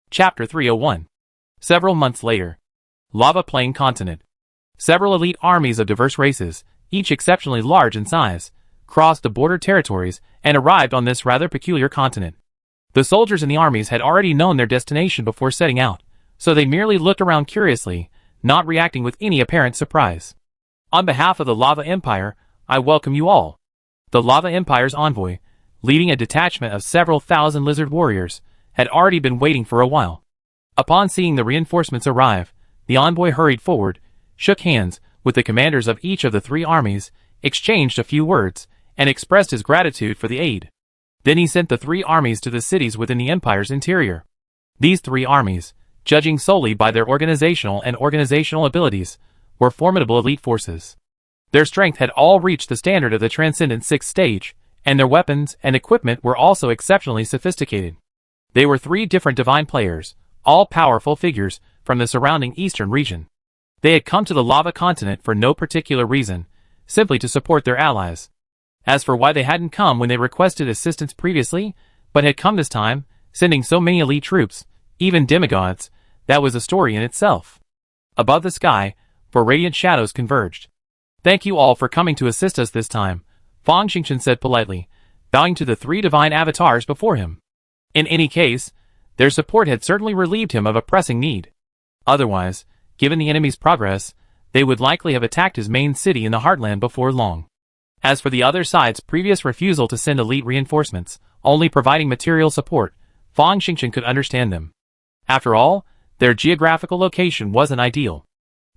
Chapter 301. Several months later. Lava Plain Continent. Several elite armies of diverse races, each exceptionally large in size, crossed the border territories and arrived on this rather peculiar continent. The soldiers in the armies had already known their destination before setting out, so they merely looked around curiously, not reacting with any apparent surprise. On behalf of the Lava Empire, I welcome you all. The Lava Empire's envoy, leading a detachment of several thousand lizard warriors, had already been waiting for a while. Upon seeing the reinforcements arrive, the envoy hurried forward, shook hands with the commanders of each of the three armies, exchanged a few words, and expressed his gratitude for the aid. Then he sent the three armies to the cities within the empire's interior. These three armies, judging solely by their organizational abilities, were formidable elite forces. Their strength had all reached the standard of the Transcendent 6th stage, and their weapons and equipment were also exceptionally sophisticated. They were three different divine players, all powerful figures from the surrounding eastern region. They had come to the lava continent for no particular reason, simply to support their allies. As for why they hadn't come when they requested assistance previously, but had come this time, sending so many elite troops, even demigods, that was a story in itself. Above the sky, four radiant shadows converged. "Thank you all for coming to assist us this time," Fang Xingchen said politely, bowing to the three divine avatars before him. In any case, their support had certainly relieved him of a pressing need. Otherwise, given the enemy's progress, they would likely have attacked his main city in the heartland before long. As for the other side's previous refusal to send elite reinforcements, only providing material support, Fang Xingchen could understand them. After all, their geographical location wasn't ideal.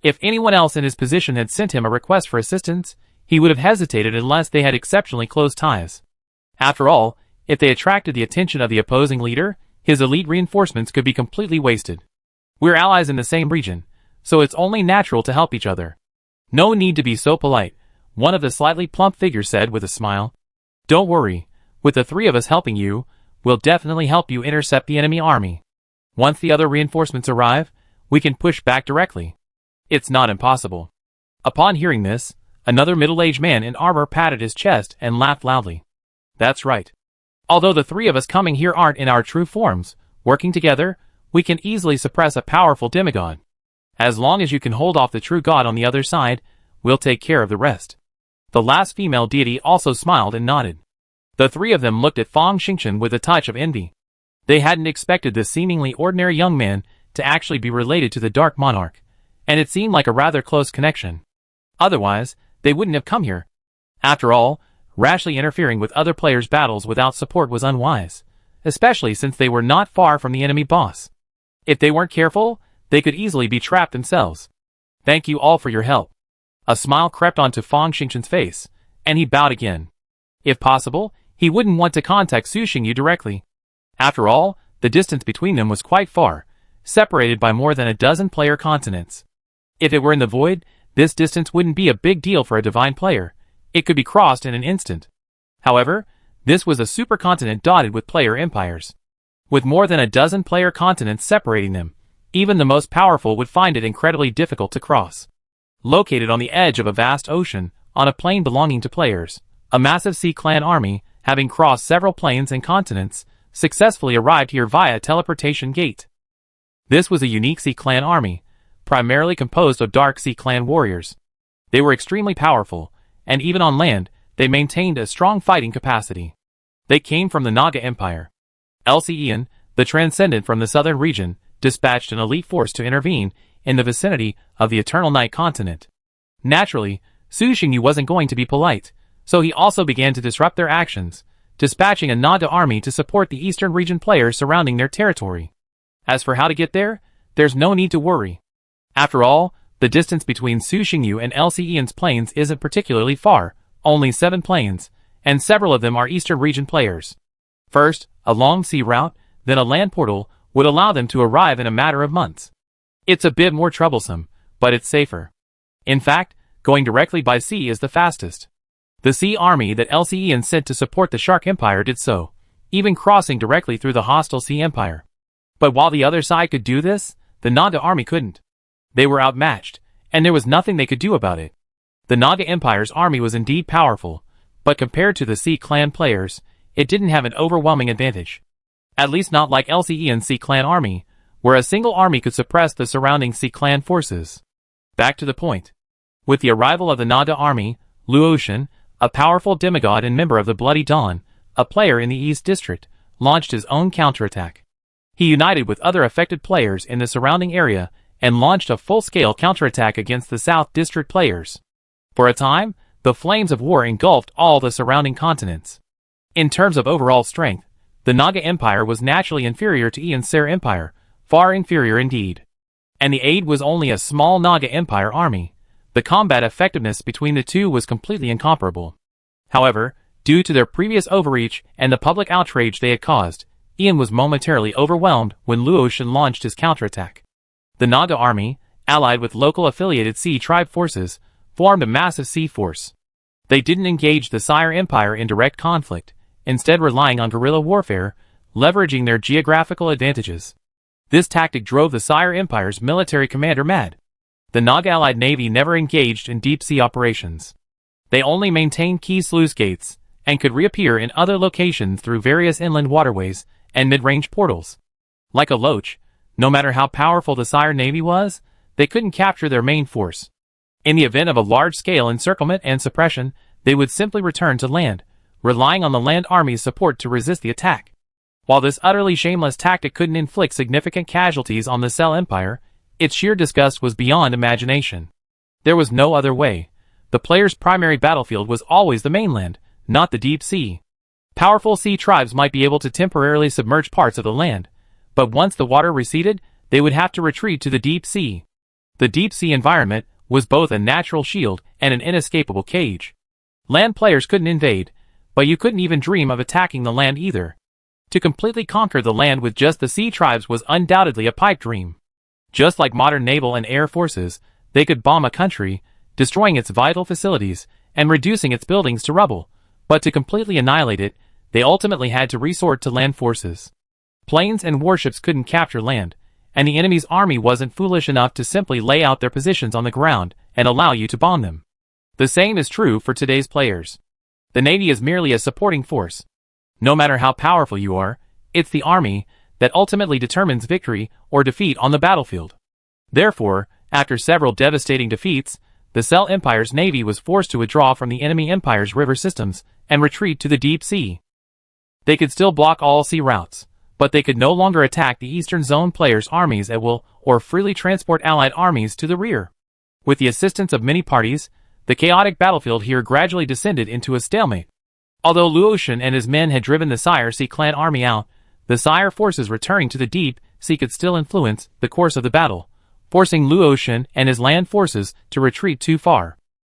If anyone else in his position had sent him a request for assistance, he would have hesitated unless they had exceptionally close ties. After all, if they attracted the attention of the opposing leader, his elite reinforcements could be completely wasted. "We're allies in the same region, so it's only natural to help each other. No need to be so polite," one of the slightly plump figures said with a smile. "Don't worry, with the three of us helping you, we'll definitely help you intercept the enemy army. Once the other reinforcements arrive, we can push back directly. It's not impossible." Upon hearing this, another middle-aged man in armor patted his chest and laughed loudly. "That's right. Although the three of us coming here aren't in our true forms, working together, we can easily suppress a powerful demigod. As long as you can hold off the true god on the other side, we'll take care of the rest." The last female deity also smiled and nodded. The three of them looked at Fang Xingchen with a touch of envy. They hadn't expected this seemingly ordinary young man to actually be related to the Dark Monarch, and it seemed like a rather close connection. Otherwise, they wouldn't have come here. After all, rashly interfering with other players' battles without support was unwise, especially since they were not far from the enemy boss. If they weren't careful, they could easily be trapped themselves. "Thank you all for your help." A smile crept onto Fang Xingchen's face, and he bowed again. If possible, he wouldn't want to contact Su Xingyu directly. After all, the distance between them was quite far, separated by more than a dozen player continents. If it were in the void, this distance wouldn't be a big deal for a divine player. It could be crossed in an instant. However, this was a supercontinent dotted with player empires. With more than a dozen player continents separating them, even the most powerful would find it incredibly difficult to cross. Located on the edge of a vast ocean, on a plain belonging to players, a massive sea clan army, having crossed several plains and continents, successfully arrived here via teleportation gate. This was a unique sea clan army, primarily composed of dark sea clan warriors. They were extremely powerful, and even on land, they maintained a strong fighting capacity. They came from the Naga Empire. Ian, the Transcendent from the southern region, dispatched an elite force to intervene in the vicinity of the Eternal Night continent. Naturally, Su Xingyu wasn't going to be polite, so he also began to disrupt their actions, dispatching a Naga army to support the eastern region players surrounding their territory. As for how to get there, there's no need to worry. After all, the distance between Su Xingyu and Ian's plains isn't particularly far, only 7 plains, and several of them are eastern region players. First, a long sea route, then a land portal, would allow them to arrive in a matter of months. It's a bit more troublesome, but it's safer. In fact, going directly by sea is the fastest. The sea army that Ian sent to support the Shark Empire did so, even crossing directly through the hostile Sea Empire. But while the other side could do this, the Naga army couldn't. They were outmatched, and there was nothing they could do about it. The Naga Empire's army was indeed powerful, but compared to the Sea Clan players, it didn't have an overwhelming advantage. At least not like Ian's Sea Clan army, where a single army could suppress the surrounding Sea clan forces. Back to the point. With the arrival of the Naga army, Luotian, a powerful demigod and member of the Bloody Dawn, a player in the East District, launched his own counterattack. He united with other affected players in the surrounding area and launched a full-scale counterattack against the South District players. For a time, the flames of war engulfed all the surrounding continents. In terms of overall strength, the Naga Empire was naturally inferior to Ian Ser Empire, far inferior indeed. And the aid was only a small Naga Empire army. The combat effectiveness between the two was completely incomparable. However, due to their previous overreach and the public outrage they had caused, Ian was momentarily overwhelmed when Luotian launched his counterattack. The Naga army, allied with local affiliated Sea tribe forces, formed a massive sea force. They didn't engage the Sire Empire in direct conflict, instead relying on guerrilla warfare, leveraging their geographical advantages. This tactic drove the Sire Empire's military commander mad. The Naga allied navy never engaged in deep-sea operations. They only maintained key sluice gates, and could reappear in other locations through various inland waterways and mid-range portals. Like a loach, no matter how powerful the Sire navy was, they couldn't capture their main force. In the event of a large-scale encirclement and suppression, they would simply return to land, relying on the land army's support to resist the attack. While this utterly shameless tactic couldn't inflict significant casualties on the Cell Empire, its sheer disgust was beyond imagination. There was no other way. The player's primary battlefield was always the mainland, not the deep sea. Powerful sea tribes might be able to temporarily submerge parts of the land, but once the water receded, they would have to retreat to the deep sea. The deep sea environment was both a natural shield and an inescapable cage. Land players couldn't invade, but you couldn't even dream of attacking the land either. To completely conquer the land with just the sea tribes was undoubtedly a pipe dream. Just like modern naval and air forces, they could bomb a country, destroying its vital facilities and reducing its buildings to rubble, but to completely annihilate it, they ultimately had to resort to land forces. Planes and warships couldn't capture land, and the enemy's army wasn't foolish enough to simply lay out their positions on the ground and allow you to bomb them. The same is true for today's players. The Navy is merely a supporting force. No matter how powerful you are, it's the army that ultimately determines victory or defeat on the battlefield. Therefore, after several devastating defeats, the Cell Empire's navy was forced to withdraw from the enemy empire's river systems and retreat to the deep sea. They could still block all sea routes, but they could no longer attack the Eastern Zone players' armies at will or freely transport allied armies to the rear. With the assistance of many parties, the chaotic battlefield here gradually descended into a stalemate. Although Luotian and his men had driven the Sire Sea clan army out, the Sire forces returning to the deep sea could still influence the course of the battle, forcing Luotian and his land forces to retreat too far.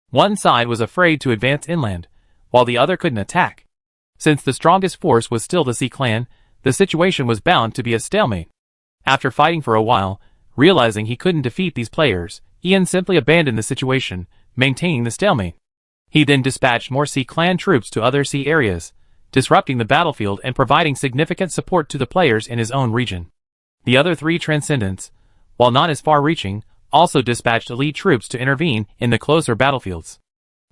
One side was afraid to advance inland, while the other couldn't attack. Since the strongest force was still the Sea clan, the situation was bound to be a stalemate. After fighting for a while, realizing he couldn't defeat these players, Ian simply abandoned the situation, maintaining the stalemate. He then dispatched more Sea clan troops to other sea areas, disrupting the battlefield and providing significant support to the players in his own region. The other three Transcendents, while not as far-reaching, also dispatched elite troops to intervene in the closer battlefields.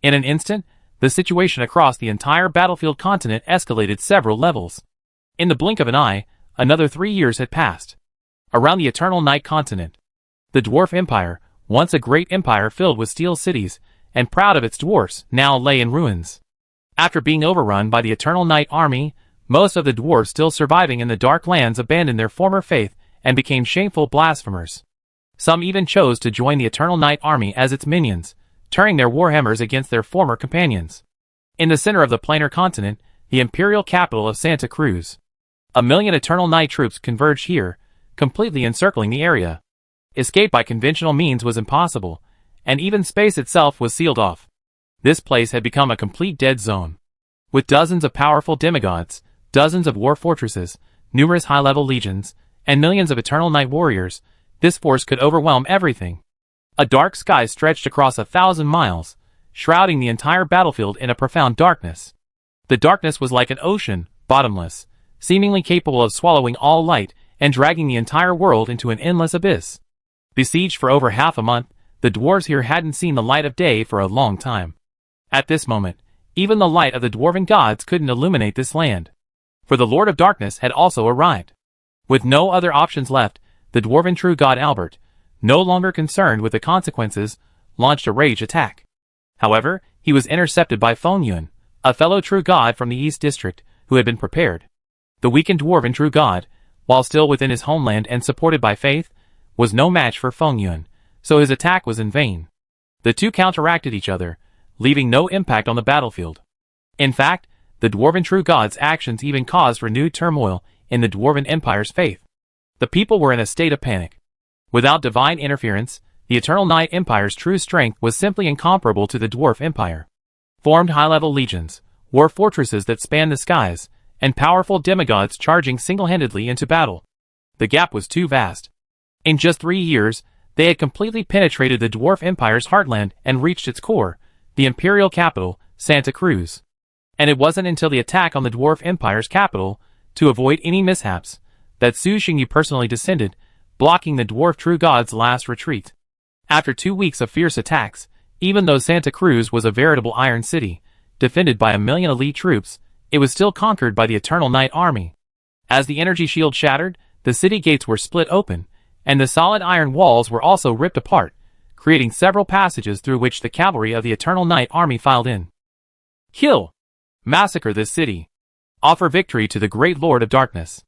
In an instant, the situation across the entire battlefield continent escalated several levels. In the blink of an eye, another 3 years had passed. Around the Eternal Night continent, the Dwarf Empire, once a great empire filled with steel cities, and proud of its dwarfs, now lay in ruins. After being overrun by the Eternal Night army, most of the dwarves still surviving in the Dark Lands abandoned their former faith and became shameful blasphemers. Some even chose to join the Eternal Night army as its minions, turning their warhammers against their former companions. In the center of the planar continent, the imperial capital of Santa Cruz, 1 million Eternal Night troops converged here, completely encircling the area. Escape by conventional means was impossible, and even space itself was sealed off. This place had become a complete dead zone. With dozens of powerful demigods, dozens of war fortresses, numerous high-level legions, and millions of Eternal Night warriors, this force could overwhelm everything. A dark sky stretched across 1,000 miles, shrouding the entire battlefield in a profound darkness. The darkness was like an ocean, bottomless, seemingly capable of swallowing all light and dragging the entire world into an endless abyss. Besieged for over half a month, the dwarves here hadn't seen the light of day for a long time. At this moment, even the light of the dwarven gods couldn't illuminate this land. For the Lord of Darkness had also arrived. With no other options left, the dwarven true god Albert, no longer concerned with the consequences, launched a rage attack. However, he was intercepted by Feng Yuan, a fellow true god from the East District, who had been prepared. The weakened dwarven true god, while still within his homeland and supported by faith, was no match for Feng Yuan, so his attack was in vain. The two counteracted each other, leaving no impact on the battlefield. In fact, the dwarven true god's actions even caused renewed turmoil in the dwarven empire's faith. The people were in a state of panic. Without divine interference, the Eternal Night Empire's true strength was simply incomparable to the Dwarf Empire. Formed high-level legions, war fortresses that spanned the skies, and powerful demigods charging single-handedly into battle. The gap was too vast. In just 3 years, they had completely penetrated the Dwarf Empire's heartland and reached its core, the imperial capital, Santa Cruz. And it wasn't until the attack on the Dwarf Empire's capital, to avoid any mishaps, that Su Xingyu personally descended, blocking the dwarf true god's last retreat. After 2 weeks of fierce attacks, even though Santa Cruz was a veritable iron city, defended by 1 million elite troops, it was still conquered by the Eternal Night Army. As the energy shield shattered, the city gates were split open, and the solid iron walls were also ripped apart, creating several passages through which the cavalry of the Eternal Night Army filed in. Kill! Massacre this city. Offer victory to the great Lord of Darkness.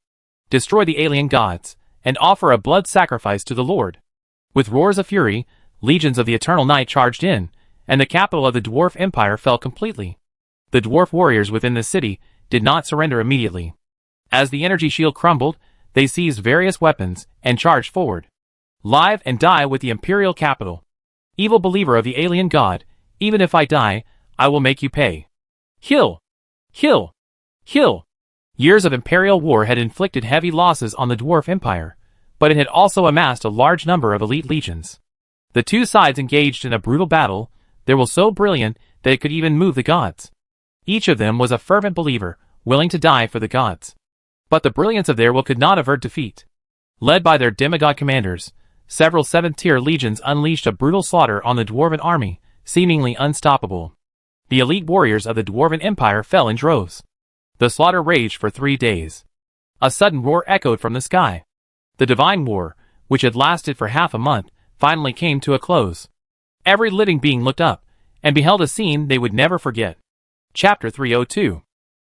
Destroy the alien gods, and offer a blood sacrifice to the Lord. With roars of fury, legions of the Eternal Night charged in, and the capital of the Dwarf Empire fell completely. The dwarf warriors within the city did not surrender immediately. As the energy shield crumbled, they seized various weapons and charged forward. Live and die with the imperial capital. Evil believer of the alien god, even if I die, I will make you pay. Kill! Kill! Kill! Years of imperial war had inflicted heavy losses on the Dwarf Empire, but it had also amassed a large number of elite legions. The two sides engaged in a brutal battle. They were so brilliant that it could even move the gods. Each of them was a fervent believer, willing to die for the gods. But the brilliance of their will could not avert defeat. Led by their demigod commanders, several 7th-tier legions unleashed a brutal slaughter on the dwarven army, seemingly unstoppable. The elite warriors of the Dwarven Empire fell in droves. The slaughter raged for 3 days. A sudden roar echoed from the sky. The divine war, which had lasted for half a month, finally came to a close. Every living being looked up, and beheld a scene they would never forget. Chapter 302.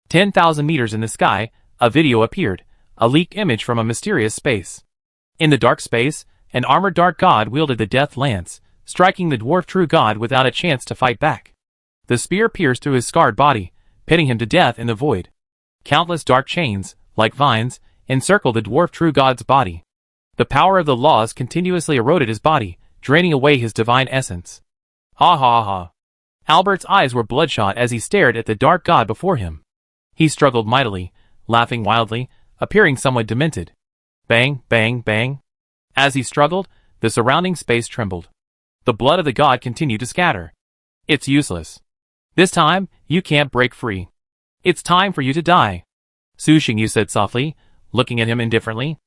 10,000 meters in the sky, a video appeared, a leaked image from a mysterious space. In the dark space, an armored dark god wielded the death lance, striking the dwarf true god without a chance to fight back. The spear pierced through his scarred body, pitting him to death in the void. Countless dark chains, like vines, encircled the dwarf true god's body. The power of the laws continuously eroded his body, draining away his divine essence. Ha ha ha. Albert's eyes were bloodshot as he stared at the dark god before him. He struggled mightily, laughing wildly, appearing somewhat demented. Bang, bang, bang. As he struggled, the surrounding space trembled. The blood of the god continued to scatter. It's useless. This time, you can't break free. It's time for you to die. Su Xingyu said softly, looking at him indifferently.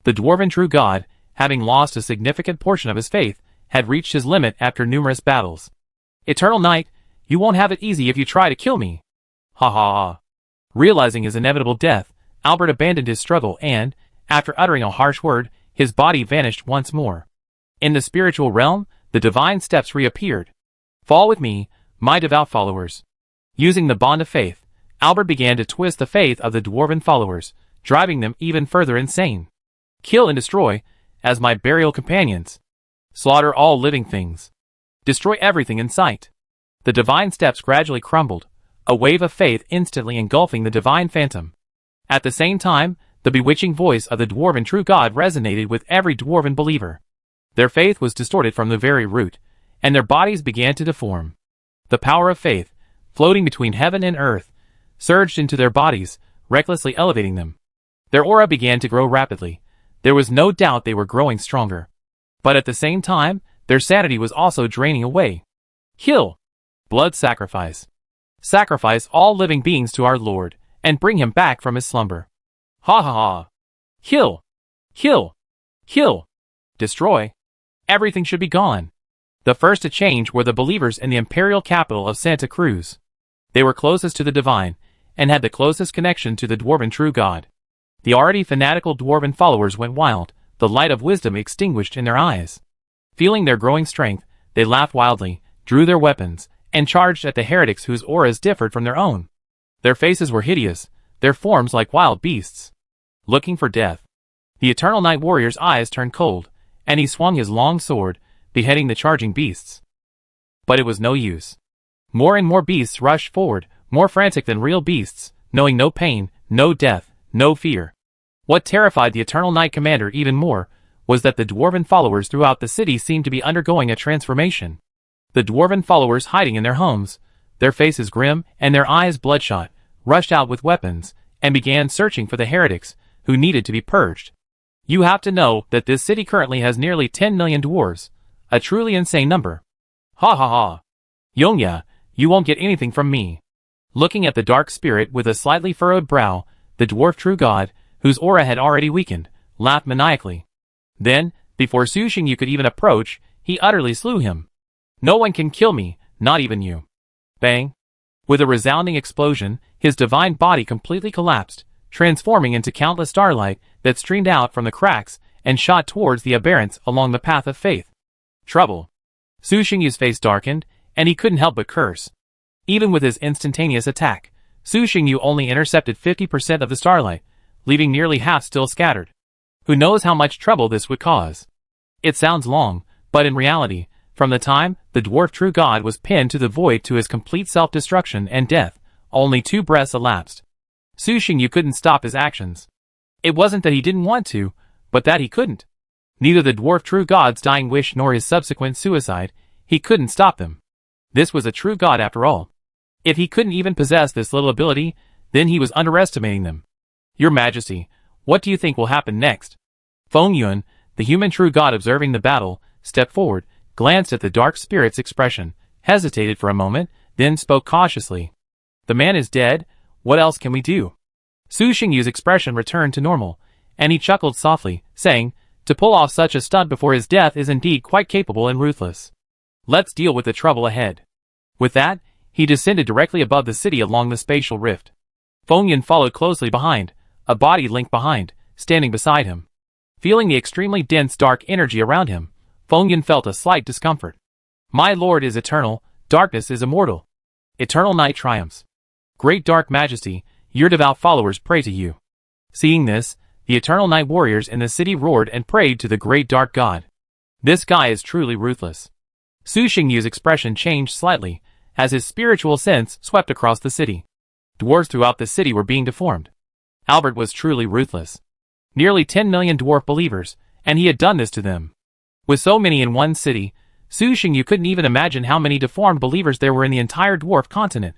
The dwarven true god, having lost a significant portion of his faith, had reached his limit after numerous battles. Eternal Night, you won't have it easy if you try to kill me. Ha ha ha. Realizing his inevitable death, Albert abandoned his struggle and, after uttering a harsh word, his body vanished once more. In the spiritual realm, the divine steps reappeared. Fall with me, my devout followers. Using the bond of faith, Albert began to twist the faith of the dwarven followers, driving them even further insane. Kill and destroy, as my burial companions. Slaughter all living things. Destroy everything in sight. The divine steps gradually crumbled, a wave of faith instantly engulfing the divine phantom. At the same time, the bewitching voice of the dwarven true god resonated with every dwarven believer. Their faith was distorted from the very root, and their bodies began to deform. The power of faith, floating between heaven and earth, surged into their bodies, recklessly elevating them. Their aura began to grow rapidly. There was no doubt they were growing stronger. But at the same time, their sanity was also draining away. Kill! Blood sacrifice. Sacrifice all living beings to our Lord, and bring him back from his slumber. Ha ha ha. Kill! Kill! Kill! Destroy. Everything should be gone. The first to change were the believers in the imperial capital of Santa Cruz. They were closest to the divine, and had the closest connection to the dwarven true god. The already fanatical dwarven followers went wild, the light of wisdom extinguished in their eyes. Feeling their growing strength, they laughed wildly, drew their weapons, and charged at the heretics whose auras differed from their own. Their faces were hideous, their forms like wild beasts, looking for death. The Eternal Night Warrior's eyes turned cold, and he swung his long sword, beheading the charging beasts. But it was no use. More and more beasts rushed forward, more frantic than real beasts, knowing no pain, no death, no fear. What terrified the Eternal Night Commander even more was that the dwarven followers throughout the city seemed to be undergoing a transformation. The dwarven followers hiding in their homes, their faces grim and their eyes bloodshot, rushed out with weapons and began searching for the heretics who needed to be purged. You have to know that this city currently has nearly 10 million dwarves, a truly insane number. Ha ha ha. Yongya, you won't get anything from me. Looking at the dark spirit with a slightly furrowed brow, the dwarf true god, whose aura had already weakened, laughed maniacally. Then, before Su Xingyu could even approach, he utterly slew him. No one can kill me, not even you. Bang! With a resounding explosion, his divine body completely collapsed, transforming into countless starlight that streamed out from the cracks and shot towards the aberrants along the path of faith. Trouble. Su Xingyu's face darkened, and he couldn't help but curse. Even with his instantaneous attack, Su Xingyu only intercepted 50% of the starlight, leaving nearly half still scattered. Who knows how much trouble this would cause? It sounds long, but in reality, from the time the dwarf true god was pinned to the void to his complete self-destruction and death, only 2 breaths elapsed. Su Xingyu couldn't stop his actions. It wasn't that he didn't want to, but that he couldn't. Neither the dwarf true god's dying wish nor his subsequent suicide, he couldn't stop them. This was a true god after all. If he couldn't even possess this little ability, then he was underestimating them. Your Majesty, what do you think will happen next? Feng Yuan, the human true god observing the battle, stepped forward, glanced at the dark spirit's expression, hesitated for a moment, then spoke cautiously. The man is dead, what else can we do? Su Xingyu's expression returned to normal, and he chuckled softly, saying, to pull off such a stunt before his death is indeed quite capable and ruthless. Let's deal with the trouble ahead. With that, he descended directly above the city along the spatial rift. Feng Yuan followed closely behind, a body linked behind, standing beside him. Feeling the extremely dense dark energy around him, Feng Yuan felt a slight discomfort. My lord is eternal, darkness is immortal. Eternal night triumphs. Great dark majesty, your devout followers pray to you. Seeing this, the eternal night warriors in the city roared and prayed to the great dark god. This guy is truly ruthless. Su Xingyu's expression changed slightly, as his spiritual sense swept across the city. Dwarves throughout the city were being deformed. Albert was truly ruthless. Nearly 10 million dwarf believers, and he had done this to them. With so many in one city, Su Xingyu couldn't even imagine how many deformed believers there were in the entire dwarf continent.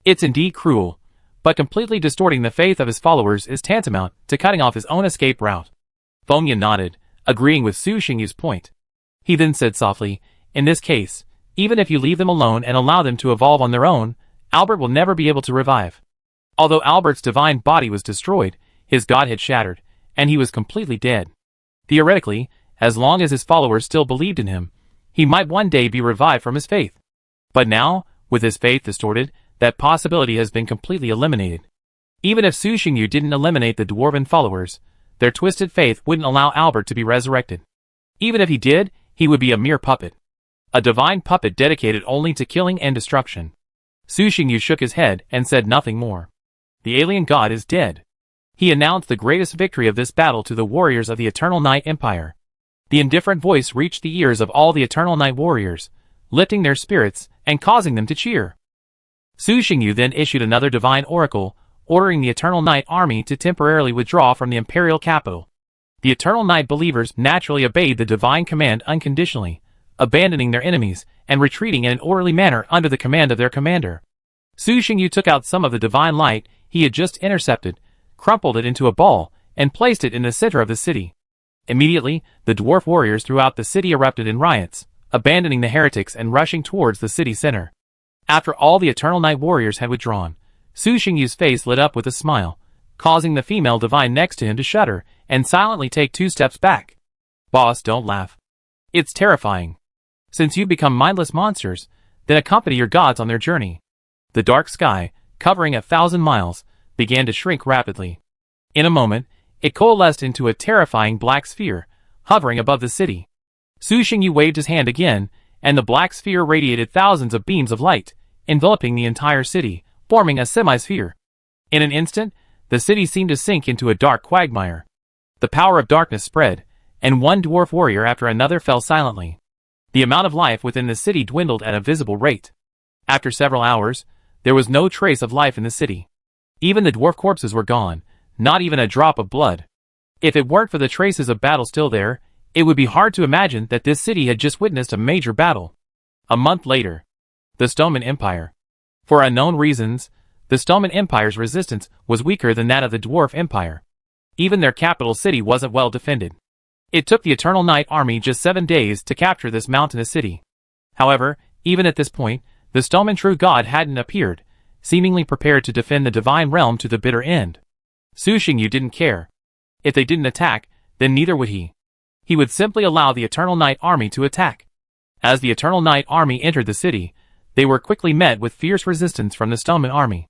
It's indeed cruel, but completely distorting the faith of his followers is tantamount to cutting off his own escape route. Feng Yuan nodded, agreeing with Su Xingyu's point. He then said softly, in this case, even if you leave them alone and allow them to evolve on their own, Albert will never be able to revive. Although Albert's divine body was destroyed, his god had shattered, and he was completely dead. Theoretically, as long as his followers still believed in him, he might one day be revived from his faith. But now, with his faith distorted, that possibility has been completely eliminated. Even if Su Xingyu didn't eliminate the dwarven followers, their twisted faith wouldn't allow Albert to be resurrected. Even if he did, he would be a mere puppet. A divine puppet dedicated only to killing and destruction. Su Xingyu shook his head and said nothing more. The alien god is dead. He announced the greatest victory of this battle to the warriors of the Eternal Night Empire. The indifferent voice reached the ears of all the Eternal Night warriors, lifting their spirits and causing them to cheer. Su Xingyu then issued another divine oracle, ordering the Eternal Night army to temporarily withdraw from the imperial capital. The Eternal Night believers naturally obeyed the divine command unconditionally, abandoning their enemies and retreating in an orderly manner under the command of their commander. Su Xingyu took out some of the divine light he had just intercepted, crumpled it into a ball, and placed it in the center of the city. Immediately, the dwarf warriors throughout the city erupted in riots, abandoning the heretics and rushing towards the city center. After all the Eternal Night warriors had withdrawn, Su Xingyu's face lit up with a smile, causing the female divine next to him to shudder and silently take 2 steps back. Boss, don't laugh. It's terrifying. Since you become mindless monsters, then accompany your gods on their journey. The dark sky, covering 1,000 miles, began to shrink rapidly. In a moment, it coalesced into a terrifying black sphere, hovering above the city. Su Xingyu waved his hand again, and the black sphere radiated thousands of beams of light, enveloping the entire city, forming a semi-sphere. In an instant, the city seemed to sink into a dark quagmire. The power of darkness spread, and one dwarf warrior after another fell silently. The amount of life within the city dwindled at a visible rate. After several hours, there was no trace of life in the city. Even the dwarf corpses were gone, not even a drop of blood. If it weren't for the traces of battle still there, it would be hard to imagine that this city had just witnessed a major battle. A month later, the Stoneman Empire. For unknown reasons, the Stoneman Empire's resistance was weaker than that of the Dwarf Empire. Even their capital city wasn't well defended. It took the Eternal Night Army just 7 days to capture this mountainous city. However, even at this point, the Stoneman True God hadn't appeared, seemingly prepared to defend the Divine Realm to the bitter end. Su Xingyu didn't care. If they didn't attack, then neither would he. He would simply allow the Eternal Night Army to attack. As the Eternal Night Army entered the city, they were quickly met with fierce resistance from the Stoneman Army.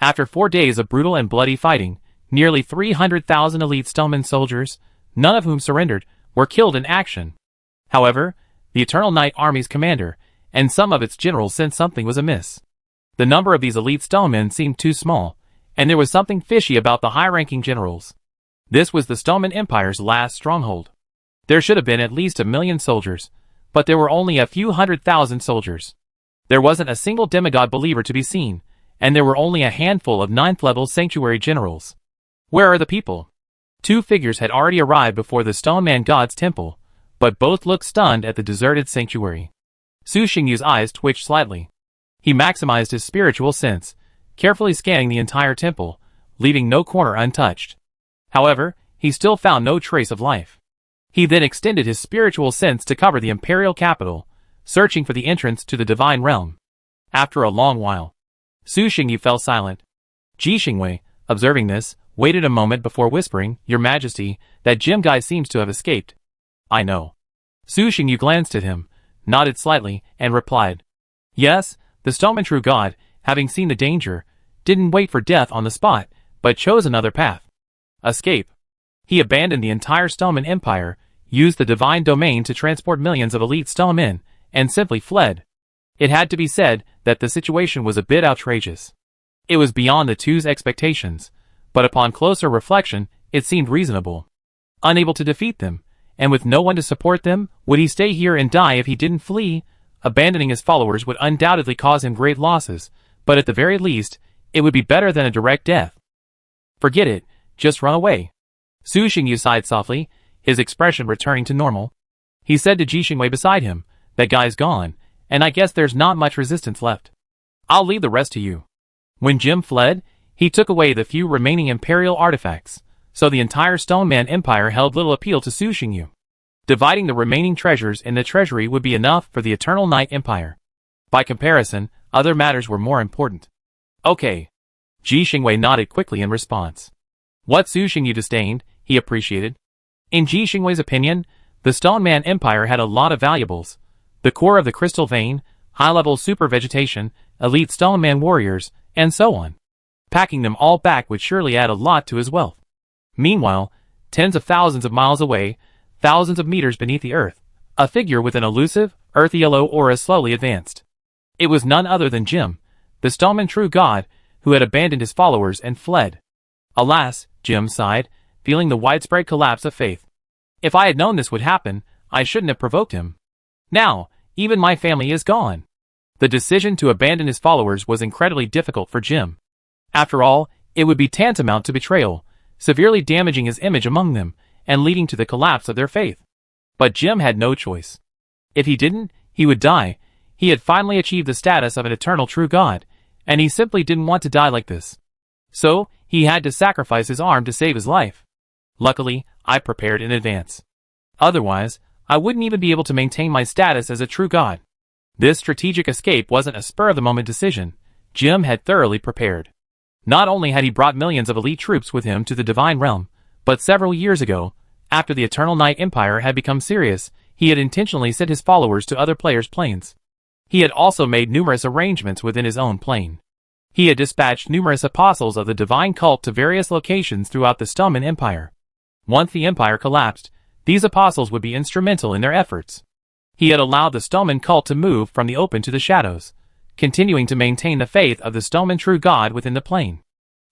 After 4 days of brutal and bloody fighting, nearly 300,000 elite Stoneman soldiers, none of whom surrendered, were killed in action. However, the Eternal Night Army's commander and some of its generals sensed something was amiss. The number of these elite Stonemen seemed too small, and there was something fishy about the high-ranking generals. This was the Stoneman Empire's last stronghold. There should have been at least 1 million soldiers, but there were only a few 100,000 soldiers. There wasn't a single demigod believer to be seen, and there were only a handful of 9th-level sanctuary generals. Where are the people? 2 figures had already arrived before the Stoneman God's temple, but both looked stunned at the deserted sanctuary. Su Xingyu's eyes twitched slightly. He maximized his spiritual sense, carefully scanning the entire temple, leaving no corner untouched. However, he still found no trace of life. He then extended his spiritual sense to cover the imperial capital, searching for the entrance to the divine realm. After a long while, Su Xingyu fell silent. Ji Xingwei, observing this, waited a moment before whispering, "Your Majesty, that gem guy seems to have escaped." "I know." Su Xingyu glanced at him, nodded slightly, and replied, "Yes, the Stoneman True God, having seen the danger, didn't wait for death on the spot, but chose another path. Escape. He abandoned the entire Stoneman Empire, used the divine domain to transport millions of elite Stonemen, and simply fled." It had to be said that the situation was a bit outrageous. It was beyond the two's expectations, but upon closer reflection, it seemed reasonable. Unable to defeat them, and with no one to support them, would he stay here and die if he didn't flee? Abandoning his followers would undoubtedly cause him great losses, but at the very least, it would be better than a direct death. "Forget it, just run away." Su Xingyu sighed softly, his expression returning to normal. He said to Ji Xingwei beside him, "That guy's gone, and I guess there's not much resistance left. I'll leave the rest to you." When Jim fled, he took away the few remaining imperial artifacts, so the entire Stoneman Empire held little appeal to Su Xingyu. Dividing the remaining treasures in the treasury would be enough for the Eternal Night Empire. By comparison, other matters were more important. "Okay." Ji Xingwei nodded quickly in response. What Su Xingyu disdained, he appreciated. In Ji Xingwei's opinion, the Stoneman Empire had a lot of valuables: the core of the crystal vein, high-level super vegetation, elite Stoneman warriors, and so on. Packing them all back would surely add a lot to his wealth. Meanwhile, tens of thousands of miles away, thousands of meters beneath the earth, a figure with an elusive, earthy yellow aura slowly advanced. It was none other than Jim, the Stoneman True God, who had abandoned his followers and fled. Alas, Jim sighed, feeling the widespread collapse of faith. If I had known this would happen, I shouldn't have provoked him. Now, even my family is gone. The decision to abandon his followers was incredibly difficult for Jim. After all, it would be tantamount to betrayal, severely damaging his image among them, and leading to the collapse of their faith. But Jim had no choice. If he didn't, he would die. He had finally achieved the status of an eternal true God, and he simply didn't want to die like this. So, he had to sacrifice his arm to save his life. Luckily, I prepared in advance. Otherwise, I wouldn't even be able to maintain my status as a true God. This strategic escape wasn't a spur-of-the-moment decision. Jim had thoroughly prepared. Not only had he brought millions of elite troops with him to the Divine Realm, but several years ago, after the Eternal Night Empire had become serious, he had intentionally sent his followers to other players' planes. He had also made numerous arrangements within his own plane. He had dispatched numerous apostles of the divine cult to various locations throughout the Stoneman Empire. Once the empire collapsed, these apostles would be instrumental in their efforts. He had allowed the Stoneman cult to move from the open to the shadows, continuing to maintain the faith of the Stoneman true God within the plane.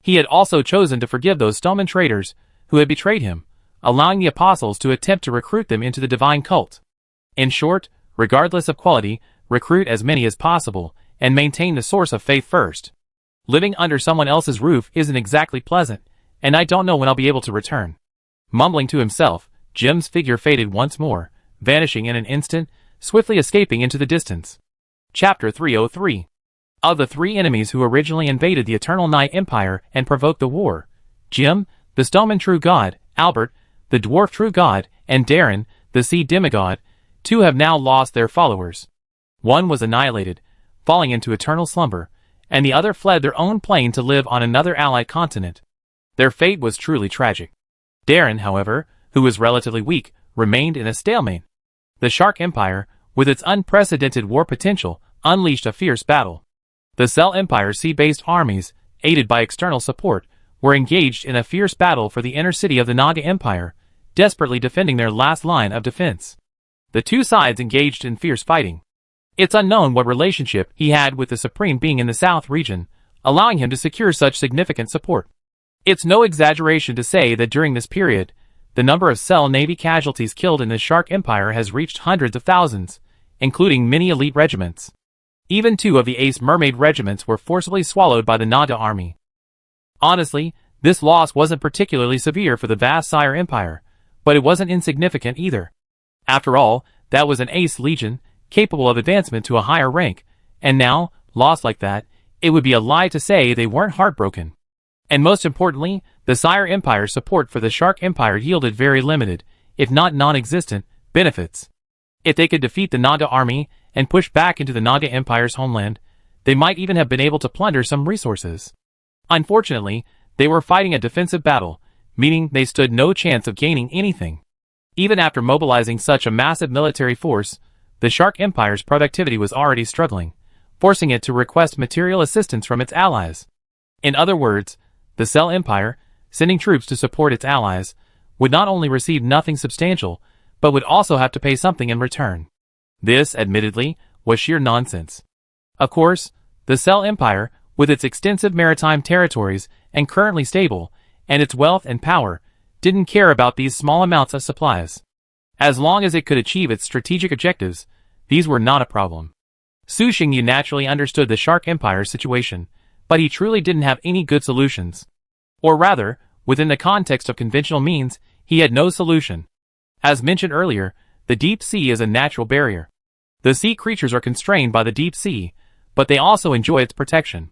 He had also chosen to forgive those Stoneman traitors who had betrayed him, allowing the apostles to attempt to recruit them into the divine cult. In short, regardless of quality, recruit as many as possible, and maintain the source of faith first. Living under someone else's roof isn't exactly pleasant, and I don't know when I'll be able to return. Mumbling to himself, Jim's figure faded once more, vanishing in an instant, swiftly escaping into the distance. Chapter 303. Of the three enemies who originally invaded the Eternal Night Empire and provoked the war, Jim, the Stoneman true god, Albert, the dwarf true god, and Darren, the sea demigod, two have now lost their followers. One was annihilated, falling into eternal slumber, and the other fled their own plane to live on another allied continent. Their fate was truly tragic. Darren, however, who was relatively weak, remained in a stalemate. The Shark Empire, with its unprecedented war potential, unleashed a fierce battle. The Cell Empire's sea-based armies, aided by external support, were engaged in a fierce battle for the inner city of the Naga Empire, desperately defending their last line of defense. The two sides engaged in fierce fighting. It's unknown what relationship he had with the Supreme Being in the South region, allowing him to secure such significant support. It's no exaggeration to say that during this period, the number of Cell Navy casualties killed in the Shark Empire has reached hundreds of thousands, including many elite regiments. Even two of the Ace Mermaid regiments were forcibly swallowed by the Naga army. Honestly, this loss wasn't particularly severe for the vast Sire Empire, but it wasn't insignificant either. After all, that was an Ace Legion, capable of advancement to a higher rank, and now, lost like that, it would be a lie to say they weren't heartbroken. And most importantly, the Sire Empire's support for the Shark Empire yielded very limited, if not non-existent, benefits. If they could defeat the Naga army and push back into the Naga Empire's homeland, they might even have been able to plunder some resources. Unfortunately, they were fighting a defensive battle, meaning they stood no chance of gaining anything. Even after mobilizing such a massive military force, the Shark Empire's productivity was already struggling, forcing it to request material assistance from its allies. In other words, the Cell Empire, sending troops to support its allies, would not only receive nothing substantial, but would also have to pay something in return. This, admittedly, was sheer nonsense. Of course, the Cell Empire, with its extensive maritime territories and currently stable, and its wealth and power, didn't care about these small amounts of supplies. As long as it could achieve its strategic objectives, these were not a problem. Su Xingyu naturally understood the Shark Empire's situation, but he truly didn't have any good solutions. Or rather, within the context of conventional means, he had no solution. As mentioned earlier, the deep sea is a natural barrier. The sea creatures are constrained by the deep sea, but they also enjoy its protection.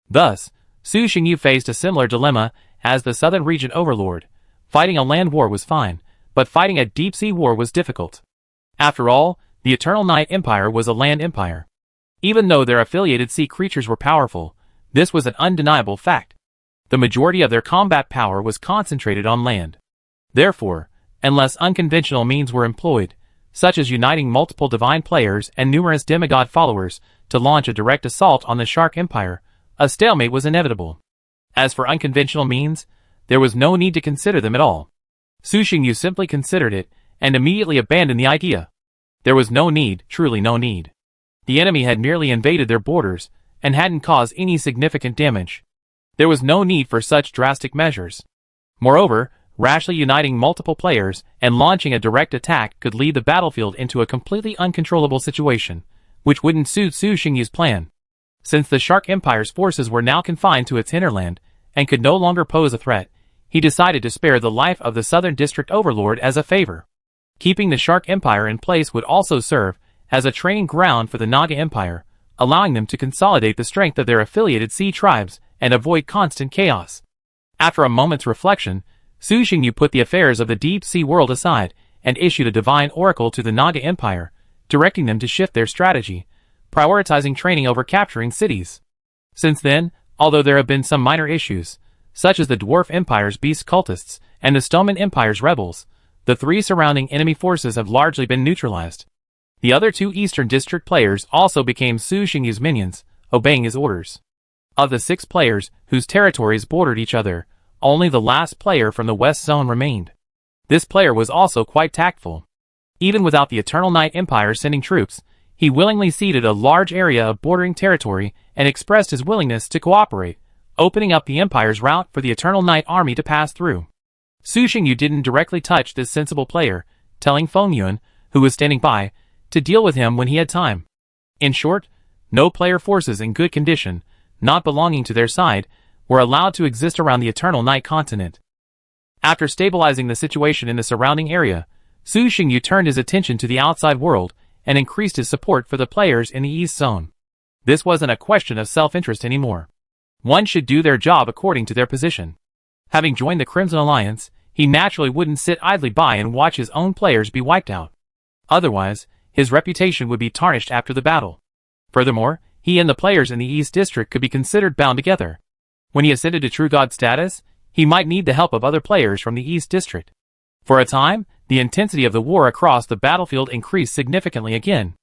Thus, Su Xingyu faced a similar dilemma as the Southern Region Overlord. Fighting a land war was fine, but fighting a deep sea war was difficult. After all, the Eternal Night Empire was a land empire. Even though their affiliated sea creatures were powerful, this was an undeniable fact. The majority of their combat power was concentrated on land. Therefore, unless unconventional means were employed, such as uniting multiple divine players and numerous demigod followers to launch a direct assault on the Shark Empire, a stalemate was inevitable. As for unconventional means, there was no need to consider them at all. Su Xingyu simply considered it, and immediately abandoned the idea. There was no need, truly no need. The enemy had merely invaded their borders, and hadn't caused any significant damage. There was no need for such drastic measures. Moreover, rashly uniting multiple players and launching a direct attack could lead the battlefield into a completely uncontrollable situation, which wouldn't suit Su Xingyu's plan. Since the Shark Empire's forces were now confined to its hinterland, and could no longer pose a threat, he decided to spare the life of the Southern District Overlord as a favor. Keeping the Shark Empire in place would also serve as a training ground for the Naga Empire, allowing them to consolidate the strength of their affiliated sea tribes and avoid constant chaos. After a moment's reflection, Su Xingyu put the affairs of the deep sea world aside and issued a divine oracle to the Naga Empire, directing them to shift their strategy, prioritizing training over capturing cities. Since then, although there have been some minor issues, such as the Dwarf Empire's beast cultists and the Stoneman Empire's rebels, the three surrounding enemy forces have largely been neutralized. The other two Eastern District players also became Su Xingyu's minions, obeying his orders. Of the 6 players whose territories bordered each other, only the last player from the West Zone remained. This player was also quite tactful. Even without the Eternal Night Empire sending troops, he willingly ceded a large area of bordering territory and expressed his willingness to cooperate, opening up the Empire's route for the Eternal Night army to pass through. Su Xingyu didn't directly touch this sensible player, telling Feng Yuan, who was standing by, to deal with him when he had time. In short, no player forces in good condition, not belonging to their side, were allowed to exist around the Eternal Night continent. After stabilizing the situation in the surrounding area, Su Xingyu turned his attention to the outside world and increased his support for the players in the East Zone. This wasn't a question of self-interest anymore. One should do their job according to their position. Having joined the Crimson Alliance, he naturally wouldn't sit idly by and watch his own players be wiped out. Otherwise, his reputation would be tarnished after the battle. Furthermore, he and the players in the East District could be considered bound together. When he ascended to True God status, he might need the help of other players from the East District. For a time, the intensity of the war across the battlefield increased significantly again.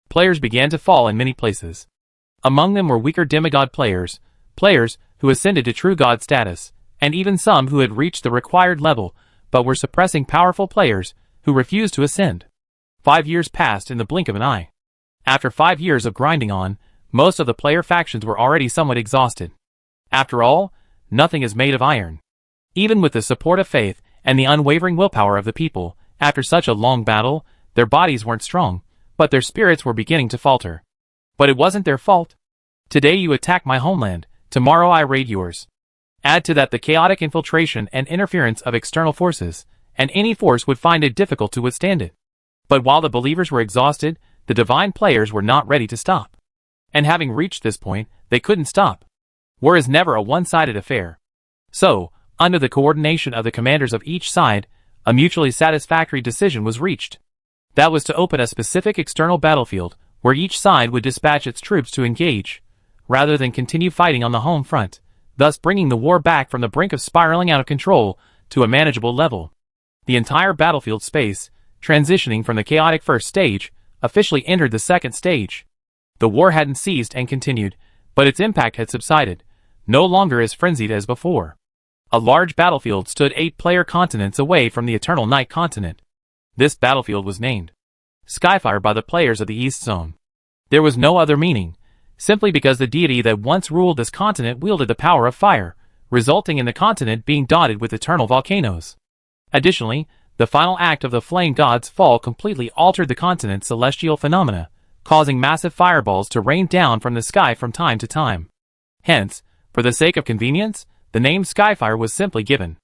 Players began to fall in many places. Among them were weaker demigod players, players who ascended to True God status, and even some who had reached the required level but were suppressing powerful players who refused to ascend. 5 years passed in the blink of an eye. After 5 years of grinding on, most of the player factions were already somewhat exhausted. After all, nothing is made of iron. Even with the support of faith and the unwavering willpower of the people, after such a long battle, their bodies weren't strong, but their spirits were beginning to falter. But it wasn't their fault. Today you attack my homeland, tomorrow I raid yours. Add to that the chaotic infiltration and interference of external forces, and any force would find it difficult to withstand it. But while the believers were exhausted, the divine players were not ready to stop. And having reached this point, they couldn't stop. War is never a one-sided affair. So, under the coordination of the commanders of each side, a mutually satisfactory decision was reached. That was to open a specific external battlefield, where each side would dispatch its troops to engage, rather than continue fighting on the home front, thus bringing the war back from the brink of spiraling out of control to a manageable level. The entire battlefield space, transitioning from the chaotic first stage, officially entered the second stage. The war hadn't ceased and continued, but its impact had subsided, no longer as frenzied as before. A large battlefield stood 8-player continents away from the Eternal Night continent. This battlefield was named Skyfire by the players of the East Zone. There was no other meaning, simply because the deity that once ruled this continent wielded the power of fire, resulting in the continent being dotted with eternal volcanoes. Additionally, the final act of the flame god's fall completely altered the continent's celestial phenomena, causing massive fireballs to rain down from the sky from time to time. Hence, for the sake of convenience, the name Skyfire was simply given.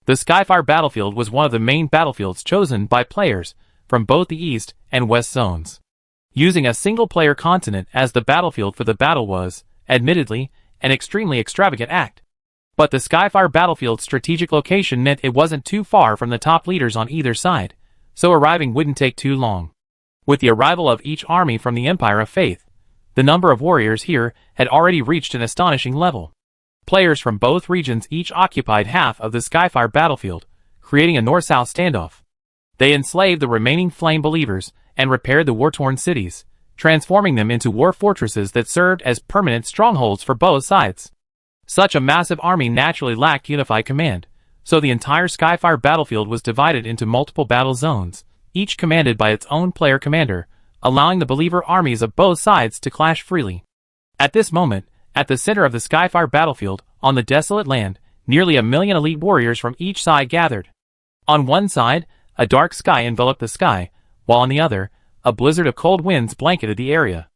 The Skyfire battlefield was one of the main battlefields chosen by players from both the East and West zones. Using a single-player continent as the battlefield for the battle was, admittedly, an extremely extravagant act. But the Skyfire battlefield's strategic location meant it wasn't too far from the top leaders on either side, so arriving wouldn't take too long. With the arrival of each army from the Empire of Faith, the number of warriors here had already reached an astonishing level. Players from both regions each occupied half of the Skyfire battlefield, creating a north-south standoff. They enslaved the remaining flame believers and repaired the war-torn cities, transforming them into war fortresses that served as permanent strongholds for both sides. Such a massive army naturally lacked unified command, so the entire Skyfire battlefield was divided into multiple battle zones, each commanded by its own player commander, allowing the believer armies of both sides to clash freely. At this moment, at the center of the Skyfire battlefield, on the desolate land, nearly 1 million elite warriors from each side gathered. On one side, a dark sky enveloped the sky, while on the other, a blizzard of cold winds blanketed the area.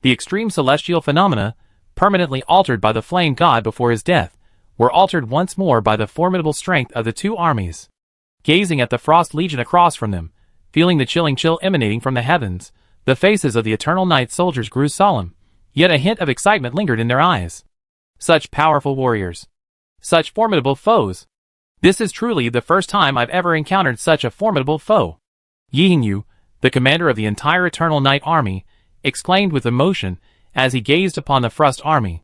The extreme celestial phenomena, permanently altered by the flame god before his death, were altered once more by the formidable strength of the two armies. Gazing at the Frost Legion across from them, feeling the chilling chill emanating from the heavens, the faces of the Eternal Night soldiers grew solemn, yet a hint of excitement lingered in their eyes. Such powerful warriors. Such formidable foes. This is truly the first time I've ever encountered such a formidable foe. Yingyu, the commander of the entire Eternal Night army, exclaimed with emotion as he gazed upon the Frost army.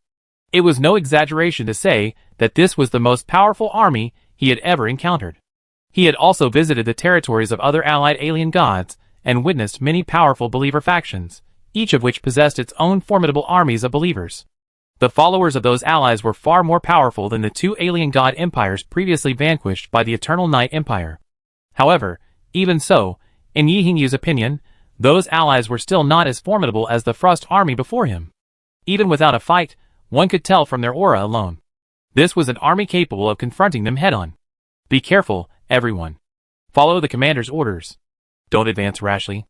It was no exaggeration to say that this was the most powerful army he had ever encountered. He had also visited the territories of other allied alien gods and witnessed many powerful believer factions, each of which possessed its own formidable armies of believers. The followers of those allies were far more powerful than the two alien god empires previously vanquished by the Eternal Night Empire. However, even so, in Yi Hingyu's opinion, those allies were still not as formidable as the Frost army before him. Even without a fight, one could tell from their aura alone. This was an army capable of confronting them head-on. Be careful, everyone. Follow the commander's orders. Don't advance rashly.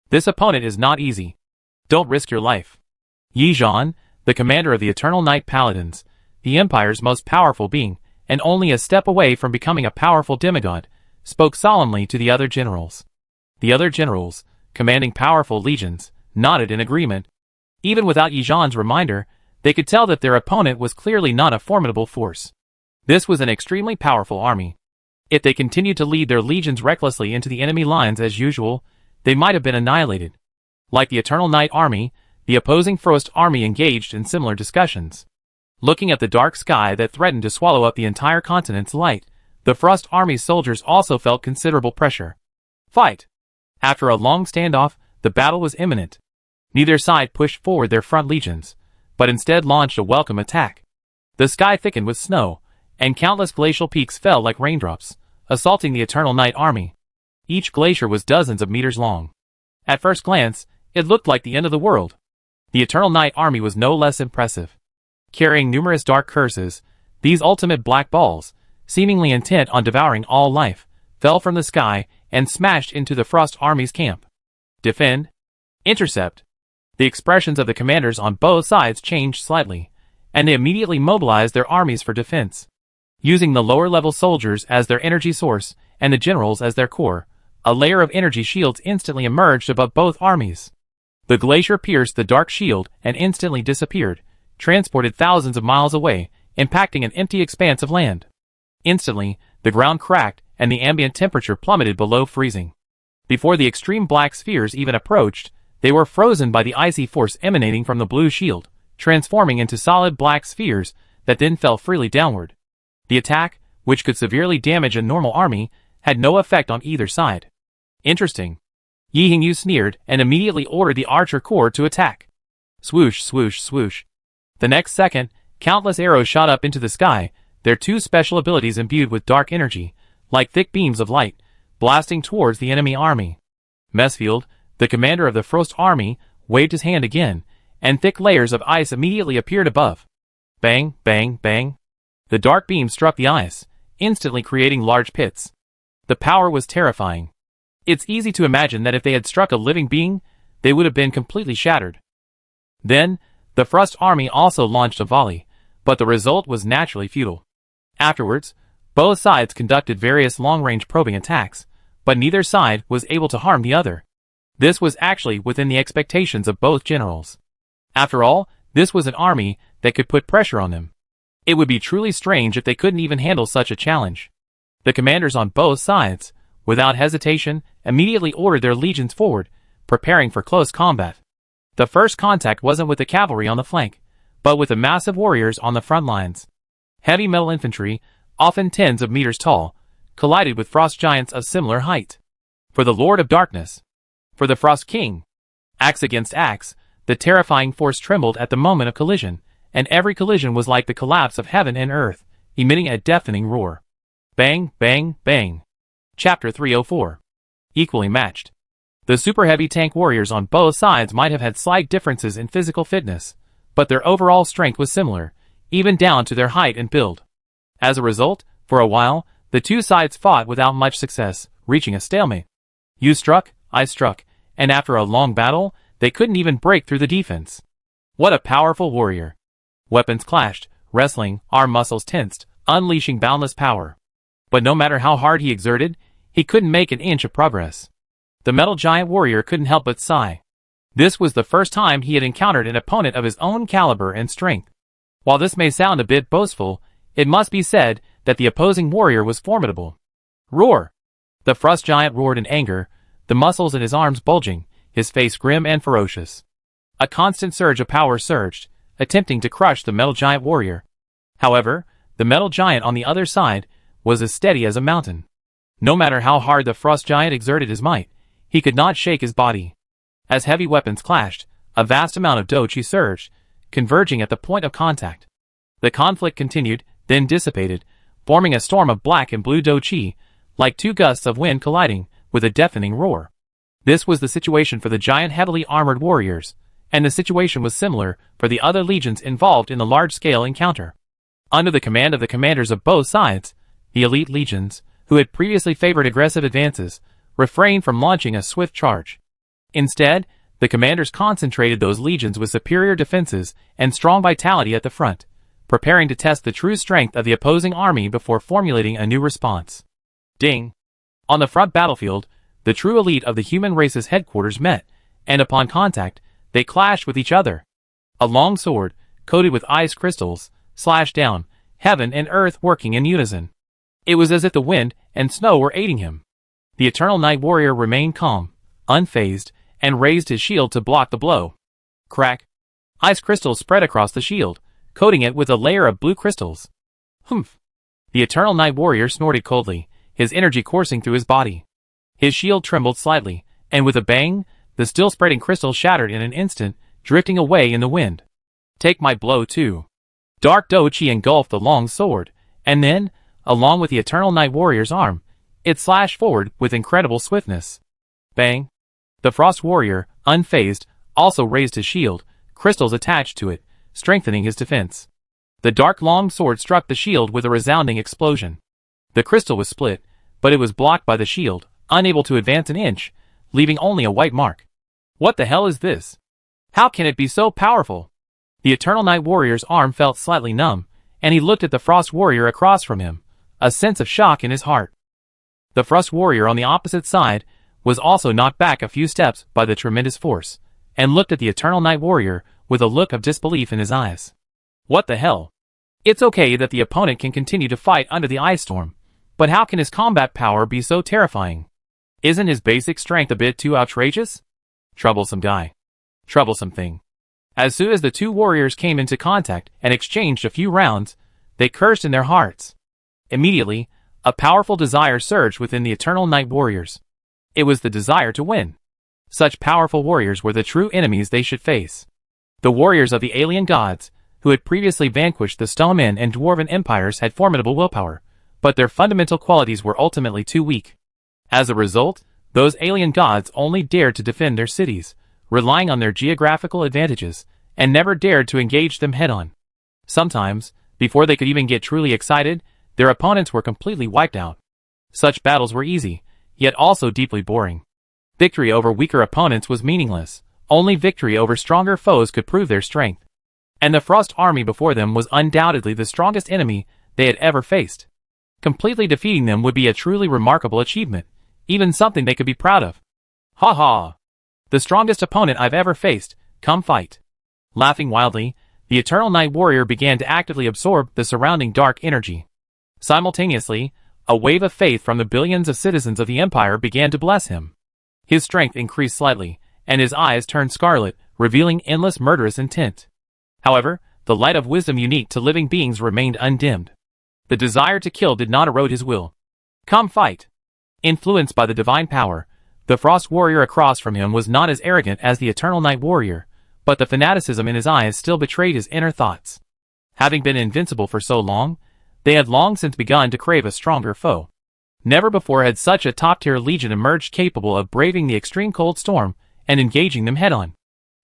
This opponent is not easy. Don't risk your life. Yi Zhan, the commander of the Eternal Night Paladins, the Empire's most powerful being, and only a step away from becoming a powerful demigod, spoke solemnly to the other generals. The other generals, commanding powerful legions, nodded in agreement. Even without Yi Zhan's reminder, they could tell that their opponent was clearly not a formidable force. This was an extremely powerful army. If they continued to lead their legions recklessly into the enemy lines as usual, they might have been annihilated. Like the Eternal Night Army, the opposing Frost army engaged in similar discussions. Looking at the dark sky that threatened to swallow up the entire continent's light, the Frost army's soldiers also felt considerable pressure. Fight! After a long standoff, the battle was imminent. Neither side pushed forward their front legions, but instead launched a welcome attack. The sky thickened with snow, and countless glacial peaks fell like raindrops, assaulting the Eternal Night Army. Each glacier was dozens of meters long. At first glance, it looked like the end of the world. The Eternal Night Army was no less impressive. Carrying numerous dark curses, these ultimate black balls, seemingly intent on devouring all life, fell from the sky and smashed into the Frost Army's camp. Defend. Intercept. The expressions of the commanders on both sides changed slightly, and they immediately mobilized their armies for defense. Using the lower-level soldiers as their energy source and the generals as their core, a layer of energy shields instantly emerged above both armies. The glacier pierced the dark shield and instantly disappeared, transported thousands of miles away, impacting an empty expanse of land. Instantly, the ground cracked and the ambient temperature plummeted below freezing. Before the extreme black spheres even approached, they were frozen by the icy force emanating from the blue shield, transforming into solid black spheres that then fell freely downward. The attack, which could severely damage a normal army, had no effect on either side. Interesting. Yi Hingyu sneered and immediately ordered the archer corps to attack. Swoosh, swoosh, swoosh. The next second, countless arrows shot up into the sky, their two special abilities imbued with dark energy, like thick beams of light, blasting towards the enemy army. Messfield, the commander of the Frost army, waved his hand again, and thick layers of ice immediately appeared above. Bang, bang, bang. The dark beam struck the ice, instantly creating large pits. The power was terrifying. It's easy to imagine that if they had struck a living being, they would have been completely shattered. Then, the Frost army also launched a volley, but the result was naturally futile. Afterwards, both sides conducted various long-range probing attacks, but neither side was able to harm the other. This was actually within the expectations of both generals. After all, this was an army that could put pressure on them. It would be truly strange if they couldn't even handle such a challenge. The commanders on both sides, without hesitation, immediately ordered their legions forward, preparing for close combat. The first contact wasn't with the cavalry on the flank, but with the massive warriors on the front lines. Heavy metal infantry, often tens of meters tall, collided with frost giants of similar height. For the Lord of Darkness. For the Frost King. Axe against axe, the terrifying force trembled at the moment of collision, and every collision was like the collapse of heaven and earth, emitting a deafening roar. Bang, bang, bang. Chapter 304. Equally matched. The super heavy tank warriors on both sides might have had slight differences in physical fitness, but their overall strength was similar, even down to their height and build. As a result, for a while, the two sides fought without much success, reaching a stalemate. You struck, I struck, and after a long battle, they couldn't even break through the defense. What a powerful warrior. Weapons clashed, wrestling, arm muscles tensed, unleashing boundless power. But no matter how hard he exerted, he couldn't make an inch of progress. The metal giant warrior couldn't help but sigh. This was the first time he had encountered an opponent of his own caliber and strength. While this may sound a bit boastful, it must be said that the opposing warrior was formidable. Roar! The frost giant roared in anger, the muscles in his arms bulging, his face grim and ferocious. A constant surge of power surged, attempting to crush the metal giant warrior. However, the metal giant on the other side was as steady as a mountain. No matter how hard the frost giant exerted his might, he could not shake his body. As heavy weapons clashed, a vast amount of dochi surged, converging at the point of contact. The conflict continued, then dissipated, forming a storm of black and blue dochi, like two gusts of wind colliding, with a deafening roar. This was the situation for the giant heavily armored warriors, and the situation was similar for the other legions involved in the large-scale encounter. Under the command of the commanders of both sides, the elite legions, who had previously favored aggressive advances, refrained from launching a swift charge. Instead, the commanders concentrated those legions with superior defenses and strong vitality at the front, preparing to test the true strength of the opposing army before formulating a new response. Ding! On the front battlefield, the true elite of the human race's headquarters met, and upon contact, they clashed with each other. A long sword, coated with ice crystals, slashed down, heaven and earth working in unison. It was as if the wind and snow were aiding him. The Eternal Night Warrior remained calm, unfazed, and raised his shield to block the blow. Crack! Ice crystals spread across the shield, coating it with a layer of blue crystals. Humph! The Eternal Night Warrior snorted coldly, his energy coursing through his body. His shield trembled slightly, and with a bang, the still spreading crystal shattered in an instant, drifting away in the wind. Take my blow too. Dark Dochi engulfed the long sword, and then, along with the Eternal Night Warrior's arm, it slashed forward with incredible swiftness. Bang! The Frost Warrior, unfazed, also raised his shield, crystals attached to it, strengthening his defense. The dark long sword struck the shield with a resounding explosion. The crystal was split, but it was blocked by the shield, unable to advance an inch, leaving only a white mark. What the hell is this? How can it be so powerful? The Eternal Night Warrior's arm felt slightly numb, and he looked at the Frost Warrior across from him, a sense of shock in his heart. The Frost Warrior on the opposite side was also knocked back a few steps by the tremendous force, and looked at the Eternal Night Warrior with a look of disbelief in his eyes. What the hell? It's okay that the opponent can continue to fight under the ice storm, but how can his combat power be so terrifying? Isn't his basic strength a bit too outrageous? Troublesome guy. Troublesome thing. As soon as the two warriors came into contact and exchanged a few rounds, they cursed in their hearts. Immediately, a powerful desire surged within the Eternal Night Warriors. It was the desire to win. Such powerful warriors were the true enemies they should face. The warriors of the alien gods, who had previously vanquished the Stoneman and Dwarven empires, had formidable willpower, but their fundamental qualities were ultimately too weak. As a result, those alien gods only dared to defend their cities, relying on their geographical advantages, and never dared to engage them head-on. Sometimes, before they could even get truly excited, their opponents were completely wiped out. Such battles were easy, yet also deeply boring. Victory over weaker opponents was meaningless. Only victory over stronger foes could prove their strength. And the Frost army before them was undoubtedly the strongest enemy they had ever faced. Completely defeating them would be a truly remarkable achievement, even something they could be proud of. Ha ha! The strongest opponent I've ever faced, come fight. Laughing wildly, the Eternal Night Warrior began to actively absorb the surrounding dark energy. Simultaneously, a wave of faith from the billions of citizens of the Empire began to bless him. His strength increased slightly, and his eyes turned scarlet, revealing endless murderous intent. However, the light of wisdom unique to living beings remained undimmed. The desire to kill did not erode his will. Come fight! Influenced by the divine power, the Frost Warrior across from him was not as arrogant as the Eternal Night Warrior, but the fanaticism in his eyes still betrayed his inner thoughts. Having been invincible for so long, they had long since begun to crave a stronger foe. Never before had such a top-tier legion emerged capable of braving the extreme cold storm and engaging them head-on.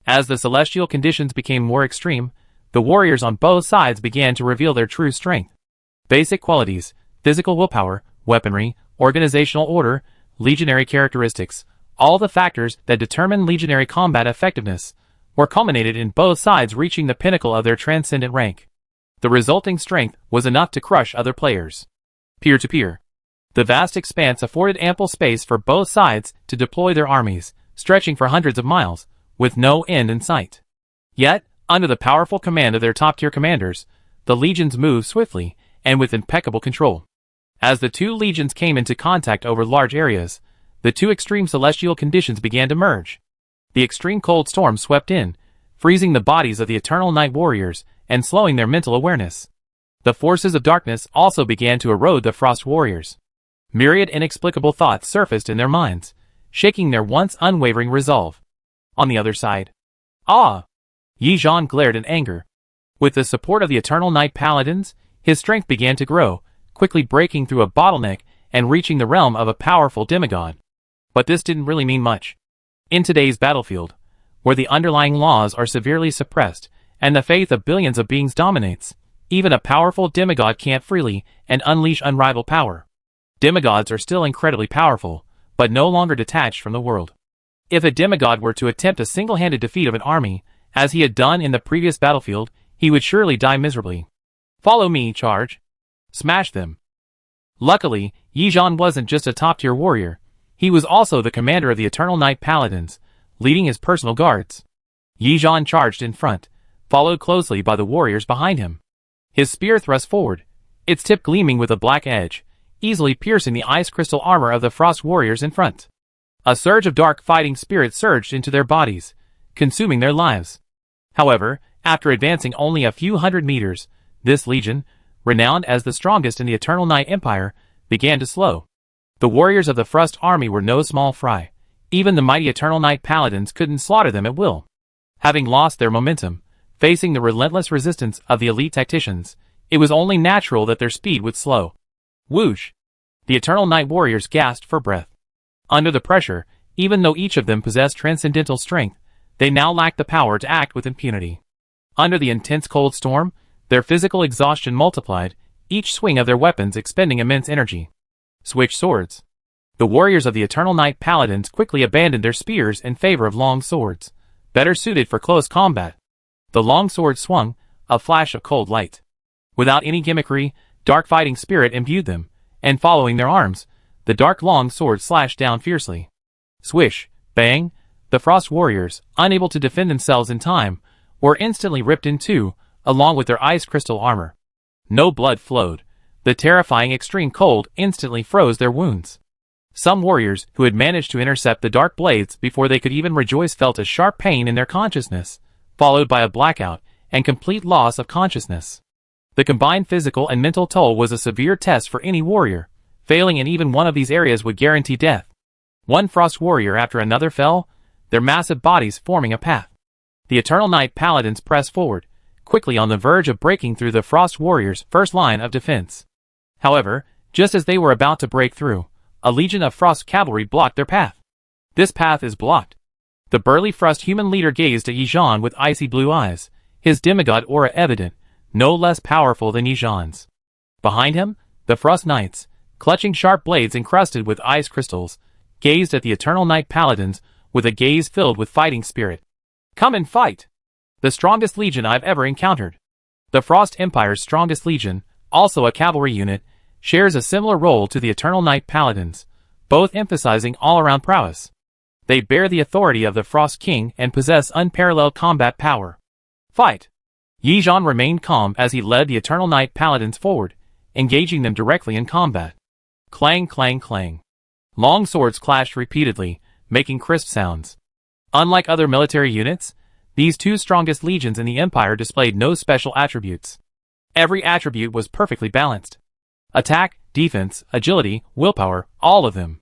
As the celestial conditions became more extreme, the warriors on both sides began to reveal their true strength. Basic qualities, physical willpower, weaponry, organizational order, legionary characteristics, all the factors that determine legionary combat effectiveness, were culminated in both sides reaching the pinnacle of their transcendent rank. The resulting strength was enough to crush other players. Peer-to-peer. The vast expanse afforded ample space for both sides to deploy their armies, stretching for hundreds of miles, with no end in sight. Yet, under the powerful command of their top-tier commanders, the legions moved swiftly and with impeccable control. As the two legions came into contact over large areas, the two extreme celestial conditions began to merge. The extreme cold storm swept in, freezing the bodies of the Eternal Night Warriors and slowing their mental awareness. The forces of darkness also began to erode the Frost Warriors. Myriad inexplicable thoughts surfaced in their minds, shaking their once unwavering resolve. On the other side. Ah! Yi Zhan glared in anger. With the support of the Eternal Night Paladins, his strength began to grow, quickly breaking through a bottleneck and reaching the realm of a powerful demigod. But this didn't really mean much. In today's battlefield, where the underlying laws are severely suppressed and the faith of billions of beings dominates, even a powerful demigod can't freely and unleash unrivaled power. Demigods are still incredibly powerful, but no longer detached from the world. If a demigod were to attempt a single-handed defeat of an army, as he had done in the previous battlefield, he would surely die miserably. Follow me, charge. Smash them. Luckily, Yi Zhan wasn't just a top-tier warrior. He was also the commander of the Eternal Night Paladins, leading his personal guards. Yi Zhan charged in front, followed closely by the warriors behind him. His spear thrust forward, its tip gleaming with a black edge, easily piercing the ice crystal armor of the frost warriors in front. A surge of dark fighting spirit surged into their bodies, consuming their lives. However, after advancing only a few hundred meters, this legion, renowned as the strongest in the Eternal Night Empire, began to slow. The warriors of the Frost army were no small fry. Even the mighty Eternal Night Paladins couldn't slaughter them at will. Having lost their momentum, facing the relentless resistance of the elite tacticians, it was only natural that their speed would slow. Whoosh! The Eternal Night warriors gasped for breath. Under the pressure, even though each of them possessed transcendental strength, they now lacked the power to act with impunity. Under the intense cold storm, their physical exhaustion multiplied, each swing of their weapons expending immense energy. Switch swords. The warriors of the Eternal Night Paladins quickly abandoned their spears in favor of long swords, better suited for close combat. The long sword swung, a flash of cold light. Without any gimmickry, dark fighting spirit imbued them, and following their arms, the dark long sword slashed down fiercely. Swish, bang, the Frost warriors, unable to defend themselves in time, were instantly ripped in two, along with their ice crystal armor. No blood flowed. The terrifying extreme cold instantly froze their wounds. Some warriors who had managed to intercept the dark blades before they could even rejoice felt a sharp pain in their consciousness, followed by a blackout and complete loss of consciousness. The combined physical and mental toll was a severe test for any warrior. Failing in even one of these areas would guarantee death. One Frost warrior after another fell, their massive bodies forming a path. The Eternal Night Paladins pressed forward, quickly on the verge of breaking through the Frost warriors' first line of defense. However, just as they were about to break through, a legion of Frost cavalry blocked their path. This path is blocked. The burly Frost human leader gazed at Yi Zhan with icy blue eyes, his demigod aura evident, no less powerful than Yi Zhan's. Behind him, the Frost Knights, clutching sharp blades encrusted with ice crystals, gazed at the Eternal Night Paladins with a gaze filled with fighting spirit. Come and fight! The strongest legion I've ever encountered. The Frost Empire's strongest legion, also a cavalry unit, shares a similar role to the Eternal Night Paladins, both emphasizing all-around prowess. They bear the authority of the Frost King and possess unparalleled combat power. Fight! Yi Zhan remained calm as he led the Eternal Night Paladins forward, engaging them directly in combat. Clang, clang, clang. Long swords clashed repeatedly, making crisp sounds. Unlike other military units, these two strongest legions in the Empire displayed no special attributes. Every attribute was perfectly balanced. Attack, defense, agility, willpower, all of them.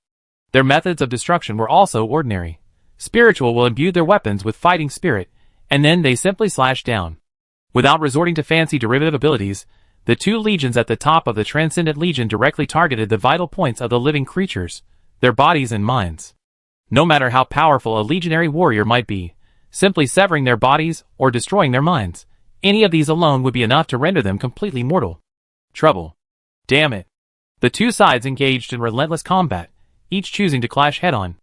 Their methods of destruction were also ordinary. Spiritual will imbue their weapons with fighting spirit, and then they simply slash down. Without resorting to fancy derivative abilities, the two legions at the top of the Transcendent Legion directly targeted the vital points of the living creatures, their bodies and minds. No matter how powerful a legionary warrior might be, simply severing their bodies or destroying their minds, any of these alone would be enough to render them completely mortal. Trouble. Damn it. The two sides engaged in relentless combat, each choosing to clash head-on.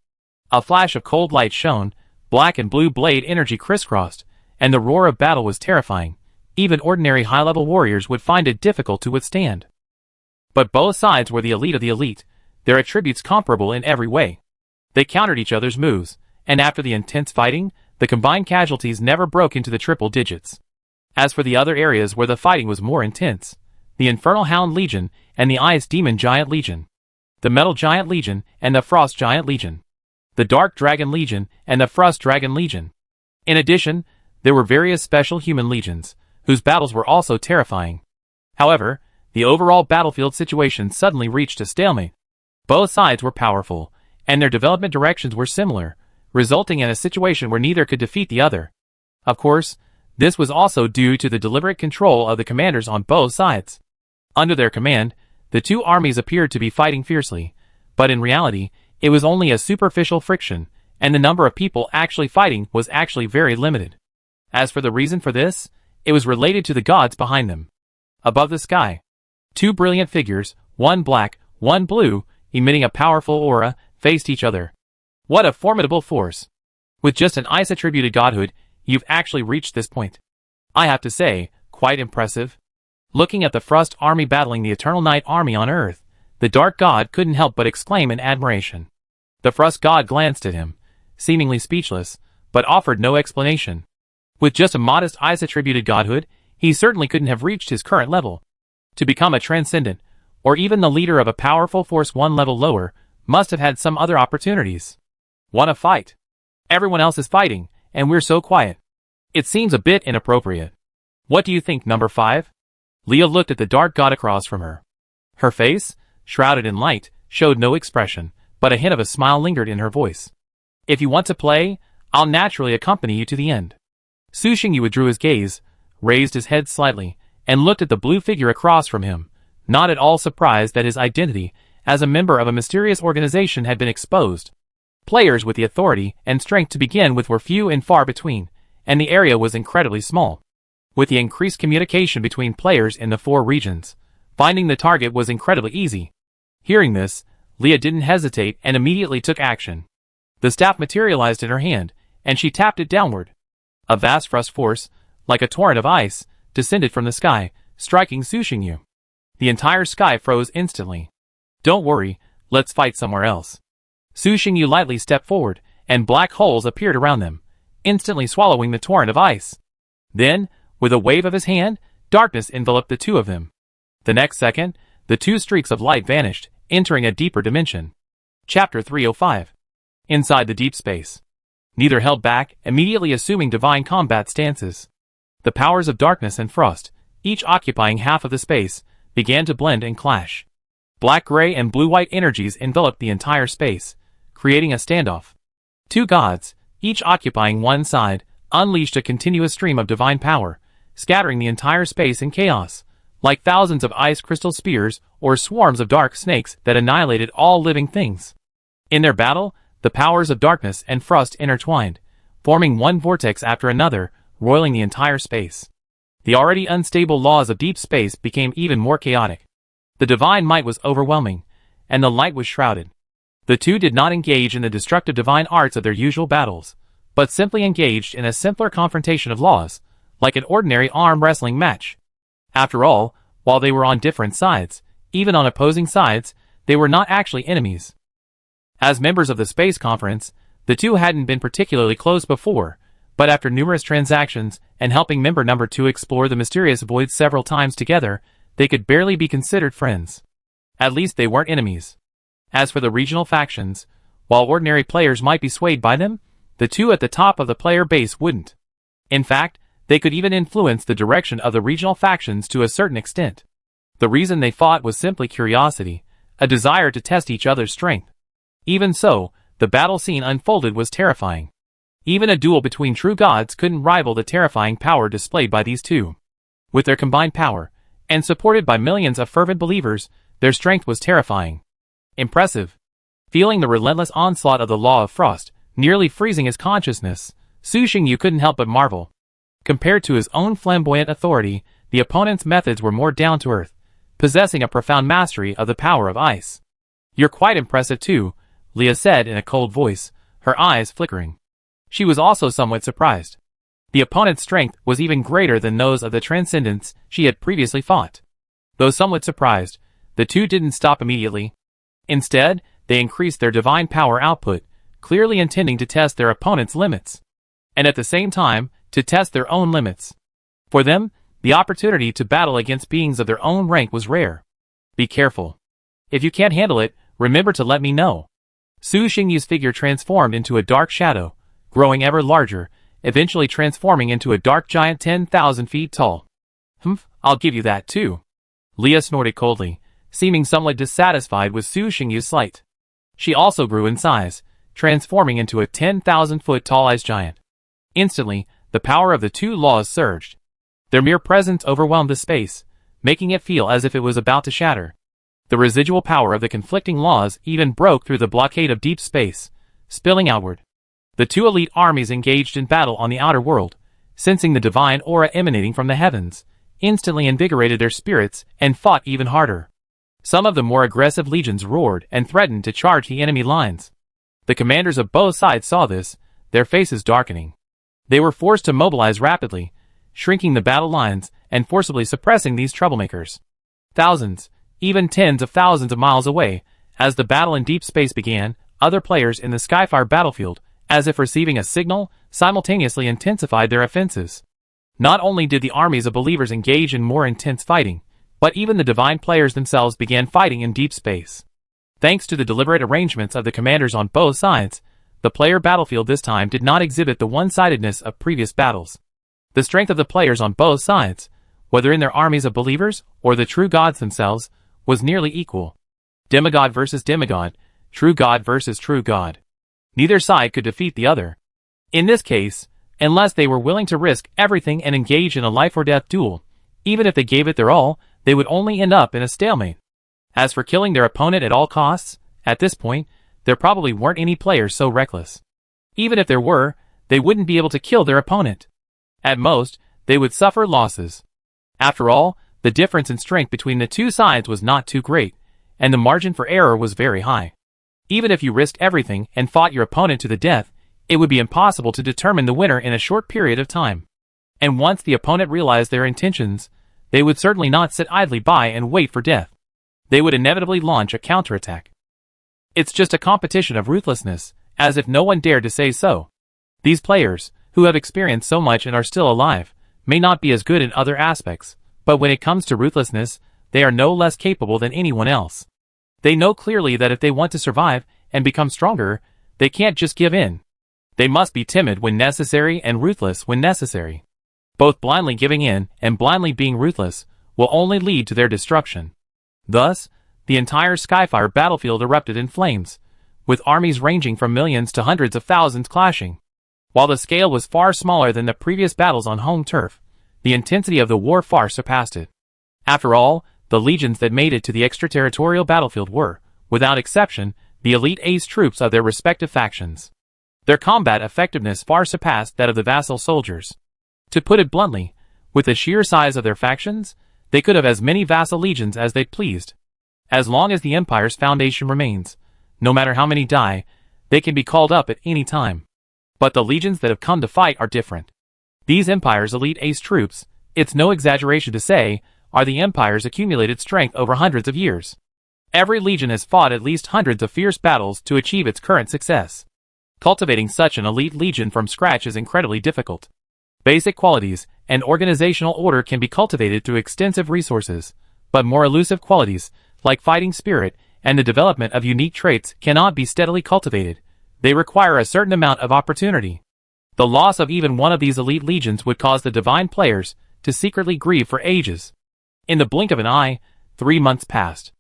A flash of cold light shone, black and blue blade energy crisscrossed, and the roar of battle was terrifying. Even ordinary high-level warriors would find it difficult to withstand. But both sides were the elite of the elite, their attributes comparable in every way. They countered each other's moves, and after the intense fighting, the combined casualties never broke into the triple digits. As for the other areas where the fighting was more intense, the Infernal Hound Legion and the Ice Demon Giant Legion, the Metal Giant Legion and the Frost Giant Legion, the Dark Dragon Legion and the Frost Dragon Legion. In addition, there were various special human legions, whose battles were also terrifying. However, the overall battlefield situation suddenly reached a stalemate. Both sides were powerful, and their development directions were similar, resulting in a situation where neither could defeat the other. Of course, this was also due to the deliberate control of the commanders on both sides. Under their command, the two armies appeared to be fighting fiercely, but in reality, it was only a superficial friction, and the number of people actually fighting was actually very limited. As for the reason for this, it was related to the gods behind them. Above the sky, two brilliant figures, one black, one blue, emitting a powerful aura, faced each other. What a formidable force! With just an ice-attributed godhood, you've actually reached this point. I have to say, quite impressive. Looking at the Frost army battling the Eternal Night army on Earth, the Dark God couldn't help but exclaim in admiration. The Frost God glanced at him, seemingly speechless, but offered no explanation. With just a modest ice-attributed godhood, he certainly couldn't have reached his current level. To become a transcendent, or even the leader of a powerful force one level lower, must have had some other opportunities. Wanna fight? Everyone else is fighting, and we're so quiet. It seems a bit inappropriate. What do you think, number 5? Leah looked at the Dark God across from her. Her face, shrouded in light, showed no expression, but a hint of a smile lingered in her voice. If you want to play, I'll naturally accompany you to the end. Su Xingyu withdrew his gaze, raised his head slightly, and looked at the blue figure across from him, not at all surprised that his identity as a member of a mysterious organization had been exposed. Players with the authority and strength to begin with were few and far between, and the area was incredibly small. With the increased communication between players in the 4 regions, finding the target was incredibly easy. Hearing this, Leah didn't hesitate and immediately took action. The staff materialized in her hand, and she tapped it downward. A vast frost force, like a torrent of ice, descended from the sky, striking Su Xingyu. The entire sky froze instantly. Don't worry, let's fight somewhere else. Su Xingyu lightly stepped forward, and black holes appeared around them, instantly swallowing the torrent of ice. Then, with a wave of his hand, darkness enveloped the two of them. The next second, the 2 streaks of light vanished, entering a deeper dimension. Chapter 305. Inside the deep space. Neither held back, immediately assuming divine combat stances. The powers of darkness and frost, each occupying half of the space, began to blend and clash. Black-gray and blue-white energies enveloped the entire space, creating a standoff. 2 gods, each occupying one side, unleashed a continuous stream of divine power, scattering the entire space in chaos, like thousands of ice crystal spears or swarms of dark snakes that annihilated all living things. In their battle, the powers of darkness and frost intertwined, forming one vortex after another, roiling the entire space. The already unstable laws of deep space became even more chaotic. The divine might was overwhelming, and the light was shrouded. The two did not engage in the destructive divine arts of their usual battles, but simply engaged in a simpler confrontation of laws, like an ordinary arm wrestling match. After all, while they were on different sides, even on opposing sides, they were not actually enemies. As members of the Space Conference, the two hadn't been particularly close before, but after numerous transactions and helping member number 2 explore the mysterious void several times together, they could barely be considered friends. At least they weren't enemies. As for the regional factions, while ordinary players might be swayed by them, the two at the top of the player base wouldn't. In fact, they could even influence the direction of the regional factions to a certain extent. The reason they fought was simply curiosity, a desire to test each other's strength. Even so, the battle scene unfolded was terrifying. Even a duel between true gods couldn't rival the terrifying power displayed by these two. With their combined power, and supported by millions of fervent believers, their strength was terrifying. Impressive. Feeling the relentless onslaught of the Law of Frost, nearly freezing his consciousness, Su Xingyu couldn't help but marvel. Compared to his own flamboyant authority, the opponent's methods were more down-to-earth, possessing a profound mastery of the power of ice. "You're quite impressive too," Leah said in a cold voice, her eyes flickering. She was also somewhat surprised. The opponent's strength was even greater than those of the transcendents she had previously fought. Though somewhat surprised, the two didn't stop immediately. Instead, they increased their divine power output, clearly intending to test their opponent's limits. And at the same time, to test their own limits. For them, the opportunity to battle against beings of their own rank was rare. Be careful. If you can't handle it, remember to let me know. Su Xingyu's figure transformed into a dark shadow, growing ever larger, eventually transforming into a dark giant 10,000 feet tall. I'll give you that too. Leah snorted coldly, seeming somewhat dissatisfied with Su Xingyu's slight. She also grew in size, transforming into a 10,000-foot tall ice giant. Instantly, the power of the two laws surged. Their mere presence overwhelmed the space, making it feel as if it was about to shatter. The residual power of the conflicting laws even broke through the blockade of deep space, spilling outward. The two elite armies engaged in battle on the outer world, sensing the divine aura emanating from the heavens, instantly invigorated their spirits and fought even harder. Some of the more aggressive legions roared and threatened to charge the enemy lines. The commanders of both sides saw this, their faces darkening. They were forced to mobilize rapidly, shrinking the battle lines and forcibly suppressing these troublemakers. Thousands, even tens of thousands of miles away, as the battle in deep space began, other players in the Skyfire battlefield, as if receiving a signal, simultaneously intensified their offenses. Not only did the armies of believers engage in more intense fighting, but even the divine players themselves began fighting in deep space. Thanks to the deliberate arrangements of the commanders on both sides, the player battlefield this time did not exhibit the one-sidedness of previous battles. The strength of the players on both sides, whether in their armies of believers or the true gods themselves, was nearly equal. Demigod versus demigod, true god versus true god. Neither side could defeat the other. In this case, unless they were willing to risk everything and engage in a life-or-death duel, even if they gave it their all, they would only end up in a stalemate. As for killing their opponent at all costs, at this point, there probably weren't any players so reckless. Even if there were, they wouldn't be able to kill their opponent. At most, they would suffer losses. After all, the difference in strength between the two sides was not too great, and the margin for error was very high. Even if you risked everything and fought your opponent to the death, it would be impossible to determine the winner in a short period of time. And once the opponent realized their intentions, they would certainly not sit idly by and wait for death. They would inevitably launch a counterattack. It's just a competition of ruthlessness, as if no one dared to say so. These players, who have experienced so much and are still alive, may not be as good in other aspects, but when it comes to ruthlessness, they are no less capable than anyone else. They know clearly that if they want to survive and become stronger, they can't just give in. They must be timid when necessary and ruthless when necessary. Both blindly giving in and blindly being ruthless will only lead to their destruction. Thus, the entire Skyfire battlefield erupted in flames, with armies ranging from millions to hundreds of thousands clashing. While the scale was far smaller than the previous battles on home turf, the intensity of the war far surpassed it. After all, the legions that made it to the extraterritorial battlefield were, without exception, the elite ace troops of their respective factions. Their combat effectiveness far surpassed that of the vassal soldiers. To put it bluntly, with the sheer size of their factions, they could have as many vassal legions as they pleased. As long as the Empire's foundation remains, no matter how many die, they can be called up at any time. But the legions that have come to fight are different. These Empire's elite ace troops, it's no exaggeration to say, are the Empire's accumulated strength over hundreds of years. Every legion has fought at least hundreds of fierce battles to achieve its current success. Cultivating such an elite legion from scratch is incredibly difficult. Basic qualities and organizational order can be cultivated through extensive resources, but more elusive qualities, like fighting spirit and the development of unique traits, cannot be steadily cultivated. They require a certain amount of opportunity. The loss of even one of these elite legions would cause the divine players to secretly grieve for ages. In the blink of an eye, 3 months passed.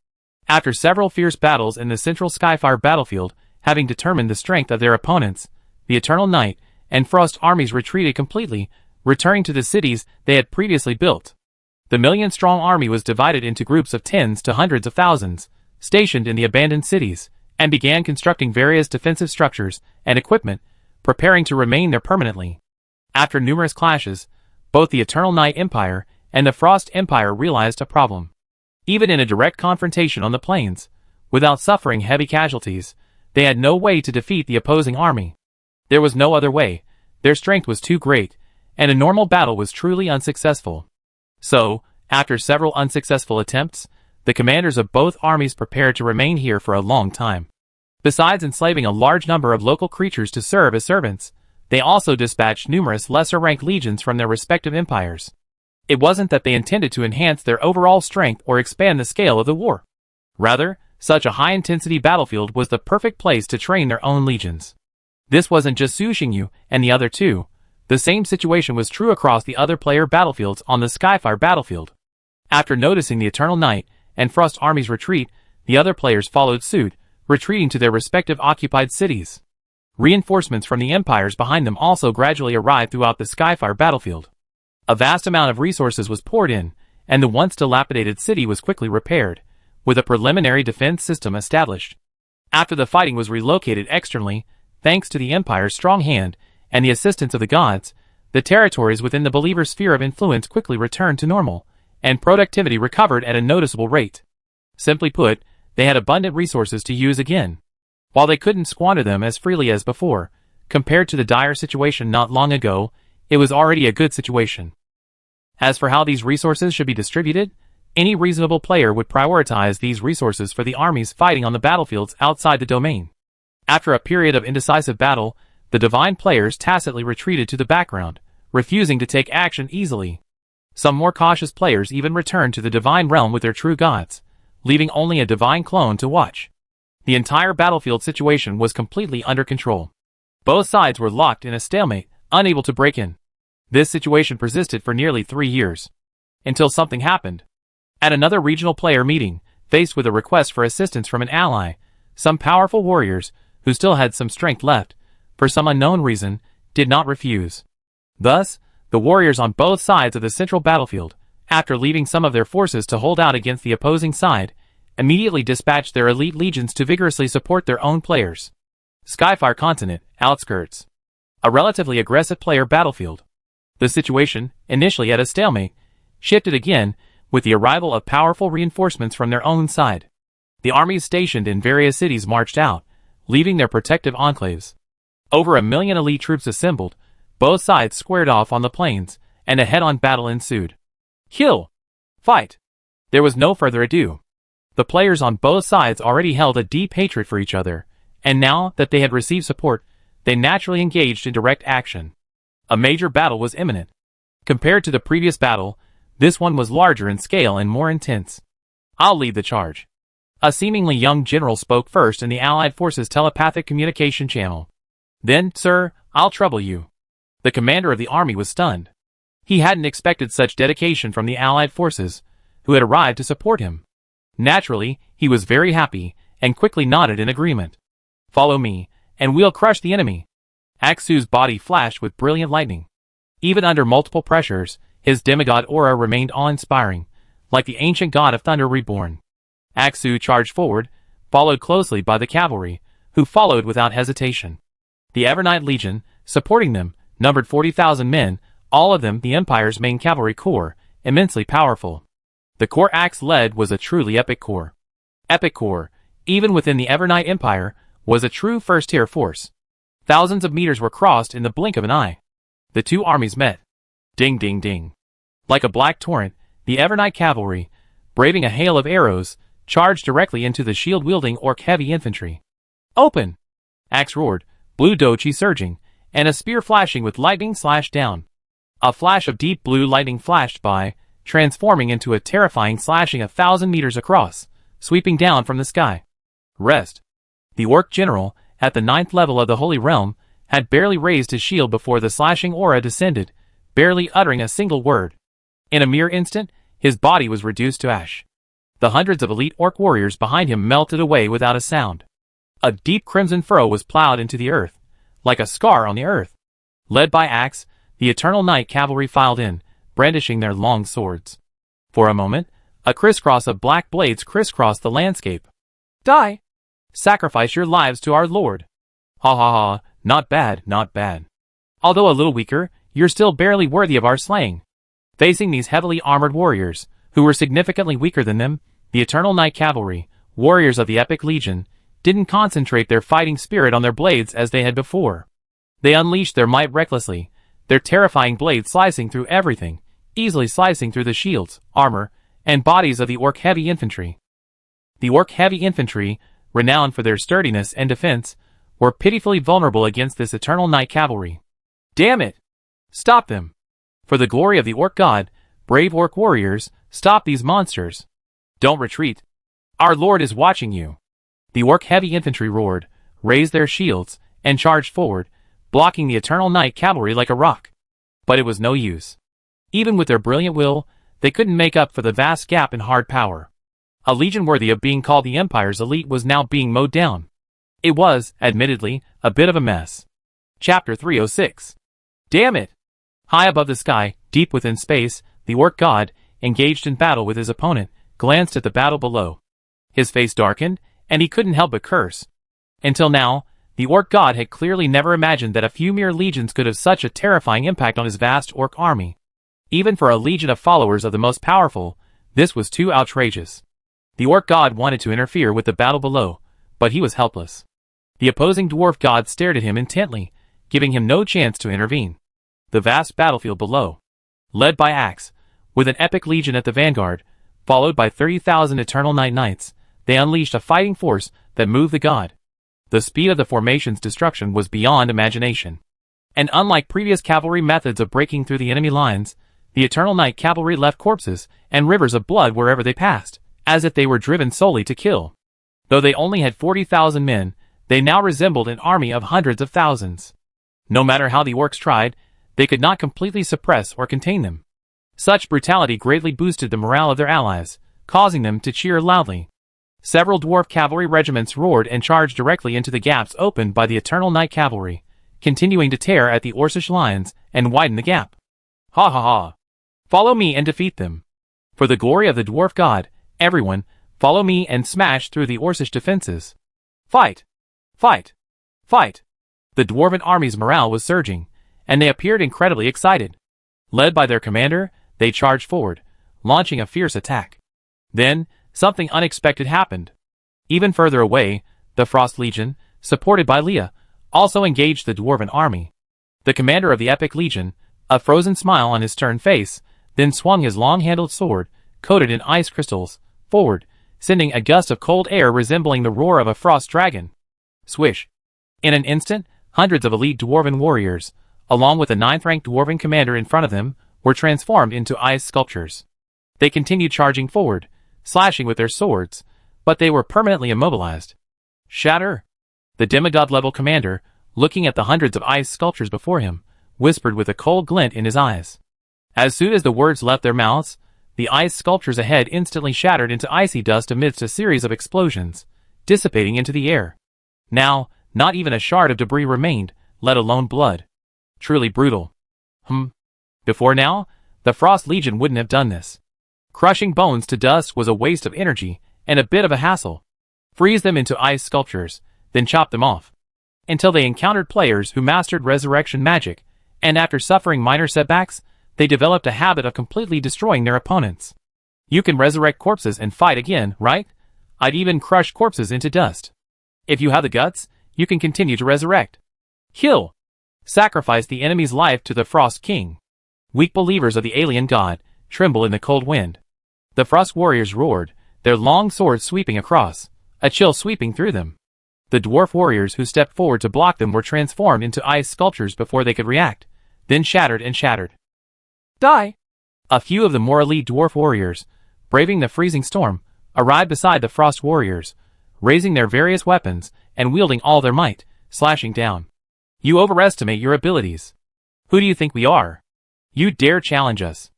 After several fierce battles in the central Skyfire battlefield, having determined the strength of their opponents, the Eternal Night and Frost armies retreated completely, returning to the cities they had previously built. The million-strong army was divided into groups of tens to hundreds of thousands, stationed in the abandoned cities, and began constructing various defensive structures and equipment, preparing to remain there permanently. After numerous clashes, both the Eternal Night Empire and the Frost Empire realized a problem. Even in a direct confrontation on the plains, without suffering heavy casualties, they had no way to defeat the opposing army. There was no other way, their strength was too great, and a normal battle was truly unsuccessful. So, after several unsuccessful attempts, the commanders of both armies prepared to remain here for a long time. Besides enslaving a large number of local creatures to serve as servants, they also dispatched numerous lesser-ranked legions from their respective empires. It wasn't that they intended to enhance their overall strength or expand the scale of the war. Rather, such a high-intensity battlefield was the perfect place to train their own legions. This wasn't just Su Xingyu and the other two. The same situation was true across the other player battlefields on the Skyfire battlefield. After noticing the Eternal Night and Frost armies retreat, the other players followed suit, retreating to their respective occupied cities. Reinforcements from the empires behind them also gradually arrived throughout the Skyfire battlefield. A vast amount of resources was poured in, and the once dilapidated city was quickly repaired, with a preliminary defense system established. After the fighting was relocated externally, thanks to the Empire's strong hand and the assistance of the gods, the territories within the Believer's sphere of influence quickly returned to normal, and productivity recovered at a noticeable rate. Simply put, they had abundant resources to use again. While they couldn't squander them as freely as before, compared to the dire situation not long ago, it was already a good situation. As for how these resources should be distributed, any reasonable player would prioritize these resources for the armies fighting on the battlefields outside the domain. After a period of indecisive battle, the divine players tacitly retreated to the background, refusing to take action easily. Some more cautious players even returned to the divine realm with their true gods, leaving only a divine clone to watch. The entire battlefield situation was completely under control. Both sides were locked in a stalemate, unable to break in. This situation persisted for nearly 3 years. Until something happened. At another regional player meeting, faced with a request for assistance from an ally, some powerful warriors, who still had some strength left, for some unknown reason, did not refuse. Thus, the warriors on both sides of the central battlefield, after leaving some of their forces to hold out against the opposing side, immediately dispatched their elite legions to vigorously support their own players. Skyfire Continent, Outskirts. A relatively aggressive player battlefield. The situation, initially at a stalemate, shifted again with the arrival of powerful reinforcements from their own side. The armies stationed in various cities marched out, leaving their protective enclaves. Over 1 million elite troops assembled, both sides squared off on the plains, and a head-on battle ensued. Kill! Fight! There was no further ado. The players on both sides already held a deep hatred for each other, and now that they had received support, they naturally engaged in direct action. A major battle was imminent. Compared to the previous battle, this one was larger in scale and more intense. I'll lead the charge. A seemingly young general spoke first in the Allied forces' telepathic communication channel. Then, sir, I'll trouble you. The commander of the army was stunned. He hadn't expected such dedication from the Allied forces, who had arrived to support him. Naturally, he was very happy, and quickly nodded in agreement. Follow me, and we'll crush the enemy. Aksu's body flashed with brilliant lightning. Even under multiple pressures, his demigod aura remained awe-inspiring, like the ancient god of thunder reborn. Aksu charged forward, followed closely by the cavalry, who followed without hesitation. The Evernight Legion, supporting them, numbered 40,000 men, all of them the Empire's main cavalry corps, immensely powerful. The corps Axe led was a truly epic corps. Epic corps, even within the Evernight Empire, was a true first-tier force. Thousands of meters were crossed in the blink of an eye. The two armies met. Ding ding ding. Like a black torrent, the Evernight cavalry, braving a hail of arrows, charged directly into the shield-wielding orc heavy infantry. Open! Axe roared, blue dochi surging, and a spear flashing with lightning slashed down. A flash of deep blue lightning flashed by, transforming into a terrifying slashing 1,000 meters across, sweeping down from the sky. Rest. The orc general, at the 9th level of the Holy Realm, had barely raised his shield before the slashing aura descended, barely uttering a single word. In a mere instant, his body was reduced to ash. The hundreds of elite orc warriors behind him melted away without a sound. A deep crimson furrow was plowed into the earth, like a scar on the earth. Led by Axe, the Eternal Knight cavalry filed in, brandishing their long swords. For a moment, a crisscross of black blades crisscrossed the landscape. Die! Sacrifice your lives to our Lord. Ha ha ha, not bad, not bad. Although a little weaker, you're still barely worthy of our slaying. Facing these heavily armored warriors, who were significantly weaker than them, the Eternal Knight cavalry, warriors of the Epic Legion, didn't concentrate their fighting spirit on their blades as they had before. They unleashed their might recklessly, their terrifying blades slicing through everything, easily slicing through the shields, armor, and bodies of the Orc Heavy Infantry. The Orc Heavy Infantry, renowned for their sturdiness and defense, were pitifully vulnerable against this Eternal Knight cavalry. Damn it! Stop them! For the glory of the Orc God, brave Orc warriors, stop these monsters! Don't retreat! Our Lord is watching you! The Orc Heavy Infantry roared, raised their shields, and charged forward, blocking the Eternal Knight cavalry like a rock. But it was no use. Even with their brilliant will, they couldn't make up for the vast gap in hard power. A legion worthy of being called the Empire's elite was now being mowed down. It was, admittedly, a bit of a mess. Chapter 306. Damn it! High above the sky, deep within space, the Orc God, engaged in battle with his opponent, glanced at the battle below. His face darkened, and he couldn't help but curse. Until now, the orc god had clearly never imagined that a few mere legions could have such a terrifying impact on his vast orc army. Even for a legion of followers of the most powerful, this was too outrageous. The orc god wanted to interfere with the battle below, but he was helpless. The opposing dwarf god stared at him intently, giving him no chance to intervene. The vast battlefield below, led by Axe, with an epic legion at the vanguard, followed by 30,000 Eternal Night Knights, they unleashed a fighting force that moved the god. The speed of the formation's destruction was beyond imagination. And unlike previous cavalry methods of breaking through the enemy lines, the Eternal Night cavalry left corpses and rivers of blood wherever they passed, as if they were driven solely to kill. Though they only had 40,000 men, they now resembled an army of hundreds of thousands. No matter how the orcs tried, they could not completely suppress or contain them. Such brutality greatly boosted the morale of their allies, causing them to cheer loudly. Several dwarf cavalry regiments roared and charged directly into the gaps opened by the Eternal Night cavalry, continuing to tear at the Orcish lines and widen the gap. Ha ha ha! Follow me and defeat them. For the glory of the dwarf god, everyone, follow me and smash through the Orcish defenses. Fight! Fight! Fight! The dwarven army's morale was surging, and they appeared incredibly excited. Led by their commander, they charged forward, launching a fierce attack. Then, something unexpected happened. Even further away, the Frost Legion, supported by Leah, also engaged the dwarven army. The commander of the epic legion, a frozen smile on his stern face, then swung his long-handled sword, coated in ice crystals, forward, sending a gust of cold air resembling the roar of a frost dragon. Swish! In an instant, hundreds of elite dwarven warriors, along with a 9th-ranked dwarven commander in front of them, were transformed into ice sculptures. They continued charging forward, slashing with their swords, but they were permanently immobilized. Shatter! The demigod-level commander, looking at the hundreds of ice sculptures before him, whispered with a cold glint in his eyes. As soon as the words left their mouths, the ice sculptures ahead instantly shattered into icy dust amidst a series of explosions, dissipating into the air. Now, not even a shard of debris remained, let alone blood. Truly brutal. Before now, the Frost Legion wouldn't have done this. Crushing bones to dust was a waste of energy and a bit of a hassle. Freeze them into ice sculptures, then chop them off. Until they encountered players who mastered resurrection magic, and after suffering minor setbacks, they developed a habit of completely destroying their opponents. You can resurrect corpses and fight again, right? I'd even crush corpses into dust. If you have the guts, you can continue to resurrect. Kill! Sacrifice the enemy's life to the Frost King. Weak believers of the alien god, tremble in the cold wind. The Frost warriors roared, their long swords sweeping across, a chill sweeping through them. The dwarf warriors who stepped forward to block them were transformed into ice sculptures before they could react, then shattered and shattered. Die! A few of the more elite dwarf warriors, braving the freezing storm, arrived beside the Frost warriors, raising their various weapons and wielding all their might, slashing down. You overestimate your abilities. Who do you think we are? You dare challenge us?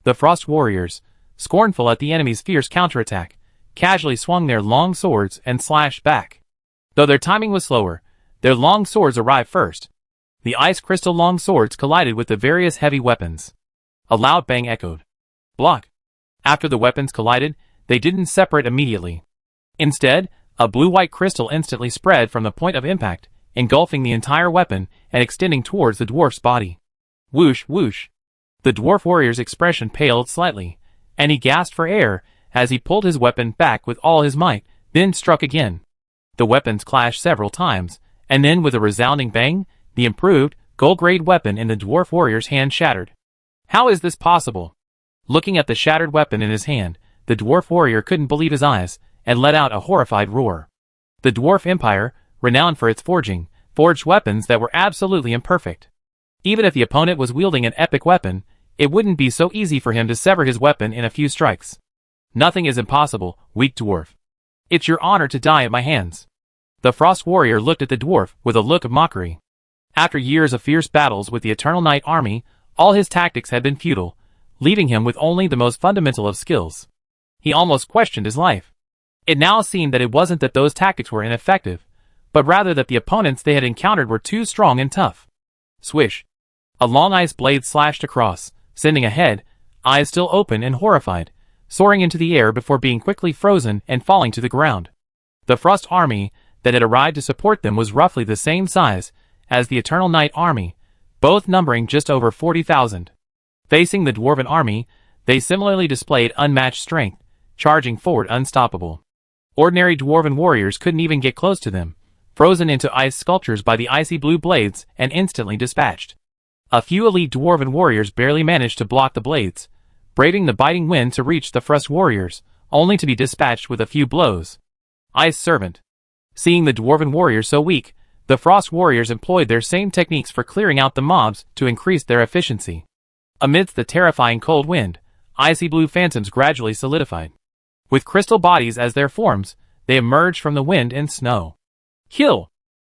The Frost warriors, scornful at the enemy's fierce counterattack, casually swung their long swords and slashed back. Though their timing was slower, their long swords arrived first. The ice crystal long swords collided with the various heavy weapons. A loud bang echoed. Block! After the weapons collided, they didn't separate immediately. Instead, a blue-white crystal instantly spread from the point of impact, engulfing the entire weapon and extending towards the dwarf's body. Whoosh, whoosh! The dwarf warrior's expression paled slightly, and he gasped for air as he pulled his weapon back with all his might, then struck again. The weapons clashed several times, and then with a resounding bang, the improved, gold-grade weapon in the dwarf warrior's hand shattered. How is this possible? Looking at the shattered weapon in his hand, the dwarf warrior couldn't believe his eyes, and let out a horrified roar. The dwarf empire, renowned for its forging, forged weapons that were absolutely imperfect. Even if the opponent was wielding an epic weapon, it wouldn't be so easy for him to sever his weapon in a few strikes. Nothing is impossible, weak dwarf. It's your honor to die at my hands. The Frost warrior looked at the dwarf with a look of mockery. After years of fierce battles with the Eternal Night army, all his tactics had been futile, leaving him with only the most fundamental of skills. He almost questioned his life. It now seemed that it wasn't that those tactics were ineffective, but rather that the opponents they had encountered were too strong and tough. Swish! A long ice blade slashed across, sending ahead, eyes still open and horrified, soaring into the air before being quickly frozen and falling to the ground. The Frost Army that had arrived to support them was roughly the same size as the Eternal Night Army, both numbering just over 40,000. Facing the Dwarven Army, they similarly displayed unmatched strength, charging forward unstoppable. Ordinary Dwarven warriors couldn't even get close to them, frozen into ice sculptures by the icy blue blades and instantly dispatched. A few elite Dwarven warriors barely managed to block the blades, braving the biting wind to reach the Frost warriors, only to be dispatched with a few blows. Ice Servant. Seeing the Dwarven warriors so weak, the Frost warriors employed their same techniques for clearing out the mobs to increase their efficiency. Amidst the terrifying cold wind, icy blue phantoms gradually solidified. With crystal bodies as their forms, they emerged from the wind and snow. Kill!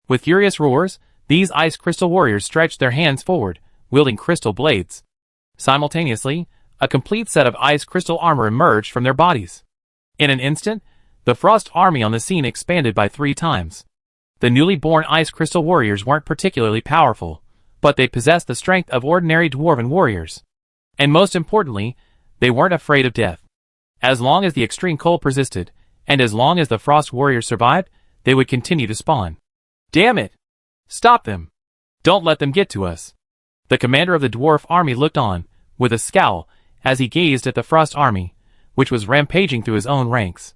With furious roars, these ice crystal warriors stretched their hands forward, wielding crystal blades. Simultaneously, a complete set of ice crystal armor emerged from their bodies. In an instant, the Frost Army on the scene expanded by 3 times. The newly born ice crystal warriors weren't particularly powerful, but they possessed the strength of ordinary Dwarven warriors. And most importantly, they weren't afraid of death. As long as the extreme cold persisted, and as long as the Frost warriors survived, they would continue to spawn. Damn it! Stop them! Don't let them get to us! The commander of the dwarf army looked on, with a scowl, as he gazed at the Frost army, which was rampaging through his own ranks.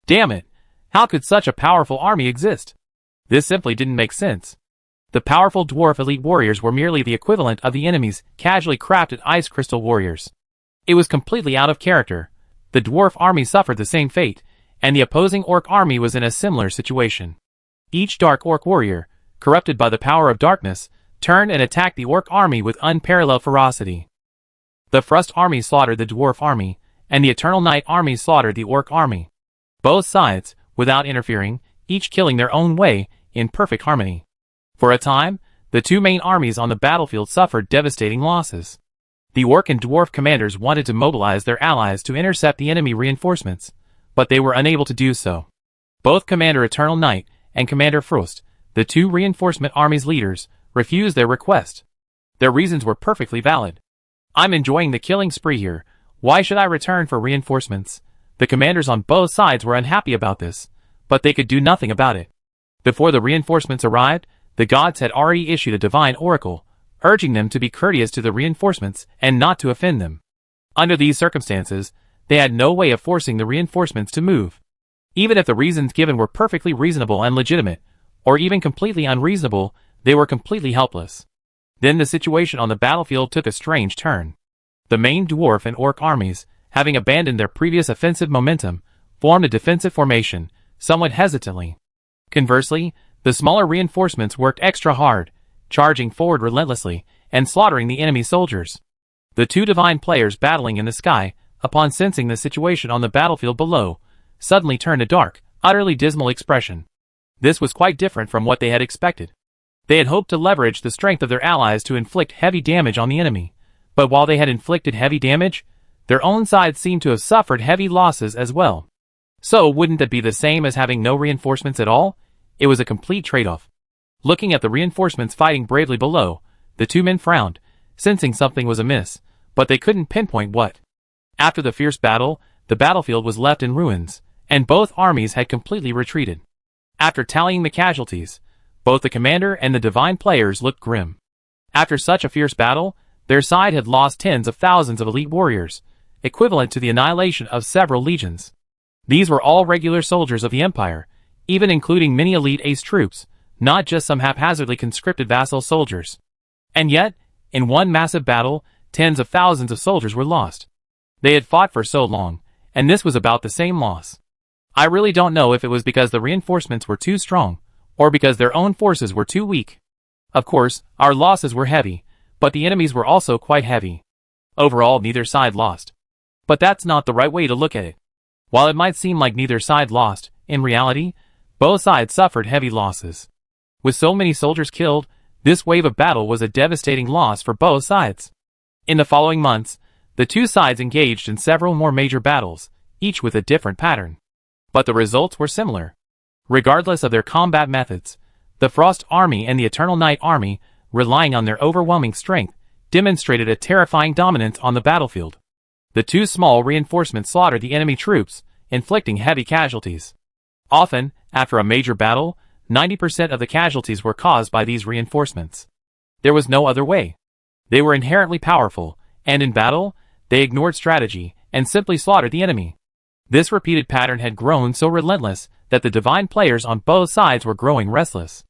Damn it! How could such a powerful army exist? This simply didn't make sense. The powerful dwarf elite warriors were merely the equivalent of the enemy's casually crafted ice crystal warriors. It was completely out of character. The dwarf army suffered the same fate, and the opposing orc army was in a similar situation. Each dark orc warrior, corrupted by the power of darkness, turned and attacked the orc army with unparalleled ferocity. The Frost army slaughtered the dwarf army, and the Eternal Night army slaughtered the orc army. Both sides, without interfering, each killing their own way, in perfect harmony. For a time, the two main armies on the battlefield suffered devastating losses. The orc and dwarf commanders wanted to mobilize their allies to intercept the enemy reinforcements, but they were unable to do so. Both Commander Eternal Night and Commander Frost, the two reinforcement armies' leaders, refused their request. Their reasons were perfectly valid. I'm enjoying the killing spree here. Why should I return for reinforcements? The commanders on both sides were unhappy about this, but they could do nothing about it. Before the reinforcements arrived, the gods had already issued a divine oracle, urging them to be courteous to the reinforcements and not to offend them. Under these circumstances, they had no way of forcing the reinforcements to move. Even if the reasons given were perfectly reasonable and legitimate, or even completely unreasonable, they were completely helpless. Then the situation on the battlefield took a strange turn. The main dwarf and orc armies, having abandoned their previous offensive momentum, formed a defensive formation, somewhat hesitantly. Conversely, the smaller reinforcements worked extra hard, charging forward relentlessly, and slaughtering the enemy soldiers. The two divine players battling in the sky, upon sensing the situation on the battlefield below, suddenly turned a dark, utterly dismal expression. This was quite different from what they had expected. They had hoped to leverage the strength of their allies to inflict heavy damage on the enemy, but while they had inflicted heavy damage, their own side seemed to have suffered heavy losses as well. So wouldn't that be the same as having no reinforcements at all? It was a complete trade-off. Looking at the reinforcements fighting bravely below, the two men frowned, sensing something was amiss, but they couldn't pinpoint what. After the fierce battle, the battlefield was left in ruins, and both armies had completely retreated. After tallying the casualties, both the commander and the divine players looked grim. After such a fierce battle, their side had lost tens of thousands of elite warriors, equivalent to the annihilation of several legions. These were all regular soldiers of the Empire, even including many elite ace troops, not just some haphazardly conscripted vassal soldiers. And yet, in one massive battle, tens of thousands of soldiers were lost. They had fought for so long, and this was about the same loss. I really don't know if it was because the reinforcements were too strong, or because their own forces were too weak. Of course, our losses were heavy, but the enemies were also quite heavy. Overall, neither side lost. But that's not the right way to look at it. While it might seem like neither side lost, in reality, both sides suffered heavy losses. With so many soldiers killed, this wave of battle was a devastating loss for both sides. In the following months, the two sides engaged in several more major battles, each with a different pattern. But the results were similar. Regardless of their combat methods, the Frost Army and the Eternal Night Army, relying on their overwhelming strength, demonstrated a terrifying dominance on the battlefield. The two small reinforcements slaughtered the enemy troops, inflicting heavy casualties. Often, after a major battle, 90% of the casualties were caused by these reinforcements. There was no other way. They were inherently powerful, and in battle, they ignored strategy and simply slaughtered the enemy. This repeated pattern had grown so relentless that the divine players on both sides were growing restless.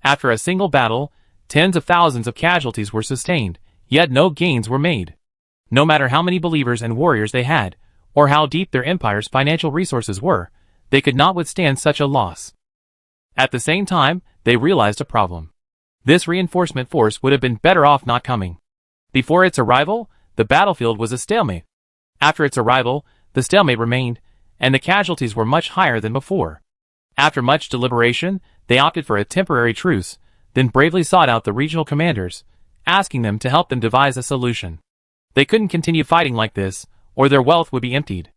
After a single battle, tens of thousands of casualties were sustained, yet no gains were made. No matter how many believers and warriors they had, or how deep their empire's financial resources were, they could not withstand such a loss. At the same time, they realized a problem. This reinforcement force would have been better off not coming. Before its arrival, the battlefield was a stalemate. After its arrival, the stalemate remained, and the casualties were much higher than before. After much deliberation, they opted for a temporary truce, then bravely sought out the regional commanders, asking them to help them devise a solution. They couldn't continue fighting like this, or their wealth would be emptied.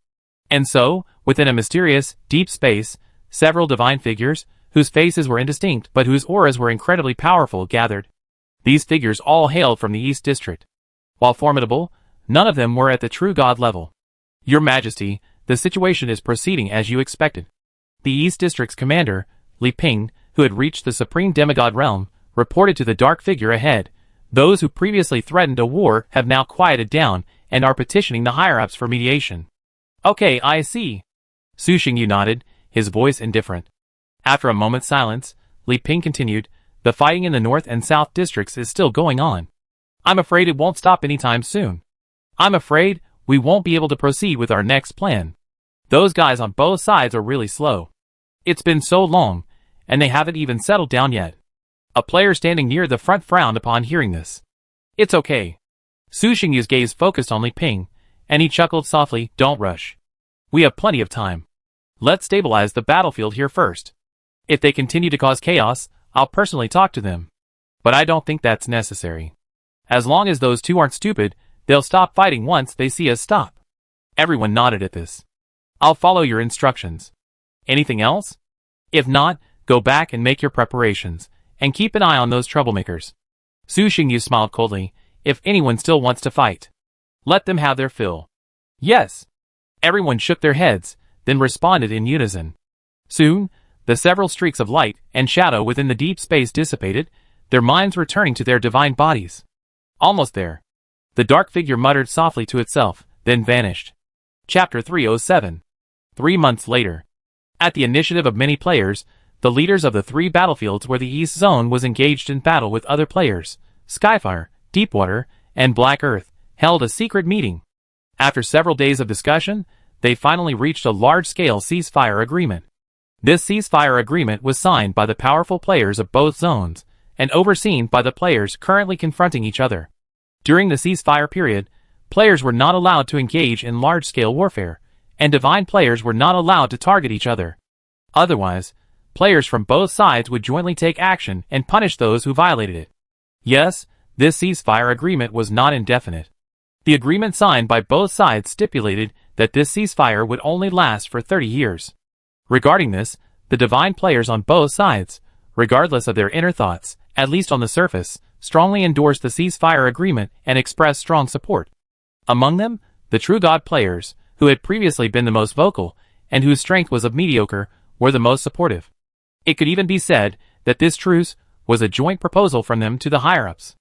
And so, within a mysterious, deep space, several divine figures, whose faces were indistinct but whose auras were incredibly powerful, gathered. These figures all hailed from the East District. While formidable, none of them were at the true god level. Your Majesty, the situation is proceeding as you expected. The East District's commander, Li Ping, who had reached the supreme demigod realm, reported to the dark figure ahead. Those who previously threatened a war have now quieted down and are petitioning the higher-ups for mediation. Okay, I see. Su Xingyu nodded, his voice indifferent. After a moment's silence, Li Ping continued, the fighting in the North and South districts is still going on. I'm afraid it won't stop anytime soon. I'm afraid we won't be able to proceed with our next plan. Those guys on both sides are really slow. It's been so long, and they haven't even settled down yet. A player standing near the front frowned upon hearing this. It's okay. Su Xingyu's gaze focused on Li Ping, and he chuckled softly, don't rush. We have plenty of time. Let's stabilize the battlefield here first. If they continue to cause chaos, I'll personally talk to them. But I don't think that's necessary. As long as those two aren't stupid, they'll stop fighting once they see us stop. Everyone nodded at this. I'll follow your instructions. Anything else? If not, go back and make your preparations, and keep an eye on those troublemakers. Su Xingyu smiled coldly. If anyone still wants to fight, let them have their fill. Yes. Everyone shook their heads, then responded in unison. Soon, the several streaks of light and shadow within the deep space dissipated, their minds returning to their divine bodies. Almost there. The dark figure muttered softly to itself, then vanished. Chapter 307. 3 months later. At the initiative of many players, the leaders of the 3 battlefields where the East Zone was engaged in battle with other players, Skyfire, Deepwater, and Black Earth, held a secret meeting. After several days of discussion, they finally reached a large-scale ceasefire agreement. This ceasefire agreement was signed by the powerful players of both zones, and overseen by the players currently confronting each other. During the ceasefire period, players were not allowed to engage in large-scale warfare, and divine players were not allowed to target each other. Otherwise, players from both sides would jointly take action and punish those who violated it. Yes, this ceasefire agreement was not indefinite. The agreement signed by both sides stipulated that this ceasefire would only last for 30 years. Regarding this, the divine players on both sides, regardless of their inner thoughts, at least on the surface, strongly endorsed the ceasefire agreement and expressed strong support. Among them, the true god players, who had previously been the most vocal, and whose strength was of mediocre, were the most supportive. It could even be said that this truce was a joint proposal from them to the higher-ups.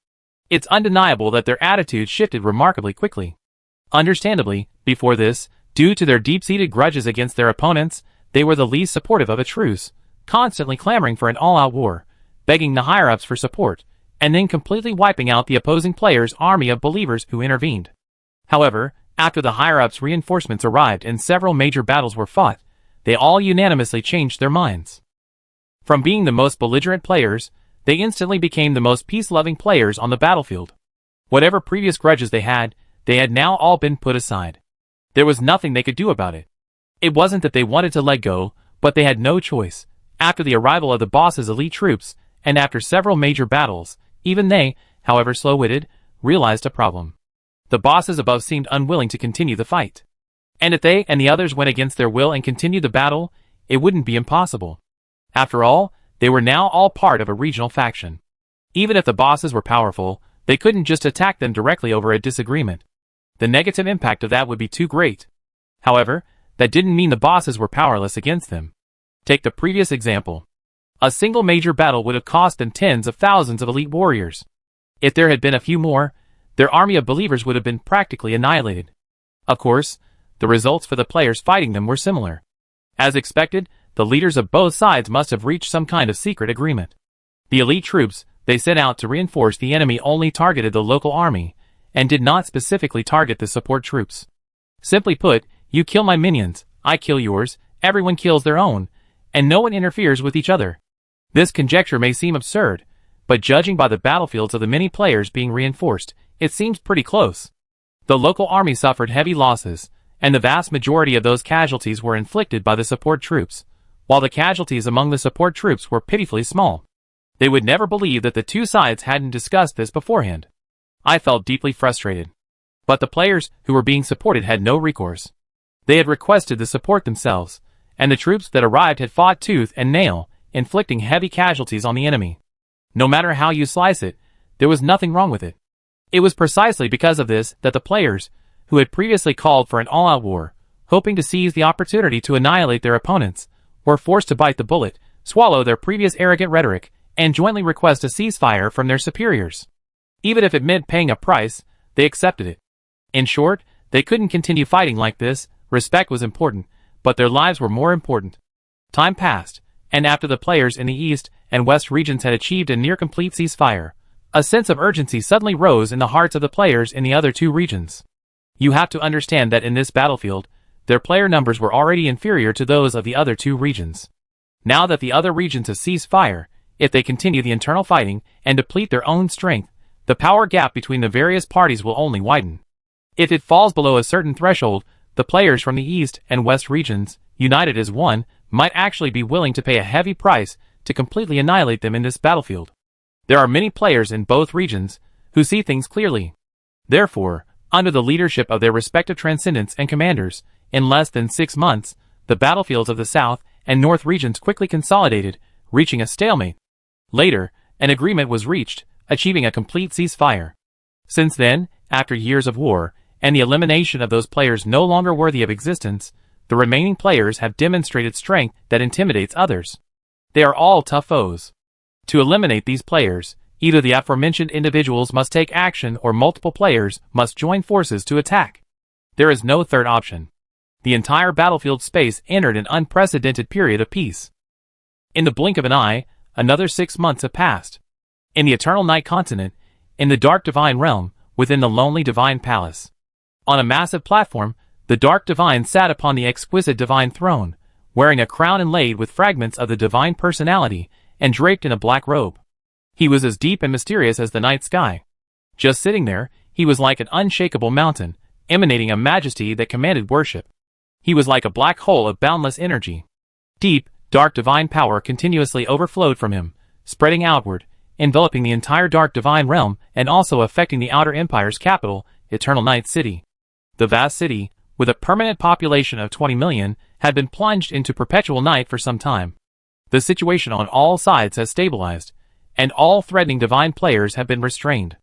It's undeniable that their attitudes shifted remarkably quickly. Understandably, before this, due to their deep-seated grudges against their opponents, they were the least supportive of a truce, constantly clamoring for an all-out war, begging the higher-ups for support, and then completely wiping out the opposing players' army of believers who intervened. However, after the higher-ups' reinforcements arrived and several major battles were fought, they all unanimously changed their minds. From being the most belligerent players, they instantly became the most peace-loving players on the battlefield. Whatever previous grudges they had now all been put aside. There was nothing they could do about it. It wasn't that they wanted to let go, but they had no choice. After the arrival of the boss's elite troops, and after several major battles, even they, however slow-witted, realized a problem. The bosses above seemed unwilling to continue the fight. And if they and the others went against their will and continued the battle, it wouldn't be impossible. After all, they were now all part of a regional faction. Even if the bosses were powerful, they couldn't just attack them directly over a disagreement. the negative impact of that would be too great. However, that didn't mean the bosses were powerless against them. Take the previous example. A single major battle would have cost them tens of thousands of elite warriors. If there had been a few more, their army of believers would have been practically annihilated. Of course, the results for the players fighting them were similar. As expected, the leaders of both sides must have reached some kind of secret agreement. The elite troops they sent out to reinforce the enemy only targeted the local army, and did not specifically target the support troops. Simply put, you kill my minions, I kill yours, everyone kills their own, and no one interferes with each other. This conjecture may seem absurd, but judging by the battlefields of the many players being reinforced, it seems pretty close. The local army suffered heavy losses, and the vast majority of those casualties were inflicted by the support troops, while the casualties among the support troops were pitifully small. They would never believe that the two sides hadn't discussed this beforehand. I felt deeply frustrated. But the players who were being supported had no recourse. They had requested the support themselves, and the troops that arrived had fought tooth and nail, inflicting heavy casualties on the enemy. No matter how you slice it, there was nothing wrong with it. It was precisely because of this that the players, who had previously called for an all-out war, hoping to seize the opportunity to annihilate their opponents, were forced to bite the bullet, swallow their previous arrogant rhetoric, and jointly request a ceasefire from their superiors. Even if it meant paying a price, they accepted it. In short, they couldn't continue fighting like this. Respect was important, but their lives were more important. Time passed, and after the players in the East and West regions had achieved a near-complete ceasefire, a sense of urgency suddenly rose in the hearts of the players in the other two regions. You have to understand that in this battlefield, their player numbers were already inferior to those of the other two regions. Now that the other regions have ceased fire, if they continue the internal fighting and deplete their own strength, the power gap between the various parties will only widen. If it falls below a certain threshold, the players from the East and West regions, united as one, might actually be willing to pay a heavy price to completely annihilate them in this battlefield. There are many players in both regions who see things clearly. Therefore, under the leadership of their respective transcendents and commanders, in less than 6 months, the battlefields of the South and North regions quickly consolidated, reaching a stalemate. Later, an agreement was reached, achieving a complete ceasefire. Since then, after years of war, and the elimination of those players no longer worthy of existence, the remaining players have demonstrated strength that intimidates others. They are all tough foes. To eliminate these players, either the aforementioned individuals must take action or multiple players must join forces to attack. There is no third option. The entire battlefield space entered an unprecedented period of peace. In the blink of an eye, another 6 months have passed. In the Eternal Night Continent, in the Dark Divine Realm, within the lonely Divine Palace. On a massive platform, the Dark Divine sat upon the exquisite Divine Throne, wearing a crown inlaid with fragments of the Divine Personality, and draped in a black robe. He was as deep and mysterious as the night sky. Just sitting there, he was like an unshakable mountain, emanating a majesty that commanded worship. He was like a black hole of boundless energy. Deep, dark divine power continuously overflowed from him, spreading outward, enveloping the entire dark divine realm and also affecting the Outer Empire's capital, Eternal Night City. The vast city, with a permanent population of 20 million, had been plunged into perpetual night for some time. The situation on all sides has stabilized, and all threatening divine players have been restrained.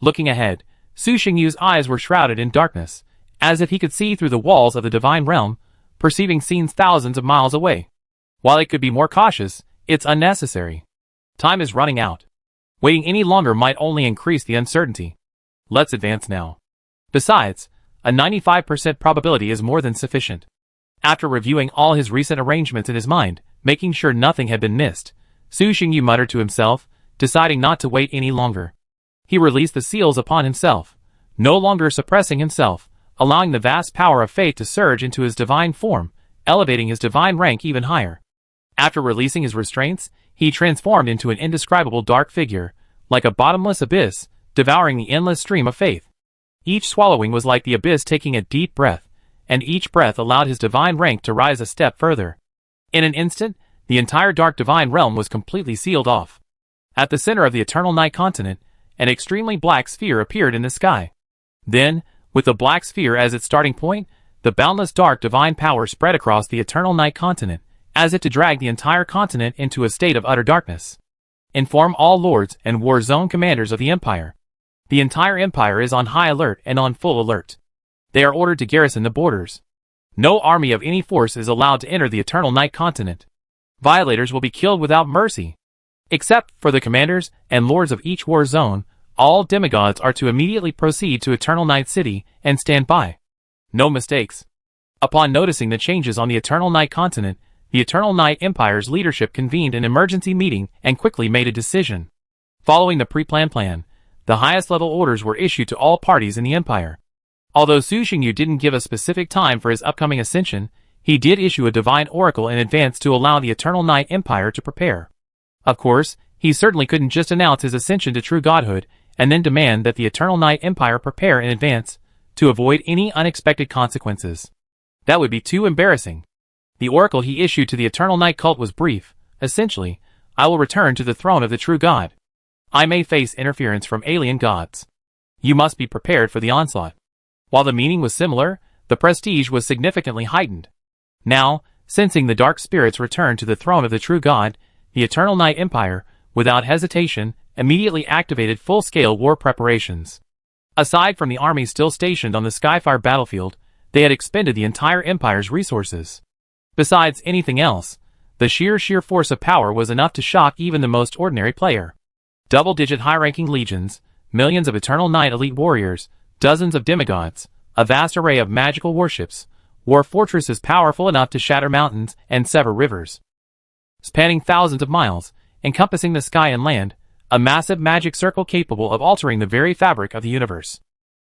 Looking ahead, Su Xingyu's eyes were shrouded in darkness, as if he could see through the walls of the divine realm, perceiving scenes thousands of miles away. While it could be more cautious, it's unnecessary. Time is running out. Waiting any longer might only increase the uncertainty. Let's advance now. Besides, a 95% probability is more than sufficient. After reviewing all his recent arrangements in his mind, making sure nothing had been missed, Su Xingyu muttered to himself, deciding not to wait any longer. He released the seals upon himself, no longer suppressing himself, allowing the vast power of faith to surge into his divine form, elevating his divine rank even higher. After releasing his restraints, he transformed into an indescribable dark figure, like a bottomless abyss, devouring the endless stream of faith. Each swallowing was like the abyss taking a deep breath, and each breath allowed his divine rank to rise a step further. In an instant, the entire dark divine realm was completely sealed off. At the center of the Eternal Night Continent, an extremely black sphere appeared in the sky. Then, with the black sphere as its starting point, the boundless dark divine power spread across the Eternal Night Continent, as if to drag the entire continent into a state of utter darkness. Inform all lords and war zone commanders of the Empire. The entire Empire is on high alert and on full alert. They are ordered to garrison the borders. No army of any force is allowed to enter the Eternal Night continent. Violators will be killed without mercy. Except for the commanders and lords of each war zone, all demigods are to immediately proceed to Eternal Night City and stand by. No mistakes. Upon noticing the changes on the Eternal Night continent, the Eternal Night Empire's leadership convened an emergency meeting and quickly made a decision. Following the pre-planned plan, the highest-level orders were issued to all parties in the Empire. Although Su Xingyu didn't give a specific time for his upcoming ascension, he did issue a divine oracle in advance to allow the Eternal Night Empire to prepare. Of course, he certainly couldn't just announce his ascension to true godhood and then demand that the Eternal Night Empire prepare in advance to avoid any unexpected consequences. That would be too embarrassing. The oracle he issued to the Eternal Night cult was brief. Essentially, I will return to the throne of the true god. I may face interference from alien gods. You must be prepared for the onslaught. While the meaning was similar, the prestige was significantly heightened. Now, sensing the dark spirits return to the throne of the true god, the Eternal Night Empire, without hesitation, immediately activated full-scale war preparations. Aside from the armies still stationed on the Skyfire battlefield, they had expended the entire Empire's resources. Besides anything else, the sheer force of power was enough to shock even the most ordinary player. Double-digit high-ranking legions, millions of Eternal Night elite warriors, dozens of demigods, a vast array of magical warships, war fortresses powerful enough to shatter mountains and sever rivers. Spanning thousands of miles, encompassing the sky and land, a massive magic circle capable of altering the very fabric of the universe.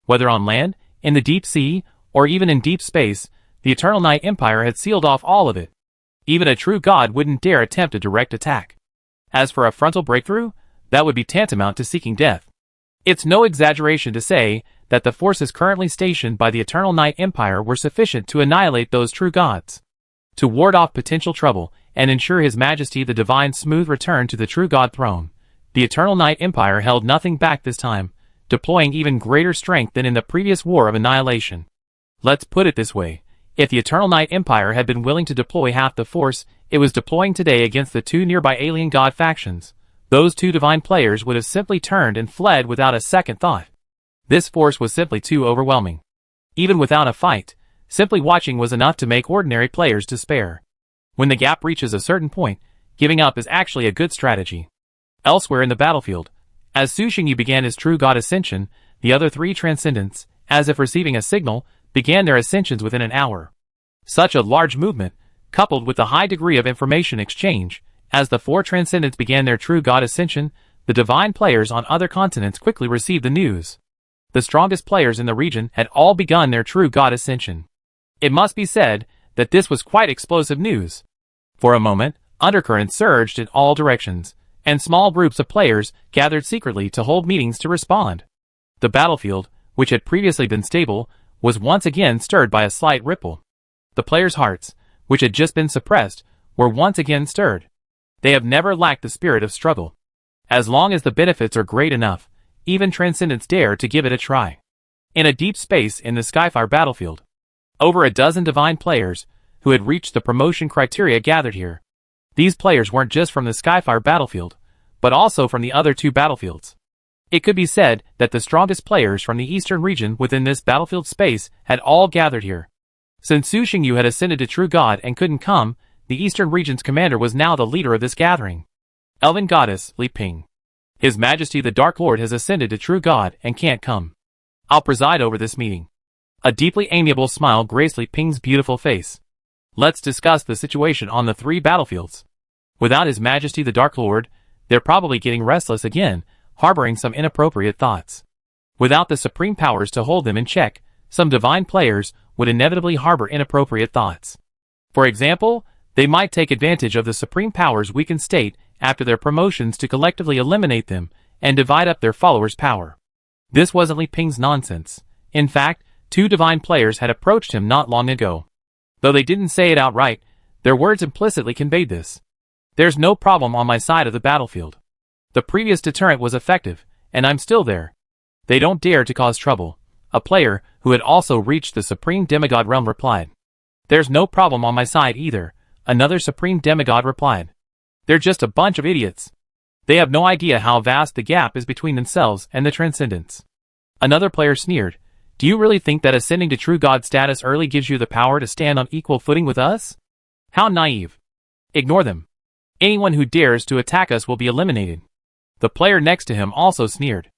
Whether on land, in the deep sea, or even in deep space, the Eternal Night Empire had sealed off all of it. Even a true god wouldn't dare attempt a direct attack. As for a frontal breakthrough, that would be tantamount to seeking death. It's no exaggeration to say that the forces currently stationed by the Eternal Night Empire were sufficient to annihilate those true gods. To ward off potential trouble and ensure His Majesty the Divine smooth return to the true god throne, the Eternal Night Empire held nothing back this time, deploying even greater strength than in the previous war of annihilation. Let's put it this way. If the Eternal Night Empire had been willing to deploy half the force it was deploying today against the two nearby alien god factions, those two divine players would have simply turned and fled without a second thought. This force was simply too overwhelming. Even without a fight, simply watching was enough to make ordinary players despair. When the gap reaches a certain point, giving up is actually a good strategy. Elsewhere in the battlefield, as Su Xingyu began his true god ascension, the other three transcendents, as if receiving a signal, began their ascensions within an hour. Such a large movement, coupled with the high degree of information exchange, as the four transcendents began their true god ascension, the divine players on other continents quickly received the news. The strongest players in the region had all begun their true god ascension. It must be said that this was quite explosive news. For a moment, undercurrents surged in all directions, and small groups of players gathered secretly to hold meetings to respond. The battlefield, which had previously been stable, was once again stirred by a slight ripple. The players' hearts, which had just been suppressed, were once again stirred. They have never lacked the spirit of struggle. As long as the benefits are great enough, even transcendents dare to give it a try. In a deep space in the Skyfire battlefield, over a dozen divine players, who had reached the promotion criteria gathered here. These players weren't just from the Skyfire battlefield, but also from the other two battlefields. It could be said that the strongest players from the eastern region within this battlefield space had all gathered here. Since Su Xingyu had ascended to true god and couldn't come, the eastern region's commander was now the leader of this gathering. Elven goddess, Li Ping. His Majesty the Dark Lord has ascended to true god and can't come. I'll preside over this meeting. A deeply amiable smile graced Li Ping's beautiful face. Let's discuss the situation on the three battlefields. Without His Majesty the Dark Lord, they're probably getting restless again, harboring some inappropriate thoughts. Without the supreme powers to hold them in check, some divine players would inevitably harbor inappropriate thoughts. For example, they might take advantage of the supreme powers' weakened state after their promotions to collectively eliminate them and divide up their followers' power. This wasn't Li Ping's nonsense. In fact, two divine players had approached him not long ago. Though they didn't say it outright, their words implicitly conveyed this. There's no problem on my side of the battlefield. The previous deterrent was effective, and I'm still there. They don't dare to cause trouble. A player, who had also reached the supreme demigod realm, replied. There's no problem on my side either, another supreme demigod replied. They're just a bunch of idiots. They have no idea how vast the gap is between themselves and the transcendents. Another player sneered. Do you really think that ascending to true God status early gives you the power to stand on equal footing with us? How naive. Ignore them. Anyone who dares to attack us will be eliminated. The player next to him also sneered.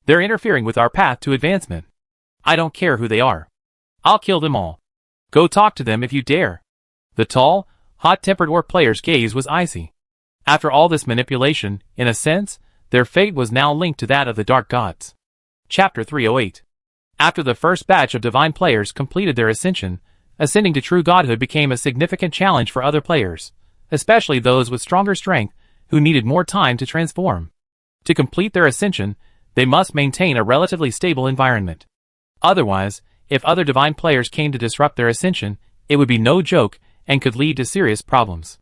They're interfering with our path to advancement. I don't care who they are. I'll kill them all. Go talk to them if you dare. The tall, hot-tempered orc player's gaze was icy. After all this manipulation, in a sense, their fate was now linked to that of the Dark Gods. Chapter 308. After the first batch of divine players completed their ascension, ascending to true godhood became a significant challenge for other players, especially those with stronger strength who needed more time to transform. To complete their ascension, they must maintain a relatively stable environment. Otherwise, if other divine players came to disrupt their ascension, it would be no joke and could lead to serious problems.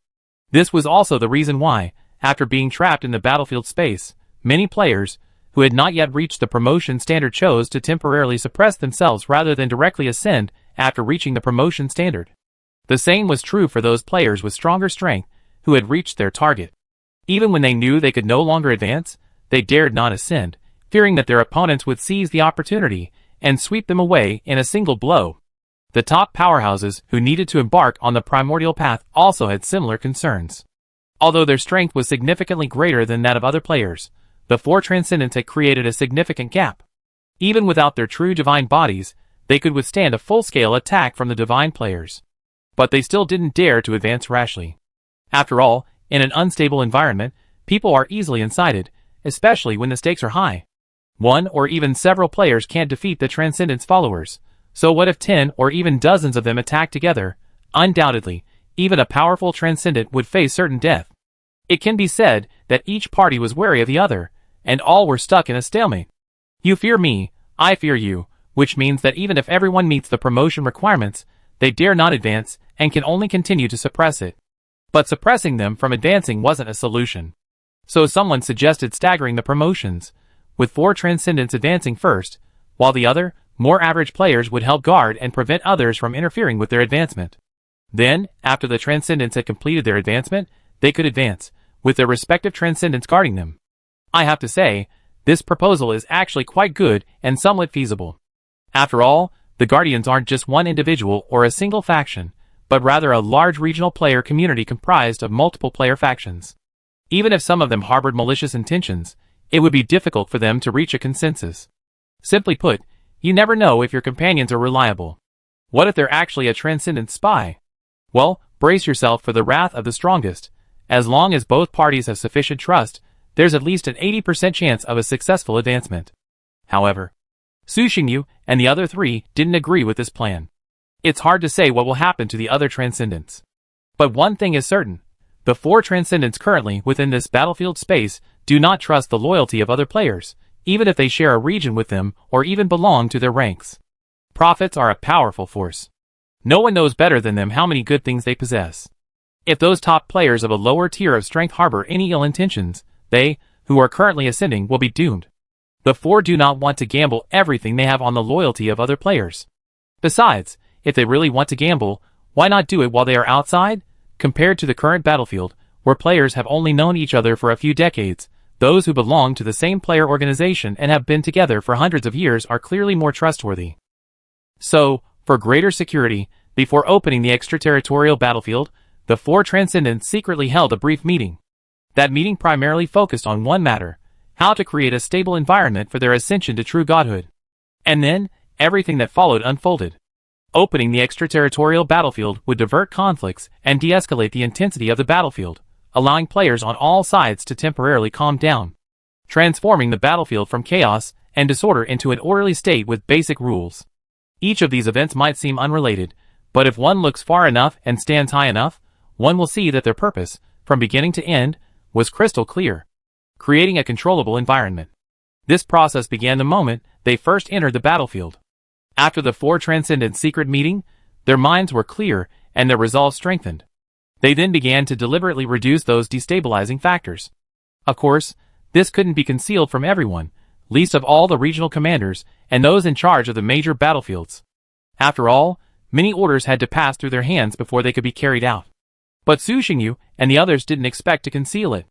This was also the reason why, after being trapped in the battlefield space, many players, who had not yet reached the promotion standard, chose to temporarily suppress themselves rather than directly ascend after reaching the promotion standard. The same was true for those players with stronger strength who had reached their target. Even when they knew they could no longer advance, they dared not ascend, fearing that their opponents would seize the opportunity and sweep them away in a single blow. The top powerhouses who needed to embark on the primordial path also had similar concerns. Although their strength was significantly greater than that of other players, the four transcendents had created a significant gap. Even without their true divine bodies, they could withstand a full-scale attack from the divine players. But they still didn't dare to advance rashly. After all, in an unstable environment, people are easily incited, especially when the stakes are high. One or even several players can't defeat the transcendence followers, so what if 10 or even dozens of them attack together? Undoubtedly, even a powerful transcendent would face certain death. It can be said that each party was wary of the other, and all were stuck in a stalemate. You fear me, I fear you, which means that even if everyone meets the promotion requirements, they dare not advance and can only continue to suppress it. But suppressing them from advancing wasn't a solution. So someone suggested staggering the promotions, with 4 transcendents advancing first, while the other, more average players would help guard and prevent others from interfering with their advancement. Then, after the transcendents had completed their advancement, they could advance, with their respective transcendents guarding them. I have to say, this proposal is actually quite good and somewhat feasible. After all, the Guardians aren't just one individual or a single faction, but rather a large regional player community comprised of multiple player factions. Even if some of them harbored malicious intentions, it would be difficult for them to reach a consensus. Simply put, you never know if your companions are reliable. What if they're actually a transcendent spy? Well, brace yourself for the wrath of the strongest. As long as both parties have sufficient trust, there's at least an 80% chance of a successful advancement. However, Su Xingyu and the other 3 didn't agree with this plan. It's hard to say what will happen to the other transcendents. But one thing is certain. The 4 transcendents currently within this battlefield space do not trust the loyalty of other players, even if they share a region with them or even belong to their ranks. Prophets are a powerful force. No one knows better than them how many good things they possess. If those top players of a lower tier of strength harbor any ill intentions, they, who are currently ascending, will be doomed. The 4 do not want to gamble everything they have on the loyalty of other players. Besides, if they really want to gamble, why not do it while they are outside? Compared to the current battlefield, where players have only known each other for a few decades, those who belong to the same player organization and have been together for hundreds of years are clearly more trustworthy. So, for greater security, before opening the extraterritorial battlefield, the 4 transcendents secretly held a brief meeting. That meeting primarily focused on one matter: how to create a stable environment for their ascension to true godhood. And then, everything that followed unfolded. Opening the extraterritorial battlefield would divert conflicts and de-escalate the intensity of the battlefield, allowing players on all sides to temporarily calm down, transforming the battlefield from chaos and disorder into an orderly state with basic rules. Each of these events might seem unrelated, but if one looks far enough and stands high enough, one will see that their purpose, from beginning to end, was crystal clear: creating a controllable environment. This process began the moment they first entered the battlefield. After the 4 transcendents' secret meeting, their minds were clear and their resolve strengthened. They then began to deliberately reduce those destabilizing factors. Of course, this couldn't be concealed from everyone, least of all the regional commanders and those in charge of the major battlefields. After all, many orders had to pass through their hands before they could be carried out. But Su Xingyu and the others didn't expect to conceal it.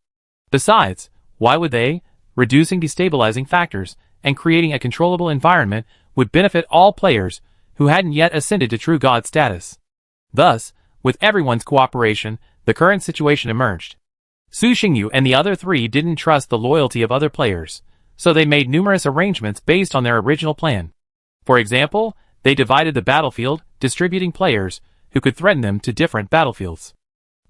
Besides, why would they? Reducing destabilizing factors and creating a controllable environment would benefit all players who hadn't yet ascended to true god status. Thus, with everyone's cooperation, the current situation emerged. Su Xingyu and the other three didn't trust the loyalty of other players, so they made numerous arrangements based on their original plan. For example, they divided the battlefield, distributing players who could threaten them to different battlefields.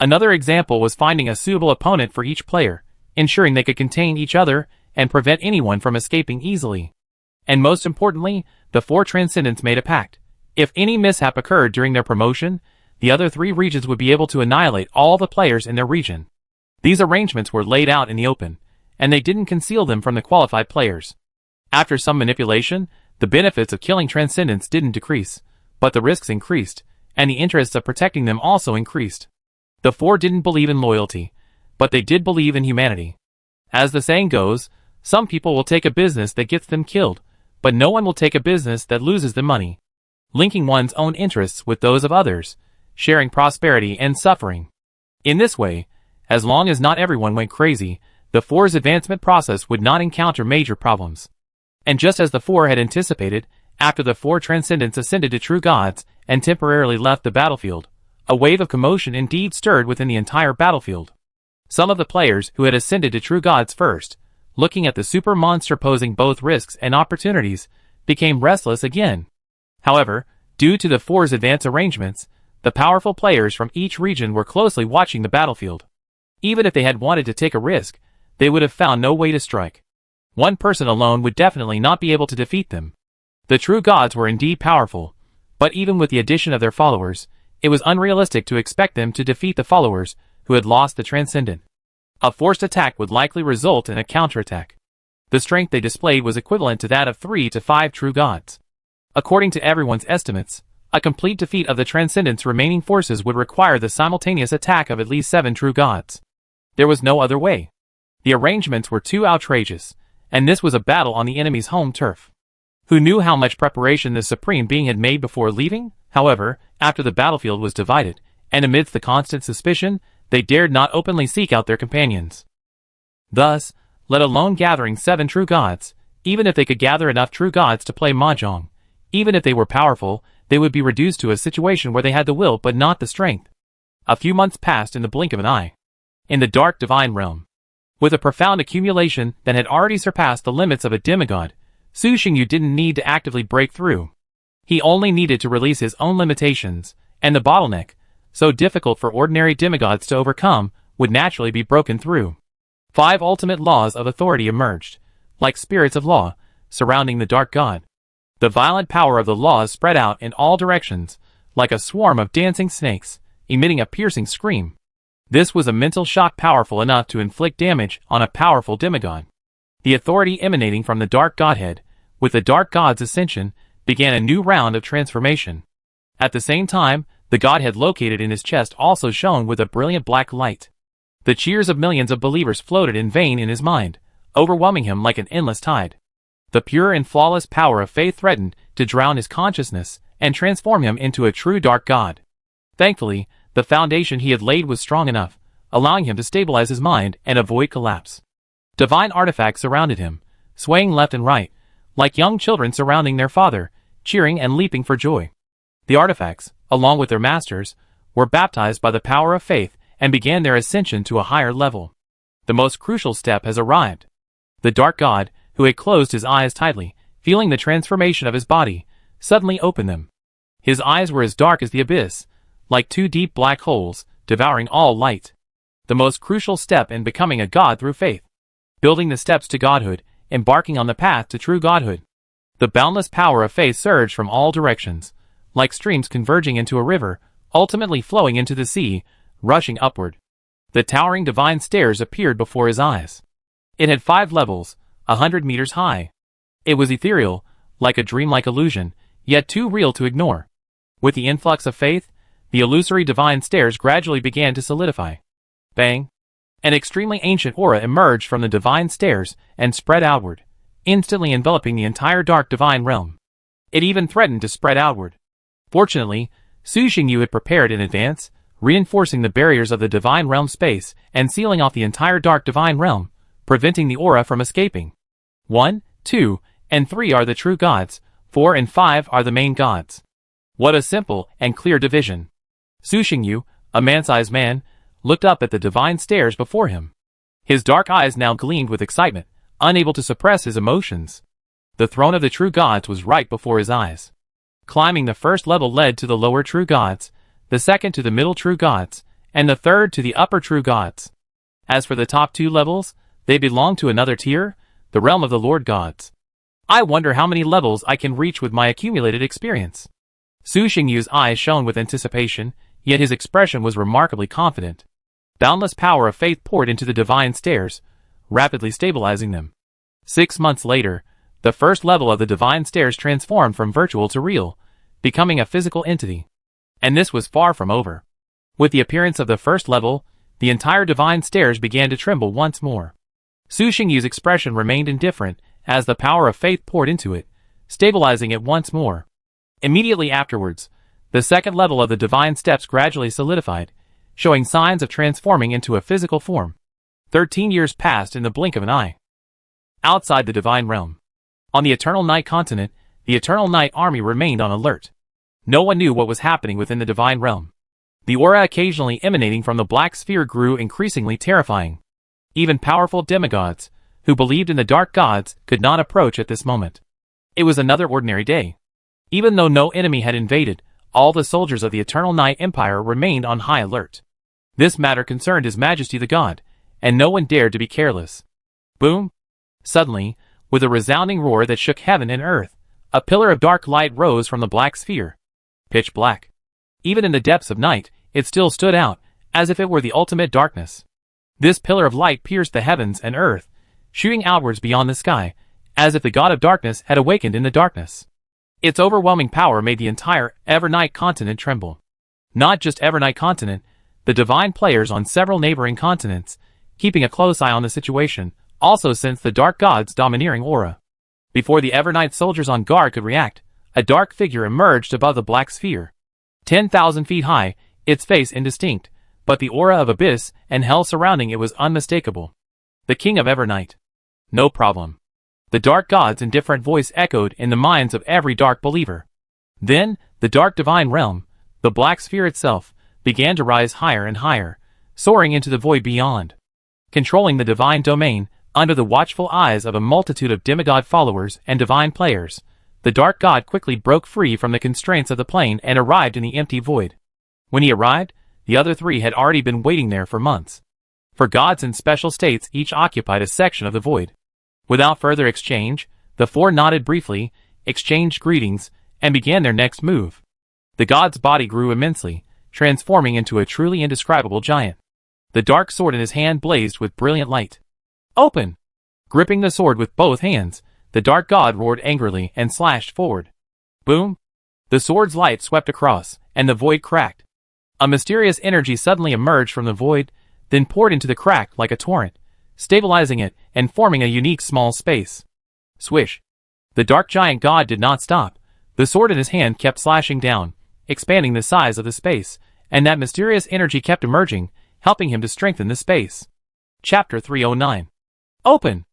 Another example was finding a suitable opponent for each player, ensuring they could contain each other and prevent anyone from escaping easily. And most importantly, the four Transcendents made a pact. If any mishap occurred during their promotion, the other three regions would be able to annihilate all the players in their region. These arrangements were laid out in the open, and they didn't conceal them from the qualified players. After some manipulation, the benefits of killing Transcendents didn't decrease, but the risks increased, and the interests of protecting them also increased. The four didn't believe in loyalty, but they did believe in humanity. As the saying goes, some people will take a business that gets them killed, but no one will take a business that loses them money. Linking one's own interests with those of others, sharing prosperity and suffering. In this way, as long as not everyone went crazy, the four's advancement process would not encounter major problems. And just as the four had anticipated, after the four Transcendents ascended to true gods and temporarily left the battlefield, a wave of commotion indeed stirred within the entire battlefield. Some of the players who had ascended to true gods first, looking at the super monster posing both risks and opportunities, became restless again. However, due to the four's advance arrangements, the powerful players from each region were closely watching the battlefield. Even if they had wanted to take a risk, they would have found no way to strike. One person alone would definitely not be able to defeat them. The true gods were indeed powerful, but even with the addition of their followers, it was unrealistic to expect them to defeat the followers who had lost the Transcendent. A forced attack would likely result in a counterattack. The strength they displayed was equivalent to that of 3 to 5 true gods. According to everyone's estimates, a complete defeat of the Transcendent's remaining forces would require the simultaneous attack of at least 7 true gods. There was no other way. The arrangements were too outrageous, and this was a battle on the enemy's home turf. Who knew how much preparation the Supreme Being had made before leaving? However, after the battlefield was divided, and amidst the constant suspicion, they dared not openly seek out their companions. Thus, let alone gathering 7 true gods, even if they could gather enough true gods to play mahjong, even if they were powerful, they would be reduced to a situation where they had the will but not the strength. A few months passed in the blink of an eye. In the dark divine realm, with a profound accumulation that had already surpassed the limits of a demigod, Su Xingyu didn't need to actively break through. He only needed to release his own limitations, and the bottleneck, so difficult for ordinary demigods to overcome, would naturally be broken through. 5 ultimate laws of authority emerged, like spirits of law, surrounding the dark god. The violent power of the laws spread out in all directions, like a swarm of dancing snakes, emitting a piercing scream. This was a mental shock powerful enough to inflict damage on a powerful demigod. The authority emanating from the Dark Godhead, with the Dark God's ascension, began a new round of transformation. At the same time, the Godhead located in his chest also shone with a brilliant black light. The cheers of millions of believers floated in vain in his mind, overwhelming him like an endless tide. The pure and flawless power of faith threatened to drown his consciousness and transform him into a true dark god. Thankfully, the foundation he had laid was strong enough, allowing him to stabilize his mind and avoid collapse. Divine artifacts surrounded him, swaying left and right, like young children surrounding their father, cheering and leaping for joy. The artifacts, along with their masters, were baptized by the power of faith and began their ascension to a higher level. The most crucial step has arrived. The dark god, who had closed his eyes tightly, feeling the transformation of his body, suddenly opened them. His eyes were as dark as the abyss, like 2 deep black holes, devouring all light. The most crucial step in becoming a god through faith. Building the steps to godhood, embarking on the path to true godhood. The boundless power of faith surged from all directions, like streams converging into a river, ultimately flowing into the sea, rushing upward. The towering divine stairs appeared before his eyes. It had 5 levels, 100 meters high. It was ethereal, like a dreamlike illusion, yet too real to ignore. With the influx of faith, the illusory divine stairs gradually began to solidify. Bang! An extremely ancient aura emerged from the divine stairs and spread outward, instantly enveloping the entire dark divine realm. It even threatened to spread outward. Fortunately, Su Xingyu had prepared in advance, reinforcing the barriers of the divine realm space and sealing off the entire dark divine realm, preventing the aura from escaping. 1, 2, and 3 are the true gods, 4 and 5 are the main gods. What a simple and clear division. Su Xingyu, a man-sized man, looked up at the divine stairs before him. His dark eyes now gleamed with excitement, unable to suppress his emotions. The throne of the true gods was right before his eyes. Climbing the first level led to the lower true gods, the second to the middle true gods, and the third to the upper true gods. As for the top 2 levels, they belong to another tier, the realm of the Lord gods. I wonder how many levels I can reach with my accumulated experience. Su Xingyu's eyes shone with anticipation, yet his expression was remarkably confident. Boundless power of faith poured into the divine stairs, rapidly stabilizing them. 6 months later, the first level of the divine stairs transformed from virtual to real, becoming a physical entity. And this was far from over. With the appearance of the first level, the entire divine stairs began to tremble once more. Su Xingyu's expression remained indifferent as the power of faith poured into it, stabilizing it once more. Immediately afterwards, the second level of the divine steps gradually solidified, showing signs of transforming into a physical form. 13 years passed in the blink of an eye. Outside the divine realm. On the Eternal Night continent, the Eternal Night army remained on alert. No one knew what was happening within the divine realm. The aura occasionally emanating from the black sphere grew increasingly terrifying. Even powerful demigods, who believed in the dark gods, could not approach at this moment. It was another ordinary day. Even though no enemy had invaded, all the soldiers of the Eternal Night Empire remained on high alert. This matter concerned His Majesty the God, and no one dared to be careless. Boom! Suddenly, with a resounding roar that shook heaven and earth, a pillar of dark light rose from the black sphere. Pitch black. Even in the depths of night, it still stood out, as if it were the ultimate darkness. This pillar of light pierced the heavens and earth, shooting outwards beyond the sky, as if the god of darkness had awakened in the darkness. Its overwhelming power made the entire Evernight continent tremble. Not just Evernight continent, the divine players on several neighboring continents, keeping a close eye on the situation, also sensed the dark god's domineering aura. Before the Evernight soldiers on guard could react, a dark figure emerged above the black sphere. 10,000 feet high, its face indistinct, but the aura of abyss and hell surrounding it was unmistakable. The king of Evernight. No problem. The dark god's indifferent voice echoed in the minds of every dark believer. Then, the dark divine realm, the black sphere itself, began to rise higher and higher, soaring into the void beyond. Controlling the divine domain, under the watchful eyes of a multitude of demigod followers and divine players, the dark god quickly broke free from the constraints of the plane and arrived in the empty void. When he arrived, the other 3 had already been waiting there for months. For gods in special states each occupied a section of the void. Without further exchange, the 4 nodded briefly, exchanged greetings, and began their next move. The god's body grew immensely, transforming into a truly indescribable giant. The dark sword in his hand blazed with brilliant light. Open! Gripping the sword with both hands, the dark god roared angrily and slashed forward. Boom! The sword's light swept across, and the void cracked. A mysterious energy suddenly emerged from the void, then poured into the crack like a torrent, stabilizing it and forming a unique small space. Swish! The dark giant god did not stop. The sword in his hand kept slashing down, expanding the size of the space, and that mysterious energy kept emerging, helping him to strengthen the space. Chapter 309. Open!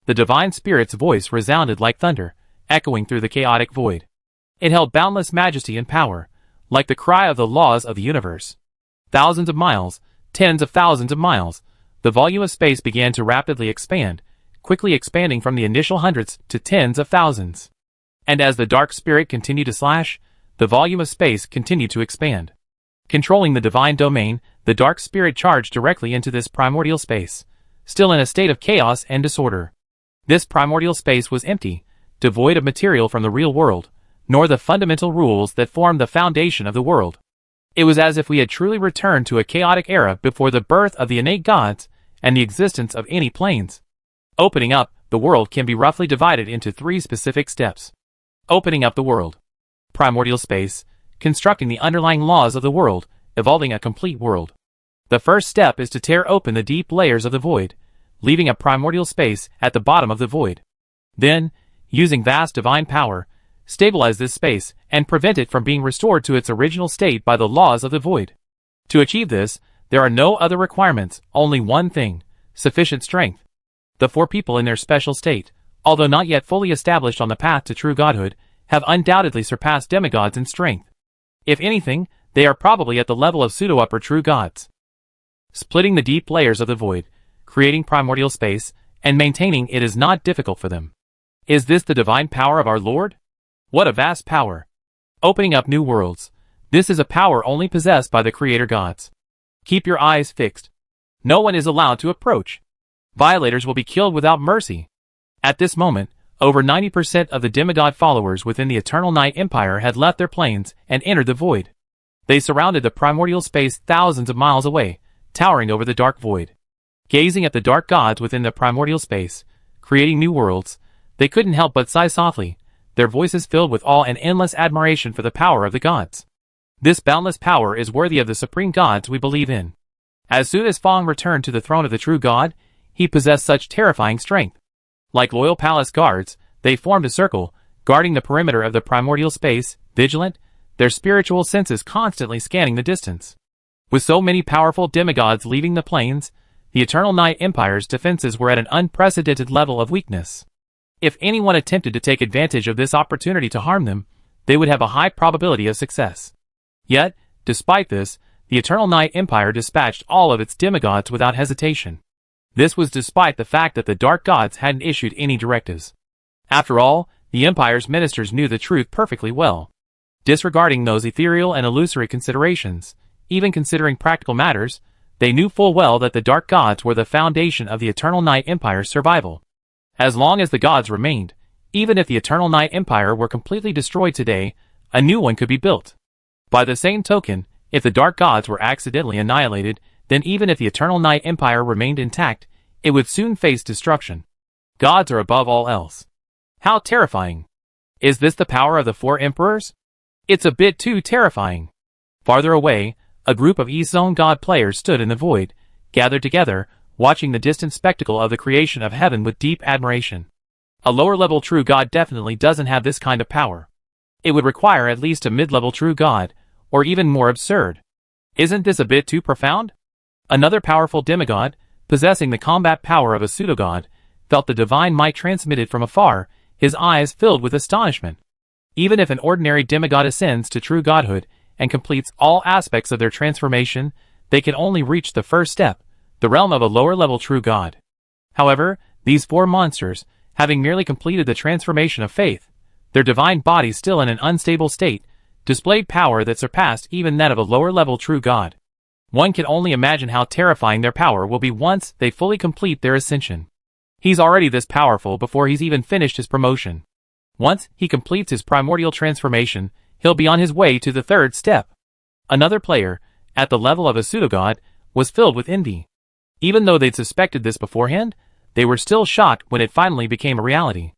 The divine spirit's voice resounded like thunder, echoing through the chaotic void. It held boundless majesty and power, like the cry of the laws of the universe. Thousands of miles, tens of thousands of miles, the volume of space began to rapidly expand, quickly expanding from the initial hundreds to tens of thousands. And as the dark spirit continued to slash, the volume of space continued to expand. Controlling the divine domain, the dark spirit charged directly into this primordial space, still in a state of chaos and disorder. This primordial space was empty, devoid of material from the real world, nor the fundamental rules that formed the foundation of the world. It was as if we had truly returned to a chaotic era before the birth of the innate gods and the existence of any planes. Opening up, the world can be roughly divided into 3 specific steps. Opening up the world. Primordial space, constructing the underlying laws of the world, evolving a complete world. The first step is to tear open the deep layers of the void, leaving a primordial space at the bottom of the void. Then, using vast divine power, stabilize this space and prevent it from being restored to its original state by the laws of the void. To achieve this, there are no other requirements, only one thing: sufficient strength. The 4 people in their special state, although not yet fully established on the path to true godhood, have undoubtedly surpassed demigods in strength. If anything, they are probably at the level of pseudo-upper true gods. Splitting the deep layers of the void, creating primordial space, and maintaining it is not difficult for them. Is this the divine power of our Lord? What a vast power! Opening up new worlds. This is a power only possessed by the creator gods. Keep your eyes fixed. No one is allowed to approach. Violators will be killed without mercy. At this moment, over 90% of the demigod followers within the Eternal Night Empire had left their planes and entered the void. They surrounded the primordial space thousands of miles away, towering over the dark void. Gazing at the dark gods within the primordial space, creating new worlds, they couldn't help but sigh softly, their voices filled with awe and endless admiration for the power of the gods. This boundless power is worthy of the supreme gods we believe in. As soon as Fong returned to the throne of the true god, he possessed such terrifying strength. Like loyal palace guards, they formed a circle, guarding the perimeter of the primordial space, vigilant, their spiritual senses constantly scanning the distance. With so many powerful demigods leaving the plains, the Eternal Night Empire's defenses were at an unprecedented level of weakness. If anyone attempted to take advantage of this opportunity to harm them, they would have a high probability of success. Yet, despite this, the Eternal Night Empire dispatched all of its demigods without hesitation. This was despite the fact that the Dark Gods hadn't issued any directives. After all, the Empire's ministers knew the truth perfectly well. Disregarding those ethereal and illusory considerations, even considering practical matters, they knew full well that the Dark Gods were the foundation of the Eternal Night Empire's survival. As long as the gods remained, even if the Eternal Night Empire were completely destroyed today, a new one could be built. By the same token, if the Dark Gods were accidentally annihilated, then even if the Eternal Night Empire remained intact, it would soon face destruction. Gods are above all else. How terrifying! Is this the power of the four emperors? It's a bit too terrifying. Farther away, a group of East Zone God players stood in the void, gathered together, watching the distant spectacle of the creation of heaven with deep admiration. A lower-level true god definitely doesn't have this kind of power. It would require at least a mid-level true god, or even more absurd. Isn't this a bit too profound? Another powerful demigod, possessing the combat power of a pseudo-god, felt the divine might transmitted from afar, his eyes filled with astonishment. Even if an ordinary demigod ascends to true godhood and completes all aspects of their transformation, they can only reach the first step, the realm of a lower-level true god. However, these four monsters, having merely completed the transformation of faith, their divine bodies still in an unstable state, displayed power that surpassed even that of a lower-level true god. One can only imagine how terrifying their power will be once they fully complete their ascension. He's already this powerful before he's even finished his promotion. Once he completes his primordial transformation, he'll be on his way to the third step. Another player, at the level of a pseudo-god, was filled with envy. Even though they'd suspected this beforehand, they were still shocked when it finally became a reality.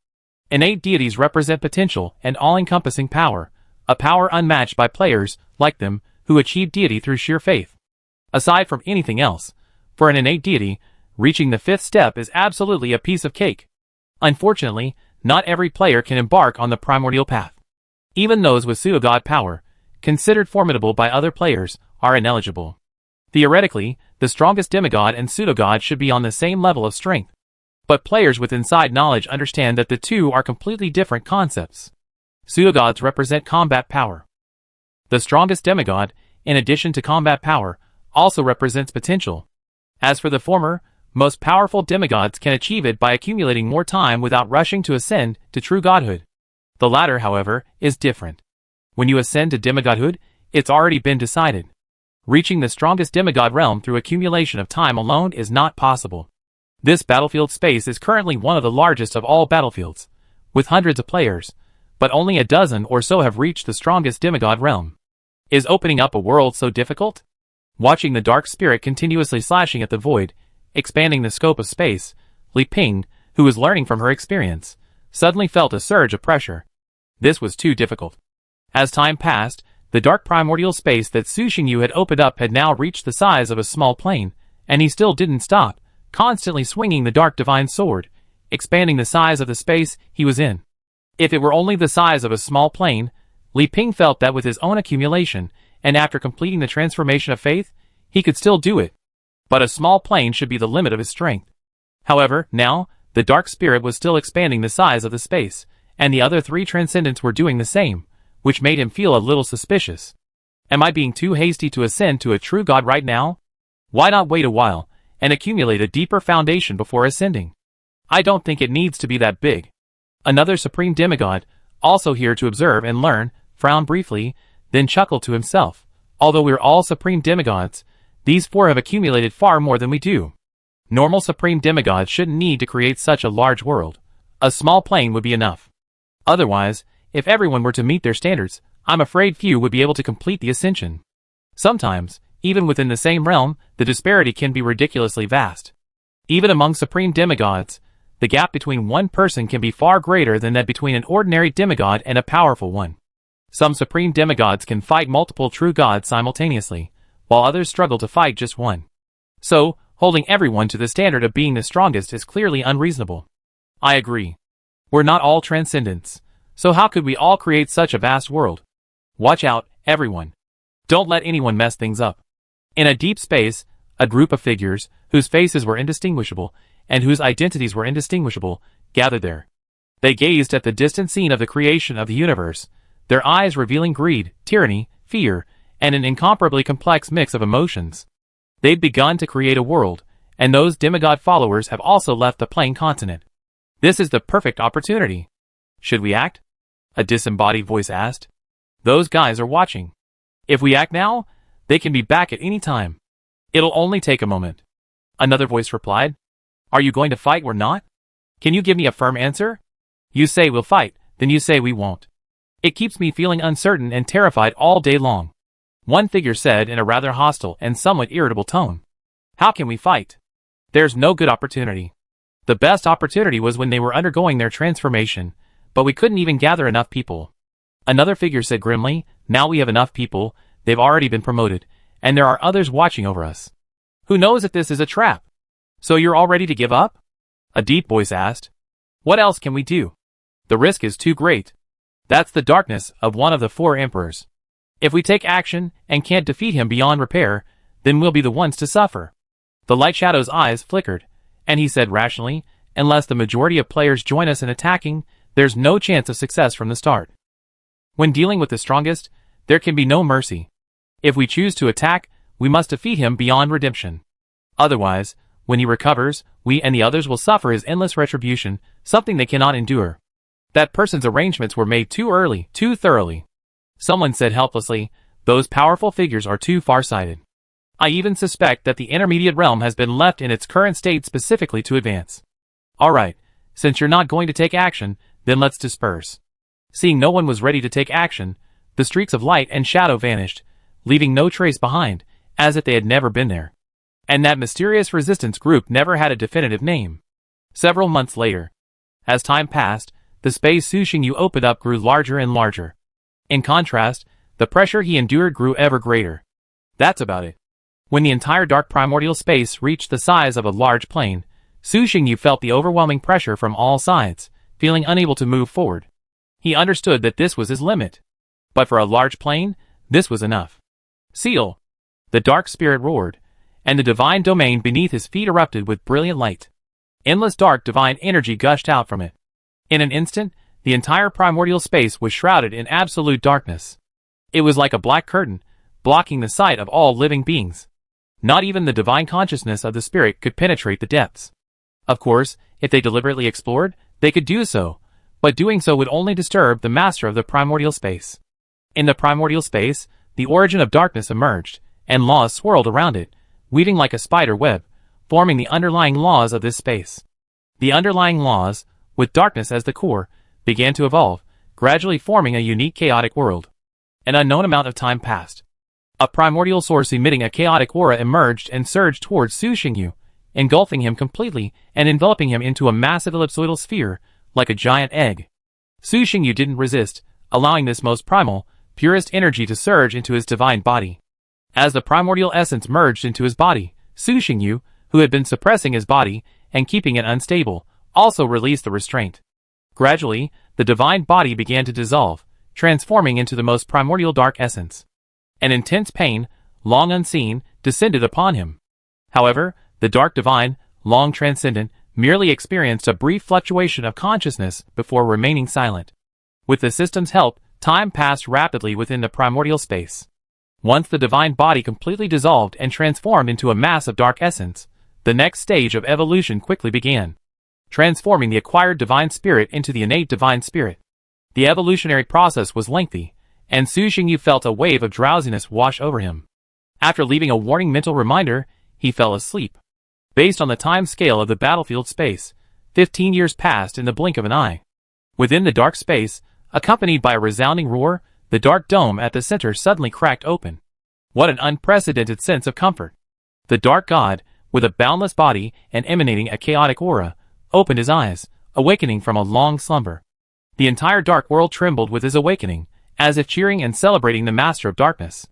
Innate deities represent potential and all-encompassing power, a power unmatched by players, like them, who achieve deity through sheer faith. Aside from anything else, for an innate deity, reaching the fifth step is absolutely a piece of cake. Unfortunately, not every player can embark on the primordial path. Even those with pseudo-god power, considered formidable by other players, are ineligible. Theoretically, the strongest demigod and pseudo-god should be on the same level of strength. But players with inside knowledge understand that the two are completely different concepts. Pseudo-gods represent combat power. The strongest demigod, in addition to combat power, also represents potential. As for the former, most powerful demigods can achieve it by accumulating more time without rushing to ascend to true godhood. The latter, however, is different. When you ascend to demigodhood, it's already been decided. Reaching the strongest demigod realm through accumulation of time alone is not possible. This battlefield space is currently one of the largest of all battlefields, with hundreds of players, but only a dozen or so have reached the strongest demigod realm. Is opening up a world so difficult? Watching the dark spirit continuously slashing at the void, expanding the scope of space, Li Ping, who was learning from her experience, suddenly felt a surge of pressure. This was too difficult. As time passed, the dark primordial space that Su Xingyu had opened up had now reached the size of a small plane, and he still didn't stop, constantly swinging the dark divine sword, expanding the size of the space he was in. If it were only the size of a small plane, Li Ping felt that with his own accumulation, and after completing the transformation of faith, he could still do it. But a small plane should be the limit of his strength. However, now, the dark spirit was still expanding the size of the space, and the other 3 transcendents were doing the same, which made him feel a little suspicious. Am I being too hasty to ascend to a true God right now? Why not wait a while, and accumulate a deeper foundation before ascending? I don't think it needs to be that big. Another supreme demigod, also here to observe and learn, frowned briefly, then chuckled to himself. Although we're all supreme demigods, these 4 have accumulated far more than we do. Normal supreme demigods shouldn't need to create such a large world. A small plane would be enough. Otherwise, if everyone were to meet their standards, I'm afraid few would be able to complete the ascension. Sometimes, even within the same realm, the disparity can be ridiculously vast. Even among supreme demigods, the gap between one person can be far greater than that between an ordinary demigod and a powerful one. Some supreme demigods can fight multiple true gods simultaneously, while others struggle to fight just one. So, holding everyone to the standard of being the strongest is clearly unreasonable. I agree. We're not all transcendents, so how could we all create such a vast world? Watch out, everyone. Don't let anyone mess things up. In a deep space, a group of figures, whose faces were indistinguishable, and whose identities were indistinguishable, gathered there. They gazed at the distant scene of the creation of the universe, their eyes revealing greed, tyranny, fear, and an incomparably complex mix of emotions. They've begun to create a world, and those demigod followers have also left the plain continent. This is the perfect opportunity. Should we act? A disembodied voice asked. Those guys are watching. If we act now, they can be back at any time. It'll only take a moment. Another voice replied. Are you going to fight or not? Can you give me a firm answer? You say we'll fight, then you say we won't. It keeps me feeling uncertain and terrified all day long. One figure said in a rather hostile and somewhat irritable tone. How can we fight? There's no good opportunity. The best opportunity was when they were undergoing their transformation, but we couldn't even gather enough people. Another figure said grimly, now we have enough people, they've already been promoted, and there are others watching over us. Who knows if this is a trap? So you're all ready to give up? A deep voice asked. What else can we do? The risk is too great. That's the darkness of one of the 4 emperors. If we take action and can't defeat him beyond repair, then we'll be the ones to suffer. The Light Shadow's eyes flickered, and he said rationally, unless the majority of players join us in attacking, there's no chance of success from the start. When dealing with the strongest, there can be no mercy. If we choose to attack, we must defeat him beyond redemption. Otherwise, when he recovers, we and the others will suffer his endless retribution, something they cannot endure. That person's arrangements were made too early, too thoroughly. Someone said helplessly, those powerful figures are too far-sighted. I even suspect that the intermediate realm has been left in its current state specifically to advance. Alright, since you're not going to take action, then let's disperse. Seeing no one was ready to take action, the streaks of light and shadow vanished, leaving no trace behind, as if they had never been there. And that mysterious resistance group never had a definitive name. Several months later, as time passed, the space Su Xingyu opened up grew larger and larger. In contrast, the pressure he endured grew ever greater. That's about it. When the entire dark primordial space reached the size of a large plane, Su Xingyu felt the overwhelming pressure from all sides, feeling unable to move forward. He understood that this was his limit. But for a large plane, this was enough. Seal! The dark spirit roared, and the divine domain beneath his feet erupted with brilliant light. Endless dark divine energy gushed out from it. In an instant, the entire primordial space was shrouded in absolute darkness. It was like a black curtain, blocking the sight of all living beings. Not even the divine consciousness of the spirit could penetrate the depths. Of course, if they deliberately explored, they could do so, but doing so would only disturb the master of the primordial space. In the primordial space, the origin of darkness emerged, and laws swirled around it, weaving like a spider web, forming the underlying laws of this space. The underlying laws, with darkness as the core, began to evolve, gradually forming a unique chaotic world. An unknown amount of time passed. A primordial source emitting a chaotic aura emerged and surged towards Su Xingyu, engulfing him completely and enveloping him into a massive ellipsoidal sphere, like a giant egg. Su Xingyu didn't resist, allowing this most primal, purest energy to surge into his divine body. As the primordial essence merged into his body, Su Xingyu, who had been suppressing his body and keeping it unstable, also released the restraint. Gradually, the divine body began to dissolve, transforming into the most primordial dark essence. An intense pain, long unseen, descended upon him. However, the dark divine, long transcendent, merely experienced a brief fluctuation of consciousness before remaining silent. With the system's help, time passed rapidly within the primordial space. Once the divine body completely dissolved and transformed into a mass of dark essence, the next stage of evolution quickly began, transforming the acquired divine spirit into the innate divine spirit. The evolutionary process was lengthy, and Su Xingyu felt a wave of drowsiness wash over him. After leaving a warning mental reminder, he fell asleep. Based on the time scale of the battlefield space, 15 years passed in the blink of an eye. Within the dark space, accompanied by a resounding roar, the dark dome at the center suddenly cracked open. What an unprecedented sense of comfort! The dark god, with a boundless body and emanating a chaotic aura, opened his eyes, awakening from a long slumber. The entire dark world trembled with his awakening, as if cheering and celebrating the master of darkness.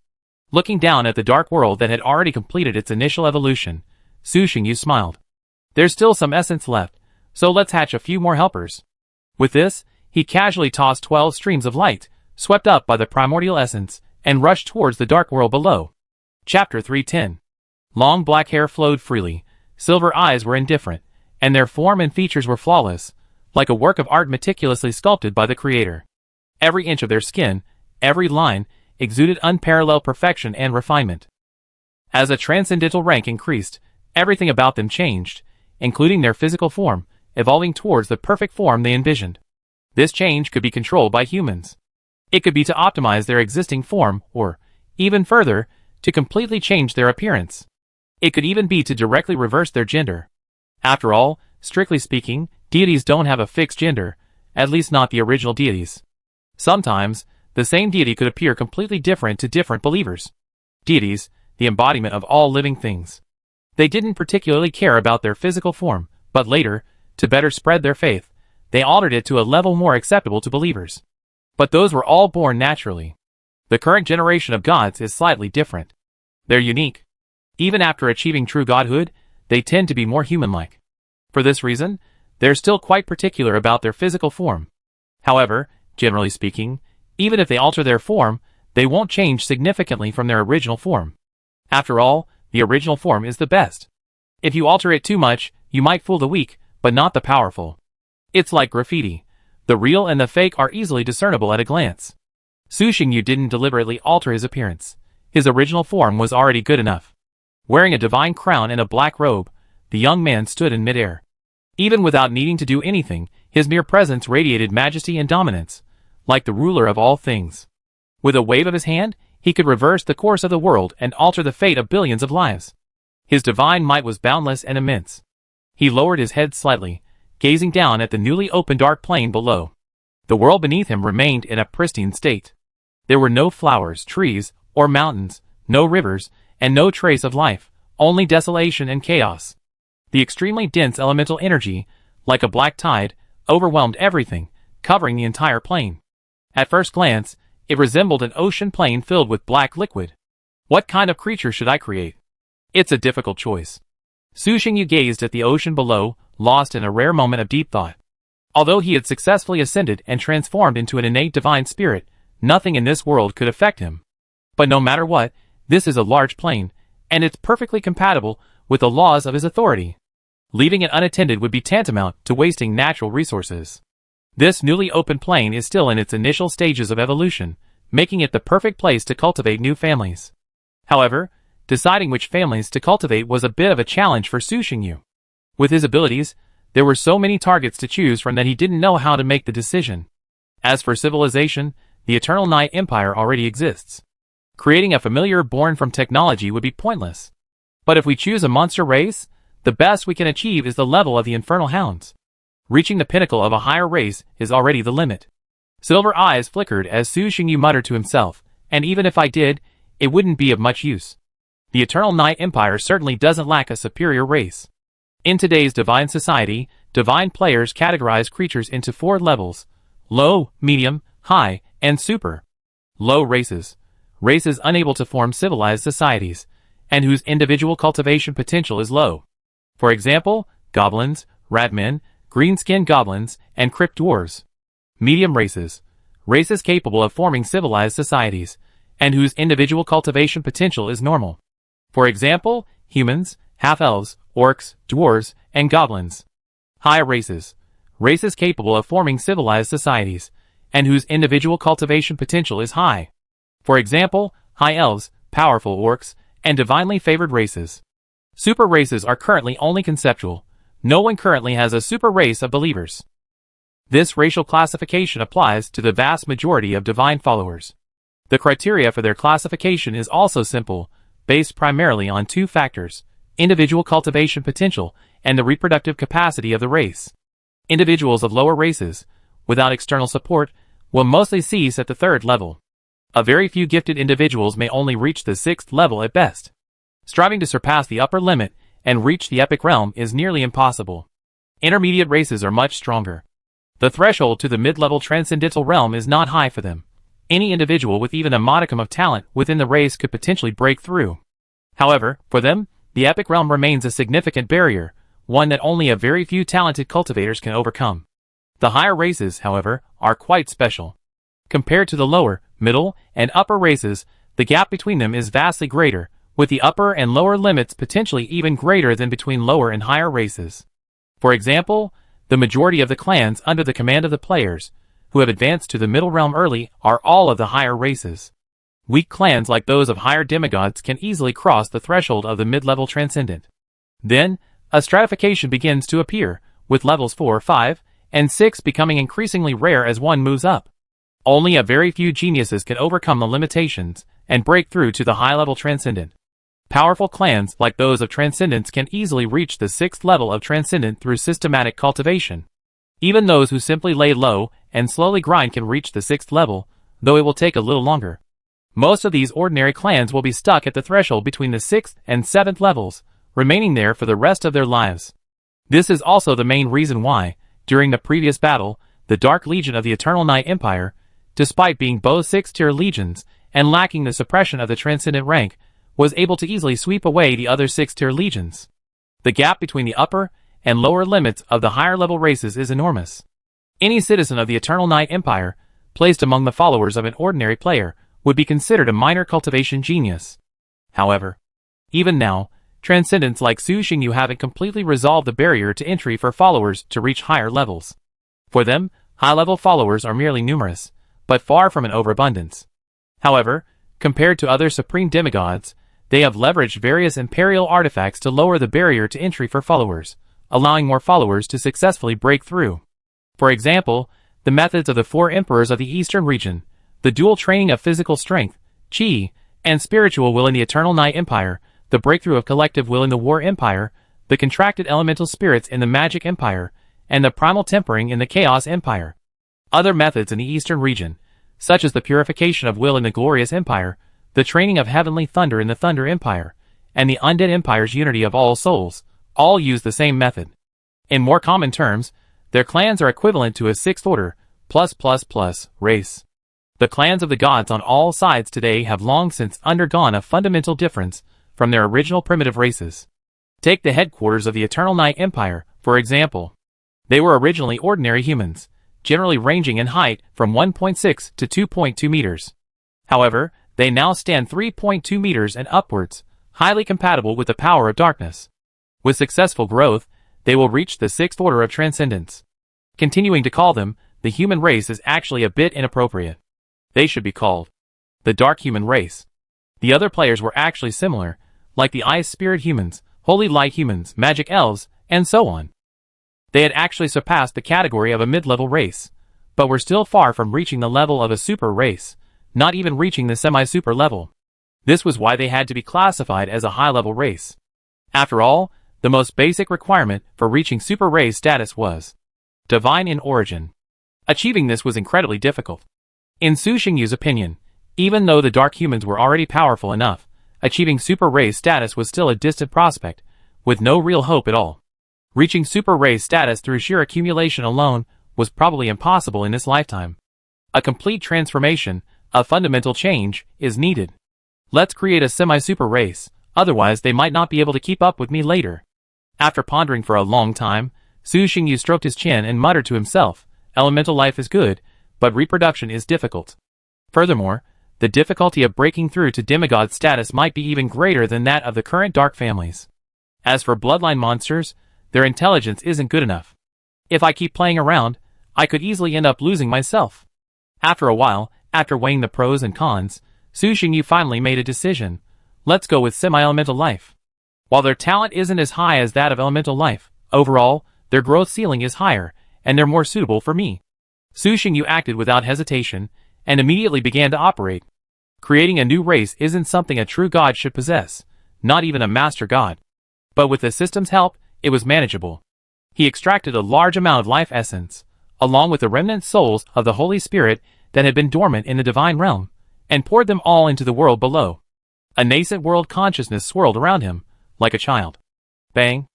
Looking down at the dark world that had already completed its initial evolution, Su Xingyu smiled. There's still some essence left, so let's hatch a few more helpers. With this, he casually tossed 12 streams of light, swept up by the primordial essence, and rushed towards the dark world below. Chapter 310. Long black hair flowed freely, silver eyes were indifferent, and their form and features were flawless, like a work of art meticulously sculpted by the creator. Every inch of their skin, every line, exuded unparalleled perfection and refinement. As a transcendental rank increased, everything about them changed, including their physical form, evolving towards the perfect form they envisioned. This change could be controlled by humans. It could be to optimize their existing form, or, even further, to completely change their appearance. It could even be to directly reverse their gender. After all, strictly speaking, deities don't have a fixed gender, at least not the original deities. Sometimes, the same deity could appear completely different to different believers. Deities, the embodiment of all living things. They didn't particularly care about their physical form, but later, to better spread their faith, they altered it to a level more acceptable to believers. But those were all born naturally. The current generation of gods is slightly different. They're unique. Even after achieving true godhood, they tend to be more human-like. For this reason, they're still quite particular about their physical form. However, generally speaking, even if they alter their form, they won't change significantly from their original form. After all, the original form is the best. If you alter it too much, you might fool the weak, but not the powerful. It's like graffiti. The real and the fake are easily discernible at a glance. Su Xingyu didn't deliberately alter his appearance. His original form was already good enough. Wearing a divine crown and a black robe, the young man stood in midair. Even without needing to do anything, his mere presence radiated majesty and dominance, like the ruler of all things. With a wave of his hand, he could reverse the course of the world and alter the fate of billions of lives. His divine might was boundless and immense. He lowered his head slightly, gazing down at the newly opened dark plain below. The world beneath him remained in a pristine state. There were no flowers, trees, or mountains, no rivers, and no trace of life, only desolation and chaos. The extremely dense elemental energy, like a black tide, overwhelmed everything, covering the entire plain. At first glance, it resembled an ocean plain filled with black liquid. What kind of creature should I create? It's a difficult choice. Su Xingyu gazed at the ocean below, lost in a rare moment of deep thought. Although he had successfully ascended and transformed into an innate divine spirit, nothing in this world could affect him. But no matter what, this is a large plain, and it's perfectly compatible with the laws of his authority. Leaving it unattended would be tantamount to wasting natural resources. This newly opened plain is still in its initial stages of evolution, making it the perfect place to cultivate new families. However, deciding which families to cultivate was a bit of a challenge for Su Xingyu. With his abilities, there were so many targets to choose from that he didn't know how to make the decision. As for civilization, the Eternal Night Empire already exists. Creating a familiar born from technology would be pointless. But if we choose a monster race, the best we can achieve is the level of the Infernal Hounds. Reaching the pinnacle of a higher race is already the limit. Silver eyes flickered as Su Xingyu muttered to himself, and even if I did, it wouldn't be of much use. The Eternal Night Empire certainly doesn't lack a superior race. In today's divine society, divine players categorize creatures into 4 levels: low, medium, high, and super. Low races. Races unable to form civilized societies, and whose individual cultivation potential is low. For example, goblins, ratmen, green-skinned goblins, and crypt dwarves. Medium races. Races capable of forming civilized societies, and whose individual cultivation potential is normal. For example, humans, half-elves, orcs, dwarves, and goblins. High races. Races capable of forming civilized societies, and whose individual cultivation potential is high. For example, high elves, powerful orcs, and divinely favored races. Super races are currently only conceptual. No one currently has a super race of believers. This racial classification applies to the vast majority of divine followers. The criteria for their classification is also simple, based primarily on two factors: individual cultivation potential and the reproductive capacity of the race. Individuals of lower races, without external support, will mostly cease at the third level. A very few gifted individuals may only reach the sixth level at best. Striving to surpass the upper limit and reach the epic realm is nearly impossible. Intermediate races are much stronger. The threshold to the mid-level transcendental realm is not high for them. Any individual with even a modicum of talent within the race could potentially break through. However, for them, the epic realm remains a significant barrier, one that only a very few talented cultivators can overcome. The higher races, however, are quite special. Compared to the lower, middle, and upper races, the gap between them is vastly greater, with the upper and lower limits potentially even greater than between lower and higher races. For example, the majority of the clans under the command of the players, who have advanced to the middle realm early, are all of the higher races. Weak clans like those of higher demigods can easily cross the threshold of the mid-level transcendent. Then, a stratification begins to appear, with levels 4, 5, and 6 becoming increasingly rare as one moves up. Only a very few geniuses can overcome the limitations and break through to the high-level transcendent. Powerful clans like those of Transcendence can easily reach the 6th level of Transcendent through systematic cultivation. Even those who simply lay low and slowly grind can reach the 6th level, though it will take a little longer. Most of these ordinary clans will be stuck at the threshold between the 6th and 7th levels, remaining there for the rest of their lives. This is also the main reason why, during the previous battle, the Dark Legion of the Eternal Night Empire, despite being both 6th-tier legions and lacking the suppression of the Transcendent rank, was able to easily sweep away the other 6th-tier legions. The gap between the upper and lower limits of the higher-level races is enormous. Any citizen of the Eternal Night Empire, placed among the followers of an ordinary player, would be considered a minor cultivation genius. However, even now, Transcendents like Su Xingyu haven't completely resolved the barrier to entry for followers to reach higher levels. For them, high-level followers are merely numerous, but far from an overabundance. However, compared to other supreme demigods, they have leveraged various imperial artifacts to lower the barrier to entry for followers, allowing more followers to successfully break through. For example, the methods of the 4 emperors of the Eastern region, the dual training of physical strength, Qi, and spiritual will in the Eternal Night Empire, the breakthrough of collective will in the War Empire, the contracted elemental spirits in the Magic Empire, and the primal tempering in the Chaos Empire. Other methods in the Eastern region, such as the purification of will in the Glorious Empire, the training of heavenly thunder in the Thunder Empire, and the Undead Empire's unity of all souls, all use the same method. In more common terms, their clans are equivalent to a 6th order, race. The clans of the gods on all sides today have long since undergone a fundamental difference from their original primitive races. Take the headquarters of the Eternal Night Empire, for example. They were originally ordinary humans, generally ranging in height from 1.6 to 2.2 meters. However, they now stand 3.2 meters and upwards, highly compatible with the power of darkness. With successful growth, they will reach the 6th order of transcendence. Continuing to call them the human race is actually a bit inappropriate. They should be called the dark human race. The other players were actually similar, like the ice spirit humans, holy light humans, magic elves, and so on. They had actually surpassed the category of a mid-level race, but were still far from reaching the level of a super race, not even reaching the semi-super level. This was why they had to be classified as a high-level race. After all, the most basic requirement for reaching super race status was divine in origin. Achieving this was incredibly difficult. In Su Xingyu's opinion, even though the dark humans were already powerful enough, achieving super race status was still a distant prospect, with no real hope at all. Reaching super race status through sheer accumulation alone was probably impossible in this lifetime. A complete transformation, a fundamental change, is needed. Let's create a semi-super race, otherwise they might not be able to keep up with me later. After pondering for a long time, Su Xingyu stroked his chin and muttered to himself, elemental life is good, but reproduction is difficult. Furthermore, the difficulty of breaking through to demigod status might be even greater than that of the current dark families. As for bloodline monsters, their intelligence isn't good enough. If I keep playing around, I could easily end up losing myself. After a while, after weighing the pros and cons, Su Xingyu finally made a decision. Let's go with semi-elemental life. While their talent isn't as high as that of elemental life, overall, their growth ceiling is higher, and they're more suitable for me. Su Xingyu acted without hesitation, and immediately began to operate. Creating a new race isn't something a true god should possess, not even a master god. But with the system's help, it was manageable. He extracted a large amount of life essence, along with the remnant souls of the Holy Spirit that had been dormant in the divine realm, and poured them all into the world below. A nascent world consciousness swirled around him, like a child. Bang!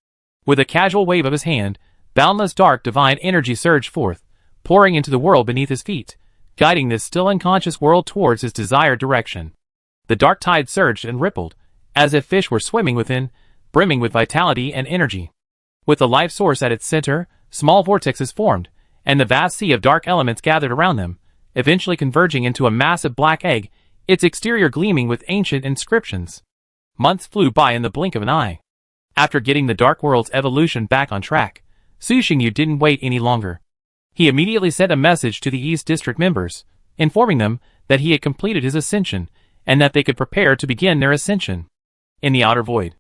With a casual wave of his hand, boundless dark divine energy surged forth, pouring into the world beneath his feet, guiding this still unconscious world towards his desired direction. The dark tide surged and rippled, as if fish were swimming within, brimming with vitality and energy. With the life source at its center, small vortexes formed, and the vast sea of dark elements gathered around them, eventually converging into a massive black egg, its exterior gleaming with ancient inscriptions. Months flew by in the blink of an eye. After getting the dark world's evolution back on track, Su Xingyu didn't wait any longer. He immediately sent a message to the East District members, informing them that he had completed his ascension, and that they could prepare to begin their ascension. In the outer void,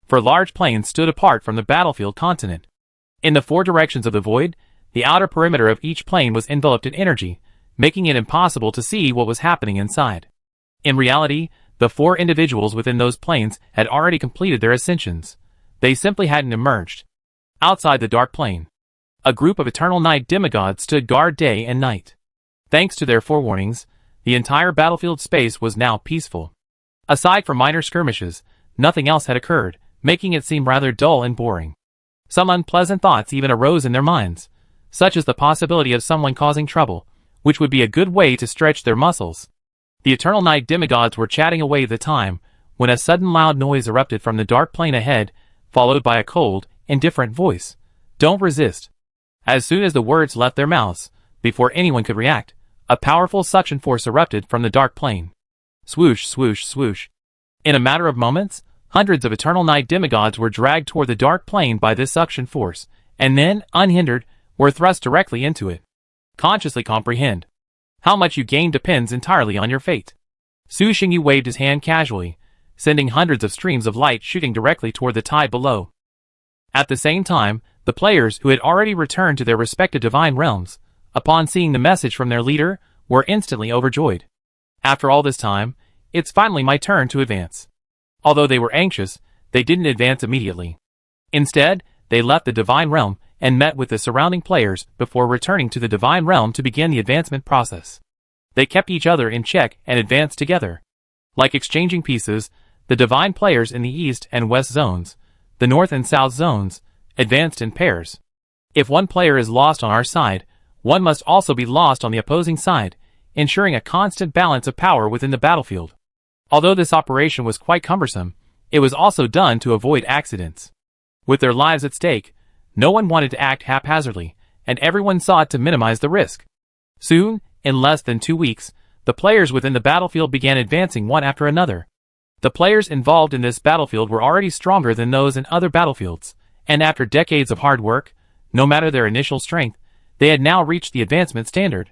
four large plains stood apart from the battlefield continent. In the four directions of the void, the outer perimeter of each plane was enveloped in energy, making it impossible to see what was happening inside. In reality, the four individuals within those planes had already completed their ascensions. They simply hadn't emerged. Outside the dark plane, a group of eternal night demigods stood guard day and night. Thanks to their forewarnings, the entire battlefield space was now peaceful. Aside from minor skirmishes, nothing else had occurred, making it seem rather dull and boring. Some unpleasant thoughts even arose in their minds, such as the possibility of someone causing trouble, which would be a good way to stretch their muscles. The eternal night demigods were chatting away the time, when a sudden loud noise erupted from the dark plane ahead, followed by a cold, indifferent voice. Don't resist. As soon as the words left their mouths, before anyone could react, a powerful suction force erupted from the dark plane. Swoosh, swoosh, swoosh. In a matter of moments, hundreds of eternal night demigods were dragged toward the dark plane by this suction force, and then, unhindered, were thrust directly into it. Consciously comprehend. How much you gain depends entirely on your fate. Su Xingyu waved his hand casually, sending hundreds of streams of light shooting directly toward the tide below. At the same time, the players who had already returned to their respective divine realms, upon seeing the message from their leader, were instantly overjoyed. After all this time, it's finally my turn to advance. Although they were anxious, they didn't advance immediately. Instead, they left the divine realm and met with the surrounding players before returning to the divine realm to begin the advancement process. They kept each other in check and advanced together. Like exchanging pieces, the divine players in the east and west zones, the north and south zones, advanced in pairs. If one player is lost on our side, one must also be lost on the opposing side, ensuring a constant balance of power within the battlefield. Although this operation was quite cumbersome, it was also done to avoid accidents. With their lives at stake, no one wanted to act haphazardly, and everyone sought to minimize the risk. Soon, in less than 2 weeks, the players within the battlefield began advancing one after another. The players involved in this battlefield were already stronger than those in other battlefields, and after decades of hard work, no matter their initial strength, they had now reached the advancement standard.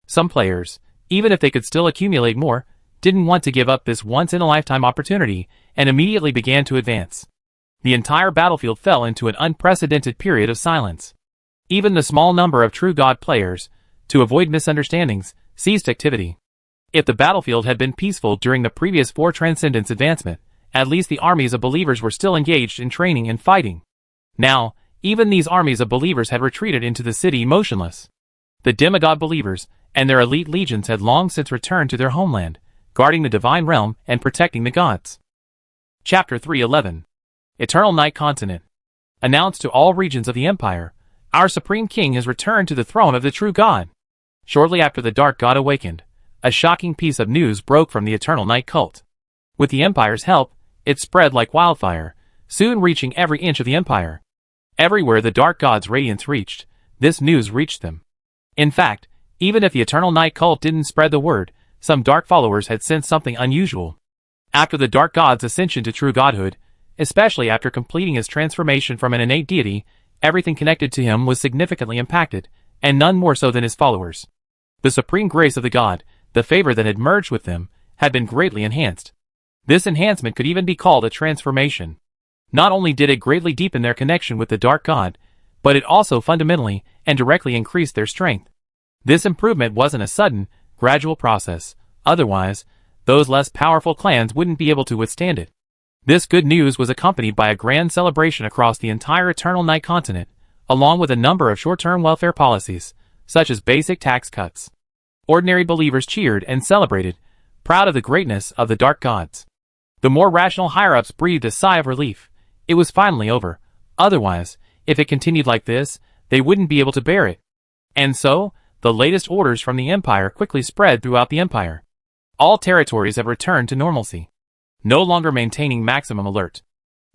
Some players, even if they could still accumulate more, didn't want to give up this once-in-a-lifetime opportunity, and immediately began to advance. The entire battlefield fell into an unprecedented period of silence. Even the small number of true God players, to avoid misunderstandings, ceased activity. If the battlefield had been peaceful during the previous 4 Transcendence advancement, at least the armies of believers were still engaged in training and fighting. Now, even these armies of believers had retreated into the city motionless. The demigod believers and their elite legions had long since returned to their homeland, guarding the divine realm and protecting the gods. Chapter 311. Eternal Night Continent. Announced to all regions of the Empire, our Supreme King has returned to the throne of the true God. Shortly after the Dark God awakened, a shocking piece of news broke from the Eternal Night cult. With the Empire's help, it spread like wildfire, soon reaching every inch of the Empire. Everywhere the Dark God's radiance reached, this news reached them. In fact, even if the Eternal Night cult didn't spread the word, some dark followers had sensed something unusual. After the Dark God's ascension to true godhood, especially after completing his transformation from an innate deity, everything connected to him was significantly impacted, and none more so than his followers. The supreme grace of the god, the favor that had merged with them, had been greatly enhanced. This enhancement could even be called a transformation. Not only did it greatly deepen their connection with the dark god, but it also fundamentally and directly increased their strength. This improvement wasn't a sudden, gradual process. Otherwise, those less powerful clans wouldn't be able to withstand it. This good news was accompanied by a grand celebration across the entire Eternal Night continent, along with a number of short-term welfare policies, such as basic tax cuts. Ordinary believers cheered and celebrated, proud of the greatness of the dark gods. The more rational higher-ups breathed a sigh of relief. It was finally over. Otherwise, if it continued like this, they wouldn't be able to bear it. And so, the latest orders from the Empire quickly spread throughout the Empire. All territories have returned to normalcy, no longer maintaining maximum alert.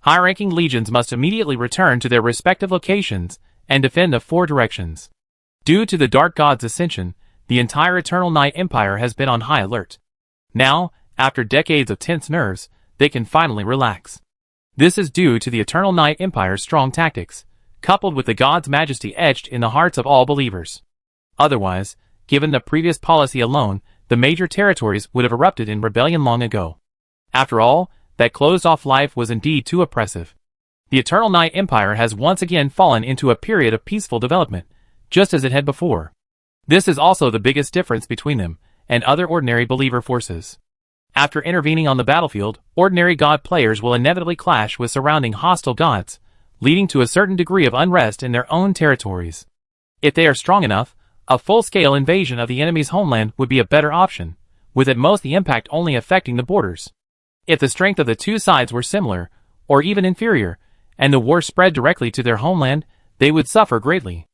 High-ranking legions must immediately return to their respective locations and defend the 4 directions. Due to the Dark God's ascension, the entire Eternal Night Empire has been on high alert. Now, after decades of tense nerves, they can finally relax. This is due to the Eternal Night Empire's strong tactics, coupled with the God's majesty etched in the hearts of all believers. Otherwise, given the previous policy alone, the major territories would have erupted in rebellion long ago. After all, that closed-off life was indeed too oppressive. The Eternal Night Empire has once again fallen into a period of peaceful development, just as it had before. This is also the biggest difference between them and other ordinary believer forces. After intervening on the battlefield, ordinary god players will inevitably clash with surrounding hostile gods, leading to a certain degree of unrest in their own territories. If they are strong enough, a full-scale invasion of the enemy's homeland would be a better option, with at most the impact only affecting the borders. If the strength of the two sides were similar, or even inferior, and the war spread directly to their homeland, they would suffer greatly.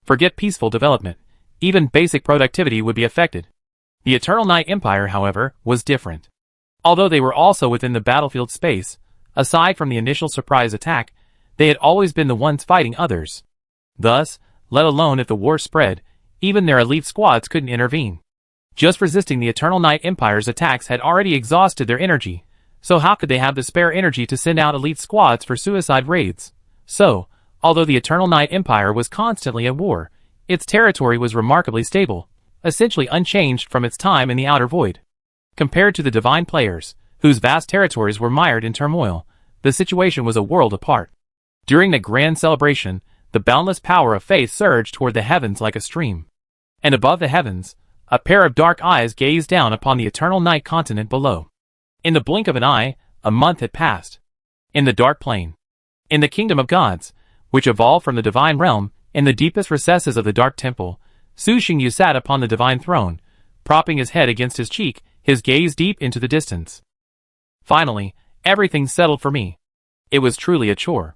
Forget peaceful development. Even basic productivity would be affected. The Eternal Night Empire, however, was different. Although they were also within the battlefield space, aside from the initial surprise attack, they had always been the ones fighting others. Thus, let alone if the war spread, even their elite squads couldn't intervene. Just resisting the Eternal Night Empire's attacks had already exhausted their energy, so how could they have the spare energy to send out elite squads for suicide raids? So, although the Eternal Night Empire was constantly at war, its territory was remarkably stable, essentially unchanged from its time in the Outer Void. Compared to the divine players, whose vast territories were mired in turmoil, the situation was a world apart. During the grand celebration, the boundless power of faith surged toward the heavens like a stream. And above the heavens, a pair of dark eyes gazed down upon the Eternal Night continent below. In the blink of an eye, a month had passed. In the dark plane, in the kingdom of gods, which evolved from the divine realm, in the deepest recesses of the dark temple, Su Xingyu sat upon the divine throne, propping his head against his cheek, his gaze deep into the distance. Finally, everything settled for me. It was truly a chore.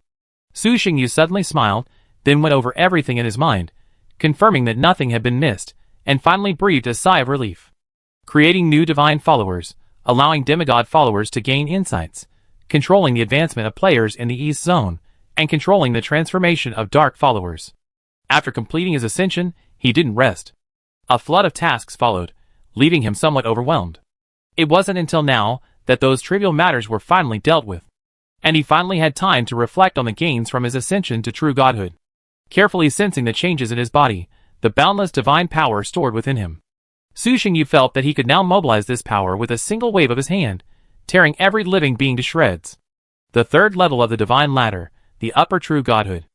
Su Xingyu suddenly smiled, then went over everything in his mind, confirming that nothing had been missed, and finally breathed a sigh of relief. Creating new divine followers, allowing demigod followers to gain insights, controlling the advancement of players in the East Zone, and controlling the transformation of dark followers. After completing his ascension, he didn't rest. A flood of tasks followed, leaving him somewhat overwhelmed. It wasn't until now that those trivial matters were finally dealt with, and he finally had time to reflect on the gains from his ascension to true godhood. Carefully sensing the changes in his body, the boundless divine power stored within him, Su Xingyu felt that he could now mobilize this power with a single wave of his hand, tearing every living being to shreds. The third level of the divine ladder, the upper true godhood.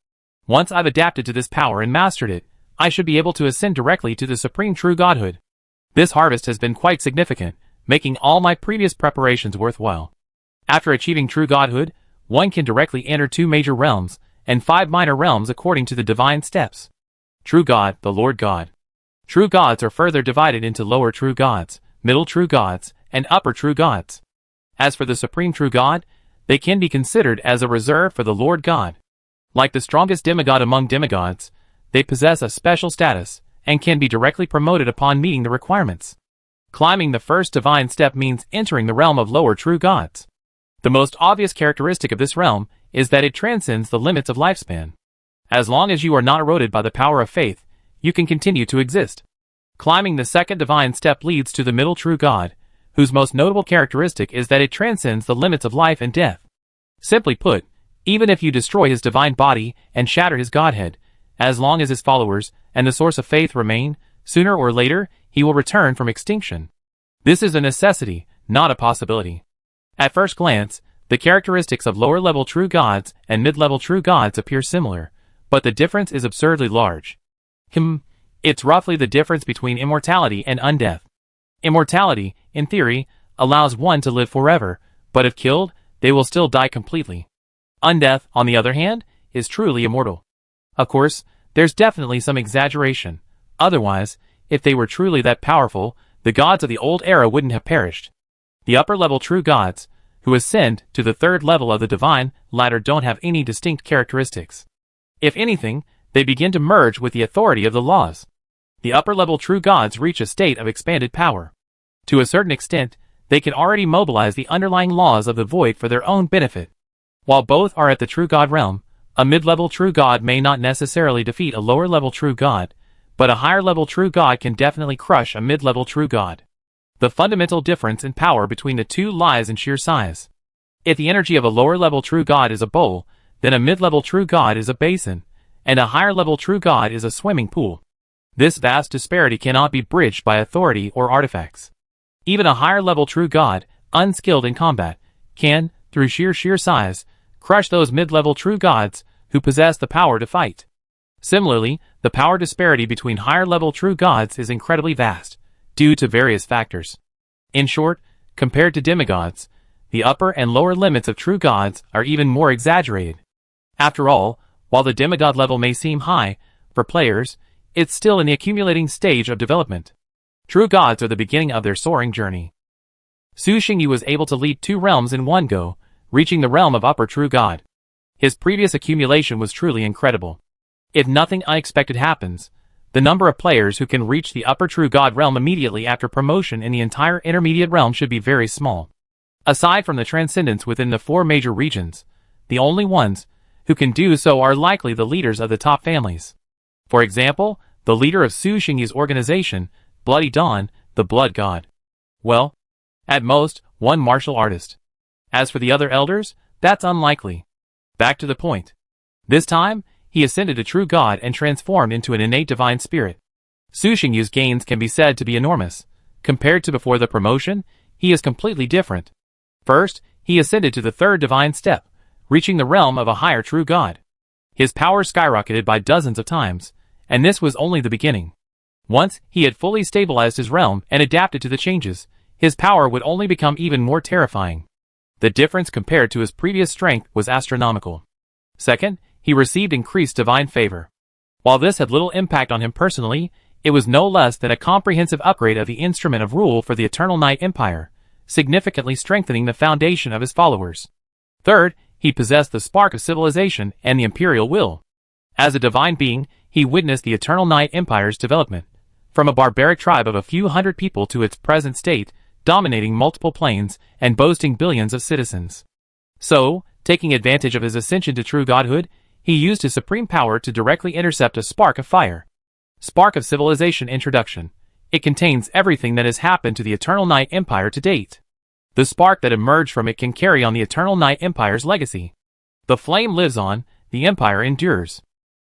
Once I've adapted to this power and mastered it, I should be able to ascend directly to the supreme true godhood. This harvest has been quite significant, making all my previous preparations worthwhile. After achieving true godhood, one can directly enter 2 major realms, and 5 minor realms according to the divine steps. True God, the Lord God. True gods are further divided into lower true gods, middle true gods, and upper true gods. As for the supreme true God, they can be considered as a reserve for the Lord God. Like the strongest demigod among demigods, they possess a special status, and can be directly promoted upon meeting the requirements. Climbing the first divine step means entering the realm of lower true gods. The most obvious characteristic of this realm is that it transcends the limits of lifespan. As long as you are not eroded by the power of faith, you can continue to exist. Climbing the second divine step leads to the middle true God, whose most notable characteristic is that it transcends the limits of life and death. Simply put, Even if you destroy his divine body and shatter his godhead, as long as his followers and the source of faith remain, sooner or later, he will return from extinction. This is a necessity, not a possibility. At first glance, the characteristics of lower-level true gods and mid-level true gods appear similar, but the difference is absurdly large. It's roughly the difference between immortality and undeath. Immortality, in theory, allows one to live forever, but if killed, they will still die completely. Undeath, on the other hand, is truly immortal. Of course, there's definitely some exaggeration. Otherwise, if they were truly that powerful, the gods of the old era wouldn't have perished. The upper-level true gods, who ascend to the third level of the divine ladder, don't have any distinct characteristics. If anything, they begin to merge with the authority of the laws. The upper-level true gods reach a state of expanded power. To a certain extent, they can already mobilize the underlying laws of the void for their own benefit. While both are at the true god realm, a mid-level true god may not necessarily defeat a lower-level true god, but a higher-level true god can definitely crush a mid-level true god. The fundamental difference in power between the two lies in sheer size. If the energy of a lower-level true god is a bowl, then a mid-level true god is a basin, and a higher-level true god is a swimming pool. This vast disparity cannot be bridged by authority or artifacts. Even a higher-level true god, unskilled in combat, can, through sheer size, crush those mid-level true gods who possess the power to fight. Similarly, the power disparity between higher-level true gods is incredibly vast, due to various factors. In short, compared to demigods, the upper and lower limits of true gods are even more exaggerated. After all, while the demigod level may seem high, for players, it's still in the accumulating stage of development. True gods are the beginning of their soaring journey. Su Xingyu was able to leap 2 realms in one go, reaching the realm of upper true god. His previous accumulation was truly incredible. If nothing unexpected happens, the number of players who can reach the upper true god realm immediately after promotion in the entire intermediate realm should be very small. Aside from the transcendents within the 4 major regions, the only ones who can do so are likely the leaders of the top families. For example, the leader of Su Xingyu's organization, Bloody Dawn, the Blood God. Well, at most, one martial artist. As for the other elders, that's unlikely. Back to the point. This time, he ascended to true god and transformed into an innate divine spirit. Su Xingyu's gains can be said to be enormous. Compared to before the promotion, he is completely different. First, he ascended to the 3rd divine step, reaching the realm of a higher true god. His power skyrocketed by dozens of times, and this was only the beginning. Once he had fully stabilized his realm and adapted to the changes, his power would only become even more terrifying. The difference compared to his previous strength was astronomical. Second, he received increased divine favor. While this had little impact on him personally, it was no less than a comprehensive upgrade of the instrument of rule for the Eternal Night Empire, significantly strengthening the foundation of his followers. Third, he possessed the spark of civilization and the imperial will. As a divine being, he witnessed the Eternal Night Empire's development, from a barbaric tribe of a few hundred people to its present state, dominating multiple planes and boasting billions of citizens. So, taking advantage of his ascension to true godhood, he used his supreme power to directly intercept a spark of fire. Spark of Civilization Introduction. It contains everything that has happened to the Eternal Night Empire to date. The spark that emerged from it can carry on the Eternal Night Empire's legacy. The flame lives on, the Empire endures.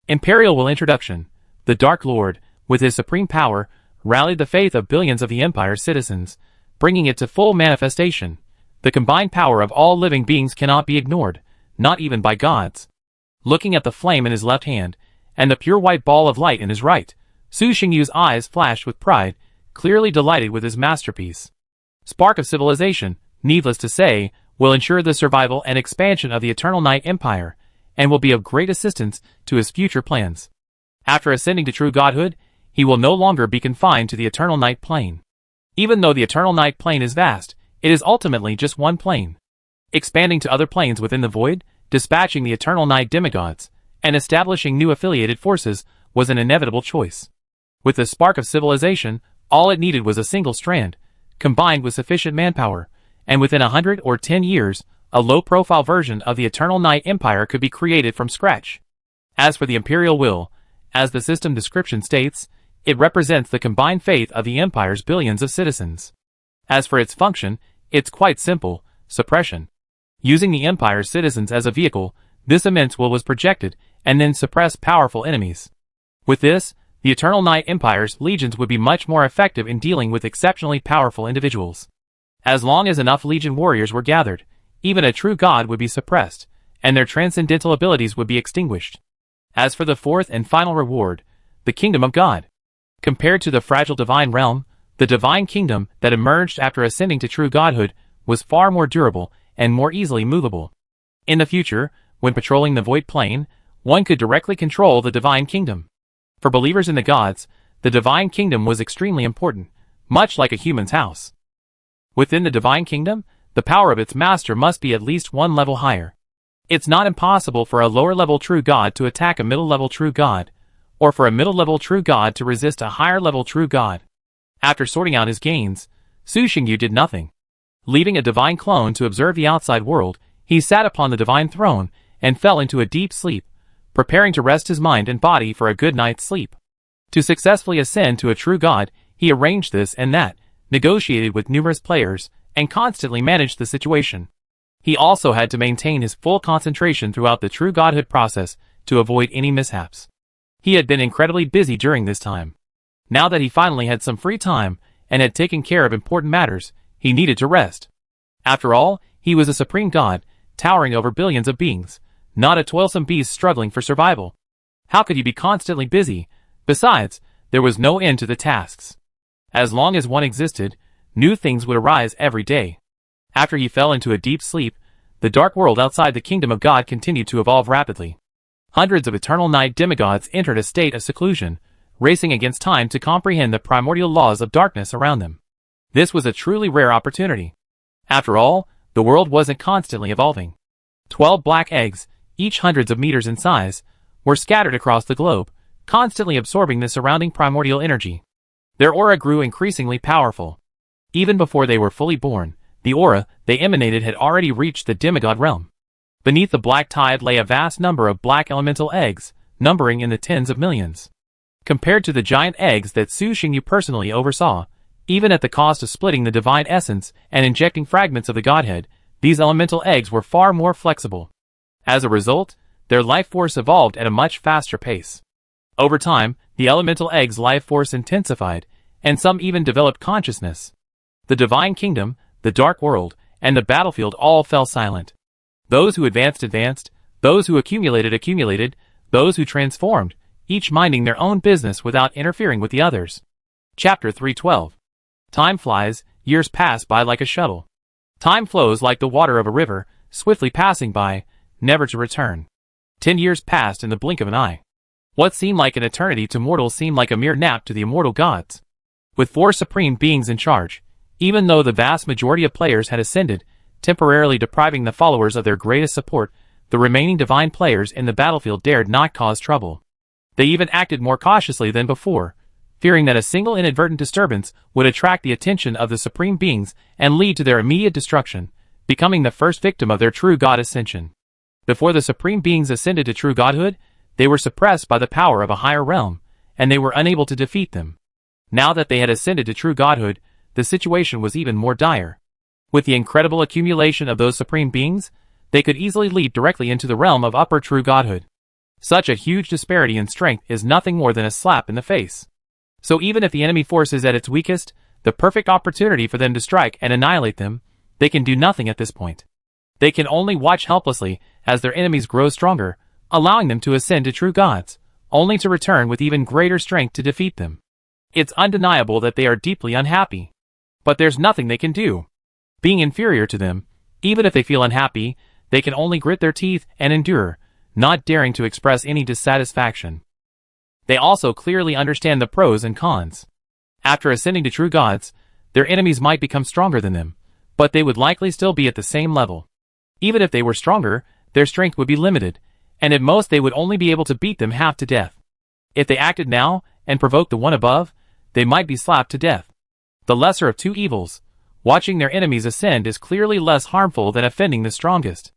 Imperial Will Introduction. The Dark Lord, with his supreme power, rallied the faith of billions of the Empire's citizens, bringing it to full manifestation. The combined power of all living beings cannot be ignored, not even by gods. Looking at the flame in his left hand, and the pure white ball of light in his right, Su Xingyu's eyes flashed with pride, clearly delighted with his masterpiece. Spark of Civilization, needless to say, will ensure the survival and expansion of the Eternal Night Empire, and will be of great assistance to his future plans. After ascending to true godhood, he will no longer be confined to the Eternal Night Plane. Even though the Eternal Night Plane is vast, it is ultimately just one plane. Expanding to other planes within the void, dispatching the Eternal Night demigods, and establishing new affiliated forces was an inevitable choice. With the spark of civilization, all it needed was a single strand, combined with sufficient manpower, and within 100 or 10 years, a low-profile version of the Eternal Night Empire could be created from scratch. As for the Imperial Will, as the system description states, it represents the combined faith of the Empire's billions of citizens. As for its function, it's quite simple: suppression. Using the Empire's citizens as a vehicle, This immense will was projected, and then suppressed powerful enemies. With this, the Eternal Night Empire's legions would be much more effective in dealing with exceptionally powerful individuals. As long as enough legion warriors were gathered, even a true god would be suppressed, and their transcendental abilities would be extinguished. As for the fourth and final reward, the Kingdom of God. Compared to the fragile divine realm, the divine kingdom that emerged after ascending to true godhood was far more durable and more easily movable. In the future, when patrolling the void plane, one could directly control the divine kingdom. For believers in the gods, the divine kingdom was extremely important, much like a human's house. Within the divine kingdom, the power of its master must be at least one level higher. It's not impossible for a lower-level true god to attack a middle-level true god, or for a middle-level true god to resist a higher-level true god. After sorting out his gains, Su Xingyu did nothing. Leaving a divine clone to observe the outside world, he sat upon the divine throne and fell into a deep sleep, preparing to rest his mind and body for a good night's sleep. To successfully ascend to a true god, he arranged this and that, negotiated with numerous players, and constantly managed the situation. He also had to maintain his full concentration throughout the true godhood process to avoid any mishaps. He had been incredibly busy during this time. Now that he finally had some free time and had taken care of important matters, he needed to rest. After all, he was a supreme god, towering over billions of beings, not a toilsome beast struggling for survival. How could he be constantly busy? Besides, there was no end to the tasks. As long as one existed, new things would arise every day. After he fell into a deep sleep, the dark world outside the kingdom of God continued to evolve rapidly. Hundreds of eternal night demigods entered a state of seclusion, racing against time to comprehend the primordial laws of darkness around them. This was a truly rare opportunity. After all, the world wasn't constantly evolving. 12 black eggs, each hundreds of meters in size, were scattered across the globe, constantly absorbing the surrounding primordial energy. Their aura grew increasingly powerful. Even before they were fully born, the aura they emanated had already reached the demigod realm. Beneath the black tide lay a vast number of black elemental eggs, numbering in the tens of millions. Compared to the giant eggs that Su Xingyu personally oversaw, even at the cost of splitting the divine essence and injecting fragments of the godhead, these elemental eggs were far more flexible. As a result, their life force evolved at a much faster pace. Over time, the elemental eggs' life force intensified, and some even developed consciousness. The divine kingdom, the dark world, and the battlefield all fell silent. Those who advanced, those who accumulated, those who transformed, each minding their own business without interfering with the others. Chapter 312. Time flies, years pass by like a shuttle. Time flows like the water of a river, swiftly passing by, never to return. 10 years passed in the blink of an eye. What seemed like an eternity to mortals seemed like a mere nap to the immortal gods. With 4 supreme beings in charge, even though the vast majority of players had ascended, temporarily depriving the followers of their greatest support, the remaining divine players in the battlefield dared not cause trouble. They even acted more cautiously than before, fearing that a single inadvertent disturbance would attract the attention of the supreme beings and lead to their immediate destruction, becoming the first victim of their true god ascension. Before the supreme beings ascended to true godhood, they were suppressed by the power of a higher realm, and they were unable to defeat them. Now that they had ascended to true godhood, the situation was even more dire. With the incredible accumulation of those supreme beings, they could easily leap directly into the realm of upper true godhood. Such a huge disparity in strength is nothing more than a slap in the face. So even if the enemy force is at its weakest, the perfect opportunity for them to strike and annihilate them, they can do nothing at this point. They can only watch helplessly as their enemies grow stronger, allowing them to ascend to true gods, only to return with even greater strength to defeat them. It's undeniable that they are deeply unhappy. But there's nothing they can do. Being inferior to them, even if they feel unhappy, they can only grit their teeth and endure, not daring to express any dissatisfaction. They also clearly understand the pros and cons. After ascending to true gods, their enemies might become stronger than them, but they would likely still be at the same level. Even if they were stronger, their strength would be limited, and at most they would only be able to beat them half to death. If they acted now and provoked the one above, they might be slapped to death. The lesser of two evils, watching their enemies ascend is clearly less harmful than offending the strongest.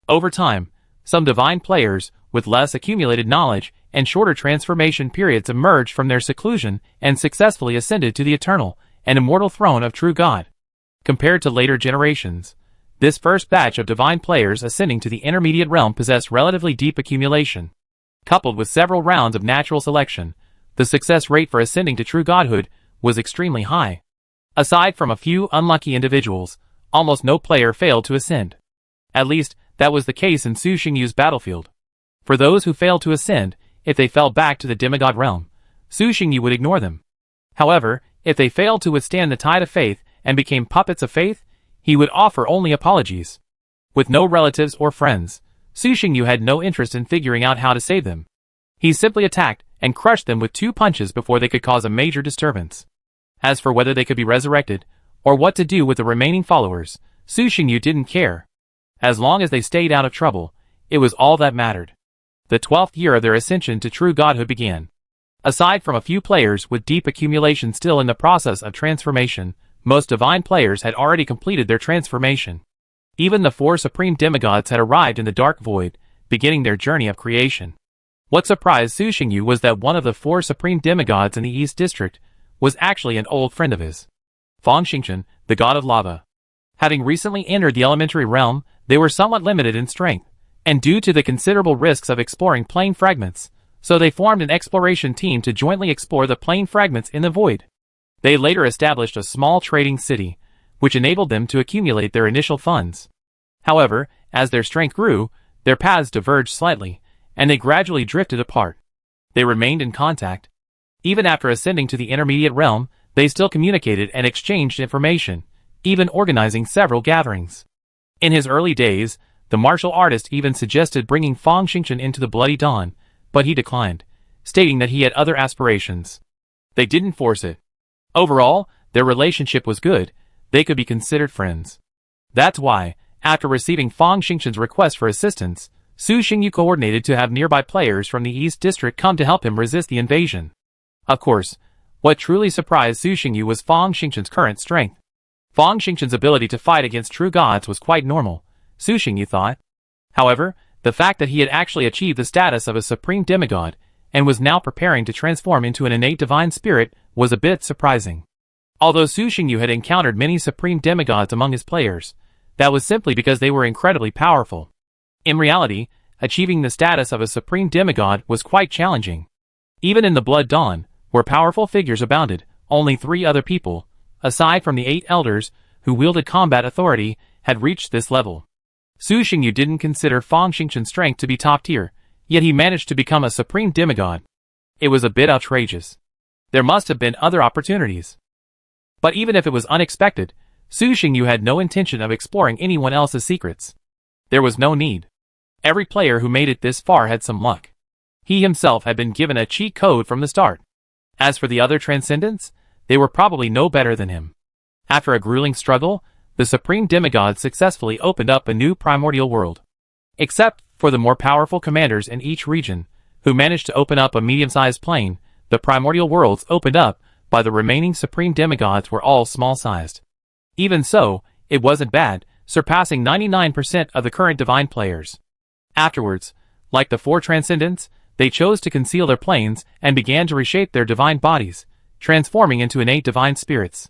Over time, some divine players, with less accumulated knowledge and shorter transformation periods emerged from their seclusion and successfully ascended to the eternal and immortal throne of true God. Compared to later generations, This first batch of divine players ascending to the intermediate realm possessed relatively deep accumulation. Coupled with several rounds of natural selection, the success rate for ascending to true godhood was extremely high. Aside from a few unlucky individuals, almost no player failed to ascend. At least, that was the case in Su Xingyu's battlefield. For those who failed to ascend, if they fell back to the demigod realm, Su Xingyu would ignore them. However, if they failed to withstand the tide of faith and became puppets of faith, he would offer only apologies. With no relatives or friends, Su Xingyu had no interest in figuring out how to save them. He simply attacked and crushed them with 2 punches before they could cause a major disturbance. As for whether they could be resurrected, or what to do with the remaining followers, Su Xingyu didn't care. As long as they stayed out of trouble, it was all that mattered. The 12th year of their ascension to true godhood began. Aside from a few players with deep accumulation still in the process of transformation, most divine players had already completed their transformation. Even the 4 supreme demigods had arrived in the dark void, beginning their journey of creation. What surprised Su Xingyu was that one of the 4 supreme demigods in the East District was actually an old friend of his. Fang Xingchen, the god of lava. Having recently entered the elementary realm, they were somewhat limited in strength, and due to the considerable risks of exploring plane fragments, so they formed an exploration team to jointly explore the plane fragments in the void. They later established a small trading city, which enabled them to accumulate their initial funds. However, as their strength grew, their paths diverged slightly, and they gradually drifted apart. They remained in contact. Even after ascending to the intermediate realm, they still communicated and exchanged information, even organizing several gatherings. In his early days, the martial artist even suggested bringing Fang Xingchen into the Bloody Dawn, but he declined, stating that he had other aspirations. They didn't force it. Overall, their relationship was good. They could be considered friends. That's why, after receiving Fang Xingchen's request for assistance, Su Xingyu coordinated to have nearby players from the East District come to help him resist the invasion. Of course, what truly surprised Su Xingyu was Fang Xingchen's current strength. Fang Xingchen's ability to fight against true gods was quite normal, Su Xingyu thought. However, the fact that he had actually achieved the status of a supreme demigod and was now preparing to transform into an innate divine spirit was a bit surprising. Although Su Xingyu had encountered many supreme demigods among his players, that was simply because they were incredibly powerful. In reality, achieving the status of a supreme demigod was quite challenging. Even in the Blood Dawn, where powerful figures abounded, only 3 other people, aside from the 8 elders who wielded combat authority, had reached this level. Su Xingyu didn't consider Fang Xingchen's strength to be top tier, yet he managed to become a supreme demigod. It was a bit outrageous. There must have been other opportunities. But even if it was unexpected, Su Xingyu had no intention of exploring anyone else's secrets. There was no need. Every player who made it this far had some luck. He himself had been given a cheat code from the start. As for the other transcendents, they were probably no better than him. After a grueling struggle, the supreme demigods successfully opened up a new primordial world. Except for the more powerful commanders in each region, who managed to open up a medium-sized plane, the primordial worlds opened up by the remaining supreme demigods were all small-sized. Even so, it wasn't bad, surpassing 99% of the current divine players. Afterwards, like the 4 transcendents, they chose to conceal their planes and began to reshape their divine bodies, transforming into innate divine spirits.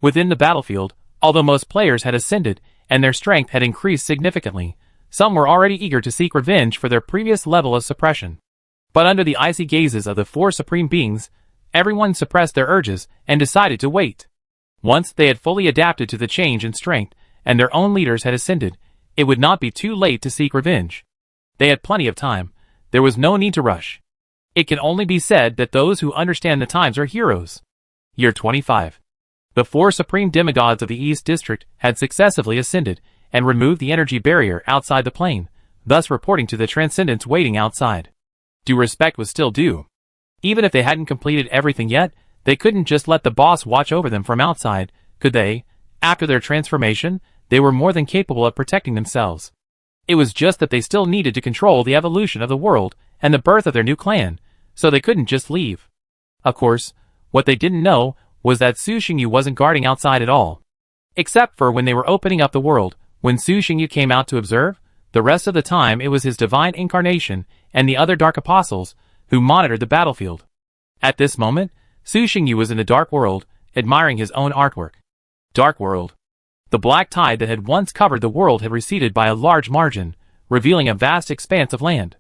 Within the battlefield, although most players had ascended and their strength had increased significantly, some were already eager to seek revenge for their previous level of suppression. But under the icy gazes of the 4 supreme beings, everyone suppressed their urges and decided to wait. Once they had fully adapted to the change in strength and their own leaders had ascended, it would not be too late to seek revenge. They had plenty of time. There was no need to rush. It can only be said that those who understand the times are heroes. Year 25. The 4 supreme demigods of the East District had successively ascended and removed the energy barrier outside the plane, thus reporting to the transcendents waiting outside. Due respect was still due. Even if they hadn't completed everything yet, they couldn't just let the boss watch over them from outside, could they? After their transformation, they were more than capable of protecting themselves. It was just that they still needed to control the evolution of the world and the birth of their new clan, so they couldn't just leave. Of course, what they didn't know was that Su Xingyu wasn't guarding outside at all. Except for when they were opening up the world, when Su Xingyu came out to observe, the rest of the time it was his divine incarnation and the other dark apostles who monitored the battlefield. At this moment, Su Xingyu was in the dark world, admiring his own artwork. Dark world. The black tide that had once covered the world had receded by a large margin, revealing a vast expanse of land.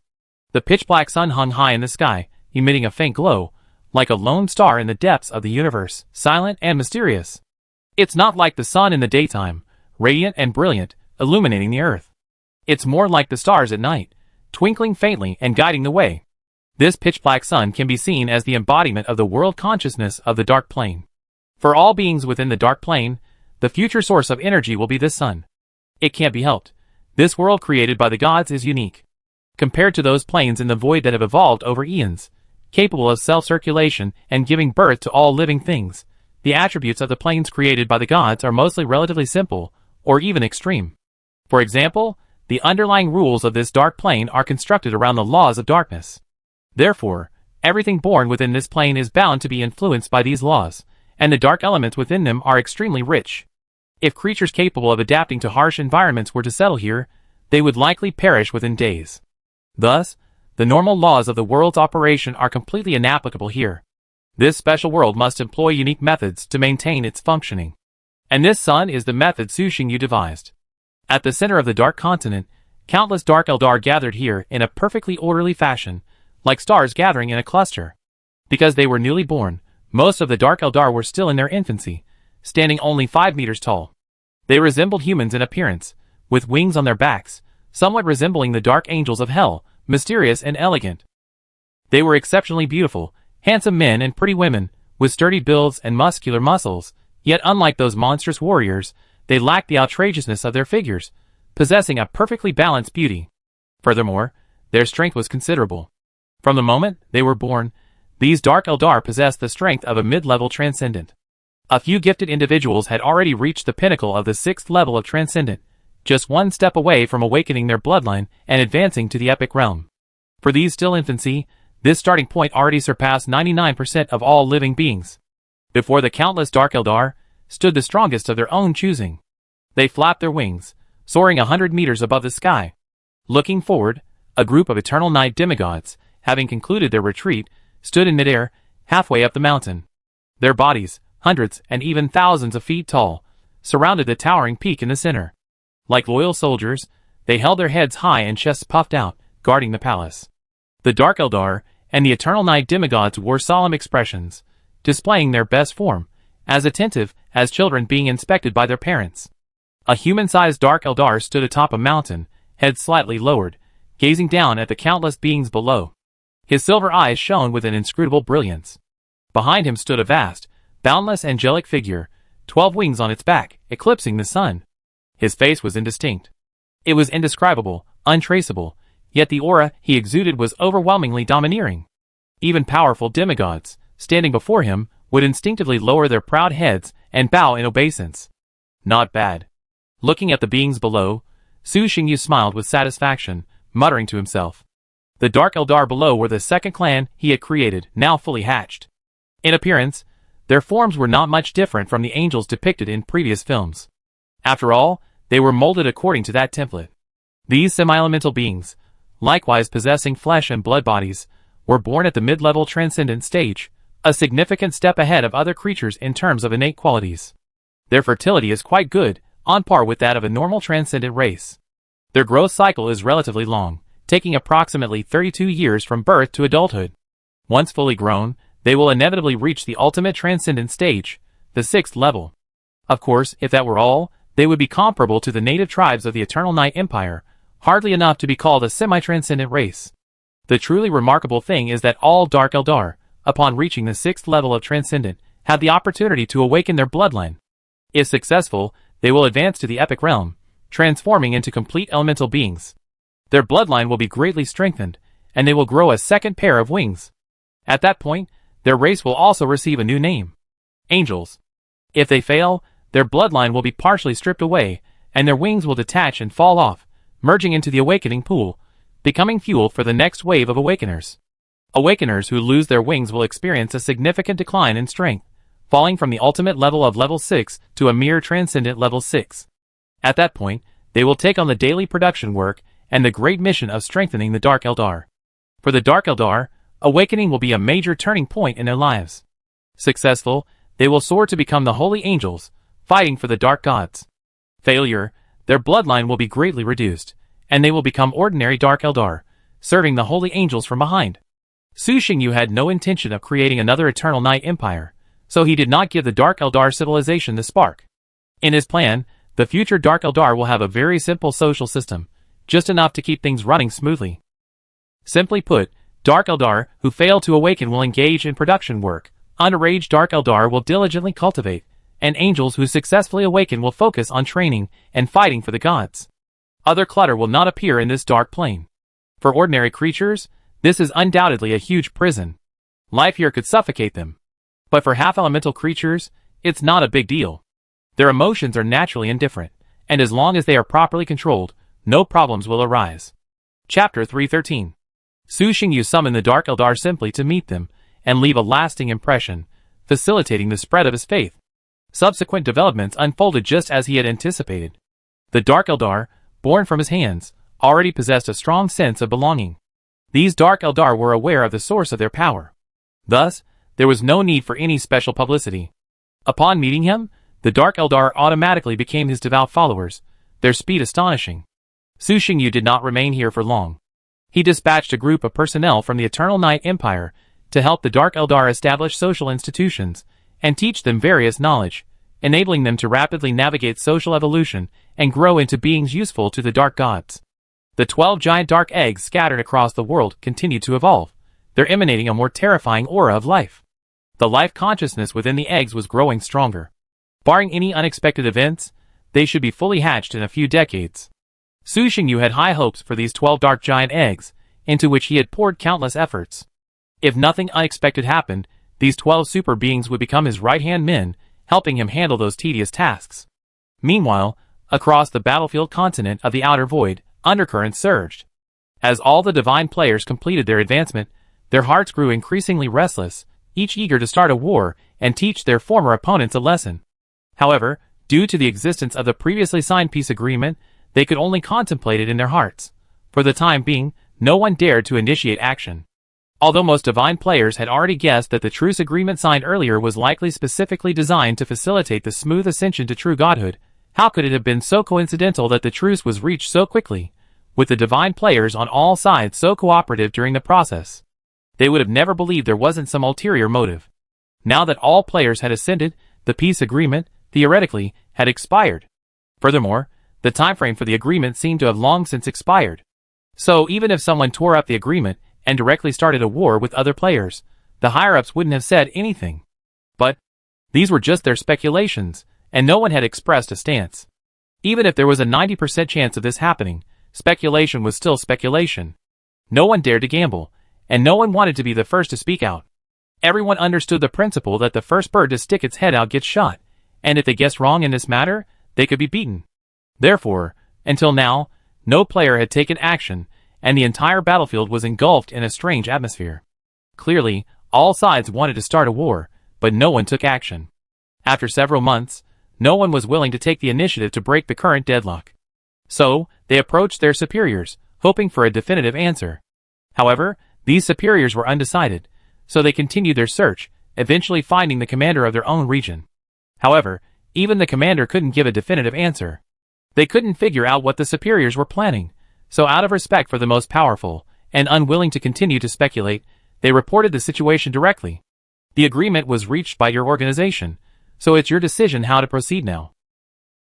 The pitch-black sun hung high in the sky, emitting a faint glow, like a lone star in the depths of the universe, silent and mysterious. It's not like the sun in the daytime, radiant and brilliant, illuminating the earth. It's more like the stars at night, twinkling faintly and guiding the way. This pitch-black sun can be seen as the embodiment of the world consciousness of the dark plane. For all beings within the dark plane, the future source of energy will be this sun. It can't be helped. This world created by the gods is unique. Compared to those planes in the void that have evolved over eons, capable of self-circulation and giving birth to all living things, the attributes of the planes created by the gods are mostly relatively simple, or even extreme. For example, the underlying rules of this dark plane are constructed around the laws of darkness. Therefore, everything born within this plane is bound to be influenced by these laws, and the dark elements within them are extremely rich. If creatures capable of adapting to harsh environments were to settle here, they would likely perish within days. Thus, the normal laws of the world's operation are completely inapplicable here. This special world must employ unique methods to maintain its functioning. And this sun is the method Sushing Yu devised. At the center of the dark continent, countless dark Eldar gathered here in a perfectly orderly fashion, like stars gathering in a cluster. Because they were newly born, most of the dark Eldar were still in their infancy, standing only 5 meters tall. They resembled humans in appearance, with wings on their backs, somewhat resembling the dark angels of hell, mysterious and elegant. They were exceptionally beautiful, handsome men and pretty women, with sturdy builds and muscular muscles, yet unlike those monstrous warriors, they lacked the outrageousness of their figures, possessing a perfectly balanced beauty. Furthermore, their strength was considerable. From the moment they were born, these dark Eldar possessed the strength of a mid-level transcendent. A few gifted individuals had already reached the pinnacle of the 6th level of transcendent, just one step away from awakening their bloodline and advancing to the epic realm. For these still infancy, this starting point already surpassed 99% of all living beings. Before the countless dark Eldar stood the strongest of their own choosing. They flapped their wings, soaring 100 meters above the sky. Looking forward, a group of eternal night demigods, having concluded their retreat, stood in midair, halfway up the mountain. Their bodies, hundreds and even thousands of feet tall, surrounded the towering peak in the center. Like loyal soldiers, they held their heads high and chests puffed out, guarding the palace. The Dark Eldar and the Eternal Night demigods wore solemn expressions, displaying their best form, as attentive as children being inspected by their parents. A human-sized Dark Eldar stood atop a mountain, head slightly lowered, gazing down at the countless beings below. His silver eyes shone with an inscrutable brilliance. Behind him stood a vast, boundless angelic figure, 12 wings on its back, eclipsing the sun. His face was indistinct. It was indescribable, untraceable, yet the aura he exuded was overwhelmingly domineering. Even powerful demigods, standing before him, would instinctively lower their proud heads and bow in obeisance. Not bad. Looking at the beings below, Sushing Yu smiled with satisfaction, muttering to himself. The Dark Eldar below were the second clan he had created, now fully hatched. In appearance, their forms were not much different from the angels depicted in previous films. After all, they were molded according to that template. These semi-elemental beings, likewise possessing flesh and blood bodies, were born at the mid-level transcendent stage, a significant step ahead of other creatures in terms of innate qualities. Their fertility is quite good, on par with that of a normal transcendent race. Their growth cycle is relatively long, taking approximately 32 years from birth to adulthood. Once fully grown, they will inevitably reach the ultimate transcendent stage, the 6th level. Of course, if that were all, they would be comparable to the native tribes of the Eternal Night Empire, hardly enough to be called a semi-transcendent race. The truly remarkable thing is that all Dark Eldar, upon reaching the 6th level of transcendent, have the opportunity to awaken their bloodline. If successful, they will advance to the epic realm, transforming into complete elemental beings. Their bloodline will be greatly strengthened, and they will grow a second pair of wings. At that point, their race will also receive a new name: Angels. If they fail, their bloodline will be partially stripped away, and their wings will detach and fall off, merging into the awakening pool, becoming fuel for the next wave of awakeners. Awakeners who lose their wings will experience a significant decline in strength, falling from the ultimate level of level 6 to a mere transcendent level 6. At that point, they will take on the daily production work and the great mission of strengthening the Dark Eldar. For the Dark Eldar, awakening will be a major turning point in their lives. Successful, they will soar to become the holy angels, fighting for the dark gods. Failure, their bloodline will be greatly reduced, and they will become ordinary Dark Eldar, serving the holy angels from behind. Su Xingyu had no intention of creating another Eternal Night Empire, so he did not give the Dark Eldar civilization the spark. In his plan, the future Dark Eldar will have a very simple social system, just enough to keep things running smoothly. Simply put, Dark Eldar who fail to awaken will engage in production work, underage Dark Eldar will diligently cultivate, and angels who successfully awaken will focus on training and fighting for the gods. Other clutter will not appear in this dark plane. For ordinary creatures, this is undoubtedly a huge prison. Life here could suffocate them. But for half-elemental creatures, it's not a big deal. Their emotions are naturally indifferent, and as long as they are properly controlled, no problems will arise. Chapter 313. Su Xingyu summoned the Dark Eldar simply to meet them and leave a lasting impression, facilitating the spread of his faith. Subsequent developments unfolded just as he had anticipated. The Dark Eldar, born from his hands, already possessed a strong sense of belonging. These Dark Eldar were aware of the source of their power. Thus, there was no need for any special publicity. Upon meeting him, the Dark Eldar automatically became his devout followers, their speed astonishing. Su Xingyu did not remain here for long. He dispatched a group of personnel from the Eternal Night Empire to help the Dark Eldar establish social institutions and teach them various knowledge, enabling them to rapidly navigate social evolution and grow into beings useful to the Dark Gods. The 12 giant dark eggs scattered across the world continued to evolve, they're emanating a more terrifying aura of life. The life consciousness within the eggs was growing stronger. Barring any unexpected events, they should be fully hatched in a few decades. Su Xingyu had high hopes for these 12 dark giant eggs, into which he had poured countless efforts. If nothing unexpected happened, these 12 super beings would become his right-hand men, helping him handle those tedious tasks. Meanwhile, across the battlefield continent of the Outer Void, undercurrents surged. As all the divine players completed their advancement, their hearts grew increasingly restless, each eager to start a war and teach their former opponents a lesson. However, due to the existence of the previously signed peace agreement, they could only contemplate it in their hearts. For the time being, no one dared to initiate action. Although most divine players had already guessed that the truce agreement signed earlier was likely specifically designed to facilitate the smooth ascension to true godhood, how could it have been so coincidental that the truce was reached so quickly, with the divine players on all sides so cooperative during the process? They would have never believed there wasn't some ulterior motive. Now that all players had ascended, the peace agreement, theoretically, had expired. Furthermore, the timeframe for the agreement seemed to have long since expired. So even if someone tore up the agreement and directly started a war with other players, the higher-ups wouldn't have said anything. But these were just their speculations, and no one had expressed a stance. Even if there was a 90% chance of this happening, speculation was still speculation. No one dared to gamble, and no one wanted to be the first to speak out. Everyone understood the principle that the first bird to stick its head out gets shot, and if they guessed wrong in this matter, they could be beaten. Therefore, until now, no player had taken action, and the entire battlefield was engulfed in a strange atmosphere. Clearly, all sides wanted to start a war, but no one took action. After several months, no one was willing to take the initiative to break the current deadlock. So, they approached their superiors, hoping for a definitive answer. However, these superiors were undecided, so they continued their search, eventually finding the commander of their own region. However, even the commander couldn't give a definitive answer. They couldn't figure out what the superiors were planning, so out of respect for the most powerful, and unwilling to continue to speculate, they reported the situation directly. The agreement was reached by your organization, so it's your decision how to proceed now.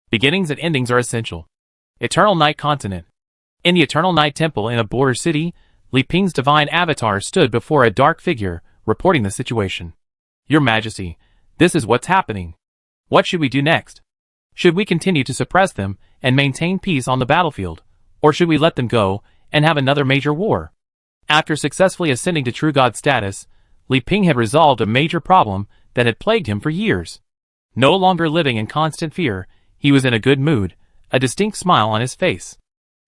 Beginnings and endings are essential. Eternal Night Continent. In the Eternal Night Temple in a border city, Li Ping's divine avatar stood before a dark figure, reporting the situation. Your Majesty, this is what's happening. What should we do next? Should we continue to suppress them and maintain peace on the battlefield, or should we let them go and have another major war? After successfully ascending to true god status, Li Ping had resolved a major problem that had plagued him for years. No longer living in constant fear, he was in a good mood, a distinct smile on his face.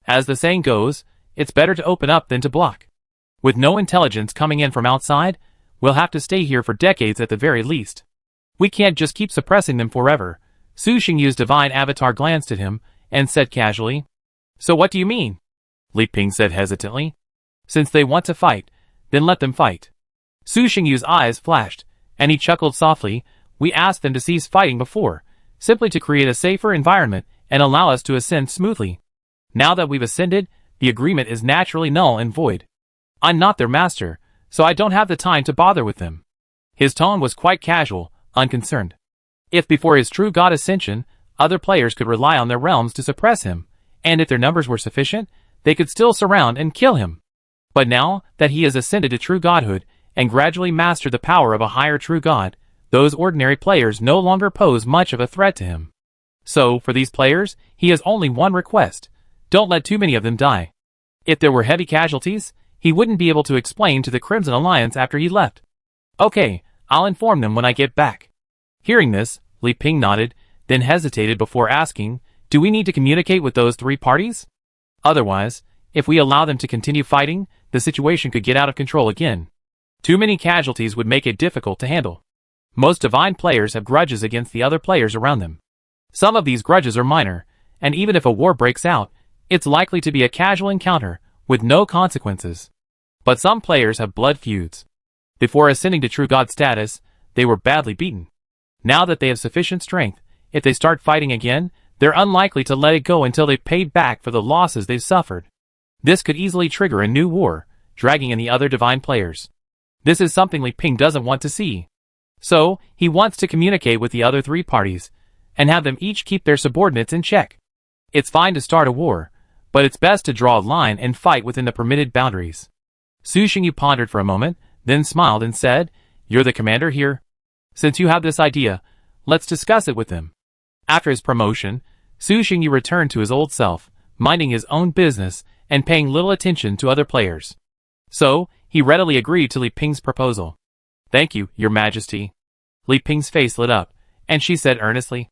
As the saying goes, it's better to open up than to block. With no intelligence coming in from outside, we'll have to stay here for decades at the very least. We can't just keep suppressing them forever. Su Xingyu's divine avatar glanced at him and said casually, "So what do you mean?" Li Ping said hesitantly. "Since they want to fight, then let them fight." Su Xingyu's eyes flashed, and he chuckled softly. "We asked them to cease fighting before, simply to create a safer environment and allow us to ascend smoothly. Now that we've ascended, the agreement is naturally null and void. I'm not their master, so I don't have the time to bother with them." His tone was quite casual, unconcerned. If before his true god ascension, other players could rely on their realms to suppress him, and if their numbers were sufficient, they could still surround and kill him. But now that he has ascended to true godhood and gradually mastered the power of a higher true god, those ordinary players no longer pose much of a threat to him. So, for these players, he has only one request: don't let too many of them die. If there were heavy casualties, he wouldn't be able to explain to the Crimson Alliance after he left. "Okay, I'll inform them when I get back." Hearing this, Li Ping nodded, then hesitated before asking, "Do we need to communicate with those three parties? Otherwise, if we allow them to continue fighting, the situation could get out of control again. Too many casualties would make it difficult to handle. Most divine players have grudges against the other players around them. Some of these grudges are minor, and even if a war breaks out, it's likely to be a casual encounter, with no consequences. But some players have blood feuds. Before ascending to true god status, they were badly beaten. Now that they have sufficient strength, if they start fighting again, they're unlikely to let it go until they've paid back for the losses they've suffered. This could easily trigger a new war, dragging in the other divine players. This is something Li Ping doesn't want to see. So, he wants to communicate with the other three parties, and have them each keep their subordinates in check. It's fine to start a war, but it's best to draw a line and fight within the permitted boundaries. Su Xingyu pondered for a moment, then smiled and said, "You're the commander here? Since you have this idea, let's discuss it with them." After his promotion, Su Xingyu returned to his old self, minding his own business and paying little attention to other players. So, he readily agreed to Li Ping's proposal. "Thank you, Your Majesty." Li Ping's face lit up, and she said earnestly.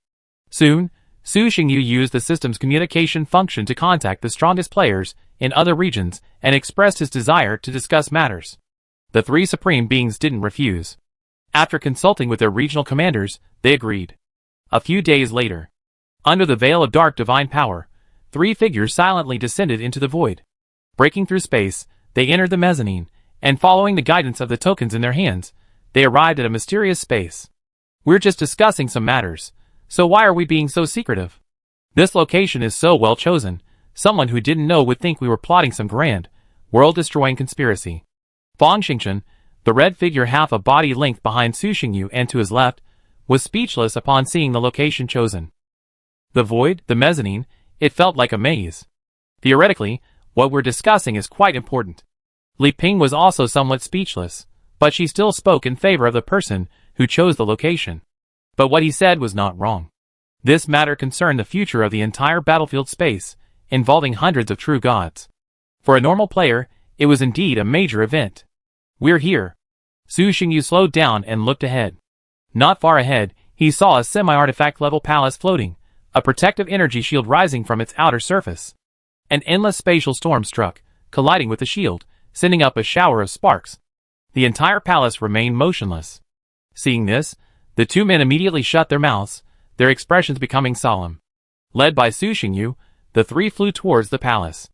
Soon, Su Xingyu used the system's communication function to contact the strongest players in other regions and expressed his desire to discuss matters. The three supreme beings didn't refuse. After consulting with their regional commanders, they agreed. A few days later, under the veil of dark divine power, three figures silently descended into the void. Breaking through space, they entered the mezzanine, and following the guidance of the tokens in their hands, they arrived at a mysterious space. "We're just discussing some matters, so why are we being so secretive? This location is so well chosen, someone who didn't know would think we were plotting some grand, world-destroying conspiracy." Fang Xingchen, the red figure half a body length behind Su Xingyu and to his left, was speechless upon seeing the location chosen. The void, the mezzanine, it felt like a maze. Theoretically, what we're discussing is quite important. Li Ping was also somewhat speechless, but she still spoke in favor of the person who chose the location. But what he said was not wrong. This matter concerned the future of the entire battlefield space, involving hundreds of true gods. For a normal player, it was indeed a major event. "We're here." Su Xingyu slowed down and looked ahead. Not far ahead, he saw a semi-artifact level palace floating, a protective energy shield rising from its outer surface. An endless spatial storm struck, colliding with the shield, sending up a shower of sparks. The entire palace remained motionless. Seeing this, the two men immediately shut their mouths, their expressions becoming solemn. Led by Su Xingyu, the three flew towards the palace.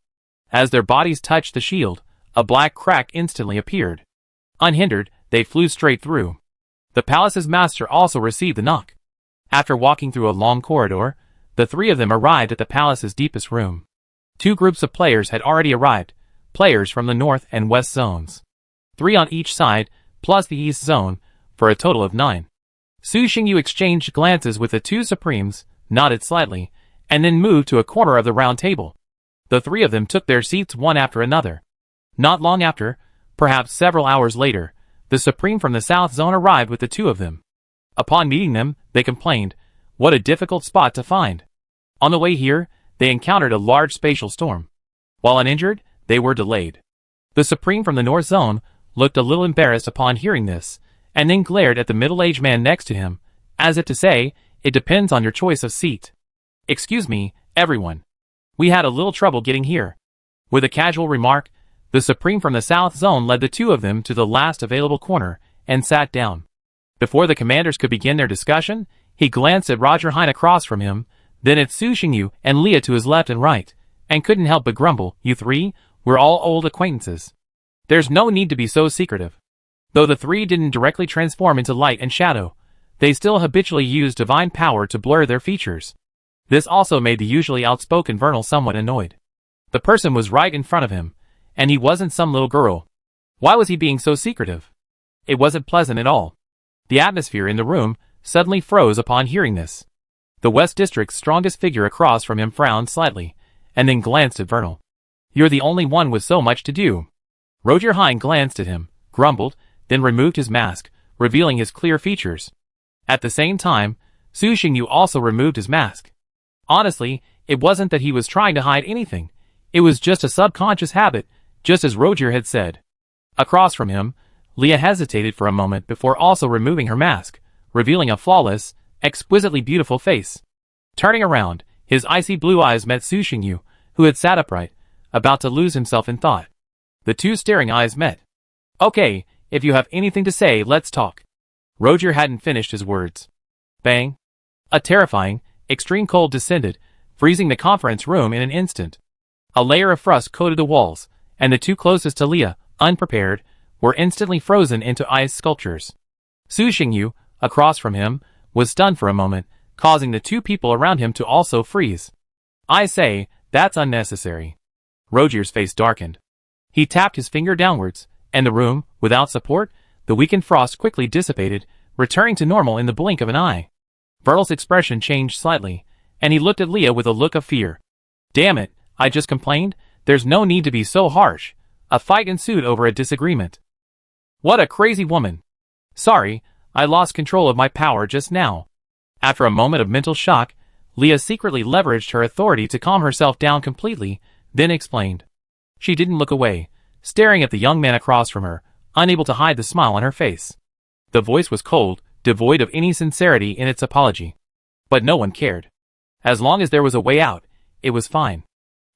As their bodies touched the shield, a black crack instantly appeared. Unhindered, they flew straight through. The palace's master also received the knock. After walking through a long corridor, the three of them arrived at the palace's deepest room. Two groups of players had already arrived, players from the north and west zones. 3 on each side, plus the east zone, for a total of 9. Su Xingyu exchanged glances with the two supremes, nodded slightly, and then moved to a corner of the round table. The three of them took their seats one after another. Not long after, perhaps several hours later, the supreme from the south zone arrived with the two of them. Upon meeting them, they complained, "What a difficult spot to find." On the way here, they encountered a large spatial storm. While uninjured, they were delayed. The supreme from the north zone looked a little embarrassed upon hearing this, and then glared at the middle-aged man next to him, as if to say, "It depends on your choice of seat." "Excuse me, everyone. We had a little trouble getting here." With a casual remark, the supreme from the south zone led the two of them to the last available corner, and sat down. Before the commanders could begin their discussion, he glanced at Roger Hein across from him, then at Su Xingyu and Leah to his left and right, and couldn't help but grumble, "You three, we're all old acquaintances. There's no need to be so secretive." Though the three didn't directly transform into light and shadow, they still habitually used divine power to blur their features. This also made the usually outspoken Vernal somewhat annoyed. The person was right in front of him, and he wasn't some little girl. Why was he being so secretive? It wasn't pleasant at all. The atmosphere in the room suddenly froze upon hearing this. The West District's strongest figure across from him frowned slightly, and then glanced at Vernal. "You're the only one with so much to do." Roger Hine glanced at him, grumbled, then removed his mask, revealing his clear features. At the same time, Su Xingyu also removed his mask. Honestly, it wasn't that he was trying to hide anything. It was just a subconscious habit, just as Roger had said. Across from him, Leah hesitated for a moment before also removing her mask, revealing a flawless, exquisitely beautiful face. Turning around, his icy blue eyes met Su Xingyu, who had sat upright, about to lose himself in thought. The two staring eyes met. "Okay, if you have anything to say, let's talk." Roger hadn't finished his words. Bang! A terrifying, extreme cold descended, freezing the conference room in an instant. A layer of frost coated the walls, and the two closest to Leah, unprepared, were instantly frozen into ice sculptures. Su Xingyu, across from him, was stunned for a moment, causing the two people around him to also freeze. "I say, that's unnecessary." Roger's face darkened. He tapped his finger downwards, and the room, without support, the weakened frost quickly dissipated, returning to normal in the blink of an eye. Vernal's expression changed slightly, and he looked at Leah with a look of fear. "Damn it, I just complained, there's no need to be so harsh." A fight ensued over a disagreement. "What a crazy woman. Sorry, I lost control of my power just now." After a moment of mental shock, Leah secretly leveraged her authority to calm herself down completely, then explained. She didn't look away, staring at the young man across from her, unable to hide the smile on her face. The voice was cold, devoid of any sincerity in its apology. But no one cared. As long as there was a way out, it was fine.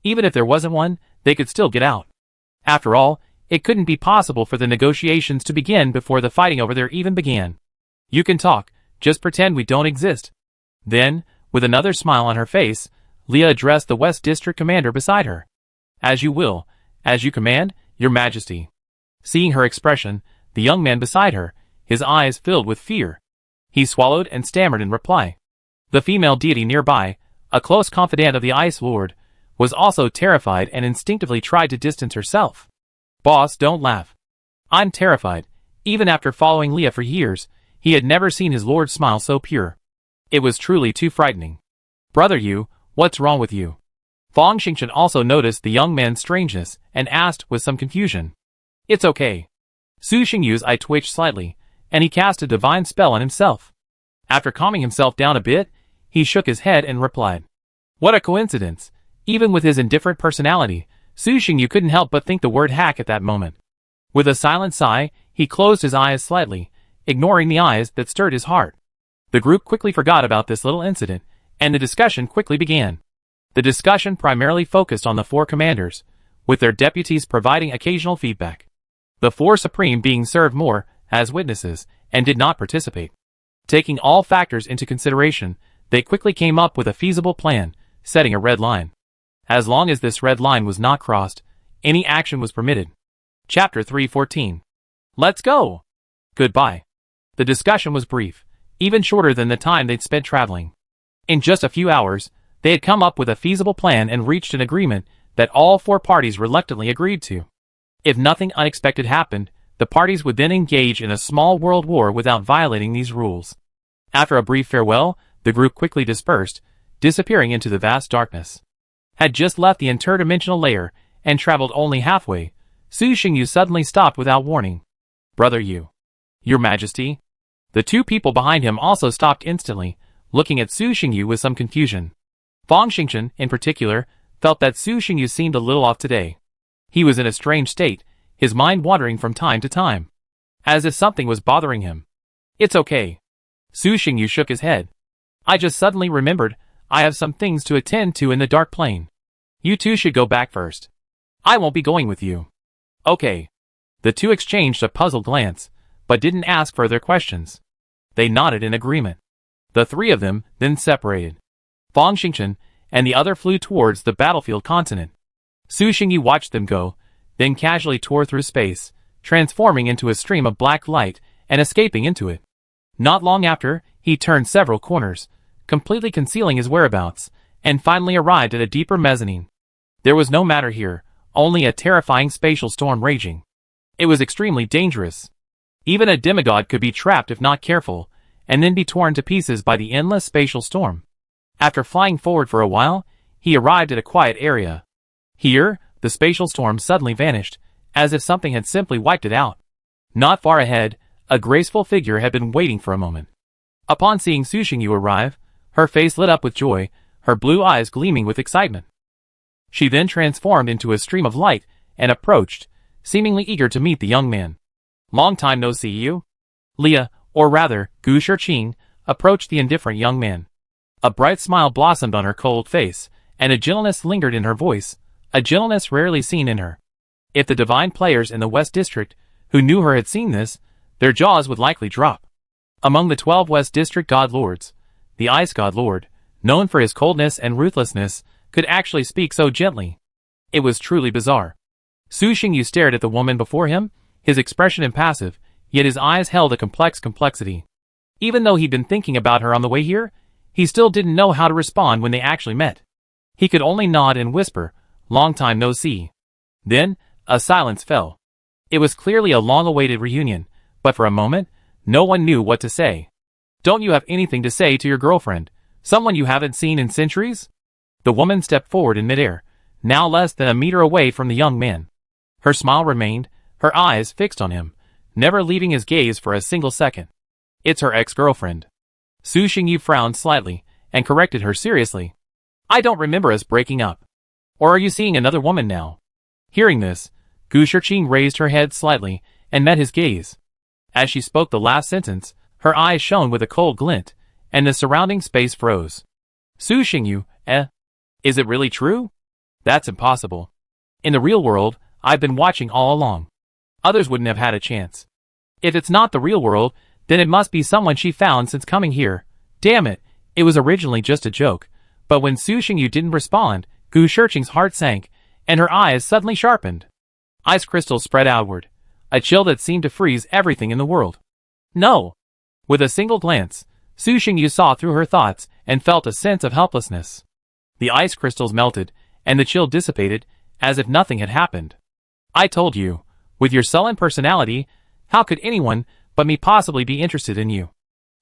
Even if there wasn't one, they could still get out. After all, it couldn't be possible for the negotiations to begin before the fighting over there even began. "You can talk, just pretend we don't exist." Then, with another smile on her face, Leah addressed the West District commander beside her. "As you will, as you command, Your Majesty." Seeing her expression, the young man beside her, his eyes filled with fear. He swallowed and stammered in reply. The female deity nearby, a close confidant of the Ice Lord, was also terrified and instinctively tried to distance herself. "Boss, don't laugh. I'm terrified." Even after following Leah for years, he had never seen his lord smile so pure. It was truly too frightening. "Brother Yu, what's wrong with you?" Fong Xingchen also noticed the young man's strangeness and asked with some confusion. "It's okay." Su Xingyu's eye twitched slightly, and he cast a divine spell on himself. After calming himself down a bit, he shook his head and replied. What a coincidence. Even with his indifferent personality, Su Xingyu couldn't help but think the word hack at that moment. With a silent sigh, he closed his eyes slightly, ignoring the eyes that stirred his heart. The group quickly forgot about this little incident, and the discussion quickly began. The discussion primarily focused on the four commanders, with their deputies providing occasional feedback. The four supreme being served more as witnesses and did not participate. Taking all factors into consideration, they quickly came up with a feasible plan, setting a red line. As long as this red line was not crossed, any action was permitted. Chapter 314. Let's go! Goodbye. The discussion was brief, even shorter than the time they'd spent traveling. In just a few hours, they had come up with a feasible plan and reached an agreement that all four parties reluctantly agreed to. If nothing unexpected happened, the parties would then engage in a small world war without violating these rules. After a brief farewell, the group quickly dispersed, disappearing into the vast darkness. Had just left the interdimensional layer and traveled only halfway, Su Xingyu suddenly stopped without warning. Brother Yu. Your Majesty? The two people behind him also stopped instantly, looking at Su Xingyu with some confusion. Fong Xingchen, in particular, felt that Su Xingyu seemed a little off today. He was in a strange state, his mind wandering from time to time, as if something was bothering him. It's okay. Su Xingyu shook his head. I just suddenly remembered, I have some things to attend to in the dark plane. You two should go back first. I won't be going with you. Okay. The two exchanged a puzzled glance, but didn't ask further questions. They nodded in agreement. The three of them then separated. Fong Xingchen and the other flew towards the battlefield continent. Su Xingyu watched them go, then casually tore through space, transforming into a stream of black light and escaping into it. Not long after, he turned several corners, completely concealing his whereabouts, and finally arrived at a deeper mezzanine. There was no matter here, only a terrifying spatial storm raging. It was extremely dangerous. Even a demigod could be trapped if not careful, and then be torn to pieces by the endless spatial storm. After flying forward for a while, he arrived at a quiet area. Here, the spatial storm suddenly vanished, as if something had simply wiped it out. Not far ahead, a graceful figure had been waiting for a moment. Upon seeing Su Xingyu arrive, her face lit up with joy, her blue eyes gleaming with excitement. She then transformed into a stream of light and approached, seemingly eager to meet the young man. "Long time no see you." Leah, or rather, Gu Shiqing, approached the indifferent young man. A bright smile blossomed on her cold face, and a gentleness lingered in her voice, a gentleness rarely seen in her. If the divine players in the West District, who knew her had seen this, their jaws would likely drop. Among the 12 West District God Lords, the Ice God Lord, known for his coldness and ruthlessness, could actually speak so gently. It was truly bizarre. Su Xingyu stared at the woman before him, his expression impassive, yet his eyes held a complex complexity. Even though he'd been thinking about her on the way here, he still didn't know how to respond when they actually met. He could only nod and whisper, "Long time no see." Then, a silence fell. It was clearly a long-awaited reunion, but for a moment, no one knew what to say. "Don't you have anything to say to your girlfriend, someone you haven't seen in centuries?" The woman stepped forward in midair, now less than a meter away from the young man. Her smile remained, her eyes fixed on him, never leaving his gaze for a single second. "It's her ex-girlfriend." Su Xingyu frowned slightly, and corrected her seriously. "I don't remember us breaking up. Or are you seeing another woman now?" Hearing this, Gu Shiqing raised her head slightly, and met his gaze. As she spoke the last sentence, her eyes shone with a cold glint, and the surrounding space froze. "Su Xingyu, is it really true?" "That's impossible. In the real world, I've been watching all along. Others wouldn't have had a chance. If it's not the real world, then it must be someone she found since coming here. Damn it, it was originally just a joke." But when Su Xingyu didn't respond, Gu Shiqing's heart sank, and her eyes suddenly sharpened. Ice crystals spread outward, a chill that seemed to freeze everything in the world. "No!" With a single glance, Su Xingyu saw through her thoughts and felt a sense of helplessness. The ice crystals melted, and the chill dissipated, as if nothing had happened. "I told you, with your sullen personality, how could anyone but me possibly be interested in you?"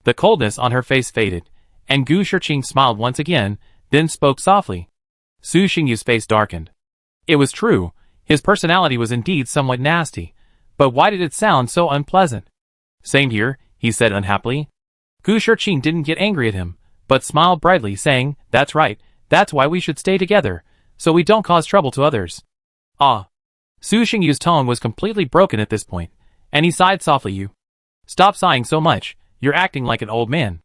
The coldness on her face faded, and Gu Shiqing smiled once again, then spoke softly. Su Xingyu's face darkened. It was true, his personality was indeed somewhat nasty, but why did it sound so unpleasant? "Same here," he said unhappily. Gu Shiqing didn't get angry at him, but smiled brightly, saying, "That's right, that's why we should stay together, so we don't cause trouble to others." "Ah." Su Xingyu's tone was completely broken at this point, and he sighed softly. "You stop sighing so much, you're acting like an old man."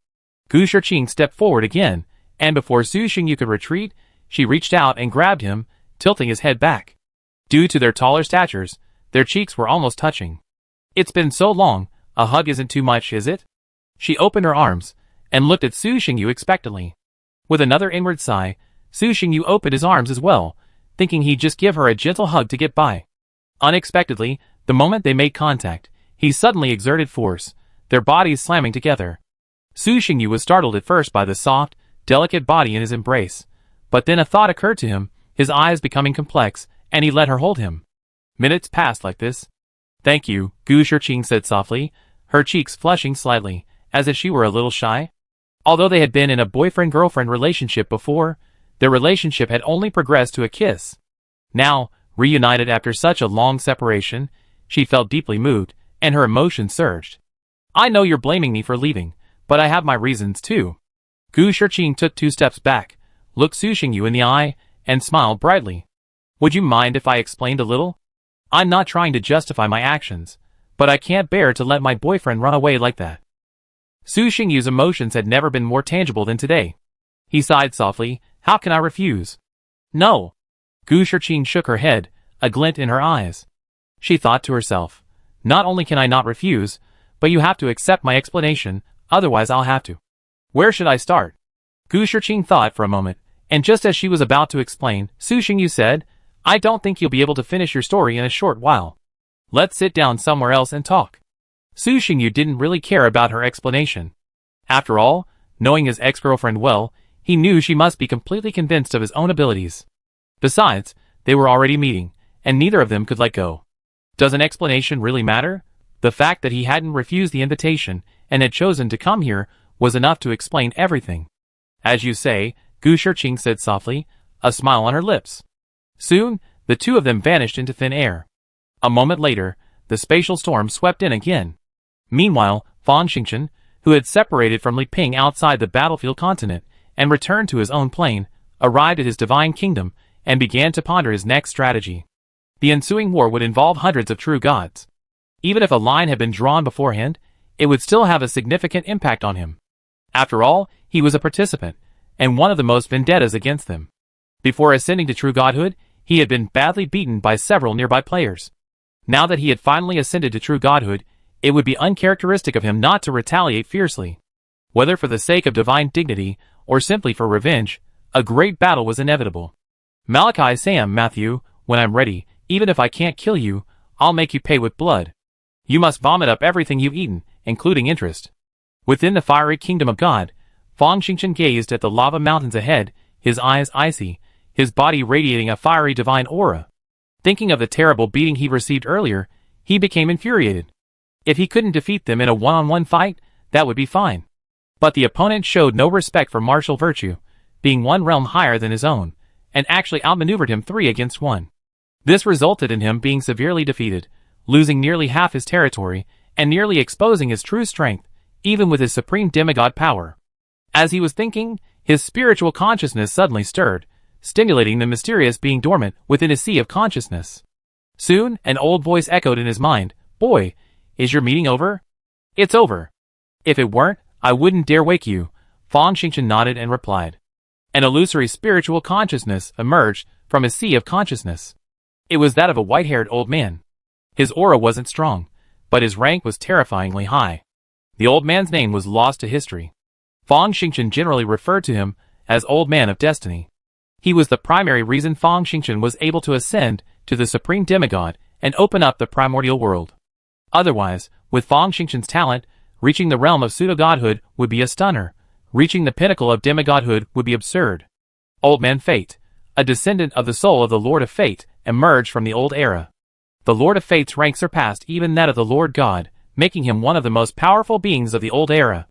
Gu Shiqing stepped forward again, and before Su Xingyu could retreat, she reached out and grabbed him, tilting his head back. Due to their taller statures, their cheeks were almost touching. "It's been so long, a hug isn't too much, is it?" She opened her arms, and looked at Su Xingyu expectantly. With another inward sigh, Su Xingyu opened his arms as well, thinking he'd just give her a gentle hug to get by. Unexpectedly, the moment they made contact, he suddenly exerted force, their bodies slamming together. Su Xingyu was startled at first by the soft, delicate body in his embrace, but then a thought occurred to him, his eyes becoming complex, and he let her hold him. Minutes passed like this. "Thank you," Gu Shiqing said softly, her cheeks flushing slightly, as if she were a little shy. Although they had been in a boyfriend-girlfriend relationship before, their relationship had only progressed to a kiss. Now, reunited after such a long separation, she felt deeply moved, and her emotions surged. "I know you're blaming me for leaving, but I have my reasons too." Gu Shiqing took 2 steps back, looked Su Xingyu in the eye, and smiled brightly. "Would you mind if I explained a little? I'm not trying to justify my actions, but I can't bear to let my boyfriend run away like that." Su Xingyu's emotions had never been more tangible than today. He sighed softly, "How can I refuse?" "No." Gu Shiqing shook her head, a glint in her eyes. She thought to herself, "Not only can I not refuse, but you have to accept my explanation, otherwise I'll have to. Where should I start?" Gu Shiqing thought for a moment, and just as she was about to explain, Su Xingyu said, "I don't think you'll be able to finish your story in a short while. Let's sit down somewhere else and talk." Su Xingyu didn't really care about her explanation. After all, knowing his ex-girlfriend well, He knew she must be completely convinced of his own abilities. Besides, they were already meeting, and neither of them could let go. Does an explanation really matter? The fact that he hadn't refused the invitation and had chosen to come here was enough to explain everything. As you say, Gu Shiqing said softly, a smile on her lips. Soon, the two of them vanished into thin air. A moment later, the spatial storm swept in again. Meanwhile, Fang Xingchen, who had separated from Li Ping outside the battlefield continent and returned to his own plane, arrived at his divine kingdom and began to ponder his next strategy. The ensuing war would involve hundreds of true gods. Even if a line had been drawn beforehand, it would still have a significant impact on him. After all, he was a participant, and one of the most vendettas against them. Before ascending to true godhood, he had been badly beaten by several nearby players. Now that he had finally ascended to true godhood, it would be uncharacteristic of him not to retaliate fiercely. Whether for the sake of divine dignity, or simply for revenge, a great battle was inevitable. Malachi Sam, Matthew, when I'm ready, even if I can't kill you, I'll make you pay with blood. You must vomit up everything you've eaten, including interest. Within the fiery kingdom of God, Fang Xingchen gazed at the lava mountains ahead, his eyes icy, his body radiating a fiery divine aura. Thinking of the terrible beating he received earlier, he became infuriated. If he couldn't defeat them in a one-on-one fight, that would be fine. But the opponent showed no respect for martial virtue, being one realm higher than his own, and actually outmaneuvered him 3 against 1. This resulted in him being severely defeated, losing nearly half his territory, and nearly exposing his true strength, even with his supreme demigod power. As he was thinking, his spiritual consciousness suddenly stirred, stimulating the mysterious being dormant within his sea of consciousness. Soon, an old voice echoed in his mind, "Boy, is your meeting over?" "It's over. If it weren't, I wouldn't dare wake you," Fang Xingchen nodded and replied. An illusory spiritual consciousness emerged from his sea of consciousness. It was that of a white-haired old man. His aura wasn't strong, but his rank was terrifyingly high. The old man's name was lost to history. Fang Xingchen generally referred to him as Old Man of Destiny. He was the primary reason Fang Xingchen was able to ascend to the supreme demigod and open up the primordial world. Otherwise, with Fang Xingchen's talent, reaching the realm of pseudo-godhood would be a stunner. Reaching the pinnacle of demigodhood would be absurd. Old Man Fate, a descendant of the soul of the Lord of Fate, emerged from the old era. The Lord of Fate's rank surpassed even that of the Lord God, making him one of the most powerful beings of the old era.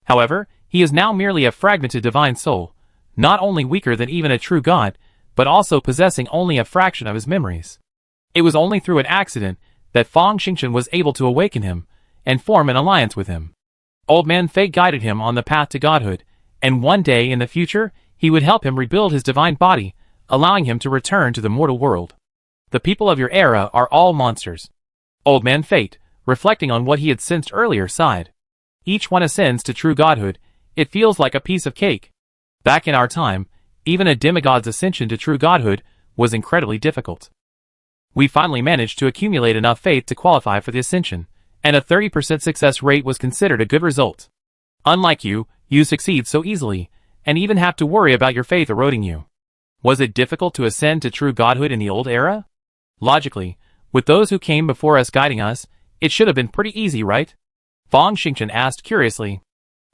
However, he is now merely a fragmented divine soul, not only weaker than even a true god, but also possessing only a fraction of his memories. It was only through an accident that Fang Xingchen was able to awaken him and form an alliance with him. Old Man Fate guided him on the path to godhood, and one day in the future, he would help him rebuild his divine body, allowing him to return to the mortal world. The people of your era are all monsters. Old Man Fate, reflecting on what he had sensed earlier, sighed. Each one ascends to true godhood. It feels like a piece of cake. Back in our time, even a demigod's ascension to true godhood was incredibly difficult. We finally managed to accumulate enough faith to qualify for the ascension, and a 30% success rate was considered a good result. Unlike you, you succeed so easily, and even have to worry about your faith eroding you. Was it difficult to ascend to true godhood in the old era? Logically, with those who came before us guiding us, it should have been pretty easy, right? Fang Xingchen asked curiously.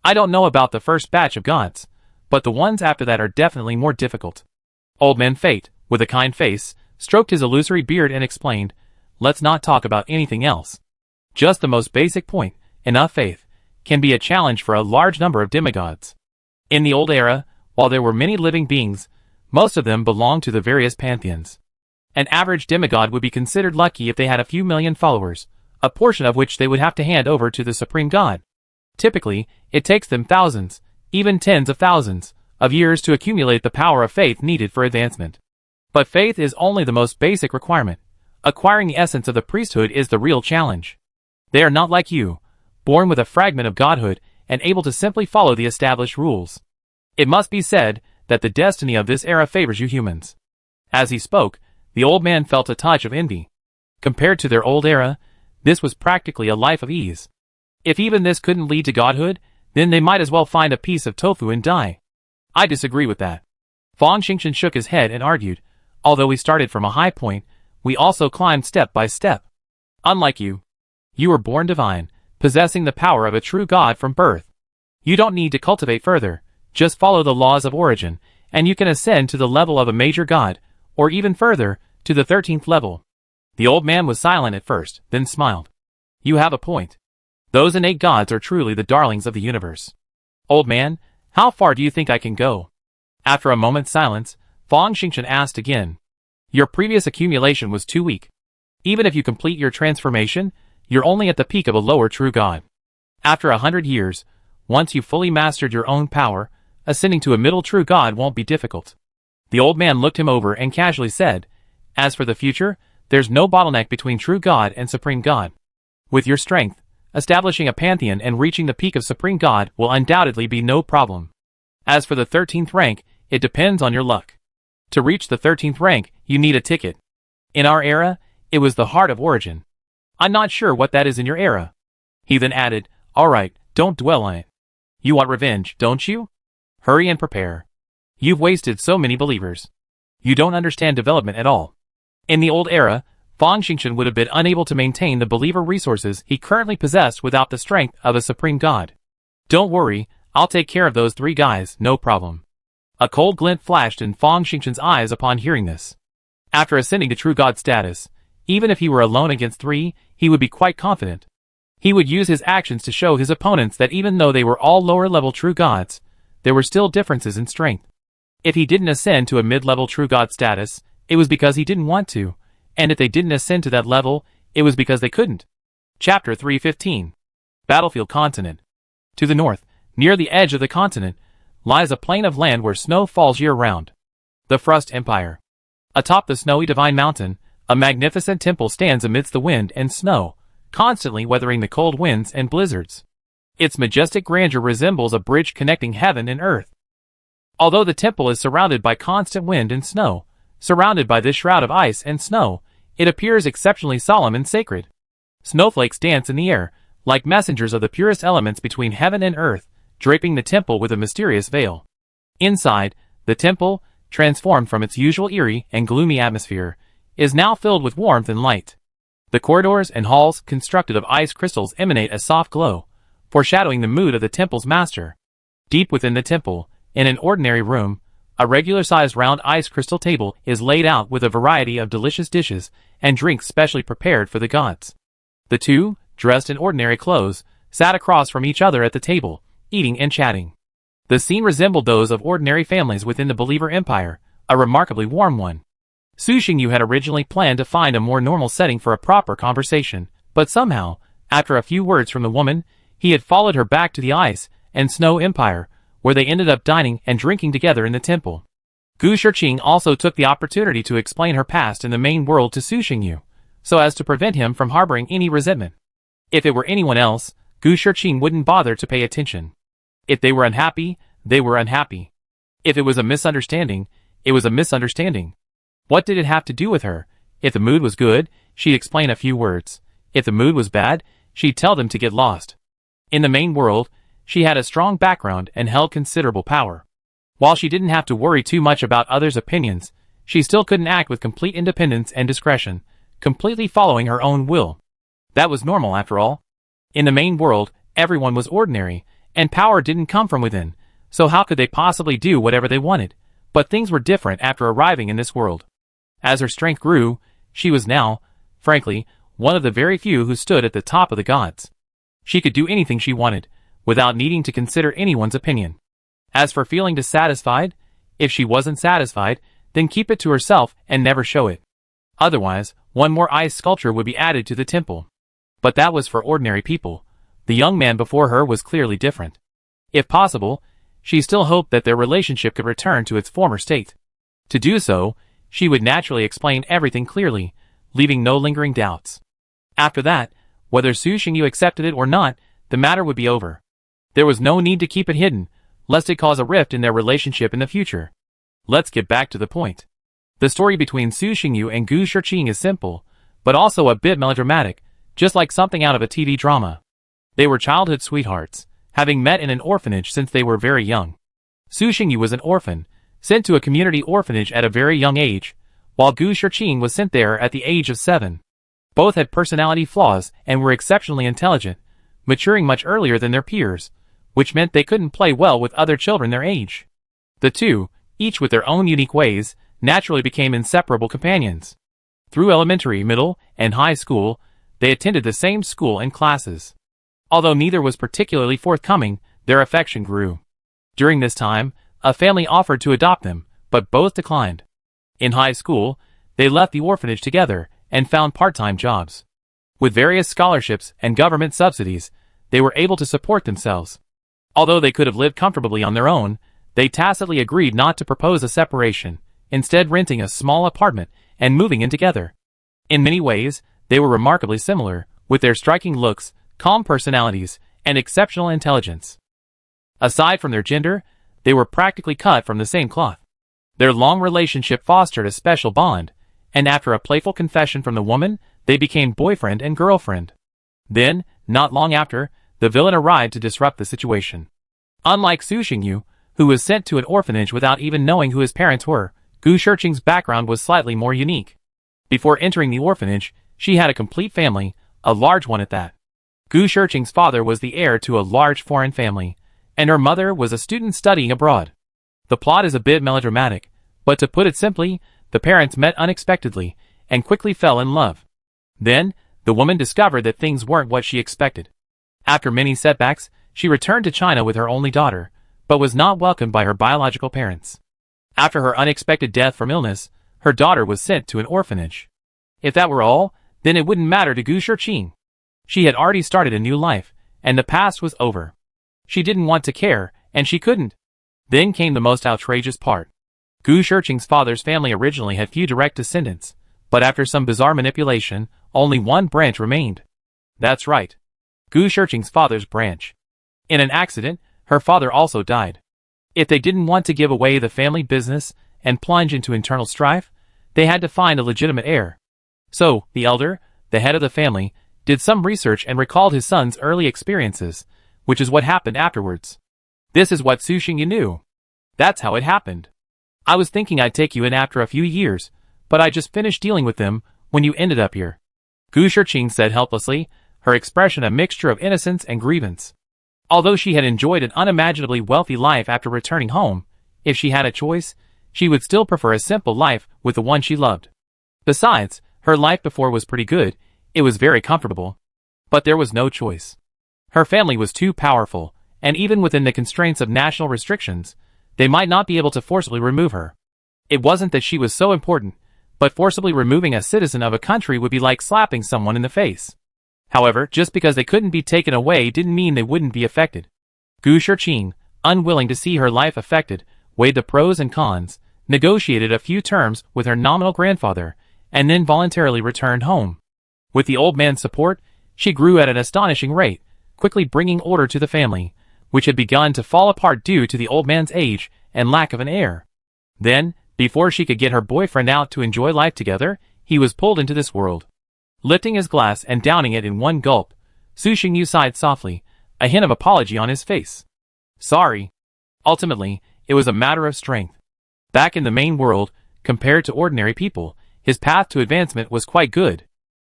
I don't know about the first batch of gods, but the ones after that are definitely more difficult. Old Man Fate, with a kind face, stroked his illusory beard and explained, let's not talk about anything else. Just the most basic point, enough faith, can be a challenge for a large number of demigods. In the old era, while there were many living beings, most of them belonged to the various pantheons. An average demigod would be considered lucky if they had a few million followers, a portion of which they would have to hand over to the supreme god. Typically, it takes them thousands, even tens of thousands, of years to accumulate the power of faith needed for advancement. But faith is only the most basic requirement. Acquiring the essence of the priesthood is the real challenge. They are not like you, born with a fragment of godhood and able to simply follow the established rules. It must be said that the destiny of this era favors you humans. As he spoke, the old man felt a touch of envy. Compared to their old era, this was practically a life of ease. If even this couldn't lead to godhood, then they might as well find a piece of tofu and die. I disagree with that. Fang Xingchen shook his head and argued, although we started from a high point, we also climbed step by step. Unlike you, you were born divine, possessing the power of a true god from birth. You don't need to cultivate further, Just follow the laws of origin, and you can ascend to the level of a major god, or even further, to the 13th level. The old man was silent at first, then smiled. You have a point. Those innate gods are truly the darlings of the universe. Old man, how far do you think I can go? After a moment's silence, Fang Xingchen asked again. Your previous accumulation was too weak. Even if you complete your transformation, you're only at the peak of a lower true god. After 100 years, once you've fully mastered your own power, ascending to a middle true god won't be difficult. The old man looked him over and casually said, As for the future, there's no bottleneck between true god and supreme god. With your strength, establishing a pantheon and reaching the peak of supreme god will undoubtedly be no problem. As for the 13th rank, it depends on your luck. To reach the 13th rank, you need a ticket. In our era, it was the heart of origin. I'm not sure what that is in your era. He then added, Alright, don't dwell on it. You want revenge, don't you? Hurry and prepare. You've wasted so many believers. You don't understand development at all. In the old era, Fang Xingchen would have been unable to maintain the believer resources he currently possessed without the strength of a supreme god. Don't worry, I'll take care of those 3 guys, no problem. A cold glint flashed in Fang Xingchen's eyes upon hearing this. After ascending to true god status, even if he were alone against 3, he would be quite confident. He would use his actions to show his opponents that even though they were all lower-level true gods, there were still differences in strength. If he didn't ascend to a mid-level true god status, it was because he didn't want to, and if they didn't ascend to that level, it was because they couldn't. Chapter 315. Battlefield Continent. To the north, near the edge of the continent, lies a plain of land where snow falls year-round. The Frost Empire. Atop the snowy Divine Mountain, a magnificent temple stands amidst the wind and snow, constantly weathering the cold winds and blizzards. Its majestic grandeur resembles a bridge connecting heaven and earth. Although the temple is surrounded by constant wind and snow, surrounded by this shroud of ice and snow, it appears exceptionally solemn and sacred. Snowflakes dance in the air, like messengers of the purest elements between heaven and earth, draping the temple with a mysterious veil. Inside, the temple, transformed from its usual eerie and gloomy atmosphere, is now filled with warmth and light. The corridors and halls, constructed of ice crystals, emanate a soft glow, foreshadowing the mood of the temple's master. Deep within the temple, in an ordinary room, a regular-sized round ice crystal table is laid out with a variety of delicious dishes and drinks specially prepared for the gods. The two, dressed in ordinary clothes, sat across from each other at the table, eating and chatting. The scene resembled those of ordinary families within the Believer Empire, a remarkably warm one. Su Xingyu had originally planned to find a more normal setting for a proper conversation, but somehow, after a few words from the woman, he had followed her back to the ice and snow empire, where they ended up dining and drinking together in the temple. Gu Shiqing also took the opportunity to explain her past in the main world to Su Xingyu, so as to prevent him from harboring any resentment. If it were anyone else, Gu Shiqing wouldn't bother to pay attention. If they were unhappy, they were unhappy. If it was a misunderstanding, it was a misunderstanding. What did it have to do with her? If the mood was good, she'd explain a few words. If the mood was bad, she'd tell them to get lost. In the main world, she had a strong background and held considerable power. While she didn't have to worry too much about others' opinions, she still couldn't act with complete independence and discretion, completely following her own will. That was normal after all. In the main world, everyone was ordinary, and power didn't come from within, so how could they possibly do whatever they wanted? But things were different after arriving in this world. As her strength grew, she was now, frankly, one of the very few who stood at the top of the gods. She could do anything she wanted, without needing to consider anyone's opinion. As for feeling dissatisfied, if she wasn't satisfied, then keep it to herself and never show it. Otherwise, one more ice sculpture would be added to the temple. But that was for ordinary people. The young man before her was clearly different. If possible, she still hoped that their relationship could return to its former state. To do so, she would naturally explain everything clearly, leaving no lingering doubts. After that, whether Su Xingyu accepted it or not, the matter would be over. There was no need to keep it hidden, lest it cause a rift in their relationship in the future. Let's get back to the point. The story between Su Xingyu and Gu Shiqing is simple, but also a bit melodramatic, just like something out of a TV drama. They were childhood sweethearts, having met in an orphanage since they were very young. Su Xingyu was an orphan, sent to a community orphanage at a very young age, while Gu Shiqing was sent there at the age of 7. Both had personality flaws and were exceptionally intelligent, maturing much earlier than their peers, which meant they couldn't play well with other children their age. The two, each with their own unique ways, naturally became inseparable companions. Through elementary, middle, and high school, they attended the same school and classes. Although neither was particularly forthcoming, their affection grew. During this time, a family offered to adopt them, but both declined. In high school, they left the orphanage together and found part-time jobs. With various scholarships and government subsidies, they were able to support themselves. Although they could have lived comfortably on their own, they tacitly agreed not to propose a separation, instead renting a small apartment and moving in together. In many ways, they were remarkably similar, with their striking looks, calm personalities, and exceptional intelligence. Aside from their gender, they were practically cut from the same cloth. Their long relationship fostered a special bond, and after a playful confession from the woman, they became boyfriend and girlfriend. Then, not long after, the villain arrived to disrupt the situation. Unlike Su Xingyu, who was sent to an orphanage without even knowing who his parents were, Gu Shiqing's background was slightly more unique. Before entering the orphanage, she had a complete family, a large one at that. Gu Shiqing's father was the heir to a large foreign family, and her mother was a student studying abroad. The plot is a bit melodramatic, but to put it simply, the parents met unexpectedly and quickly fell in love. Then, the woman discovered that things weren't what she expected. After many setbacks, she returned to China with her only daughter, but was not welcomed by her biological parents. After her unexpected death from illness, her daughter was sent to an orphanage. If that were all, then it wouldn't matter to Gu Shiqing. She had already started a new life, and the past was over. She didn't want to care, and she couldn't. Then came the most outrageous part. Gu Shiqing's father's family originally had few direct descendants, but after some bizarre manipulation, only one branch remained. That's right. Gu Shiqing's father's branch. In an accident, her father also died. If they didn't want to give away the family business and plunge into internal strife, they had to find a legitimate heir. So, the elder, the head of the family, did some research and recalled his son's early experiences, which is what happened afterwards. This is what Su Xingyu knew. That's how it happened. I was thinking I'd take you in after a few years, but I just finished dealing with them when you ended up here. Gu Shiqing said helplessly, her expression a mixture of innocence and grievance. Although she had enjoyed an unimaginably wealthy life after returning home, if she had a choice, she would still prefer a simple life with the one she loved. Besides, her life before was pretty good, it was very comfortable. But there was no choice. Her family was too powerful, and even within the constraints of national restrictions, they might not be able to forcibly remove her. It wasn't that she was so important, but forcibly removing a citizen of a country would be like slapping someone in the face. However, just because they couldn't be taken away didn't mean they wouldn't be affected. Gu Shiqing, unwilling to see her life affected, weighed the pros and cons, negotiated a few terms with her nominal grandfather, and then voluntarily returned home. With the old man's support, she grew at an astonishing rate, quickly bringing order to the family, which had begun to fall apart due to the old man's age and lack of an heir. Then, before she could get her boyfriend out to enjoy life together, he was pulled into this world. Lifting his glass and downing it in one gulp, Su Xingyu sighed softly, a hint of apology on his face. Sorry. Ultimately, it was a matter of strength. Back in the main world, compared to ordinary people, his path to advancement was quite good.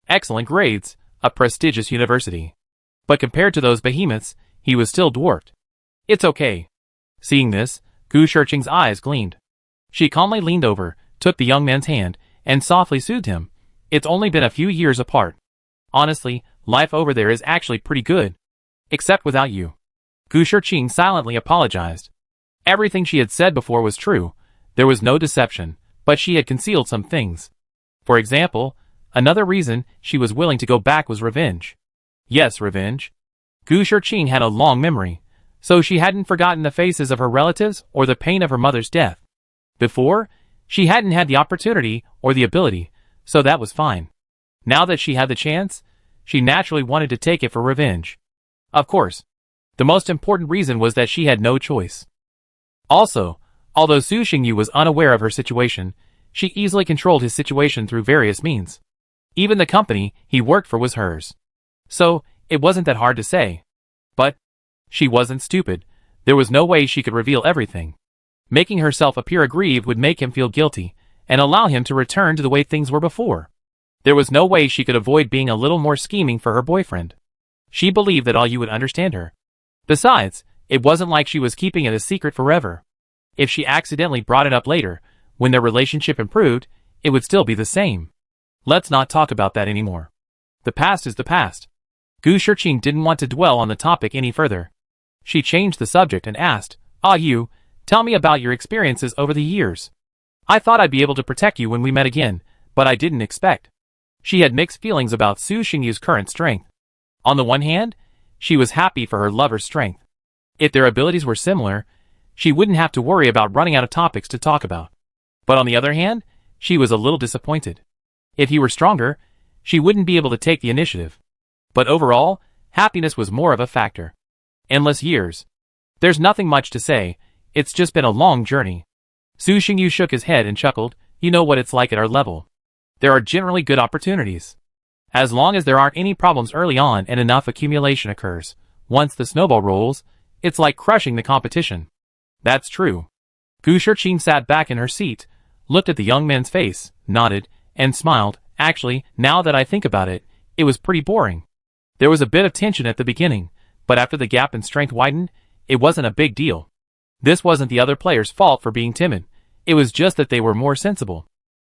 Excellent grades, a prestigious university. But compared to those behemoths, he was still dwarfed. It's okay. Seeing this, Gu Shiqing's eyes gleamed. She calmly leaned over, took the young man's hand, and softly soothed him. It's only been a few years apart. Honestly, life over there is actually pretty good. Except without you. Gu Shiqing silently apologized. Everything she had said before was true. There was no deception, but she had concealed some things. For example, another reason she was willing to go back was revenge. Yes, revenge. Gu Shiqing had a long memory, so she hadn't forgotten the faces of her relatives or the pain of her mother's death. Before, she hadn't had the opportunity or the ability, so that was fine. Now that she had the chance, she naturally wanted to take it for revenge. Of course, the most important reason was that she had no choice. Also, although Su Xingyu was unaware of her situation, she easily controlled his situation through various means. Even the company he worked for was hers. So, it wasn't that hard to say. But, she wasn't stupid. There was no way she could reveal everything. Making herself appear aggrieved would make him feel guilty, and allow him to return to the way things were before. There was no way she could avoid being a little more scheming for her boyfriend. She believed that all you would understand her. Besides, It wasn't like she was keeping it a secret forever. If she accidentally brought it up later, when their relationship improved, it would still be the same. Let's not talk about that anymore. The past is the past. Gu Shiqing didn't want to dwell on the topic any further. She changed the subject and asked, you, tell me about your experiences over the years. I thought I'd be able to protect you when we met again, but I didn't expect. She had mixed feelings about Su Xingyu's current strength. On the one hand, she was happy for her lover's strength. If their abilities were similar, she wouldn't have to worry about running out of topics to talk about. But on the other hand, she was a little disappointed. If he were stronger, she wouldn't be able to take the initiative. But overall, happiness was more of a factor. Endless years. There's nothing much to say, it's just been a long journey. Su Xingyu shook his head and chuckled, you know what it's like at our level. There are generally good opportunities. As long as there aren't any problems early on and enough accumulation occurs, once the snowball rolls, it's like crushing the competition. That's true. Gu Shiqing sat back in her seat, looked at the young man's face, nodded, and smiled. Actually, now that I think about it, it was pretty boring. There was a bit of tension at the beginning, but after the gap in strength widened, it wasn't a big deal. This wasn't the other players' fault for being timid, it was just that they were more sensible.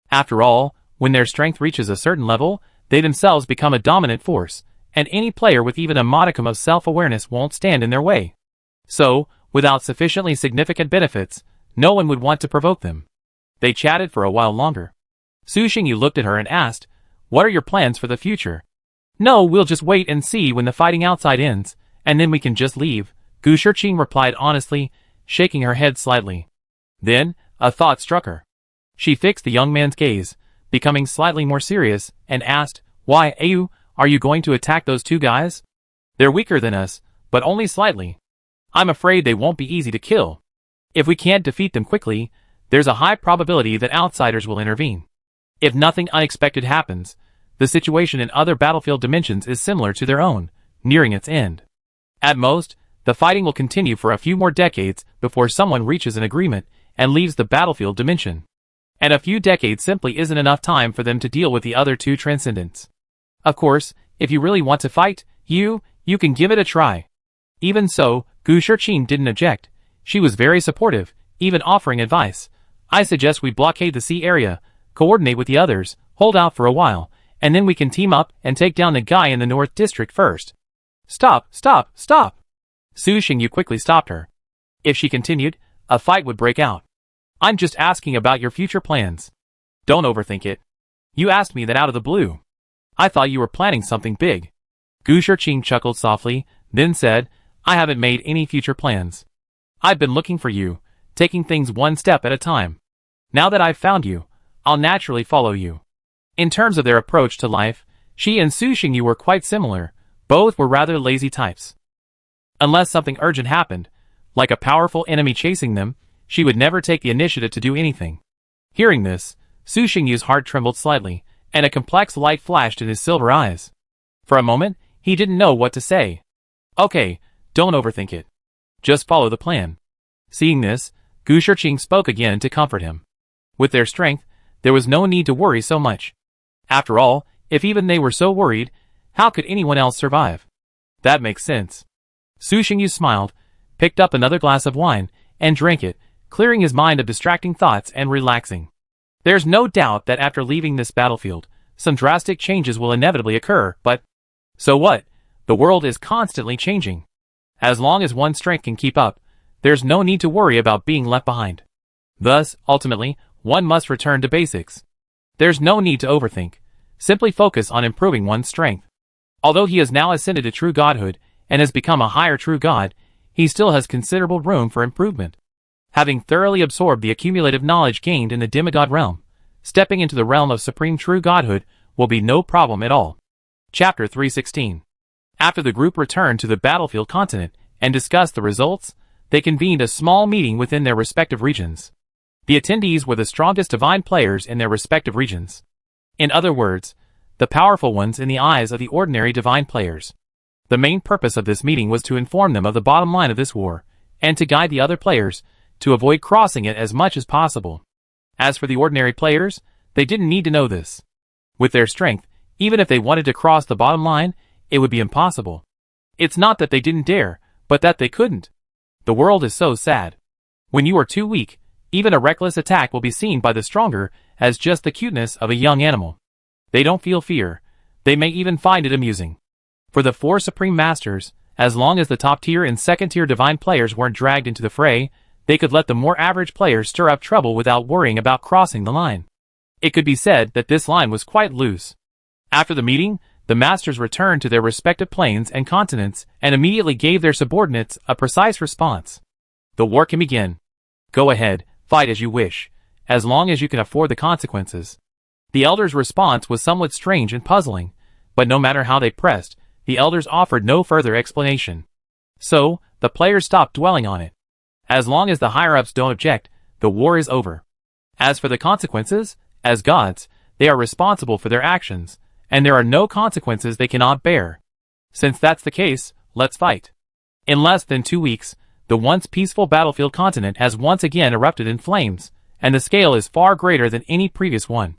After all, when their strength reaches a certain level, they themselves become a dominant force, and any player with even a modicum of self-awareness won't stand in their way. So, without sufficiently significant benefits, no one would want to provoke them. They chatted for a while longer. Su Xingyu looked at her and asked, what are your plans for the future? No, we'll just wait and see when the fighting outside ends, and then we can just leave, Gu Shiqing replied honestly, shaking her head slightly. Then, a thought struck her. She fixed the young man's gaze, becoming slightly more serious, and asked, why, are you going to attack those two guys? They're weaker than us, but only slightly. I'm afraid they won't be easy to kill. If we can't defeat them quickly, there's a high probability that outsiders will intervene. If nothing unexpected happens, the situation in other battlefield dimensions is similar to their own, nearing its end. At most, the fighting will continue for a few more decades before someone reaches an agreement and leaves the battlefield dimension. And a few decades simply isn't enough time for them to deal with the other two transcendents. Of course, if you really want to fight, you can give it a try. Even so, Gu Shiqing didn't object. She was very supportive, even offering advice. I suggest we blockade the sea area, coordinate with the others, hold out for a while, and then we can team up and take down the guy in the North District first. Stop! Su Xingyu quickly stopped her. If she continued, a fight would break out. I'm just asking about your future plans. Don't overthink it. You asked me that out of the blue. I thought you were planning something big. Gu Shiqing chuckled softly, then said, I haven't made any future plans. I've been looking for you, taking things one step at a time. Now that I've found you, I'll naturally follow you. In terms of their approach to life, she and Su Xingyu were quite similar. Both were rather lazy types. Unless something urgent happened, like a powerful enemy chasing them, she would never take the initiative to do anything. Hearing this, Su Xingyu's heart trembled slightly, and a complex light flashed in his silver eyes. For a moment, he didn't know what to say. Okay, don't overthink it. Just follow the plan. Seeing this, Gu Shiqing spoke again to comfort him. With their strength, there was no need to worry so much. After all, if even they were so worried, how could anyone else survive? That makes sense. Su Xingyu smiled, picked up another glass of wine, and drank it, clearing his mind of distracting thoughts and relaxing. There's no doubt that after leaving this battlefield, some drastic changes will inevitably occur, but so what? The world is constantly changing. As long as one's strength can keep up, there's no need to worry about being left behind. Thus, ultimately, one must return to basics. There's no need to overthink. Simply focus on improving one's strength. Although he has now ascended to true godhood and has become a higher true god, he still has considerable room for improvement. Having thoroughly absorbed the accumulative knowledge gained in the demigod realm, stepping into the realm of supreme true godhood will be no problem at all. Chapter 316. After the group returned to the battlefield continent and discussed the results, they convened a small meeting within their respective regions. The attendees were the strongest divine players in their respective regions. In other words, the powerful ones in the eyes of the ordinary divine players. The main purpose of this meeting was to inform them of the bottom line of this war, and to guide the other players to avoid crossing it as much as possible. As for the ordinary players, they didn't need to know this. With their strength, even if they wanted to cross the bottom line, it would be impossible. It's not that they didn't dare, but that they couldn't. The world is so sad. When you are too weak, even a reckless attack will be seen by the stronger as just the cuteness of a young animal. They don't feel fear. They may even find it amusing. For the 4 Supreme Masters, as long as the top-tier and second-tier divine players weren't dragged into the fray, they could let the more average players stir up trouble without worrying about crossing the line. It could be said that this line was quite loose. After the meeting, the masters returned to their respective planes and continents and immediately gave their subordinates a precise response. The war can begin. Go ahead, fight as you wish, as long as you can afford the consequences. The elders' response was somewhat strange and puzzling, but no matter how they pressed, the elders offered no further explanation. So, the players stopped dwelling on it. As long as the higher-ups don't object, the war is over. As for the consequences, as gods, they are responsible for their actions, and there are no consequences they cannot bear. Since that's the case, let's fight. In less than 2 weeks, the once peaceful battlefield continent has once again erupted in flames, and the scale is far greater than any previous one.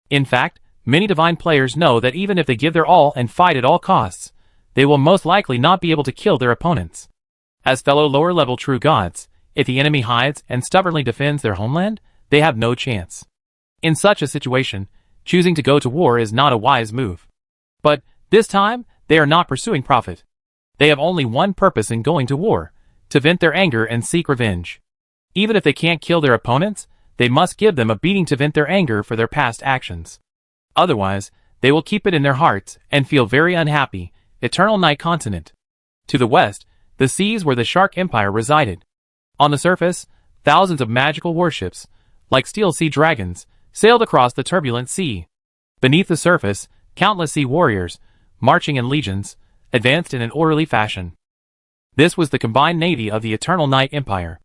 In fact, many divine players know that even if they give their all and fight at all costs, they will most likely not be able to kill their opponents. As fellow lower-level true gods, if the enemy hides and stubbornly defends their homeland, they have no chance. In such a situation, choosing to go to war is not a wise move. But, this time, they are not pursuing profit. They have only one purpose in going to war, to vent their anger and seek revenge. Even if they can't kill their opponents, they must give them a beating to vent their anger for their past actions. Otherwise, they will keep it in their hearts and feel very unhappy. Eternal Night Continent. To the west, the seas where the Shark Empire resided. On the surface, thousands of magical warships, like steel sea dragons, sailed across the turbulent sea. Beneath the surface, countless sea warriors, marching in legions, advanced in an orderly fashion. This was the combined navy of the Eternal Night Empire.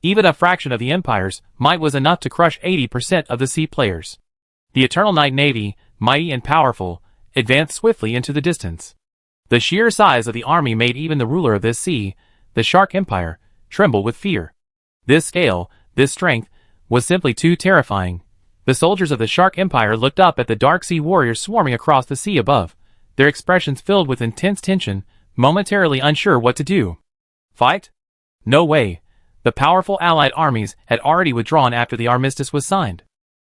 Even a fraction of the empire's might was enough to crush 80% of the sea players. The Eternal Night Navy, mighty and powerful, advanced swiftly into the distance. The sheer size of the army made even the ruler of this sea, the Shark Empire, tremble with fear. This scale, this strength, was simply too terrifying. The soldiers of the Shark Empire looked up at the dark sea warriors swarming across the sea above, their expressions filled with intense tension, momentarily unsure what to do. Fight? No way. The powerful allied armies had already withdrawn after the armistice was signed.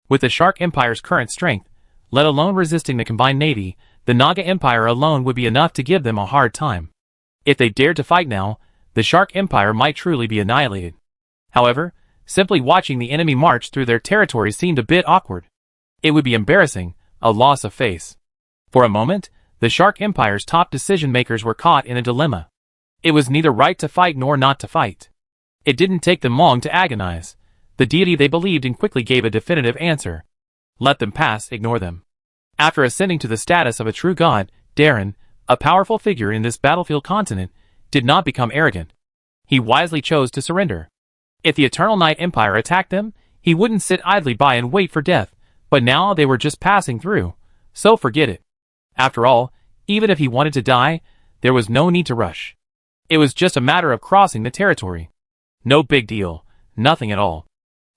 With the Shark Empire's current strength, let alone resisting the combined navy, the Naga Empire alone would be enough to give them a hard time. If they dared to fight now, the Shark Empire might truly be annihilated. However, simply watching the enemy march through their territory seemed a bit awkward. It would be embarrassing, a loss of face. For a moment, the Shark Empire's top decision-makers were caught in a dilemma. It was neither right to fight nor not to fight. It didn't take them long to agonize. The deity they believed in quickly gave a definitive answer. Let them pass, ignore them. After ascending to the status of a true god, Darren, a powerful figure in this battlefield continent, did not become arrogant. He wisely chose to surrender. If the Eternal Night Empire attacked them, he wouldn't sit idly by and wait for death, but now they were just passing through, so forget it. After all, even if he wanted to die, there was no need to rush. It was just a matter of crossing the territory. No big deal, nothing at all.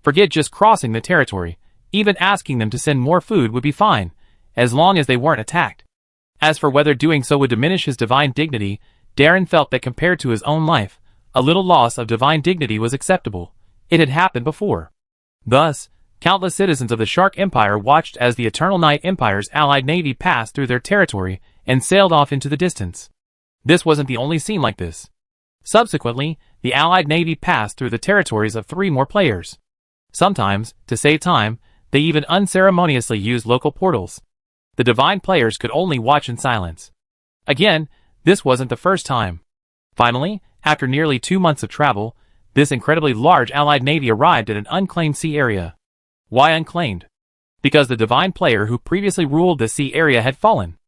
Forget just crossing the territory, even asking them to send more food would be fine, as long as they weren't attacked. As for whether doing so would diminish his divine dignity, Darren felt that compared to his own life, a little loss of divine dignity was acceptable. It had happened before. Thus, countless citizens of the Shark Empire watched as the Eternal Night Empire's allied navy passed through their territory and sailed off into the distance. This wasn't the only scene like this. Subsequently, the allied navy passed through the territories of 3 more players. Sometimes, to save time, they even unceremoniously used local portals. The divine players could only watch in silence. Again, this wasn't the first time. Finally, after nearly 2 months of travel, this incredibly large allied navy arrived at an unclaimed sea area. Why unclaimed? Because the divine player who previously ruled the sea area had fallen.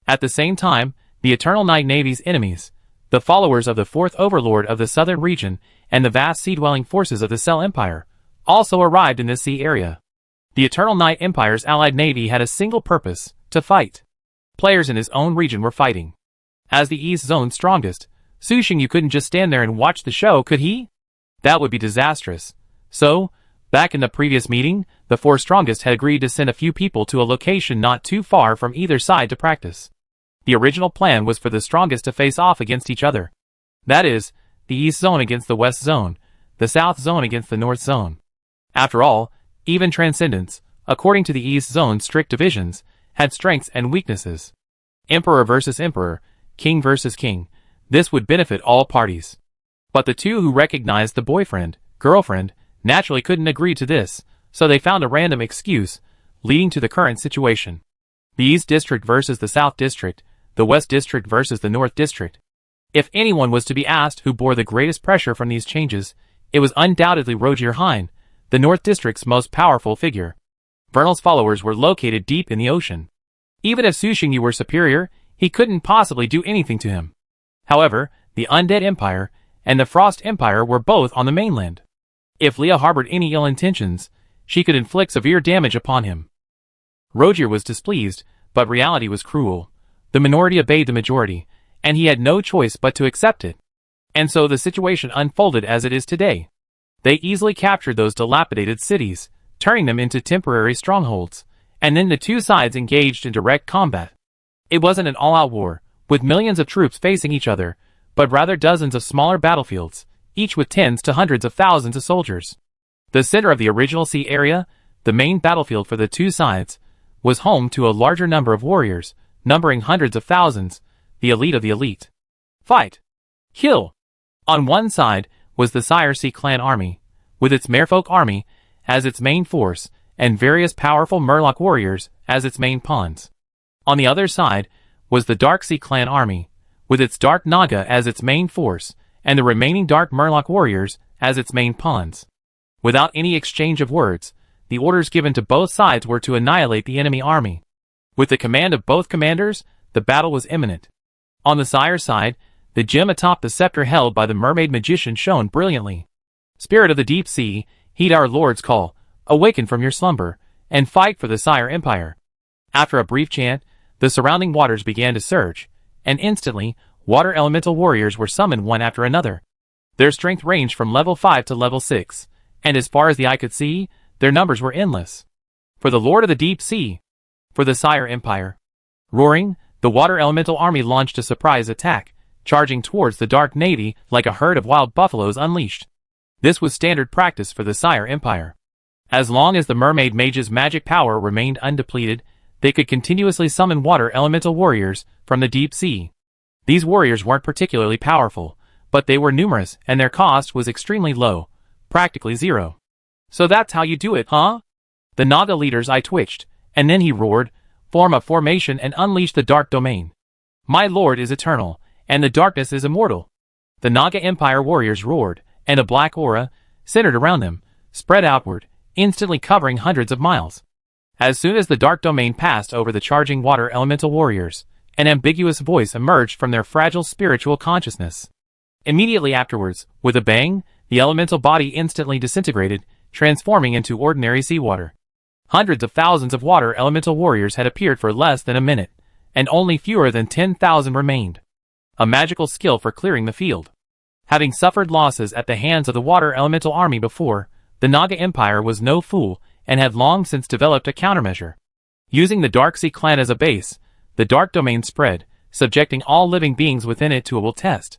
At the same time, the Eternal Night Navy's enemies, the followers of the 4th Overlord of the southern region and the vast sea-dwelling forces of the Cell Empire, also arrived in this sea area. The Eternal Night Empire's allied navy had a single purpose, to fight. Players in his own region were fighting. As the East Zone's strongest, Su Xingyu couldn't just stand there and watch the show, could he? That would be disastrous. So, back in the previous meeting, the 4 strongest had agreed to send a few people to a location not too far from either side to practice. The original plan was for the strongest to face off against each other. That is, the East Zone against the West Zone, the South Zone against the North Zone. After all, even Transcendence, according to the East Zone's strict divisions, had strengths and weaknesses. Emperor versus Emperor, King versus King, this would benefit all parties. But the two who recognized the boyfriend, girlfriend, naturally couldn't agree to this, so they found a random excuse, leading to the current situation. The East District versus the South District, the West District versus the North District. If anyone was to be asked who bore the greatest pressure from these changes, it was undoubtedly Rogier Hine, the North District's most powerful figure. Vernal's followers were located deep in the ocean. Even if Su Xingyu were superior, he couldn't possibly do anything to him. However, the Undead Empire and the Frost Empire were both on the mainland. If Leah harbored any ill intentions, she could inflict severe damage upon him. Rogier was displeased, but reality was cruel. The minority obeyed the majority, and he had no choice but to accept it. And so the situation unfolded as it is today. They easily captured those dilapidated cities, turning them into temporary strongholds, and then the two sides engaged in direct combat. It wasn't an all-out war, with millions of troops facing each other, but rather dozens of smaller battlefields, each with tens to hundreds of thousands of soldiers. The center of the original sea area, the main battlefield for the two sides, was home to a larger number of warriors, numbering hundreds of thousands, the elite of the elite. Fight! Kill! On one side was the Sire Sea clan army, with its merfolk army as its main force, and various powerful Murloc warriors as its main pawns. On the other side was the Dark Sea clan army, with its Dark Naga as its main force, and the remaining Dark Murloc warriors as its main pawns. Without any exchange of words, the orders given to both sides were to annihilate the enemy army. With the command of both commanders, the battle was imminent. On the Sire side, the gem atop the scepter held by the mermaid magician shone brilliantly. Spirit of the deep sea, heed our lord's call, awaken from your slumber, and fight for the Sire Empire. After a brief chant, the surrounding waters began to surge, and instantly, water elemental warriors were summoned one after another. Their strength ranged from level 5 to level 6, and as far as the eye could see, their numbers were endless. For the Lord of the Deep Sea, for the Sire Empire. Roaring, the water elemental army launched a surprise attack, charging towards the Dark Navy like a herd of wild buffaloes unleashed. This was standard practice for the Sire Empire. As long as the mermaid mage's magic power remained undepleted, they could continuously summon water elemental warriors from the deep sea. These warriors weren't particularly powerful, but they were numerous and their cost was extremely low, practically zero. So that's how you do it, huh? The Naga leader's eye twitched, and then he roared, form a formation and unleash the dark domain. My lord is eternal, and the darkness is immortal. The Naga Empire warriors roared, and a black aura, centered around them, spread outward, instantly covering hundreds of miles. As soon as the dark domain passed over the charging water elemental warriors, an ambiguous voice emerged from their fragile spiritual consciousness. Immediately afterwards, with a bang, the elemental body instantly disintegrated, transforming into ordinary seawater. Hundreds of thousands of water elemental warriors had appeared for less than a minute, and only fewer than 10,000 remained. A magical skill for clearing the field. Having suffered losses at the hands of the water elemental army before, the Naga Empire was no fool and had long since developed a countermeasure. Using the Dark Sea clan as a base, the dark domain spread, subjecting all living beings within it to a will test.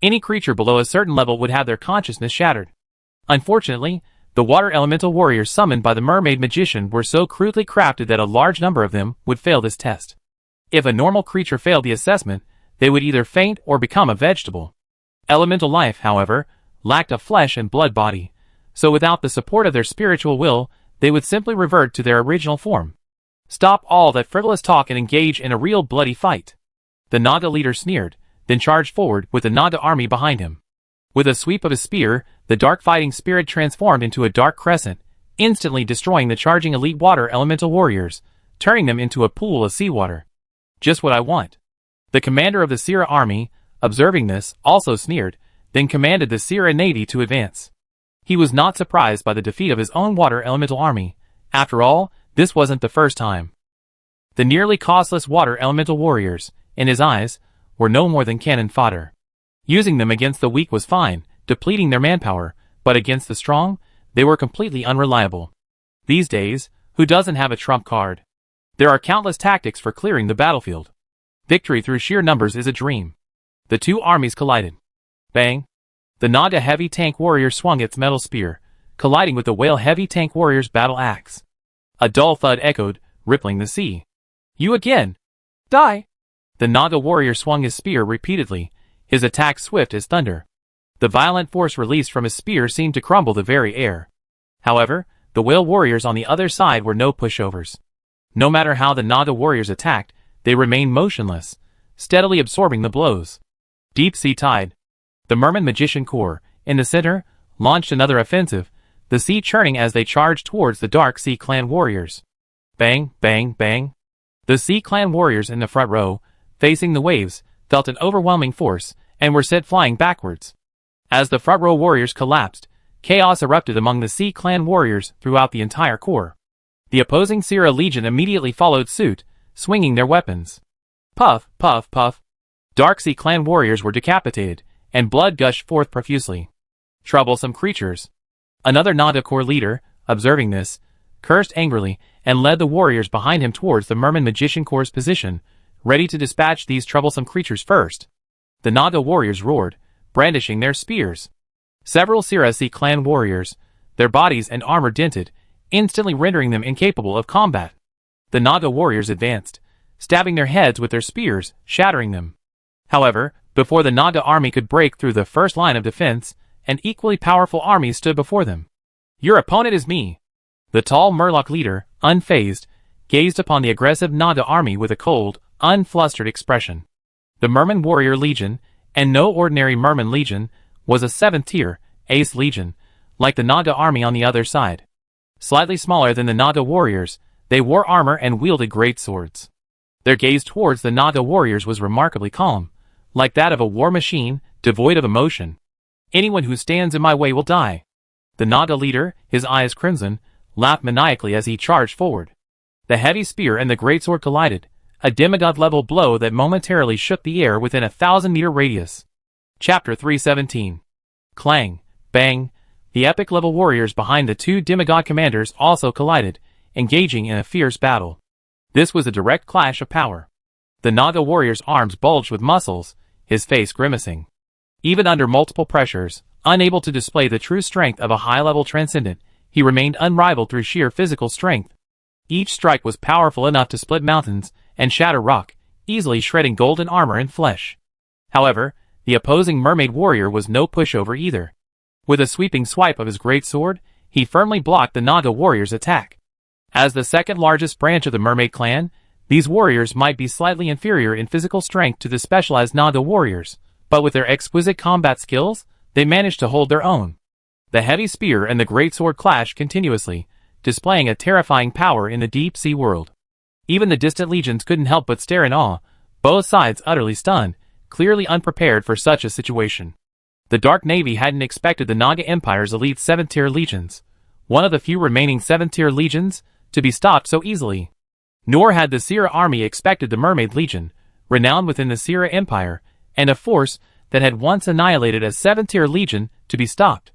Any creature below a certain level would have their consciousness shattered. Unfortunately, the water elemental warriors summoned by the mermaid magician were so crudely crafted that a large number of them would fail this test. If a normal creature failed the assessment, they would either faint or become a vegetable. Elemental life, however, lacked a flesh and blood body, so without the support of their spiritual will, they would simply revert to their original form. Stop all that frivolous talk and engage in a real bloody fight. The Naga leader sneered, then charged forward with the Naga army behind him. With a sweep of his spear, the dark fighting spirit transformed into a dark crescent, instantly destroying the charging elite water elemental warriors, turning them into a pool of seawater. Just what I want. The commander of the Sira army, observing this, also sneered, then commanded the Sira navy to advance. He was not surprised by the defeat of his own water elemental army. After all, this wasn't the first time. The nearly costless water elemental warriors, in his eyes, were no more than cannon fodder. Using them against the weak was fine, depleting their manpower, but against the strong, they were completely unreliable. These days, who doesn't have a trump card? There are countless tactics for clearing the battlefield. Victory through sheer numbers is a dream. The two armies collided. Bang! The Naga heavy tank warrior swung its metal spear, colliding with the whale heavy tank warrior's battle axe. A dull thud echoed, rippling the sea. You again! Die! The Naga warrior swung his spear repeatedly, his attack swift as thunder. The violent force released from his spear seemed to crumble the very air. However, the whale warriors on the other side were no pushovers. No matter how the Naga warriors attacked, they remained motionless, steadily absorbing the blows. Deep Sea Tide. The Merman Magician Corps, in the center, launched another offensive, the sea churning as they charged towards the Dark Sea Clan warriors. Bang, bang, bang. The Sea Clan warriors in the front row, facing the waves, felt an overwhelming force, and were sent flying backwards. As the front row warriors collapsed, chaos erupted among the Sea Clan warriors throughout the entire corps. The opposing Sierra Legion immediately followed suit, swinging their weapons. Puff, puff, puff. Dark Sea Clan warriors were decapitated, and blood gushed forth profusely. Troublesome creatures. Another Naga Corps leader, observing this, cursed angrily, and led the warriors behind him towards the Merman Magician Corps' position, ready to dispatch these troublesome creatures first. The Naga warriors roared, brandishing their spears. Several Sierra Sea Clan warriors, their bodies and armor dented, instantly rendering them incapable of combat. The Naga warriors advanced, stabbing their heads with their spears, shattering them. However, before the Naga army could break through the first line of defense, an equally powerful army stood before them. Your opponent is me. The tall Murloc leader, unfazed, gazed upon the aggressive Naga army with a cold, unflustered expression. The Merman Warrior Legion, and no ordinary Merman Legion, was a 7th-tier, Ace Legion, like the Naga army on the other side. Slightly smaller than the Naga warriors, they wore armor and wielded great swords. Their gaze towards the Naga warriors was remarkably calm, like that of a war machine, devoid of emotion. Anyone who stands in my way will die. The Naga leader, his eyes crimson, laughed maniacally as he charged forward. The heavy spear and the greatsword collided, a demigod-level blow that momentarily shook the air within a 1,000-meter radius. Chapter 317. Clang, bang. The epic-level warriors behind the two demigod commanders also collided, engaging in a fierce battle. This was a direct clash of power. The Naga warrior's arms bulged with muscles, his face grimacing. Even under multiple pressures, unable to display the true strength of a high-level transcendent, he remained unrivaled through sheer physical strength. Each strike was powerful enough to split mountains and shatter rock, easily shredding golden armor and flesh. However, the opposing mermaid warrior was no pushover either. With a sweeping swipe of his great sword, he firmly blocked the Naga warrior's attack. As the second-largest branch of the mermaid clan, these warriors might be slightly inferior in physical strength to the specialized Naga warriors, but with their exquisite combat skills, they managed to hold their own. The heavy spear and the great sword clashed continuously, displaying a terrifying power in the deep sea world. Even the distant legions couldn't help but stare in awe, both sides utterly stunned, clearly unprepared for such a situation. The Dark Navy hadn't expected the Naga Empire's elite 7th-tier legions, one of the few remaining 7th-tier legions, to be stopped so easily. Nor had the Sierra army expected the Mermaid Legion, renowned within the Sierra Empire, and a force that had once annihilated a 7th-tier legion, to be stopped.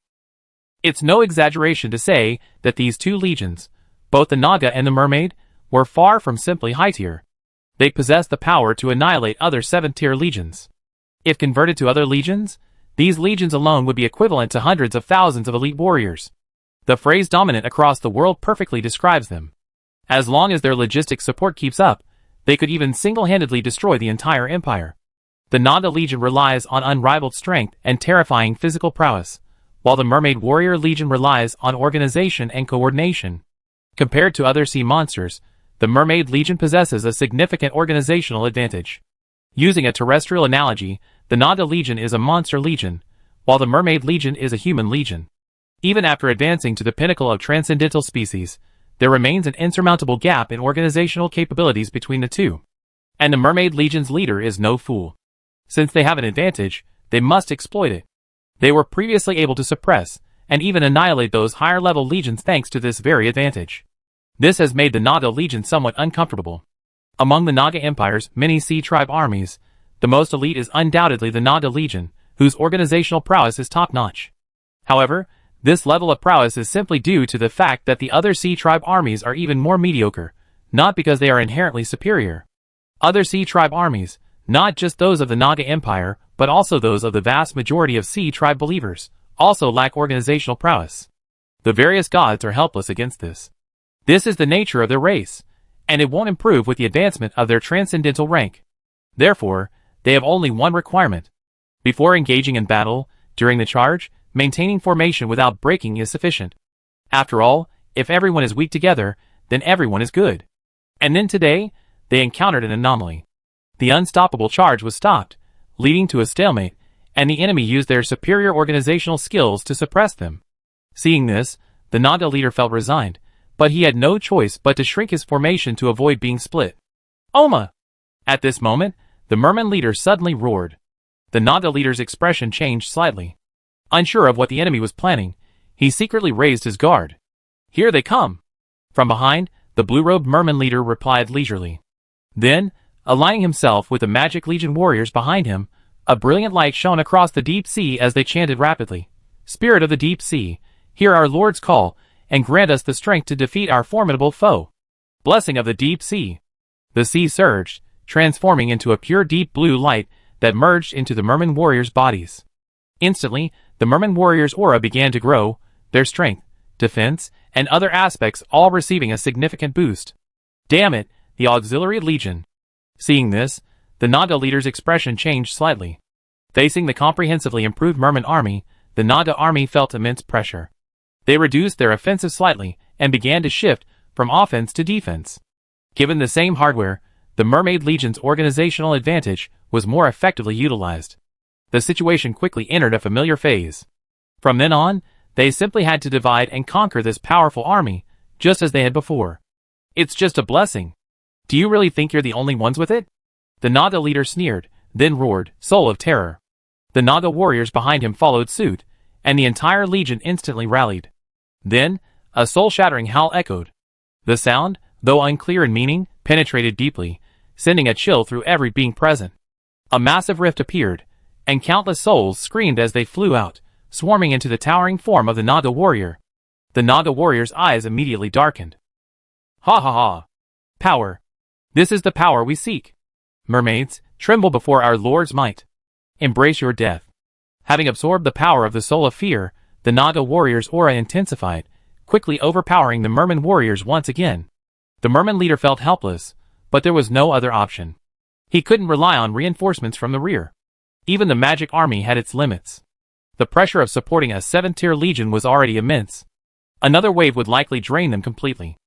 It's no exaggeration to say that these two legions, both the Naga and the Mermaid, were far from simply high-tier. They possessed the power to annihilate other 7th-tier legions. If converted to other legions, these legions alone would be equivalent to hundreds of thousands of elite warriors. The phrase dominant across the world perfectly describes them. As long as their logistic support keeps up, they could even single-handedly destroy the entire empire. The Naga Legion relies on unrivaled strength and terrifying physical prowess, while the Mermaid Warrior Legion relies on organization and coordination. Compared to other sea monsters, the Mermaid Legion possesses a significant organizational advantage. Using a terrestrial analogy, the Naga Legion is a monster legion, while the Mermaid Legion is a human legion. Even after advancing to the pinnacle of transcendental species, there remains an insurmountable gap in organizational capabilities between the two. And the Mermaid Legion's leader is no fool. Since they have an advantage, they must exploit it. They were previously able to suppress, and even annihilate those higher-level legions thanks to this very advantage. This has made the Naga Legion somewhat uncomfortable. Among the Naga Empire's many sea tribe armies, the most elite is undoubtedly the Naga Legion, whose organizational prowess is top-notch. However, this level of prowess is simply due to the fact that the other sea tribe armies are even more mediocre, not because they are inherently superior. Other sea tribe armies, not just those of the Naga Empire, but also those of the vast majority of Sea Tribe believers, also lack organizational prowess. The various gods are helpless against this. This is the nature of their race, and it won't improve with the advancement of their transcendental rank. Therefore, they have only one requirement. Before engaging in battle, during the charge, maintaining formation without breaking is sufficient. After all, if everyone is weak together, then everyone is good. And then today, they encountered an anomaly. The unstoppable charge was stopped, leading to a stalemate, and the enemy used their superior organizational skills to suppress them. Seeing this, the Nanda leader felt resigned, but he had no choice but to shrink his formation to avoid being split. Oma! At this moment, the merman leader suddenly roared. The Nanda leader's expression changed slightly. Unsure of what the enemy was planning, he secretly raised his guard. Here they come! From behind, the blue-robed merman leader replied leisurely. Then, aligning himself with the Magic Legion warriors behind him, a brilliant light shone across the deep sea as they chanted rapidly. Spirit of the deep sea, hear our Lord's call, and grant us the strength to defeat our formidable foe. Blessing of the deep sea. The sea surged, transforming into a pure deep blue light that merged into the merman warriors' bodies. Instantly, the merman warriors' aura began to grow, their strength, defense, and other aspects all receiving a significant boost. Damn it, the auxiliary legion. Seeing this, the Nanda leader's expression changed slightly. Facing the comprehensively improved merman army, the Nanda army felt immense pressure. They reduced their offensive slightly and began to shift from offense to defense. Given the same hardware, the Mermaid Legion's organizational advantage was more effectively utilized. The situation quickly entered a familiar phase. From then on, they simply had to divide and conquer this powerful army, just as they had before. It's just a blessing. Do you really think you're the only ones with it? The Nanda leader sneered, then roared, Soul of Terror. The Nanda warriors behind him followed suit, and the entire legion instantly rallied. Then, a soul-shattering howl echoed. The sound, though unclear in meaning, penetrated deeply, sending a chill through every being present. A massive rift appeared, and countless souls screamed as they flew out, swarming into the towering form of the Nanda warrior. The Nanda warrior's eyes immediately darkened. Ha ha ha! Power! This is the power we seek! Mermaids, tremble before our Lord's might. Embrace your death. Having absorbed the power of the soul of fear, the Nanda warrior's aura intensified, quickly overpowering the merman warriors once again. The merman leader felt helpless, but there was no other option. He couldn't rely on reinforcements from the rear. Even the magic army had its limits. The pressure of supporting a 7th-tier legion was already immense. Another wave would likely drain them completely.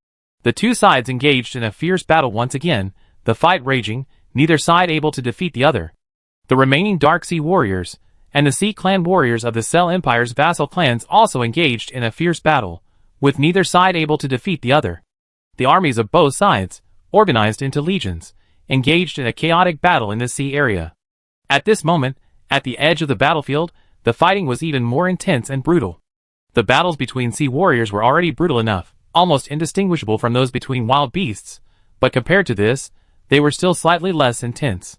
The two sides engaged in a fierce battle once again, the fight raging, neither side able to defeat the other. The remaining Dark Sea warriors, and the Sea Clan warriors of the Cell Empire's vassal clans also engaged in a fierce battle, with neither side able to defeat the other. The armies of both sides, organized into legions, engaged in a chaotic battle in the sea area. At this moment, at the edge of the battlefield, the fighting was even more intense and brutal. The battles between sea warriors were already brutal enough, almost indistinguishable from those between wild beasts, but compared to this, they were still slightly less intense.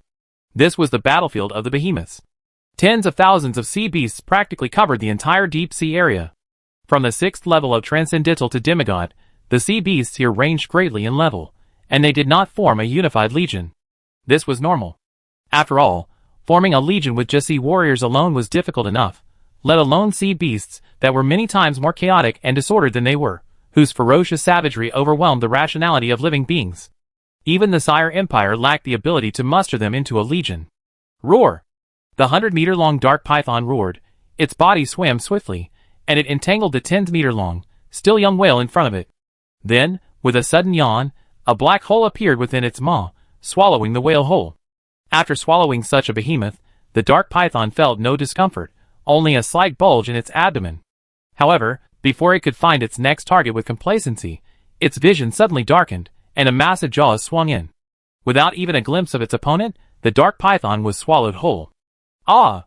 This was the battlefield of the behemoths. Tens of thousands of sea beasts practically covered the entire deep sea area. From the 6th level of Transcendental to Demigod, the sea beasts here ranged greatly in level, and they did not form a unified legion. This was normal. After all, forming a legion with just sea warriors alone was difficult enough, let alone sea beasts that were many times more chaotic and disordered than they were, whose ferocious savagery overwhelmed the rationality of living beings. Even the Sire Empire lacked the ability to muster them into a legion. Roar! The 100-meter-long dark python roared, its body swam swiftly, and it entangled the 10-meter-long, still young whale in front of it. Then, with a sudden yawn, a black hole appeared within its maw, swallowing the whale whole. After swallowing such a behemoth, the dark python felt no discomfort, only a slight bulge in its abdomen. However, before it could find its next target with complacency, its vision suddenly darkened, and a massive jaw swung in. Without even a glimpse of its opponent, the dark python was swallowed whole. Ah!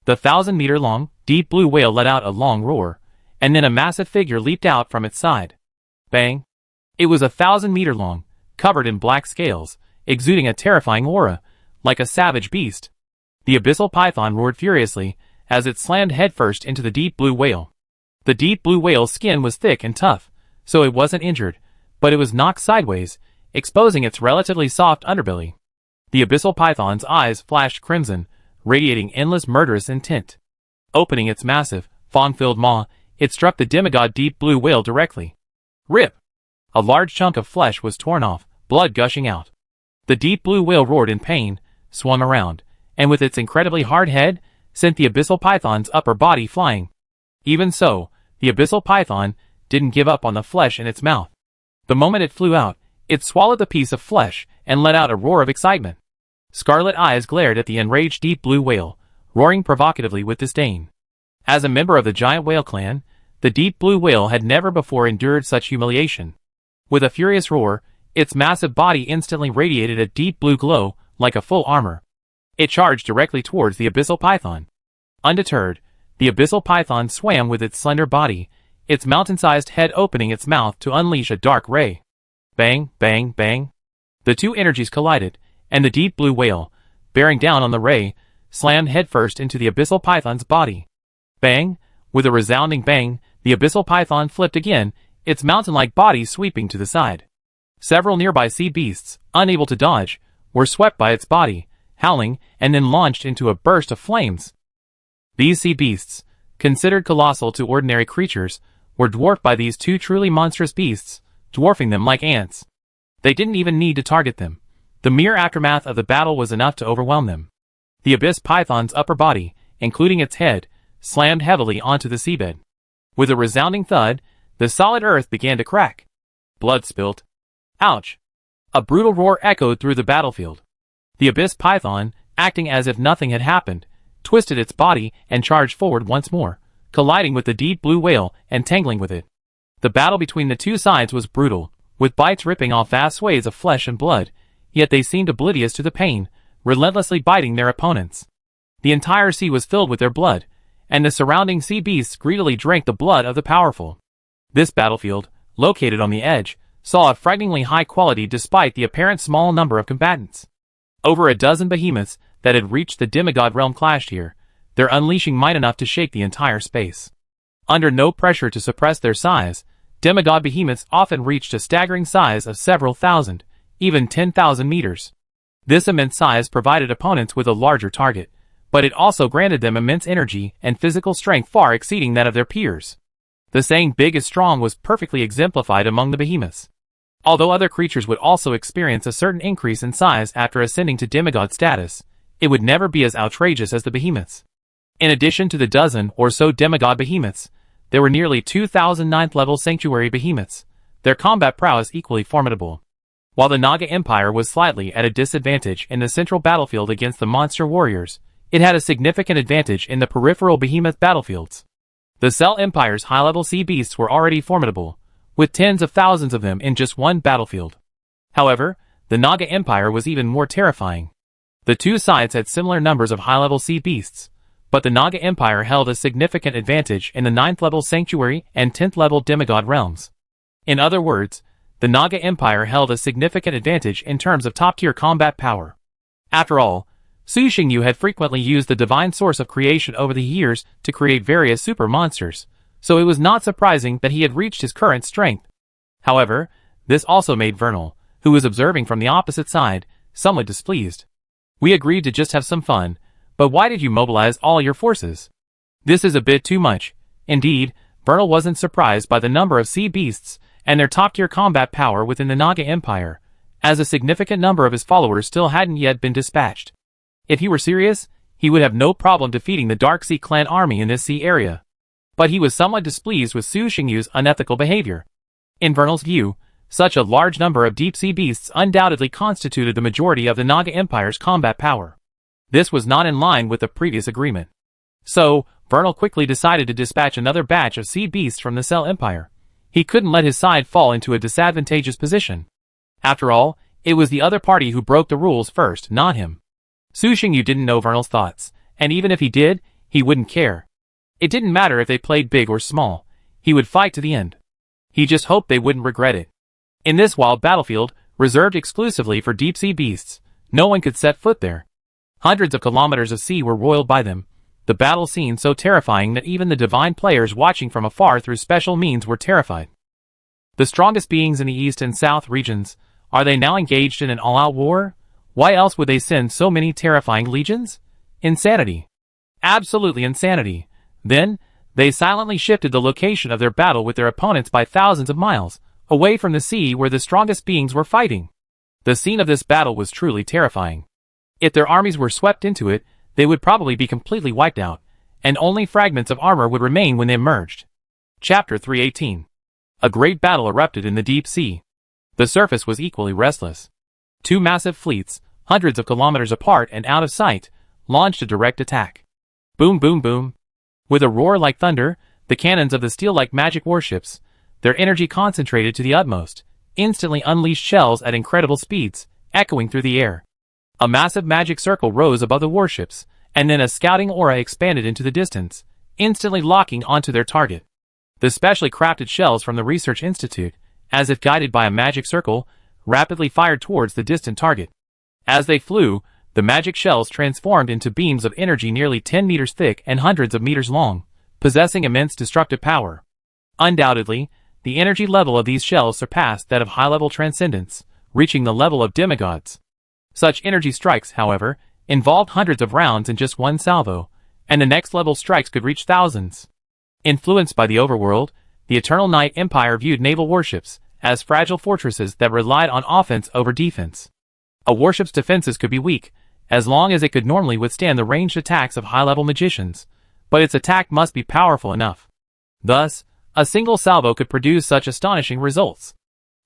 The 1,000-meter-long, deep blue whale let out a long roar, and then a massive figure leaped out from its side. Bang! It was 1,000 meters long, covered in black scales, exuding a terrifying aura, like a savage beast. The abyssal python roared furiously, as it slammed headfirst into the deep blue whale. The deep blue whale's skin was thick and tough, so it wasn't injured, but it was knocked sideways, exposing its relatively soft underbelly. The abyssal python's eyes flashed crimson, radiating endless murderous intent. Opening its massive, fawn-filled maw, it struck the demigod deep blue whale directly. Rip! A large chunk of flesh was torn off, blood gushing out. The deep blue whale roared in pain, swung around, and with its incredibly hard head, sent the abyssal python's upper body flying. Even so, the abyssal python didn't give up on the flesh in its mouth. The moment it flew out, it swallowed the piece of flesh and let out a roar of excitement. Scarlet eyes glared at the enraged deep blue whale, roaring provocatively with disdain. As a member of the giant whale clan, the deep blue whale had never before endured such humiliation. With a furious roar, its massive body instantly radiated a deep blue glow, like a full armor. It charged directly towards the abyssal python. Undeterred, the abyssal python swam with its slender body, its mountain-sized head opening its mouth to unleash a dark ray. Bang, bang, bang. The two energies collided, and the deep blue whale, bearing down on the ray, slammed headfirst into the abyssal python's body. Bang! With a resounding bang, the abyssal python flipped again, its mountain-like body sweeping to the side. Several nearby sea beasts, unable to dodge, were swept by its body, howling, and then launched into a burst of flames. These sea beasts, considered colossal to ordinary creatures, were dwarfed by these two truly monstrous beasts, dwarfing them like ants. They didn't even need to target them. The mere aftermath of the battle was enough to overwhelm them. The abyss python's upper body, including its head, slammed heavily onto the seabed. With a resounding thud, the solid earth began to crack. Blood spilt. Ouch! A brutal roar echoed through the battlefield. The abyss python, acting as if nothing had happened, twisted its body and charged forward once more, colliding with the deep blue whale and tangling with it. The battle between the two sides was brutal, with bites ripping off vast swathes of flesh and blood, yet they seemed oblivious to the pain, relentlessly biting their opponents. The entire sea was filled with their blood, and the surrounding sea beasts greedily drank the blood of the powerful. This battlefield, located on the edge, saw a frighteningly high quality despite the apparent small number of combatants. Over a dozen behemoths that had reached the demigod realm clashed here, their unleashing might enough to shake the entire space. Under no pressure to suppress their size, demigod behemoths often reached a staggering size of several thousand, even 10,000 meters. This immense size provided opponents with a larger target, but it also granted them immense energy and physical strength far exceeding that of their peers. The saying "big is strong" was perfectly exemplified among the behemoths. Although other creatures would also experience a certain increase in size after ascending to demigod status, it would never be as outrageous as the behemoths. In addition to the dozen or so demigod behemoths, there were nearly 2,000 ninth-level sanctuary behemoths, their combat prowess equally formidable. While the Naga Empire was slightly at a disadvantage in the central battlefield against the monster warriors, it had a significant advantage in the peripheral behemoth battlefields. The Cell Empire's high-level sea beasts were already formidable, with tens of thousands of them in just one battlefield. However, the Naga Empire was even more terrifying. The two sides had similar numbers of high-level sea beasts, but the Naga Empire held a significant advantage in the 9th-level Sanctuary and 10th-level Demigod realms. In other words, the Naga Empire held a significant advantage in terms of top-tier combat power. After all, Su Xingyu had frequently used the divine source of creation over the years to create various super monsters, so it was not surprising that he had reached his current strength. However, this also made Vernal, who was observing from the opposite side, somewhat displeased. "We agreed to just have some fun, but why did you mobilize all your forces? This is a bit too much." Indeed, Vernal wasn't surprised by the number of sea beasts and their top-tier combat power within the Naga Empire, as a significant number of his followers still hadn't yet been dispatched. If he were serious, he would have no problem defeating the Dark Sea clan army in this sea area. But he was somewhat displeased with Su Xingyu's unethical behavior. In Vernal's view, such a large number of deep-sea beasts undoubtedly constituted the majority of the Naga Empire's combat power. This was not in line with the previous agreement. So, Vernal quickly decided to dispatch another batch of sea beasts from the Cell Empire. He couldn't let his side fall into a disadvantageous position. After all, it was the other party who broke the rules first, not him. Su Xingyu didn't know Vernal's thoughts, and even if he did, he wouldn't care. It didn't matter if they played big or small, he would fight to the end. He just hoped they wouldn't regret it. In this wild battlefield, reserved exclusively for deep-sea beasts, no one could set foot there. Hundreds of kilometers of sea were roiled by them, the battle scene so terrifying that even the divine players watching from afar through special means were terrified. The strongest beings in the east and south regions, are they now engaged in an all-out war? Why else would they send so many terrifying legions? Insanity. Absolutely insanity. Then, they silently shifted the location of their battle with their opponents by thousands of miles, away from the sea where the strongest beings were fighting. The scene of this battle was truly terrifying. If their armies were swept into it, they would probably be completely wiped out, and only fragments of armor would remain when they emerged. Chapter 318. A great battle erupted in the deep sea. The surface was equally restless. Two massive fleets, hundreds of kilometers apart and out of sight, launched a direct attack. Boom, boom, boom. With a roar like thunder, the cannons of the steel-like magic warships, their energy concentrated to the utmost, instantly unleashed shells at incredible speeds, echoing through the air. A massive magic circle rose above the warships, and then a scouting aura expanded into the distance, instantly locking onto their target. The specially crafted shells from the Research Institute, as if guided by a magic circle, rapidly fired towards the distant target. As they flew, the magic shells transformed into beams of energy nearly 10 meters thick and hundreds of meters long, possessing immense destructive power. Undoubtedly, the energy level of these shells surpassed that of high-level transcendence, reaching the level of demigods. Such energy strikes, however, involved hundreds of rounds in just one salvo, and the next-level strikes could reach thousands. Influenced by the overworld, the Eternal Night Empire viewed naval warships as fragile fortresses that relied on offense over defense. A warship's defenses could be weak, as long as it could normally withstand the ranged attacks of high-level magicians, but its attack must be powerful enough. Thus, a single salvo could produce such astonishing results.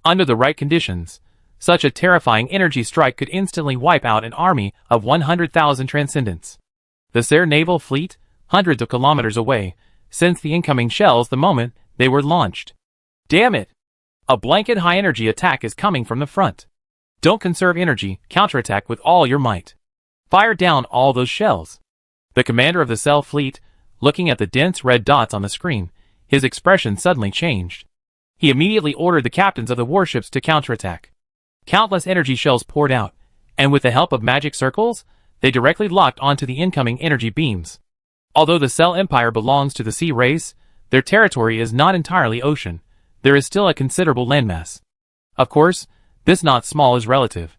Under the right conditions, such a terrifying energy strike could instantly wipe out an army of 100,000 transcendents. The Serre naval fleet, hundreds of kilometers away, sensed the incoming shells the moment they were launched. Damn it! A blanket high-energy attack is coming from the front. Don't conserve energy, counterattack with all your might. Fire down all those shells. The commander of the Serre fleet, looking at the dense red dots on the screen, his expression suddenly changed. He immediately ordered the captains of the warships to counterattack. Countless energy shells poured out, and with the help of magic circles, they directly locked onto the incoming energy beams. Although the Serre Empire belongs to the sea race, their territory is not entirely ocean. There is still a considerable landmass. Of course, this not small is relative.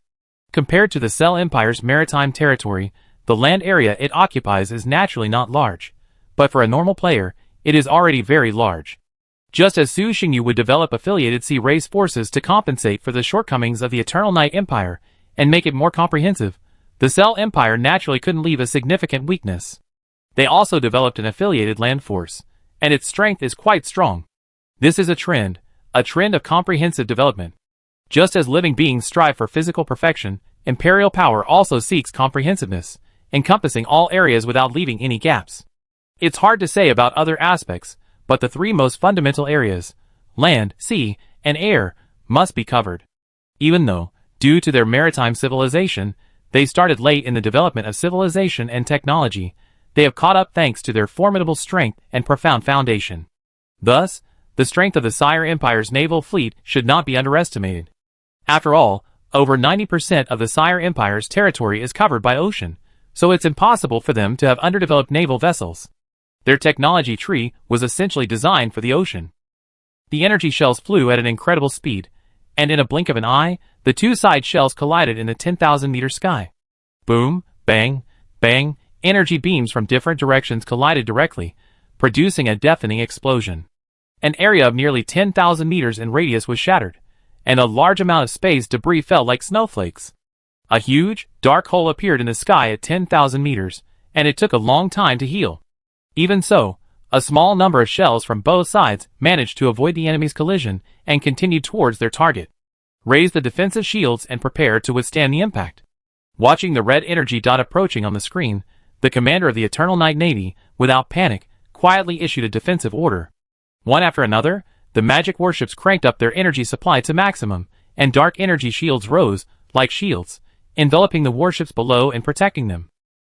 Compared to the Serre Empire's maritime territory, the land area it occupies is naturally not large, but for a normal player, it is already very large. Just as Su Xingyu would develop affiliated sea race forces to compensate for the shortcomings of the Eternal Night Empire and make it more comprehensive, the Serre Empire naturally couldn't leave a significant weakness. They also developed an affiliated land force, and its strength is quite strong. This is a trend of comprehensive development. Just as living beings strive for physical perfection, imperial power also seeks comprehensiveness, encompassing all areas without leaving any gaps. It's hard to say about other aspects, but the three most fundamental areas, land, sea, and air, must be covered. Even though, due to their maritime civilization, they started late in the development of civilization and technology, they have caught up thanks to their formidable strength and profound foundation. Thus, the strength of the Serre Empire's naval fleet should not be underestimated. After all, over 90% of the Serre Empire's territory is covered by ocean, so it's impossible for them to have underdeveloped naval vessels. Their technology tree was essentially designed for the ocean. The energy shells flew at an incredible speed, and in a blink of an eye, the two side shells collided in the 10,000-meter sky. Boom, bang, bang, energy beams from different directions collided directly, producing a deafening explosion. An area of nearly 10,000 meters in radius was shattered, and a large amount of space debris fell like snowflakes. A huge, dark hole appeared in the sky at 10,000 meters, and it took a long time to heal. Even so, a small number of shells from both sides managed to avoid the enemy's collision and continued towards their target. Raise the defensive shields and prepare to withstand the impact. Watching the red energy dot approaching on the screen, the commander of the Eternal Night Navy, without panic, quietly issued a defensive order. One after another, the magic warships cranked up their energy supply to maximum, and dark energy shields rose, like shields, enveloping the warships below and protecting them.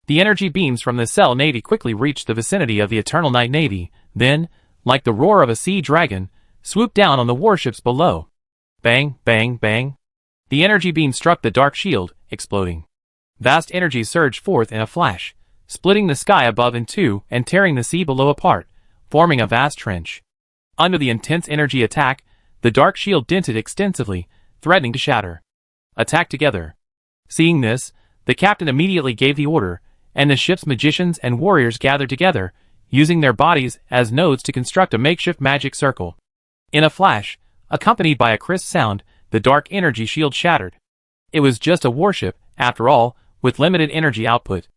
The energy beams from the Serre Navy quickly reached the vicinity of the Eternal Night Navy, then, like the roar of a sea dragon, swooped down on the warships below. Bang, bang, bang. The energy beam struck the dark shield, exploding. Vast energy surged forth in a flash, splitting the sky above in two and tearing the sea below apart, forming a vast trench. Under the intense energy attack, the dark shield dented extensively, threatening to shatter. Attack together. Seeing this, the captain immediately gave the order, and the ship's magicians and warriors gathered together, using their bodies as nodes to construct a makeshift magic circle. In a flash, accompanied by a crisp sound, the dark energy shield shattered. It was just a warship, after all, with limited energy output.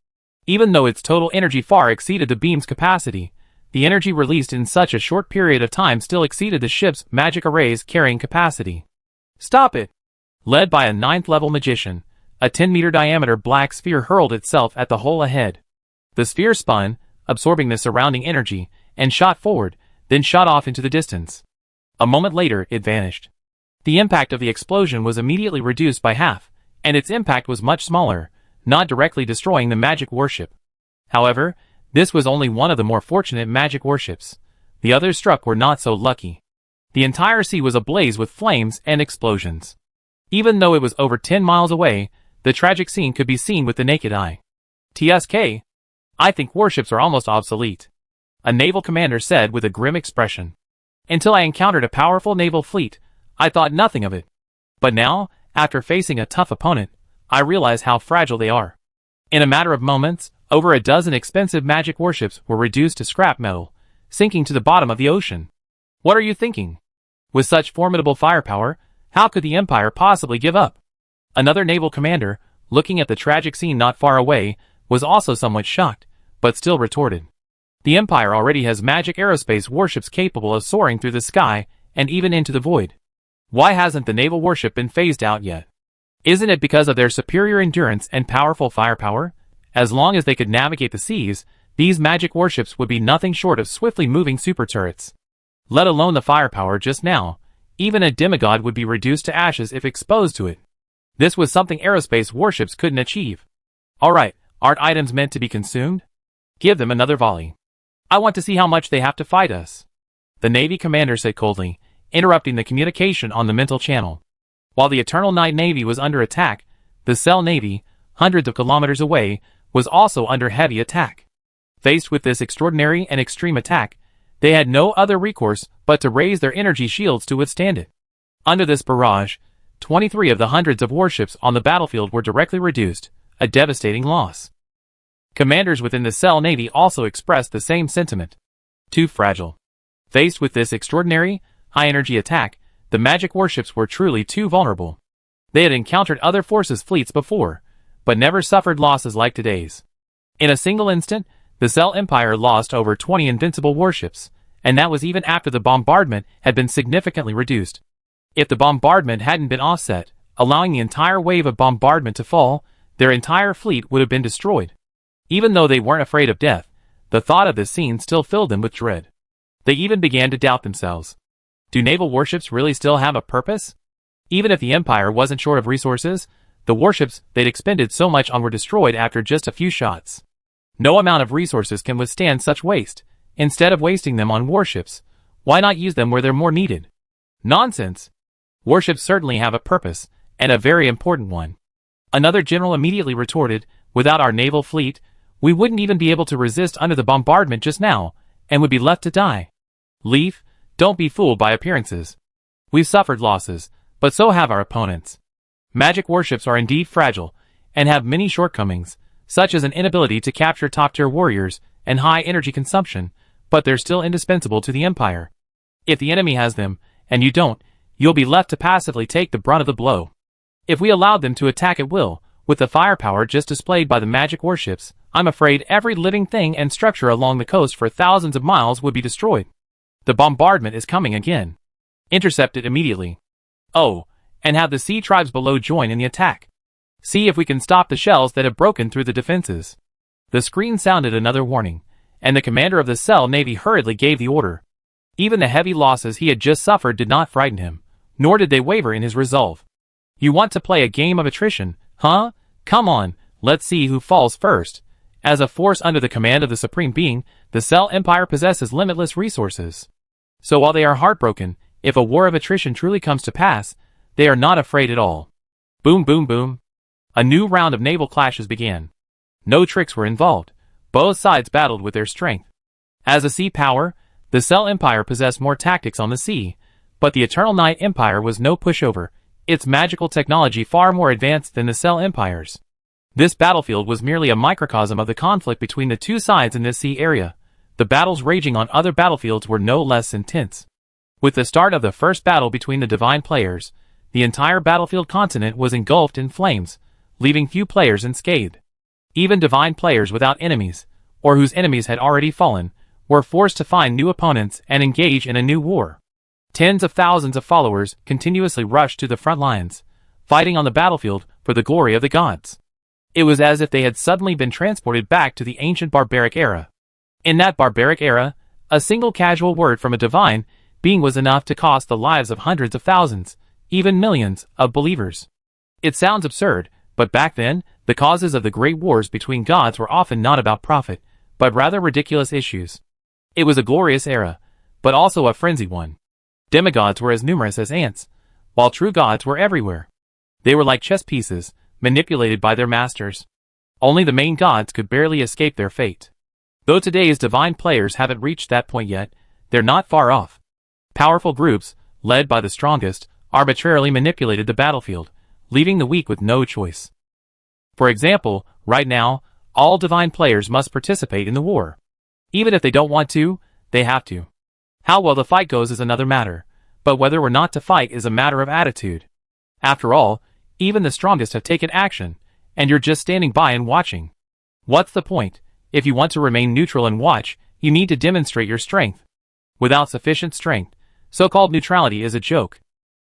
Even though its total energy far exceeded the beam's capacity, the energy released in such a short period of time still exceeded the ship's magic array's carrying capacity. Stop it! Led by a 9th-level magician, a 10-meter diameter black sphere hurled itself at the hole ahead. The sphere spun, absorbing the surrounding energy, and shot forward, then shot off into the distance. A moment later, it vanished. The impact of the explosion was immediately reduced by half, and its impact was much smaller, not directly destroying the magic warship. However, this was only one of the more fortunate magic warships. The others struck were not so lucky. The entire sea was ablaze with flames and explosions. Even though it was over 10 miles away, the tragic scene could be seen with the naked eye. TSK. I think warships are almost obsolete, a naval commander said with a grim expression. Until I encountered a powerful naval fleet, I thought nothing of it. But now, after facing a tough opponent, I realize how fragile they are. In a matter of moments, over a dozen expensive magic warships were reduced to scrap metal, sinking to the bottom of the ocean. What are you thinking? With such formidable firepower, how could the Empire possibly give up? Another naval commander, looking at the tragic scene not far away, was also somewhat shocked, but still retorted. The Empire already has magic aerospace warships capable of soaring through the sky and even into the void. Why hasn't the naval warship been phased out yet? Isn't it because of their superior endurance and powerful firepower? As long as they could navigate the seas, these magic warships would be nothing short of swiftly moving super turrets. Let alone the firepower just now, even a demigod would be reduced to ashes if exposed to it. This was something aerospace warships couldn't achieve. Alright, aren't items meant to be consumed? Give them another volley. I want to see how much they have to fight us. The Navy commander said coldly, interrupting the communication on the mental channel. While the Eternal Night Navy was under attack, the Cell Navy, hundreds of kilometers away, was also under heavy attack. Faced with this extraordinary and extreme attack, they had no other recourse but to raise their energy shields to withstand it. Under this barrage, 23 of the hundreds of warships on the battlefield were directly reduced, a devastating loss. Commanders within the Cell Navy also expressed the same sentiment. Too fragile. Faced with this extraordinary, high-energy attack, the magic warships were truly too vulnerable. They had encountered other forces' fleets before, but never suffered losses like today's. In a single instant, the Cell Empire lost over 20 invincible warships, and that was even after the bombardment had been significantly reduced. If the bombardment hadn't been offset, allowing the entire wave of bombardment to fall, their entire fleet would have been destroyed. Even though they weren't afraid of death, the thought of this scene still filled them with dread. They even began to doubt themselves. Do naval warships really still have a purpose? Even if the Empire wasn't short of resources, the warships they'd expended so much on were destroyed after just a few shots. No amount of resources can withstand such waste. Instead of wasting them on warships, why not use them where they're more needed? Nonsense! Warships certainly have a purpose, and a very important one. Another general immediately retorted, without our naval fleet, we wouldn't even be able to resist under the bombardment just now, and would be left to die. Leaf, don't be fooled by appearances. We've suffered losses, but so have our opponents. Magic warships are indeed fragile, and have many shortcomings, such as an inability to capture top-tier warriors and high energy consumption, but they're still indispensable to the Empire. If the enemy has them, and you don't, you'll be left to passively take the brunt of the blow. If we allowed them to attack at will, with the firepower just displayed by the magic warships, I'm afraid every living thing and structure along the coast for thousands of miles would be destroyed. The bombardment is coming again. Intercept it immediately. Oh, and have the sea tribes below join in the attack. See if we can stop the shells that have broken through the defenses. The screen sounded another warning, and the commander of the Cell Navy hurriedly gave the order. Even the heavy losses he had just suffered did not frighten him, nor did they waver in his resolve. You want to play a game of attrition, huh? Come on, let's see who falls first. As a force under the command of the Supreme Being, the Cell Empire possesses limitless resources. So while they are heartbroken, if a war of attrition truly comes to pass, they are not afraid at all. Boom boom boom. A new round of naval clashes began. No tricks were involved. Both sides battled with their strength. As a sea power, the Cell Empire possessed more tactics on the sea, but the Eternal Night Empire was no pushover, its magical technology far more advanced than the Cell Empire's. This battlefield was merely a microcosm of the conflict between the two sides in this sea area. The battles raging on other battlefields were no less intense. With the start of the first battle between the divine players, the entire battlefield continent was engulfed in flames, leaving few players unscathed. Even divine players without enemies, or whose enemies had already fallen, were forced to find new opponents and engage in a new war. Tens of thousands of followers continuously rushed to the front lines, fighting on the battlefield for the glory of the gods. It was as if they had suddenly been transported back to the ancient barbaric era. In that barbaric era, a single casual word from a divine being was enough to cost the lives of hundreds of thousands, even millions, of believers. It sounds absurd, but back then, the causes of the great wars between gods were often not about profit, but rather ridiculous issues. It was a glorious era, but also a frenzied one. Demigods were as numerous as ants, while true gods were everywhere. They were like chess pieces, manipulated by their masters. Only the main gods could barely escape their fate. Though today's divine players haven't reached that point yet, they're not far off. Powerful groups, led by the strongest, arbitrarily manipulated the battlefield, leaving the weak with no choice. For example, right now, all divine players must participate in the war. Even if they don't want to, they have to. How well the fight goes is another matter, but whether or not to fight is a matter of attitude. After all, even the strongest have taken action, and you're just standing by and watching. What's the point? If you want to remain neutral and watch, you need to demonstrate your strength. Without sufficient strength, so-called neutrality is a joke.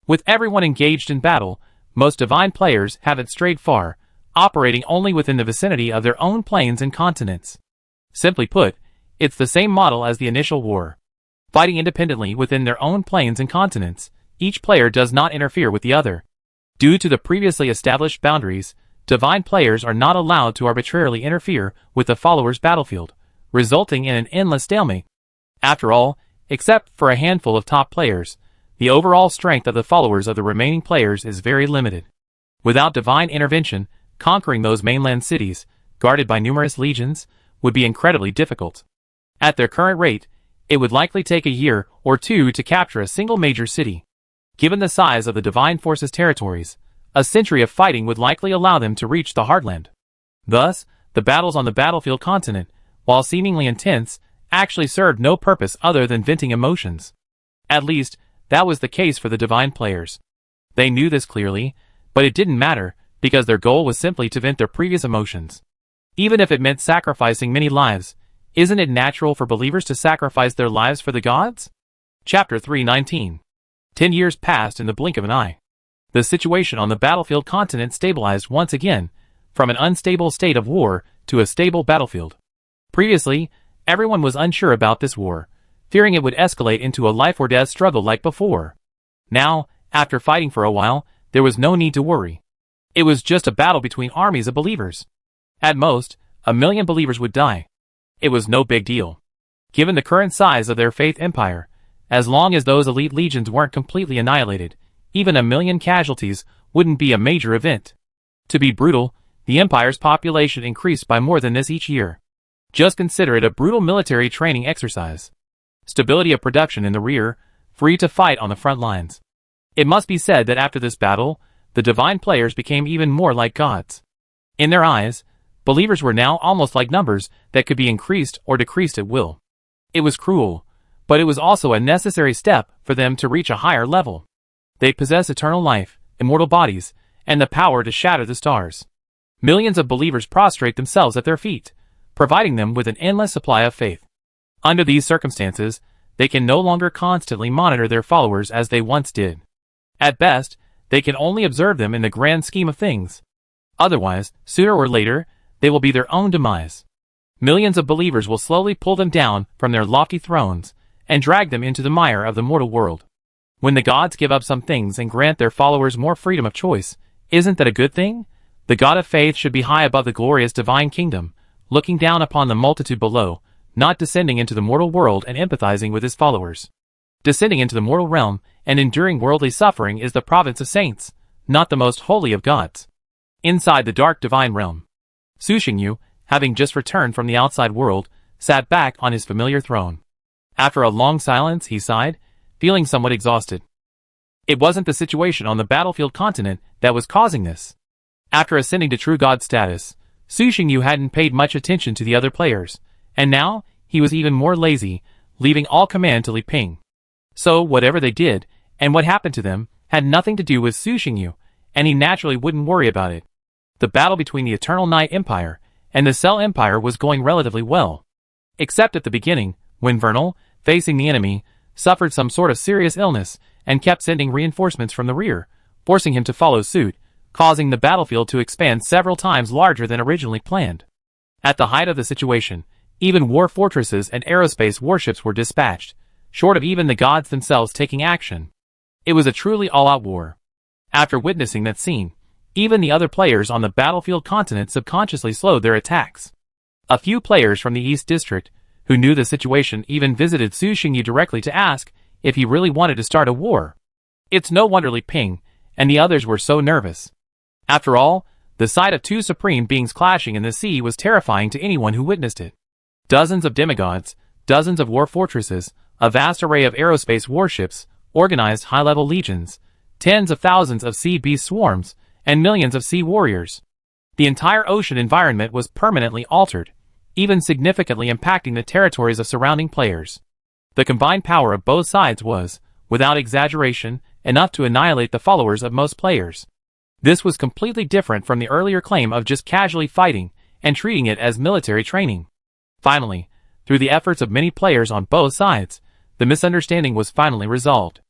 With everyone engaged in battle, most divine players haven't strayed far, operating only within the vicinity of their own planes and continents. Simply put, it's the same model as the initial war. Fighting independently within their own planes and continents, each player does not interfere with the other. Due to the previously established boundaries, divine players are not allowed to arbitrarily interfere with the follower's battlefield, resulting in an endless stalemate. After all, except for a handful of top players, the overall strength of the followers of the remaining players is very limited. Without divine intervention, conquering those mainland cities, guarded by numerous legions, would be incredibly difficult. At their current rate, it would likely take a year or two to capture a single major city. Given the size of the divine forces' territories, a century of fighting would likely allow them to reach the heartland. Thus, the battles on the battlefield continent, while seemingly intense, actually served no purpose other than venting emotions. At least, that was the case for the divine players. They knew this clearly, but it didn't matter, because their goal was simply to vent their previous emotions. Even if it meant sacrificing many lives, isn't it natural for believers to sacrifice their lives for the gods? Chapter 319. 10 years passed in the blink of an eye. The situation on the battlefield continent stabilized once again, from an unstable state of war to a stable battlefield. Previously, everyone was unsure about this war, fearing it would escalate into a life-or-death struggle like before. Now, after fighting for a while, there was no need to worry. It was just a battle between armies of believers. At most, 1 million believers would die. It was no big deal. Given the current size of their faith empire, as long as those elite legions weren't completely annihilated, even 1 million casualties wouldn't be a major event. To be brutal, the empire's population increased by more than this each year. Just consider it a brutal military training exercise. Stability of production in the rear, free to fight on the front lines. It must be said that after this battle, the divine players became even more like gods. In their eyes, believers were now almost like numbers that could be increased or decreased at will. It was cruel, but it was also a necessary step for them to reach a higher level. They possess eternal life, immortal bodies, and the power to shatter the stars. Millions of believers prostrate themselves at their feet, providing them with an endless supply of faith. Under these circumstances, they can no longer constantly monitor their followers as they once did. At best, they can only observe them in the grand scheme of things. Otherwise, sooner or later, they will be their own demise. Millions of believers will slowly pull them down from their lofty thrones and drag them into the mire of the mortal world. When the gods give up some things and grant their followers more freedom of choice, isn't that a good thing? The God of faith should be high above the glorious divine kingdom, looking down upon the multitude below, not descending into the mortal world and empathizing with his followers. Descending into the mortal realm and enduring worldly suffering is the province of saints, not the most holy of gods. Inside the dark divine realm, Su Xingyu, having just returned from the outside world, sat back on his familiar throne. After a long silence, he sighed, feeling somewhat exhausted. It wasn't the situation on the battlefield continent that was causing this. After ascending to true god status, Su Xingyu hadn't paid much attention to the other players, and now he was even more lazy, leaving all command to Li Ping. So whatever they did, and what happened to them, had nothing to do with Su Xingyu, and he naturally wouldn't worry about it. The battle between the Eternal Night Empire and the Cell Empire was going relatively well. Except at the beginning, when Vernal, facing the enemy, suffered some sort of serious illness and kept sending reinforcements from the rear, forcing him to follow suit, causing the battlefield to expand several times larger than originally planned. At the height of the situation, even war fortresses and aerospace warships were dispatched, short of even the gods themselves taking action. It was a truly all-out war. After witnessing that scene, even the other players on the battlefield continent subconsciously slowed their attacks. A few players from the East District, who knew the situation, even visited Su Xingyu directly to ask if he really wanted to start a war. It's no wonder Li Ping and the others were so nervous. After all, the sight of two supreme beings clashing in the sea was terrifying to anyone who witnessed it. Dozens of demigods, dozens of war fortresses, a vast array of aerospace warships, organized high-level legions, tens of thousands of sea beast swarms, and millions of sea warriors. The entire ocean environment was permanently altered, even significantly impacting the territories of surrounding players. The combined power of both sides was, without exaggeration, enough to annihilate the followers of most players. This was completely different from the earlier claim of just casually fighting and treating it as military training. Finally, through the efforts of many players on both sides, the misunderstanding was finally resolved.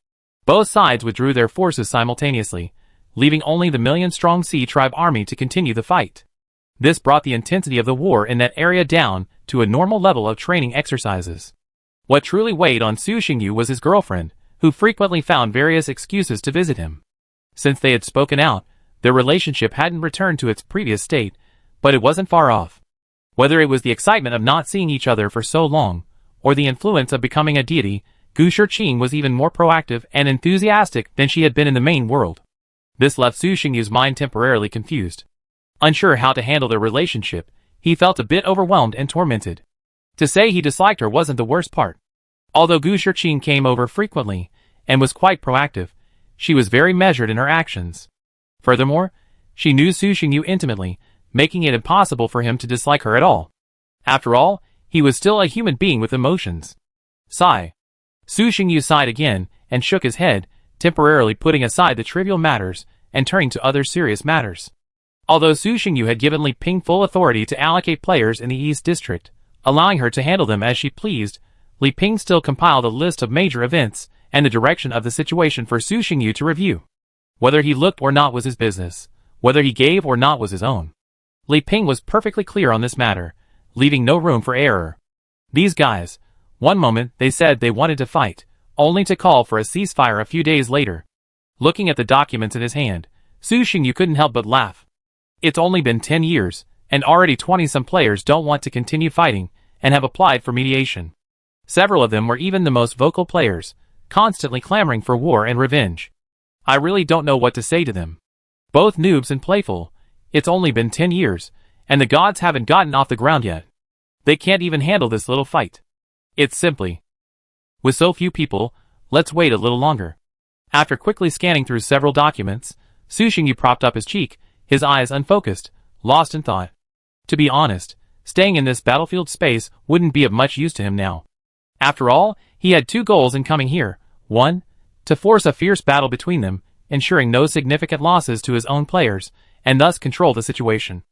Both sides withdrew their forces simultaneously, leaving only the million-strong Sea Tribe army to continue the fight. This brought the intensity of the war in that area down to a normal level of training exercises. What truly weighed on Su Xingyu was his girlfriend, who frequently found various excuses to visit him. Since they had spoken out, their relationship hadn't returned to its previous state, but it wasn't far off. Whether it was the excitement of not seeing each other for so long, or the influence of becoming a deity, Gu Shiqing was even more proactive and enthusiastic than she had been in the main world. This left Su Xingyu's mind temporarily confused. Unsure how to handle their relationship, he felt a bit overwhelmed and tormented. To say he disliked her wasn't the worst part. Although Gu Shiqing came over frequently and was quite proactive, she was very measured in her actions. Furthermore, she knew Su Xingyu intimately, making it impossible for him to dislike her at all. After all, he was still a human being with emotions. Sigh. Su Xingyu sighed again and shook his head, temporarily putting aside the trivial matters and turning to other serious matters. Although Su Xingyu had given Li Ping full authority to allocate players in the East District, allowing her to handle them as she pleased, Li Ping still compiled a list of major events and the direction of the situation for Su Xingyu to review. Whether he looked or not was his business. Whether he gave or not was his own. Li Ping was perfectly clear on this matter, leaving no room for error. These guys, one moment they said they wanted to fight, only to call for a ceasefire a few days later. Looking at the documents in his hand, Su Xingyu couldn't help but laugh. It's only been 10 years, and already 20-some players don't want to continue fighting, and have applied for mediation. Several of them were even the most vocal players, constantly clamoring for war and revenge. I really don't know what to say to them. Both noobs and playful. It's only been 10 years, and the gods haven't gotten off the ground yet. They can't even handle this little fight. It's simply, with so few people, let's wait a little longer. After quickly scanning through several documents, Su Xingyu propped up his cheek, his eyes unfocused, lost in thought. To be honest, staying in this battlefield space wouldn't be of much use to him now. After all, he had two goals in coming here. 1. To force a fierce battle between them, ensuring no significant losses to his own players, and thus control the situation.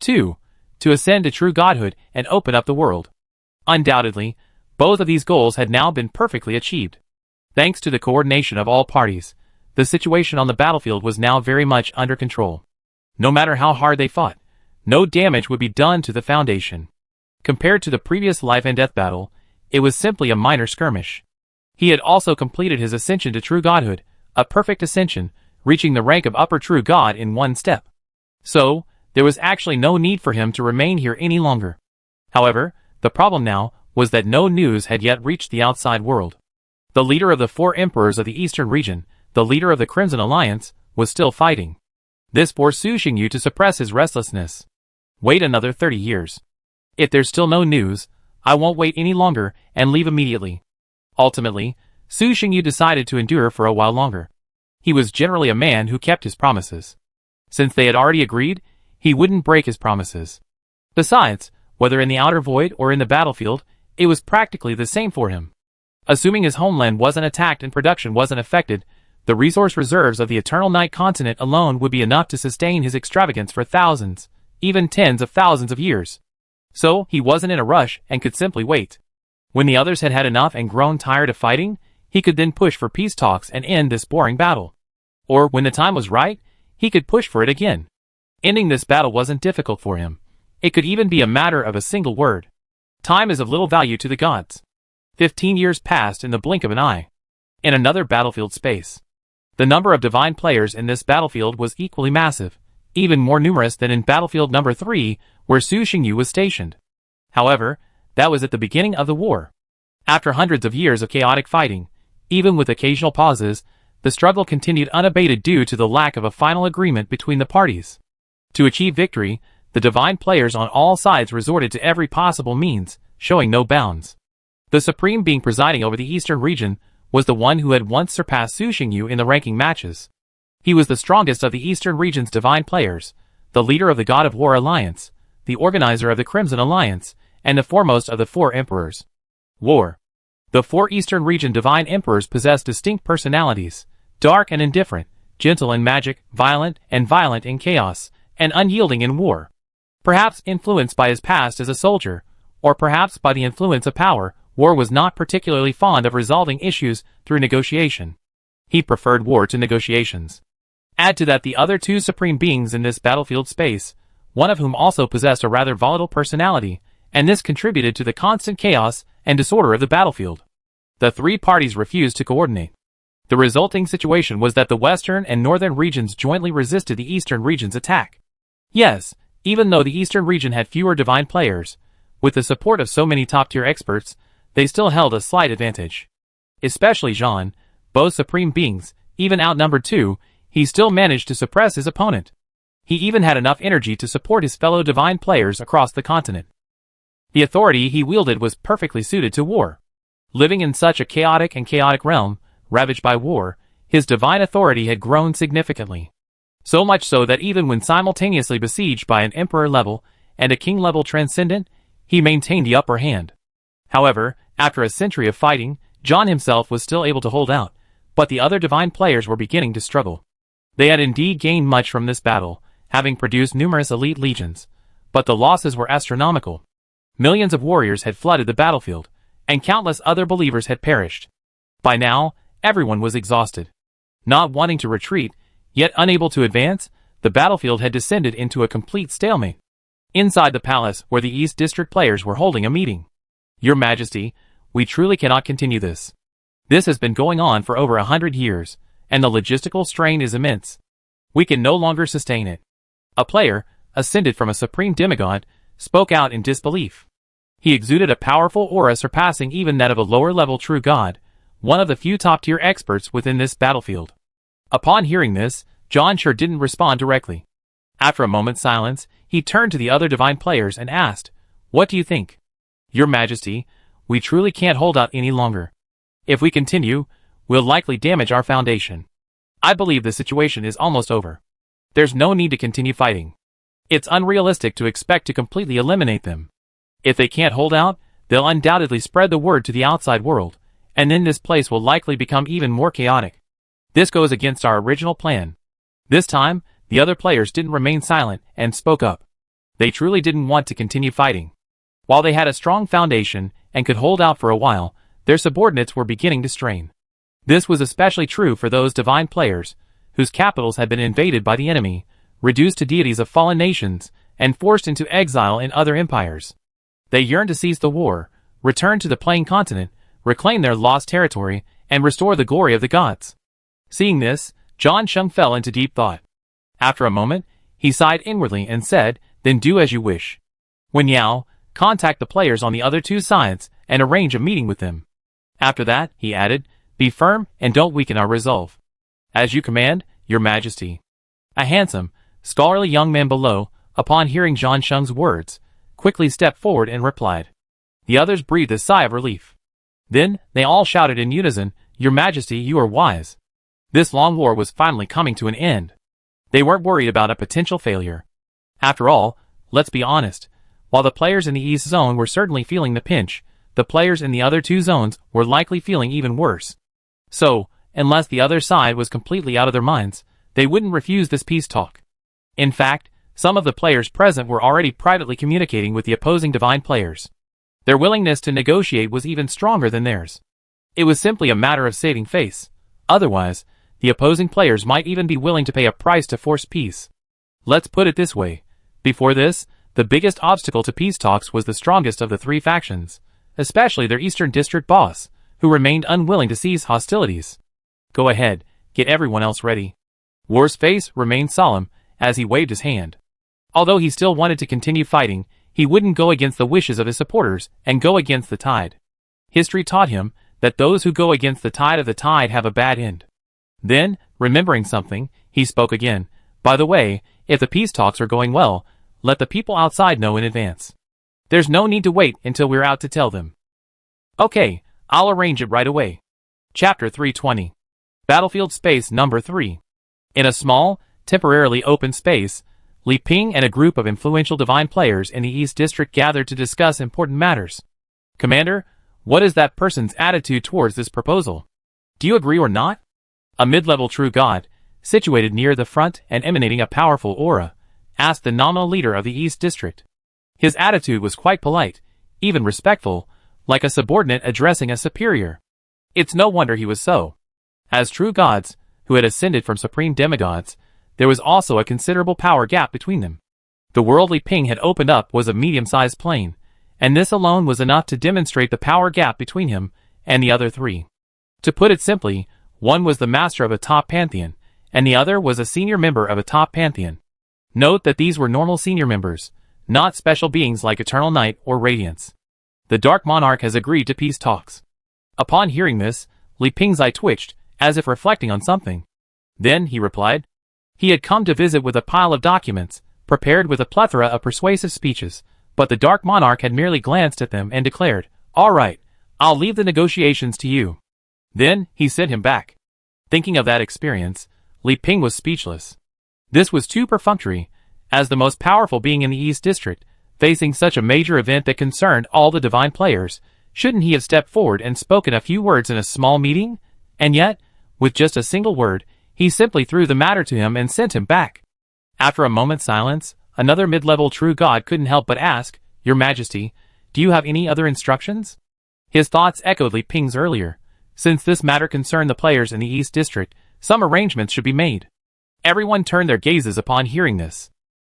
2. To ascend to true godhood and open up the world. Undoubtedly, both of these goals had now been perfectly achieved. Thanks to the coordination of all parties, the situation on the battlefield was now very much under control. No matter how hard they fought, no damage would be done to the Foundation. Compared to the previous life and death battle, it was simply a minor skirmish. He had also completed his ascension to true godhood, a perfect ascension, reaching the rank of upper true god in one step. So, there was actually no need for him to remain here any longer. However, the problem now was that no news had yet reached the outside world. The leader of the 4 emperors of the eastern region, the leader of the Crimson Alliance, was still fighting. This forced Su Xingyu to suppress his restlessness. Wait another 30 years. If there's still no news, I won't wait any longer and leave immediately. Ultimately, Su Xingyu decided to endure for a while longer. He was generally a man who kept his promises. Since they had already agreed, he wouldn't break his promises. Besides, whether in the outer void or in the battlefield, it was practically the same for him. Assuming his homeland wasn't attacked and production wasn't affected, the resource reserves of the Eternal Night continent alone would be enough to sustain his extravagance for thousands, even tens of thousands of years. So, he wasn't in a rush and could simply wait. When the others had had enough and grown tired of fighting, he could then push for peace talks and end this boring battle. Or, when the time was right, he could push for it again. Ending this battle wasn't difficult for him. It could even be a matter of a single word. Time is of little value to the gods. 15 years passed in the blink of an eye. In another battlefield space. The number of divine players in this battlefield was equally massive, even more numerous than in battlefield number 3, where Su Xingyu was stationed. However, that was at the beginning of the war. After hundreds of years of chaotic fighting, even with occasional pauses, the struggle continued unabated due to the lack of a final agreement between the parties. To achieve victory, the divine players on all sides resorted to every possible means, showing no bounds. The supreme being presiding over the eastern region was the one who had once surpassed Su Xingyu in the ranking matches. He was the strongest of the eastern region's divine players, the leader of the God of War Alliance, the organizer of the Crimson Alliance, and the foremost of the 4 emperors. War. The 4 eastern region divine emperors possessed distinct personalities, dark and indifferent, gentle in magic, violent in chaos, and unyielding in war. Perhaps influenced by his past as a soldier, or perhaps by the influence of power, War was not particularly fond of resolving issues through negotiation. He preferred war to negotiations. Add to that the other 2 supreme beings in this battlefield space, one of whom also possessed a rather volatile personality, and this contributed to the constant chaos and disorder of the battlefield. The 3 parties refused to coordinate. The resulting situation was that the western and northern regions jointly resisted the eastern region's attack. Yes, even though the eastern region had fewer divine players, with the support of so many top-tier experts, they still held a slight advantage. Especially Jean, both supreme beings, even outnumbered 2, he still managed to suppress his opponent. He even had enough energy to support his fellow divine players across the continent. The authority he wielded was perfectly suited to war. Living in such a chaotic realm, ravaged by war, his divine authority had grown significantly. So much so that even when simultaneously besieged by an emperor-level and a king-level transcendent, he maintained the upper hand. However, after a century of fighting, John himself was still able to hold out, but the other divine players were beginning to struggle. They had indeed gained much from this battle, having produced numerous elite legions, but the losses were astronomical. Millions of warriors had flooded the battlefield, and countless other believers had perished. By now, everyone was exhausted. Not wanting to retreat, yet unable to advance, the battlefield had descended into a complete stalemate. Inside the palace where the East District players were holding a meeting. Your Majesty, we truly cannot continue this. This has been going on for over 100 years, and the logistical strain is immense. We can no longer sustain it. A player, ascended from a supreme demigod, spoke out in disbelief. He exuded a powerful aura surpassing even that of a lower-level true god, one of the few top-tier experts within this battlefield. Upon hearing this, John sure didn't respond directly. After a moment's silence, he turned to the other divine players and asked, "What do you think?" "Your Majesty, we truly can't hold out any longer. If we continue, we'll likely damage our foundation. I believe the situation is almost over. There's no need to continue fighting. It's unrealistic to expect to completely eliminate them. If they can't hold out, they'll undoubtedly spread the word to the outside world, and then this place will likely become even more chaotic. This goes against our original plan." This time, the other players didn't remain silent and spoke up. They truly didn't want to continue fighting. While they had a strong foundation and could hold out for a while, their subordinates were beginning to strain. This was especially true for those divine players, whose capitals had been invaded by the enemy, reduced to deities of fallen nations, and forced into exile in other empires. They yearned to cease the war, return to the plain continent, reclaim their lost territory, and restore the glory of the gods. Seeing this, John Sheng fell into deep thought. After a moment, he sighed inwardly and said, "Then do as you wish. When Yao, contact the players on the other 2 sides and arrange a meeting with them. After that," he added, "be firm and don't weaken our resolve." "As you command, Your Majesty." A handsome, scholarly young man below, upon hearing John Sheng's words, quickly stepped forward and replied. The others breathed a sigh of relief. Then, they all shouted in unison, "Your Majesty, you are wise." This long war was finally coming to an end. They weren't worried about a potential failure. After all, let's be honest, while the players in the East Zone were certainly feeling the pinch, the players in the other two zones were likely feeling even worse. So, unless the other side was completely out of their minds, they wouldn't refuse this peace talk. In fact, some of the players present were already privately communicating with the opposing divine players. Their willingness to negotiate was even stronger than theirs. It was simply a matter of saving face. Otherwise, the opposing players might even be willing to pay a price to force peace. Let's put it this way. Before this, the biggest obstacle to peace talks was the strongest of the three factions, especially their Eastern District boss, who remained unwilling to cease hostilities. Go ahead, get everyone else ready. War's face remained solemn as he waved his hand. Although he still wanted to continue fighting, he wouldn't go against the wishes of his supporters and go against the tide. History taught him that those who go against the tide of the tide have a bad end. Then, remembering something, he spoke again. By the way, if the peace talks are going well, let the people outside know in advance. There's no need to wait until we're out to tell them. Okay, I'll arrange it right away. Chapter 320. Battlefield Space Number 3. In a small, temporarily open space, Li Ping and a group of influential divine players in the East District gathered to discuss important matters. Commander, what is that person's attitude towards this proposal? Do you agree or not? A mid-level true god, situated near the front and emanating a powerful aura, asked the nominal leader of the East District. His attitude was quite polite, even respectful, like a subordinate addressing a superior. It's no wonder he was so. As true gods, who had ascended from supreme demigods, there was also a considerable power gap between them. The world Li Ping had opened up was a medium-sized plane, and this alone was enough to demonstrate the power gap between him and the other three. To put it simply, one was the master of a top pantheon, and the other was a senior member of a top pantheon. Note that these were normal senior members, not special beings like Eternal Night or Radiance. The Dark Monarch has agreed to peace talks. Upon hearing this, Li Ping's eye twitched, as if reflecting on something. Then, he replied. He had come to visit with a pile of documents, prepared with a plethora of persuasive speeches, but the Dark Monarch had merely glanced at them and declared, "All right, I'll leave the negotiations to you." Then, he sent him back. Thinking of that experience, Li Ping was speechless. This was too perfunctory. As the most powerful being in the East District, facing such a major event that concerned all the divine players, shouldn't he have stepped forward and spoken a few words in a small meeting? And yet, with just a single word, he simply threw the matter to him and sent him back. After a moment's silence, another mid-level true god couldn't help but ask, "Your Majesty, do you have any other instructions?" His thoughts echoed Li Ping's earlier. Since this matter concerned the players in the East District, some arrangements should be made. Everyone turned their gazes upon hearing this.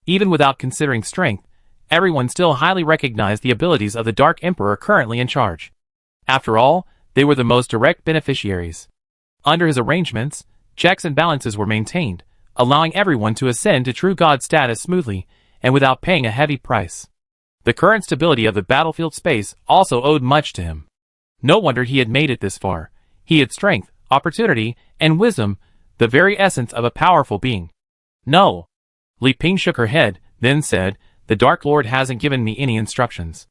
Even without considering strength, everyone still highly recognized the abilities of the Dark Emperor currently in charge. After all, they were the most direct beneficiaries. Under his arrangements, checks and balances were maintained, allowing everyone to ascend to true god status smoothly and without paying a heavy price. The current stability of the battlefield space also owed much to him. No wonder he had made it this far. He had strength, opportunity, and wisdom, the very essence of a powerful being. No. Li Ping shook her head, then said, "The Dark Lord hasn't given me any instructions.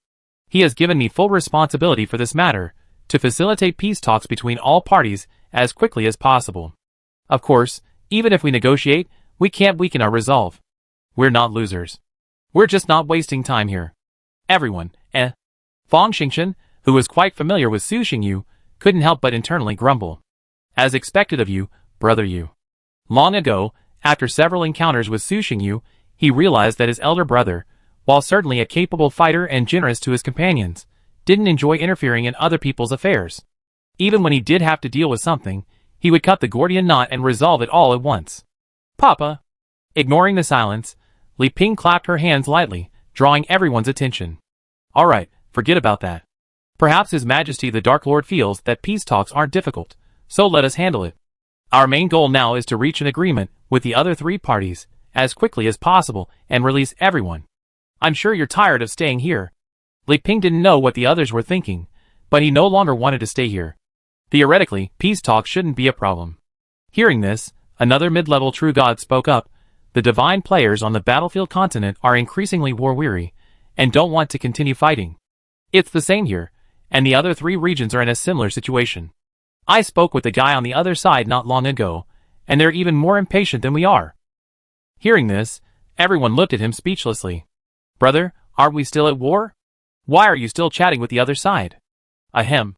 He has given me full responsibility for this matter, to facilitate peace talks between all parties as quickly as possible. Of course, even if we negotiate, we can't weaken our resolve. We're not losers. We're just not wasting time here." Everyone, Fong Xingchen, who was quite familiar with Su Xingyu, couldn't help but internally grumble. As expected of you, brother Yu. Long ago, after several encounters with Su Xingyu, he realized that his elder brother, while certainly a capable fighter and generous to his companions, didn't enjoy interfering in other people's affairs. Even when he did have to deal with something, he would cut the Gordian knot and resolve it all at once. "Papa!" Ignoring the silence, Li Ping clapped her hands lightly, drawing everyone's attention. "All right, forget about that. Perhaps His Majesty the Dark Lord feels that peace talks aren't difficult, so let us handle it. Our main goal now is to reach an agreement with the other three parties as quickly as possible and release everyone. I'm sure you're tired of staying here." Li Ping didn't know what the others were thinking, but he no longer wanted to stay here. Theoretically, peace talks shouldn't be a problem. Hearing this, another mid-level true god spoke up. "The divine players on the battlefield continent are increasingly war-weary and don't want to continue fighting. It's the same here, and the other three regions are in a similar situation. I spoke with the guy on the other side not long ago, and they're even more impatient than we are." Hearing this, everyone looked at him speechlessly. Brother, aren't we still at war? Why are you still chatting with the other side? Ahem.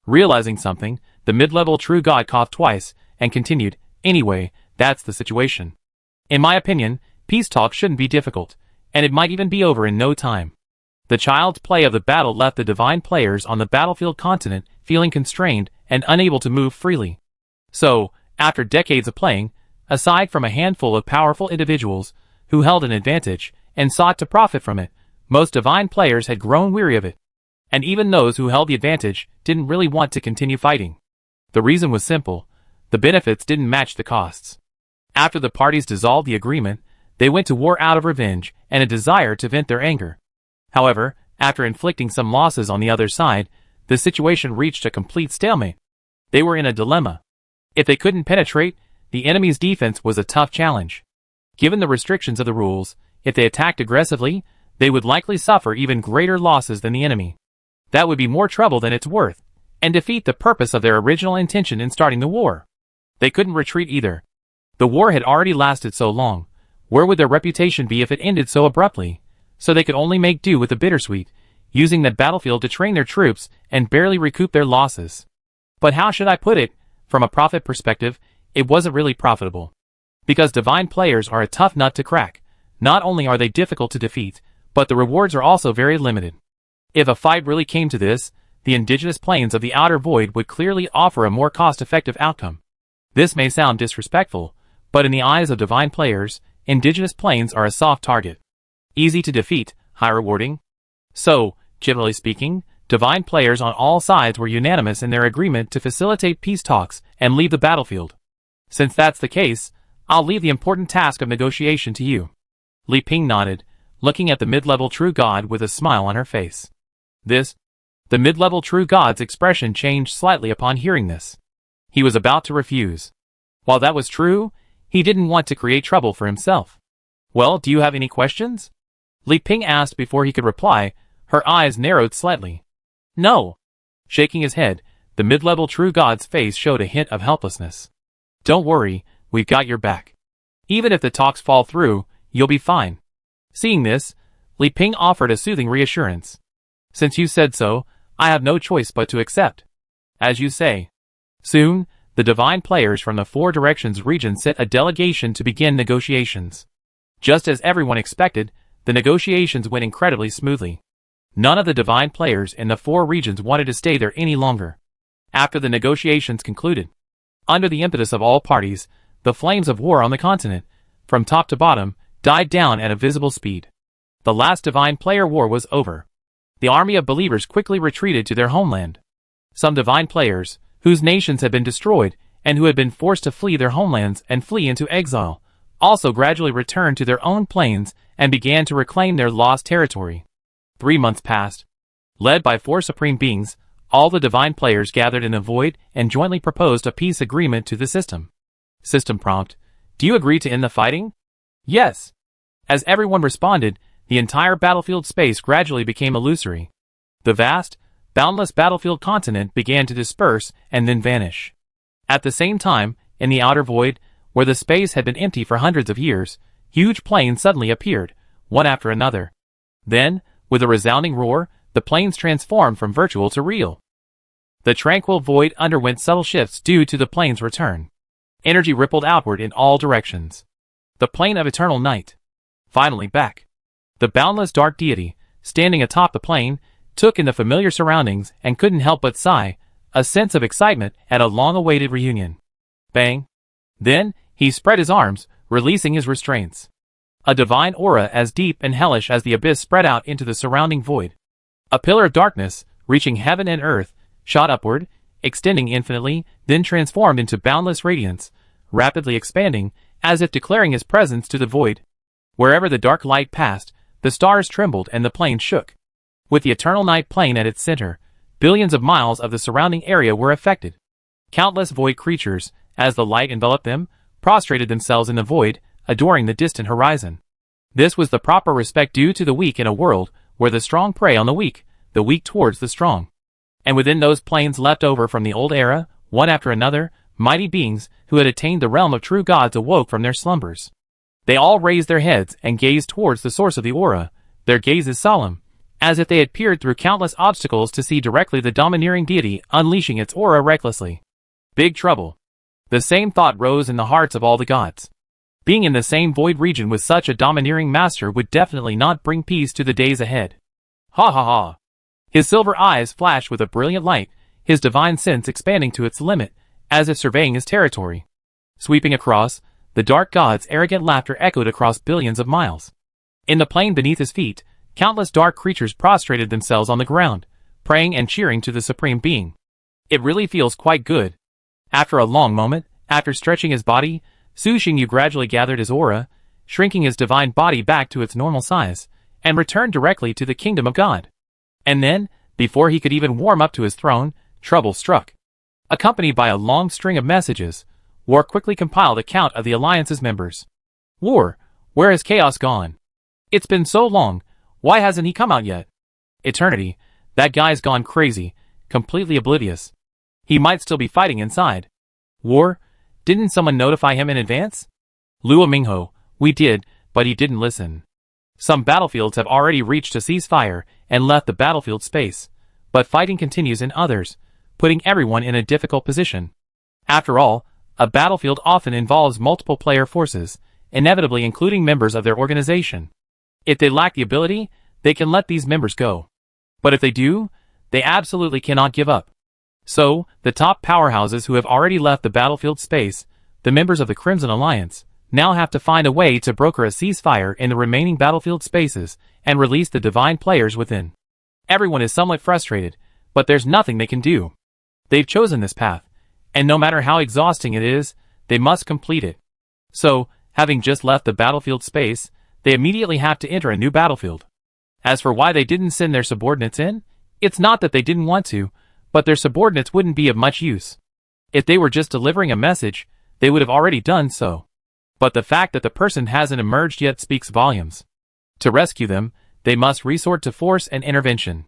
Realizing something, the mid-level true god coughed twice, and continued, anyway, that's the situation. In my opinion, peace talk shouldn't be difficult, and it might even be over in no time. The child's play of the battle left the divine players on the battlefield continent feeling constrained and unable to move freely. So, after decades of playing, aside from a handful of powerful individuals who held an advantage and sought to profit from it, most divine players had grown weary of it. And even those who held the advantage didn't really want to continue fighting. The reason was simple: the benefits didn't match the costs. After the parties dissolved the agreement, they went to war out of revenge and a desire to vent their anger. However, after inflicting some losses on the other side, the situation reached a complete stalemate. They were in a dilemma. If they couldn't penetrate, the enemy's defense was a tough challenge. Given the restrictions of the rules, if they attacked aggressively, they would likely suffer even greater losses than the enemy. That would be more trouble than it's worth, and defeat the purpose of their original intention in starting the war. They couldn't retreat either. The war had already lasted so long. Where would their reputation be if it ended so abruptly? So they could only make do with the bittersweet, using that battlefield to train their troops and barely recoup their losses. But how should I put it? From a profit perspective, it wasn't really profitable. Because divine players are a tough nut to crack. Not only are they difficult to defeat, but the rewards are also very limited. If a fight really came to this, the indigenous planes of the outer void would clearly offer a more cost-effective outcome. This may sound disrespectful, but in the eyes of divine players, indigenous planes are a soft target. Easy to defeat, high rewarding. So, generally speaking, divine players on all sides were unanimous in their agreement to facilitate peace talks and leave the battlefield. Since that's the case, I'll leave the important task of negotiation to you. Li Ping nodded, looking at the mid-level true god with a smile on her face. The mid-level true god's expression changed slightly upon hearing this. He was about to refuse. While that was true, he didn't want to create trouble for himself. Well, do you have any questions? Li Ping asked before he could reply, her eyes narrowed slightly. No. Shaking his head, the mid-level true god's face showed a hint of helplessness. Don't worry, we've got your back. Even if the talks fall through, you'll be fine. Seeing this, Li Ping offered a soothing reassurance. Since you said so, I have no choice but to accept. As you say. Soon, the divine players from the Four Directions region sent a delegation to begin negotiations. Just as everyone expected, the negotiations went incredibly smoothly. None of the divine players in the four regions wanted to stay there any longer. After the negotiations concluded, under the impetus of all parties, the flames of war on the continent, from top to bottom, died down at a visible speed. The last divine player war was over. The army of believers quickly retreated to their homeland. Some divine players, whose nations had been destroyed, and who had been forced to flee their homelands and flee into exile, also gradually returned to their own planes and began to reclaim their lost territory. 3 months passed. Led by 4 supreme beings, all the divine players gathered in the void and jointly proposed a peace agreement to the system. System prompt: do you agree to end the fighting? Yes. As everyone responded, the entire battlefield space gradually became illusory. The vast, boundless battlefield continent began to disperse and then vanish. At the same time, in the outer void, where the space had been empty for hundreds of years, huge planes suddenly appeared, one after another. Then, with a resounding roar, the planes transformed from virtual to real. The tranquil void underwent subtle shifts due to the plane's return. Energy rippled outward in all directions. The plane of eternal night. Finally back. The boundless dark deity, standing atop the plane, took in the familiar surroundings and couldn't help but sigh, a sense of excitement at a long-awaited reunion. Bang. Then, he spread his arms, releasing his restraints. A divine aura as deep and hellish as the abyss spread out into the surrounding void. A pillar of darkness, reaching heaven and earth, shot upward, extending infinitely, then transformed into boundless radiance, rapidly expanding, as if declaring his presence to the void. Wherever the dark light passed, the stars trembled and the plane shook. With the eternal night plane at its center, billions of miles of the surrounding area were affected. Countless void creatures, as the light enveloped them, prostrated themselves in the void, adoring the distant horizon. This was the proper respect due to the weak in a world where the strong prey on the weak towards the strong. And within those planes left over from the old era, one after another, mighty beings who had attained the realm of true gods awoke from their slumbers. They all raised their heads and gazed towards the source of the aura, their gazes solemn, as if they had peered through countless obstacles to see directly the domineering deity unleashing its aura recklessly. Big trouble. The same thought rose in the hearts of all the gods. Being in the same void region with such a domineering master would definitely not bring peace to the days ahead. Ha ha ha. His silver eyes flashed with a brilliant light, his divine sense expanding to its limit, as if surveying his territory. Sweeping across, the dark god's arrogant laughter echoed across billions of miles. In the plain beneath his feet, countless dark creatures prostrated themselves on the ground, praying and cheering to the Supreme Being. It really feels quite good. After a long moment, after stretching his body, Su Xingyu gradually gathered his aura, shrinking his divine body back to its normal size, and returned directly to the kingdom of God. And then, before he could even warm up to his throne, trouble struck. Accompanied by a long string of messages, War quickly compiled a count of the Alliance's members. War, where has Chaos gone? It's been so long, why hasn't he come out yet? Eternity, that guy's gone crazy, completely oblivious. He might still be fighting inside. War, didn't someone notify him in advance? Luo Mingho, we did, but he didn't listen. Some battlefields have already reached a ceasefire and left the battlefield space, but fighting continues in others, putting everyone in a difficult position. After all, a battlefield often involves multiple player forces, inevitably including members of their organization. If they lack the ability, they can let these members go. But if they do, they absolutely cannot give up. So, the top powerhouses who have already left the battlefield space, the members of the Crimson Alliance, now have to find a way to broker a ceasefire in the remaining battlefield spaces and release the divine players within. Everyone is somewhat frustrated, but there's nothing they can do. They've chosen this path, and no matter how exhausting it is, they must complete it. So, having just left the battlefield space, they immediately have to enter a new battlefield. As for why they didn't send their subordinates in, it's not that they didn't want to, but their subordinates wouldn't be of much use. If they were just delivering a message, they would have already done so. But the fact that the person hasn't emerged yet speaks volumes. To rescue them, they must resort to force and intervention.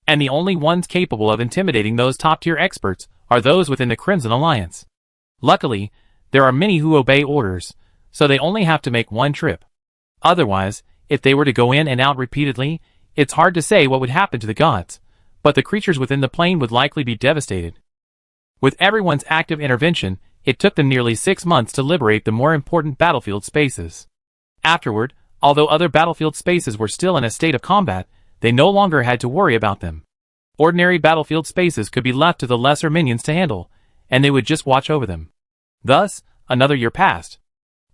And the only ones capable of intimidating those top-tier experts are those within the Crimson Alliance. Luckily, there are many who obey orders, so they only have to make one trip. Otherwise, if they were to go in and out repeatedly, it's hard to say what would happen to the gods, but the creatures within the plane would likely be devastated. With everyone's active intervention, it took them nearly 6 months to liberate the more important battlefield spaces. Afterward, although other battlefield spaces were still in a state of combat, they no longer had to worry about them. Ordinary battlefield spaces could be left to the lesser minions to handle, and they would just watch over them. Thus, another year passed.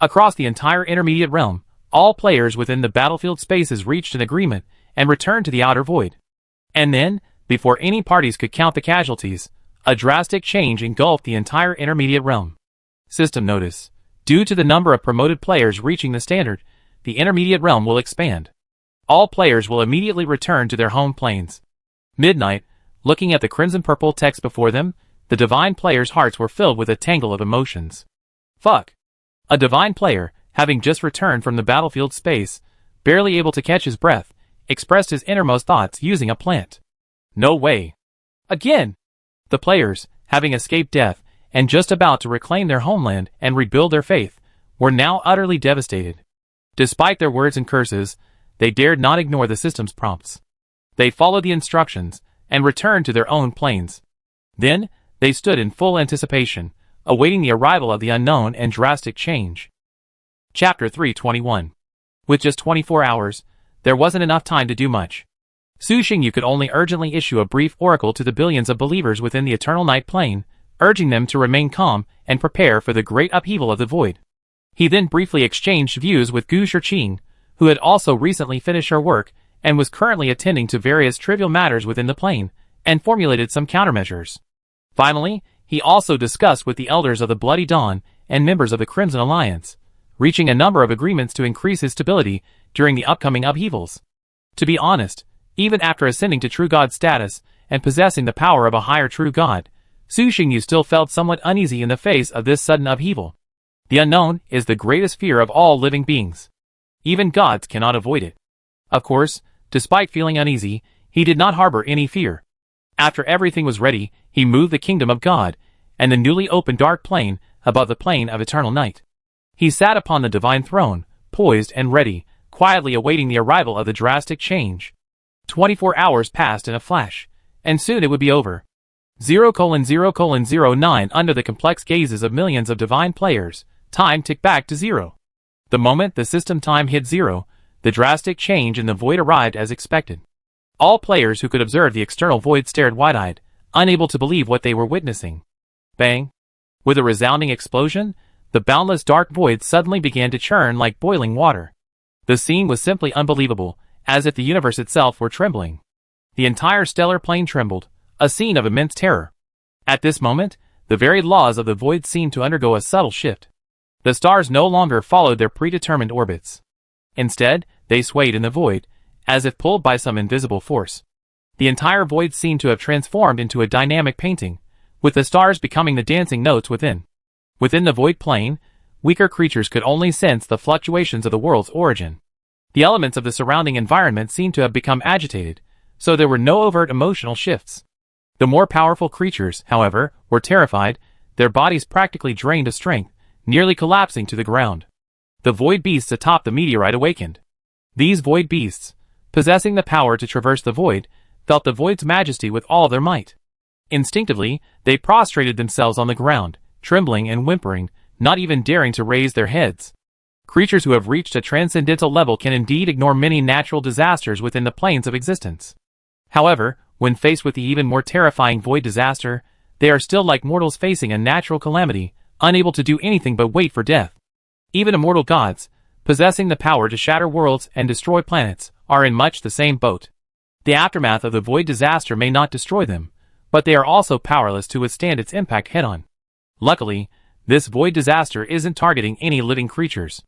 Across the entire intermediate realm, all players within the battlefield spaces reached an agreement and returned to the outer void. And then, before any parties could count the casualties, a drastic change engulfed the entire intermediate realm. System notice. Due to the number of promoted players reaching the standard, the intermediate realm will expand. All players will immediately return to their home planes. Midnight, looking at the crimson-purple text before them, the divine players' hearts were filled with a tangle of emotions. Fuck. A divine player, having just returned from the battlefield space, barely able to catch his breath, expressed his innermost thoughts using a plant. No way. Again! The players, having escaped death, and just about to reclaim their homeland and rebuild their faith, were now utterly devastated. Despite their words and curses, they dared not ignore the system's prompts. They followed the instructions, and returned to their own planes. Then, they stood in full anticipation, awaiting the arrival of the unknown and drastic change. Chapter 321. With just 24 hours, there wasn't enough time to do much. Su Xingyu could only urgently issue a brief oracle to the billions of believers within the Eternal Night Plane, urging them to remain calm and prepare for the great upheaval of the void. He then briefly exchanged views with Gu Shiqing, who had also recently finished her work and was currently attending to various trivial matters within the plane, and formulated some countermeasures. Finally, he also discussed with the elders of the Bloody Dawn and members of the Crimson Alliance, reaching a number of agreements to increase his stability during the upcoming upheavals. To be honest, even after ascending to True God status and possessing the power of a higher True God, Su Xingyu still felt somewhat uneasy in the face of this sudden upheaval. The unknown is the greatest fear of all living beings. Even gods cannot avoid it. Of course, despite feeling uneasy, he did not harbor any fear. After everything was ready, he moved the kingdom of God, and the newly opened dark plane above the plane of eternal night. He sat upon the divine throne, poised and ready, quietly awaiting the arrival of the drastic change. 24 hours passed in a flash, and soon it would be over. 0:0:09 Under the complex gazes of millions of divine players, time ticked back to 0. The moment the system time hit 0, the drastic change in the void arrived as expected. All players who could observe the external void stared wide-eyed, unable to believe what they were witnessing. Bang! With a resounding explosion, the boundless dark void suddenly began to churn like boiling water. The scene was simply unbelievable, as if the universe itself were trembling. The entire stellar plane trembled, a scene of immense terror. At this moment, the very laws of the void seemed to undergo a subtle shift. The stars no longer followed their predetermined orbits. Instead, they swayed in the void, as if pulled by some invisible force. The entire void seemed to have transformed into a dynamic painting, with the stars becoming the dancing notes within. Within the void plane, weaker creatures could only sense the fluctuations of the world's origin. The elements of the surrounding environment seemed to have become agitated, so there were no overt emotional shifts. The more powerful creatures, however, were terrified, their bodies practically drained of strength, nearly collapsing to the ground. The void beasts atop the meteorite awakened. These void beasts, possessing the power to traverse the void, felt the void's majesty with all their might. Instinctively, they prostrated themselves on the ground, trembling and whimpering, not even daring to raise their heads. Creatures who have reached a transcendental level can indeed ignore many natural disasters within the planes of existence. However, when faced with the even more terrifying void disaster, they are still like mortals facing a natural calamity, unable to do anything but wait for death. Even immortal gods, possessing the power to shatter worlds and destroy planets, are in much the same boat. The aftermath of the void disaster may not destroy them, but they are also powerless to withstand its impact head-on. Luckily, this void disaster isn't targeting any living creatures.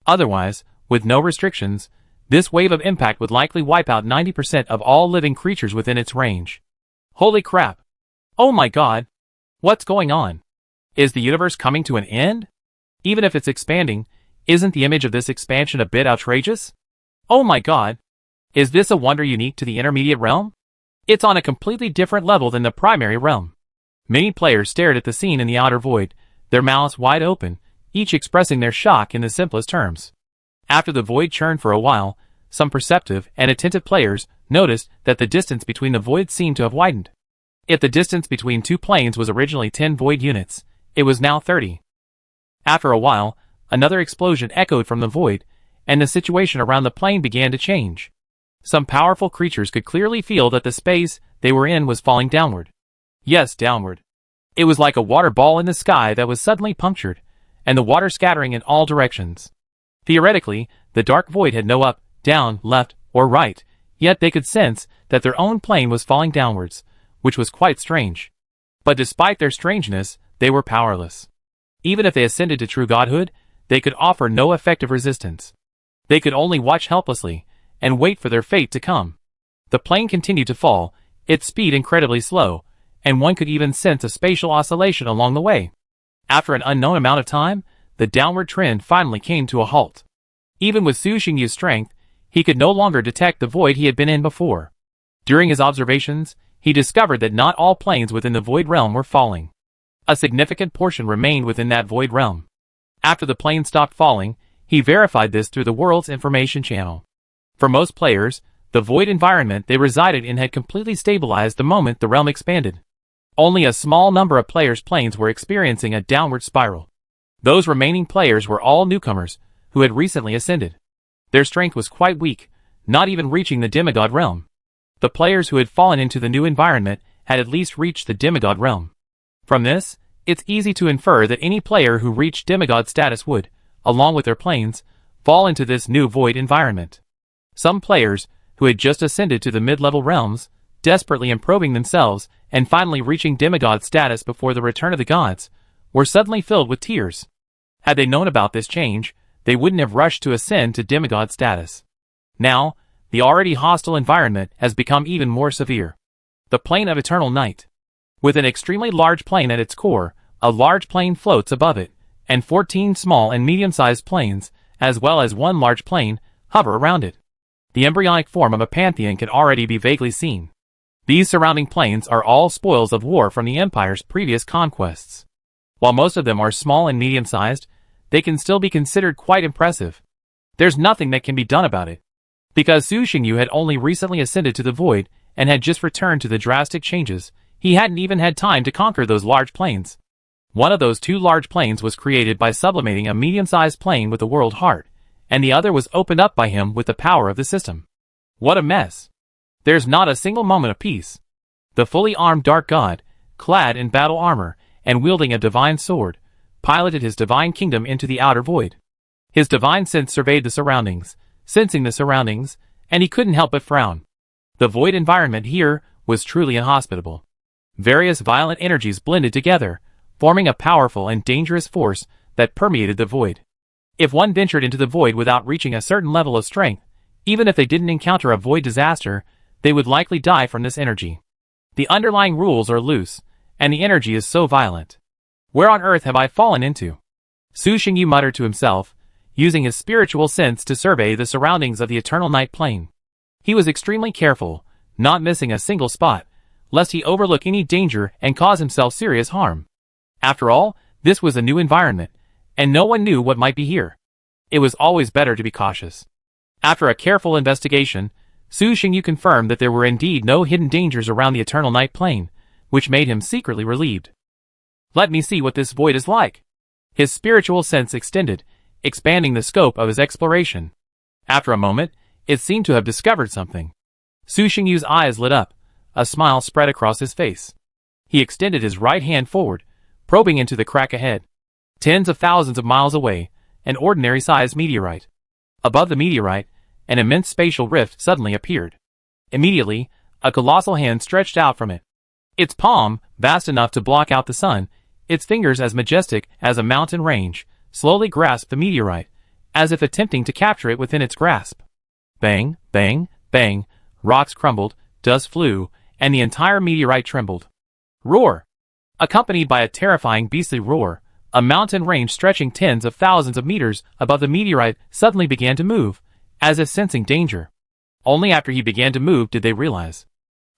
Otherwise, with no restrictions, this wave of impact would likely wipe out 90% of all living creatures within its range. Holy crap! Oh my god! What's going on? Is the universe coming to an end? Even if it's expanding, isn't the image of this expansion a bit outrageous? Oh my god! Is this a wonder unique to the intermediate realm? It's on a completely different level than the primary realm. Many players stared at the scene in the outer void, their mouths wide open, each expressing their shock in the simplest terms. After the void churned for a while, some perceptive and attentive players noticed that the distance between the voids seemed to have widened. If the distance between two planes was originally 10 void units, it was now 30. After a while, another explosion echoed from the void, and the situation around the plane began to change. Some powerful creatures could clearly feel that the space they were in was falling downward. Yes, downward. It was like a water ball in the sky that was suddenly punctured, and the water scattering in all directions. Theoretically, the dark void had no up, down, left, or right, yet they could sense that their own plane was falling downwards, which was quite strange. But despite their strangeness, they were powerless. Even if they ascended to true godhood, they could offer no effective resistance. They could only watch helplessly, and wait for their fate to come. The plane continued to fall, its speed incredibly slow, and one could even sense a spatial oscillation along the way. After an unknown amount of time, the downward trend finally came to a halt. Even with Su Xingyu's strength, he could no longer detect the void he had been in before. During his observations, he discovered that not all planes within the void realm were falling. A significant portion remained within that void realm. After the plane stopped falling, he verified this through the world's information channel. For most players, the void environment they resided in had completely stabilized the moment the realm expanded. Only a small number of players' planes were experiencing a downward spiral. Those remaining players were all newcomers, who had recently ascended. Their strength was quite weak, not even reaching the demigod realm. The players who had fallen into the new environment had at least reached the demigod realm. From this, it's easy to infer that any player who reached demigod status would, along with their planes, fall into this new void environment. Some players, who had just ascended to the mid-level realms, desperately improving themselves and finally reaching demigod status before the return of the gods, were suddenly filled with tears. Had they known about this change, they wouldn't have rushed to ascend to demigod status. Now, the already hostile environment has become even more severe. The plane of eternal night. With an extremely large plane at its core, a large plane floats above it, and 14 small and medium-sized planes, as well as one large plane, hover around it. The embryonic form of a pantheon can already be vaguely seen. These surrounding planes are all spoils of war from the Empire's previous conquests. While most of them are small and medium-sized, they can still be considered quite impressive. There's nothing that can be done about it. Because Su Xingyu had only recently ascended to the void and had just returned to the drastic changes, he hadn't even had time to conquer those large planes. One of those two large planes was created by sublimating a medium-sized plane with the world heart, and the other was opened up by him with the power of the system. What a mess. There's not a single moment of peace. The fully armed dark god, clad in battle armor and wielding a divine sword, piloted his divine kingdom into the outer void. His divine sense surveyed the surroundings, sensing the surroundings, and he couldn't help but frown. The void environment here was truly inhospitable. Various violent energies blended together, forming a powerful and dangerous force that permeated the void. If one ventured into the void without reaching a certain level of strength, even if they didn't encounter a void disaster, they would likely die from this energy. The underlying rules are loose, and the energy is so violent. Where on earth have I fallen into? Su Xingyu muttered to himself, using his spiritual sense to survey the surroundings of the eternal night plane. He was extremely careful, not missing a single spot, lest he overlook any danger and cause himself serious harm. After all, this was a new environment, and no one knew what might be here. It was always better to be cautious. After a careful investigation, Su Xingyu confirmed that there were indeed no hidden dangers around the eternal night plane, which made him secretly relieved. Let me see what this void is like. His spiritual sense extended, expanding the scope of his exploration. After a moment, it seemed to have discovered something. Su Xingyu's eyes lit up, a smile spread across his face. He extended his right hand forward, probing into the crack ahead. Tens of thousands of miles away, an ordinary-sized meteorite. Above the meteorite, an immense spatial rift suddenly appeared. Immediately, a colossal hand stretched out from it. Its palm, vast enough to block out the sun, its fingers as majestic as a mountain range, slowly grasped the meteorite, as if attempting to capture it within its grasp. Bang, bang, bang, rocks crumbled, dust flew, and the entire meteorite trembled. Roar! Accompanied by a terrifying beastly roar, a mountain range stretching tens of thousands of meters above the meteorite suddenly began to move, as if sensing danger. Only after he began to move did they realize.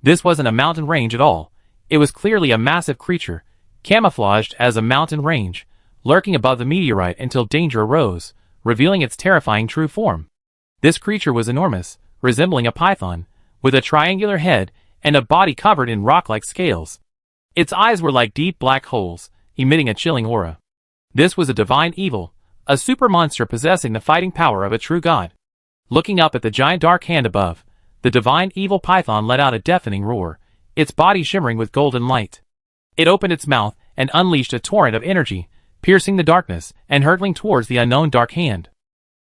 This wasn't a mountain range at all. It was clearly a massive creature, camouflaged as a mountain range, lurking above the meteorite until danger arose, revealing its terrifying true form. This creature was enormous, resembling a python, with a triangular head and a body covered in rock-like scales. Its eyes were like deep black holes, emitting a chilling aura. This was a divine evil, a super monster possessing the fighting power of a true god. Looking up at the giant dark hand above, the divine evil python let out a deafening roar, its body shimmering with golden light. It opened its mouth and unleashed a torrent of energy, piercing the darkness and hurtling towards the unknown dark hand.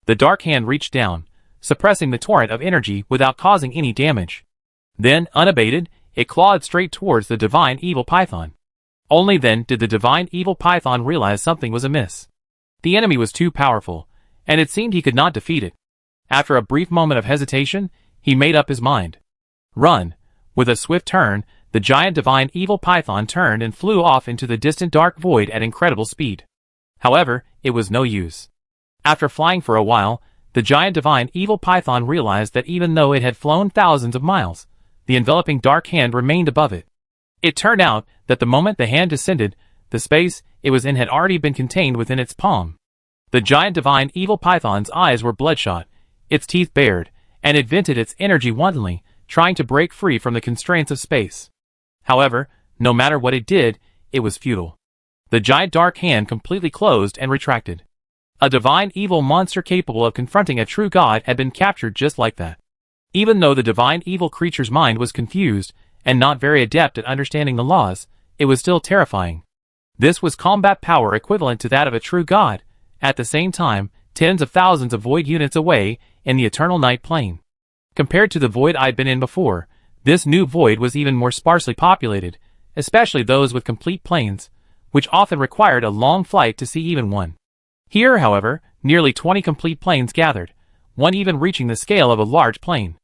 The dark hand reached down, suppressing the torrent of energy without causing any damage. Then, unabated, it clawed straight towards the divine evil python. Only then did the divine evil python realize something was amiss. The enemy was too powerful, and it seemed he could not defeat it. After a brief moment of hesitation, he made up his mind. Run! With a swift turn, the giant divine evil python turned and flew off into the distant dark void at incredible speed. However, it was no use. After flying for a while, the giant divine evil python realized that even though it had flown thousands of miles, the enveloping dark hand remained above it. It turned out that the moment the hand descended, the space it was in had already been contained within its palm. The giant divine evil python's eyes were bloodshot, its teeth bared, and it vented its energy wantonly, trying to break free from the constraints of space. However, no matter what it did, it was futile. The giant dark hand completely closed and retracted. A divine evil monster capable of confronting a true god had been captured just like that. Even though the divine evil creature's mind was confused and not very adept at understanding the laws, it was still terrifying. This was combat power equivalent to that of a true god, at the same time, tens of thousands of void units away in the eternal night plane. Compared to the void I'd been in before, this new void was even more sparsely populated, especially those with complete planes, which often required a long flight to see even one. Here, however, nearly 20 complete planes gathered, one even reaching the scale of a large plane.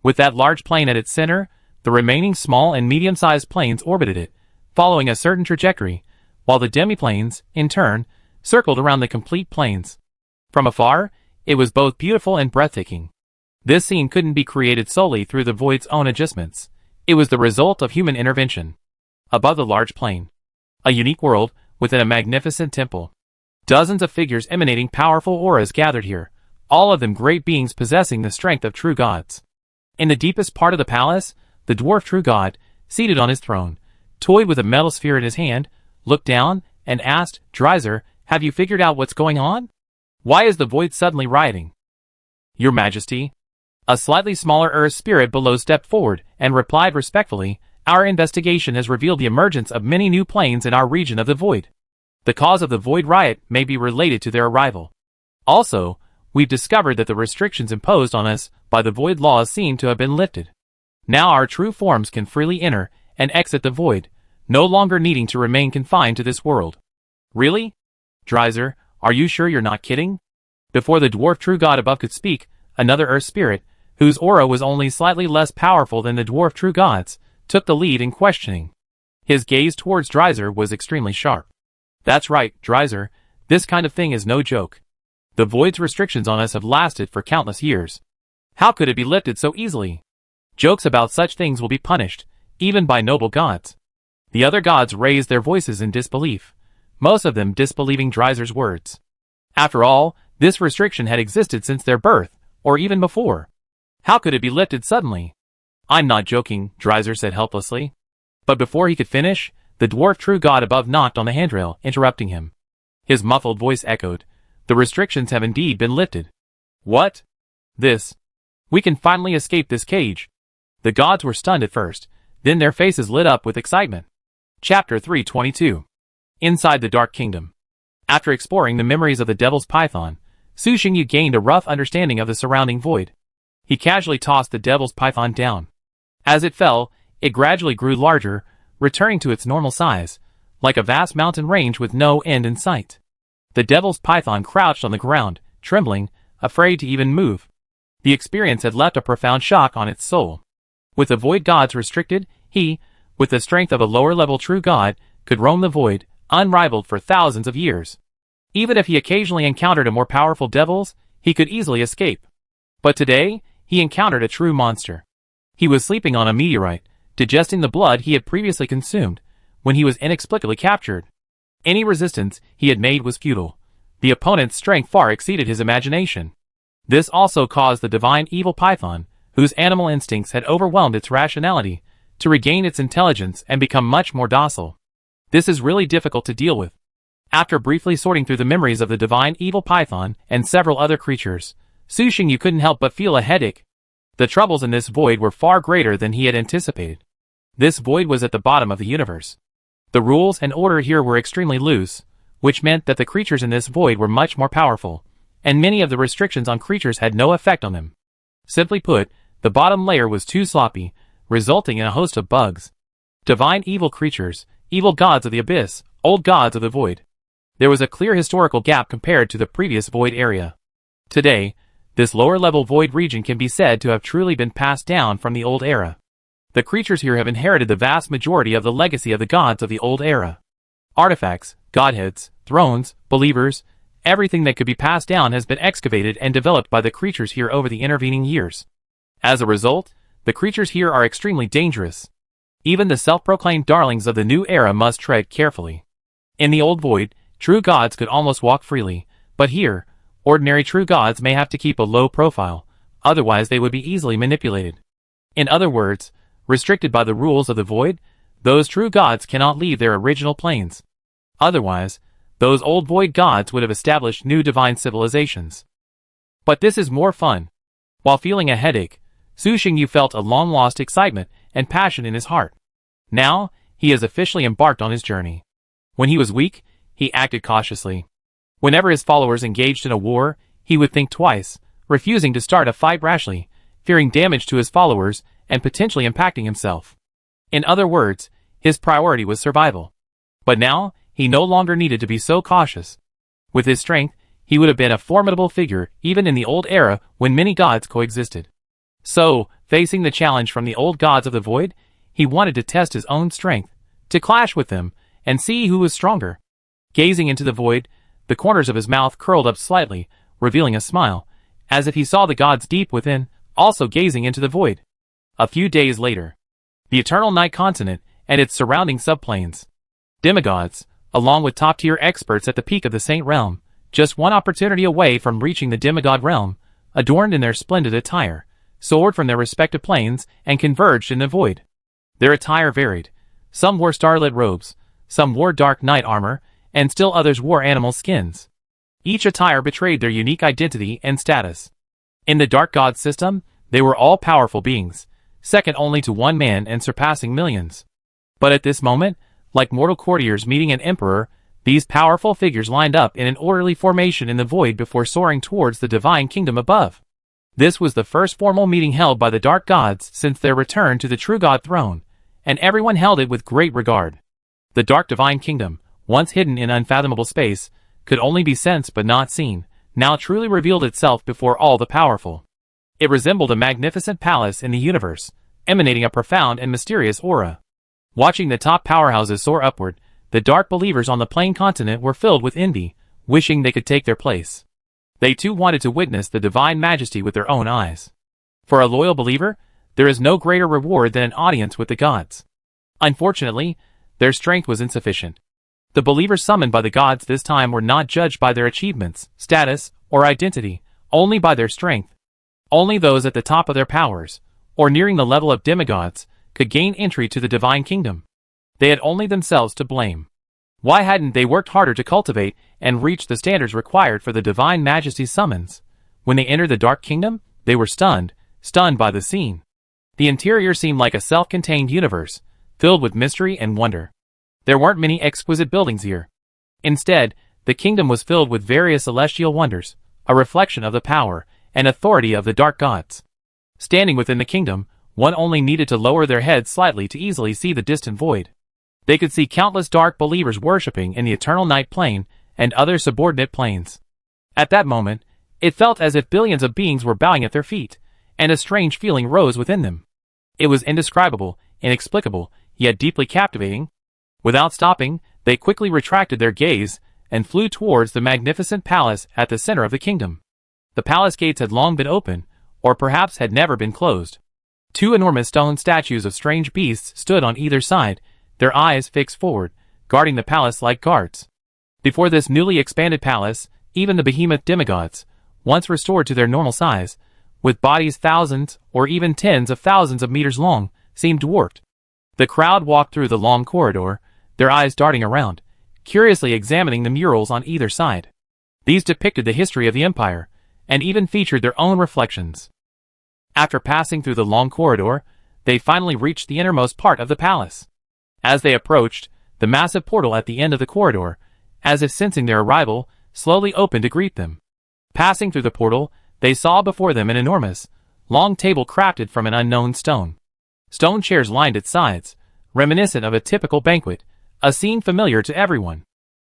With that large plane at its center, the remaining small and medium-sized planes orbited it, following a certain trajectory, while the demi-planes, in turn, circled around the complete planes. From afar, it was both beautiful and breathtaking. This scene couldn't be created solely through the void's own adjustments. It was the result of human intervention. Above the large plane, a unique world within a magnificent temple. Dozens of figures emanating powerful auras gathered here, all of them great beings possessing the strength of true gods. In the deepest part of the palace, the dwarf true god, seated on his throne, toyed with a metal sphere in his hand, looked down, and asked, "Dreiser, have you figured out what's going on? Why is the void suddenly rioting?" "Your Majesty." A slightly smaller earth spirit below stepped forward and replied respectfully, "Our investigation has revealed the emergence of many new planes in our region of the void. The cause of the void riot may be related to their arrival. Also, we've discovered that the restrictions imposed on us by the void laws seem to have been lifted. Now our true forms can freely enter and exit the void, no longer needing to remain confined to this world." "Really? Dreiser, are you sure you're not kidding?" Before the dwarf true god above could speak, another earth spirit, whose aura was only slightly less powerful than the dwarf true god's, took the lead in questioning. His gaze towards Dreiser was extremely sharp. "That's right, Dreiser, this kind of thing is no joke. The void's restrictions on us have lasted for countless years. How could it be lifted so easily? Jokes about such things will be punished, even by noble gods." The other gods raised their voices in disbelief, most of them disbelieving Dreiser's words. After all, this restriction had existed since their birth, or even before. How could it be lifted suddenly? "I'm not joking," Dreiser said helplessly. But before he could finish, the dwarf true god above knocked on the handrail, interrupting him. His muffled voice echoed, "The restrictions have indeed been lifted." "What? This? We can finally escape this cage." The gods were stunned at first, then their faces lit up with excitement. Chapter 322. Inside the Dark Kingdom. After exploring the memories of the Devil's Python, Su Xingyu gained a rough understanding of the surrounding void. He casually tossed the Devil's Python down. As it fell, it gradually grew larger, returning to its normal size, like a vast mountain range with no end in sight. The Devil's Python crouched on the ground, trembling, afraid to even move. The experience had left a profound shock on its soul. With the void gods restricted, he, with the strength of a lower-level true god, could roam the void, unrivaled for thousands of years. Even if he occasionally encountered a more powerful devils, he could easily escape. But today, he encountered a true monster. He was sleeping on a meteorite, digesting the blood he had previously consumed, when he was inexplicably captured. Any resistance he had made was futile. The opponent's strength far exceeded his imagination. This also caused the divine evil python, whose animal instincts had overwhelmed its rationality, to regain its intelligence and become much more docile. This is really difficult to deal with. After briefly sorting through the memories of the divine evil python and several other creatures, Su Xingyu couldn't help but feel a headache. The troubles in this void were far greater than he had anticipated. This void was at the bottom of the universe. The rules and order here were extremely loose, which meant that the creatures in this void were much more powerful, and many of the restrictions on creatures had no effect on them. Simply put, the bottom layer was too sloppy, resulting in a host of bugs. Divine evil creatures, evil gods of the abyss, old gods of the void. There was a clear historical gap compared to the previous void area. Today, this lower-level void region can be said to have truly been passed down from the old era. The creatures here have inherited the vast majority of the legacy of the gods of the old era. Artifacts, godheads, thrones, believers, everything that could be passed down has been excavated and developed by the creatures here over the intervening years. As a result, the creatures here are extremely dangerous. Even the self-proclaimed darlings of the new era must tread carefully. In the old void, true gods could almost walk freely, but here, ordinary true gods may have to keep a low profile, otherwise they would be easily manipulated. In other words, restricted by the rules of the void, those true gods cannot leave their original planes. Otherwise, those old void gods would have established new divine civilizations. But this is more fun. While feeling a headache, Su Xingyu felt a long-lost excitement and passion in his heart. Now, he has officially embarked on his journey. When he was weak, he acted cautiously. Whenever his followers engaged in a war, he would think twice, refusing to start a fight rashly, fearing damage to his followers and potentially impacting himself. In other words, his priority was survival. But now, he no longer needed to be so cautious. With his strength, he would have been a formidable figure even in the old era when many gods coexisted. So, facing the challenge from the old gods of the void, he wanted to test his own strength, to clash with them, and see who was stronger. Gazing into the void, the corners of his mouth curled up slightly, revealing a smile, as if he saw the gods deep within, also gazing into the void. A few days later, the Eternal Night Continent and its surrounding subplanes. Demigods, along with top-tier experts at the peak of the Saint Realm, just one opportunity away from reaching the demigod realm, adorned in their splendid attire, soared from their respective planes and converged in the void. Their attire varied. Some wore starlit robes, some wore dark knight armor, and still others wore animal skins. Each attire betrayed their unique identity and status. In the Dark God system, they were all powerful beings, second only to one man and surpassing millions. But at this moment, like mortal courtiers meeting an emperor, these powerful figures lined up in an orderly formation in the void before soaring towards the divine kingdom above. This was the first formal meeting held by the Dark Gods since their return to the true God throne, and everyone held it with great regard. The Dark Divine Kingdom, once hidden in unfathomable space, could only be sensed but not seen, now truly revealed itself before all the powerful. It resembled a magnificent palace in the universe, emanating a profound and mysterious aura. Watching the top powerhouses soar upward, the dark believers on the plain continent were filled with envy, wishing they could take their place. They too wanted to witness the divine majesty with their own eyes. For a loyal believer, there is no greater reward than an audience with the gods. Unfortunately, their strength was insufficient. The believers summoned by the gods this time were not judged by their achievements, status, or identity, only by their strength. Only those at the top of their powers, or nearing the level of demigods, could gain entry to the divine kingdom. They had only themselves to blame. Why hadn't they worked harder to cultivate and reach the standards required for the divine majesty's summons? When they entered the dark kingdom, they were stunned by the scene. The interior seemed like a self-contained universe, filled with mystery and wonder. There weren't many exquisite buildings here. Instead, the kingdom was filled with various celestial wonders, a reflection of the power and authority of the dark gods. Standing within the kingdom, one only needed to lower their heads slightly to easily see the distant void. They could see countless dark believers worshipping in the eternal night plane and other subordinate planes. At that moment, it felt as if billions of beings were bowing at their feet, and a strange feeling rose within them. It was indescribable, inexplicable, yet deeply captivating. Without stopping, they quickly retracted their gaze and flew towards the magnificent palace at the center of the kingdom. The palace gates had long been open, or perhaps had never been closed. Two enormous stone statues of strange beasts stood on either side, their eyes fixed forward, guarding the palace like guards. Before this newly expanded palace, even the behemoth demigods, once restored to their normal size, with bodies thousands or even tens of thousands of meters long, seemed dwarfed. The crowd walked through the long corridor, their eyes darting around, curiously examining the murals on either side. These depicted the history of the empire, and even featured their own reflections. After passing through the long corridor, they finally reached the innermost part of the palace. As they approached, the massive portal at the end of the corridor, as if sensing their arrival, slowly opened to greet them. Passing through the portal, they saw before them an enormous, long table crafted from an unknown stone. Stone chairs lined its sides, reminiscent of a typical banquet, a scene familiar to everyone.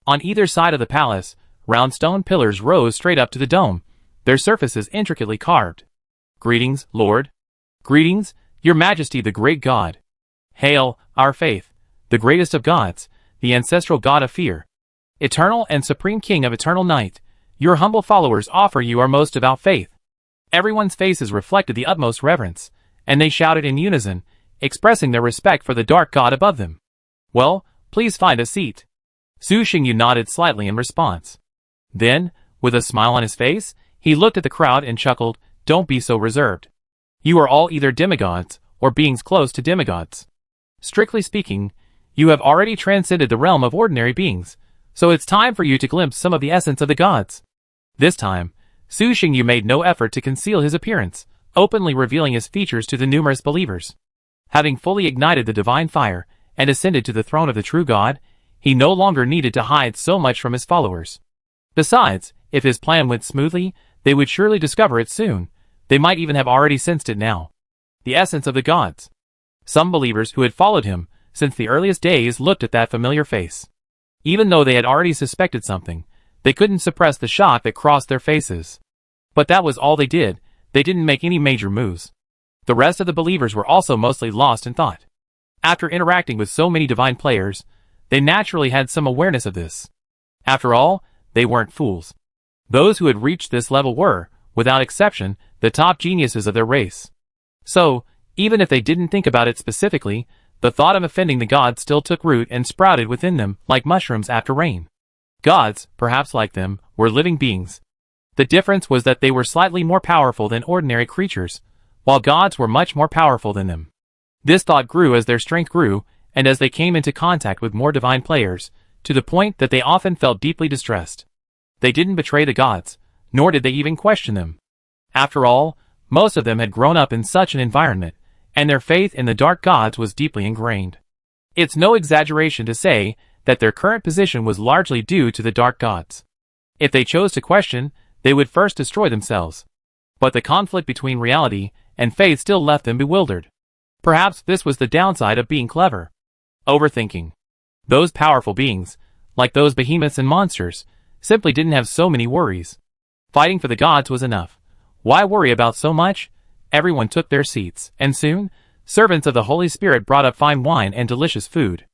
On either side of the palace, round stone pillars rose straight up to the dome, their surfaces intricately carved. "Greetings, Lord. Greetings, Your Majesty the Great God. Hail, our faith, the greatest of gods, the ancestral God of fear. Eternal and supreme King of eternal night, your humble followers offer you our most devout faith." Everyone's faces reflected the utmost reverence, and they shouted in unison, expressing their respect for the dark god above them. "Well, please find a seat." Su Xingyu nodded slightly in response. Then, with a smile on his face, he looked at the crowd and chuckled, "Don't be so reserved. You are all either demigods, or beings close to demigods. Strictly speaking, you have already transcended the realm of ordinary beings, so it's time for you to glimpse some of the essence of the gods." This time, Su Xingyu made no effort to conceal his appearance, openly revealing his features to the numerous believers. Having fully ignited the divine fire and ascended to the throne of the true God, he no longer needed to hide so much from his followers. Besides, if his plan went smoothly, they would surely discover it soon. They might even have already sensed it now. The essence of the gods. Some believers who had followed him since the earliest days looked at that familiar face. Even though they had already suspected something, they couldn't suppress the shock that crossed their faces. But that was all they did. They didn't make any major moves. The rest of the believers were also mostly lost in thought. After interacting with so many divine players, they naturally had some awareness of this. After all, they weren't fools. Those who had reached this level were, without exception, the top geniuses of their race. So, even if they didn't think about it specifically, the thought of offending the gods still took root and sprouted within them like mushrooms after rain. Gods, perhaps like them, were living beings. The difference was that they were slightly more powerful than ordinary creatures, while gods were much more powerful than them. This thought grew as their strength grew, and as they came into contact with more divine players, to the point that they often felt deeply distressed. They didn't betray the gods, nor did they even question them. After all, most of them had grown up in such an environment, and their faith in the dark gods was deeply ingrained. It's no exaggeration to say that their current position was largely due to the dark gods. If they chose to question, they would first destroy themselves. But the conflict between reality and faith still left them bewildered. Perhaps this was the downside of being clever. Overthinking. Those powerful beings, like those behemoths and monsters, simply didn't have so many worries. Fighting for the gods was enough. Why worry about so much? Everyone took their seats, and soon, servants of the Holy Spirit brought up fine wine and delicious food.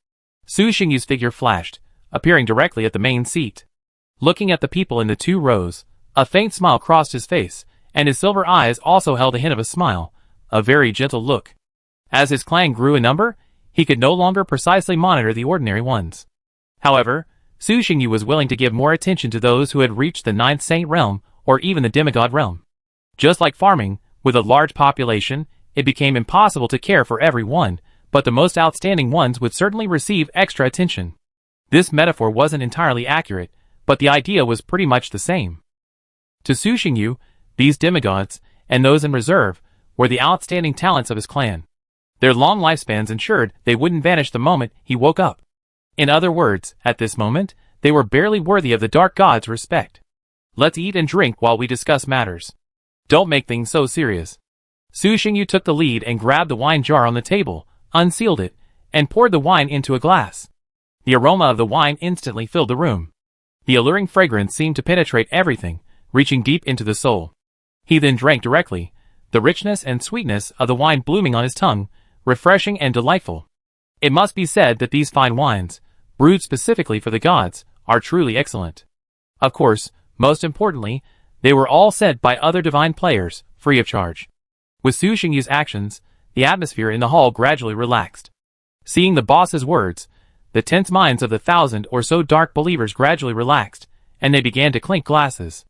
Su Xingyu's figure flashed, appearing directly at the main seat. Looking at the people in the 2 rows, a faint smile crossed his face, and his silver eyes also held a hint of a smile, a very gentle look. As his clan grew in number, he could no longer precisely monitor the ordinary ones. However, Su Xingyu was willing to give more attention to those who had reached the 9th Saint realm, or even the demigod realm. Just like farming, with a large population, it became impossible to care for everyone, but the most outstanding ones would certainly receive extra attention. This metaphor wasn't entirely accurate, but the idea was pretty much the same. To Su Xingyu, these demigods, and those in reserve, were the outstanding talents of his clan. Their long lifespans ensured they wouldn't vanish the moment he woke up. In other words, at this moment, they were barely worthy of the dark god's respect. Let's eat and drink while we discuss matters. Don't make things so serious. Su Xingyu took the lead and grabbed the wine jar on the table, unsealed it, and poured the wine into a glass. The aroma of the wine instantly filled the room. The alluring fragrance seemed to penetrate everything, reaching deep into the soul. He then drank directly, the richness and sweetness of the wine blooming on his tongue, refreshing and delightful. It must be said that these fine wines, brewed specifically for the gods, are truly excellent. Of course, most importantly, they were all sent by other divine players, free of charge. With Su Xingyu's actions, the atmosphere in the hall gradually relaxed. Seeing the boss's words, the tense minds of the 1,000 or so dark believers gradually relaxed, and they began to clink glasses.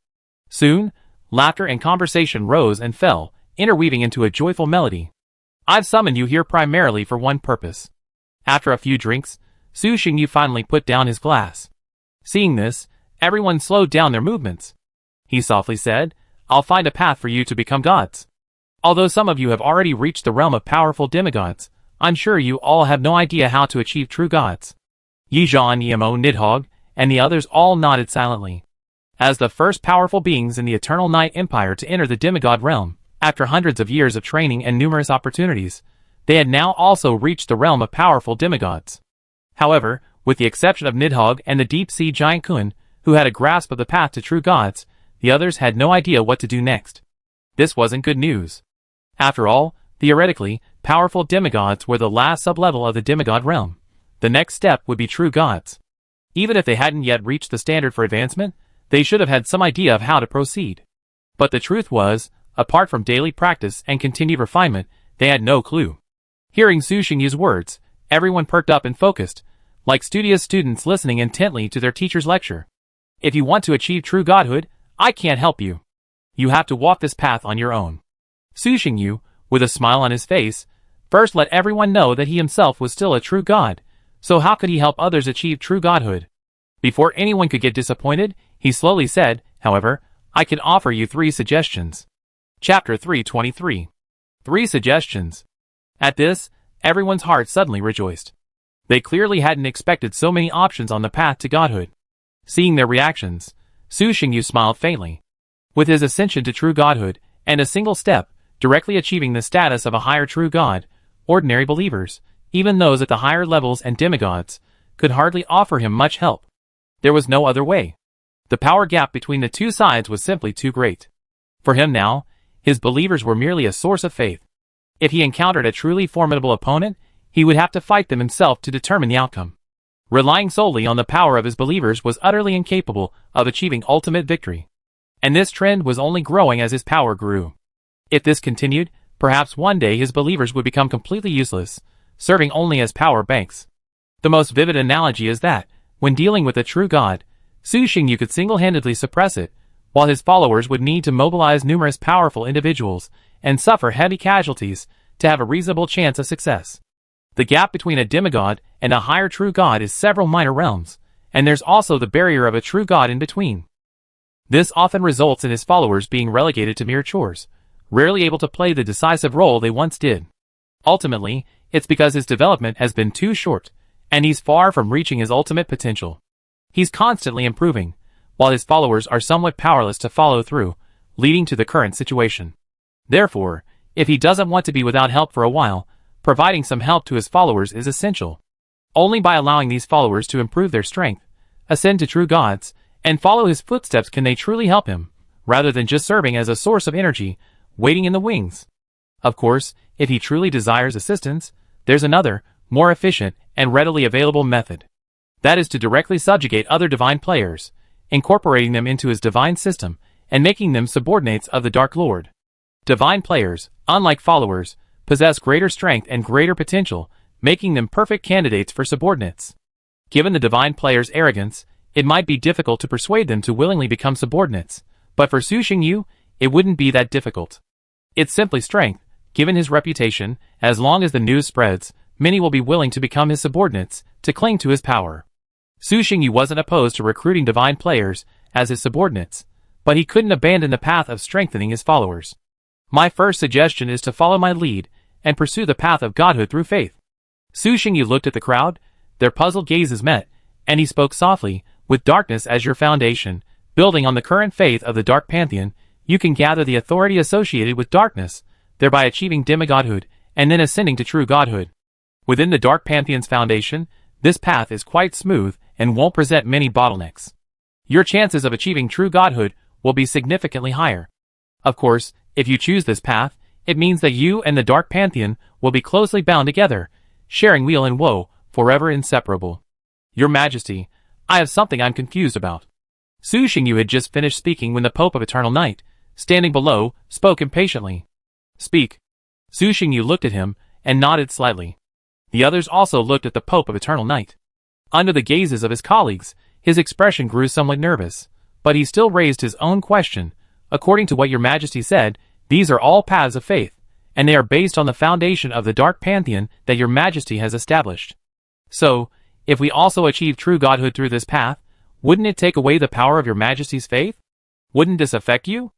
Soon, laughter and conversation rose and fell, interweaving into a joyful melody. I've summoned you here primarily for one purpose. After a few drinks, Su Xingyu finally put down his glass. Seeing this, everyone slowed down their movements. He softly said, I'll find a path for you to become gods. Although some of you have already reached the realm of powerful demigods, I'm sure you all have no idea how to achieve true gods. Yi Zhan, Yemo, Nidhogg, and the others all nodded silently. As the first powerful beings in the Eternal Night Empire to enter the demigod realm, after hundreds of years of training and numerous opportunities, they had now also reached the realm of powerful demigods. However, with the exception of Nidhogg and the deep-sea giant Kun, who had a grasp of the path to true gods, the others had no idea what to do next. This wasn't good news. After all, theoretically, powerful demigods were the last sub-level of the demigod realm. The next step would be true gods. Even if they hadn't yet reached the standard for advancement, they should have had some idea of how to proceed. But the truth was, apart from daily practice and continued refinement, they had no clue. Hearing Su Xingyu's words, everyone perked up and focused, like studious students listening intently to their teacher's lecture. If you want to achieve true godhood, I can't help you. You have to walk this path on your own. Su Xingyu, with a smile on his face, first let everyone know that he himself was still a true god, so how could he help others achieve true godhood? Before anyone could get disappointed, he slowly said, however, I can offer you 3 suggestions. Chapter 323. 3 suggestions. At this, everyone's heart suddenly rejoiced. They clearly hadn't expected so many options on the path to godhood. Seeing their reactions, Su Xingyu smiled faintly. With his ascension to true godhood, and a single step, directly achieving the status of a higher true god, ordinary believers, even those at the higher levels and demigods, could hardly offer him much help. There was no other way. The power gap between the two sides was simply too great. For him now, his believers were merely a source of faith. If he encountered a truly formidable opponent, he would have to fight them himself to determine the outcome. Relying solely on the power of his believers was utterly incapable of achieving ultimate victory. And this trend was only growing as his power grew. If this continued, perhaps one day his believers would become completely useless, serving only as power banks. The most vivid analogy is that, when dealing with a true god, Su Xingyu could single-handedly suppress it, while his followers would need to mobilize numerous powerful individuals and suffer heavy casualties to have a reasonable chance of success. The gap between a demigod and a higher true god is several minor realms, and there's also the barrier of a true god in between. This often results in his followers being relegated to mere chores, rarely able to play the decisive role they once did. Ultimately, it's because his development has been too short, and he's far from reaching his ultimate potential. He's constantly improving, while his followers are somewhat powerless to follow through, leading to the current situation. Therefore, if he doesn't want to be without help for a while, providing some help to his followers is essential. Only by allowing these followers to improve their strength, ascend to true gods, and follow his footsteps can they truly help him, rather than just serving as a source of energy, waiting in the wings. Of course, if he truly desires assistance, there's another, more efficient, and readily available method. That is to directly subjugate other divine players, incorporating them into his divine system, and making them subordinates of the Dark Lord. Divine players, unlike followers, possess greater strength and greater potential, making them perfect candidates for subordinates. Given the divine player's arrogance, it might be difficult to persuade them to willingly become subordinates, but for Su Xingyu, it wouldn't be that difficult. It's simply strength. Given his reputation, as long as the news spreads, many will be willing to become his subordinates, to cling to his power. Su Xingyu wasn't opposed to recruiting divine players as his subordinates, but he couldn't abandon the path of strengthening his followers. My first suggestion is to follow my lead and pursue the path of godhood through faith. Su Xingyu looked at the crowd, their puzzled gazes met, and he spoke softly, with darkness as your foundation, building on the current faith of the Dark Pantheon, you can gather the authority associated with darkness, thereby achieving demigodhood, and then ascending to true godhood. Within the Dark Pantheon's foundation, this path is quite smooth and won't present many bottlenecks. Your chances of achieving true godhood will be significantly higher. Of course, if you choose this path, it means that you and the Dark Pantheon will be closely bound together, sharing weal and woe, forever inseparable. Your Majesty, I have something I'm confused about. Su Xingyu had just finished speaking when the Pope of Eternal Night, standing below, spoke impatiently. Speak. Su Xingyu looked at him, and nodded slightly. The others also looked at the Pope of Eternal Night. Under the gazes of his colleagues, his expression grew somewhat nervous, but he still raised his own question. According to what your Majesty said, these are all paths of faith, and they are based on the foundation of the Dark Pantheon that your Majesty has established. So, if we also achieve true godhood through this path, wouldn't it take away the power of your Majesty's faith? Wouldn't this affect you?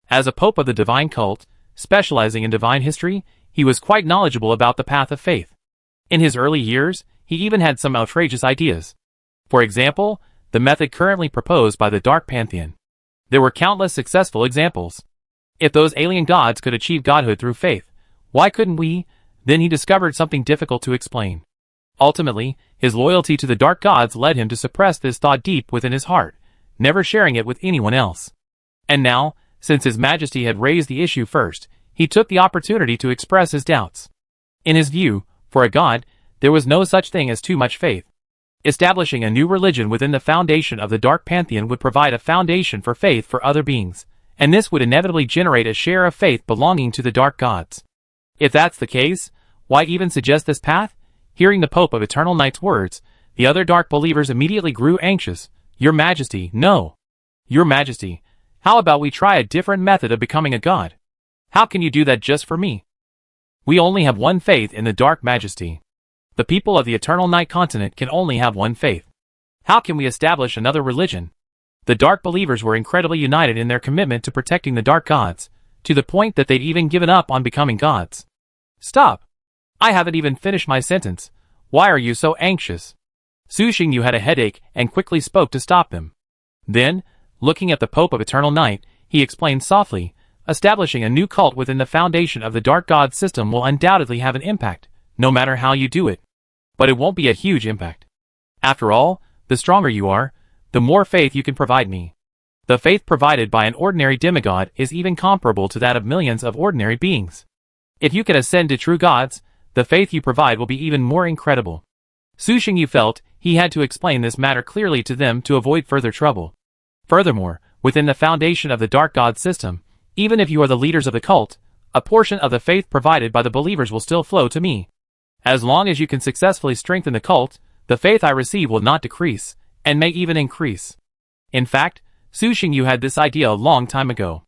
As a Pope of the divine cult, specializing in divine history, he was quite knowledgeable about the path of faith. In his early years, he even had some outrageous ideas. For example, the method currently proposed by the Dark Pantheon. There were countless successful examples. If those alien gods could achieve godhood through faith, why couldn't we? Then he discovered something difficult to explain. Ultimately, his loyalty to the dark gods led him to suppress this thought deep within his heart, never sharing it with anyone else. And now, since His Majesty had raised the issue first, he took the opportunity to express his doubts. In his view, for a god, there was no such thing as too much faith. Establishing a new religion within the foundation of the Dark Pantheon would provide a foundation for faith for other beings, and this would inevitably generate a share of faith belonging to the dark gods. If that's the case, why even suggest this path? Hearing the Pope of Eternal Night's words, the other dark believers immediately grew anxious. Your Majesty, no. Your Majesty, how about we try a different method of becoming a god? How can you do that just for me? We only have one faith in the Dark Majesty. The people of the Eternal Night continent can only have one faith. How can we establish another religion? The dark believers were incredibly united in their commitment to protecting the dark gods, to the point that they'd even given up on becoming gods. Stop! I haven't even finished my sentence. Why are you so anxious? Su Xingyu had a headache and quickly spoke to stop them. Then, looking at the Pope of Eternal Night, he explained softly, establishing a new cult within the foundation of the dark god system will undoubtedly have an impact, no matter how you do it. But it won't be a huge impact. After all, the stronger you are, the more faith you can provide me. The faith provided by an ordinary demigod is even comparable to that of millions of ordinary beings. If you can ascend to true gods, the faith you provide will be even more incredible. Su Xingyu felt he had to explain this matter clearly to them to avoid further trouble. Furthermore, within the foundation of the dark god system, even if you are the leaders of the cult, a portion of the faith provided by the believers will still flow to me. As long as you can successfully strengthen the cult, the faith I receive will not decrease, and may even increase. In fact, Su Xingyu had this idea a long time ago.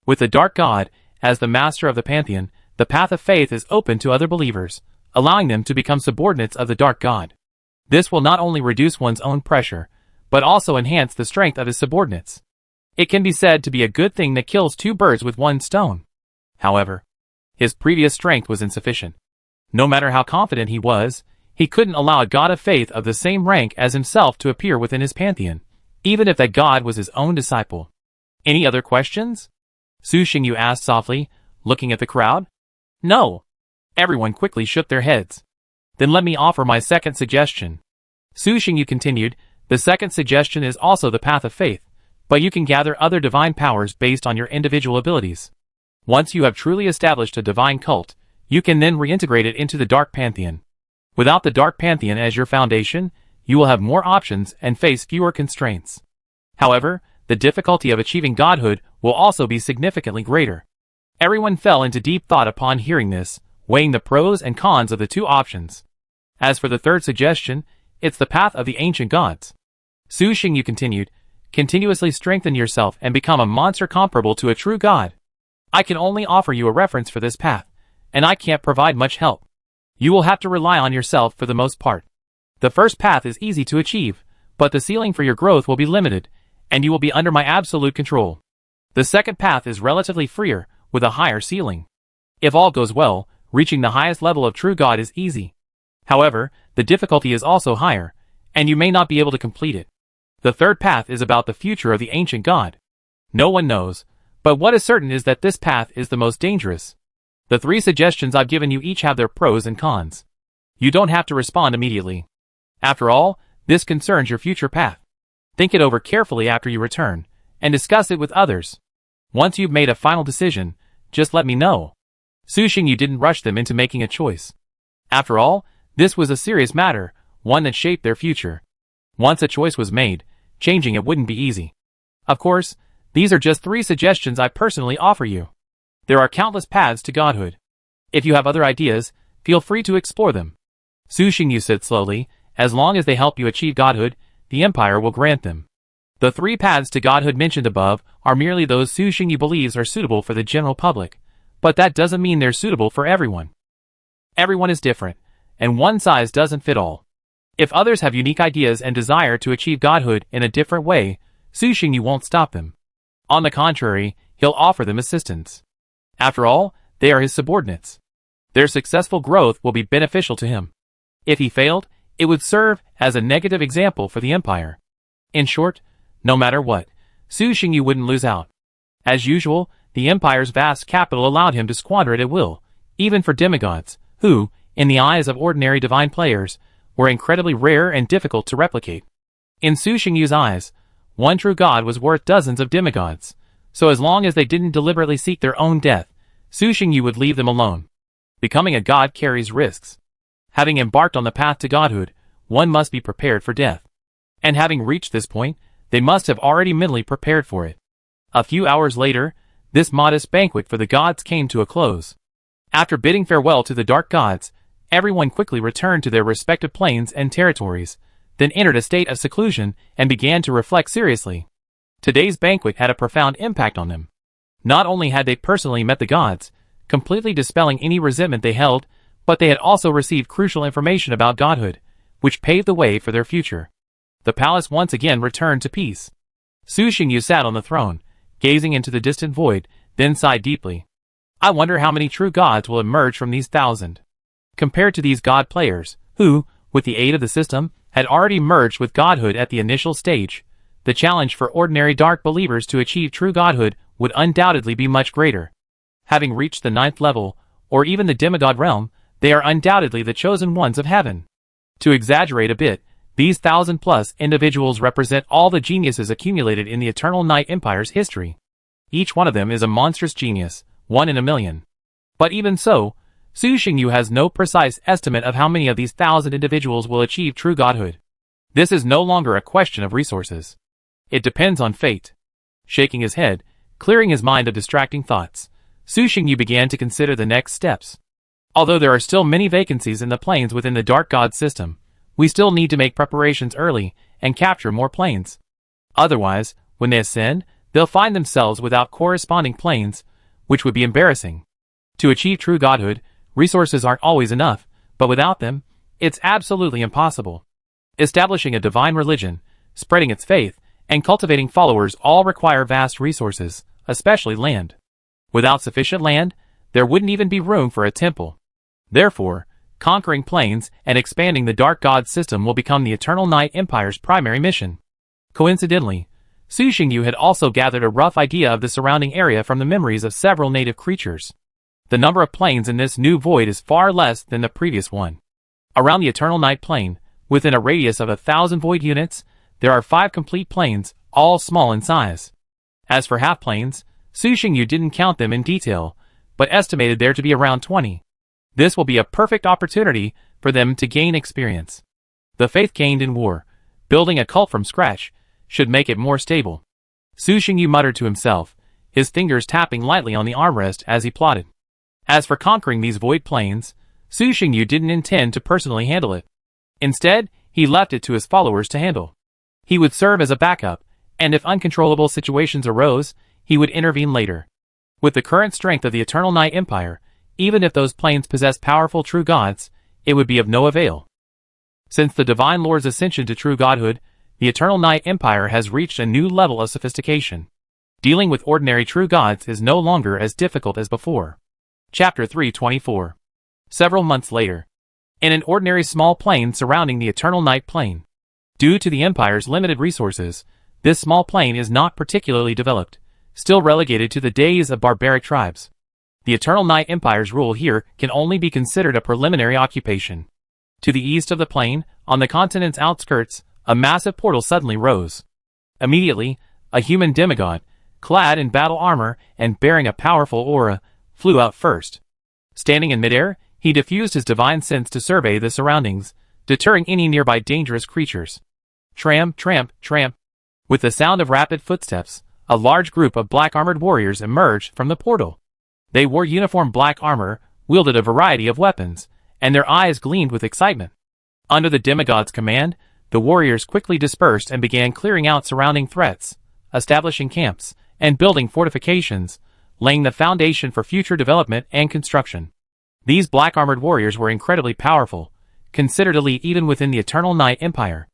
With the Dark God as the master of the pantheon, the path of faith is open to other believers, allowing them to become subordinates of the Dark God. This will not only reduce one's own pressure, but also enhance the strength of his subordinates. It can be said to be a good thing that kills two birds with one stone. However, his previous strength was insufficient. No matter how confident he was, he couldn't allow a god of faith of the same rank as himself to appear within his pantheon, even if that god was his own disciple. Any other questions? Su Xingyu asked softly, looking at the crowd. No. Everyone quickly shook their heads. Then let me offer my second suggestion. Su Xingyu continued, the second suggestion is also the path of faith, but you can gather other divine powers based on your individual abilities. Once you have truly established a divine cult, you can then reintegrate it into the Dark Pantheon. Without the Dark Pantheon as your foundation, you will have more options and face fewer constraints. However, the difficulty of achieving godhood will also be significantly greater. Everyone fell into deep thought upon hearing this, weighing the pros and cons of the two options. As for the third suggestion, it's the path of the ancient gods. Su Xingyu continued, continuously strengthen yourself and become a monster comparable to a true god. I can only offer you a reference for this path, and I can't provide much help. You will have to rely on yourself for the most part. The first path is easy to achieve, but the ceiling for your growth will be limited, and you will be under my absolute control. The second path is relatively freer, with a higher ceiling. If all goes well, reaching the highest level of true God is easy. However, the difficulty is also higher, and you may not be able to complete it. The third path is about the future of the ancient god. No one knows, but what is certain is that this path is the most dangerous. The three suggestions I've given you each have their pros and cons. You don't have to respond immediately. After all, this concerns your future path. Think it over carefully after you return, and discuss it with others. Once you've made a final decision, just let me know. Su Xingyu didn't rush them into making a choice. After all, this was a serious matter, one that shaped their future. Once a choice was made, changing it wouldn't be easy. Of course, these are just three suggestions I personally offer you. There are countless paths to godhood. If you have other ideas, feel free to explore them. Su Xingyu said slowly, as long as they help you achieve godhood, the Empire will grant them. The three paths to godhood mentioned above are merely those Su Xingyu believes are suitable for the general public, but that doesn't mean they're suitable for everyone. Everyone is different, and one size doesn't fit all. If others have unique ideas and desire to achieve godhood in a different way, Su Xingyu won't stop them. On the contrary, he'll offer them assistance. After all, they are his subordinates. Their successful growth will be beneficial to him. If he failed, it would serve as a negative example for the Empire. In short, no matter what, Su Xingyu wouldn't lose out. As usual, the Empire's vast capital allowed him to squander it at will, even for demigods, who, in the eyes of ordinary divine players, were incredibly rare and difficult to replicate. In Su Xingyu's eyes, one true god was worth dozens of demigods, so as long as they didn't deliberately seek their own death, Su Xingyu would leave them alone. Becoming a god carries risks. Having embarked on the path to godhood, one must be prepared for death. And having reached this point, they must have already mentally prepared for it. A few hours later, this modest banquet for the gods came to a close. After bidding farewell to the dark gods, everyone quickly returned to their respective planes and territories, then entered a state of seclusion and began to reflect seriously. Today's banquet had a profound impact on them. Not only had they personally met the gods, completely dispelling any resentment they held, but they had also received crucial information about godhood, which paved the way for their future. The palace once again returned to peace. Su Xingyu sat on the throne, gazing into the distant void, then sighed deeply. I wonder how many true gods will emerge from these 1,000. Compared to these god players, who, with the aid of the system, had already merged with godhood at the initial stage, the challenge for ordinary dark believers to achieve true godhood would undoubtedly be much greater. Having reached the 9th level, or even the demigod realm, they are undoubtedly the chosen ones of heaven. To exaggerate a bit, these 1,000+ individuals represent all the geniuses accumulated in the Eternal Night Empire's history. Each one of them is a monstrous genius, one in a million. But even so, Su Xingyu has no precise estimate of how many of these 1,000 individuals will achieve true godhood. This is no longer a question of resources. It depends on fate. Shaking his head, clearing his mind of distracting thoughts, Su Xingyu began to consider the next steps. Although there are still many vacancies in the planes within the Dark God system, we still need to make preparations early and capture more planes. Otherwise, when they ascend, they'll find themselves without corresponding planes, which would be embarrassing. To achieve true godhood, resources aren't always enough, but without them, it's absolutely impossible. Establishing a divine religion, spreading its faith, and cultivating followers all require vast resources, especially land. Without sufficient land, there wouldn't even be room for a temple. Therefore, conquering planes and expanding the Dark God system will become the Eternal Night Empire's primary mission. Coincidentally, Su Xingyu had also gathered a rough idea of the surrounding area from the memories of several native creatures. The number of planes in this new void is far less than the previous one. Around the Eternal Night Plane, within a radius of 1,000 void units, there are 5 complete planes, all small in size. As for half planes, Su Xingyu didn't count them in detail, but estimated there to be around 20. This will be a perfect opportunity for them to gain experience. The faith gained in war, building a cult from scratch, should make it more stable. Su Xingyu muttered to himself, his fingers tapping lightly on the armrest as he plotted. As for conquering these void planes, Su Xingyu didn't intend to personally handle it. Instead, he left it to his followers to handle. He would serve as a backup, and if uncontrollable situations arose, he would intervene later. With the current strength of the Eternal Night Empire, even if those planes possessed powerful true gods, it would be of no avail. Since the Divine Lord's ascension to true godhood, the Eternal Night Empire has reached a new level of sophistication. Dealing with ordinary true gods is no longer as difficult as before. Chapter 324. Several months later. In an ordinary small plane surrounding the Eternal Night Plane. Due to the Empire's limited resources, this small plane is not particularly developed, still relegated to the days of barbaric tribes. The Eternal Night Empire's rule here can only be considered a preliminary occupation. To the east of the plane, on the continent's outskirts, a massive portal suddenly rose. Immediately, a human demigod, clad in battle armor and bearing a powerful aura, flew out first. Standing in midair, he diffused his divine sense to survey the surroundings, deterring any nearby dangerous creatures. Tramp, tramp, tramp. With the sound of rapid footsteps, a large group of black-armored warriors emerged from the portal. They wore uniform black armor, wielded a variety of weapons, and their eyes gleamed with excitement. Under the demigod's command, the warriors quickly dispersed and began clearing out surrounding threats, establishing camps, and building fortifications, laying the foundation for future development and construction. These black-armored warriors were incredibly powerful, considered elite even within the Eternal Night Empire.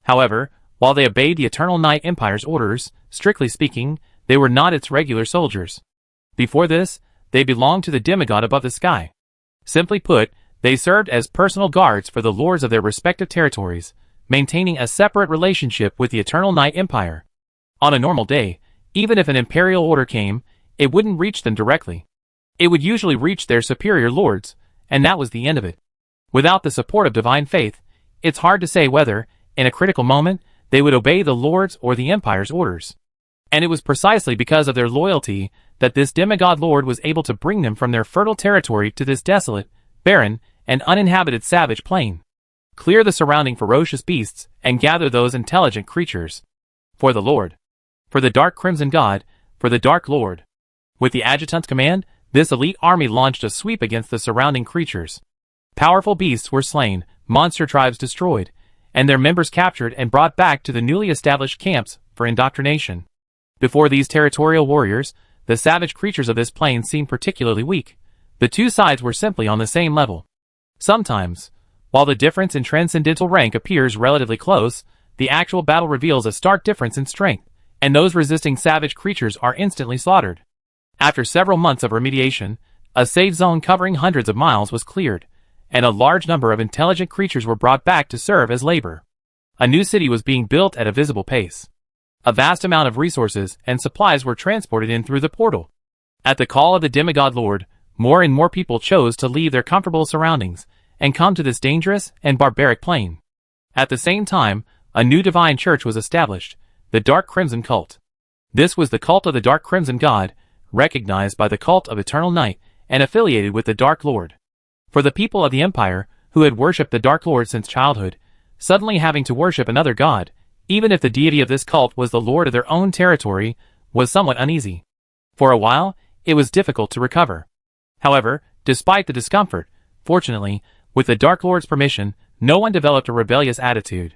However, while they obeyed the Eternal Night Empire's orders, strictly speaking, they were not its regular soldiers. Before this, they belonged to the demigod above the sky. Simply put, they served as personal guards for the lords of their respective territories, maintaining a separate relationship with the Eternal Night Empire. On a normal day, even if an imperial order came, it wouldn't reach them directly. It would usually reach their superior lords, and that was the end of it. Without the support of divine faith, it's hard to say whether, in a critical moment, they would obey the lord's or the empire's orders. And it was precisely because of their loyalty that this demigod lord was able to bring them from their fertile territory to this desolate, barren, and uninhabited savage plain. Clear the surrounding ferocious beasts and gather those intelligent creatures. For the Lord. For the Dark Crimson God, for the Dark Lord. With the adjutant's command, this elite army launched a sweep against the surrounding creatures. Powerful beasts were slain, monster tribes destroyed, and their members captured and brought back to the newly established camps for indoctrination. Before these territorial warriors, the savage creatures of this plain seemed particularly weak. The two sides were simply on the same level. Sometimes, while the difference in transcendental rank appears relatively close, the actual battle reveals a stark difference in strength, and those resisting savage creatures are instantly slaughtered. After several months of remediation, a safe zone covering hundreds of miles was cleared, and a large number of intelligent creatures were brought back to serve as labor. A new city was being built at a visible pace. A vast amount of resources and supplies were transported in through the portal. At the call of the demigod lord, more and more people chose to leave their comfortable surroundings and come to this dangerous and barbaric plain. At the same time, a new divine church was established, the Dark Crimson Cult. This was the cult of the Dark Crimson God, recognized by the cult of Eternal Night and affiliated with the Dark Lord. For the people of the Empire, who had worshipped the Dark Lord since childhood, suddenly having to worship another god, even if the deity of this cult was the lord of their own territory, was somewhat uneasy. For a while, it was difficult to recover. However, despite the discomfort, fortunately, with the Dark Lord's permission, no one developed a rebellious attitude.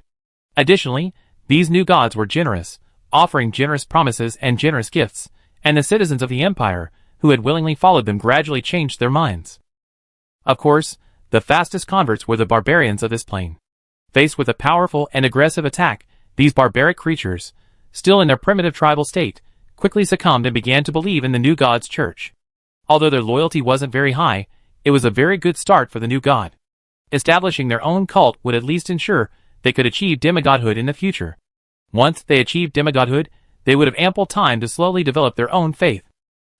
Additionally, these new gods were generous, offering generous promises and generous gifts, and the citizens of the empire, who had willingly followed them, gradually changed their minds. Of course, the fastest converts were the barbarians of this plane. Faced with a powerful and aggressive attack, these barbaric creatures, still in their primitive tribal state, quickly succumbed and began to believe in the new god's church. Although their loyalty wasn't very high, it was a very good start for the new god. Establishing their own cult would at least ensure they could achieve demigodhood in the future. Once they achieved demigodhood, they would have ample time to slowly develop their own faith.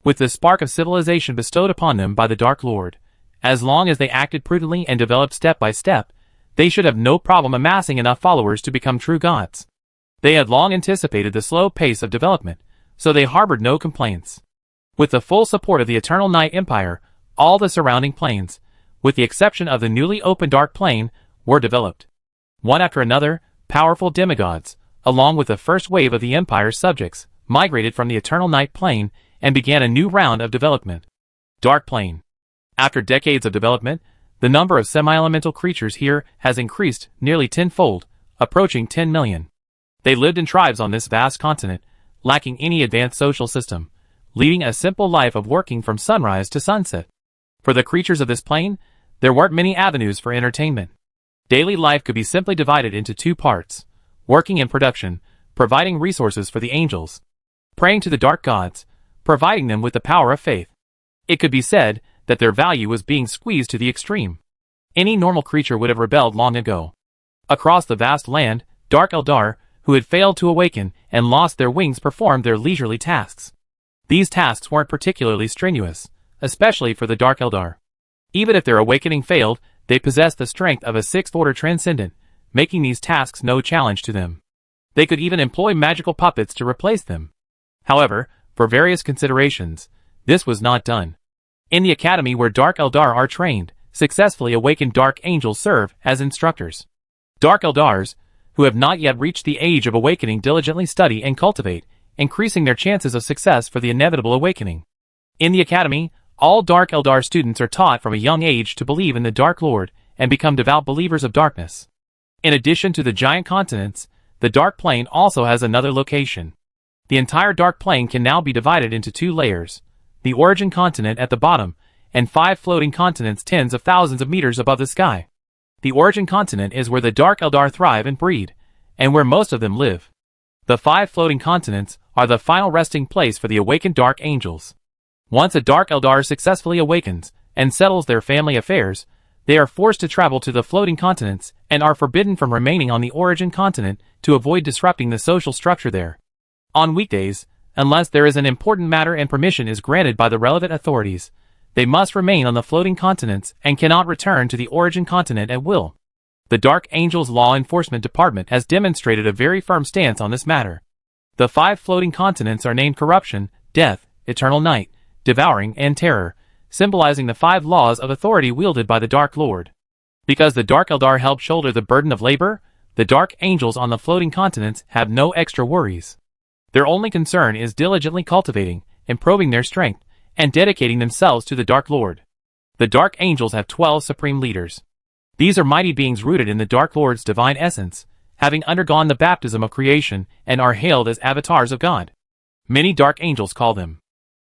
With the spark of civilization bestowed upon them by the Dark Lord, as long as they acted prudently and developed step by step, they should have no problem amassing enough followers to become true gods. They had long anticipated the slow pace of development, so they harbored no complaints. With the full support of the Eternal Night Empire, all the surrounding planes, with the exception of the newly opened Dark Plane, were developed. One after another, powerful demigods, along with the first wave of the Empire's subjects, migrated from the Eternal Night Plane and began a new round of development. Dark Plane. After decades of development, the number of semi-elemental creatures here has increased nearly tenfold, approaching 10 million. They lived in tribes on this vast continent, lacking any advanced social system, leading a simple life of working from sunrise to sunset. For the creatures of this plane, there weren't many avenues for entertainment. Daily life could be simply divided into two parts: working and production, providing resources for the angels; praying to the dark gods, providing them with the power of faith. It could be said that their value was being squeezed to the extreme. Any normal creature would have rebelled long ago. Across the vast land, Dark Eldar, who had failed to awaken and lost their wings, performed their leisurely tasks. These tasks weren't particularly strenuous, especially for the Dark Eldar. Even if their awakening failed, they possessed the strength of a sixth-order transcendent, making these tasks no challenge to them. They could even employ magical puppets to replace them. However, for various considerations, this was not done. In the academy where Dark Eldar are trained, successfully awakened Dark Angels serve as instructors. Dark Eldars, who have not yet reached the age of awakening, diligently study and cultivate, increasing their chances of success for the inevitable awakening. In the academy, all Dark Eldar students are taught from a young age to believe in the Dark Lord and become devout believers of darkness. In addition to the giant continents, the Dark Plane also has another location. The entire Dark Plane can now be divided into two layers: the origin continent at the bottom, and 5 floating continents tens of thousands of meters above the sky. The origin continent is where the Dark Eldar thrive and breed, and where most of them live. The 5 floating continents are the final resting place for the awakened Dark Angels. Once a Dark Eldar successfully awakens and settles their family affairs, they are forced to travel to the floating continents and are forbidden from remaining on the origin continent to avoid disrupting the social structure there. On weekdays, unless there is an important matter and permission is granted by the relevant authorities, they must remain on the floating continents and cannot return to the origin continent at will. The Dark Angels Law Enforcement Department has demonstrated a very firm stance on this matter. The 5 floating continents are named Corruption, Death, Eternal Night, Devouring, and Terror, symbolizing the 5 laws of authority wielded by the Dark Lord. Because the Dark Eldar help shoulder the burden of labor, the Dark Angels on the floating continents have no extra worries. Their only concern is diligently cultivating, improving their strength, and dedicating themselves to the Dark Lord. The Dark Angels have 12 supreme leaders. These are mighty beings rooted in the Dark Lord's divine essence, having undergone the baptism of creation, and are hailed as avatars of God. Many Dark Angels call them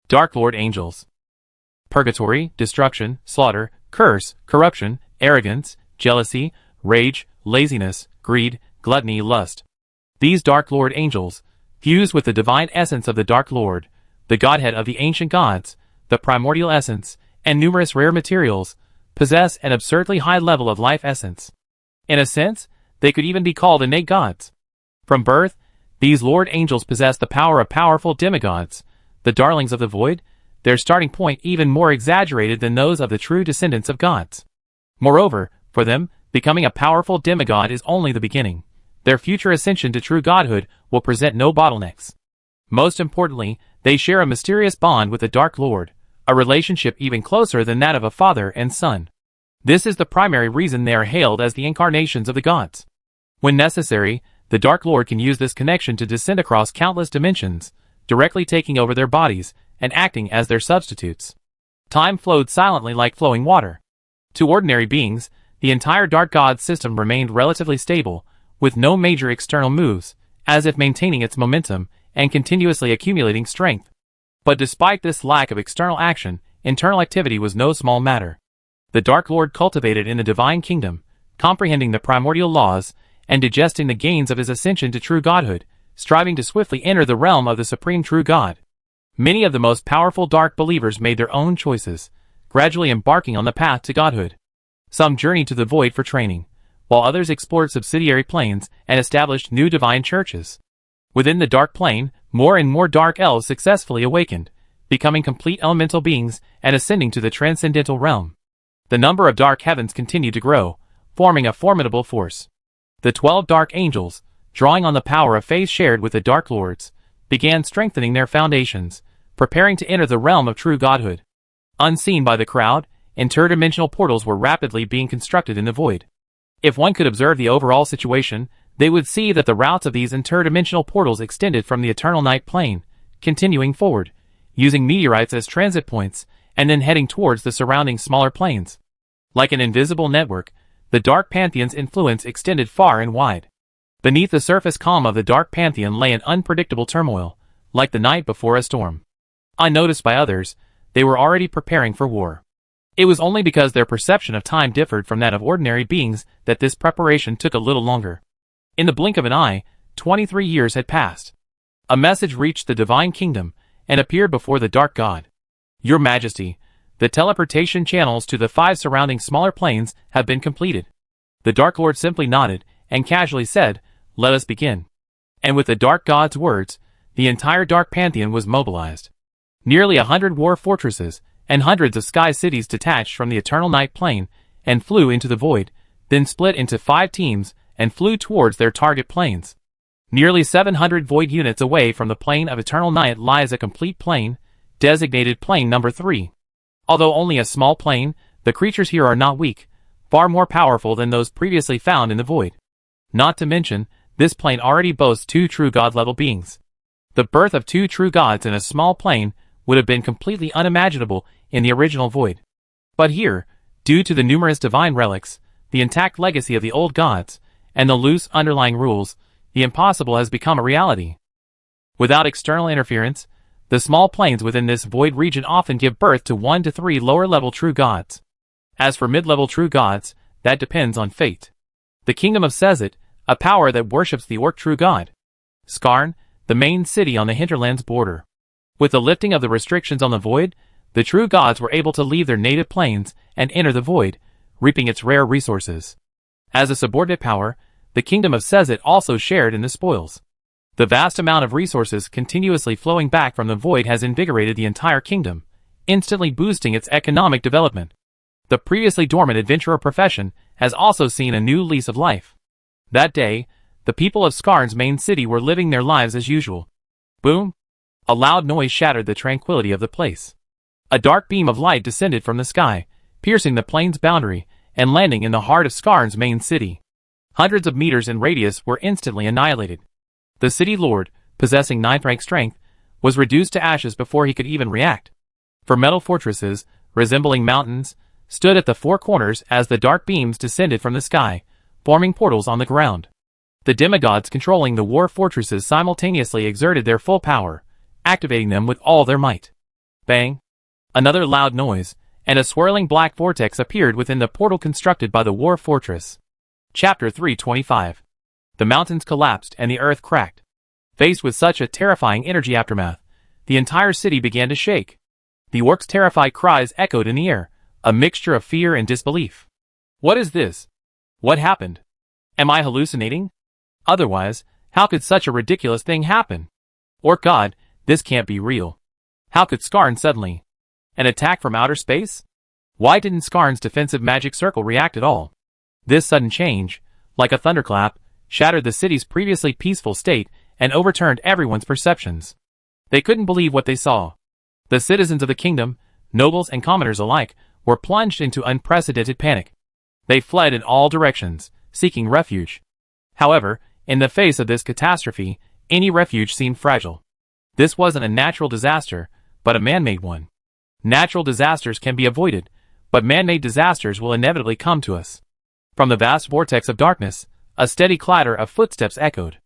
Dark Lord Angels. Purgatory, destruction, slaughter, curse, corruption, arrogance, jealousy, rage, laziness, greed, gluttony, lust. These Dark Lord Angels, fused with the divine essence of the Dark Lord, the Godhead of the ancient gods, the primordial essence, and numerous rare materials, possess an absurdly high level of life essence. In a sense, they could even be called innate gods. From birth, these Lord Angels possess the power of powerful demigods, the darlings of the void, their starting point even more exaggerated than those of the true descendants of gods. Moreover, for them, becoming a powerful demigod is only the beginning. Their future ascension to true godhood will present no bottlenecks. Most importantly, they share a mysterious bond with the Dark Lord, a relationship even closer than that of a father and son. This is the primary reason they are hailed as the incarnations of the gods. When necessary, the Dark Lord can use this connection to descend across countless dimensions, directly taking over their bodies and acting as their substitutes. Time flowed silently like flowing water. To ordinary beings, the entire Dark God system remained relatively stable, with no major external moves, as if maintaining its momentum and continuously accumulating strength. But despite this lack of external action, internal activity was no small matter. The Dark Lord cultivated in the divine kingdom, comprehending the primordial laws, and digesting the gains of his ascension to true godhood, striving to swiftly enter the realm of the supreme true God. Many of the most powerful dark believers made their own choices, gradually embarking on the path to godhood. Some journeyed to the void for training, while others explored subsidiary planes and established new divine churches. Within the dark plane, more and more dark elves successfully awakened, becoming complete elemental beings and ascending to the transcendental realm. The number of dark heavens continued to grow, forming a formidable force. The 12 dark angels, drawing on the power of faith shared with the Dark Lords, began strengthening their foundations, preparing to enter the realm of true godhood. Unseen by the crowd, interdimensional portals were rapidly being constructed in the void. If one could observe the overall situation, they would see that the routes of these interdimensional portals extended from the eternal night plane, continuing forward, using meteorites as transit points, and then heading towards the surrounding smaller planes. Like an invisible network, the Dark Pantheon's influence extended far and wide. Beneath the surface calm of the Dark Pantheon lay an unpredictable turmoil, like the night before a storm. Unnoticed by others, they were already preparing for war. It was only because their perception of time differed from that of ordinary beings that this preparation took a little longer. In the blink of an eye, 23 years had passed. A message reached the divine kingdom and appeared before the Dark God. Your Majesty, the teleportation channels to the 5 surrounding smaller planes have been completed. The Dark Lord simply nodded and casually said, "Let us begin." And with the Dark God's words, the entire Dark Pantheon was mobilized. Nearly 100 war fortresses and hundreds of sky cities detached from the eternal night plane and flew into the void, then split into 5 teams and flew towards their target planes. Nearly 700 void units away from the plane of eternal night lies a complete plane, designated plane number 3. Although only a small plane, the creatures here are not weak, far more powerful than those previously found in the void. Not to mention, this plane already boasts 2 true god-level beings. The birth of 2 true gods in a small plane would have been completely unimaginable in the original void. But here, due to the numerous divine relics, the intact legacy of the old gods, and the loose underlying rules, the impossible has become a reality. Without external interference, the small planes within this void region often give birth to 1 to 3 lower-level true gods. As for mid-level true gods, that depends on fate. The kingdom of Sezit, a power that worships the Orc true god. Skarn, the main city on the hinterland's border. With the lifting of the restrictions on the void, the true gods were able to leave their native planes and enter the void, reaping its rare resources. As a subordinate power, the kingdom of Sezit also shared in the spoils. The vast amount of resources continuously flowing back from the void has invigorated the entire kingdom, instantly boosting its economic development. The previously dormant adventurer profession has also seen a new lease of life. That day, the people of Skarn's main city were living their lives as usual. Boom! A loud noise shattered the tranquility of the place. A dark beam of light descended from the sky, piercing the plane's boundary and landing in the heart of Skarn's main city. Hundreds of meters in radius were instantly annihilated. The city lord, possessing 9th rank strength, was reduced to ashes before he could even react. For metal fortresses, resembling mountains, stood at the 4 corners as the dark beams descended from the sky, forming portals on the ground. The demigods controlling the war fortresses simultaneously exerted their full power, activating them with all their might. Bang! Another loud noise, and a swirling black vortex appeared within the portal constructed by the war fortress. Chapter 325. The mountains collapsed and the earth cracked. Faced with such a terrifying energy aftermath, the entire city began to shake. The orcs' terrified cries echoed in the air, a mixture of fear and disbelief. What is this? What happened? Am I hallucinating? Otherwise, how could such a ridiculous thing happen? Orc god, this can't be real. How could Skarn suddenly? An attack from outer space? Why didn't Skarn's defensive magic circle react at all? This sudden change, like a thunderclap, shattered the city's previously peaceful state and overturned everyone's perceptions. They couldn't believe what they saw. The citizens of the kingdom, nobles and commoners alike, were plunged into unprecedented panic. They fled in all directions, seeking refuge. However, in the face of this catastrophe, any refuge seemed fragile. This wasn't a natural disaster, but a man-made one. Natural disasters can be avoided, but man-made disasters will inevitably come to us. From the vast vortex of darkness, a steady clatter of footsteps echoed.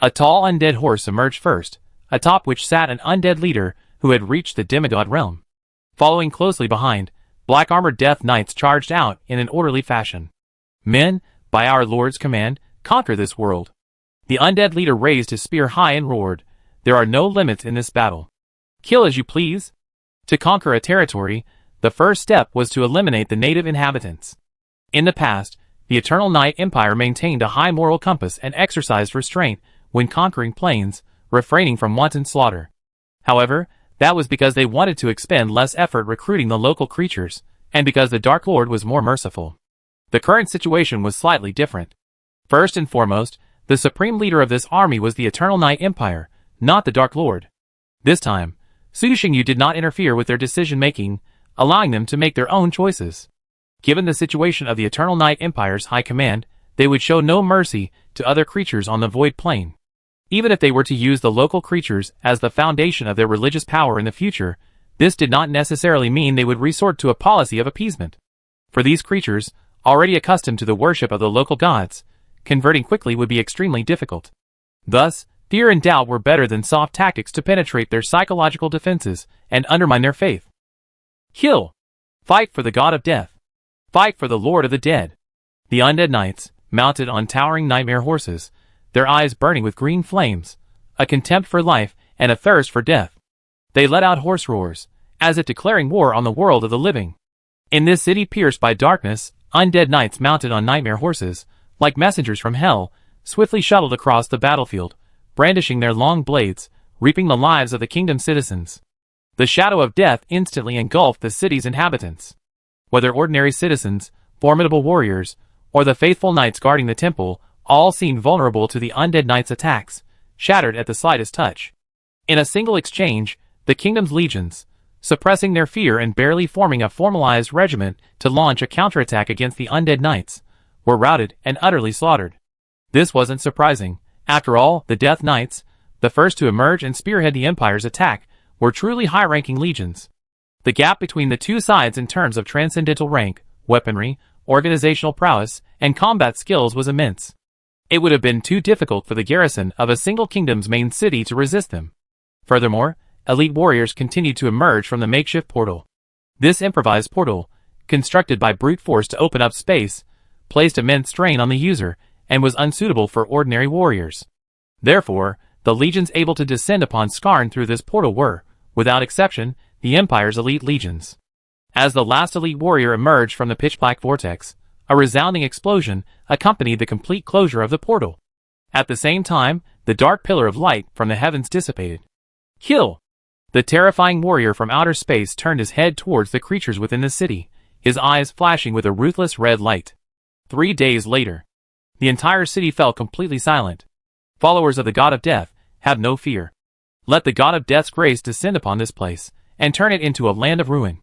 A tall undead horse emerged first, atop which sat an undead leader who had reached the demigod realm. Following closely behind, black-armored death knights charged out in an orderly fashion. "Men, by our lord's command, conquer this world." The undead leader raised his spear high and roared, "There are no limits in this battle. Kill as you please." To conquer a territory, the first step was to eliminate the native inhabitants. In the past, the Eternal Night Empire maintained a high moral compass and exercised restraint when conquering planes, refraining from wanton slaughter. However, that was because they wanted to expend less effort recruiting the local creatures, and because the Dark Lord was more merciful. The current situation was slightly different. First and foremost, the supreme leader of this army was the Eternal Night Empire, not the Dark Lord. This time, Su Xingyu did not interfere with their decision-making, allowing them to make their own choices. Given the situation of the Eternal Night Empire's high command, they would show no mercy to other creatures on the Void Plane. Even if they were to use the local creatures as the foundation of their religious power in the future, this did not necessarily mean they would resort to a policy of appeasement. For these creatures, already accustomed to the worship of the local gods, converting quickly would be extremely difficult. Thus, fear and doubt were better than soft tactics to penetrate their psychological defenses and undermine their faith. Kill! Fight for the god of death! Fight for the Lord of the Dead! The undead knights, mounted on towering nightmare horses, their eyes burning with green flames, a contempt for life and a thirst for death. They let out hoarse roars, as if declaring war on the world of the living. In this city pierced by darkness, undead knights mounted on nightmare horses, like messengers from hell, swiftly shuttled across the battlefield, brandishing their long blades, reaping the lives of the kingdom's citizens. The shadow of death instantly engulfed the city's inhabitants. Whether ordinary citizens, formidable warriors, or the faithful knights guarding the temple, all seemed vulnerable to the undead knights' attacks, shattered at the slightest touch. In a single exchange, the kingdom's legions, suppressing their fear and barely forming a formalized regiment to launch a counterattack against the undead knights, were routed and utterly slaughtered. This wasn't surprising. After all, the Death Knights, the first to emerge and spearhead the Empire's attack, were truly high-ranking legions. The gap between the two sides in terms of transcendental rank, weaponry, organizational prowess, and combat skills was immense. It would have been too difficult for the garrison of a single kingdom's main city to resist them. Furthermore, elite warriors continued to emerge from the makeshift portal. This improvised portal, constructed by brute force to open up space, placed immense strain on the user and was unsuitable for ordinary warriors. Therefore, the legions able to descend upon Skarn through this portal were, without exception, the Empire's elite legions. As the last elite warrior emerged from the pitch-black vortex, a resounding explosion accompanied the complete closure of the portal. At the same time, the dark pillar of light from the heavens dissipated. Kill! The terrifying warrior from outer space turned his head towards the creatures within the city, his eyes flashing with a ruthless red light. 3 days later, the entire city fell completely silent. Followers of the God of Death, have no fear. Let the God of Death's grace descend upon this place, and turn it into a land of ruin.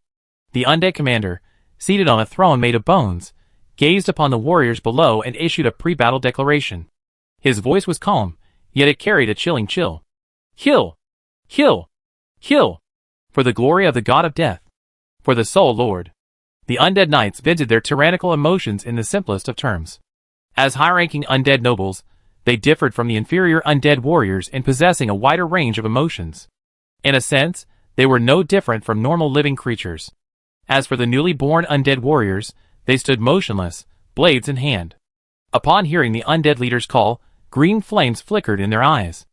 The undead commander, seated on a throne made of bones, gazed upon the warriors below and issued a pre-battle declaration. His voice was calm, yet it carried a chilling chill. Kill! Kill! Kill! For the glory of the God of Death. For the Soul Lord. The undead knights vented their tyrannical emotions in the simplest of terms. As high-ranking undead nobles, they differed from the inferior undead warriors in possessing a wider range of emotions. In a sense, they were no different from normal living creatures. As for the newly born undead warriors, they stood motionless, blades in hand. Upon hearing the undead leader's call, green flames flickered in their eyes.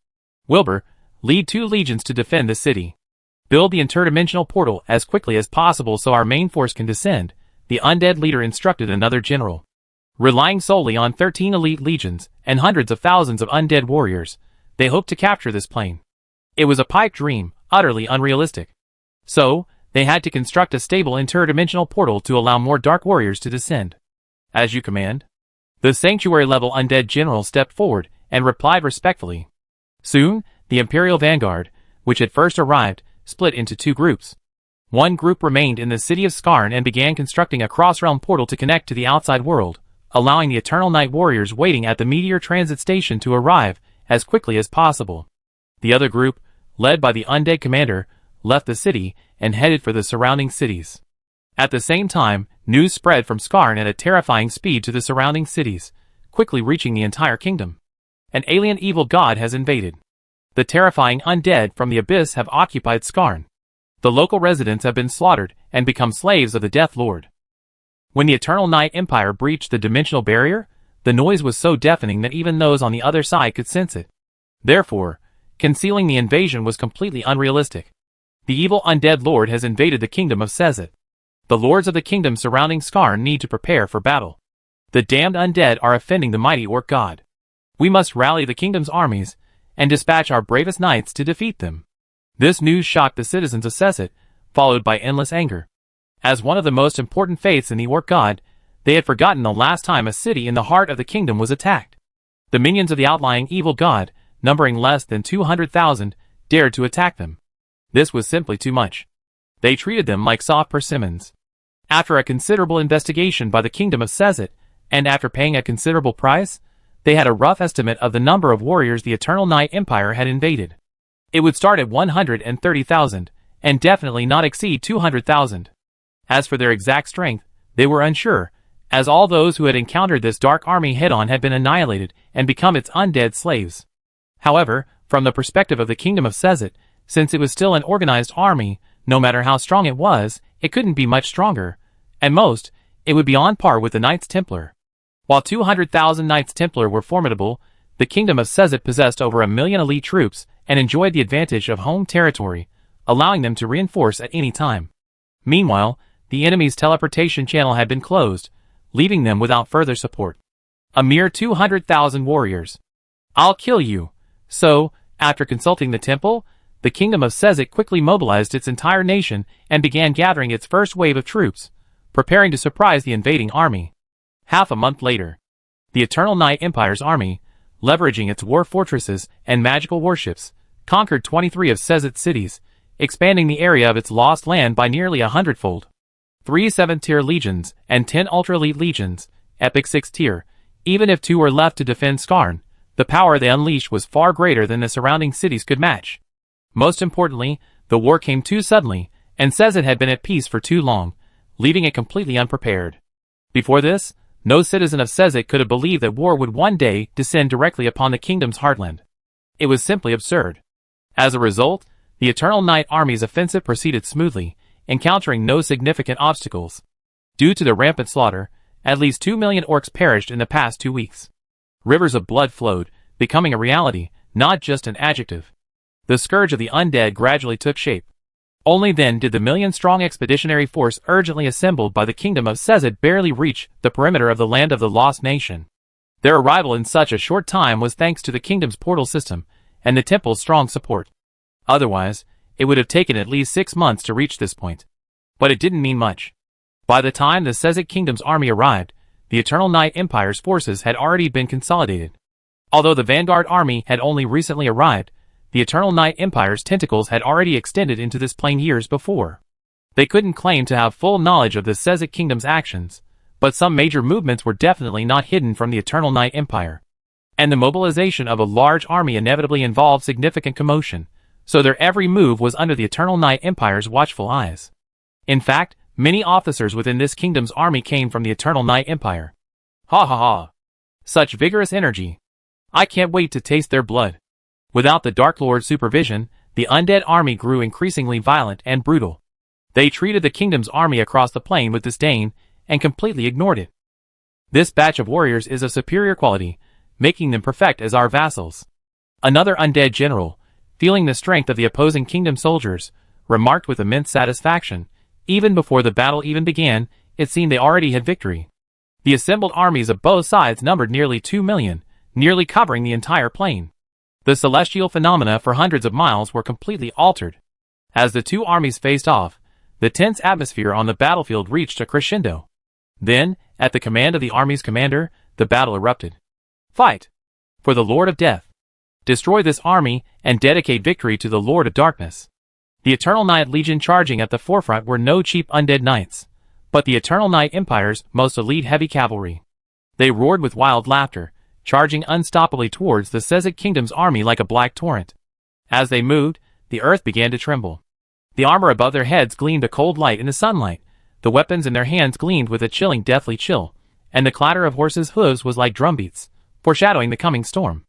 Wilbur, lead 2 legions to defend the city. Build the interdimensional portal as quickly as possible so our main force can descend, the undead leader instructed another general. Relying solely on 13 elite legions and hundreds of thousands of undead warriors, they hoped to capture this plane. It was a pipe dream, utterly unrealistic. So, they had to construct a stable interdimensional portal to allow more dark warriors to descend. As you command. The sanctuary-level undead general stepped forward and replied respectfully. Soon, the Imperial Vanguard, which had first arrived, split into 2 groups. One group remained in the city of Skarn and began constructing a cross-realm portal to connect to the outside world, allowing the Eternal Night Warriors waiting at the Meteor Transit Station to arrive as quickly as possible. The other group, led by the undead commander, left the city and headed for the surrounding cities. At the same time, news spread from Skarn at a terrifying speed to the surrounding cities, quickly reaching the entire kingdom. An alien evil god has invaded. The terrifying undead from the abyss have occupied Skarn. The local residents have been slaughtered and become slaves of the Death Lord. When the Eternal Night Empire breached the dimensional barrier, the noise was so deafening that even those on the other side could sense it. Therefore, concealing the invasion was completely unrealistic. The evil undead lord has invaded the kingdom of Sezet. The lords of the kingdom surrounding Skarn need to prepare for battle. The damned undead are offending the mighty orc god. We must rally the kingdom's armies and dispatch our bravest knights to defeat them. This news shocked the citizens of Sezet, followed by endless anger. As one of the most important faiths in the orc god, they had forgotten the last time a city in the heart of the kingdom was attacked. The minions of the outlying evil god, numbering less than 200,000, dared to attack them. This was simply too much. They treated them like soft persimmons. After a considerable investigation by the kingdom of Sezet, and after paying a considerable price, they had a rough estimate of the number of warriors the Eternal Night Empire had invaded. It would start at 130,000, and definitely not exceed 200,000. As for their exact strength, they were unsure, as all those who had encountered this dark army head-on had been annihilated and become its undead slaves. However, from the perspective of the kingdom of Sezet, since it was still an organized army, no matter how strong it was, it couldn't be much stronger. At most, it would be on par with the Knights Templar. While 200,000 Knights Templar were formidable, the kingdom of Sezet possessed over 1 million elite troops and enjoyed the advantage of home territory, allowing them to reinforce at any time. Meanwhile, the enemy's teleportation channel had been closed, leaving them without further support. A mere 200,000 warriors. I'll kill you. So, after consulting the temple, the kingdom of Sezet quickly mobilized its entire nation and began gathering its first wave of troops, preparing to surprise the invading army. Half a month later, the Eternal Night Empire's army, leveraging its war fortresses and magical warships, conquered 23 of Sezet's cities, expanding the area of its lost land by nearly 100-fold. 3 7th-tier legions and 10 ultra-elite legions, epic 6th tier. Even if 2 were left to defend Skarn, the power they unleashed was far greater than the surrounding cities could match. Most importantly, the war came too suddenly, and Sezet had been at peace for too long, leaving it completely unprepared. Before this, no citizen of Sezet could have believed that war would one day descend directly upon the kingdom's heartland. It was simply absurd. As a result, the Eternal Night Army's offensive proceeded smoothly, encountering no significant obstacles. Due to the rampant slaughter, at least 2 million orcs perished in the past 2 weeks. Rivers of blood flowed, becoming a reality, not just an adjective. The scourge of the undead gradually took shape. Only then did the million-strong expeditionary force urgently assembled by the kingdom of Sezet barely reach the perimeter of the land of the lost nation. Their arrival in such a short time was thanks to the kingdom's portal system and the temple's strong support. Otherwise, it would have taken at least 6 months to reach this point. But it didn't mean much. By the time the Sezet kingdom's army arrived, the Eternal Night Empire's forces had already been consolidated. Although the vanguard army had only recently arrived, the Eternal Night Empire's tentacles had already extended into this plane years before. They couldn't claim to have full knowledge of the Sezet kingdom's actions, but some major movements were definitely not hidden from the Eternal Night Empire. And the mobilization of a large army inevitably involved significant commotion, so their every move was under the Eternal Night Empire's watchful eyes. In fact, many officers within this kingdom's army came from the Eternal Night Empire. Ha ha ha! Such vigorous energy! I can't wait to taste their blood. Without the Dark Lord's supervision, the undead army grew increasingly violent and brutal. They treated the kingdom's army across the plain with disdain and completely ignored it. This batch of warriors is of superior quality, making them perfect as our vassals. Another undead general, feeling the strength of the opposing kingdom soldiers, remarked with immense satisfaction. Even before the battle even began, it seemed they already had victory. The assembled armies of both sides numbered nearly 2 million, nearly covering the entire plain. The celestial phenomena for hundreds of miles were completely altered. As the two armies faced off, the tense atmosphere on the battlefield reached a crescendo. Then, at the command of the army's commander, the battle erupted. Fight! For the Lord of Death! Destroy this army and dedicate victory to the Lord of Darkness. The Eternal Night Legion charging at the forefront were no cheap undead knights, but the Eternal Night Empire's most elite heavy cavalry. They roared with wild laughter, charging unstoppably towards the Sezet kingdom's army like a black torrent. As they moved, the earth began to tremble. The armor above their heads gleamed a cold light in the sunlight, the weapons in their hands gleamed with a chilling deathly chill, and the clatter of horses' hooves was like drumbeats, foreshadowing the coming storm.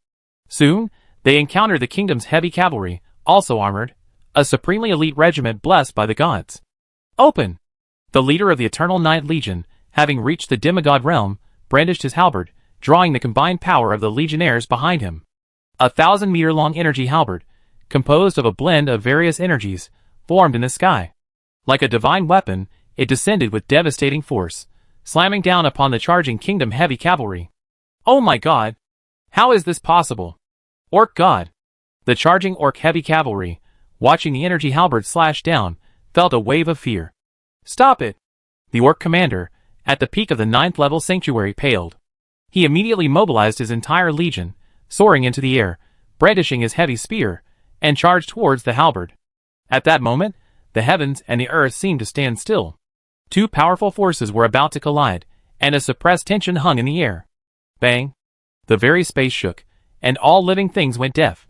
Soon, they encountered the kingdom's heavy cavalry, also armored, a supremely elite regiment blessed by the gods. Open! The leader of the Eternal Night Legion, having reached the demigod realm, brandished his halberd, drawing the combined power of the legionnaires behind him. 1,000-meter-long energy halberd, composed of a blend of various energies, formed in the sky. Like a divine weapon, it descended with devastating force, slamming down upon the charging kingdom heavy cavalry. Oh my god! How is this possible? Orc god! The charging orc heavy cavalry, watching the energy halberd slash down, felt a wave of fear. Stop it! The orc commander, at the peak of the 9th level sanctuary, paled. He immediately mobilized his entire legion, soaring into the air, brandishing his heavy spear, and charged towards the halberd. At that moment, the heavens and the earth seemed to stand still. Two powerful forces were about to collide, and a suppressed tension hung in the air. Bang! The very space shook, and all living things went deaf.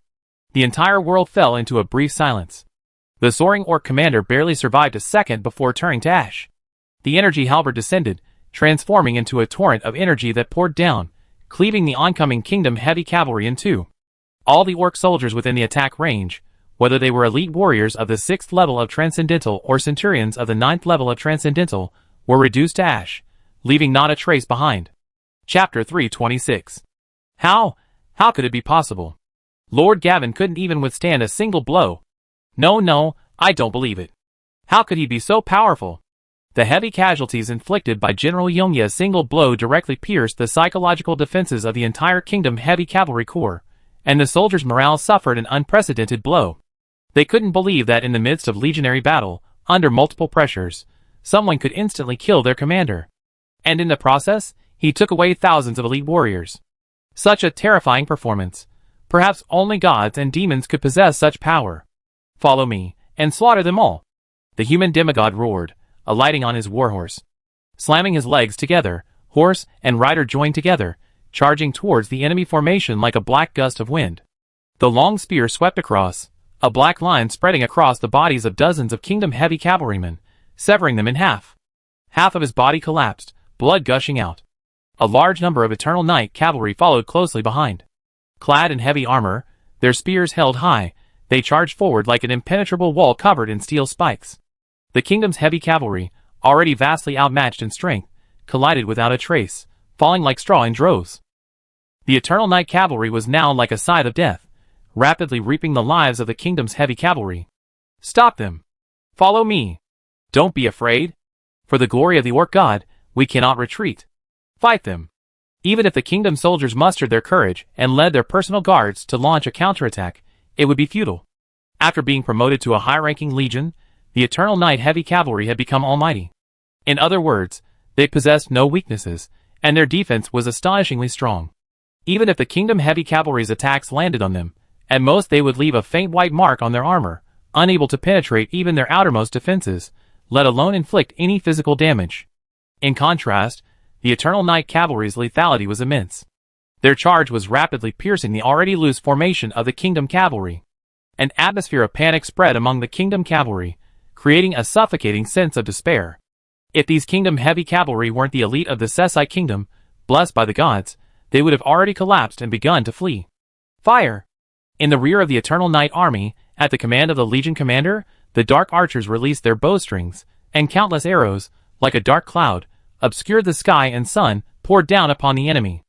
The entire world fell into a brief silence. The soaring orc commander barely survived a second before turning to ash. The energy halberd descended, transforming into a torrent of energy that poured down, cleaving the oncoming kingdom heavy cavalry in two. All the orc soldiers within the attack range, whether they were elite warriors of the 6th level of Transcendental or centurions of the 9th level of Transcendental, were reduced to ash, leaving not a trace behind. Chapter 326. How could it be possible? Lord Gavin couldn't even withstand a single blow. No, I don't believe it. How could he be so powerful? The heavy casualties inflicted by General Yongya's single blow directly pierced the psychological defenses of the entire kingdom heavy cavalry corps, and the soldiers' morale suffered an unprecedented blow. They couldn't believe that in the midst of legionary battle, under multiple pressures, someone could instantly kill their commander. And in the process, he took away thousands of elite warriors. Such a terrifying performance. Perhaps only gods and demons could possess such power. Follow me, and slaughter them all. The human demigod roared, alighting on his warhorse. Slamming his legs together, horse and rider joined together, charging towards the enemy formation like a black gust of wind. The long spear swept across, a black line spreading across the bodies of dozens of kingdom heavy cavalrymen, severing them in half. Half of his body collapsed, blood gushing out. A large number of Eternal Night cavalry followed closely behind. Clad in heavy armor, their spears held high, they charged forward like an impenetrable wall covered in steel spikes. The kingdom's heavy cavalry, already vastly outmatched in strength, collided without a trace, falling like straw in droves. The Eternal Night cavalry was now like a scythe of death, rapidly reaping the lives of the kingdom's heavy cavalry. Stop them! Follow me! Don't be afraid! For the glory of the orc god, we cannot retreat. Fight them! Even if the kingdom soldiers mustered their courage and led their personal guards to launch a counterattack, it would be futile. After being promoted to a high-ranking legion, the Eternal Night heavy cavalry had become almighty. In other words, they possessed no weaknesses, and their defense was astonishingly strong. Even if the kingdom heavy cavalry's attacks landed on them, at most they would leave a faint white mark on their armor, unable to penetrate even their outermost defenses, let alone inflict any physical damage. In contrast, the Eternal Night cavalry's lethality was immense. Their charge was rapidly piercing the already loose formation of the kingdom cavalry. An atmosphere of panic spread among the kingdom cavalry, creating a suffocating sense of despair. If these kingdom heavy cavalry weren't the elite of the Sesai kingdom, blessed by the gods, they would have already collapsed and begun to flee. Fire! In the rear of the Eternal Night army, at the command of the legion commander, the dark archers released their bowstrings, and countless arrows, like a dark cloud, obscured the sky and sun, poured down upon the enemy.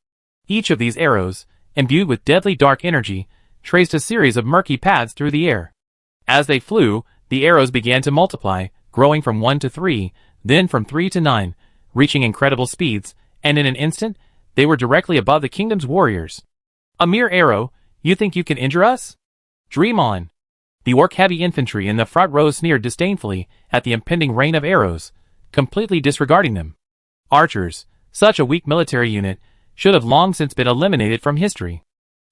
Each of these arrows, imbued with deadly dark energy, traced a series of murky paths through the air. As they flew, the arrows began to multiply, growing from 1 to 3, then from 3 to 9, reaching incredible speeds, and in an instant, they were directly above the kingdom's warriors. A mere arrow, you think you can injure us? Dream on! The orc heavy infantry in the front row sneered disdainfully at the impending rain of arrows, completely disregarding them. Archers, such a weak military unit, should have long since been eliminated from history.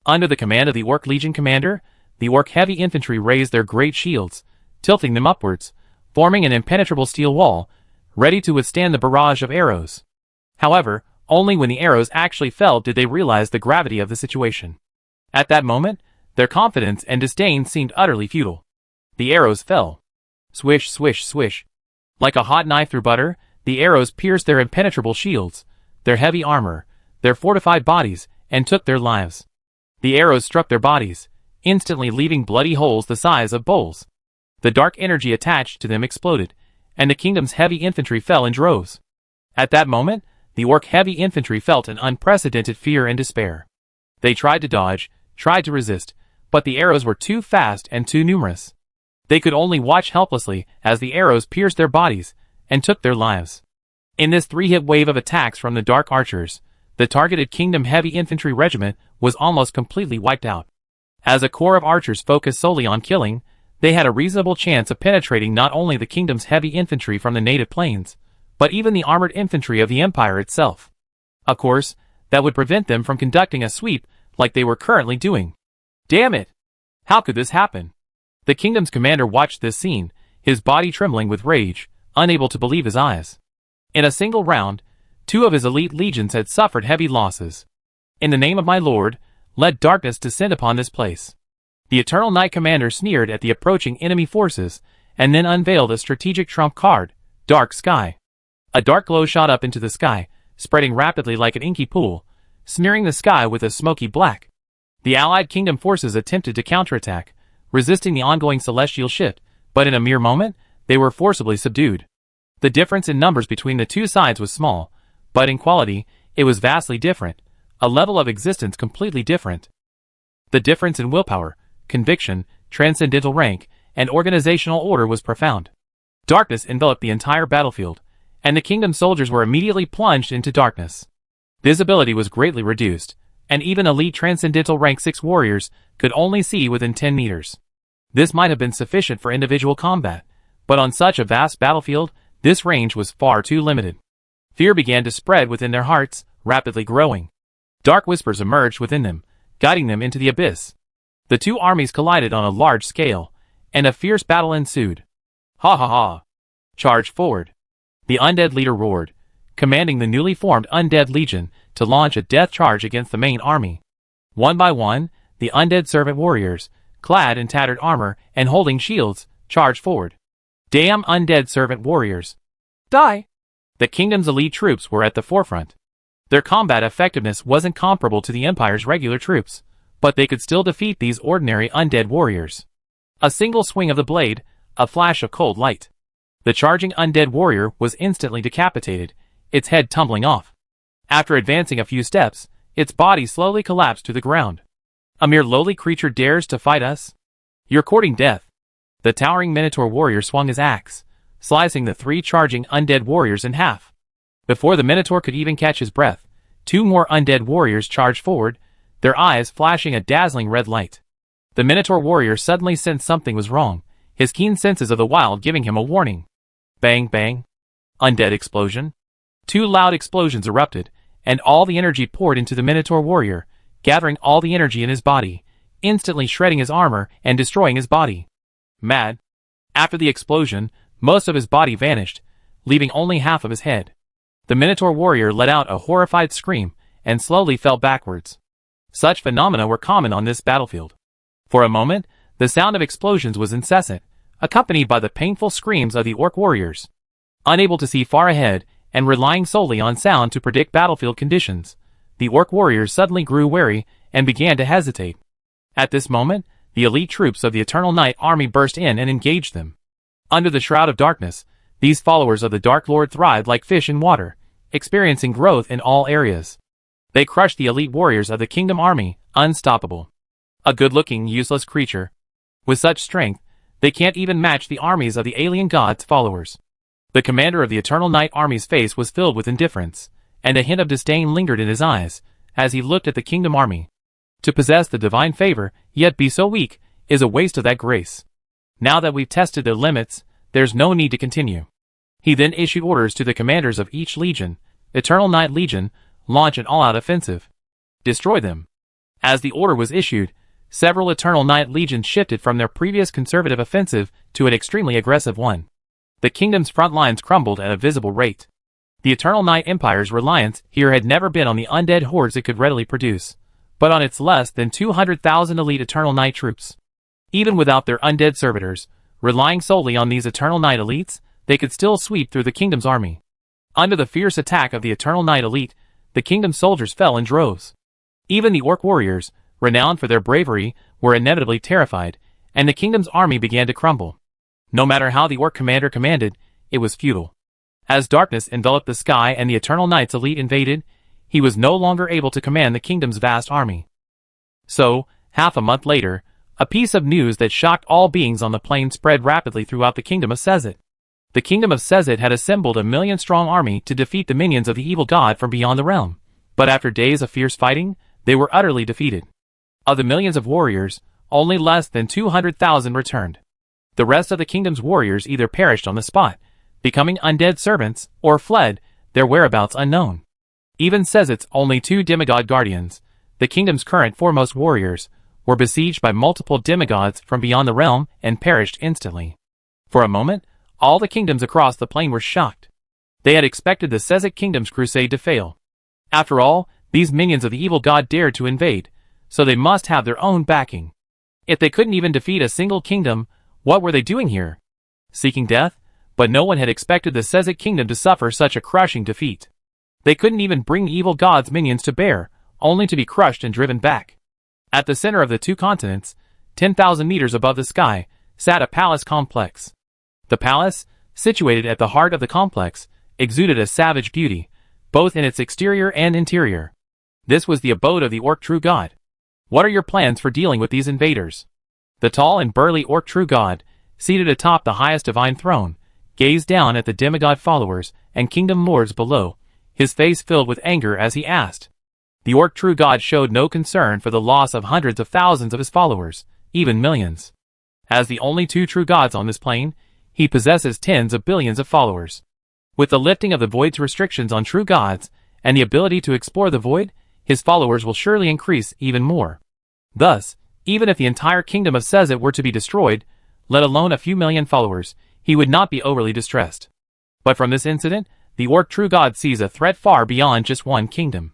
Under the command of the orc legion commander, the orc heavy infantry raised their great shields, tilting them upwards, forming an impenetrable steel wall, ready to withstand the barrage of arrows. However, only when the arrows actually fell did they realize the gravity of the situation. At that moment, their confidence and disdain seemed utterly futile. The arrows fell. Swish, swish, swish. Like a hot knife through butter, the arrows pierced their impenetrable shields, their heavy armor, their fortified bodies, and took their lives. The arrows struck their bodies, instantly leaving bloody holes the size of bowls. The dark energy attached to them exploded, and the kingdom's heavy infantry fell in droves. At that moment, the orc heavy infantry felt an unprecedented fear and despair. They tried to dodge, tried to resist, but the arrows were too fast and too numerous. They could only watch helplessly as the arrows pierced their bodies and took their lives. In this three-hit wave of attacks from the Dark Archers, the targeted Kingdom Heavy Infantry Regiment was almost completely wiped out. As a corps of archers focused solely on killing, they had a reasonable chance of penetrating not only the Kingdom's heavy infantry from the native plains, but even the armored infantry of the Empire itself. Of course, that would prevent them from conducting a sweep like they were currently doing. Damn it! How could this happen? The Kingdom's commander watched this scene, his body trembling with rage, unable to believe his eyes. In a single round, 2 of his elite legions had suffered heavy losses. In the name of my lord, let darkness descend upon this place. The Eternal Night commander sneered at the approaching enemy forces, and then unveiled a strategic trump card, Dark Sky. A dark glow shot up into the sky, spreading rapidly like an inky pool, smearing the sky with a smoky black. The allied kingdom forces attempted to counterattack, resisting the ongoing celestial shift, but in a mere moment, they were forcibly subdued. The difference in numbers between the two sides was small, but in quality, it was vastly different, a level of existence completely different. The difference in willpower, conviction, transcendental rank, and organizational order was profound. Darkness enveloped the entire battlefield, and the kingdom's soldiers were immediately plunged into darkness. Visibility was greatly reduced, and even elite transcendental rank 6 warriors could only see within 10 meters. This might have been sufficient for individual combat, but on such a vast battlefield, this range was far too limited. Fear began to spread within their hearts, rapidly growing. Dark whispers emerged within them, guiding them into the abyss. The two armies collided on a large scale, and a fierce battle ensued. Ha ha ha! Charge forward! The undead leader roared, commanding the newly formed Undead Legion to launch a death charge against the main army. One by one, the undead servant warriors, clad in tattered armor and holding shields, charged forward. Damn undead servant warriors! Die! The kingdom's elite troops were at the forefront. Their combat effectiveness wasn't comparable to the Empire's regular troops, but they could still defeat these ordinary undead warriors. A single swing of the blade, a flash of cold light. The charging undead warrior was instantly decapitated, its head tumbling off. After advancing a few steps, its body slowly collapsed to the ground. A mere lowly creature dares to fight us? You're courting death. The towering Minotaur warrior swung his axe, slicing the 3 charging undead warriors in half. Before the Minotaur could even catch his breath, 2 more undead warriors charged forward, their eyes flashing a dazzling red light. The Minotaur warrior suddenly sensed something was wrong, his keen senses of the wild giving him a warning. Bang bang. Undead explosion. 2 loud explosions erupted, and all the energy poured into the Minotaur warrior, gathering all the energy in his body, instantly shredding his armor and destroying his body. Mad. After the explosion, most of his body vanished, leaving only half of his head. The Minotaur warrior let out a horrified scream and slowly fell backwards. Such phenomena were common on this battlefield. For a moment, the sound of explosions was incessant, accompanied by the painful screams of the orc warriors. Unable to see far ahead, and relying solely on sound to predict battlefield conditions, the orc warriors suddenly grew wary and began to hesitate. At this moment, the elite troops of the Eternal Night army burst in and engaged them. Under the shroud of darkness, these followers of the Dark Lord thrived like fish in water, experiencing growth in all areas. They crushed the elite warriors of the Kingdom Army, unstoppable. A good-looking, useless creature. With such strength, they can't even match the armies of the alien god's followers. The commander of the Eternal Night Army's face was filled with indifference, and a hint of disdain lingered in his eyes, as he looked at the Kingdom Army. To possess the divine favor, yet be so weak, is a waste of that grace. Now that we've tested their limits, there's no need to continue. He then issued orders to the commanders of each legion, Eternal Night Legion, launch an all-out offensive. Destroy them. As the order was issued, several Eternal Night Legions shifted from their previous conservative offensive to an extremely aggressive one. The kingdom's front lines crumbled at a visible rate. The Eternal Night Empire's reliance here had never been on the undead hordes it could readily produce, but on its less than 200,000 elite Eternal Night troops. Even without their undead servitors, relying solely on these Eternal Night elites, they could still sweep through the kingdom's army. Under the fierce attack of the Eternal Night elite, the kingdom's soldiers fell in droves. Even the orc warriors, renowned for their bravery, were inevitably terrified, and the kingdom's army began to crumble. No matter how the orc commander commanded, it was futile. As darkness enveloped the sky and the Eternal Knight's elite invaded, he was no longer able to command the kingdom's vast army. So, half a month later, a piece of news that shocked all beings on the plain spread rapidly throughout the kingdom of Sezit. The kingdom of Sezit had assembled a 1,000,000-strong army to defeat the minions of the evil god from beyond the realm. But after days of fierce fighting, they were utterly defeated. Of the millions of warriors, only less than 200,000 returned. The rest of the kingdom's warriors either perished on the spot, becoming undead servants, or fled, their whereabouts unknown. Even Sezit's only 2 demigod guardians, the kingdom's current foremost warriors, were besieged by multiple demigods from beyond the realm and perished instantly. For a moment, all the kingdoms across the plain were shocked. They had expected the Sezit kingdom's crusade to fail. After all, these minions of the evil god dared to invade, so they must have their own backing. If they couldn't even defeat a single kingdom, what were they doing here? Seeking death? But no one had expected the Sezit kingdom to suffer such a crushing defeat. They couldn't even bring the evil god's minions to bear, only to be crushed and driven back. At the center of the 2 continents, 10,000 meters above the sky, sat a palace complex. The palace, situated at the heart of the complex, exuded a savage beauty, both in its exterior and interior. This was the abode of the Orc True God. What are your plans for dealing with these invaders? The tall and burly Orc True God, seated atop the highest divine throne, gazed down at the demigod followers and kingdom lords below, his face filled with anger as he asked. The Orc True God showed no concern for the loss of hundreds of thousands of his followers, even millions. As the only 2 true gods on this plane, he possesses tens of billions of followers. With the lifting of the Void's restrictions on true gods, and the ability to explore the Void, his followers will surely increase even more. Thus, even if the entire kingdom of Sezit were to be destroyed, let alone a few million followers, he would not be overly distressed. But from this incident, the Orc True God sees a threat far beyond just one kingdom.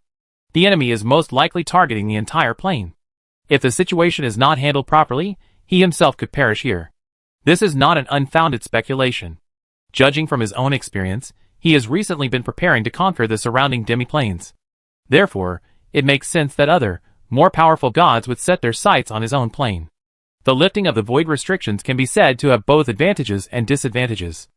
The enemy is most likely targeting the entire plane. If the situation is not handled properly, he himself could perish here. This is not an unfounded speculation. Judging from his own experience, he has recently been preparing to conquer the surrounding demi-planes. Therefore, it makes sense that other, more powerful gods would set their sights on his own plane. The lifting of the Void restrictions can be said to have both advantages and disadvantages.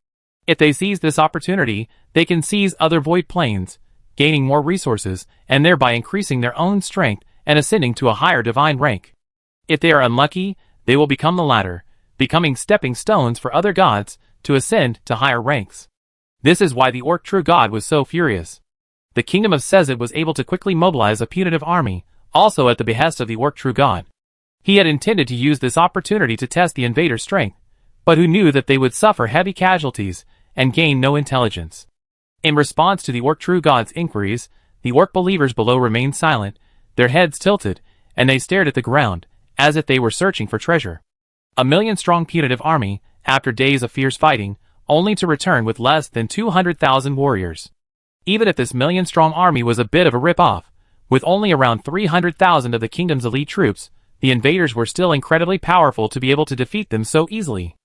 If they seize this opportunity, they can seize other Void planes, gaining more resources, and thereby increasing their own strength and ascending to a higher divine rank. If they are unlucky, they will become the latter, becoming stepping stones for other gods to ascend to higher ranks. This is why the Orc True God was so furious. The kingdom of Sezit was able to quickly mobilize a punitive army, also at the behest of the Orc True God. He had intended to use this opportunity to test the invaders' strength, but who knew that they would suffer heavy casualties and gain no intelligence. In response to the Orc True God's inquiries, the Orc believers below remained silent, their heads tilted, and they stared at the ground, as if they were searching for treasure. A 1,000,000-strong punitive army, after days of fierce fighting, only to return with less than 200,000 warriors. Even if this 1,000,000-strong army was a bit of a rip-off, with only around 300,000 of the kingdom's elite troops, the invaders were still incredibly powerful to be able to defeat them so easily.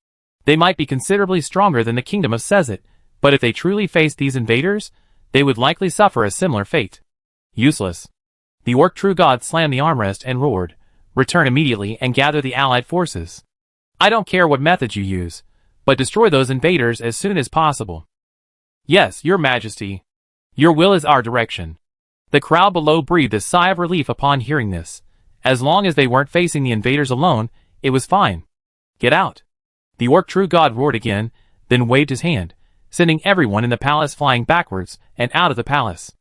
They might be considerably stronger than the kingdom of Sezit, but if they truly faced these invaders, they would likely suffer a similar fate. Useless. The Orc True God slammed the armrest and roared, "Return immediately and gather the allied forces. I don't care what methods you use, but destroy those invaders as soon as possible." "Yes, your majesty. Your will is our direction." The crowd below breathed a sigh of relief upon hearing this. As long as they weren't facing the invaders alone, it was fine. "Get out." The Orc True God roared again, then waved his hand, sending everyone in the palace flying backwards and out of the palace.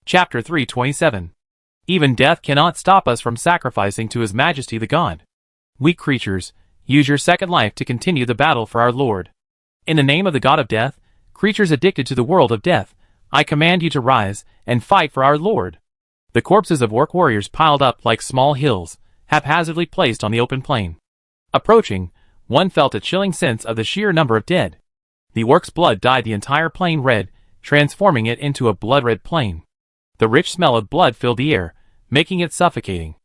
Chapter 327. Even death cannot stop us from sacrificing to His Majesty the God. Weak creatures, use your second life to continue the battle for our Lord. In the name of the God of Death, creatures addicted to the world of death, I command you to rise and fight for our Lord. The corpses of orc warriors piled up like small hills, haphazardly placed on the open plain. Approaching, one felt a chilling sense of the sheer number of dead. The orc's blood dyed the entire plain red, transforming it into a blood-red plain. The rich smell of blood filled the air, making it suffocating.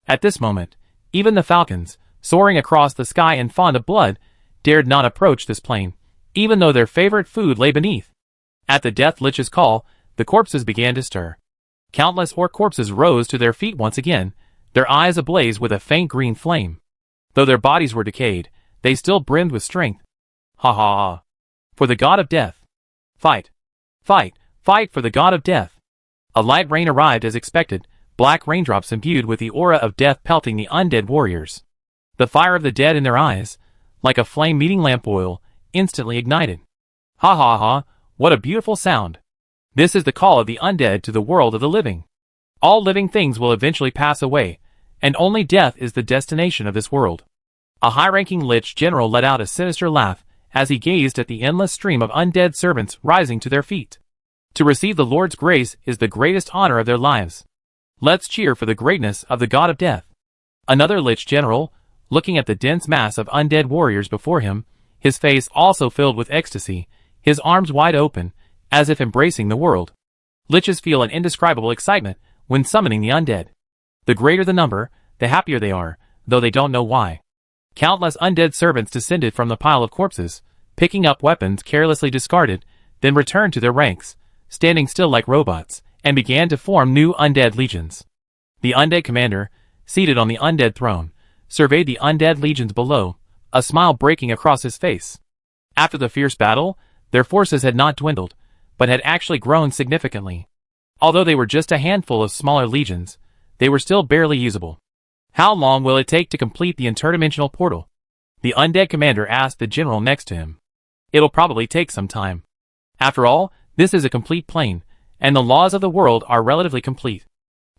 At this moment, even the falcons, soaring across the sky and fond of blood, dared not approach this plain, even though their favorite food lay beneath. At the Death Lich's call, the corpses began to stir. Countless orc corpses rose to their feet once again, their eyes ablaze with a faint green flame. Though their bodies were decayed, they still brimmed with strength. Ha ha ha. For the god of death. Fight. Fight, fight for the god of death. A light rain arrived as expected, black raindrops imbued with the aura of death pelting the undead warriors. The fire of the dead in their eyes, like a flame meeting lamp oil, instantly ignited. Ha ha ha, what a beautiful sound. This is the call of the undead to the world of the living. All living things will eventually pass away, and only death is the destination of this world. A high-ranking Lich general let out a sinister laugh as he gazed at the endless stream of undead servants rising to their feet. To receive the Lord's grace is the greatest honor of their lives. Let's cheer for the greatness of the god of death. Another Lich general, looking at the dense mass of undead warriors before him, his face also filled with ecstasy, his arms wide open, as if embracing the world. Liches feel an indescribable excitement when summoning the undead. The greater the number, the happier they are, though they don't know why. Countless undead servants descended from the pile of corpses, picking up weapons carelessly discarded, then returned to their ranks, standing still like robots, and began to form new undead legions. The undead commander, seated on the undead throne, surveyed the undead legions below, a smile breaking across his face. After the fierce battle, their forces had not dwindled, but had actually grown significantly. Although they were just a handful of smaller legions, they were still barely usable. How long will it take to complete the interdimensional portal? The undead commander asked the general next to him. It'll probably take some time. After all, this is a complete plane, and the laws of the world are relatively complete.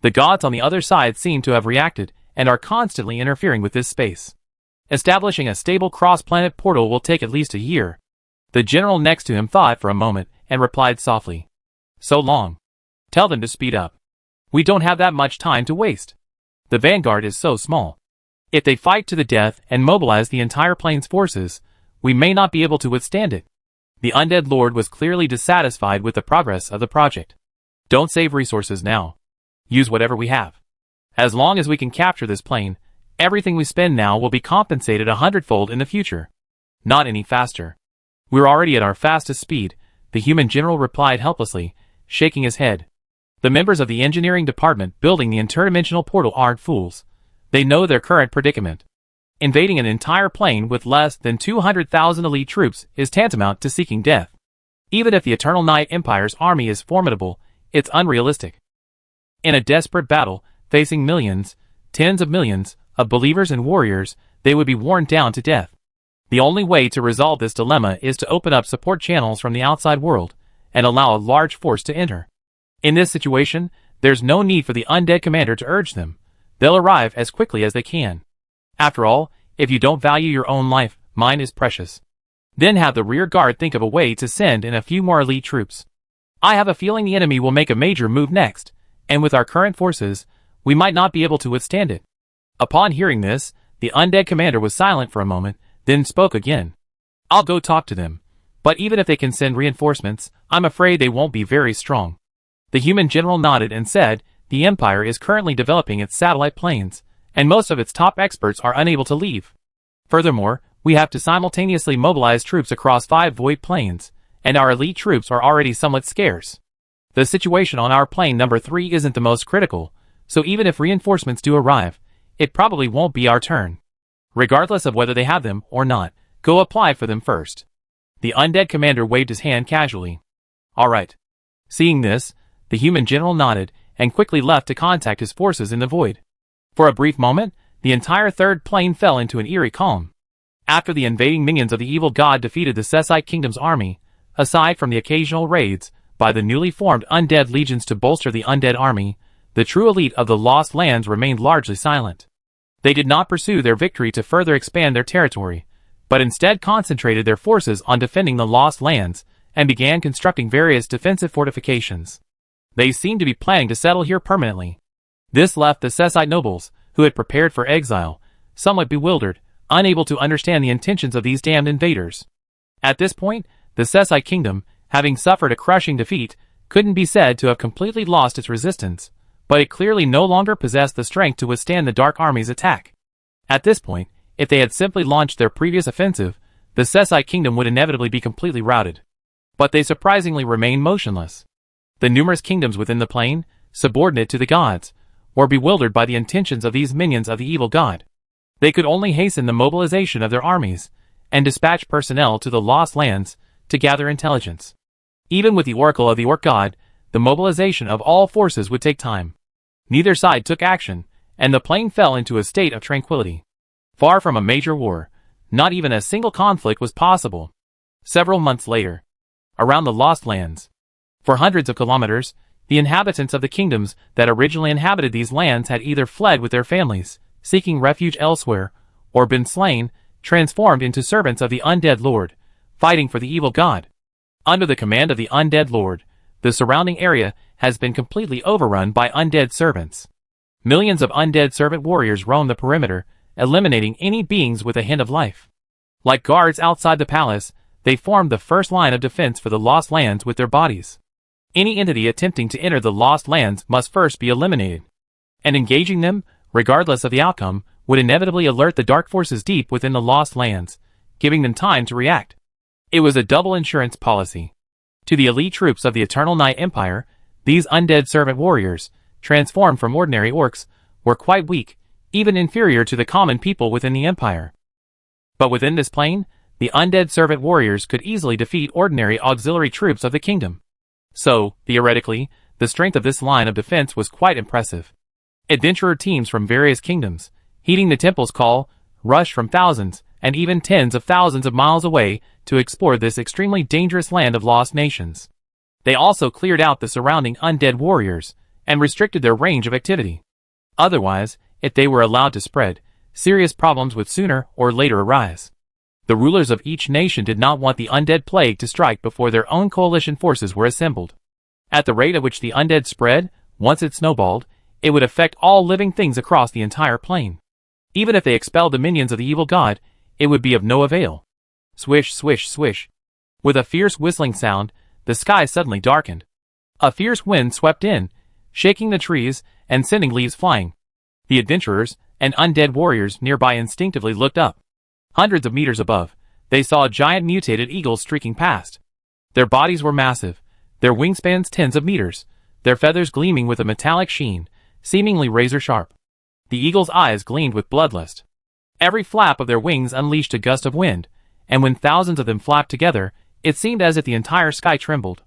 The gods on the other side seem to have reacted and are constantly interfering with this space. Establishing a stable cross-planet portal will take at least a year. The general next to him thought for a moment and replied softly. So long. Tell them to speed up. We don't have that much time to waste. The vanguard is so small. If they fight to the death and mobilize the entire plane's forces, we may not be able to withstand it. The undead lord was clearly dissatisfied with the progress of the project. Don't save resources now. Use whatever we have. As long as we can capture this plane, everything we spend now will be compensated 100-fold in the future. Not any faster. We're already at our fastest speed, the human general replied helplessly, shaking his head. The members of the engineering department building the interdimensional portal aren't fools. They know their current predicament. Invading an entire plane with less than 200,000 elite troops is tantamount to seeking death. Even if the Eternal Night Empire's army is formidable, it's unrealistic. In a desperate battle, facing millions, tens of millions, of believers and warriors, they would be worn down to death. The only way to resolve this dilemma is to open up support channels from the outside world, and allow a large force to enter. In this situation, there's no need for the undead commander to urge them. They'll arrive as quickly as they can. After all, if you don't value your own life, mine is precious. Then have the rear guard think of a way to send in a few more elite troops. I have a feeling the enemy will make a major move next, and with our current forces, we might not be able to withstand it. Upon hearing this, the undead commander was silent for a moment, then spoke again. I'll go talk to them, but even if they can send reinforcements, I'm afraid they won't be very strong. The human general nodded and said, the Empire is currently developing its satellite planes, and most of its top experts are unable to leave. Furthermore, we have to simultaneously mobilize troops across 5 void planes, and our elite troops are already somewhat scarce. The situation on our plane number 3 isn't the most critical, so even if reinforcements do arrive, it probably won't be our turn. Regardless of whether they have them or not, go apply for them first. The undead commander waved his hand casually. All right. Seeing this, the human general nodded and quickly left to contact his forces in the void. For a brief moment, the entire third plane fell into an eerie calm. After the invading minions of the evil god defeated the Sessite Kingdom's army, aside from the occasional raids by the newly formed undead legions to bolster the undead army, the true elite of the Lost Lands remained largely silent. They did not pursue their victory to further expand their territory, but instead concentrated their forces on defending the Lost Lands and began constructing various defensive fortifications. They seemed to be planning to settle here permanently. This left the Sessite nobles, who had prepared for exile, somewhat bewildered, unable to understand the intentions of these damned invaders. At this point, the Sessite Kingdom, having suffered a crushing defeat, couldn't be said to have completely lost its resistance, but it clearly no longer possessed the strength to withstand the Dark Army's attack. At this point, if they had simply launched their previous offensive, the Sessite Kingdom would inevitably be completely routed. But they surprisingly remained motionless. The numerous kingdoms within the plane, subordinate to the gods, or bewildered by the intentions of these minions of the evil god. They could only hasten the mobilization of their armies, and dispatch personnel to the Lost Lands to gather intelligence. Even with the oracle of the orc god, the mobilization of all forces would take time. Neither side took action, and the plain fell into a state of tranquility. Far from a major war, not even a single conflict was possible. Several months later, around the Lost Lands, for hundreds of kilometers, the inhabitants of the kingdoms that originally inhabited these lands had either fled with their families, seeking refuge elsewhere, or been slain, transformed into servants of the undead lord, fighting for the evil god. Under the command of the undead lord, the surrounding area has been completely overrun by undead servants. Millions of undead servant warriors roam the perimeter, eliminating any beings with a hint of life. Like guards outside the palace, they formed the first line of defense for the Lost Lands with their bodies. Any entity attempting to enter the Lost Lands must first be eliminated. And engaging them, regardless of the outcome, would inevitably alert the dark forces deep within the Lost Lands, giving them time to react. It was a double insurance policy. To the elite troops of the Eternal Night Empire, these undead servant warriors, transformed from ordinary orcs, were quite weak, even inferior to the common people within the empire. But within this plane, the undead servant warriors could easily defeat ordinary auxiliary troops of the kingdom. So, theoretically, the strength of this line of defense was quite impressive. Adventurer teams from various kingdoms, heeding the temple's call, rushed from thousands and even tens of thousands of miles away to explore this extremely dangerous land of lost nations. They also cleared out the surrounding undead warriors and restricted their range of activity. Otherwise, if they were allowed to spread, serious problems would sooner or later arise. The rulers of each nation did not want the undead plague to strike before their own coalition forces were assembled. At the rate at which the undead spread, once it snowballed, it would affect all living things across the entire plane. Even if they expelled the minions of the evil god, it would be of no avail. Swish, swish, swish. With a fierce whistling sound, the sky suddenly darkened. A fierce wind swept in, shaking the trees and sending leaves flying. The adventurers and undead warriors nearby instinctively looked up. Hundreds of meters above, they saw giant mutated eagles streaking past. Their bodies were massive, their wingspans tens of meters, their feathers gleaming with a metallic sheen, seemingly razor-sharp. The eagles' eyes gleamed with bloodlust. Every flap of their wings unleashed a gust of wind, and when thousands of them flapped together, it seemed as if the entire sky trembled.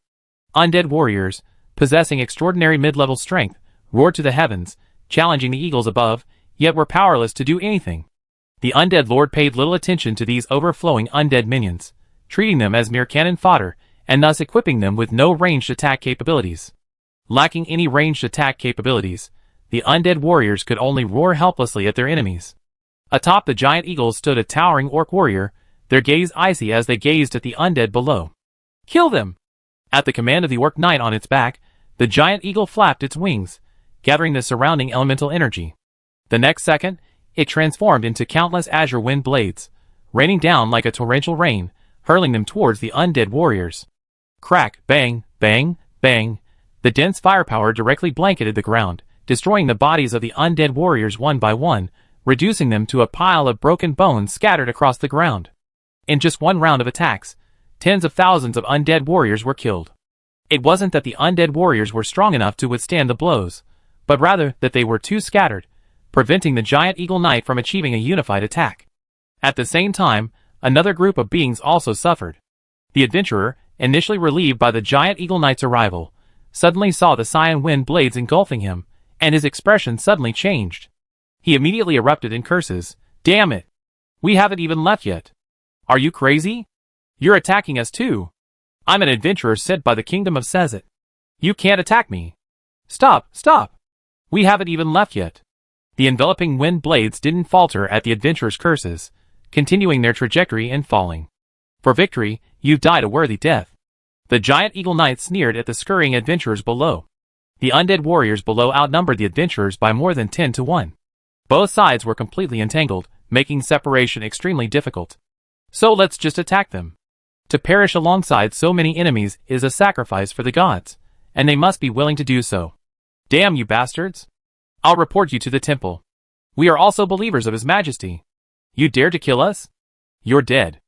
Undead warriors, possessing extraordinary mid-level strength, roared to the heavens, challenging the eagles above, yet were powerless to do anything. The undead lord paid little attention to these overflowing undead minions, treating them as mere cannon fodder, and thus equipping them with no ranged attack capabilities. Lacking any ranged attack capabilities, the undead warriors could only roar helplessly at their enemies. Atop the giant eagles stood a towering orc warrior, their gaze icy as they gazed at the undead below. "Kill them!" At the command of the orc knight on its back, the giant eagle flapped its wings, gathering the surrounding elemental energy. The next second, it transformed into countless azure wind blades, raining down like a torrential rain, hurling them towards the undead warriors. Crack, bang, bang, bang. The dense firepower directly blanketed the ground, destroying the bodies of the undead warriors one by one, reducing them to a pile of broken bones scattered across the ground. In just one round of attacks, tens of thousands of undead warriors were killed. It wasn't that the undead warriors were strong enough to withstand the blows, but rather that they were too scattered, preventing the giant eagle knight from achieving a unified attack. At the same time, another group of beings also suffered. The adventurer, initially relieved by the giant eagle knight's arrival, suddenly saw the cyan wind blades engulfing him, and his expression suddenly changed. He immediately erupted in curses. "Damn it! We haven't even left yet. Are you crazy? You're attacking us too. I'm an adventurer sent by the kingdom of Sezet. You can't attack me. Stop, stop! We haven't even left yet." The enveloping wind blades didn't falter at the adventurer's curses, continuing their trajectory and falling. "For victory, you've died a worthy death." The giant eagle knight sneered at the scurrying adventurers below. The undead warriors below outnumbered the adventurers by more than 10 to 1. Both sides were completely entangled, making separation extremely difficult. So let's just attack them. To perish alongside so many enemies is a sacrifice for the gods, and they must be willing to do so. Damn you bastards! I'll report you to the temple. We are also believers of His Majesty. You dare to kill us? You're dead.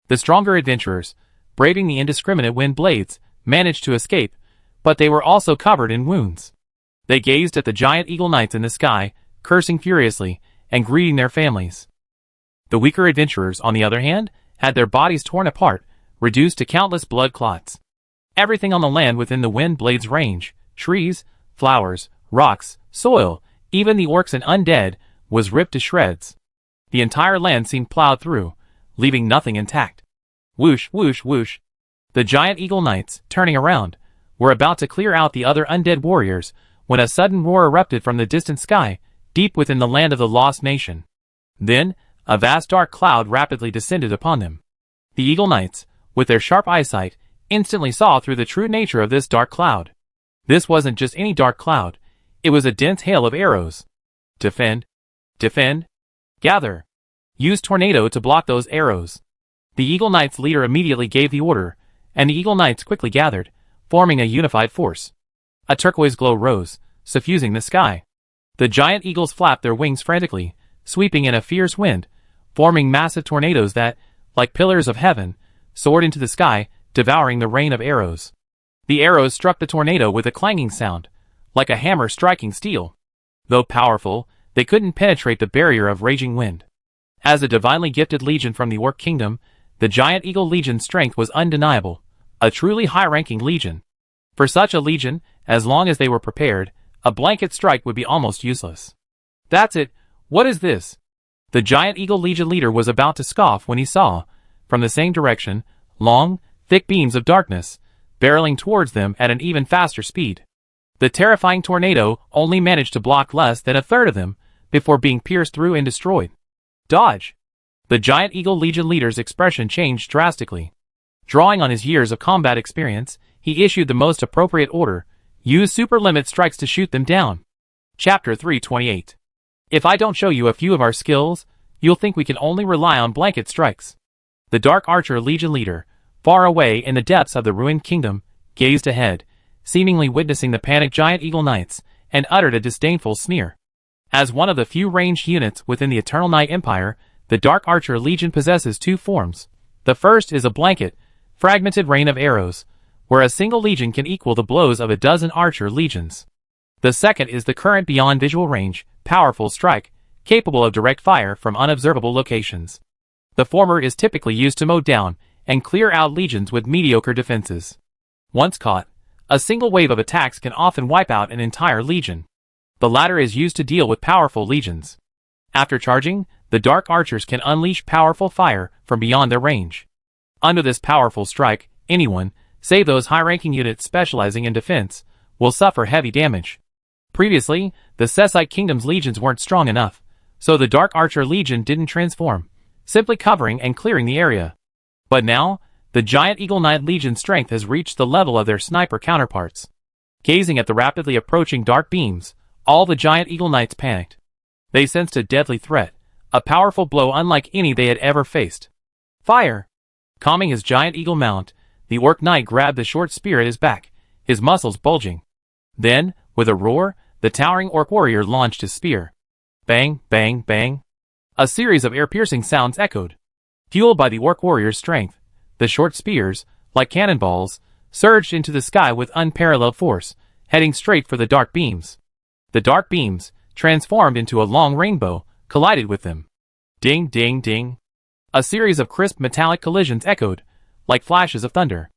The stronger adventurers, braving the indiscriminate wind blades, managed to escape, but they were also covered in wounds. They gazed at the giant eagle knights in the sky, cursing furiously, and greeting their families. The weaker adventurers, on the other hand, had their bodies torn apart, reduced to countless blood clots. Everything on the land within the wind blade's range, trees, flowers, rocks, soil, even the orcs and undead, was ripped to shreds. The entire land seemed plowed through, leaving nothing intact. Whoosh, whoosh, whoosh. The giant eagle knights, turning around, were about to clear out the other undead warriors when a sudden roar erupted from the distant sky, deep within the land of the lost nation. Then, a vast dark cloud rapidly descended upon them. The eagle knights, with their sharp eyesight, instantly saw through the true nature of this dark cloud. This wasn't just any dark cloud. It was a dense hail of arrows. Defend. Defend. Gather. Use tornado to block those arrows. The Eagle Knights' leader immediately gave the order, and the Eagle Knights quickly gathered, forming a unified force. A turquoise glow rose, suffusing the sky. The giant eagles flapped their wings frantically, sweeping in a fierce wind, forming massive tornadoes that, like pillars of heaven, soared into the sky, devouring the rain of arrows. The arrows struck the tornado with a clanging sound, like a hammer striking steel. Though powerful, they couldn't penetrate the barrier of raging wind. As a divinely gifted legion from the Orc Kingdom, the Giant Eagle Legion's strength was undeniable, a truly high-ranking legion. For such a legion, as long as they were prepared, a blanket strike would be almost useless. That's it. What is this? The Giant Eagle Legion leader was about to scoff when he saw, from the same direction, long, thick beams of darkness, barreling towards them at an even faster speed. The terrifying tornado only managed to block less than a third of them, before being pierced through and destroyed. Dodge! The Giant Eagle Legion leader's expression changed drastically. Drawing on his years of combat experience, he issued the most appropriate order: use super limit strikes to shoot them down. Chapter 328. If I don't show you a few of our skills, you'll think we can only rely on blanket strikes. The Dark Archer Legion leader, far away in the depths of the ruined kingdom, gazed ahead, seemingly witnessing the panicked Giant Eagle Knights, and uttered a disdainful sneer. As one of the few ranged units within the Eternal Night Empire, the Dark Archer Legion possesses two forms. The first is a blanket, fragmented rain of arrows, where a single legion can equal the blows of a dozen archer legions. The second is the current beyond visual range, powerful strike, capable of direct fire from unobservable locations. The former is typically used to mow down and clear out legions with mediocre defenses. Once caught, a single wave of attacks can often wipe out an entire legion. The latter is used to deal with powerful legions. After charging, the Dark Archers can unleash powerful fire from beyond their range. Under this powerful strike, anyone, save those high-ranking units specializing in defense, will suffer heavy damage. Previously, the Sessite Kingdom's legions weren't strong enough, so the Dark Archer Legion didn't transform, simply covering and clearing the area. But now, the Giant Eagle Knight Legion's strength has reached the level of their sniper counterparts. Gazing at the rapidly approaching dark beams, all the Giant Eagle Knights panicked. They sensed a deadly threat, a powerful blow unlike any they had ever faced. Fire! Calming his giant eagle mount, the Orc Knight grabbed the short spear at his back, his muscles bulging. Then, with a roar, the towering Orc warrior launched his spear. Bang, bang, bang. A series of ear-piercing sounds echoed. Fueled by the Orc warrior's strength, the short spears, like cannonballs, surged into the sky with unparalleled force, heading straight for the dark beams. The dark beams, transformed into a long rainbow, collided with them. Ding, ding, ding. A series of crisp metallic collisions echoed, like flashes of thunder.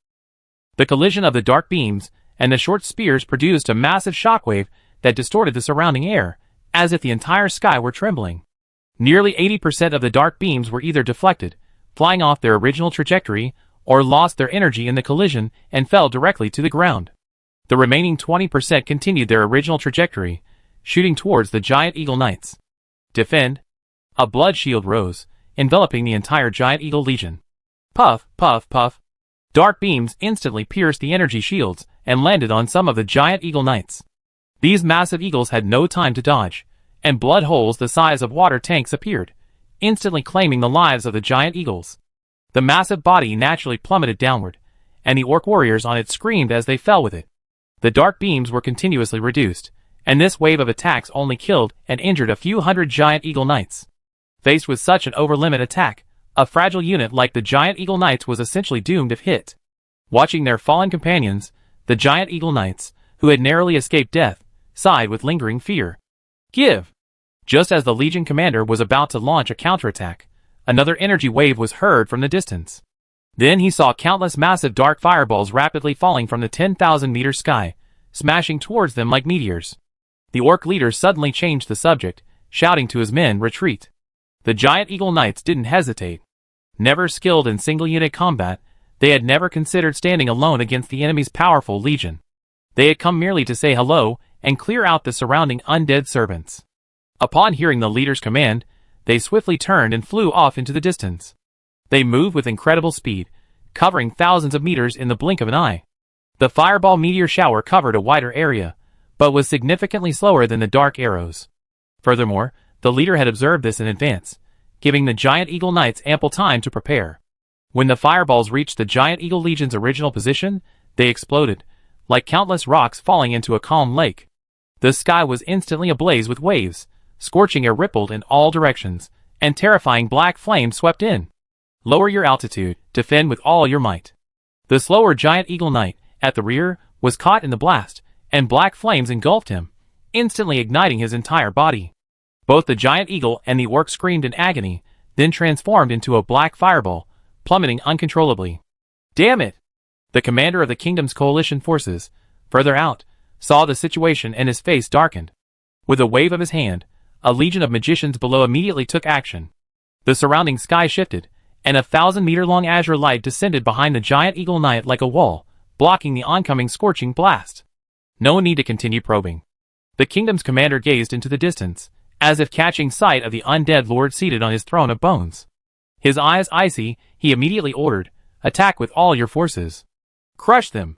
The collision of the dark beams and the short spears produced a massive shockwave that distorted the surrounding air, as if the entire sky were trembling. Nearly 80% of the dark beams were either deflected, flying off their original trajectory, or lost their energy in the collision and fell directly to the ground. The remaining 20% continued their original trajectory, shooting towards the Giant Eagle Knights. Defend! A blood shield rose, enveloping the entire Giant Eagle Legion. Puff, puff, puff. Dark beams instantly pierced the energy shields and landed on some of the Giant Eagle Knights. These massive eagles had no time to dodge, and blood holes the size of water tanks appeared, instantly claiming the lives of the giant eagles. The massive body naturally plummeted downward, and the Orc warriors on it screamed as they fell with it. The dark beams were continuously reduced, and this wave of attacks only killed and injured a few hundred Giant Eagle Knights. Faced with such an over-limit attack, a fragile unit like the Giant Eagle Knights was essentially doomed if hit. Watching their fallen companions, the Giant Eagle Knights, who had narrowly escaped death, sighed with lingering fear. Give! Just as the Legion commander was about to launch a counterattack, another energy wave was heard from the distance. Then he saw countless massive dark fireballs rapidly falling from the 10,000-meter sky, smashing towards them like meteors. The orc leader suddenly changed the subject, shouting to his men, "Retreat!" The giant eagle knights didn't hesitate. Never skilled in single-unit combat, they had never considered standing alone against the enemy's powerful legion. They had come merely to say hello and clear out the surrounding undead servants. Upon hearing the leader's command, they swiftly turned and flew off into the distance. They moved with incredible speed, covering thousands of meters in the blink of an eye. The fireball meteor shower covered a wider area, but was significantly slower than the dark arrows. Furthermore, the leader had observed this in advance, giving the giant eagle knights ample time to prepare. When the fireballs reached the giant eagle legion's original position, they exploded, like countless rocks falling into a calm lake. The sky was instantly ablaze with waves, scorching air rippled in all directions, and terrifying black flames swept in. Lower your altitude, defend with all your might. The slower giant eagle knight, at the rear, was caught in the blast, and black flames engulfed him, instantly igniting his entire body. Both the giant eagle and the orc screamed in agony, then transformed into a black fireball, plummeting uncontrollably. Damn it! The commander of the kingdom's coalition forces, further out, saw the situation and his face darkened. With a wave of his hand, a legion of magicians below immediately took action. The surrounding sky shifted, and 1,000-meter-long azure light descended behind the giant eagle knight like a wall, blocking the oncoming scorching blast. No need to continue probing. The kingdom's commander gazed into the distance, as if catching sight of the undead lord seated on his throne of bones. His eyes icy, he immediately ordered, "Attack with all your forces. Crush them.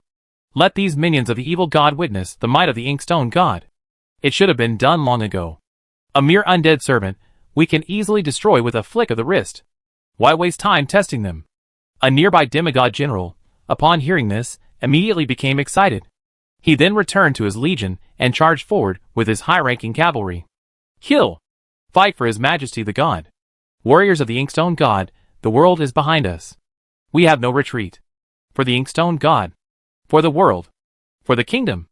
Let these minions of the evil god witness the might of the Inkstone god." It should have been done long ago. A mere undead servant, we can easily destroy with a flick of the wrist. Why waste time testing them? A nearby demigod general, upon hearing this, immediately became excited. He then returned to his legion and charged forward with his high-ranking cavalry. Kill! Fight for his majesty the god. Warriors of the Inkstone god, the world is behind us. We have no retreat. For the Inkstone god. For the world. For the kingdom.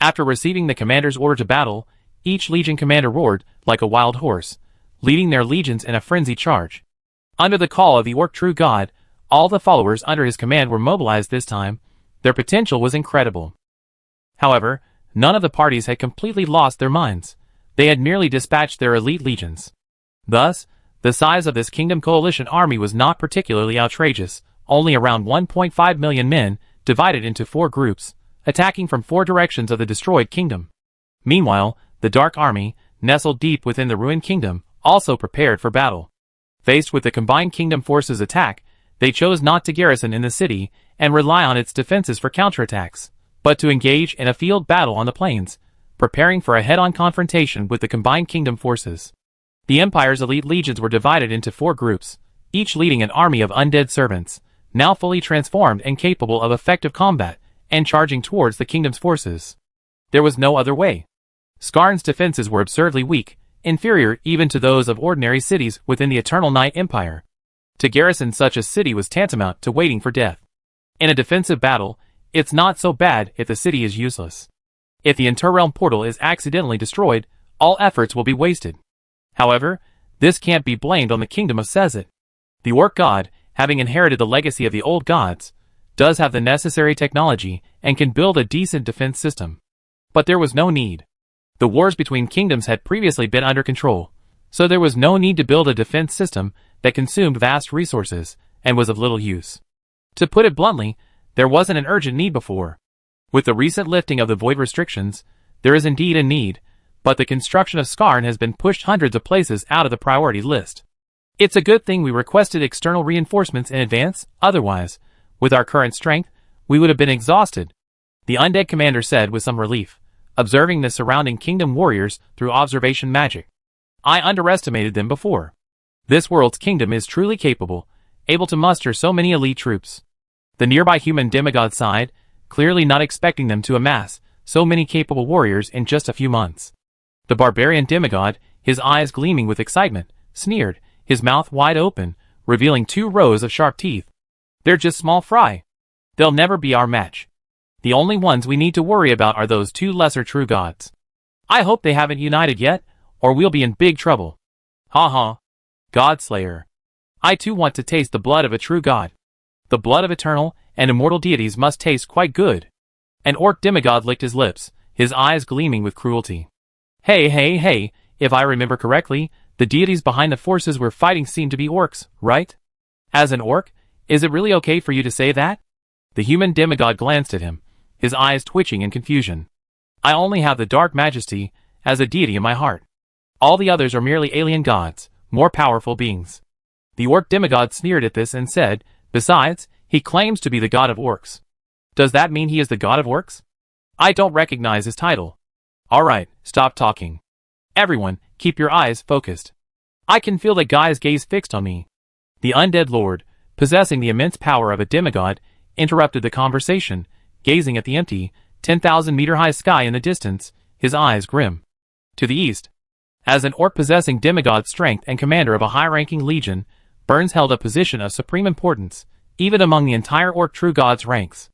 After receiving the commander's order to battle, each legion commander roared like a wild horse, leading their legions in a frenzied charge. Under the call of the orc true god, all the followers under his command were mobilized this time. Their potential was incredible. However, none of the parties had completely lost their minds. They had merely dispatched their elite legions. Thus, the size of this kingdom coalition army was not particularly outrageous, only around 1.5 million men, divided into 4 groups, attacking from 4 directions of the destroyed kingdom. Meanwhile, the Dark Army, nestled deep within the ruined kingdom, also prepared for battle. Faced with the combined kingdom forces' attack, they chose not to garrison in the city and rely on its defenses for counterattacks, but to engage in a field battle on the plains, preparing for a head-on confrontation with the combined kingdom forces. The Empire's elite legions were divided into 4 groups, each leading an army of undead servants, now fully transformed and capable of effective combat, and charging towards the kingdom's forces. There was no other way. Skarn's defenses were absurdly weak, inferior even to those of ordinary cities within the Eternal Night Empire. To garrison such a city was tantamount to waiting for death. In a defensive battle, it's not so bad if the city is useless. If the Interrealm portal is accidentally destroyed, all efforts will be wasted. However, this can't be blamed on the kingdom of Sezit. The orc god, having inherited the legacy of the old gods, does have the necessary technology and can build a decent defense system. But there was no need. The wars between kingdoms had previously been under control, so there was no need to build a defense system that consumed vast resources and was of little use. To put it bluntly, there wasn't an urgent need before. With the recent lifting of the void restrictions, there is indeed a need, but the construction of Skarn has been pushed hundreds of places out of the priority list. It's a good thing we requested external reinforcements in advance, otherwise, with our current strength, we would have been exhausted, the undead commander said with some relief, observing the surrounding kingdom warriors through observation magic. I underestimated them before. This world's kingdom is truly capable, able to muster so many elite troops. The nearby human demigod sighed, clearly not expecting them to amass so many capable warriors in just a few months. The barbarian demigod, his eyes gleaming with excitement, sneered, his mouth wide open, revealing 2 rows of sharp teeth. They're just small fry. They'll never be our match. The only ones we need to worry about are those 2 lesser true gods. I hope they haven't united yet, or we'll be in big trouble. Ha ha. Godslayer. I too want to taste the blood of a true god. The blood of eternal and immortal deities must taste quite good. An orc demigod licked his lips, his eyes gleaming with cruelty. Hey, if I remember correctly, the deities behind the forces we're fighting seem to be orcs, right? As an orc, is it really okay for you to say that? The human demigod glanced at him, his eyes twitching in confusion. I only have the dark majesty as a deity in my heart. All the others are merely alien gods, more powerful beings. The orc demigod sneered at this and said, besides, he claims to be the god of orcs. Does that mean he is the god of orcs? I don't recognize his title. Alright, stop talking. Everyone, keep your eyes focused. I can feel the guy's gaze fixed on me. The undead lord, possessing the immense power of a demigod, interrupted the conversation, gazing at the empty, 10,000-meter-high sky in the distance, his eyes grim. To the east, as an orc possessing demigod strength and commander of a high-ranking legion, Burns held a position of supreme importance, even among the entire orc true gods ranks.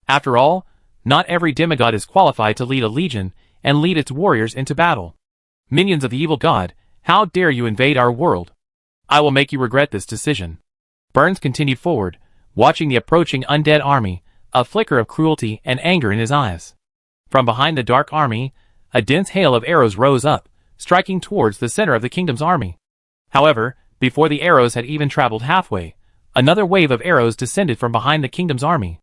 After all, not every demigod is qualified to lead a legion and lead its warriors into battle. Minions of the evil god, how dare you invade our world? I will make you regret this decision. Burns continued forward, watching the approaching undead army, a flicker of cruelty and anger in his eyes. From behind the dark army, a dense hail of arrows rose up, striking towards the center of the kingdom's army. However, before the arrows had even traveled halfway, another wave of arrows descended from behind the kingdom's army.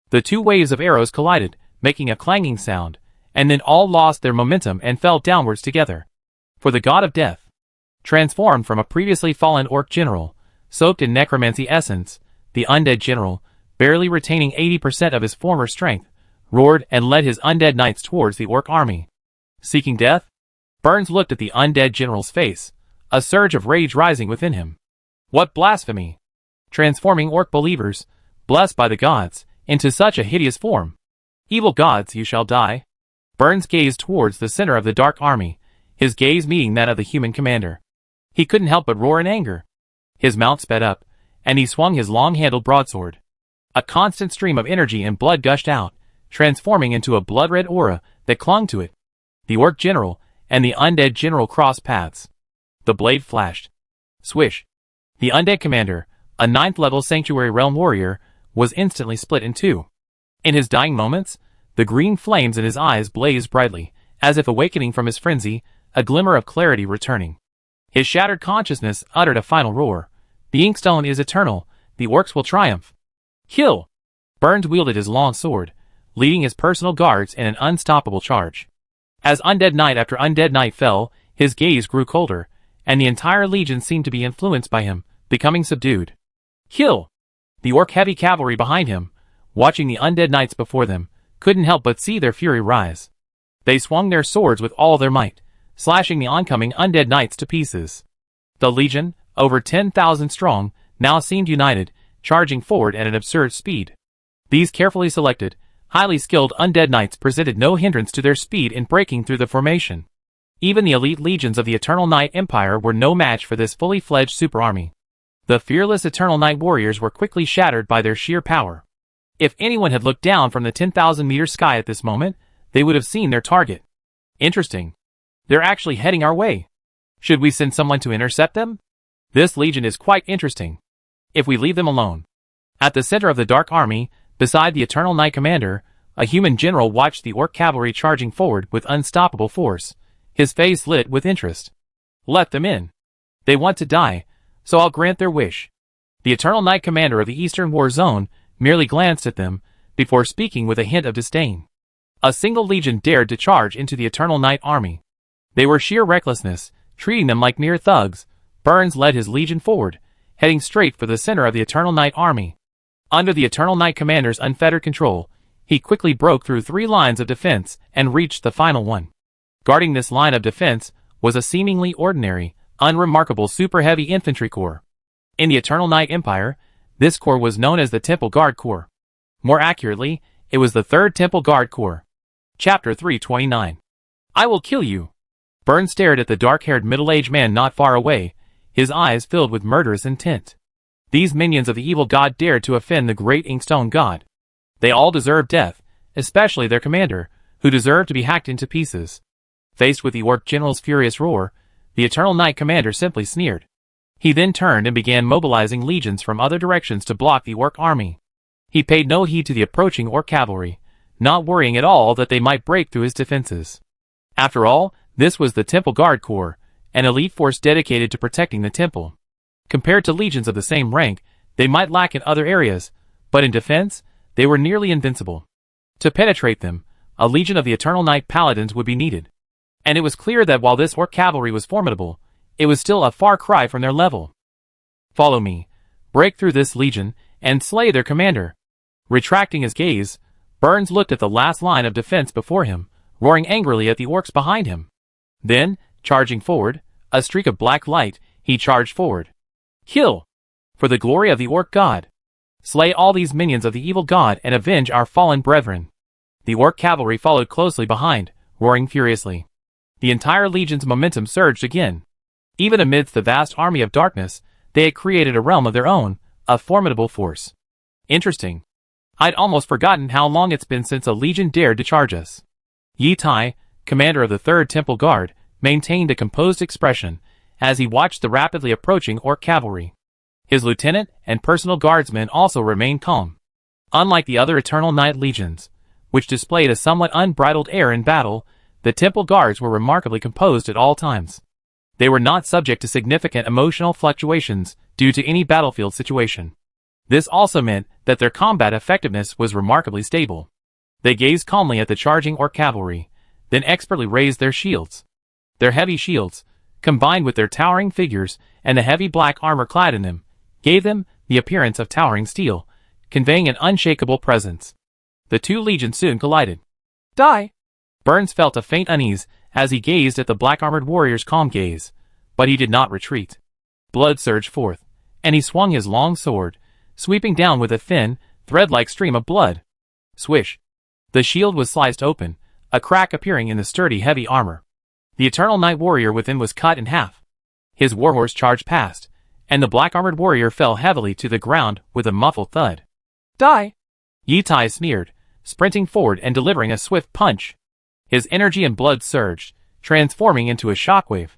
The two waves of arrows collided, making a clanging sound, and then all lost their momentum and fell downwards together. For the god of death, transformed from a previously fallen orc general, soaked in necromancy essence, the undead general, barely retaining 80% of his former strength, roared and led his undead knights towards the orc army. Seeking death? Burns looked at the undead general's face, a surge of rage rising within him. What blasphemy! Transforming orc believers, blessed by the gods, into such a hideous form. Evil gods, you shall die. Burns gazed towards the center of the dark army, his gaze meeting that of the human commander. He couldn't help but roar in anger. His mount sped up, and he swung his long-handled broadsword. A constant stream of energy and blood gushed out, transforming into a blood-red aura that clung to it. The orc general and the undead general crossed paths. The blade flashed. Swish. The undead commander, a 9th-level sanctuary realm warrior, was instantly split in two. In his dying moments, the green flames in his eyes blazed brightly, as if awakening from his frenzy, a glimmer of clarity returning. His shattered consciousness uttered a final roar. The Inkstone is eternal, the orcs will triumph. Kill! Burns wielded his long sword, leading his personal guards in an unstoppable charge. As undead knight after undead knight fell, his gaze grew colder, and the entire legion seemed to be influenced by him, becoming subdued. Kill! The orc heavy cavalry behind him, watching the undead knights before them, couldn't help but see their fury rise. They swung their swords with all their might, slashing the oncoming undead knights to pieces. The legion, over 10,000 strong, now seemed united, charging forward at an absurd speed. These carefully selected, highly skilled undead knights presented no hindrance to their speed in breaking through the formation. Even the elite legions of the Eternal Knight Empire were no match for this fully fledged super army. The fearless Eternal Knight warriors were quickly shattered by their sheer power. If anyone had looked down from the 10,000-meter sky at this moment, they would have seen their target. Interesting. They're actually heading our way. Should we send someone to intercept them? This legion is quite interesting. If we leave them alone. At the center of the dark army, beside the Eternal Knight commander, a human general watched the orc cavalry charging forward with unstoppable force, his face lit with interest. Let them in. They want to die, so I'll grant their wish. The Eternal Knight commander of the Eastern War Zone merely glanced at them, before speaking with a hint of disdain. A single legion dared to charge into the Eternal Knight army. They were sheer recklessness, treating them like mere thugs. Burns led his legion forward, heading straight for the center of the Eternal Knight army. Under the Eternal Knight commander's unfettered control, he quickly broke through 3 lines of defense and reached the final one. Guarding this line of defense was a seemingly ordinary, unremarkable super heavy infantry corps. In the Eternal Knight Empire, this corps was known as the Temple Guard Corps. More accurately, it was the 3rd Temple Guard Corps. Chapter 329. I will kill you. Burns stared at the dark-haired middle-aged man not far away, his eyes filled with murderous intent. These minions of the evil god dared to offend the great Inkstone god. They all deserved death, especially their commander, who deserved to be hacked into pieces. Faced with the Orc general's furious roar, the Eternal Knight commander simply sneered. He then turned and began mobilizing legions from other directions to block the Orc army. He paid no heed to the approaching Orc cavalry, not worrying at all that they might break through his defenses. After all, this was the Temple Guard Corps, an elite force dedicated to protecting the temple. Compared to legions of the same rank, they might lack in other areas, but in defense, they were nearly invincible. To penetrate them, a legion of the Eternal Knight Paladins would be needed. And it was clear that while this Orc cavalry was formidable, it was still a far cry from their level. Follow me, break through this legion, and slay their commander. Retracting his gaze, Burns looked at the last line of defense before him, roaring angrily at the Orcs behind him. Then, charging forward, a streak of black light, he charged forward. Kill! For the glory of the Orc god! Slay all these minions of the evil god and avenge our fallen brethren. The Orc cavalry followed closely behind, roaring furiously. The entire legion's momentum surged again. Even amidst the vast army of darkness, they had created a realm of their own, a formidable force. Interesting. I'd almost forgotten how long it's been since a legion dared to charge us. Yi Tai, commander of the 3rd Temple Guard, maintained a composed expression as he watched the rapidly approaching Orc cavalry. His lieutenant and personal guardsmen also remained calm. Unlike the other Eternal Knight legions, which displayed a somewhat unbridled air in battle, the Temple Guards were remarkably composed at all times. They were not subject to significant emotional fluctuations due to any battlefield situation. This also meant that their combat effectiveness was remarkably stable. They gazed calmly at the charging Orc cavalry, then expertly raised their shields. Their heavy shields, combined with their towering figures and the heavy black armor clad in them, gave them the appearance of towering steel, conveying an unshakable presence. The two legions soon collided. Die! Burns felt a faint unease as he gazed at the black-armored warrior's calm gaze, but he did not retreat. Blood surged forth, and he swung his long sword, sweeping down with a thin, thread-like stream of blood. Swish! The shield was sliced open, a crack appearing in the sturdy, heavy armor. The Eternal Knight warrior within was cut in half. His warhorse charged past, and the black-armored warrior fell heavily to the ground with a muffled thud. Die! Yi Tai sneered, sprinting forward and delivering a swift punch. His energy and blood surged, transforming into a shockwave.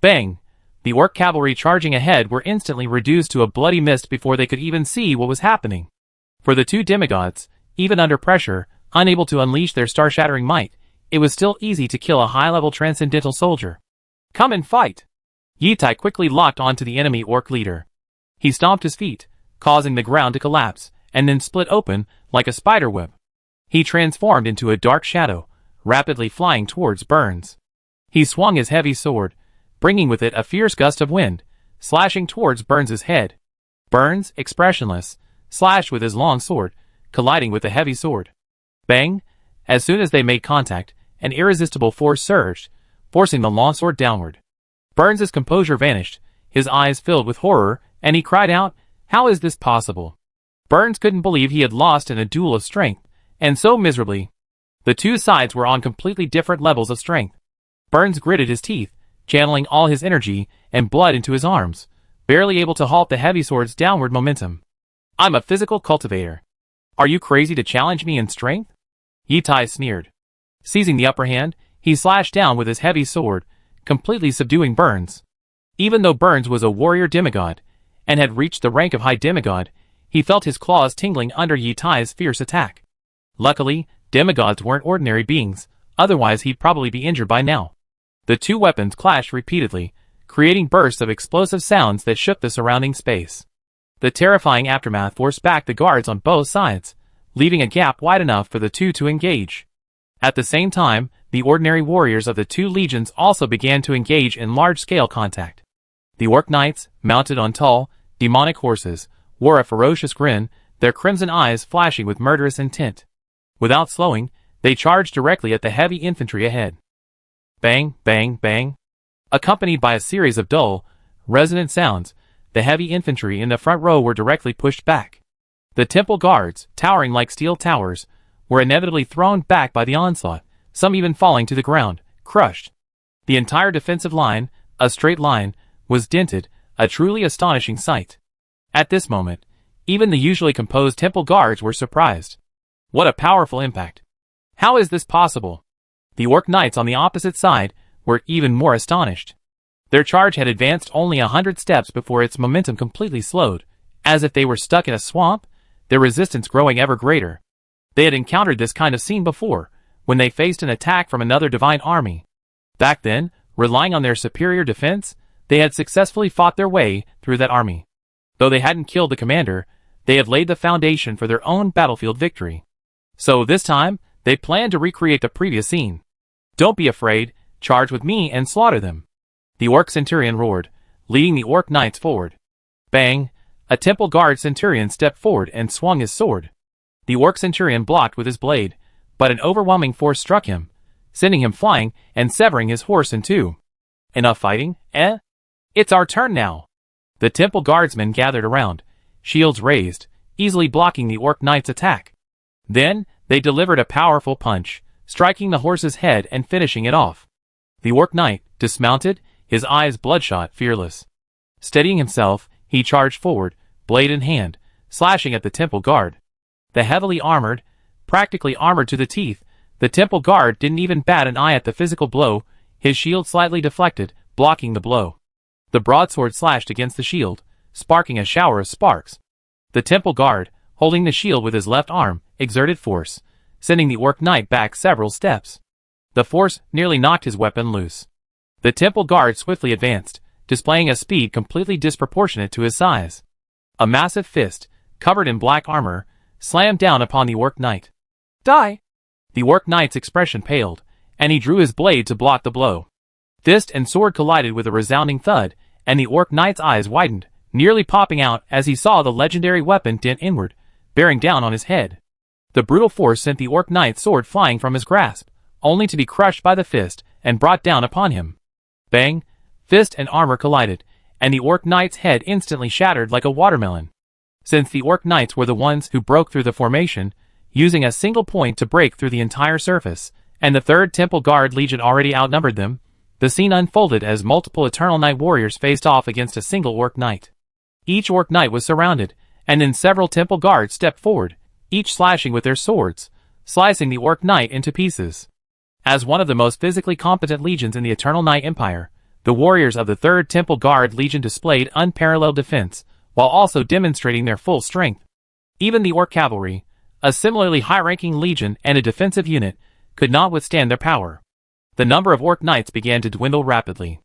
Bang! The Orc cavalry charging ahead were instantly reduced to a bloody mist before they could even see what was happening. For the two demigods, even under pressure, unable to unleash their star-shattering might, it was still easy to kill a high-level transcendental soldier. Come and fight! Yi Tai quickly locked onto the enemy Orc leader. He stomped his feet, causing the ground to collapse, and then split open like a spiderweb. He transformed into a dark shadow, rapidly flying towards Burns. He swung his heavy sword, bringing with it a fierce gust of wind, slashing towards Burns's head. Burns, expressionless, slashed with his long sword, colliding with the heavy sword. Bang! As soon as they made contact, an irresistible force surged, forcing the longsword downward. Burns's composure vanished, his eyes filled with horror, and he cried out, "How is this possible?" Burns couldn't believe he had lost in a duel of strength, and so miserably. The two sides were on completely different levels of strength. Burns gritted his teeth, channeling all his energy and blood into his arms, barely able to halt the heavy sword's downward momentum. I'm a physical cultivator. Are you crazy to challenge me in strength? Yi Tai sneered. Seizing the upper hand, he slashed down with his heavy sword, completely subduing Burns. Even though Burns was a warrior demigod, and had reached the rank of high demigod, he felt his claws tingling under Yi Tai's fierce attack. Luckily, demigods weren't ordinary beings, otherwise he'd probably be injured by now. The two weapons clashed repeatedly, creating bursts of explosive sounds that shook the surrounding space. The terrifying aftermath forced back the guards on both sides, leaving a gap wide enough for the two to engage. At the same time, the ordinary warriors of the two legions also began to engage in large-scale contact. The Orc Knights, mounted on tall, demonic horses, wore a ferocious grin, their crimson eyes flashing with murderous intent. Without slowing, they charged directly at the heavy infantry ahead. Bang, bang, bang. Accompanied by a series of dull, resonant sounds, the heavy infantry in the front row were directly pushed back. The temple guards, towering like steel towers, were inevitably thrown back by the onslaught, some even falling to the ground, crushed. The entire defensive line, a straight line, was dented, a truly astonishing sight. At this moment, even the usually composed temple guards were surprised. What a powerful impact. How is this possible? The Orc Knights on the opposite side were even more astonished. Their charge had advanced only 100 steps before its momentum completely slowed, as if they were stuck in a swamp, their resistance growing ever greater. They had encountered this kind of scene before, when they faced an attack from another divine army. Back then, relying on their superior defense, they had successfully fought their way through that army. Though they hadn't killed the commander, they had laid the foundation for their own battlefield victory. So this time, they planned to recreate the previous scene. "Don't be afraid, charge with me and slaughter them," the Orc Centurion roared, leading the Orc Knights forward. Bang! A Temple Guard Centurion stepped forward and swung his sword. The Orc Centurion blocked with his blade, but an overwhelming force struck him, sending him flying and severing his horse in two. "Enough fighting, eh? It's our turn now." The Temple Guardsmen gathered around, shields raised, easily blocking the Orc Knight's attack. Then, they delivered a powerful punch, striking the horse's head and finishing it off. The Orc Knight, dismounted, his eyes bloodshot, fearless. Steadying himself, he charged forward, blade in hand, slashing at the Temple Guard. The heavily armored, practically armored to the teeth, the Temple Guard didn't even bat an eye at the physical blow, his shield slightly deflected, blocking the blow. The broadsword slashed against the shield, sparking a shower of sparks. The Temple Guard, holding the shield with his left arm, exerted force, sending the Orc Knight back several steps. The force nearly knocked his weapon loose. The Temple Guard swiftly advanced, displaying a speed completely disproportionate to his size. A massive fist, covered in black armor, slammed down upon the Orc Knight. "Die!" The Orc Knight's expression paled, and he drew his blade to block the blow. Fist and sword collided with a resounding thud, and the Orc Knight's eyes widened, nearly popping out as he saw the legendary weapon dent inward, bearing down on his head. The brutal force sent the Orc Knight's sword flying from his grasp, only to be crushed by the fist and brought down upon him. Bang! Fist and armor collided, and the Orc Knight's head instantly shattered like a watermelon. Since the Orc Knights were the ones who broke through the formation, using a single point to break through the entire surface, and the 3rd Temple Guard Legion already outnumbered them, the scene unfolded as multiple Eternal Night warriors faced off against a single Orc Knight. Each Orc Knight was surrounded, and then several Temple Guards stepped forward, each slashing with their swords, slicing the Orc Knight into pieces. As one of the most physically competent legions in the Eternal Night Empire, the warriors of the 3rd Temple Guard Legion displayed unparalleled defense, while also demonstrating their full strength. Even the Orc Cavalry, a similarly high-ranking legion and a defensive unit, could not withstand their power. The number of Orc Knights began to dwindle rapidly.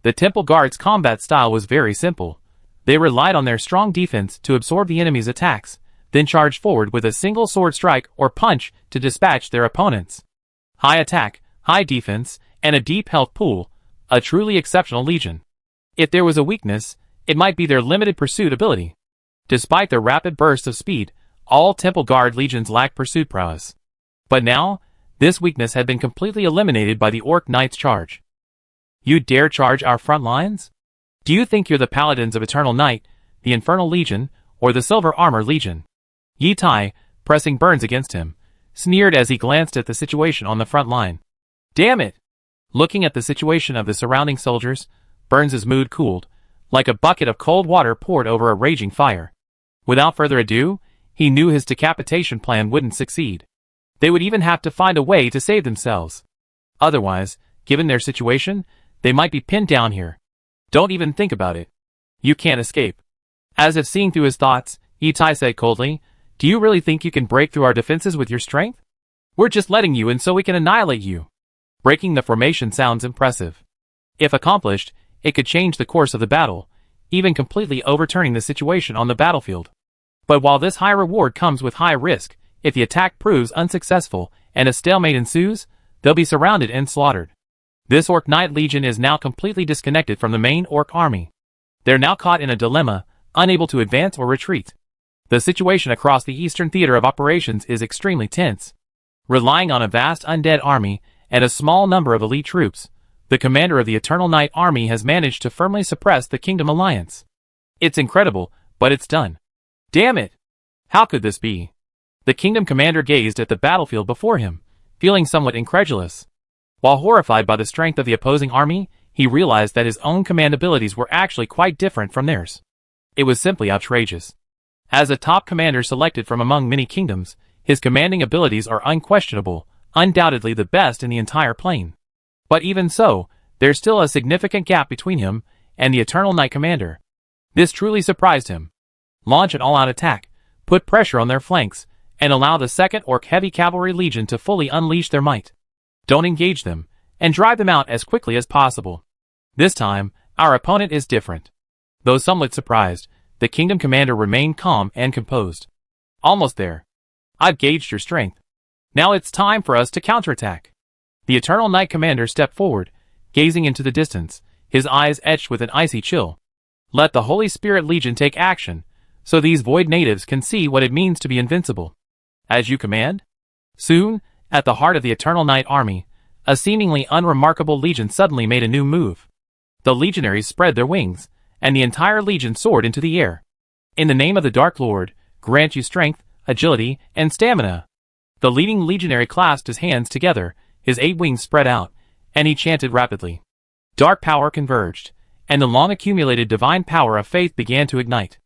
The Temple Guard's combat style was very simple. They relied on their strong defense to absorb the enemy's attacks, then charged forward with a single sword strike or punch to dispatch their opponents. High attack, high defense, and a deep health pool, a truly exceptional legion. If there was a weakness, it might be their limited pursuit ability. Despite their rapid bursts of speed, all Temple Guard legions lacked pursuit prowess. But now, this weakness had been completely eliminated by the Orc Knight's charge. "You dare charge our front lines? Do you think you're the Paladins of Eternal Night, the Infernal Legion, or the Silver Armor Legion?" Yi Tai, pressing Burns against him, sneered as he glanced at the situation on the front line. "Damn it!" Looking at the situation of the surrounding soldiers, Burns' mood cooled, like a bucket of cold water poured over a raging fire. Without further ado, he knew his decapitation plan wouldn't succeed. They would even have to find a way to save themselves. Otherwise, given their situation, they might be pinned down here. Don't even think about it. You can't escape. As if seeing through his thoughts, Yi Tai said coldly, "Do you really think you can break through our defenses with your strength? We're just letting you in so we can annihilate you." Breaking the formation sounds impressive. If accomplished, it could change the course of the battle, even completely overturning the situation on the battlefield. But while this high reward comes with high risk, if the attack proves unsuccessful and a stalemate ensues, they'll be surrounded and slaughtered. This Orc Knight Legion is now completely disconnected from the main Orc army. They're now caught in a dilemma, unable to advance or retreat. The situation across the Eastern Theater of Operations is extremely tense. Relying on a vast undead army and a small number of elite troops, the commander of the Eternal Night Army has managed to firmly suppress the Kingdom Alliance. It's incredible, but it's done. Damn it! How could this be? The Kingdom Commander gazed at the battlefield before him, feeling somewhat incredulous. While horrified by the strength of the opposing army, he realized that his own command abilities were actually quite different from theirs. It was simply outrageous. As a top commander selected from among many kingdoms, his commanding abilities are unquestionable, undoubtedly the best in the entire plane. But even so, there's still a significant gap between him and the Eternal Knight Commander. This truly surprised him. Launch an all-out attack, put pressure on their flanks, and allow the 2nd Orc Heavy Cavalry Legion to fully unleash their might. Don't engage them, and drive them out as quickly as possible. This time, our opponent is different. Though somewhat surprised, the Kingdom Commander remained calm and composed. Almost there. I've gauged your strength. Now it's time for us to counterattack. The Eternal Knight Commander stepped forward, gazing into the distance, his eyes etched with an icy chill. Let the Holy Spirit Legion take action, so these Void natives can see what it means to be invincible. As you command? Soon, at the heart of the Eternal Knight army, a seemingly unremarkable legion suddenly made a new move. The legionaries spread their wings, and the entire legion soared into the air. In the name of the Dark Lord, grant you strength, agility, and stamina. The leading legionary clasped his hands together, his 8 wings spread out, and he chanted rapidly. Dark power converged, and the long-accumulated divine power of faith began to ignite.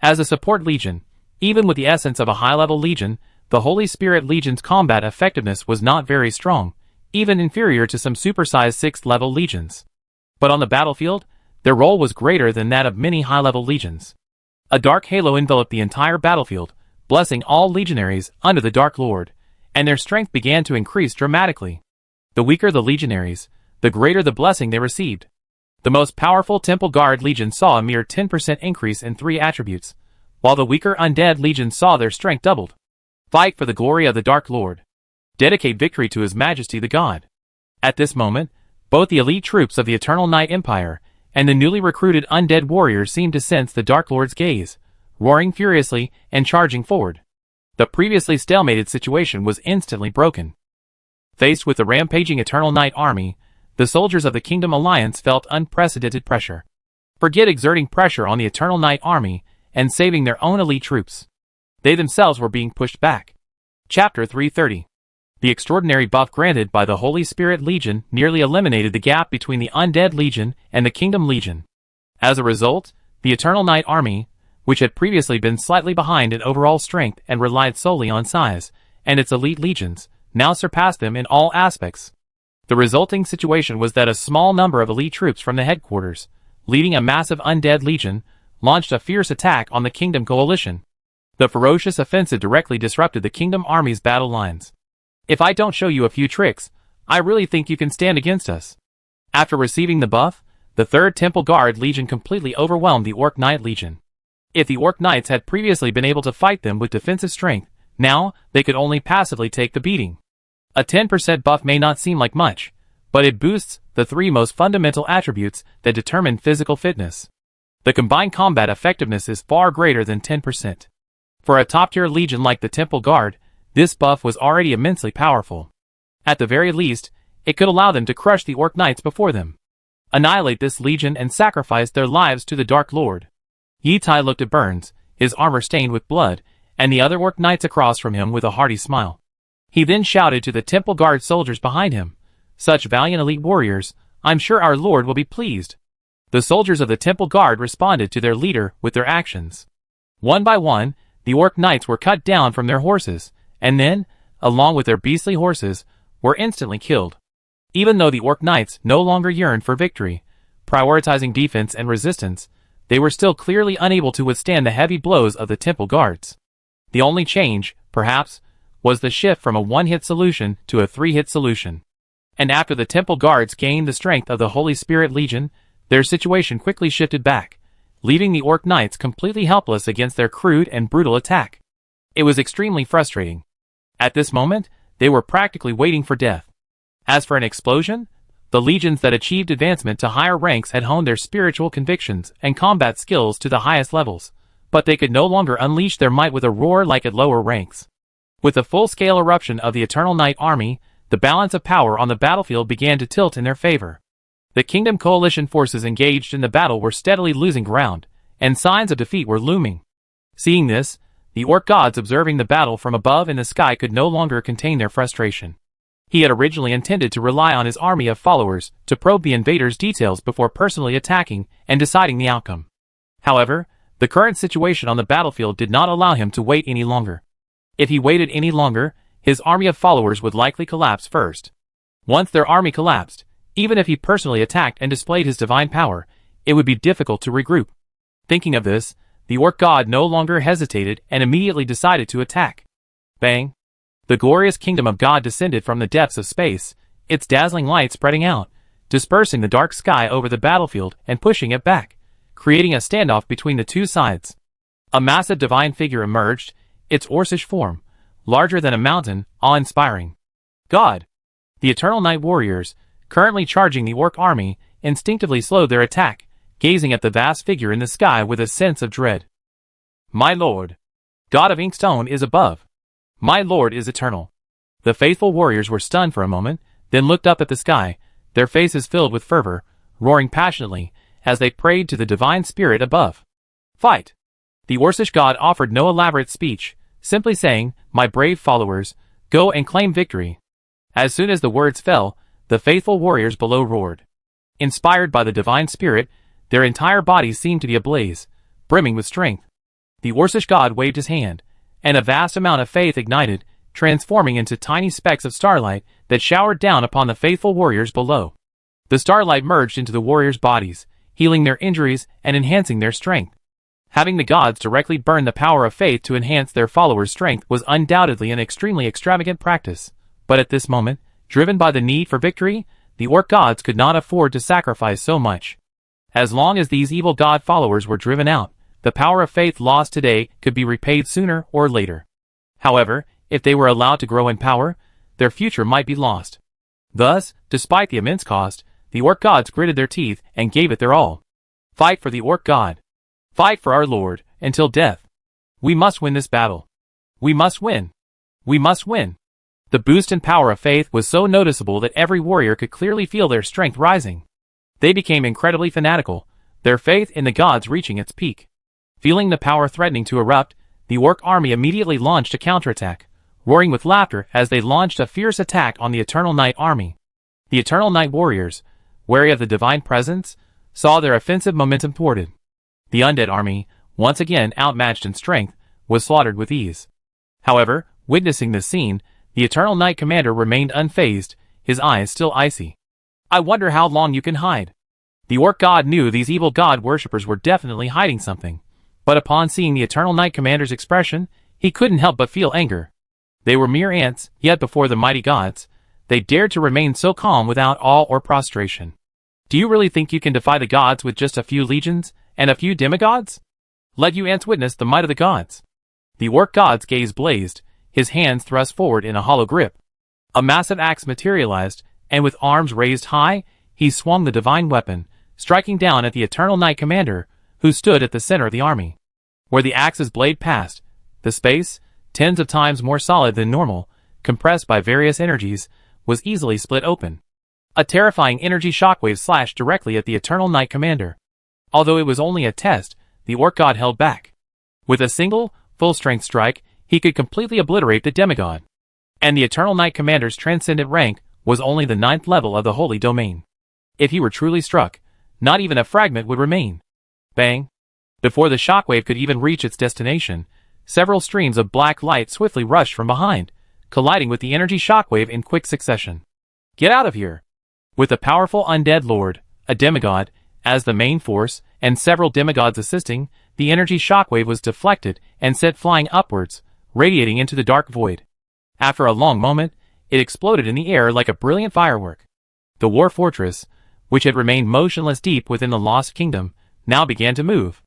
As a support legion, even with the essence of a high-level legion, the Holy Spirit Legion's combat effectiveness was not very strong, even inferior to some supersized 6th-level legions. But on the battlefield, their role was greater than that of many high-level legions. A dark halo enveloped the entire battlefield, blessing all legionaries under the Dark Lord, and their strength began to increase dramatically. The weaker the legionaries, the greater the blessing they received. The most powerful Temple Guard Legion saw a mere 10% increase in 3 attributes, while the weaker Undead Legion saw their strength doubled. Fight for the glory of the Dark Lord. Dedicate victory to His Majesty the God. At this moment, both the elite troops of the Eternal Knight Empire and the newly recruited undead warriors seemed to sense the Dark Lord's gaze, roaring furiously and charging forward. The previously stalemated situation was instantly broken. Faced with the rampaging Eternal Knight army, the soldiers of the Kingdom Alliance felt unprecedented pressure. Forget exerting pressure on the Eternal Knight army and saving their own elite troops. They themselves were being pushed back. Chapter 330. The extraordinary buff granted by the Holy Spirit Legion nearly eliminated the gap between the Undead Legion and the Kingdom Legion. As a result, the Eternal Knight army, which had previously been slightly behind in overall strength and relied solely on size, and its elite legions, now surpassed them in all aspects. The resulting situation was that a small number of elite troops from the headquarters, leading a massive Undead Legion, launched a fierce attack on the Kingdom Coalition. The ferocious offensive directly disrupted the Kingdom Army's battle lines. If I don't show you a few tricks, I really think you can stand against us. After receiving the buff, the 3rd Temple Guard Legion completely overwhelmed the Orc Knight Legion. If the Orc Knights had previously been able to fight them with defensive strength, now they could only passively take the beating. A 10% buff may not seem like much, but it boosts the 3 most fundamental attributes that determine physical fitness. The combined combat effectiveness is far greater than 10%. For a top-tier legion like the Temple Guard, this buff was already immensely powerful. At the very least, it could allow them to crush the Orc Knights before them. Annihilate this legion and sacrifice their lives to the Dark Lord. Yi Tai looked at Burns, his armor stained with blood, and the other Orc Knights across from him with a hearty smile. He then shouted to the Temple Guard soldiers behind him, "Such valiant elite warriors, I'm sure our Lord will be pleased." The soldiers of the Temple Guard responded to their leader with their actions. One by one, the Orc Knights were cut down from their horses, and then, along with their beastly horses, were instantly killed. Even though the Orc Knights no longer yearned for victory, prioritizing defense and resistance, they were still clearly unable to withstand the heavy blows of the Temple Guards. The only change, perhaps, was the shift from a one-hit solution to a 3-hit solution. And after the Temple Guards gained the strength of the Holy Spirit Legion, their situation quickly shifted back, leaving the Orc Knights completely helpless against their crude and brutal attack. It was extremely frustrating. At this moment, they were practically waiting for death. As for an explosion, the legions that achieved advancement to higher ranks had honed their spiritual convictions and combat skills to the highest levels, but they could no longer unleash their might with a roar like at lower ranks. With the full-scale eruption of the Eternal Knight army, the balance of power on the battlefield began to tilt in their favor. The Kingdom Coalition forces engaged in the battle were steadily losing ground, and signs of defeat were looming. Seeing this, the Orc gods observing the battle from above in the sky could no longer contain their frustration. He had originally intended to rely on his army of followers to probe the invaders' details before personally attacking and deciding the outcome. However, the current situation on the battlefield did not allow him to wait any longer. If he waited any longer, his army of followers would likely collapse first. Once their army collapsed, even if he personally attacked and displayed his divine power, it would be difficult to regroup. Thinking of this, the orc god no longer hesitated and immediately decided to attack. Bang! The glorious kingdom of God descended from the depths of space, its dazzling light spreading out, dispersing the dark sky over the battlefield and pushing it back, creating a standoff between the two sides. A massive divine figure emerged, its orcish form, larger than a mountain, awe-inspiring. God! The Eternal Night Warriors, currently charging the orc army, instinctively slowed their attack, gazing at the vast figure in the sky with a sense of dread. My lord! God of Inkstone is above. My lord is eternal. The faithful warriors were stunned for a moment, then looked up at the sky, their faces filled with fervor, roaring passionately, as they prayed to the divine spirit above. Fight! The Orcish god offered no elaborate speech, simply saying, My brave followers, go and claim victory. As soon as the words fell, the faithful warriors below roared. Inspired by the divine spirit, their entire bodies seemed to be ablaze, brimming with strength. The Orcish god waved his hand, and a vast amount of faith ignited, transforming into tiny specks of starlight that showered down upon the faithful warriors below. The starlight merged into the warriors' bodies, healing their injuries and enhancing their strength. Having the gods directly burn the power of faith to enhance their followers' strength was undoubtedly an extremely extravagant practice, but at this moment, driven by the need for victory, the orc gods could not afford to sacrifice so much. As long as these evil god followers were driven out, the power of faith lost today could be repaid sooner or later. However, if they were allowed to grow in power, their future might be lost. Thus, despite the immense cost, the orc gods gritted their teeth and gave it their all. Fight for the orc god. Fight for our lord, until death. We must win this battle. We must win. We must win. The boost in power of faith was so noticeable that every warrior could clearly feel their strength rising. They became incredibly fanatical, their faith in the gods reaching its peak. Feeling the power threatening to erupt, the orc army immediately launched a counterattack, roaring with laughter as they launched a fierce attack on the Eternal Night army. The Eternal Night warriors, wary of the divine presence, saw their offensive momentum thwarted. The undead army, once again outmatched in strength, was slaughtered with ease. However, witnessing this scene, the Eternal Night commander remained unfazed, his eyes still icy. I wonder how long you can hide. The orc god knew these evil god worshippers were definitely hiding something, but upon seeing the Eternal Night commander's expression, he couldn't help but feel anger. They were mere ants, yet before the mighty gods, they dared to remain so calm without awe or prostration. Do you really think you can defy the gods with just a few legions, and a few demigods? Let you ants witness the might of the gods. The orc god's gaze blazed, his hands thrust forward in a hollow grip. A massive axe materialized, and with arms raised high, he swung the divine weapon, striking down at the Eternal Night commander, who stood at the center of the army. Where the axe's blade passed, the space, tens of times more solid than normal, compressed by various energies, was easily split open. A terrifying energy shockwave slashed directly at the Eternal Night commander. Although it was only a test, the orc god held back. With a single, full-strength strike, he could completely obliterate the demigod. And the Eternal Night commander's transcendent rank was only the 9th level of the holy domain. If he were truly struck, not even a fragment would remain. Bang! Before the shockwave could even reach its destination, several streams of black light swiftly rushed from behind, colliding with the energy shockwave in quick succession. Get out of here! With a powerful undead lord, a demigod, as the main force, and several demigods assisting, the energy shockwave was deflected and sent flying upwards, radiating into the dark void. After a long moment, it exploded in the air like a brilliant firework. The war fortress, which had remained motionless deep within the lost kingdom, now began to move.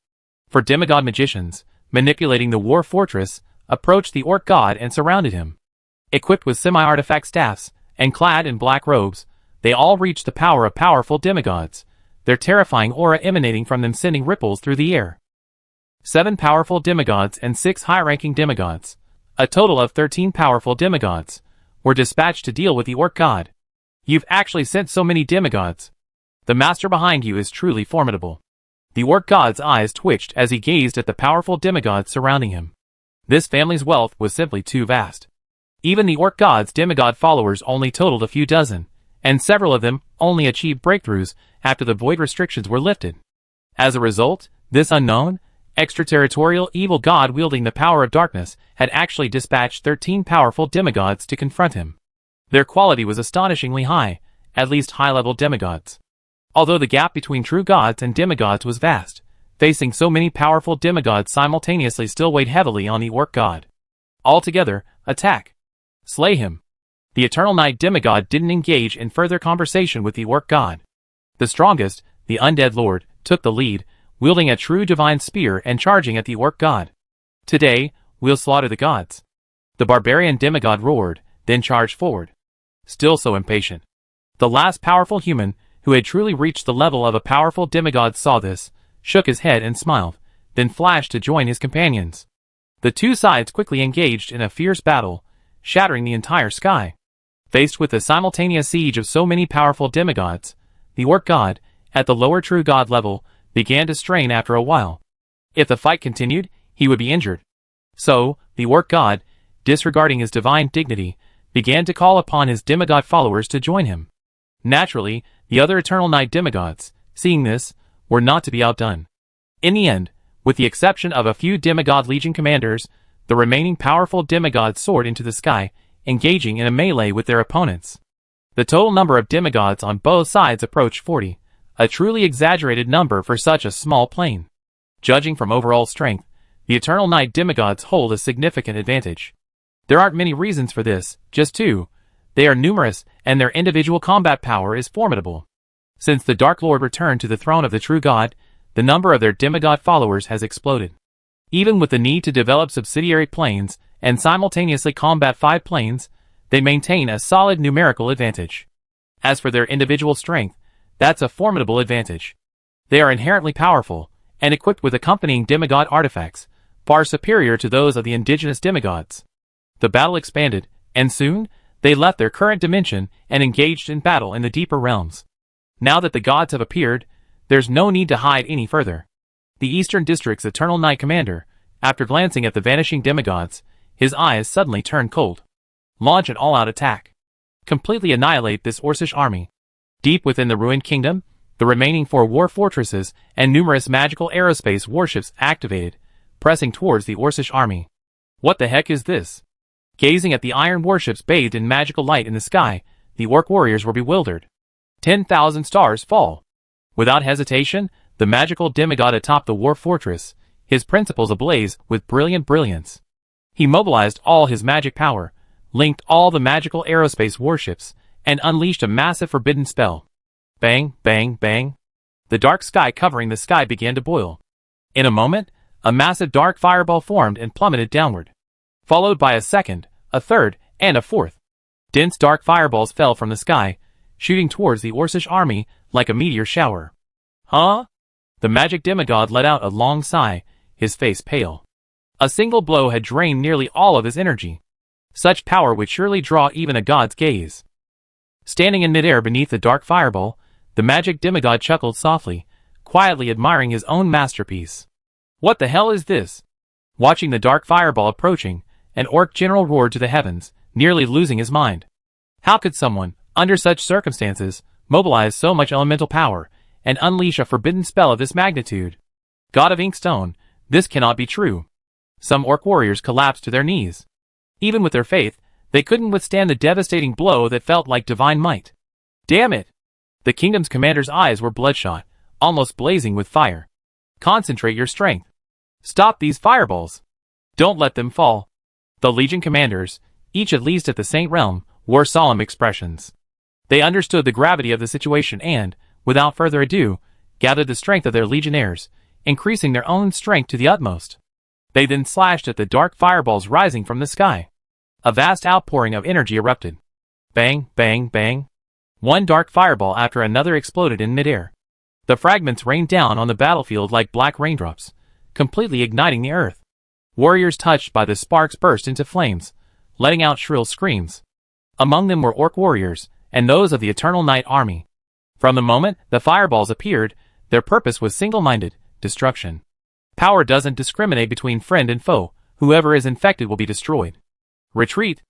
For demigod magicians, manipulating the war fortress, approached the orc god and surrounded him. Equipped with semi-artifact staffs, and clad in black robes, they all reached the power of powerful demigods, their terrifying aura emanating from them sending ripples through the air. 7 powerful demigods and 6 high-ranking demigods, a total of 13 powerful demigods, were dispatched to deal with the orc god. You've actually sent so many demigods. The master behind you is truly formidable. The orc god's eyes twitched as he gazed at the powerful demigods surrounding him. This family's wealth was simply too vast. Even the orc god's demigod followers only totaled a few dozen, and several of them only achieved breakthroughs after the void restrictions were lifted. As a result, this unknown, Extraterritorial evil god wielding the power of darkness had actually dispatched 13 powerful demigods to confront him. Their quality was astonishingly high, at least high-level demigods. Although the gap between true gods and demigods was vast, facing so many powerful demigods simultaneously still weighed heavily on the orc god. Altogether, attack. Slay him. The Eternal Night demigod didn't engage in further conversation with the orc god. The strongest, the undead lord, took the lead, wielding a true divine spear and charging at the orc god. Today, we'll slaughter the gods. The barbarian demigod roared, then charged forward. Still so impatient. The last powerful human, who had truly reached the level of a powerful demigod, saw this, shook his head and smiled, then flashed to join his companions. The two sides quickly engaged in a fierce battle, shattering the entire sky. Faced with the simultaneous siege of so many powerful demigods, the orc god, at the lower true god level, began to strain after a while. If the fight continued, he would be injured. So, the orc god, disregarding his divine dignity, began to call upon his demigod followers to join him. Naturally, the other Eternal Night demigods, seeing this, were not to be outdone. In the end, with the exception of a few demigod legion commanders, the remaining powerful demigods soared into the sky, engaging in a melee with their opponents. The total number of demigods on both sides approached 40, a truly exaggerated number for such a small plane. Judging from overall strength, the Eternal Night demigods hold a significant advantage. There aren't many reasons for this, just two. They are numerous, and their individual combat power is formidable. Since the Dark Lord returned to the throne of the true God, the number of their demigod followers has exploded. Even with the need to develop subsidiary planes and simultaneously combat 5 planes, they maintain a solid numerical advantage. As for their individual strength, that's a formidable advantage. They are inherently powerful, and equipped with accompanying demigod artifacts, far superior to those of the indigenous demigods. The battle expanded, and soon, they left their current dimension and engaged in battle in the deeper realms. Now that the gods have appeared, there's no need to hide any further. The Eastern District's Eternal Night commander, after glancing at the vanishing demigods, his eyes suddenly turned cold. Launch an all-out attack. Completely annihilate this Orcish army. Deep within the ruined kingdom, the remaining 4 war fortresses and numerous magical aerospace warships activated, pressing towards the Orcish army. What the heck is this? Gazing at the iron warships bathed in magical light in the sky, the orc warriors were bewildered. 10,000 stars fall. Without hesitation, the magical demigod atop the war fortress, his principles ablaze with brilliant brilliance. He mobilized all his magic power, linked all the magical aerospace warships, and unleashed a massive forbidden spell. Bang, bang, bang. The dark sky covering the sky began to boil. In a moment, a massive dark fireball formed and plummeted downward. Followed by a second, a third, and a fourth. Dense dark fireballs fell from the sky, shooting towards the Orcish army like a meteor shower. Huh? The magic demigod let out a long sigh, his face pale. A single blow had drained nearly all of his energy. Such power would surely draw even a god's gaze. Standing in midair beneath the dark fireball, the magic demigod chuckled softly, quietly admiring his own masterpiece. What the hell is this? Watching the dark fireball approaching, an orc general roared to the heavens, nearly losing his mind. How could someone, under such circumstances, mobilize so much elemental power, and unleash a forbidden spell of this magnitude? God of Inkstone, this cannot be true. Some orc warriors collapsed to their knees. Even with their faith, they couldn't withstand the devastating blow that felt like divine might. Damn it! The kingdom's commander's eyes were bloodshot, almost blazing with fire. Concentrate your strength. Stop these fireballs. Don't let them fall. The legion commanders, each at least at the Saint Realm, wore solemn expressions. They understood the gravity of the situation and, without further ado, gathered the strength of their legionnaires, increasing their own strength to the utmost. They then slashed at the dark fireballs rising from the sky. A vast outpouring of energy erupted. Bang, bang, bang. One dark fireball after another exploded in midair. The fragments rained down on the battlefield like black raindrops, completely igniting the earth. Warriors touched by the sparks burst into flames, letting out shrill screams. Among them were orc warriors, and those of the Eternal Night army. From the moment the fireballs appeared, their purpose was single-minded, destruction. Power doesn't discriminate between friend and foe, whoever is infected will be destroyed. Retreat!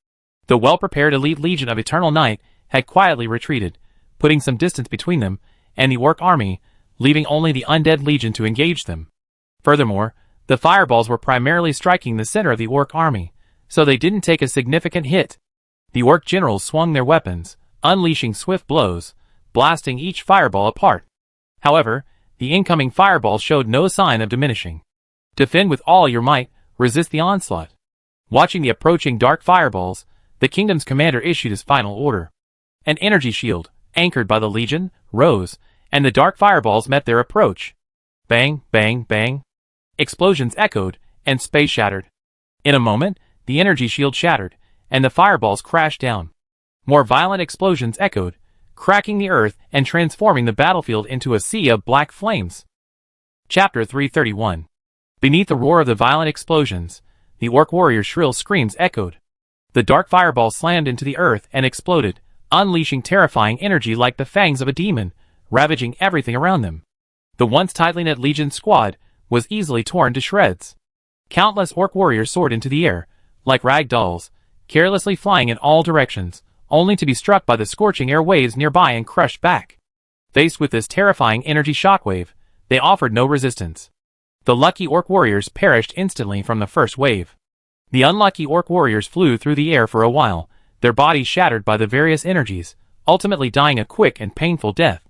The well-prepared elite legion of Eternal Night had quietly retreated, putting some distance between them and the orc army, leaving only the undead legion to engage them. Furthermore, The fireballs were primarily striking the center of the orc army, so they didn't take a significant hit. The orc generals swung their weapons, unleashing swift blows, blasting each fireball apart. However, the incoming fireballs showed no sign of diminishing. Defend with all your might, resist the onslaught. Watching the approaching dark fireballs, the kingdom's commander issued his final order. An energy shield, anchored by the legion, rose, and the dark fireballs met their approach. Bang, bang, bang. Explosions echoed, and space shattered. In a moment, the energy shield shattered, and the fireballs crashed down. More violent explosions echoed, cracking the earth and transforming the battlefield into a sea of black flames. Chapter 331. Beneath the roar of the violent explosions, the orc warrior's shrill screams echoed. The dark fireball slammed into the earth and exploded, unleashing terrifying energy like the fangs of a demon, ravaging everything around them. The once tightly knit legion squad was easily torn to shreds. Countless orc warriors soared into the air, like rag dolls, carelessly flying in all directions, only to be struck by the scorching air waves nearby and crushed back. Faced with this terrifying energy shockwave, they offered no resistance. The lucky orc warriors perished instantly from the first wave. The unlucky orc warriors flew through the air for a while, their bodies shattered by the various energies, ultimately dying a quick and painful death.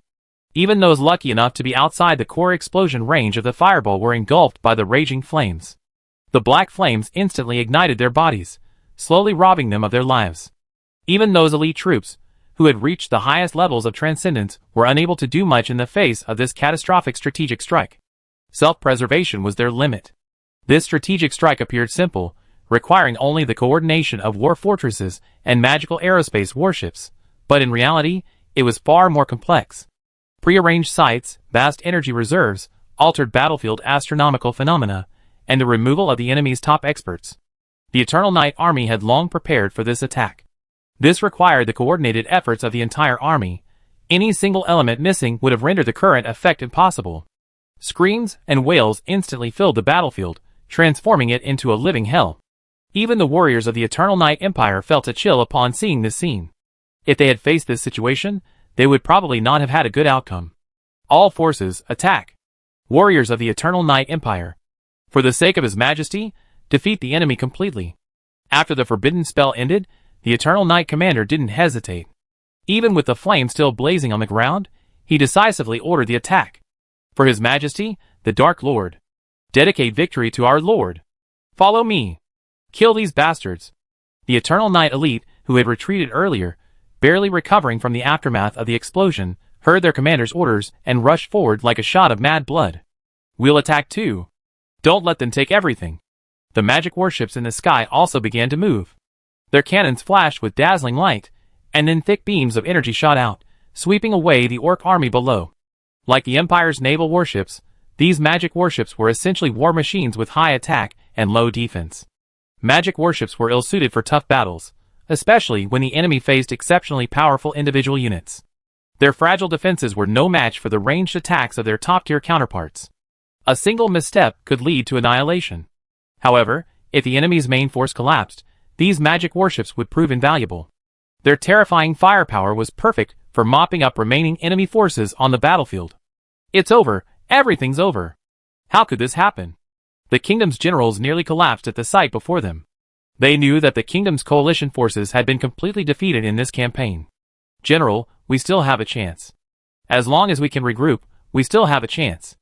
Even those lucky enough to be outside the core explosion range of the fireball were engulfed by the raging flames. The black flames instantly ignited their bodies, slowly robbing them of their lives. Even those elite troops, who had reached the highest levels of transcendence, were unable to do much in the face of this catastrophic strategic strike. Self-preservation was their limit. This strategic strike appeared simple, requiring only the coordination of war fortresses and magical aerospace warships, but in reality, it was far more complex. Prearranged sites, vast energy reserves, altered battlefield astronomical phenomena, and the removal of the enemy's top experts. The Eternal Night Army had long prepared for this attack. This required the coordinated efforts of the entire army. Any single element missing would have rendered the current effect impossible. Screams and wails instantly filled the battlefield, transforming it into a living hell. Even the warriors of the Eternal Night Empire felt a chill upon seeing this scene. If they had faced this situation, they would probably not have had a good outcome. All forces, attack! Warriors of the Eternal Night Empire. For the sake of His Majesty, defeat the enemy completely. After the forbidden spell ended, the Eternal Night Commander didn't hesitate. Even with the flame still blazing on the ground, he decisively ordered the attack. For His Majesty, the Dark Lord. Dedicate victory to our Lord. Follow me. Kill these bastards. The Eternal Night elite, who had retreated earlier, barely recovering from the aftermath of the explosion, heard their commander's orders and rushed forward like a shot of mad blood. We'll attack too. Don't let them take everything. The magic warships in the sky also began to move. Their cannons flashed with dazzling light, and then thick beams of energy shot out, sweeping away the orc army below. Like the Empire's naval warships, these magic warships were essentially war machines with high attack and low defense. Magic warships were ill-suited for tough battles, especially when the enemy faced exceptionally powerful individual units. Their fragile defenses were no match for the ranged attacks of their top-tier counterparts. A single misstep could lead to annihilation. However, if the enemy's main force collapsed, these magic warships would prove invaluable. Their terrifying firepower was perfect for mopping up remaining enemy forces on the battlefield. It's over, everything's over. How could this happen? The kingdom's generals nearly collapsed at the sight before them. They knew that the kingdom's coalition forces had been completely defeated in this campaign. General, we still have a chance. As long as we can regroup, we still have a chance.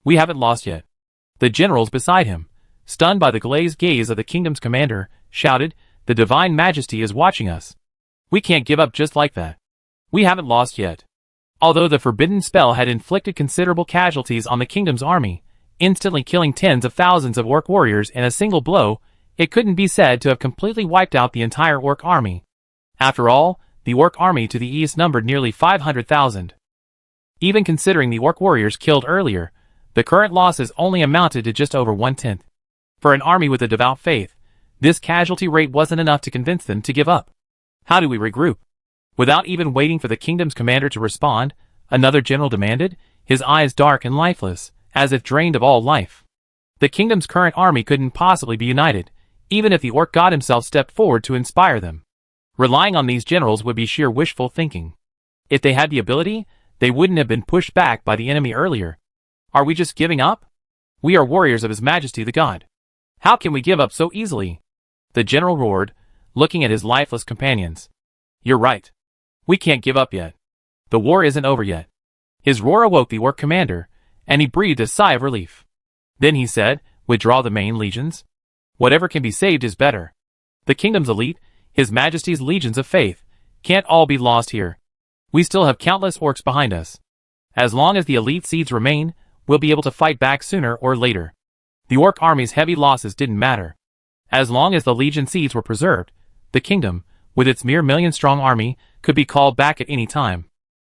We haven't lost yet. The generals beside him, stunned by the glazed gaze of the kingdom's commander, shouted, "The Divine Majesty is watching us. We can't give up just like that. We haven't lost yet." Although the forbidden spell had inflicted considerable casualties on the kingdom's army, instantly killing tens of thousands of orc warriors in a single blow, it couldn't be said to have completely wiped out the entire orc army. After all, the orc army to the east numbered nearly 500,000. Even considering the orc warriors killed earlier, the current losses only amounted to just over 1/10. For an army with a devout faith, this casualty rate wasn't enough to convince them to give up. How do we regroup? Without even waiting for the kingdom's commander to respond, another general demanded, his eyes dark and lifeless, as if drained of all life. The kingdom's current army couldn't possibly be united, even if the orc god himself stepped forward to inspire them. Relying on these generals would be sheer wishful thinking. If they had the ability, they wouldn't have been pushed back by the enemy earlier. Are we just giving up? We are warriors of His Majesty the God. How can we give up so easily? The general roared, looking at his lifeless companions. You're right. We can't give up yet. The war isn't over yet. His roar awoke the orc commander, and he breathed a sigh of relief. Then he said, withdraw the main legions. Whatever can be saved is better. The kingdom's elite, His Majesty's legions of faith, can't all be lost here. We still have countless orcs behind us. As long as the elite seeds remain, we'll be able to fight back sooner or later. The orc army's heavy losses didn't matter. As long as the legion seeds were preserved, the kingdom, with its mere million-strong army, could be called back at any time.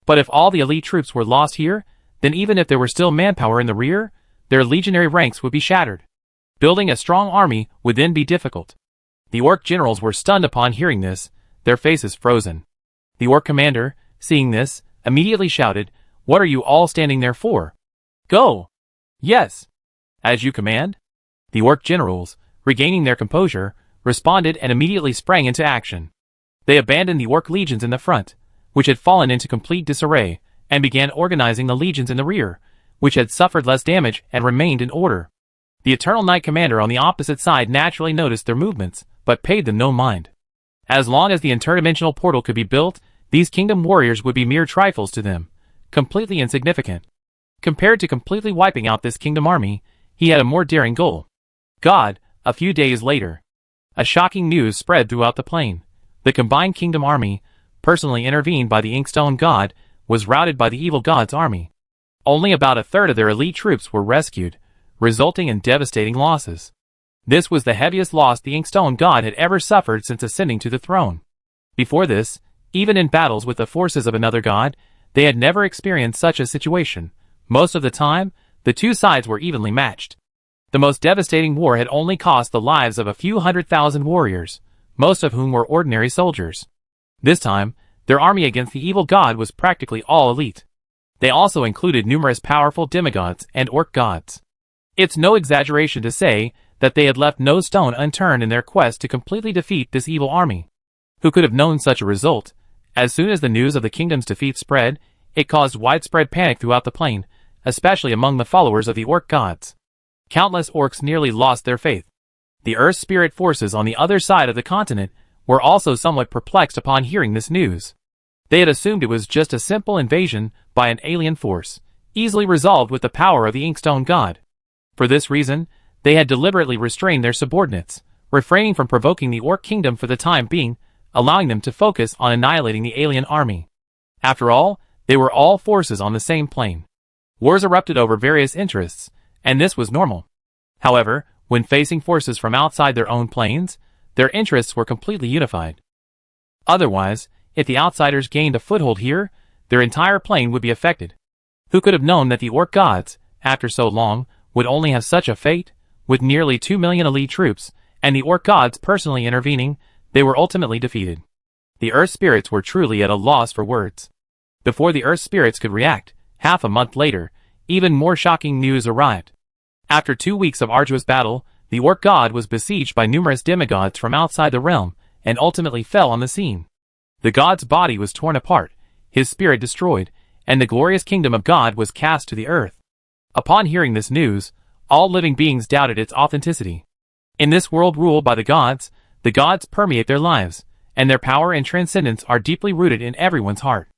But if all the elite troops were lost here, then even if there were still manpower in the rear, their legionary ranks would be shattered. Building a strong army would then be difficult. The orc generals were stunned upon hearing this, their faces frozen. The orc commander, seeing this, immediately shouted, "What are you all standing there for? Go!" "Yes. As you command." The orc generals, regaining their composure, responded and immediately sprang into action. They abandoned the orc legions in the front, which had fallen into complete disarray, and began organizing the legions in the rear, which had suffered less damage and remained in order. The Eternal Knight commander on the opposite side naturally noticed their movements, but paid them no mind. As long as the interdimensional portal could be built, these kingdom warriors would be mere trifles to them, completely insignificant. Compared to completely wiping out this kingdom army, he had a more daring goal. God, a few days later. A shocking news spread throughout the plain. The combined kingdom army, personally intervened by the Inkstone God, was routed by the evil god's army. Only about a third of their elite troops were rescued, resulting in devastating losses. This was the heaviest loss the Inkstone God had ever suffered since ascending to the throne. Before this, even in battles with the forces of another god, they had never experienced such a situation. Most of the time, the two sides were evenly matched. The most devastating war had only cost the lives of a few 100,000 warriors, most of whom were ordinary soldiers. This time, their army against the evil god was practically all elite. They also included numerous powerful demigods and orc gods. It's no exaggeration to say that they had left no stone unturned in their quest to completely defeat this evil army. Who could have known such a result? As soon as the news of the kingdom's defeat spread, it caused widespread panic throughout the plain, especially among the followers of the orc gods. Countless orcs nearly lost their faith. The Earth Spirit forces on the other side of the continent were also somewhat perplexed upon hearing this news. They had assumed it was just a simple invasion by an alien force, easily resolved with the power of the Inkstone God. For this reason, they had deliberately restrained their subordinates, refraining from provoking the Orc Kingdom for the time being, allowing them to focus on annihilating the alien army. After all, they were all forces on the same plane. Wars erupted over various interests, and this was normal. However, when facing forces from outside their own planes, their interests were completely unified. Otherwise, if the outsiders gained a foothold here, their entire plane would be affected. Who could have known that the orc gods, after so long, would only have such a fate? With nearly 2 million elite troops, and the orc gods personally intervening, they were ultimately defeated. The Earth Spirits were truly at a loss for words. Before the Earth Spirits could react, half a month later, even more shocking news arrived. After 2 weeks of arduous battle, the orc god was besieged by numerous demigods from outside the realm, and ultimately fell on the scene. The god's body was torn apart, his spirit destroyed, and the glorious kingdom of God was cast to the earth. Upon hearing this news, all living beings doubted its authenticity. In this world ruled by the gods permeate their lives, and their power and transcendence are deeply rooted in everyone's heart.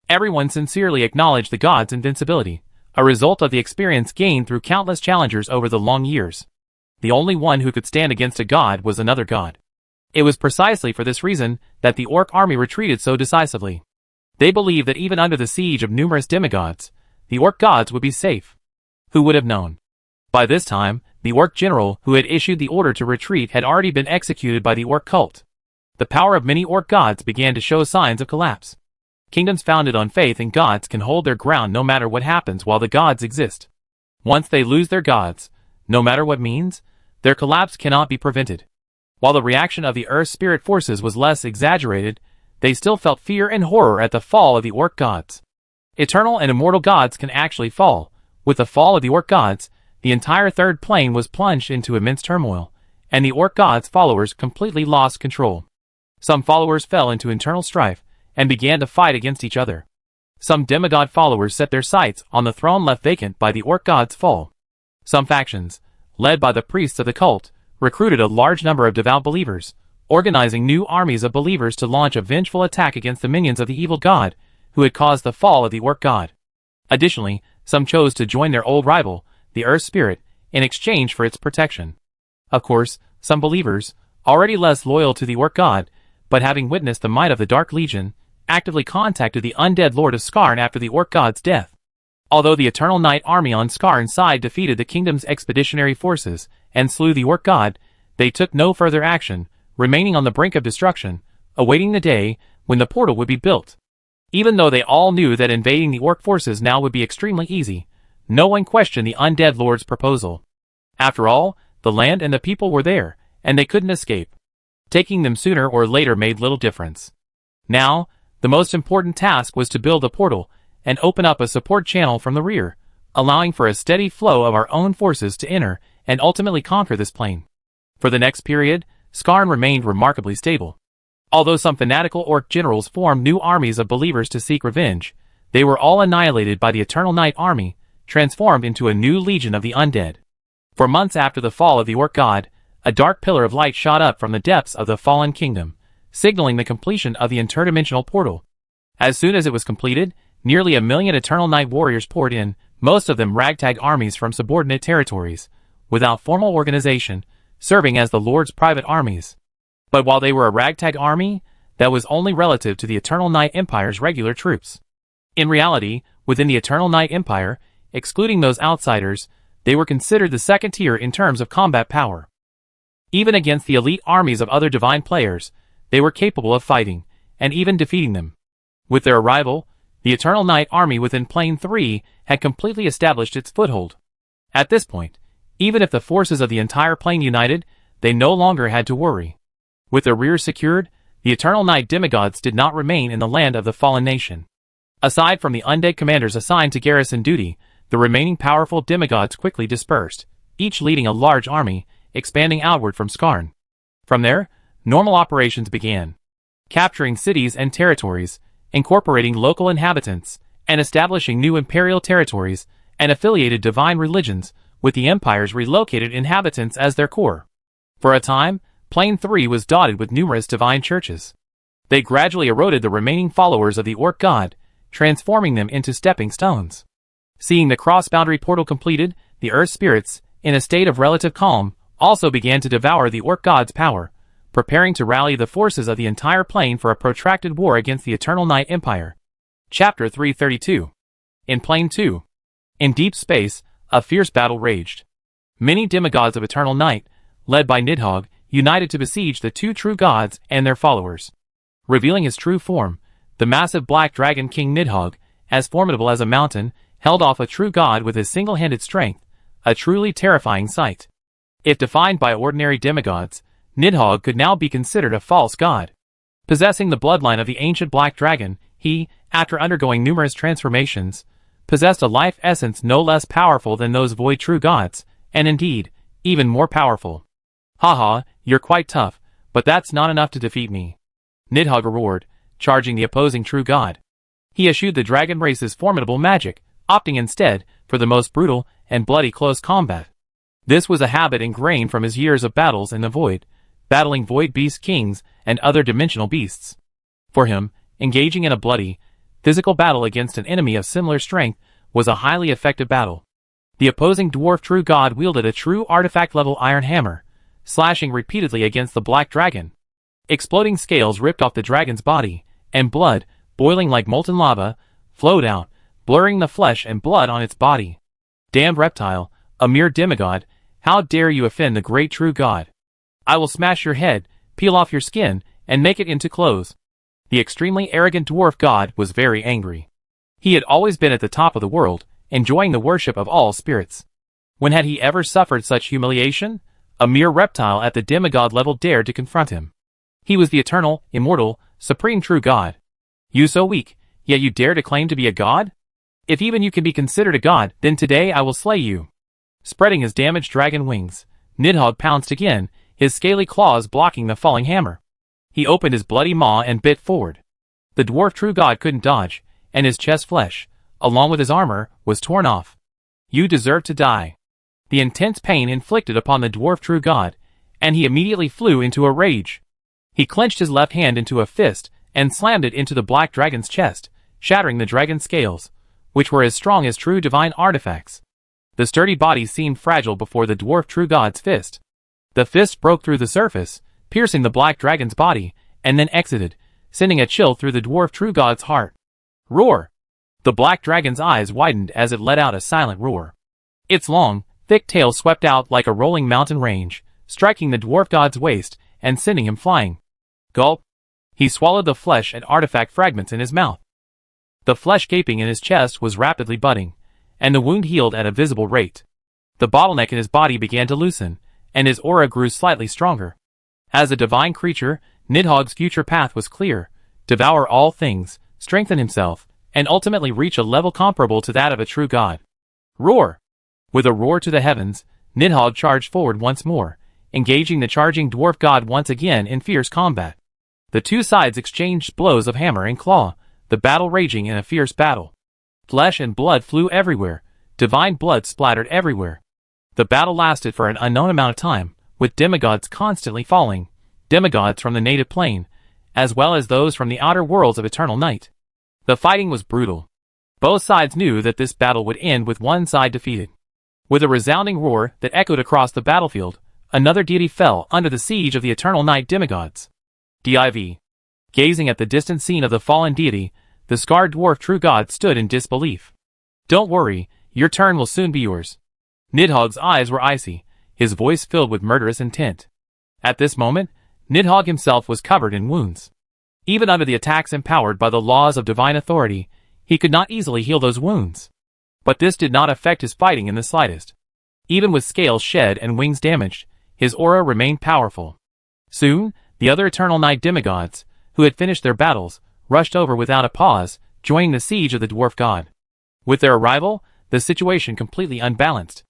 Everyone sincerely acknowledged the god's invincibility, a result of the experience gained through countless challengers over the long years. The only one who could stand against a god was another god. It was precisely for this reason that the orc army retreated so decisively. They believed that even under the siege of numerous demigods, the orc gods would be safe. Who would have known? By this time, the orc general who had issued the order to retreat had already been executed by the orc cult. The power of many orc gods began to show signs of collapse. Kingdoms founded on faith in gods can hold their ground no matter what happens while the gods exist. Once they lose their gods, no matter what means, their collapse cannot be prevented. While the reaction of the Earth Spirit forces was less exaggerated, they still felt fear and horror at the fall of the orc gods. Eternal and immortal gods can actually fall. With the fall of the orc gods, the entire third plane was plunged into immense turmoil, and the orc gods' followers completely lost control. Some followers fell into internal strife, and began to fight against each other. Some demigod followers set their sights on the throne left vacant by the orc god's fall. Some factions, led by the priests of the cult, recruited a large number of devout believers, organizing new armies of believers to launch a vengeful attack against the minions of the evil god, who had caused the fall of the orc god. Additionally, some chose to join their old rival, the Earth Spirit, in exchange for its protection. Of course, some believers, already less loyal to the orc god, but having witnessed the might of the Dark Legion, actively contacted the undead Lord of Skarn after the orc god's death. Although the Eternal Night army on Skarn's side defeated the kingdom's expeditionary forces and slew the orc god, they took no further action, remaining on the brink of destruction, awaiting the day when the portal would be built. Even though they all knew that invading the orc forces now would be extremely easy, no one questioned the undead lord's proposal. After all, the land and the people were there, and they couldn't escape. Taking them sooner or later made little difference. Now, the most important task was to build a portal and open up a support channel from the rear, allowing for a steady flow of our own forces to enter and ultimately conquer this plane. For the next period, Skarn remained remarkably stable. Although some fanatical orc generals formed new armies of believers to seek revenge, they were all annihilated by the Eternal Night army, transformed into a new legion of the undead. For months after the fall of the orc god, a dark pillar of light shot up from the depths of the fallen kingdom, signaling the completion of the interdimensional portal. As soon as it was completed, nearly 1 million Eternal Night warriors poured in, most of them ragtag armies from subordinate territories, without formal organization, serving as the Lord's private armies. But while they were a ragtag army, that was only relative to the Eternal Night Empire's regular troops. In reality, within the Eternal Night Empire, excluding those outsiders, they were considered the second tier in terms of combat power. Even against the elite armies of other divine players, they were capable of fighting, and even defeating them. With their arrival, the Eternal Night army within Plane 3 had completely established its foothold. At this point, even if the forces of the entire plane united, they no longer had to worry. With their rears secured, the Eternal Night demigods did not remain in the land of the fallen nation. Aside from the undead commanders assigned to garrison duty, the remaining powerful demigods quickly dispersed, each leading a large army, expanding outward from Skarn. From there, normal operations began. Capturing cities and territories, incorporating local inhabitants, and establishing new imperial territories and affiliated divine religions with the Empire's relocated inhabitants as their core. For a time, Plane 3 was dotted with numerous divine churches. They gradually eroded the remaining followers of the orc god, transforming them into stepping stones. Seeing the cross-boundary portal completed, the Earth spirits, in a state of relative calm, also began to devour the orc god's power, preparing to rally the forces of the entire plane for a protracted war against the Eternal Night Empire. Chapter 332. In Plane 2. In deep space, a fierce battle raged. Many demigods of Eternal Night, led by Nidhogg, united to besiege the two true gods and their followers. Revealing his true form, the massive black dragon King Nidhogg, as formidable as a mountain, held off a true god with his single-handed strength, a truly terrifying sight. If defined by ordinary demigods, Nidhogg could now be considered a false god. Possessing the bloodline of the ancient black dragon, he, after undergoing numerous transformations, possessed a life essence no less powerful than those void true gods, and indeed, even more powerful. Haha, you're quite tough, but that's not enough to defeat me. Nidhogg roared, charging the opposing true god. He eschewed the dragon race's formidable magic, opting instead for the most brutal and bloody close combat. This was a habit ingrained from his years of battles in the void, battling void beast kings and other dimensional beasts. For him, engaging in a bloody, physical battle against an enemy of similar strength was a highly effective battle. The opposing dwarf true god wielded a true artifact-level iron hammer, slashing repeatedly against the black dragon. Exploding scales ripped off the dragon's body, and blood, boiling like molten lava, flowed out, blurring the flesh and blood on its body. Damned reptile, a mere demigod, how dare you offend the great true god? I will smash your head, peel off your skin, and make it into clothes. The extremely arrogant dwarf god was very angry. He had always been at the top of the world, enjoying the worship of all spirits. When had he ever suffered such humiliation? A mere reptile at the demigod level dared to confront him. He was the eternal, immortal, supreme true god. You so weak, yet you dare to claim to be a god? If even you can be considered a god, then today I will slay you. Spreading his damaged dragon wings, Nidhogg pounced again, his scaly claws blocking the falling hammer. He opened his bloody maw and bit forward. The dwarf true god couldn't dodge, and his chest flesh, along with his armor, was torn off. You deserve to die. the intense pain inflicted upon the dwarf true god, and he immediately flew into a rage. He clenched his left hand into a fist and slammed it into the black dragon's chest, shattering the dragon's scales, which were as strong as true divine artifacts. The sturdy body seemed fragile before the dwarf true god's fist. The fist broke through the surface, piercing the black dragon's body, and then exited, sending a chill through the dwarf true god's heart. Roar! The black dragon's eyes widened as it let out a silent roar. Its long, thick tail swept out like a rolling mountain range, striking the dwarf god's waist and sending him flying. Gulp! He swallowed the flesh and artifact fragments in his mouth. The flesh gaping in his chest was rapidly budding, and the wound healed at a visible rate. The bottleneck in his body began to loosen, and his aura grew slightly stronger. As a divine creature, Nidhogg's future path was clear: devour all things, strengthen himself, and ultimately reach a level comparable to that of a true god. Roar! With a roar to the heavens, Nidhogg charged forward once more, engaging the charging dwarf god once again in fierce combat. The two sides exchanged blows of hammer and claw, the battle raging in a fierce battle. Flesh and blood flew everywhere, divine blood splattered everywhere. The battle lasted for an unknown amount of time, with demigods constantly falling, demigods from the native plane, as well as those from the outer worlds of eternal night. The fighting was brutal. Both sides knew that this battle would end with one side defeated. With a resounding roar that echoed across the battlefield, another deity fell under the siege of the eternal night demigods. Div. Gazing at the distant scene of the fallen deity, the scarred dwarf true god stood in disbelief. Don't worry, your turn will soon be yours. Nidhogg's eyes were icy, his voice filled with murderous intent. At this moment, Nidhogg himself was covered in wounds. Even under the attacks empowered by the laws of divine authority, he could not easily heal those wounds. But this did not affect his fighting in the slightest. Even with scales shed and wings damaged, his aura remained powerful. Soon, the other eternal night demigods, who had finished their battles, rushed over without a pause, joining the siege of the dwarf god. With their arrival, the situation completely unbalanced.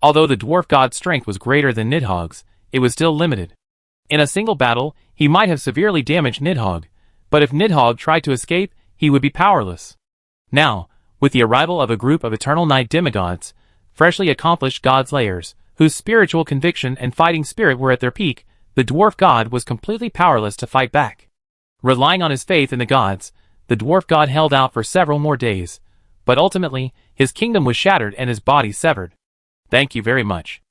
Although the dwarf god's strength was greater than Nidhogg's, it was still limited. In a single battle, he might have severely damaged Nidhogg, but if Nidhogg tried to escape, he would be powerless. Now, with the arrival of a group of eternal night demigods, freshly accomplished god slayers, whose spiritual conviction and fighting spirit were at their peak, the dwarf god was completely powerless to fight back. Relying on his faith in the gods, the dwarf god held out for several more days, but ultimately, his kingdom was shattered and his body severed. Thank you very much.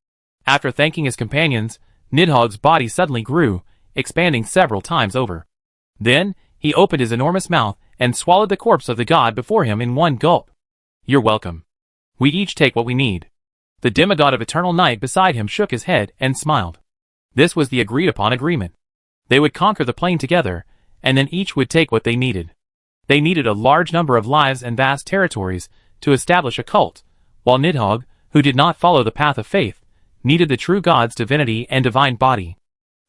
After thanking his companions, Nidhogg's body suddenly grew, expanding several times over. Then, he opened his enormous mouth and swallowed the corpse of the god before him in one gulp. You're welcome. We each take what we need. The demigod of eternal night beside him shook his head and smiled. This was the agreed-upon agreement. They would conquer the plane together, and then each would take what they needed. They needed a large number of lives and vast territories to establish a cult, while Nidhogg, who did not follow the path of faith, needed the true god's divinity and divine body.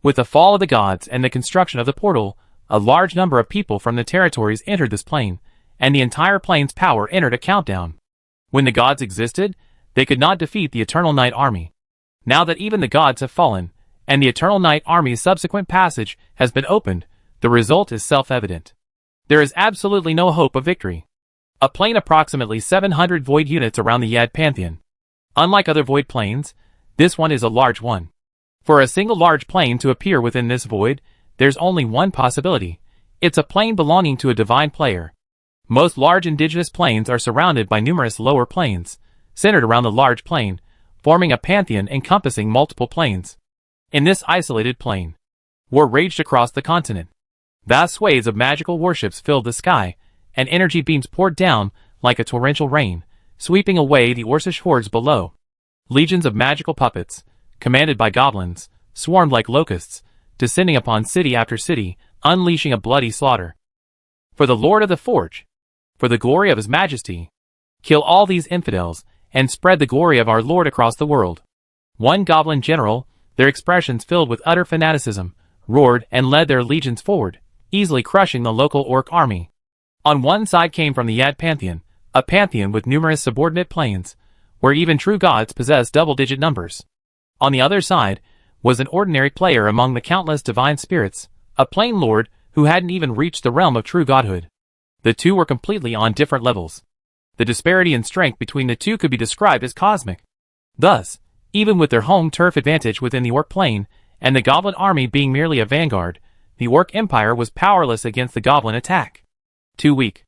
With the fall of the gods and the construction of the portal, a large number of people from the territories entered this plane, and the entire plane's power entered a countdown. When the gods existed, they could not defeat the Eternal Night Army. Now that even the gods have fallen, and the Eternal Night Army's subsequent passage has been opened, the result is self-evident. There is absolutely no hope of victory. A plane approximately 700 void units around the Yad Pantheon. Unlike other void planes, this one is a large one. For a single large plane to appear within this void, there's only one possibility. It's a plane belonging to a divine player. Most large indigenous planes are surrounded by numerous lower planes, centered around the large plane, forming a pantheon encompassing multiple planes. In this isolated plane, war raged across the continent. Vast swathes of magical warships filled the sky, and energy beams poured down like a torrential rain, sweeping away the Orcish hordes below. Legions of magical puppets, commanded by goblins, swarmed like locusts, descending upon city after city, unleashing a bloody slaughter. For the Lord of the Forge, for the glory of his majesty, kill all these infidels, and spread the glory of our Lord across the world. One goblin general, their expressions filled with utter fanaticism, roared and led their legions forward, easily crushing the local orc army. On one side came from the Yad Pantheon, a pantheon with numerous subordinate planes, where even true gods possess double-digit numbers. On the other side was an ordinary player among the countless divine spirits, a plain lord who hadn't even reached the realm of true godhood. The two were completely on different levels. The disparity in strength between the two could be described as cosmic. Thus, Even with their home turf advantage within the Orc plane, and the Goblin army being merely a vanguard, the Orc Empire was powerless against the Goblin attack. Too weak.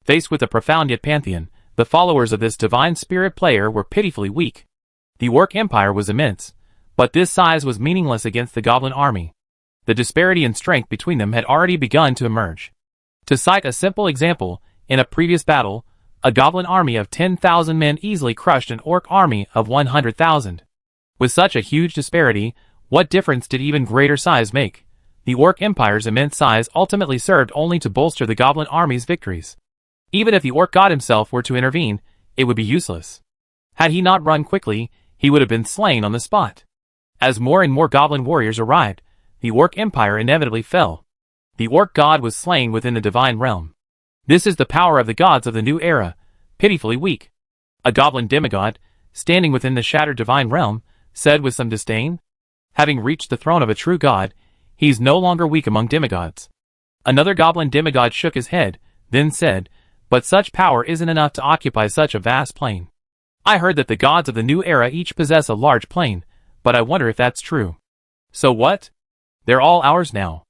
Faced with a profound yet pantheon, the followers of this divine spirit player were pitifully weak. The Orc Empire was immense, but this size was meaningless against the Goblin army. The disparity in strength between them had already begun to emerge. To cite a simple example, in a previous battle, a Goblin army of 10,000 men easily crushed an Orc army of 100,000. With such a huge disparity, what difference did even greater size make? The Orc Empire's immense size ultimately served only to bolster the Goblin army's victories. Even if the Orc god himself were to intervene, it would be useless. Had he not run quickly, he would have been slain on the spot. As more and more Goblin warriors arrived, the Orc Empire inevitably fell. The Orc god was slain within the divine realm. This is the power of the gods of the new era, pitifully weak. A Goblin demigod, standing within the shattered divine realm, said with some disdain, "Having reached the throne of a true god, he's no longer weak among demigods." Another Goblin demigod shook his head, then said, "But such power isn't enough to occupy such a vast plain. I heard that the gods of the new era each possess a large plain, but I wonder if that's true." "So what? They're all ours now."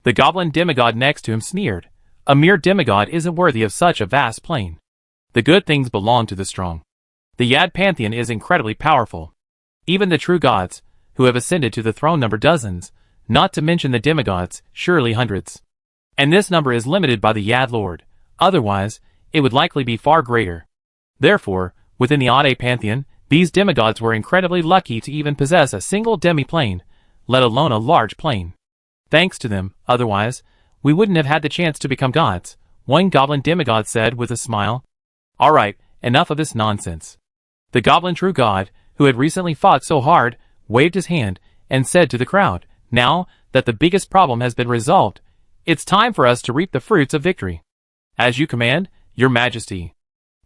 The Goblin demigod next to him sneered, "A mere demigod isn't worthy of such a vast plain. The good things belong to the strong. The Yad Pantheon is incredibly powerful. Even the true gods, who have ascended to the throne, number dozens, not to mention the demigods, surely hundreds. And this number is limited by the Yad Lord, otherwise, it would likely be far greater. Therefore, within the Ade Pantheon, these demigods were incredibly lucky to even possess a single demi-plane, let alone a large plane. Thanks to them, otherwise, we wouldn't have had the chance to become gods," one Goblin demigod said with a smile. "Alright, enough of this nonsense." The Goblin true god, who had recently fought so hard, waved his hand, and said to the crowd, "Now that the biggest problem has been resolved, it's time for us to reap the fruits of victory." "As you command, your majesty."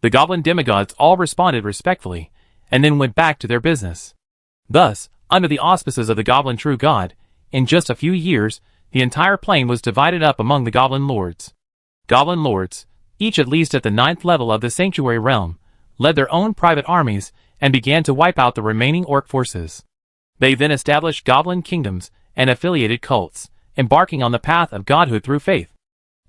The Goblin demigods all responded respectfully, and then went back to their business. Thus, under the auspices of the Goblin true god, in just a few years, the entire plain was divided up among the Goblin lords. Goblin lords, each at least at the 9th level of the Sanctuary realm, led their own private armies, and began to wipe out the remaining Orc forces. They then established Goblin kingdoms and affiliated cults, embarking on the path of godhood through faith.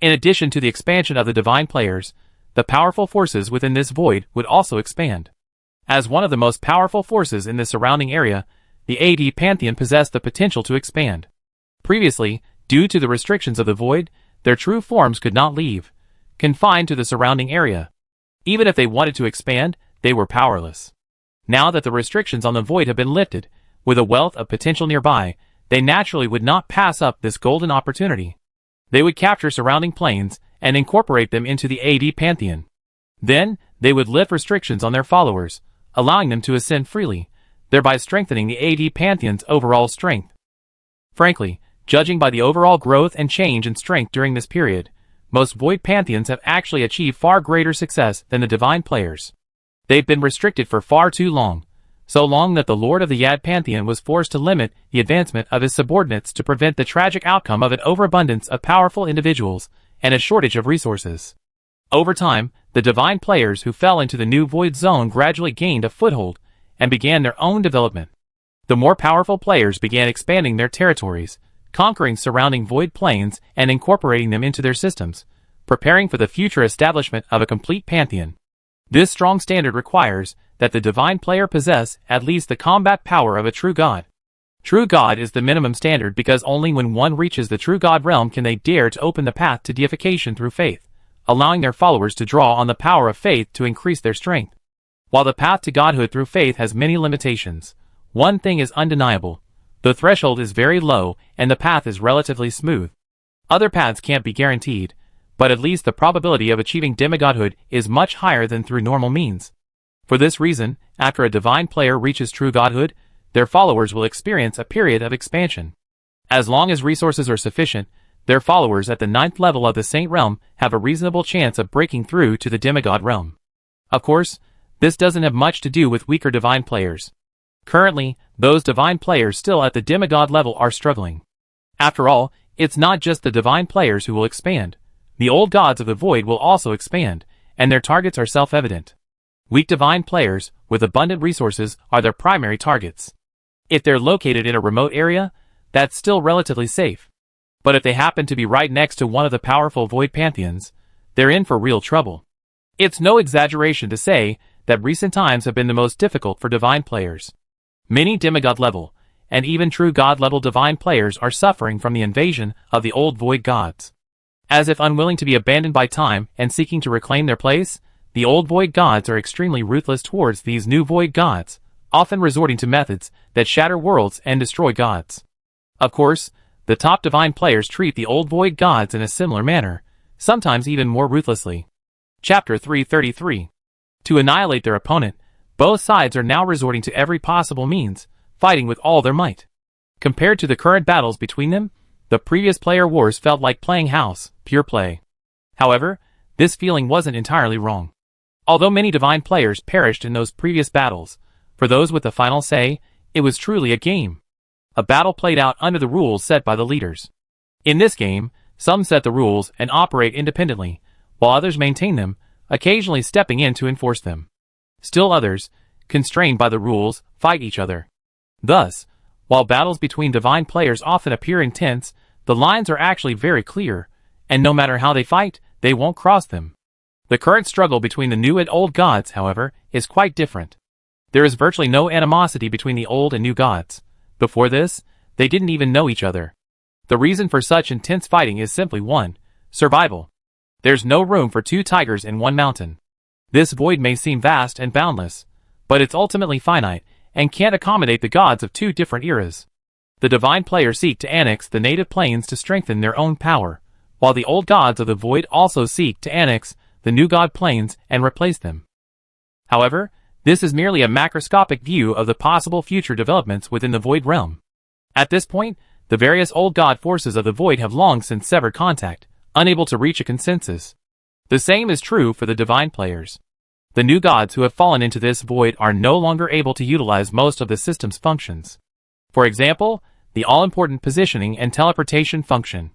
In addition to the expansion of the divine players, the powerful forces within this void would also expand. As one of the most powerful forces in the surrounding area, the AD Pantheon possessed the potential to expand. Previously, due to the restrictions of the void, their true forms could not leave, confined to the surrounding area. Even if they wanted to expand, they were powerless. Now that the restrictions on the void have been lifted, with a wealth of potential nearby, they naturally would not pass up this golden opportunity. They would capture surrounding planes and incorporate them into the AD Pantheon. Then, they would lift restrictions on their followers, allowing them to ascend freely, thereby strengthening the AD Pantheon's overall strength. Frankly, judging by the overall growth and change in strength during this period, most Void Pantheons have actually achieved far greater success than the Divine players. They've been restricted for far too long, so long that the Lord of the Yad Pantheon was forced to limit the advancement of his subordinates to prevent the tragic outcome of an overabundance of powerful individuals and a shortage of resources. Over time, the Divine players who fell into the new Void Zone gradually gained a foothold and began their own development. The more powerful players began expanding their territories, conquering surrounding void planes and incorporating them into their systems, preparing for the future establishment of a complete pantheon. This strong standard requires that the divine player possess at least the combat power of a true god. True god is the minimum standard because only when one reaches the true god realm can they dare to open the path to deification through faith, allowing their followers to draw on the power of faith to increase their strength. While the path to godhood through faith has many limitations, one thing is undeniable. The threshold is very low and the path is relatively smooth. Other paths can't be guaranteed, but at least the probability of achieving demigodhood is much higher than through normal means. For this reason, after a divine player reaches true godhood, their followers will experience a period of expansion. As long as resources are sufficient, their followers at the 9th level of the Saint realm have a reasonable chance of breaking through to the demigod realm. Of course, this doesn't have much to do with weaker divine players. Currently, those divine players still at the demigod level are struggling. After all, it's not just the divine players who will expand. The old gods of the void will also expand, and their targets are self-evident. Weak divine players with abundant resources are their primary targets. If they're located in a remote area, that's still relatively safe. But if they happen to be right next to one of the powerful void pantheons, they're in for real trouble. It's no exaggeration to say that recent times have been the most difficult for divine players. Many demigod level, and even true god level divine players are suffering from the invasion of the old void gods. As if unwilling to be abandoned by time and seeking to reclaim their place, the old void gods are extremely ruthless towards these new void gods, often resorting to methods that shatter worlds and destroy gods. Of course, the top divine players treat the old void gods in a similar manner, sometimes even more ruthlessly. Chapter 333. To annihilate their opponent, both sides are now resorting to every possible means, fighting with all their might. Compared to the current battles between them, the previous player wars felt like playing house, pure play. However, this feeling wasn't entirely wrong. Although many divine players perished in those previous battles, for those with the final say, it was truly a game. A battle played out under the rules set by the leaders. In this game, some set the rules and operate independently, while others maintain them, occasionally stepping in to enforce them. Still others, constrained by the rules, fight each other. Thus, while battles between divine players often appear intense, the lines are actually very clear, and no matter how they fight, they won't cross them. The current struggle between the new and old gods, however, is quite different. There is virtually no animosity between the old and new gods. Before this, they didn't even know each other. The reason for such intense fighting is simply one: survival. There's no room for two tigers in one mountain. This void may seem vast and boundless, but it's ultimately finite, and can't accommodate the gods of two different eras. The divine players seek to annex the native planes to strengthen their own power, while the old gods of the void also seek to annex the new god planes and replace them. However, this is merely a macroscopic view of the possible future developments within the void realm. At this point, the various old god forces of the void have long since severed contact, unable to reach a consensus. The same is true for the divine players. The new gods who have fallen into this void are no longer able to utilize most of the system's functions. For example, the all-important positioning and teleportation function.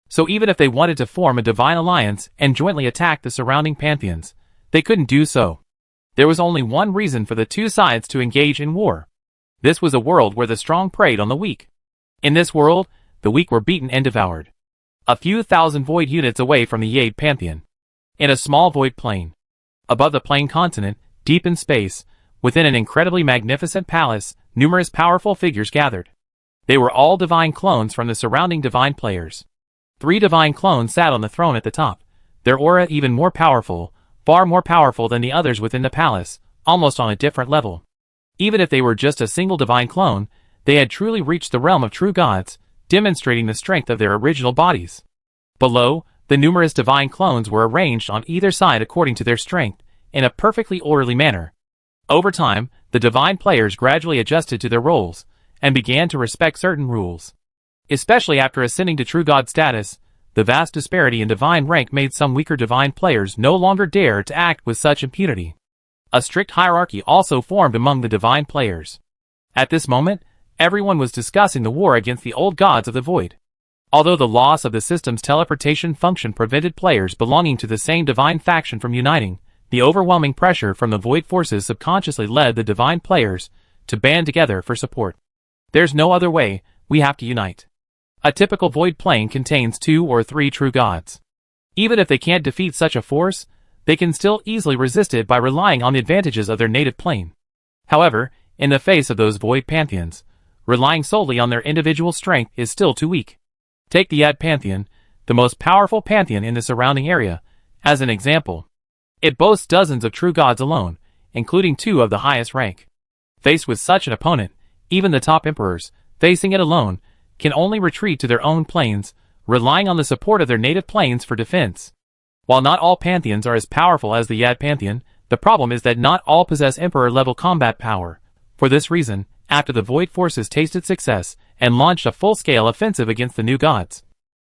So even if they wanted to form a divine alliance and jointly attack the surrounding pantheons, they couldn't do so. There was only one reason for the two sides to engage in war. This was a world where the strong preyed on the weak. In this world, the weak were beaten and devoured. A few thousand void units away from the Yade pantheon. In a small void plane. Above the plane continent, deep in space, within an incredibly magnificent palace, numerous powerful figures gathered. They were all divine clones from the surrounding divine players. 3 divine clones sat on the throne at the top, their aura even more powerful, far more powerful than the others within the palace, almost on a different level. Even if they were just a single divine clone, they had truly reached the realm of true gods, demonstrating the strength of their original bodies. Below, the numerous divine clones were arranged on either side according to their strength, in a perfectly orderly manner. Over time, the divine players gradually adjusted to their roles, and began to respect certain rules. Especially after ascending to true god status, the vast disparity in divine rank made some weaker divine players no longer dare to act with such impunity. A strict hierarchy also formed among the divine players. At this moment, everyone was discussing the war against the old gods of the void. Although the loss of the system's teleportation function prevented players belonging to the same divine faction from uniting, the overwhelming pressure from the void forces subconsciously led the divine players to band together for support. There's no other way, we have to unite. A typical void plane contains 2 or 3 true gods. Even if they can't defeat such a force, they can still easily resist it by relying on the advantages of their native plane. However, in the face of those void pantheons, relying solely on their individual strength is still too weak. Take the Yad Pantheon, the most powerful pantheon in the surrounding area, as an example. It boasts dozens of true gods alone, including 2 of the highest rank. Faced with such an opponent, even the top emperors, facing it alone, can only retreat to their own planes, relying on the support of their native planes for defense. While not all pantheons are as powerful as the Yad Pantheon, the problem is that not all possess emperor-level combat power. For this reason, after the void forces tasted success and launched a full-scale offensive against the new gods.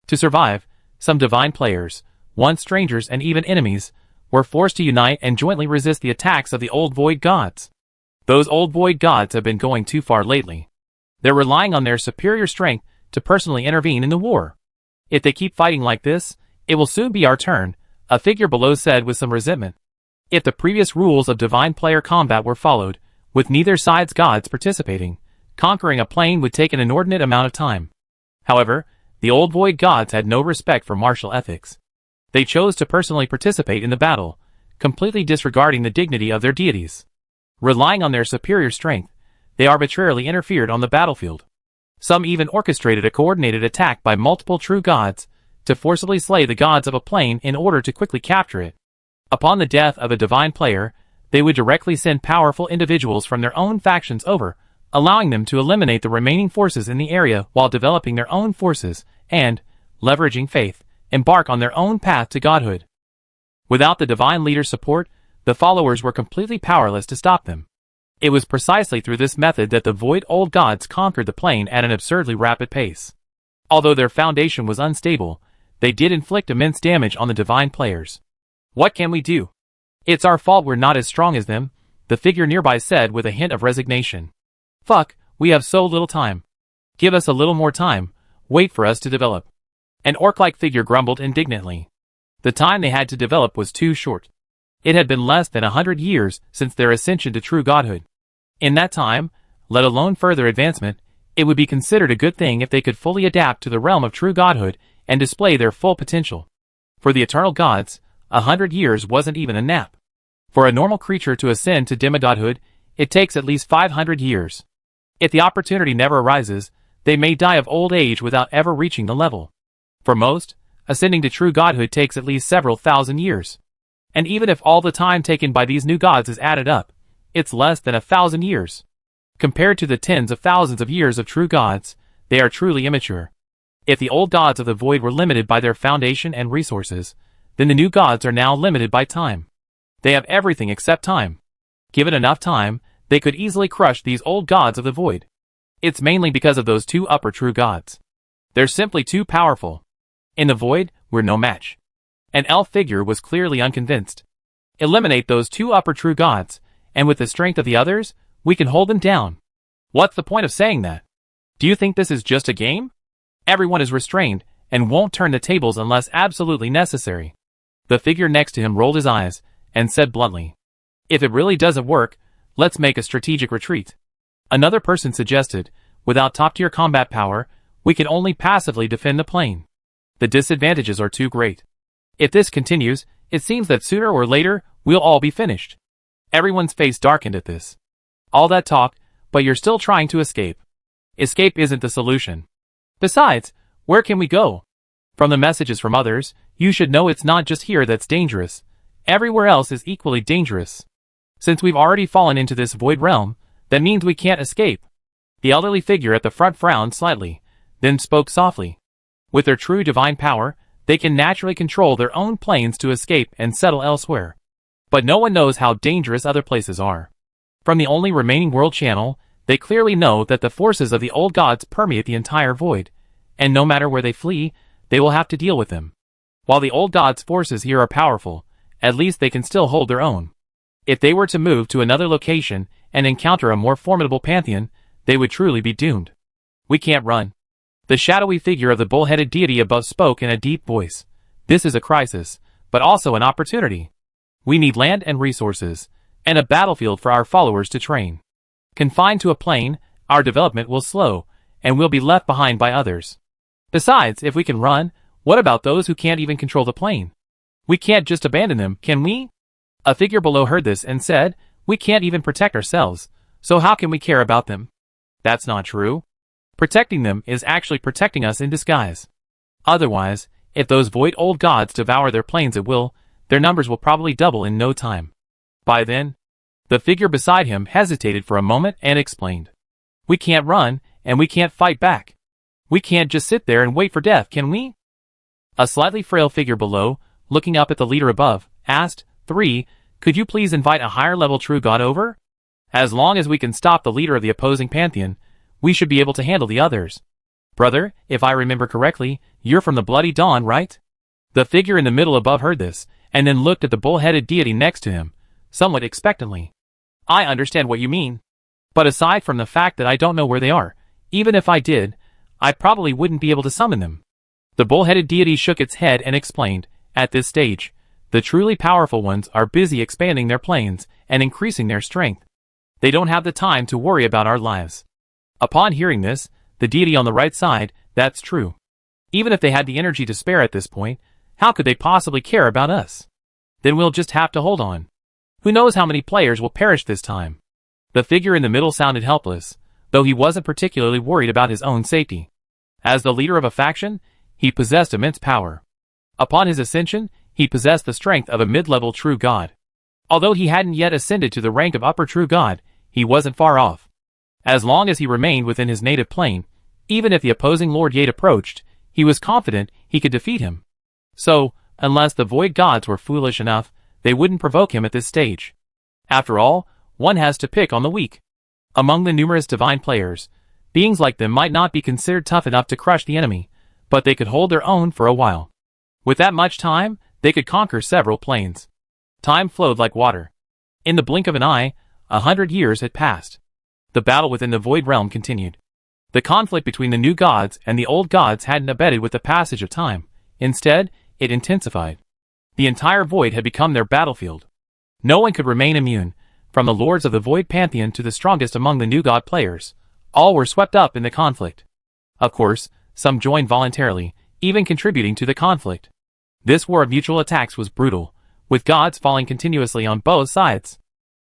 To survive, some divine players, once strangers and even enemies, were forced to unite and jointly resist the attacks of the old void gods. Those old void gods have been going too far lately. They're relying on their superior strength to personally intervene in the war. If they keep fighting like this, it will soon be our turn, a figure below said with some resentment. If the previous rules of divine player combat were followed, with neither side's gods participating, conquering a plane would take an inordinate amount of time. However, the old void gods had no respect for martial ethics. They chose to personally participate in the battle, completely disregarding the dignity of their deities. Relying on their superior strength, they arbitrarily interfered on the battlefield. Some even orchestrated a coordinated attack by multiple true gods to forcibly slay the gods of a plane in order to quickly capture it. Upon the death of a divine player, they would directly send powerful individuals from their own factions over, allowing them to eliminate the remaining forces in the area while developing their own forces and, leveraging faith, embark on their own path to godhood. Without the divine leader's support, the followers were completely powerless to stop them. It was precisely through this method that the void old gods conquered the plane at an absurdly rapid pace. Although their foundation was unstable, they did inflict immense damage on the divine players. What can we do? It's our fault we're not as strong as them, the figure nearby said with a hint of resignation. Fuck, we have so little time. Give us a little more time, wait for us to develop. An orc-like figure grumbled indignantly. The time they had to develop was too short. It had been less than 100 years since their ascension to true godhood. In that time, let alone further advancement, it would be considered a good thing if they could fully adapt to the realm of true godhood and display their full potential. For the eternal gods, 100 years wasn't even a nap. For a normal creature to ascend to demigodhood, it takes at least 500 years. If the opportunity never arises, they may die of old age without ever reaching the level. For most, ascending to true godhood takes at least several thousand years. And even if all the time taken by these new gods is added up, it's less than 1,000 years. Compared to the tens of thousands of years of true gods, they are truly immature. If the old gods of the void were limited by their foundation and resources, then the new gods are now limited by time. They have everything except time. Given enough time, they could easily crush these old gods of the void. It's mainly because of those two upper true gods. They're simply too powerful. In the void, we're no match. An elf figure was clearly unconvinced. Eliminate those two upper true gods, and with the strength of the others, we can hold them down. What's the point of saying that? Do you think this is just a game? Everyone is restrained, and won't turn the tables unless absolutely necessary. The figure next to him rolled his eyes, and said bluntly, if it really doesn't work, let's make a strategic retreat. Another person suggested, without top-tier combat power, we can only passively defend the plane. The disadvantages are too great. If this continues, it seems that sooner or later, we'll all be finished. Everyone's face darkened at this. All that talk, but you're still trying to escape. Escape isn't the solution. Besides, where can we go? From the messages from others, you should know it's not just here that's dangerous. Everywhere else is equally dangerous. Since we've already fallen into this void realm, that means we can't escape. The elderly figure at the front frowned slightly, then spoke softly. With their true divine power, they can naturally control their own planes to escape and settle elsewhere. But no one knows how dangerous other places are. From the only remaining world channel, they clearly know that the forces of the old gods permeate the entire void, and no matter where they flee, they will have to deal with them. While the old gods' forces here are powerful, at least they can still hold their own. If they were to move to another location and encounter a more formidable pantheon, they would truly be doomed. We can't run. The shadowy figure of the bull-headed deity above spoke in a deep voice. This is a crisis, but also an opportunity. We need land and resources, and a battlefield for our followers to train. Confined to a plane, our development will slow, and we'll be left behind by others. Besides, if we can run, what about those who can't even control the plane? We can't just abandon them, can we? A figure below heard this and said, we can't even protect ourselves, so how can we care about them? That's not true. Protecting them is actually protecting us in disguise. Otherwise, if those void old gods devour their planes at will, their numbers will probably double in no time. By then, the figure beside him hesitated for a moment and explained. We can't run, and we can't fight back. We can't just sit there and wait for death, can we? A slightly frail figure below, looking up at the leader above, asked, 3, could you please invite a higher-level true god over? As long as we can stop the leader of the opposing pantheon, we should be able to handle the others. Brother, if I remember correctly, you're from the Bloody Dawn, right? The figure in the middle above heard this, and then looked at the bull-headed deity next to him, somewhat expectantly. I understand what you mean. But aside from the fact that I don't know where they are, even if I did, I probably wouldn't be able to summon them. The bull-headed deity shook its head and explained, at this stage, The truly powerful ones are busy expanding their planes and increasing their strength. They don't have the time to worry about our lives. Upon hearing this, the deity on the right side, that's true. Even if they had the energy to spare at this point, how could they possibly care about us? Then we'll just have to hold on. Who knows how many players will perish this time? The figure in the middle sounded helpless, though he wasn't particularly worried about his own safety. As the leader of a faction, he possessed immense power. Upon his ascension, he possessed the strength of a mid-level true god. Although he hadn't yet ascended to the rank of upper true god, he wasn't far off. As long as he remained within his native plane, even if the opposing Lord Yate approached, he was confident he could defeat him. So, unless the void gods were foolish enough, they wouldn't provoke him at this stage. After all, one has to pick on the weak. Among the numerous divine players, beings like them might not be considered tough enough to crush the enemy, but they could hold their own for a while. With that much time, they could conquer several planes. Time flowed like water. In the blink of an eye, 100 years had passed. The battle within the void realm continued. The conflict between the new gods and the old gods hadn't abated with the passage of time. Instead, it intensified. The entire void had become their battlefield. No one could remain immune, from the lords of the void pantheon to the strongest among the new god players. All were swept up in the conflict. Of course, some joined voluntarily, even contributing to the conflict. This war of mutual attacks was brutal, with gods falling continuously on both sides.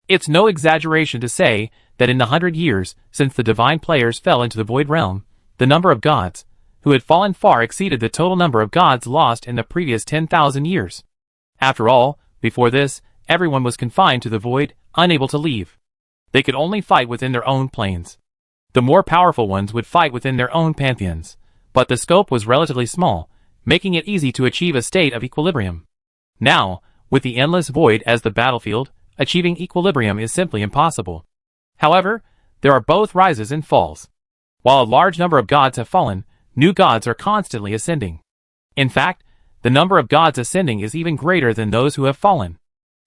It's no exaggeration to say that in the 100 years since the divine players fell into the void realm, the number of gods who had fallen far exceeded the total number of gods lost in the previous 10,000 years. After all, before this, everyone was confined to the void, unable to leave. They could only fight within their own planes. The more powerful ones would fight within their own pantheons, but the scope was relatively small, making it easy to achieve a state of equilibrium. Now, with the endless void as the battlefield, achieving equilibrium is simply impossible. However, there are both rises and falls. While a large number of gods have fallen, new gods are constantly ascending. In fact, the number of gods ascending is even greater than those who have fallen.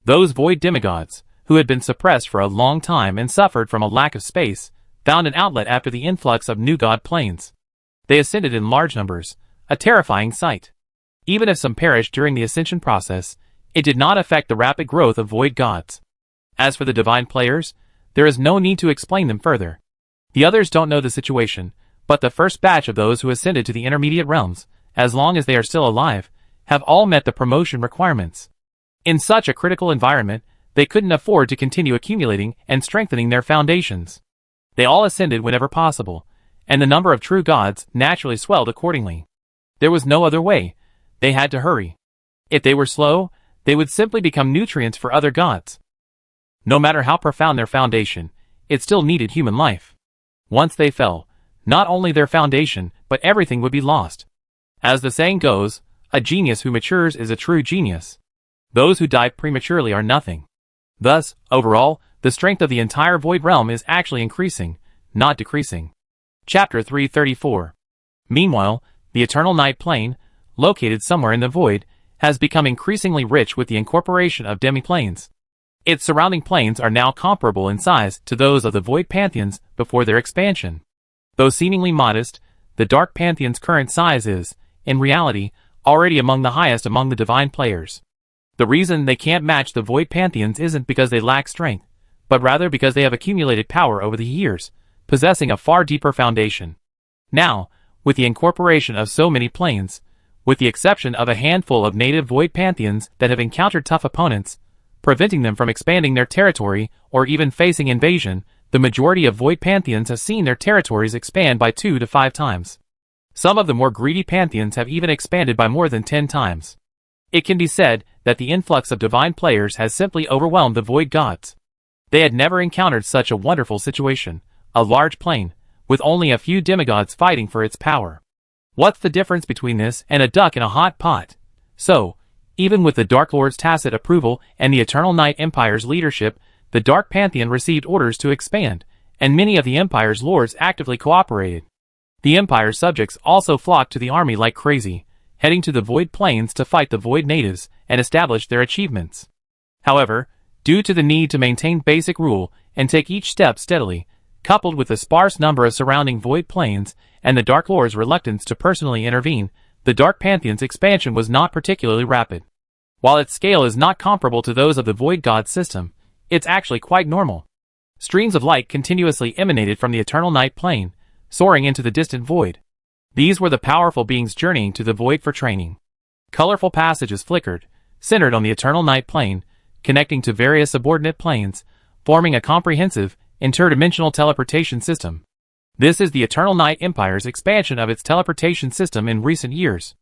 Those void demigods, who had been suppressed for a long time and suffered from a lack of space, found an outlet after the influx of new god planes. They ascended in large numbers, a terrifying sight. Even if some perished during the ascension process, it did not affect the rapid growth of void gods. As for the divine players, there is no need to explain them further. The others don't know the situation, but the first batch of those who ascended to the intermediate realms, as long as they are still alive, have all met the promotion requirements. In such a critical environment, they couldn't afford to continue accumulating and strengthening their foundations. They all ascended whenever possible, and the number of true gods naturally swelled accordingly. There was no other way. They had to hurry. If they were slow, they would simply become nutrients for other gods. No matter how profound their foundation, it still needed human life. Once they fell, not only their foundation, but everything would be lost. As the saying goes, a genius who matures is a true genius. Those who die prematurely are nothing. Thus, overall, the strength of the entire void realm is actually increasing, not decreasing. Chapter 334. Meanwhile, the eternal night plane, located somewhere in the void, has become increasingly rich with the incorporation of demi-planes. Its surrounding planes are now comparable in size to those of the void pantheons before their expansion. Though seemingly modest, the dark pantheon's current size is, in reality, already among the highest among the divine players. The reason they can't match the void pantheons isn't because they lack strength, but rather because they have accumulated power over the years, possessing a far deeper foundation. Now, with the incorporation of so many planes, with the exception of a handful of native void pantheons that have encountered tough opponents, preventing them from expanding their territory or even facing invasion, the majority of void pantheons have seen their territories expand by 2 to 5 times. Some of the more greedy pantheons have even expanded by more than 10 times. It can be said that the influx of divine players has simply overwhelmed the void gods. They had never encountered such a wonderful situation, a large plane, with only a few demigods fighting for its power. What's the difference between this and a duck in a hot pot? So, even with the Dark Lord's tacit approval and the Eternal Night Empire's leadership, the Dark Pantheon received orders to expand, and many of the Empire's lords actively cooperated. The Empire's subjects also flocked to the army like crazy, heading to the Void Plains to fight the Void natives and establish their achievements. However, due to the need to maintain basic rule and take each step steadily, coupled with the sparse number of surrounding Void Plains and the Dark Lord's reluctance to personally intervene, the Dark Pantheon's expansion was not particularly rapid. While its scale is not comparable to those of the Void God system, it's actually quite normal. Streams of light continuously emanated from the eternal night plane, soaring into the distant void. These were the powerful beings journeying to the void for training. Colorful passages flickered, centered on the eternal night plane, connecting to various subordinate planes, forming a comprehensive, interdimensional teleportation system. This is the Eternal Night Empire's expansion of its teleportation system in recent years.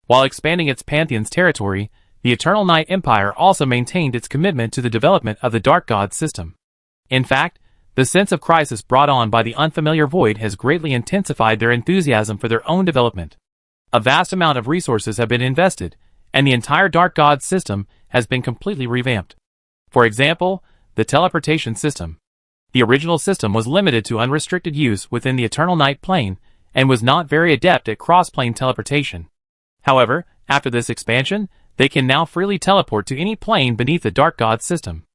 While expanding its pantheon's territory, the Eternal Night Empire also maintained its commitment to the development of the Dark God system. In fact, the sense of crisis brought on by the unfamiliar void has greatly intensified their enthusiasm for their own development. A vast amount of resources have been invested, and the entire Dark God system has been completely revamped. For example, the teleportation system. The original system was limited to unrestricted use within the Eternal Night plane, and was not very adept at cross-plane teleportation. However, after this expansion, they can now freely teleport to any plane beneath the Dark God system.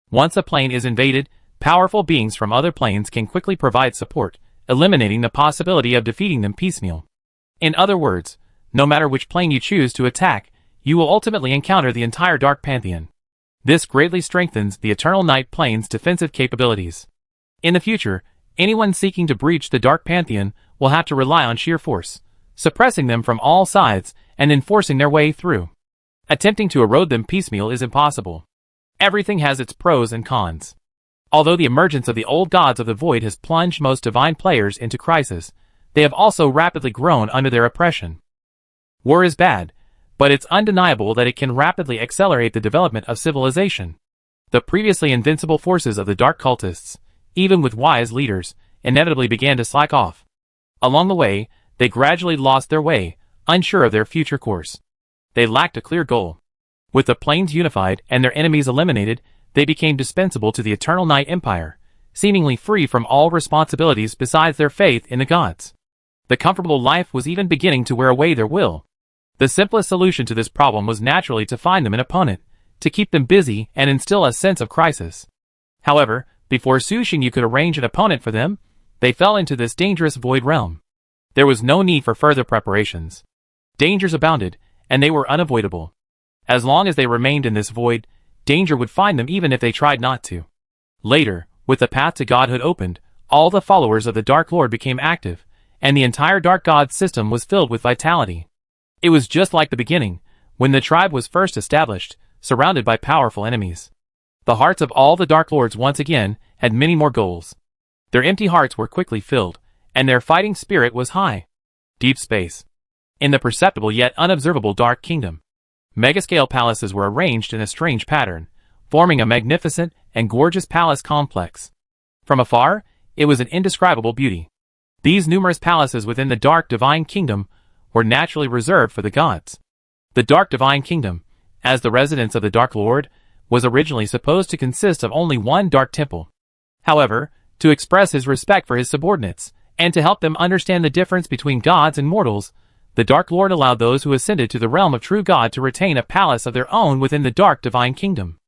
Once a plane is invaded, powerful beings from other planes can quickly provide support, eliminating the possibility of defeating them piecemeal. In other words, no matter which plane you choose to attack, you will ultimately encounter the entire Dark Pantheon. This greatly strengthens the Eternal Night plane's defensive capabilities. In the future, anyone seeking to breach the Dark Pantheon will have to rely on sheer force, suppressing them from all sides and then forcing their way through. Attempting to erode them piecemeal is impossible. Everything has its pros and cons. Although the emergence of the old gods of the void has plunged most divine players into crisis, they have also rapidly grown under their oppression. War is bad, but it's undeniable that it can rapidly accelerate the development of civilization. The previously invincible forces of the dark cultists, even with wise leaders, inevitably began to slack off. Along the way, they gradually lost their way, unsure of their future course. They lacked a clear goal. With the planes unified and their enemies eliminated, they became dispensable to the Eternal Night Empire, seemingly free from all responsibilities besides their faith in the gods. The comfortable life was even beginning to wear away their will. The simplest solution to this problem was naturally to find them an opponent, to keep them busy and instill a sense of crisis. However, before Su Xingyu could arrange an opponent for them, they fell into this dangerous void realm. There was no need for further preparations. Dangers abounded, and they were unavoidable. As long as they remained in this void, danger would find them even if they tried not to. Later, with the path to godhood opened, all the followers of the Dark Lord became active, and the entire Dark God system was filled with vitality. It was just like the beginning, when the tribe was first established, surrounded by powerful enemies. The hearts of all the Dark Lords once again had many more goals. Their empty hearts were quickly filled, and their fighting spirit was high. Deep space. In the perceptible yet unobservable Dark Kingdom, megascale palaces were arranged in a strange pattern, forming a magnificent and gorgeous palace complex. From afar, it was an indescribable beauty. These numerous palaces within the Dark Divine Kingdom were naturally reserved for the gods. The Dark Divine Kingdom, as the residence of the Dark Lord, was originally supposed to consist of only one dark temple. However, to express his respect for his subordinates, and to help them understand the difference between gods and mortals, the Dark Lord allowed those who ascended to the realm of true God to retain a palace of their own within the Dark Divine Kingdom.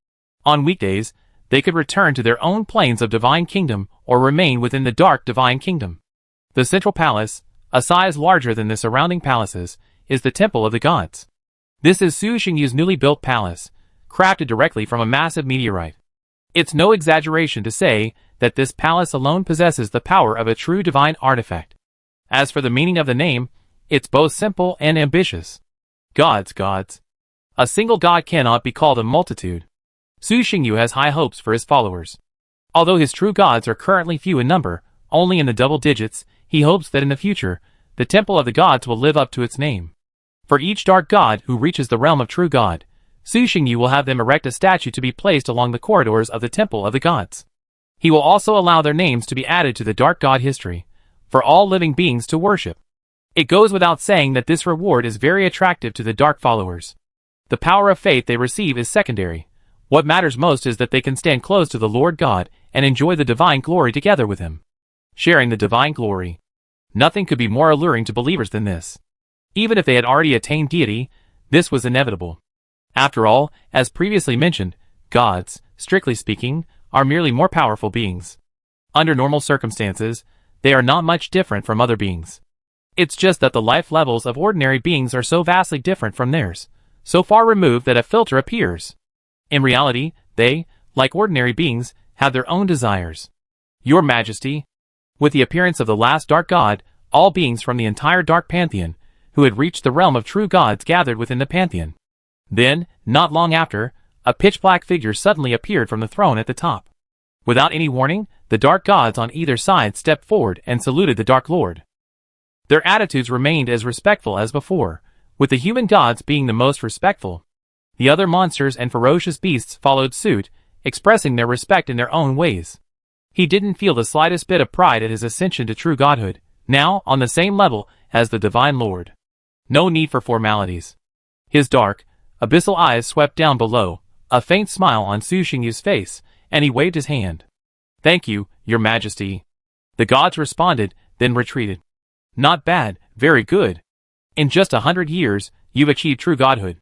On weekdays, they could return to their own planes of Divine Kingdom or remain within the Dark Divine Kingdom. The central palace, a size larger than the surrounding palaces, is the Temple of the Gods. This is Su Xingyu's newly built palace, crafted directly from a massive meteorite. It's no exaggeration to say that this palace alone possesses the power of a true divine artifact. As for the meaning of the name, it's both simple and ambitious. Gods. A single god cannot be called a multitude. Su Xingyu has high hopes for his followers. Although his true gods are currently few in number, only in the double digits, he hopes that in the future, the Temple of the Gods will live up to its name. For each dark god who reaches the realm of true God, Su Xingyu will have them erect a statue to be placed along the corridors of the Temple of the Gods. He will also allow their names to be added to the Dark God history, for all living beings to worship. It goes without saying that this reward is very attractive to the Dark followers. The power of faith they receive is secondary. What matters most is that they can stand close to the Lord God and enjoy the divine glory together with him. Sharing the divine glory. Nothing could be more alluring to believers than this. Even if they had already attained deity, this was inevitable. After all, as previously mentioned, gods, strictly speaking, are merely more powerful beings. Under normal circumstances, they are not much different from other beings. It's just that the life levels of ordinary beings are so vastly different from theirs, so far removed that a filter appears. In reality, they, like ordinary beings, have their own desires. Your Majesty, with the appearance of the last dark god, all beings from the entire dark pantheon, who had reached the realm of true gods gathered within the pantheon. Then, not long after, a pitch-black figure suddenly appeared from the throne at the top. Without any warning, the dark gods on either side stepped forward and saluted the Dark Lord. Their attitudes remained as respectful as before, with the human gods being the most respectful. The other monsters and ferocious beasts followed suit, expressing their respect in their own ways. He didn't feel the slightest bit of pride at his ascension to true godhood, now on the same level as the Divine Lord. No need for formalities. His dark, abyssal eyes swept down below, a faint smile on Su Xingyu's face, and he waved his hand. "Thank you, Your Majesty." The gods responded, then retreated. "Not bad, very good. In just 100 years, you've achieved true godhood.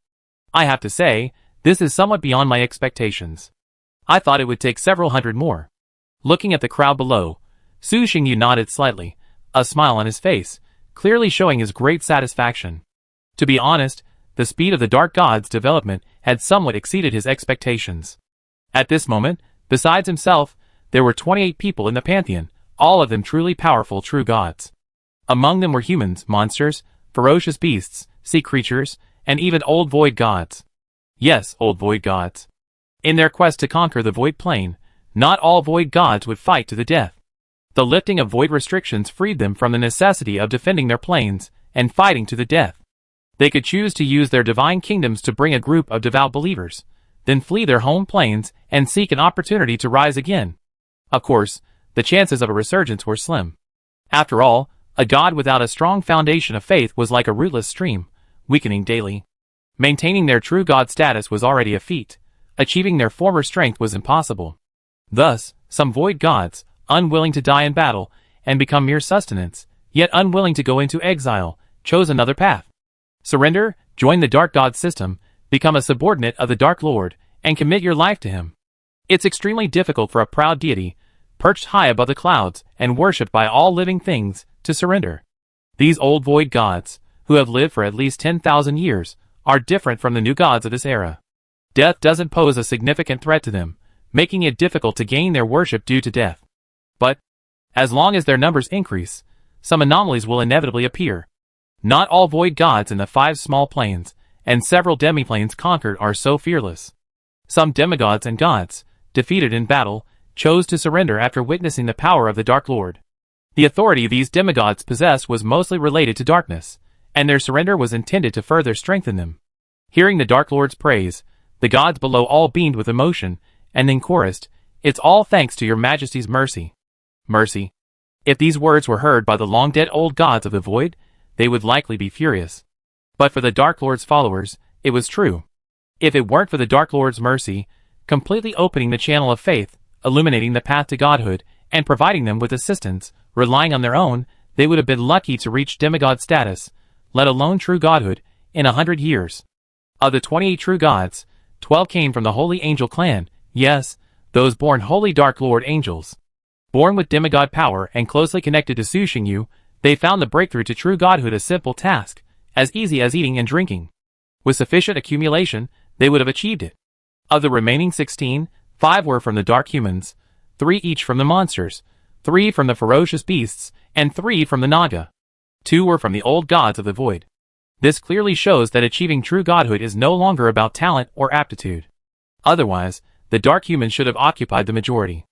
I have to say, this is somewhat beyond my expectations. I thought it would take several hundred more." Looking at the crowd below, Su Xingyu nodded slightly, a smile on his face, clearly showing his great satisfaction. To be honest, the speed of the Dark God's development had somewhat exceeded his expectations. At this moment, besides himself, there were 28 people in the pantheon, all of them truly powerful true gods. Among them were humans, monsters, ferocious beasts, sea creatures, and even old void gods. Yes, old void gods. In their quest to conquer the void plane, not all void gods would fight to the death. The lifting of void restrictions freed them from the necessity of defending their planes and fighting to the death. They could choose to use their divine kingdoms to bring a group of devout believers, then flee their home planes and seek an opportunity to rise again. Of course, the chances of a resurgence were slim. After all, a god without a strong foundation of faith was like a rootless stream, weakening daily. Maintaining their true god status was already a feat. Achieving their former strength was impossible. Thus, some void gods, unwilling to die in battle and become mere sustenance, yet unwilling to go into exile, chose another path. Surrender, join the Dark God system, become a subordinate of the Dark Lord, and commit your life to him. It's extremely difficult for a proud deity, perched high above the clouds and worshipped by all living things, to surrender. These old void gods, who have lived for at least 10,000 years, are different from the new gods of this era. Death doesn't pose a significant threat to them, making it difficult to gain their worship due to death. But, as long as their numbers increase, some anomalies will inevitably appear. Not all void gods in the 5 small planes, and several demiplanes conquered are so fearless. Some demigods and gods, defeated in battle, chose to surrender after witnessing the power of the Dark Lord. The authority these demigods possessed was mostly related to darkness, and their surrender was intended to further strengthen them. Hearing the Dark Lord's praise, the gods below all beamed with emotion, and then chorused, "It's all thanks to your Majesty's mercy." Mercy. If these words were heard by the long-dead old gods of the void, they would likely be furious. But for the Dark Lord's followers, it was true. If it weren't for the Dark Lord's mercy, completely opening the channel of faith, illuminating the path to godhood, and providing them with assistance, relying on their own, they would have been lucky to reach demigod status, let alone true godhood, in 100 years. Of the 28 true gods, 12 came from the Holy Angel clan, yes, those born Holy Dark Lord angels. Born with demigod power and closely connected to Su Xingyu, they found the breakthrough to true godhood a simple task, as easy as eating and drinking. With sufficient accumulation, they would have achieved it. Of the remaining 16, 5 were from the dark humans, 3 each from the monsters, 3 from the ferocious beasts, and 3 from the Naga. 2 were from the old gods of the void. This clearly shows that achieving true godhood is no longer about talent or aptitude. Otherwise, the dark humans should have occupied the majority.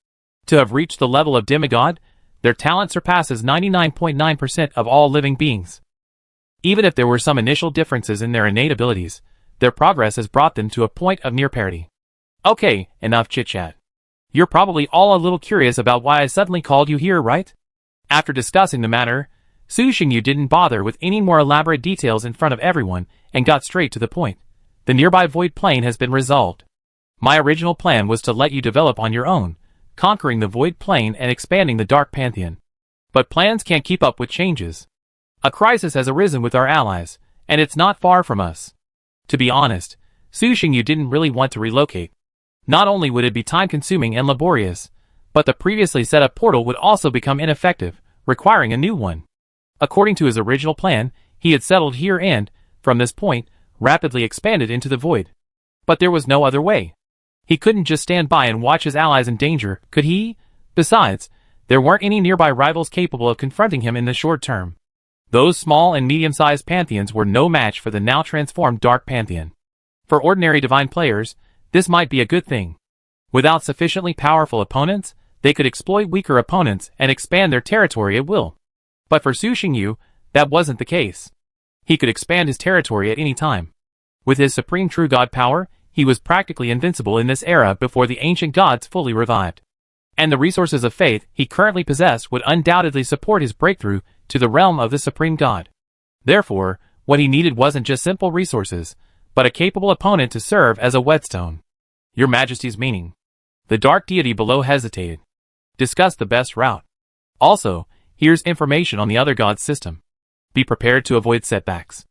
To have reached the level of demigod, their talent surpasses 99.9% of all living beings. Even if there were some initial differences in their innate abilities, their progress has brought them to a point of near parity. Okay, enough chit-chat. You're probably all a little curious about why I suddenly called you here, right? After discussing the matter, Su Xingyu didn't bother with any more elaborate details in front of everyone and got straight to the point. The nearby void plane has been resolved. My original plan was to let you develop on your own, conquering the void plane and expanding the dark pantheon. But plans can't keep up with changes. A crisis has arisen with our allies, and it's not far from us. To be honest, Su Xingyu didn't really want to relocate. Not only would it be time-consuming and laborious, but the previously set-up portal would also become ineffective, requiring a new one. According to his original plan, he had settled here and, from this point, rapidly expanded into the void. But there was no other way. He couldn't just stand by and watch his allies in danger, could he? Besides, there weren't any nearby rivals capable of confronting him in the short term. Those small and medium-sized pantheons were no match for the now transformed Dark Pantheon. For ordinary divine players, this might be a good thing. Without sufficiently powerful opponents, they could exploit weaker opponents and expand their territory at will. But for Su Xingyu, that wasn't the case. He could expand his territory at any time. With his supreme true god power, he was practically invincible in this era before the ancient gods fully revived. And the resources of faith he currently possessed would undoubtedly support his breakthrough to the realm of the supreme god. Therefore, what he needed wasn't just simple resources, but a capable opponent to serve as a whetstone. Your Majesty's meaning. The dark deity below hesitated. Discuss the best route. Also, here's information on the other god's system. Be prepared to avoid setbacks.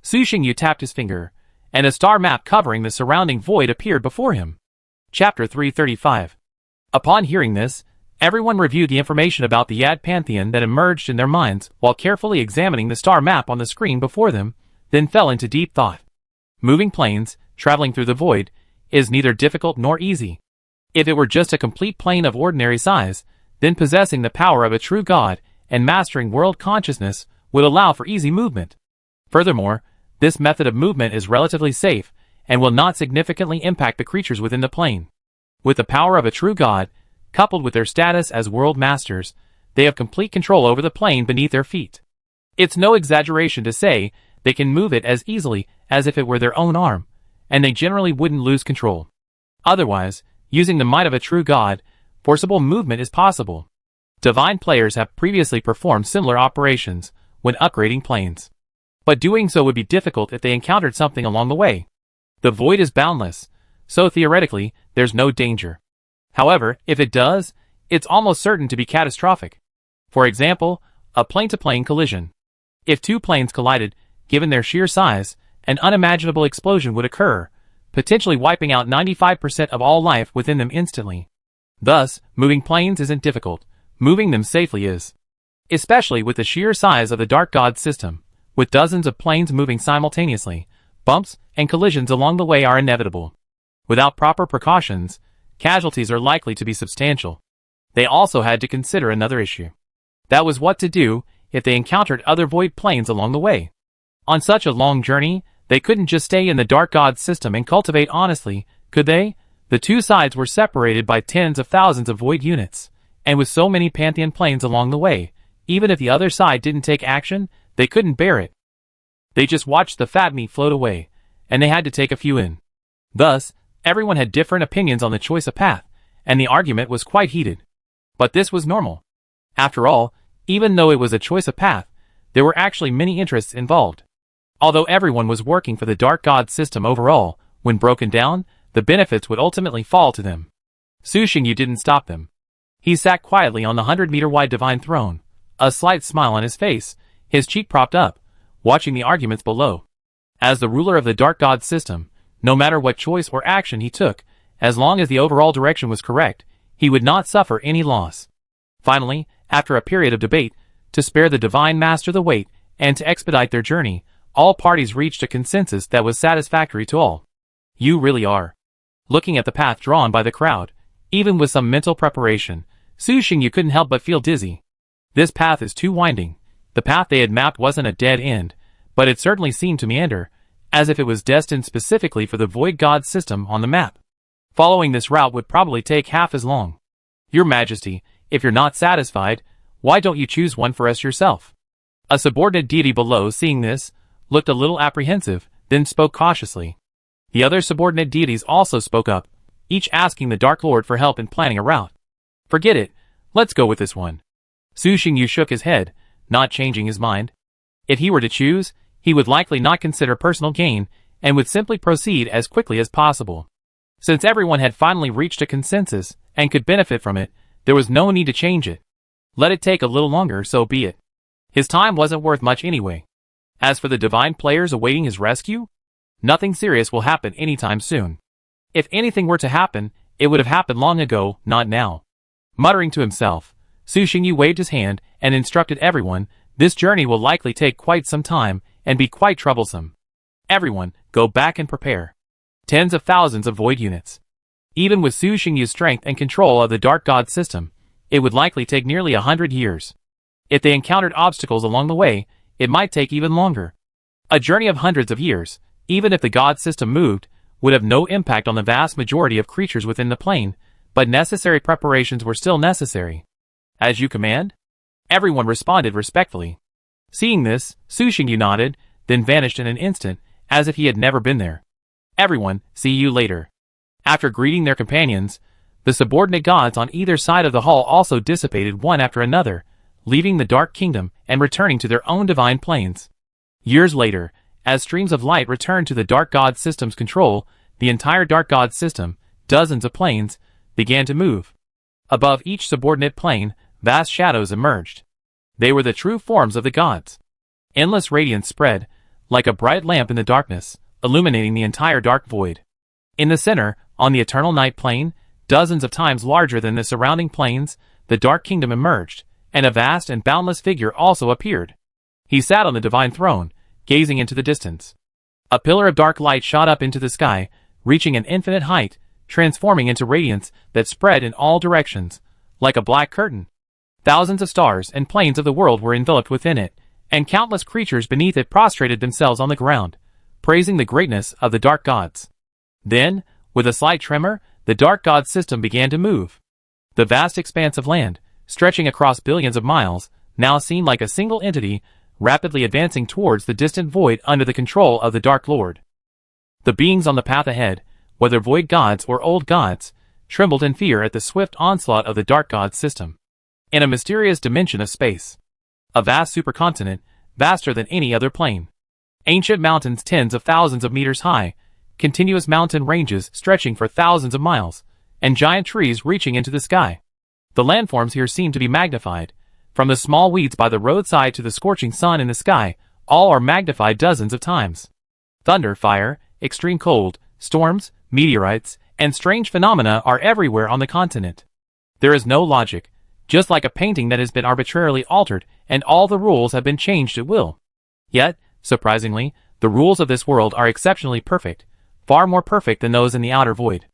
Su Xingyu tapped his finger, and a star map covering the surrounding void appeared before him. Chapter 335. Upon hearing this, everyone reviewed the information about the Yad Pantheon that emerged in their minds while carefully examining the star map on the screen before them, then fell into deep thought. Moving planes, traveling through the void, is neither difficult nor easy. If it were just a complete plane of ordinary size, then possessing the power of a true god and mastering world consciousness would allow for easy movement. Furthermore, this method of movement is relatively safe and will not significantly impact the creatures within the plane. With the power of a true god, coupled with their status as world masters, they have complete control over the plane beneath their feet. It's no exaggeration to say they can move it as easily as if it were their own arm, and they generally wouldn't lose control. Otherwise, using the might of a true god, forcible movement is possible. Divine players have previously performed similar operations when upgrading planes. But doing so would be difficult if they encountered something along the way. The void is boundless, so theoretically, there's no danger. However, if it does, it's almost certain to be catastrophic. For example, a plane-to-plane collision. If two planes collided, given their sheer size, an unimaginable explosion would occur, potentially wiping out 95% of all life within them instantly. Thus, moving planes isn't difficult, moving them safely is. Especially with the sheer size of the Dark God system, with dozens of planes moving simultaneously, bumps and collisions along the way are inevitable. Without proper precautions, casualties are likely to be substantial. They also had to consider another issue. That was what to do if they encountered other void planes along the way. On such a long journey, they couldn't just stay in the Dark God system and cultivate honestly, could they? The two sides were separated by tens of thousands of void units, and with so many Pantheon planes along the way, even if the other side didn't take action, they couldn't bear it. They just watched the fat meat float away, and they had to take a few in. Thus, everyone had different opinions on the choice of path, and the argument was quite heated. But this was normal. After all, even though it was a choice of path, there were actually many interests involved. Although everyone was working for the Dark God system overall, when broken down, the benefits would ultimately fall to them. Su Xingyu didn't stop them. He sat quietly on the 100-meter-wide divine throne, a slight smile on his face, his cheek propped up, watching the arguments below. As the ruler of the Dark God system, no matter what choice or action he took, as long as the overall direction was correct, he would not suffer any loss. Finally, after a period of debate, to spare the Divine Master the wait, and to expedite their journey, all parties reached a consensus that was satisfactory to all. You really are. Looking at the path drawn by the crowd, even with some mental preparation, Su Xingyu couldn't help but feel dizzy. This path is too winding. The path they had mapped wasn't a dead end, but it certainly seemed to meander, as if it was destined specifically for the Void God system on the map. Following this route would probably take half as long. Your Majesty, if you're not satisfied, why don't you choose one for us yourself? A subordinate deity below, seeing this, looked a little apprehensive, then spoke cautiously. The other subordinate deities also spoke up, each asking the Dark Lord for help in planning a route. Forget it, let's go with this one. Su Xingyu shook his head, not changing his mind. If he were to choose, he would likely not consider personal gain, and would simply proceed as quickly as possible. Since everyone had finally reached a consensus, and could benefit from it, there was no need to change it. Let it take a little longer, so be it. His time wasn't worth much anyway. As for the divine players awaiting his rescue, nothing serious will happen anytime soon. If anything were to happen, it would have happened long ago, not now. Muttering to himself, Su Xingyu waved his hand and instructed everyone, this journey will likely take quite some time and be quite troublesome. Everyone, go back and prepare. Tens of thousands of void units. Even with Su Xingyu's strength and control of the Dark God system, it would likely take nearly 100 years. If they encountered obstacles along the way, it might take even longer. A journey of hundreds of years, even if the God system moved, would have no impact on the vast majority of creatures within the plane, but necessary preparations were still necessary. As you command? Everyone responded respectfully. Seeing this, Su Xingyu nodded, then vanished in an instant, as if he had never been there. Everyone, see you later. After greeting their companions, the subordinate gods on either side of the hall also dissipated one after another, leaving the Dark Kingdom and returning to their own divine planes. Years later, as streams of light returned to the Dark God system's control, the entire Dark God system, dozens of planes, began to move. Above each subordinate plane, vast shadows emerged. They were the true forms of the gods. Endless radiance spread, like a bright lamp in the darkness, illuminating the entire dark void. In the center, on the eternal night plane, dozens of times larger than the surrounding planes, the Dark Kingdom emerged, and a vast and boundless figure also appeared. He sat on the divine throne, gazing into the distance. A pillar of dark light shot up into the sky, reaching an infinite height, transforming into radiance that spread in all directions, like a black curtain. Thousands of stars and planes of the world were enveloped within it, and countless creatures beneath it prostrated themselves on the ground, praising the greatness of the dark gods. Then, with a slight tremor, the Dark God system began to move. The vast expanse of land, stretching across billions of miles, now seemed like a single entity, rapidly advancing towards the distant void under the control of the Dark Lord. The beings on the path ahead, whether void gods or old gods, trembled in fear at the swift onslaught of the Dark God system. In a mysterious dimension of space. A vast supercontinent, vaster than any other plane. Ancient mountains tens of thousands of meters high, continuous mountain ranges stretching for thousands of miles, and giant trees reaching into the sky. The landforms here seem to be magnified. From the small weeds by the roadside to the scorching sun in the sky, all are magnified dozens of times. Thunder, fire, extreme cold, storms, meteorites, and strange phenomena are everywhere on the continent. There is no logic, just like a painting that has been arbitrarily altered, and all the rules have been changed at will. Yet, surprisingly, the rules of this world are exceptionally perfect, far more perfect than those in the outer void.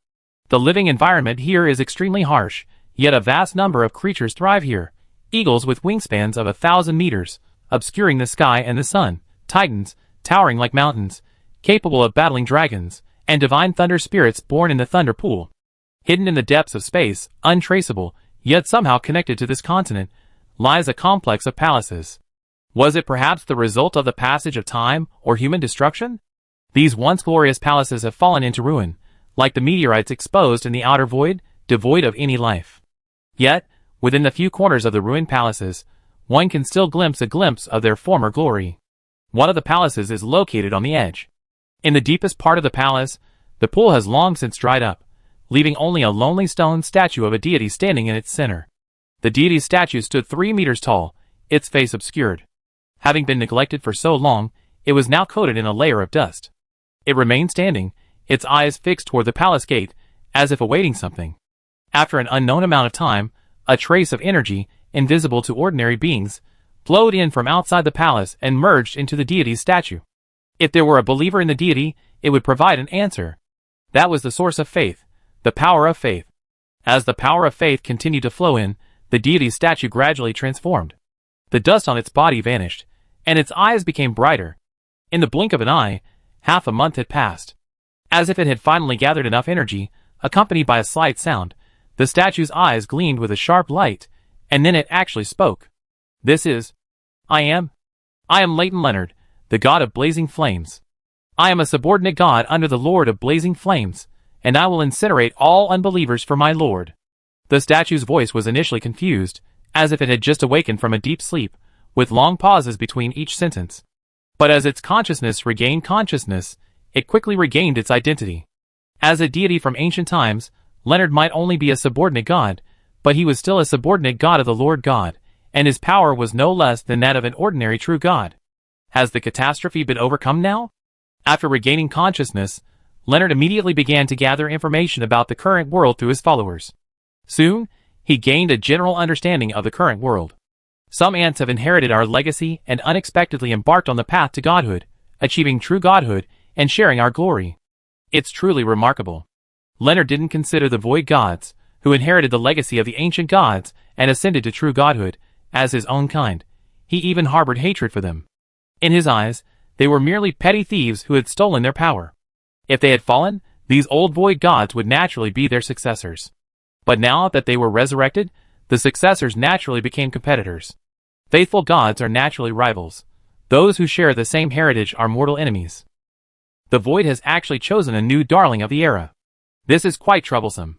The living environment here is extremely harsh, yet a vast number of creatures thrive here. Eagles with wingspans of 1,000 meters, obscuring the sky and the sun, titans, towering like mountains, capable of battling dragons, and divine thunder spirits born in the thunder pool. Hidden in the depths of space, untraceable, yet somehow connected to this continent, lies a complex of palaces. Was it perhaps the result of the passage of time or human destruction? These once glorious palaces have fallen into ruin, like the meteorites exposed in the outer void, devoid of any life. Yet, within the few corners of the ruined palaces, one can still glimpse a glimpse of their former glory. One of the palaces is located on the edge. In the deepest part of the palace, the pool has long since dried up, leaving only a lonely stone statue of a deity standing in its center. The deity's statue stood 3 meters tall, its face obscured. Having been neglected for so long, it was now coated in a layer of dust. It remained standing, its eyes fixed toward the palace gate, as if awaiting something. After an unknown amount of time, a trace of energy, invisible to ordinary beings, flowed in from outside the palace and merged into the deity's statue. If there were a believer in the deity, it would provide an answer. That was the source of faith, the power of faith. As the power of faith continued to flow in, the deity's statue gradually transformed. The dust on its body vanished, and its eyes became brighter. In the blink of an eye, half a month had passed. As if it had finally gathered enough energy, accompanied by a slight sound, the statue's eyes gleamed with a sharp light, and then it actually spoke. This is... I am Leighton Leonard, the god of blazing flames. I am a subordinate god under the Lord of blazing flames, and I will incinerate all unbelievers for my Lord. The statue's voice was initially confused, as if it had just awakened from a deep sleep, with long pauses between each sentence. But as its consciousness regained consciousness, it quickly regained its identity. As a deity from ancient times, Leonard might only be a subordinate god, but he was still a subordinate god of the Lord God, and his power was no less than that of an ordinary true god. Has the catastrophe been overcome now? After regaining consciousness, Leonard immediately began to gather information about the current world through his followers. Soon, he gained a general understanding of the current world. Some ants have inherited our legacy and unexpectedly embarked on the path to godhood, achieving true godhood and sharing our glory. It's truly remarkable. Leonard didn't consider the void gods, who inherited the legacy of the ancient gods and ascended to true godhood, as his own kind. He even harbored hatred for them. In his eyes, they were merely petty thieves who had stolen their power. If they had fallen, these old void gods would naturally be their successors. But now that they were resurrected, the successors naturally became competitors. Faithful gods are naturally rivals. Those who share the same heritage are mortal enemies. The void has actually chosen a new darling of the era. This is quite troublesome.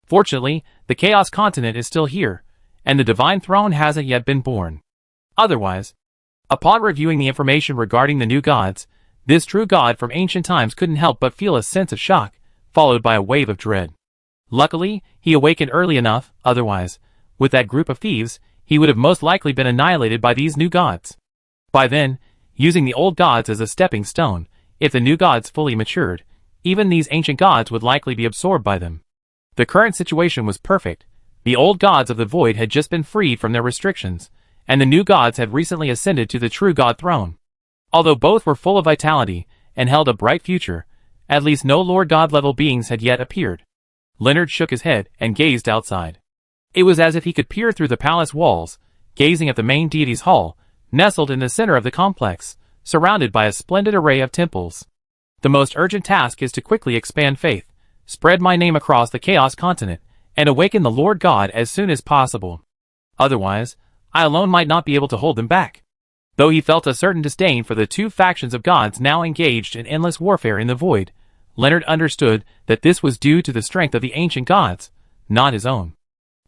Fortunately, the Chaos Continent is still here, and the Divine Throne hasn't yet been born. Otherwise, upon reviewing the information regarding the new gods, this true god from ancient times couldn't help but feel a sense of shock, followed by a wave of dread. Luckily, he awakened early enough, otherwise, with that group of thieves, he would have most likely been annihilated by these new gods. By then, using the old gods as a stepping stone, if the new gods fully matured, even these ancient gods would likely be absorbed by them. The current situation was perfect. The old gods of the void had just been freed from their restrictions, and the new gods had recently ascended to the true god throne. Although both were full of vitality and held a bright future, at least no Lord God level beings had yet appeared. Leonard shook his head and gazed outside. It was as if he could peer through the palace walls, gazing at the main deity's hall, nestled in the center of the complex, surrounded by a splendid array of temples. The most urgent task is to quickly expand faith, spread my name across the Chaos Continent, and awaken the Lord God as soon as possible. Otherwise, I alone might not be able to hold them back. Though he felt a certain disdain for the two factions of gods now engaged in endless warfare in the void, Leonard understood that this was due to the strength of the ancient gods, not his own.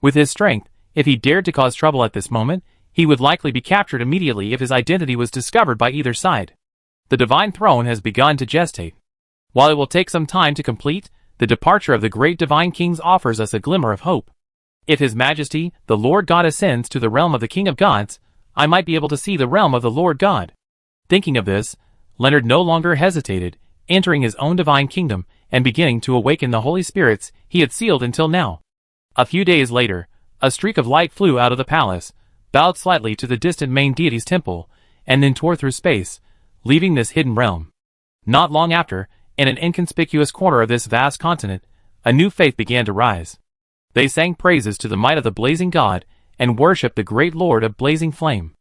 With his strength, if he dared to cause trouble at this moment, he would likely be captured immediately if his identity was discovered by either side. The Divine Throne has begun to gestate. While it will take some time to complete, the departure of the great Divine Kings offers us a glimmer of hope. If His Majesty, the Lord God, ascends to the realm of the King of Gods, I might be able to see the realm of the Lord God. Thinking of this, Leonard no longer hesitated, entering his own divine kingdom and beginning to awaken the holy spirits he had sealed until now. A few days later, a streak of light flew out of the palace, bowed slightly to the distant main deity's temple, and then tore through space, leaving this hidden realm. Not long after, in an inconspicuous corner of this vast continent, a new faith began to rise. They sang praises to the might of the blazing god and worshipped the great Lord of blazing flame.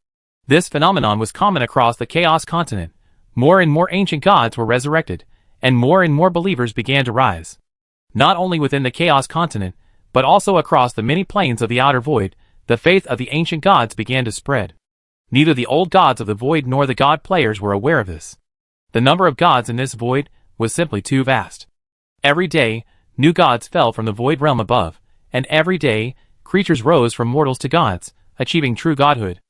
This phenomenon was common across the Chaos Continent. More and more ancient gods were resurrected, and more believers began to rise. Not only within the Chaos Continent, but also across the many planes of the outer void, the faith of the ancient gods began to spread. Neither the old gods of the void nor the god players were aware of this. The number of gods in this void was simply too vast. Every day, new gods fell from the void realm above, and every day, creatures rose from mortals to gods, achieving true godhood.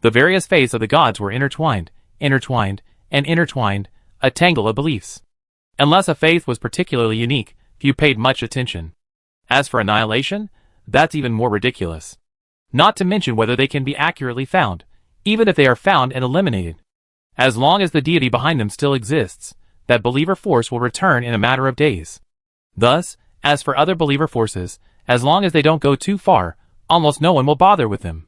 The various faiths of the gods were intertwined, a tangle of beliefs. Unless a faith was particularly unique, few paid much attention. As for annihilation, that's even more ridiculous. Not to mention whether they can be accurately found, even if they are found and eliminated. As long as the deity behind them still exists, that believer force will return in a matter of days. Thus, as for other believer forces, as long as they don't go too far, almost no one will bother with them.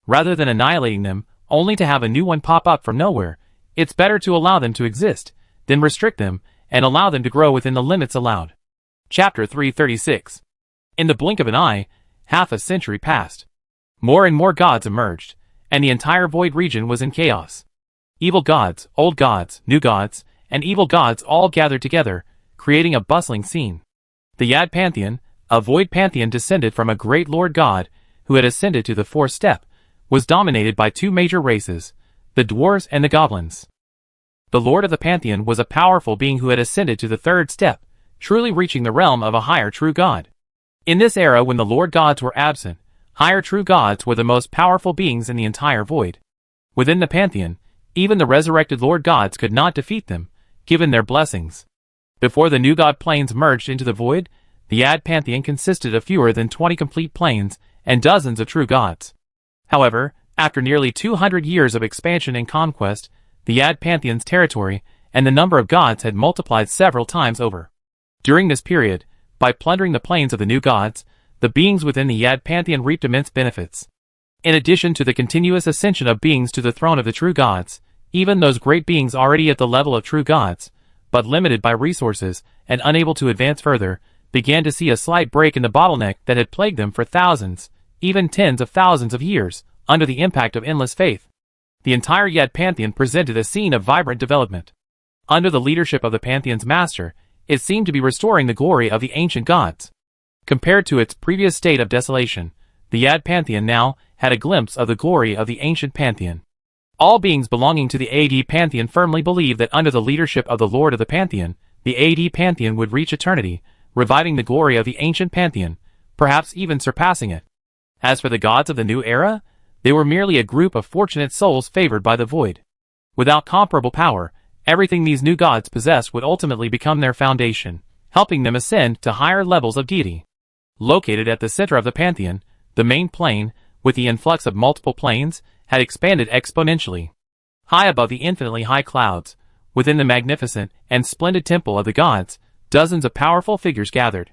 Rather than annihilating them, only to have a new one pop up from nowhere, it's better to allow them to exist, than restrict them, and allow them to grow within the limits allowed. Chapter 336. In the blink of an eye, half a century passed. More and more gods emerged, and the entire void region was in chaos. Evil gods, old gods, new gods, and evil gods all gathered together, creating a bustling scene. The Yad Pantheon, a void pantheon descended from a great Lord God, who had ascended to the fourth step, was dominated by two major races, the dwarves and the goblins. The Lord of the Pantheon was a powerful being who had ascended to the third step, truly reaching the realm of a higher true god. In this era when the Lord gods were absent, higher true gods were the most powerful beings in the entire void. Within the Pantheon, even the resurrected Lord gods could not defeat them, given their blessings. Before the new god planes merged into the void, the Yad Pantheon consisted of fewer than 20 complete planes and dozens of true gods. However, after nearly 200 years of expansion and conquest, the Yad Pantheon's territory and the number of gods had multiplied several times over. During this period, by plundering the planes of the new gods, the beings within the Yad Pantheon reaped immense benefits. In addition to the continuous ascension of beings to the throne of the true gods, even those great beings already at the level of true gods, but limited by resources and unable to advance further, began to see a slight break in the bottleneck that had plagued them for thousands, even tens of thousands of years, under the impact of endless faith. The entire Yed pantheon presented a scene of vibrant development. Under the leadership of the pantheon's master, it seemed to be restoring the glory of the ancient gods. Compared to its previous state of desolation, the Yed pantheon now had a glimpse of the glory of the ancient pantheon. All beings belonging to the AD pantheon firmly believed that under the leadership of the Lord of the pantheon, the AD pantheon would reach eternity, reviving the glory of the ancient pantheon, perhaps even surpassing it. As for the gods of the new era, they were merely a group of fortunate souls favored by the void. Without comparable power, everything these new gods possessed would ultimately become their foundation, helping them ascend to higher levels of deity. Located at the center of the pantheon, the main plane, with the influx of multiple planes, had expanded exponentially. High above the infinitely high clouds, within the magnificent and splendid temple of the gods, dozens of powerful figures gathered.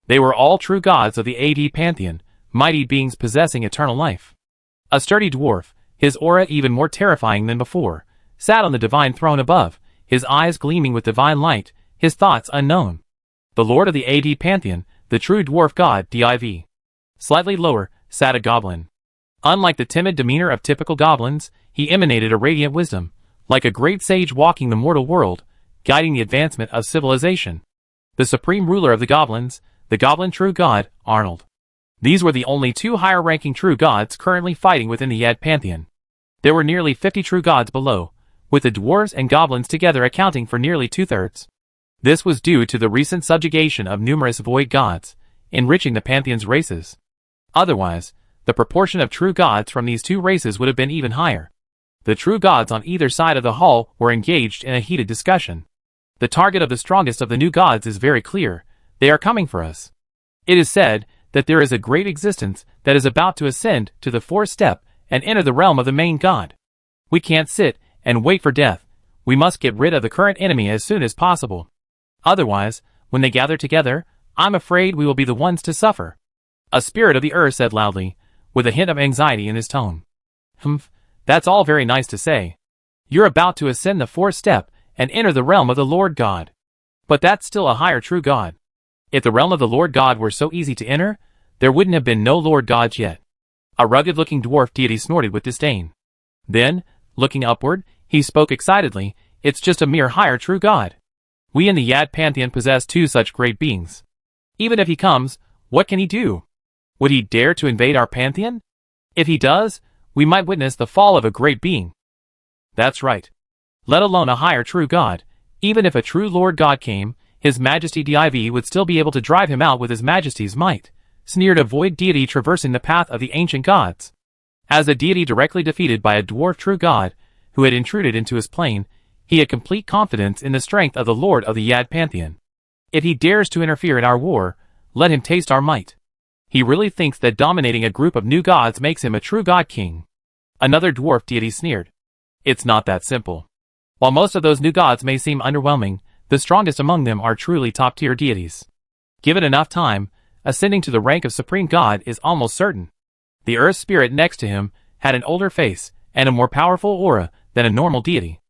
They were all true gods of the AD pantheon, mighty beings possessing eternal life. A sturdy dwarf, his aura even more terrifying than before, sat on the divine throne above, his eyes gleaming with divine light, his thoughts unknown. The lord of the AD pantheon, the true dwarf god Div. Slightly lower, sat a goblin. Unlike the timid demeanor of typical goblins, he emanated a radiant wisdom, like a great sage walking the mortal world, guiding the advancement of civilization. The supreme ruler of the goblins, the goblin true god, Arnold. These were the only two higher-ranking true gods currently fighting within the Yed pantheon. There were nearly 50 true gods below, with the dwarves and goblins together accounting for nearly two-thirds. This was due to the recent subjugation of numerous void gods, enriching the pantheon's races. Otherwise, the proportion of true gods from these two races would have been even higher. The true gods on either side of the hall were engaged in a heated discussion. The target of the strongest of the new gods is very clear. They are coming for us. It is said that there is a great existence that is about to ascend to the fourth step and enter the realm of the main god. We can't sit and wait for death. We must get rid of the current enemy as soon as possible. Otherwise, when they gather together, I'm afraid we will be the ones to suffer. A spirit of the earth said loudly, with a hint of anxiety in his tone. That's all very nice to say. You're about to ascend the fourth step and enter the realm of the Lord God. But that's still a higher true god. If the realm of the Lord God were so easy to enter, there wouldn't have been no Lord gods yet. A rugged-looking dwarf deity snorted with disdain. Then, looking upward, he spoke excitedly, it's just a mere higher true god. We in the Yad pantheon possess two such great beings. Even if he comes, what can he do? Would he dare to invade our pantheon? If he does, we might witness the fall of a great being. That's right. Let alone a higher true god, even if a true Lord God came, His Majesty Div would still be able to drive him out with His Majesty's might, sneered a void deity traversing the path of the ancient gods. As a deity directly defeated by a dwarf true god, who had intruded into his plane, he had complete confidence in the strength of the Lord of the Yad pantheon. If he dares to interfere in our war, let him taste our might. He really thinks that dominating a group of new gods makes him a true god king. Another dwarf deity sneered. It's not that simple. While most of those new gods may seem underwhelming, the strongest among them are truly top-tier deities. Given enough time, ascending to the rank of supreme god is almost certain. The earth spirit next to him had an older face and a more powerful aura than a normal deity.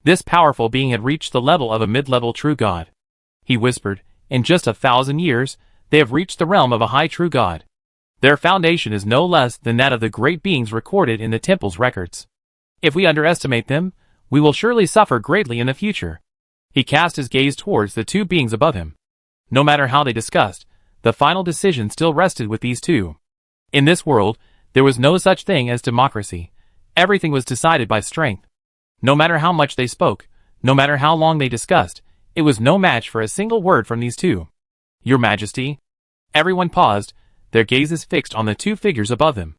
This powerful being had reached the level of a mid-level true god. He whispered, in just 1,000 years, they have reached the realm of a high true god. Their foundation is no less than that of the great beings recorded in the temple's records. If we underestimate them, we will surely suffer greatly in the future. He cast his gaze towards the two beings above him. No matter how they discussed, the final decision still rested with these two. In this world, there was no such thing as democracy. Everything was decided by strength. No matter how much they spoke, no matter how long they discussed, it was no match for a single word from these two. Your Majesty. Everyone paused, their gazes fixed on the two figures above them.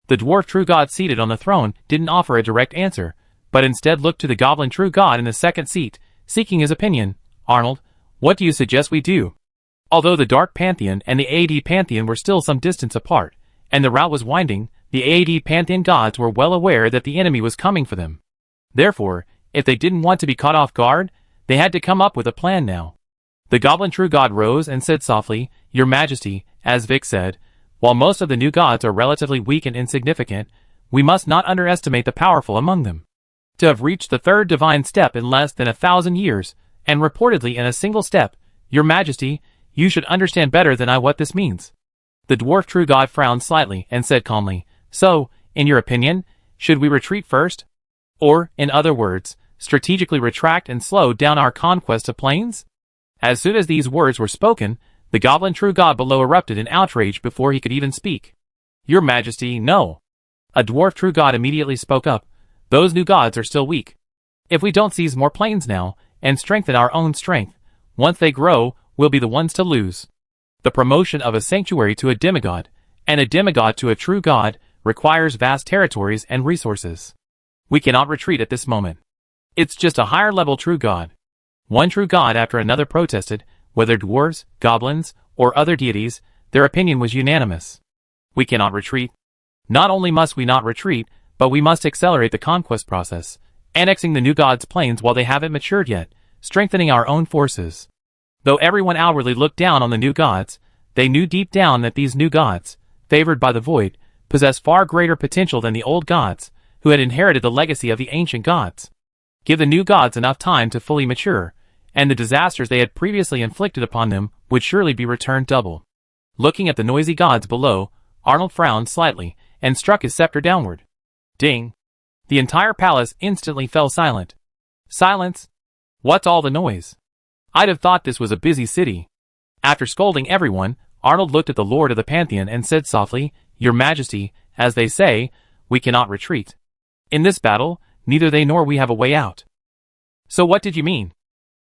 The dwarf true god seated on the throne didn't offer a direct answer, but instead looked to the goblin true god in the second seat, seeking his opinion. Arnold, what do you suggest we do? Although the Dark Pantheon and the AD Pantheon were still some distance apart, and the route was winding, the AD Pantheon gods were well aware that the enemy was coming for them. Therefore, if they didn't want to be caught off guard, they had to come up with a plan now. The goblin true god rose and said softly, Your Majesty, as Vic said, while most of the new gods are relatively weak and insignificant, we must not underestimate the powerful among them. To have reached the third divine step in less than 1,000 years, and reportedly in a single step, "Your Majesty, you should understand better than I what this means." The dwarf true god frowned slightly and said calmly, "So, in your opinion, should we retreat first? Or, in other words, strategically retract and slow down our conquest of plains?" As soon as these words were spoken, the goblin true god below erupted in outrage before he could even speak. "Your Majesty, no." A dwarf true god immediately spoke up. "Those new gods are still weak. If we don't seize more plains now, and strengthen our own strength, once they grow, we'll be the ones to lose. The promotion of a sanctuary to a demigod, and a demigod to a true god, requires vast territories and resources. We cannot retreat at this moment. It's just a higher level true god." One true god after another protested, whether dwarves, goblins, or other deities, their opinion was unanimous. "We cannot retreat. Not only must we not retreat, but we must accelerate the conquest process, annexing the new gods' plains while they haven't matured yet, strengthening our own forces." Though everyone outwardly looked down on the new gods, they knew deep down that these new gods, favored by the void, possessed far greater potential than the old gods, who had inherited the legacy of the ancient gods. Give the new gods enough time to fully mature, and the disasters they had previously inflicted upon them would surely be returned double. Looking at the noisy gods below, Arnold frowned slightly and struck his scepter downward. Ding! The entire palace instantly fell silent. Silence? What's all the noise? I'd have thought this was a busy city. After scolding everyone, Arnold looked at the Lord of the Pantheon and said softly, "Your Majesty, as they say, we cannot retreat. In this battle, neither they nor we have a way out." "So what did you mean?"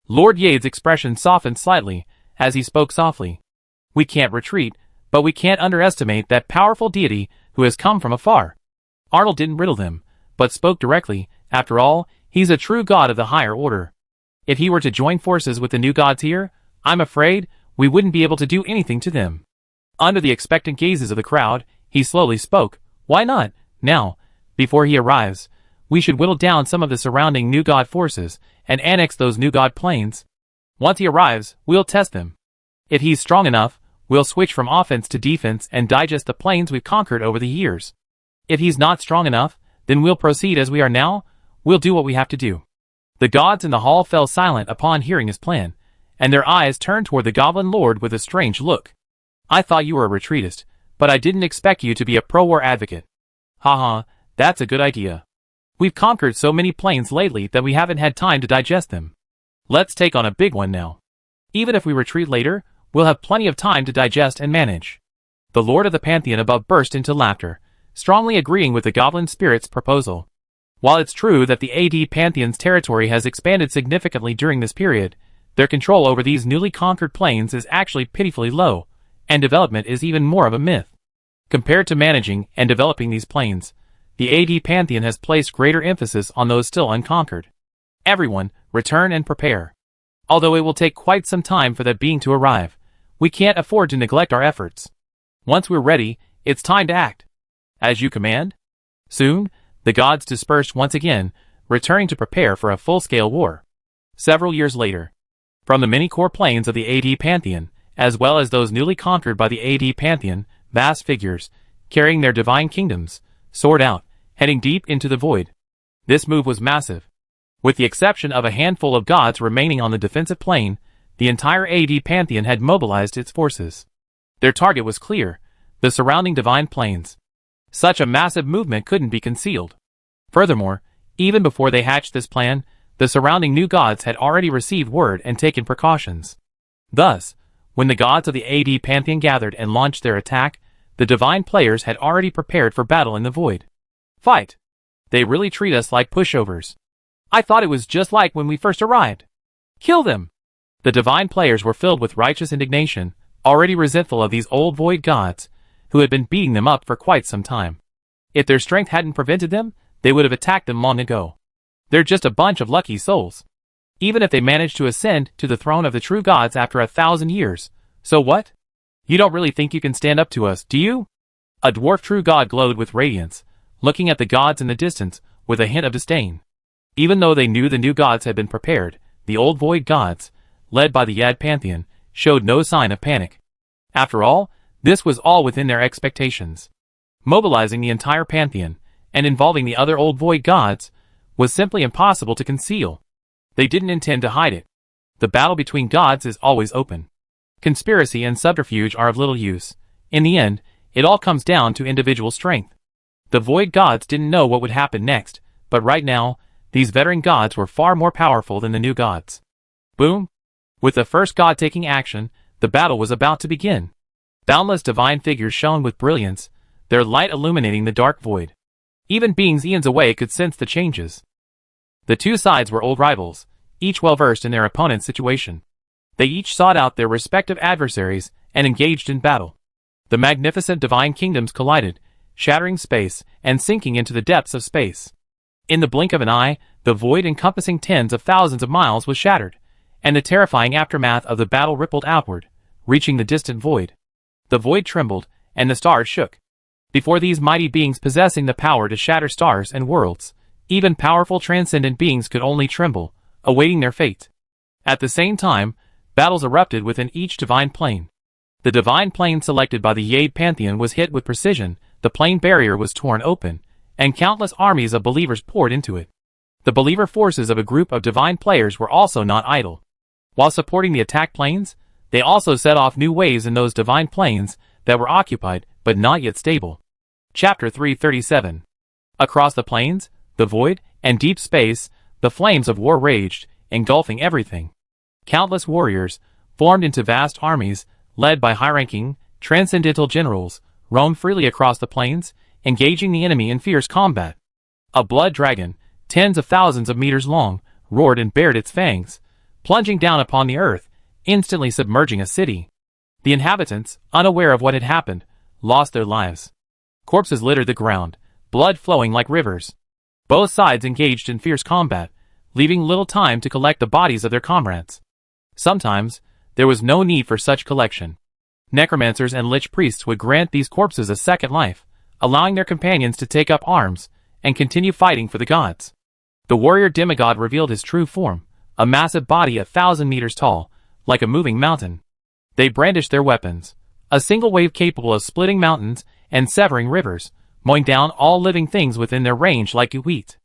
Lord Yade's expression softened slightly as he spoke softly. "We can't retreat, but we can't underestimate that powerful deity who has come from afar." Arnold didn't riddle them, but spoke directly. After all, he's a true god of the higher order. If he were to join forces with the new gods here, I'm afraid we wouldn't be able to do anything to them. Under the expectant gazes of the crowd, he slowly spoke. "Why not, now, before he arrives, we should whittle down some of the surrounding new god forces and annex those new god plains. Once he arrives, we'll test them. If he's strong enough, we'll switch from offense to defense and digest the plains we've conquered over the years. If he's not strong enough, then we'll proceed as we are now. We'll do what we have to do." The gods in the hall fell silent upon hearing his plan, and their eyes turned toward the goblin lord with a strange look. "I thought you were a retreatist, but I didn't expect you to be a pro-war advocate." "Haha, that's a good idea. We've conquered so many plains lately that we haven't had time to digest them. Let's take on a big one now. Even if we retreat later, we'll have plenty of time to digest and manage." The Lord of the Pantheon above burst into laughter, strongly agreeing with the goblin spirit's proposal. While it's true that the AD Pantheon's territory has expanded significantly during this period, their control over these newly conquered plains is actually pitifully low, and development is even more of a myth. Compared to managing and developing these plains, the AD Pantheon has placed greater emphasis on those still unconquered. Everyone, return and prepare. Although it will take quite some time for that being to arrive, we can't afford to neglect our efforts. Once we're ready, it's time to act. As you command? Soon, the gods dispersed once again, returning to prepare for a full-scale war. Several years later, from the many core planes of the AD Pantheon, as well as those newly conquered by the AD Pantheon, vast figures, carrying their divine kingdoms, soared out, heading deep into the void. This move was massive. With the exception of a handful of gods remaining on the defensive plane, the entire AD Pantheon had mobilized its forces. Their target was clear, the surrounding divine planes. Such a massive movement couldn't be concealed. Furthermore, even before they hatched this plan, the surrounding new gods had already received word and taken precautions. Thus, when the gods of the AD Pantheon gathered and launched their attack, the divine players had already prepared for battle in the void. Fight! They really treat us like pushovers. I thought it was just like when we first arrived. Kill them! The divine players were filled with righteous indignation, already resentful of these old void gods, who had been beating them up for quite some time. If their strength hadn't prevented them, they would have attacked them long ago. They're just a bunch of lucky souls. Even if they managed to ascend to the throne of the true gods after 1,000 years, so what? You don't really think you can stand up to us, do you? A dwarf true god glowed with radiance, looking at the gods in the distance with a hint of disdain. Even though they knew the new gods had been prepared, the old void gods, led by the Yad Pantheon, showed no sign of panic. After all, this was all within their expectations. Mobilizing the entire Pantheon, and involving the other old void gods, was simply impossible to conceal. They didn't intend to hide it. The battle between gods is always open. Conspiracy and subterfuge are of little use. In the end, it all comes down to individual strength. The void gods didn't know what would happen next, but right now, these veteran gods were far more powerful than the new gods. Boom! With the first god taking action, the battle was about to begin. Boundless divine figures shone with brilliance, their light illuminating the dark void. Even beings eons away could sense the changes. The two sides were old rivals, each well-versed in their opponent's situation. They each sought out their respective adversaries and engaged in battle. The magnificent divine kingdoms collided, shattering space and sinking into the depths of space. In the blink of an eye, the void encompassing tens of thousands of miles was shattered, and the terrifying aftermath of the battle rippled outward, reaching the distant void. The void trembled, and the stars shook. Before these mighty beings possessing the power to shatter stars and worlds, even powerful transcendent beings could only tremble, awaiting their fate. At the same time, battles erupted within each divine plane. The divine plane selected by the Yade Pantheon was hit with precision, the plane barrier was torn open, and countless armies of believers poured into it. The believer forces of a group of divine players were also not idle. While supporting the attack planes, they also set off new waves in those divine planes that were occupied but not yet stable. Chapter 337. Across the plains, the void, and deep space, the flames of war raged, engulfing everything. Countless warriors, formed into vast armies, led by high-ranking, transcendental generals, roamed freely across the plains, engaging the enemy in fierce combat. A blood dragon, tens of thousands of meters long, roared and bared its fangs, plunging down upon the earth, instantly submerging a city. The inhabitants, unaware of what had happened, lost their lives. Corpses littered the ground, blood flowing like rivers. Both sides engaged in fierce combat, leaving little time to collect the bodies of their comrades. Sometimes, there was no need for such collection. Necromancers and lich priests would grant these corpses a second life, allowing their companions to take up arms and continue fighting for the gods. The warrior demigod revealed his true form, a massive body 1,000 meters tall, like a moving mountain. They brandished their weapons, a single wave capable of splitting mountains and severing rivers, mowing down all living things within their range like wheat.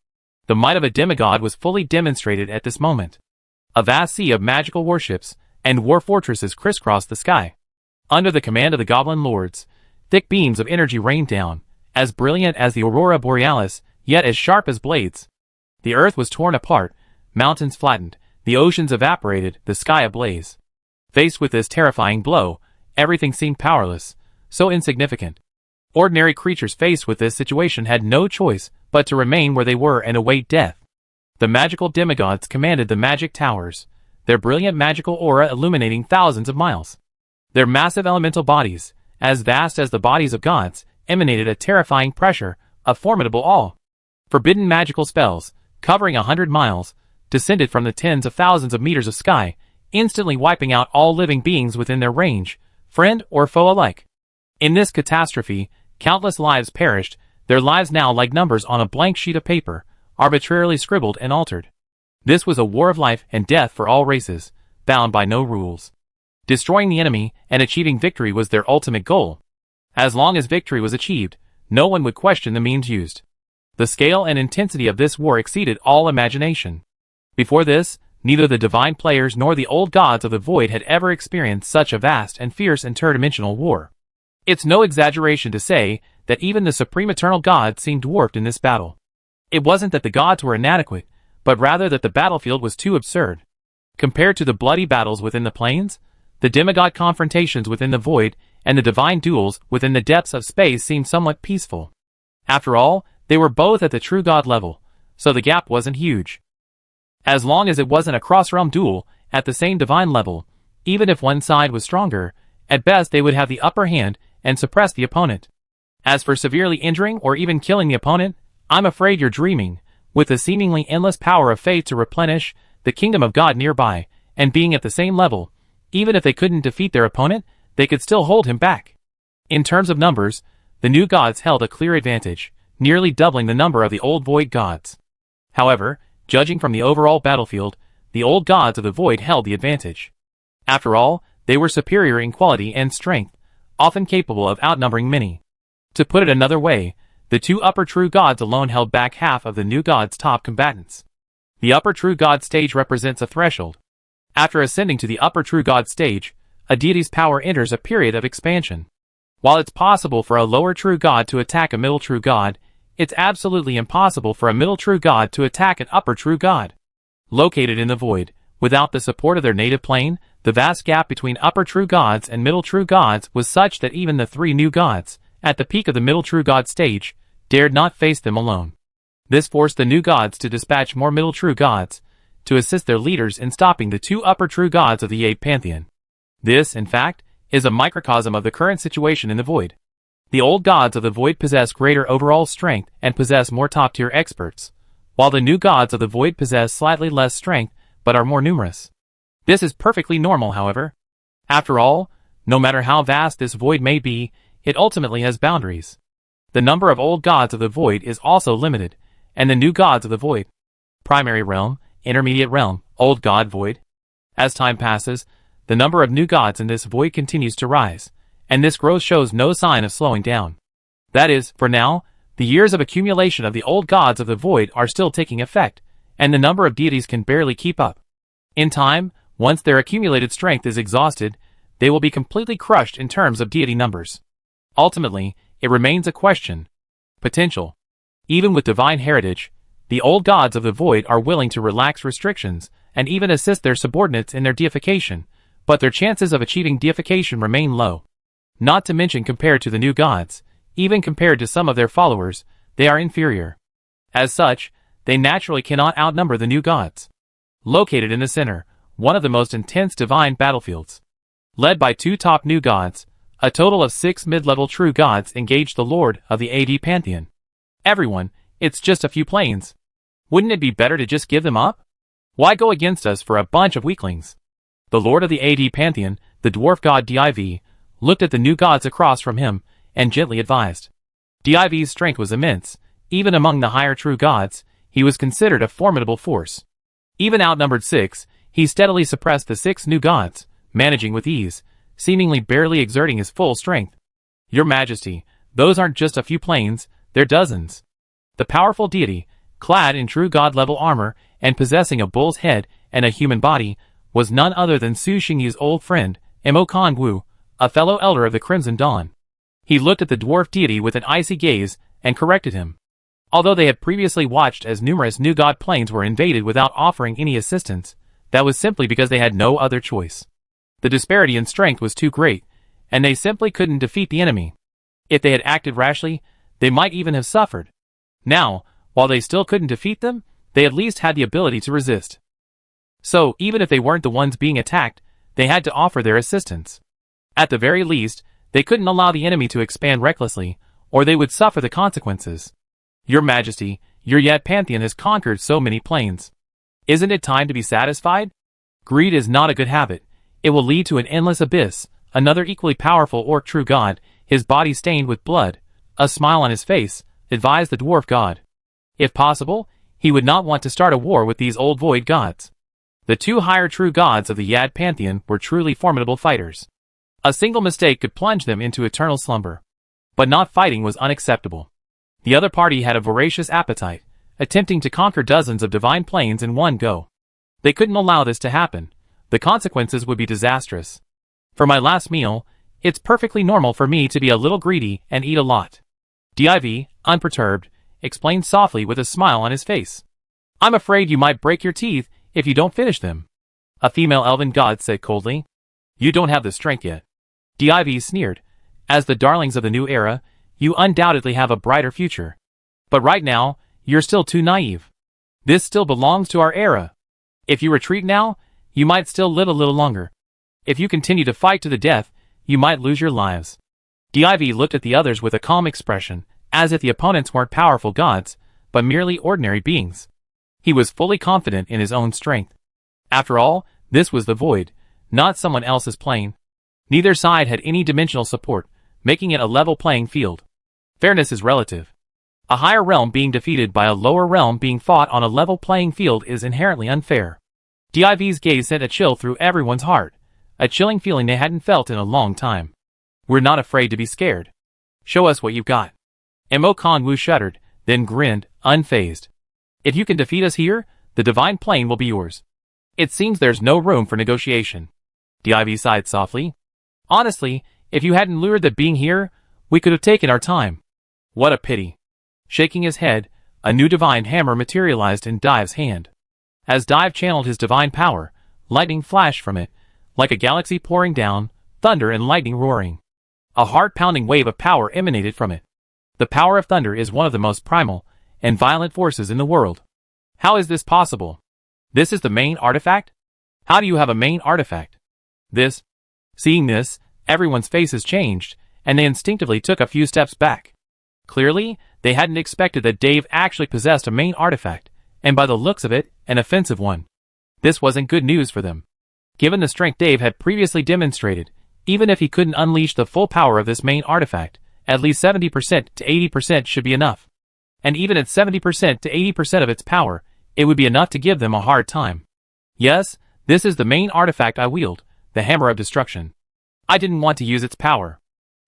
The might of a demigod was fully demonstrated at this moment. A vast sea of magical warships and war fortresses crisscrossed the sky. Under the command of the goblin lords, thick beams of energy rained down, as brilliant as the aurora borealis, yet as sharp as blades. The earth was torn apart, mountains flattened, the oceans evaporated, the sky ablaze. Faced with this terrifying blow, everything seemed powerless, so insignificant. Ordinary creatures faced with this situation had no choice but to remain where they were and await death. The magical demigods commanded the magic towers, their brilliant magical aura illuminating thousands of miles. Their massive elemental bodies, as vast as the bodies of gods, emanated a terrifying pressure, a formidable awe. Forbidden magical spells, covering 100 miles, descended from the tens of thousands of meters of sky, instantly wiping out all living beings within their range, friend or foe alike. In this catastrophe, countless lives perished, their lives now like numbers on a blank sheet of paper, arbitrarily scribbled and altered. This was a war of life and death for all races, bound by no rules. Destroying the enemy and achieving victory was their ultimate goal. As long as victory was achieved, no one would question the means used. The scale and intensity of this war exceeded all imagination. Before this, neither the divine players nor the old gods of the void had ever experienced such a vast and fierce interdimensional war. It's no exaggeration to say that even the supreme eternal gods seemed dwarfed in this battle. It wasn't that the gods were inadequate, but rather that the battlefield was too absurd. Compared to the bloody battles within the plains, the demigod confrontations within the void and the divine duels within the depths of space seemed somewhat peaceful. After all, they were both at the true god level, so the gap wasn't huge. As long as it wasn't a cross-realm duel at the same divine level, even if one side was stronger, at best they would have the upper hand and suppress the opponent. As for severely injuring or even killing the opponent, I'm afraid you're dreaming. With the seemingly endless power of fate to replenish, the kingdom of God nearby, and being at the same level, even if they couldn't defeat their opponent, they could still hold him back. In terms of numbers, the new gods held a clear advantage, nearly doubling the number of the old void gods. However, judging from the overall battlefield, the old gods of the void held the advantage. After all, they were superior in quality and strength, often capable of outnumbering many. To put it another way, the two upper true gods alone held back half of the new gods' top combatants. The upper true god stage represents a threshold. After ascending to the upper true God stage, a deity's power enters a period of expansion. While it's possible for a lower true God to attack a middle true God, it's absolutely impossible for a middle true God to attack an upper true God. Located in the void, without the support of their native plane, the vast gap between upper true gods and middle true gods was such that even the three new gods, at the peak of the middle true God stage, dared not face them alone. This forced the new gods to dispatch more middle true gods, to assist their leaders in stopping the two upper true gods of the ape pantheon. This, in fact, is a microcosm of the current situation in the void. The old gods of the void possess greater overall strength and possess more top-tier experts, while the new gods of the void possess slightly less strength but are more numerous. This is perfectly normal, however. After all, no matter how vast this void may be, it ultimately has boundaries. The number of old gods of the void is also limited, and the new gods of the void. Primary realm, intermediate realm, old god void. As time passes, the number of new gods in this void continues to rise, and this growth shows no sign of slowing down. That is, for now, the years of accumulation of the old gods of the void are still taking effect, and the number of deities can barely keep up. In time, once their accumulated strength is exhausted, they will be completely crushed in terms of deity numbers. Ultimately, it remains a question. Potential. Even with divine heritage, the old gods of the void are willing to relax restrictions and even assist their subordinates in their deification, but their chances of achieving deification remain low. Not to mention compared to the new gods, even compared to some of their followers, they are inferior. As such, they naturally cannot outnumber the new gods. Located in the center, one of the most intense divine battlefields. Led by two top new gods, a total of 6 mid-level true gods engage the Lord of the AD Pantheon. Everyone, it's just a few planes. Wouldn't it be better to just give them up? Why go against us for a bunch of weaklings? The Lord of the AD Pantheon, the dwarf god Div, looked at the new gods across from him, and gently advised. Div's strength was immense. Even among the higher true gods, he was considered a formidable force. Even outnumbered 6, he steadily suppressed the 6 new gods, managing with ease, seemingly barely exerting his full strength. Your Majesty, those aren't just a few planes, they're dozens. The powerful deity, clad in true god-level armor and possessing a bull's head and a human body, was none other than Su Xingyu's old friend, Mo Kongwu, a fellow elder of the Crimson Dawn. He looked at the dwarf deity with an icy gaze and corrected him. Although they had previously watched as numerous new god planes were invaded without offering any assistance, that was simply because they had no other choice. The disparity in strength was too great, and they simply couldn't defeat the enemy. If they had acted rashly, they might even have suffered. Now, while they still couldn't defeat them, they at least had the ability to resist. So, even if they weren't the ones being attacked, they had to offer their assistance. At the very least, they couldn't allow the enemy to expand recklessly, or they would suffer the consequences. Your Majesty, your Yad Pantheon has conquered so many planes. Isn't it time to be satisfied? Greed is not a good habit. It will lead to an endless abyss. Another equally powerful orc true god, his body stained with blood, a smile on his face, advised the dwarf god. If possible, he would not want to start a war with these old void gods. The two higher true gods of the Yad Pantheon were truly formidable fighters. A single mistake could plunge them into eternal slumber. But not fighting was unacceptable. The other party had a voracious appetite, attempting to conquer dozens of divine planes in one go. They couldn't allow this to happen. The consequences would be disastrous. For my last meal, it's perfectly normal for me to be a little greedy and eat a lot. Div, unperturbed, explained softly with a smile on his face. I'm afraid you might break your teeth if you don't finish them. A female elven god said coldly. You don't have the strength yet. Div sneered. As the darlings of the new era, you undoubtedly have a brighter future. But right now, you're still too naive. This still belongs to our era. If you retreat now, you might still live a little longer. If you continue to fight to the death, you might lose your lives. Div looked at the others with a calm expression, as if the opponents weren't powerful gods, but merely ordinary beings. He was fully confident in his own strength. After all, this was the void, not someone else's plane. Neither side had any dimensional support, making it a level playing field. Fairness is relative. A higher realm being defeated by a lower realm being fought on a level playing field is inherently unfair. Div's gaze sent a chill through everyone's heart, a chilling feeling they hadn't felt in a long time. We're not afraid to be scared. Show us what you've got. Mo Kongwu shuddered, then grinned, unfazed. If you can defeat us here, the divine plane will be yours. It seems there's no room for negotiation. Div sighed softly. Honestly, if you hadn't lured the being here, we could have taken our time. What a pity. Shaking his head, a new divine hammer materialized in Div's hand. As Div channeled his divine power, lightning flashed from it, like a galaxy pouring down, thunder and lightning roaring. A heart-pounding wave of power emanated from it. The power of thunder is one of the most primal and violent forces in the world. How is this possible? This is the main artifact? How do you have a main artifact? Seeing this, everyone's faces changed, and they instinctively took a few steps back. Clearly, they hadn't expected that Dave actually possessed a main artifact, and by the looks of it, an offensive one. This wasn't good news for them. Given the strength Dave had previously demonstrated, even if he couldn't unleash the full power of this main artifact, at least 70% to 80% should be enough. And even at 70% to 80% of its power, it would be enough to give them a hard time. Yes, this is the main artifact I wield, the Hammer of Destruction. I didn't want to use its power.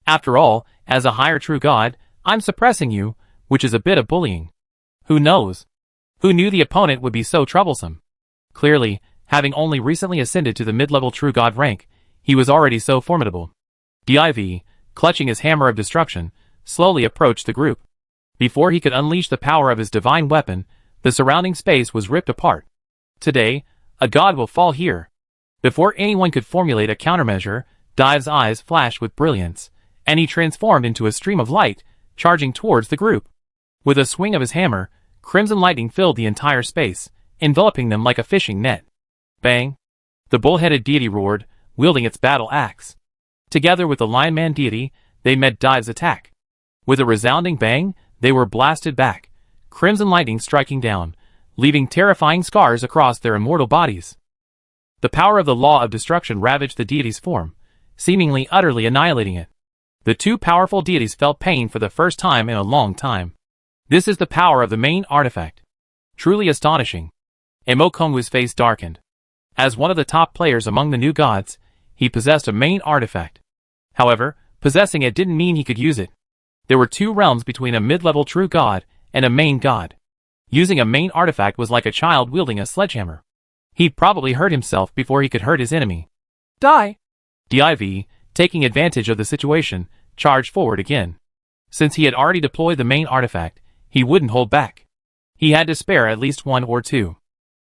After all, as a higher true god, I'm suppressing you, which is a bit of bullying. Who knows? Who knew the opponent would be so troublesome? Clearly, having only recently ascended to the mid-level true god rank, he was already so formidable. Div, clutching his Hammer of Destruction, slowly approached the group. Before he could unleash the power of his divine weapon, the surrounding space was ripped apart. Today, a god will fall here. Before anyone could formulate a countermeasure, Div's eyes flashed with brilliance, and he transformed into a stream of light, charging towards the group. With a swing of his hammer, crimson lightning filled the entire space, enveloping them like a fishing net. Bang! The bull-headed deity roared, wielding its battle axe. Together with the lion-man deity, they met Div's attack. With a resounding bang, they were blasted back, crimson lightning striking down, leaving terrifying scars across their immortal bodies. The power of the law of destruction ravaged the deity's form, seemingly utterly annihilating it. The two powerful deities felt pain for the first time in a long time. This is the power of the main artifact. Truly astonishing. Emokongu's face darkened. As one of the top players among the new gods, he possessed a main artifact. However, possessing it didn't mean he could use it. There were two realms between a mid-level true god and a main god. Using a main artifact was like a child wielding a sledgehammer. He'd probably hurt himself before he could hurt his enemy. Die! Div, taking advantage of the situation, charged forward again. Since he had already deployed the main artifact, he wouldn't hold back. He had to spare at least one or two.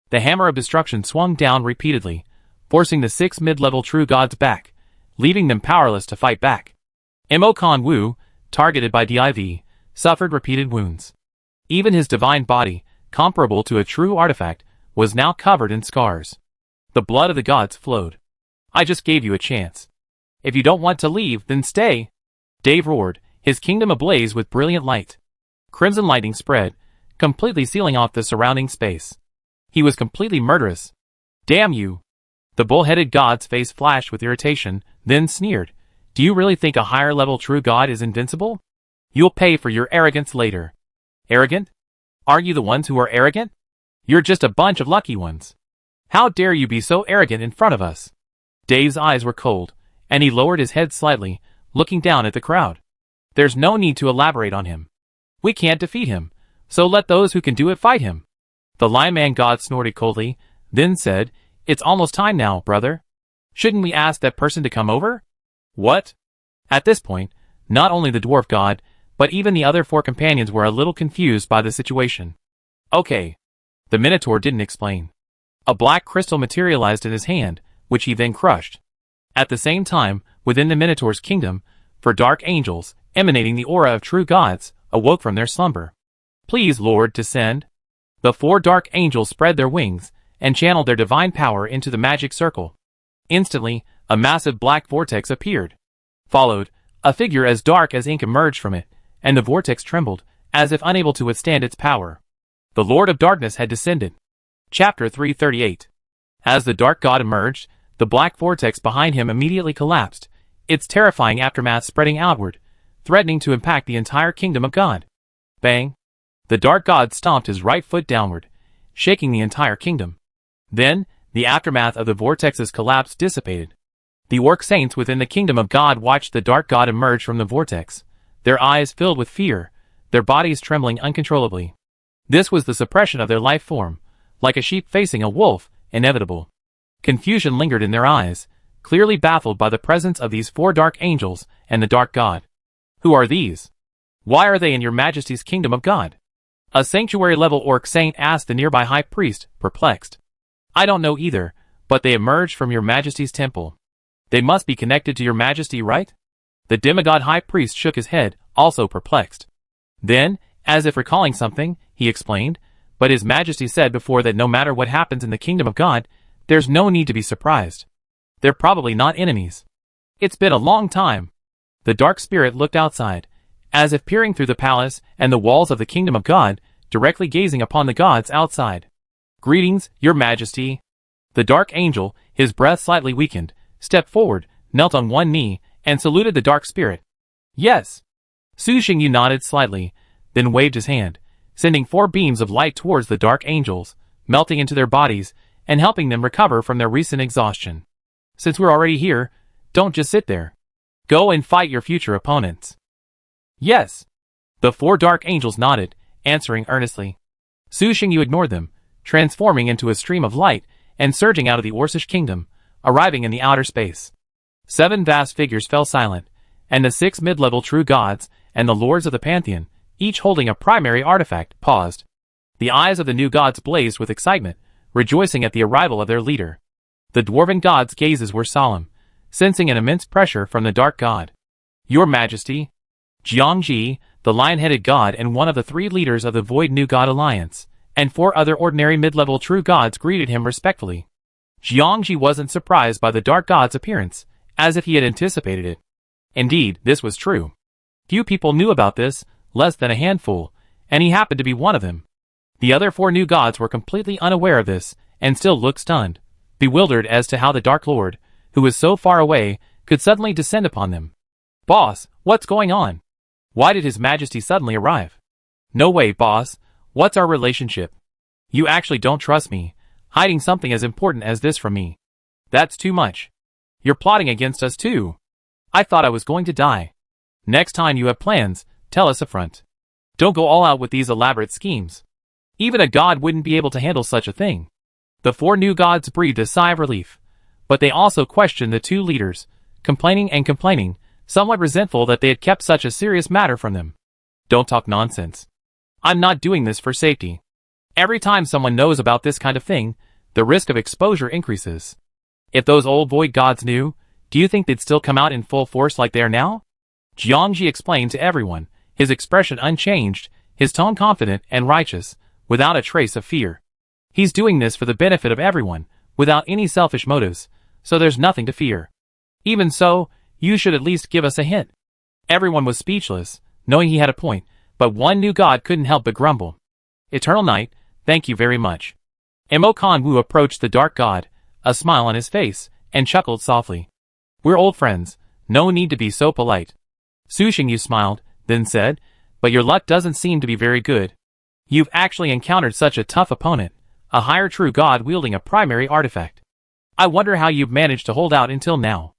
The Hammer of Destruction swung down repeatedly, forcing the 6 mid-level true gods back, leaving them powerless to fight back. Emokongu, targeted by Div, suffered repeated wounds. Even his divine body, comparable to a true artifact, was now covered in scars. The blood of the gods flowed. I just gave you a chance. If you don't want to leave, then stay. Dave roared, his kingdom ablaze with brilliant light. Crimson lightning spread, completely sealing off the surrounding space. He was completely murderous. Damn you! The bull-headed god's face flashed with irritation, then sneered. Do you really think a higher-level true god is invincible? You'll pay for your arrogance later. Arrogant? Aren't you the ones who are arrogant? You're just a bunch of lucky ones. How dare you be so arrogant in front of us? Dave's eyes were cold, and he lowered his head slightly, looking down at the crowd. There's no need to elaborate on him. We can't defeat him, so let those who can do it fight him. The lion-man god snorted coldly, then said, It's almost time now, brother. Shouldn't we ask that person to come over? What? At this point, not only the dwarf god, but even the other 4 companions were a little confused by the situation. Okay. The Minotaur didn't explain. A black crystal materialized in his hand, which he then crushed. At the same time, within the Minotaur's kingdom, 4 dark angels, emanating the aura of true gods, awoke from their slumber. Please, Lord, descend. The 4 dark angels spread their wings, and channeled their divine power into the magic circle. Instantly, a massive black vortex appeared. Followed, a figure as dark as ink emerged from it, and the vortex trembled, as if unable to withstand its power. The Lord of Darkness had descended. Chapter 338. As the dark god emerged, the black vortex behind him immediately collapsed, its terrifying aftermath spreading outward, threatening to impact the entire kingdom of God. Bang! The dark god stomped his right foot downward, shaking the entire kingdom. Then, the aftermath of the vortex's collapse dissipated. The orc saints within the kingdom of God watched the dark god emerge from the vortex, their eyes filled with fear, their bodies trembling uncontrollably. This was the suppression of their life form, like a sheep facing a wolf, inevitable. Confusion lingered in their eyes, clearly baffled by the presence of these 4 dark angels and the dark god. Who are these? Why are they in your majesty's kingdom of God? A sanctuary-level orc saint asked the nearby high priest, perplexed. I don't know either, but they emerged from your majesty's temple. They must be connected to your majesty, right? The demigod high priest shook his head, also perplexed. Then, as if recalling something, he explained, but his majesty said before that no matter what happens in the kingdom of God, there's no need to be surprised. They're probably not enemies. It's been a long time. The dark spirit looked outside, as if peering through the palace and the walls of the kingdom of God, directly gazing upon the gods outside. Greetings, your majesty. The dark angel, his breath slightly weakened, stepped forward, knelt on one knee, and saluted the dark spirit. Yes. Su Xingyu nodded slightly, then waved his hand, sending 4 beams of light towards the dark angels, melting into their bodies and helping them recover from their recent exhaustion. Since we're already here, don't just sit there. Go and fight your future opponents. Yes. The 4 dark angels nodded, answering earnestly. Su Xingyu ignored them, transforming into a stream of light and surging out of the Orcish kingdom, arriving in the outer space. 7 vast figures fell silent, and the 6 mid-level true gods and the lords of the pantheon, each holding a primary artifact, paused. The eyes of the new gods blazed with excitement, rejoicing at the arrival of their leader. The dwarven gods' gazes were solemn, sensing an immense pressure from the dark god. Your Majesty. Jiangji, the lion-headed god and one of the 3 leaders of the Void New God Alliance, and 4 other ordinary mid-level true gods greeted him respectfully. Jiangji wasn't surprised by the dark god's appearance, as if he had anticipated it. Indeed, this was true. Few people knew about this, less than a handful, and he happened to be one of them. The other 4 new gods were completely unaware of this, and still looked stunned, bewildered as to how the Dark Lord, who was so far away, could suddenly descend upon them. Boss, what's going on? Why did His Majesty suddenly arrive? No way, boss. What's our relationship? You actually don't trust me, hiding something as important as this from me. That's too much. You're plotting against us too. I thought I was going to die. Next time you have plans, tell us upfront. Don't go all out with these elaborate schemes. Even a god wouldn't be able to handle such a thing. The 4 new gods breathed a sigh of relief, but they also questioned the 2 leaders, complaining and complaining, somewhat resentful that they had kept such a serious matter from them. Don't talk nonsense. I'm not doing this for safety. Every time someone knows about this kind of thing, the risk of exposure increases. If those old void gods knew, do you think they'd still come out in full force like they are now? Jiangji explained to everyone, his expression unchanged, his tone confident and righteous, without a trace of fear. He's doing this for the benefit of everyone, without any selfish motives, so there's nothing to fear. Even so, you should at least give us a hint. Everyone was speechless, knowing he had a point, but one new god couldn't help but grumble. Eternal Night, thank you very much. Mo Kanwu approached the dark god, a smile on his face, and chuckled softly. We're old friends, no need to be so polite. Su Xingyu smiled, then said, but your luck doesn't seem to be very good. You've actually encountered such a tough opponent, a higher true god wielding a primary artifact. I wonder how you've managed to hold out until now.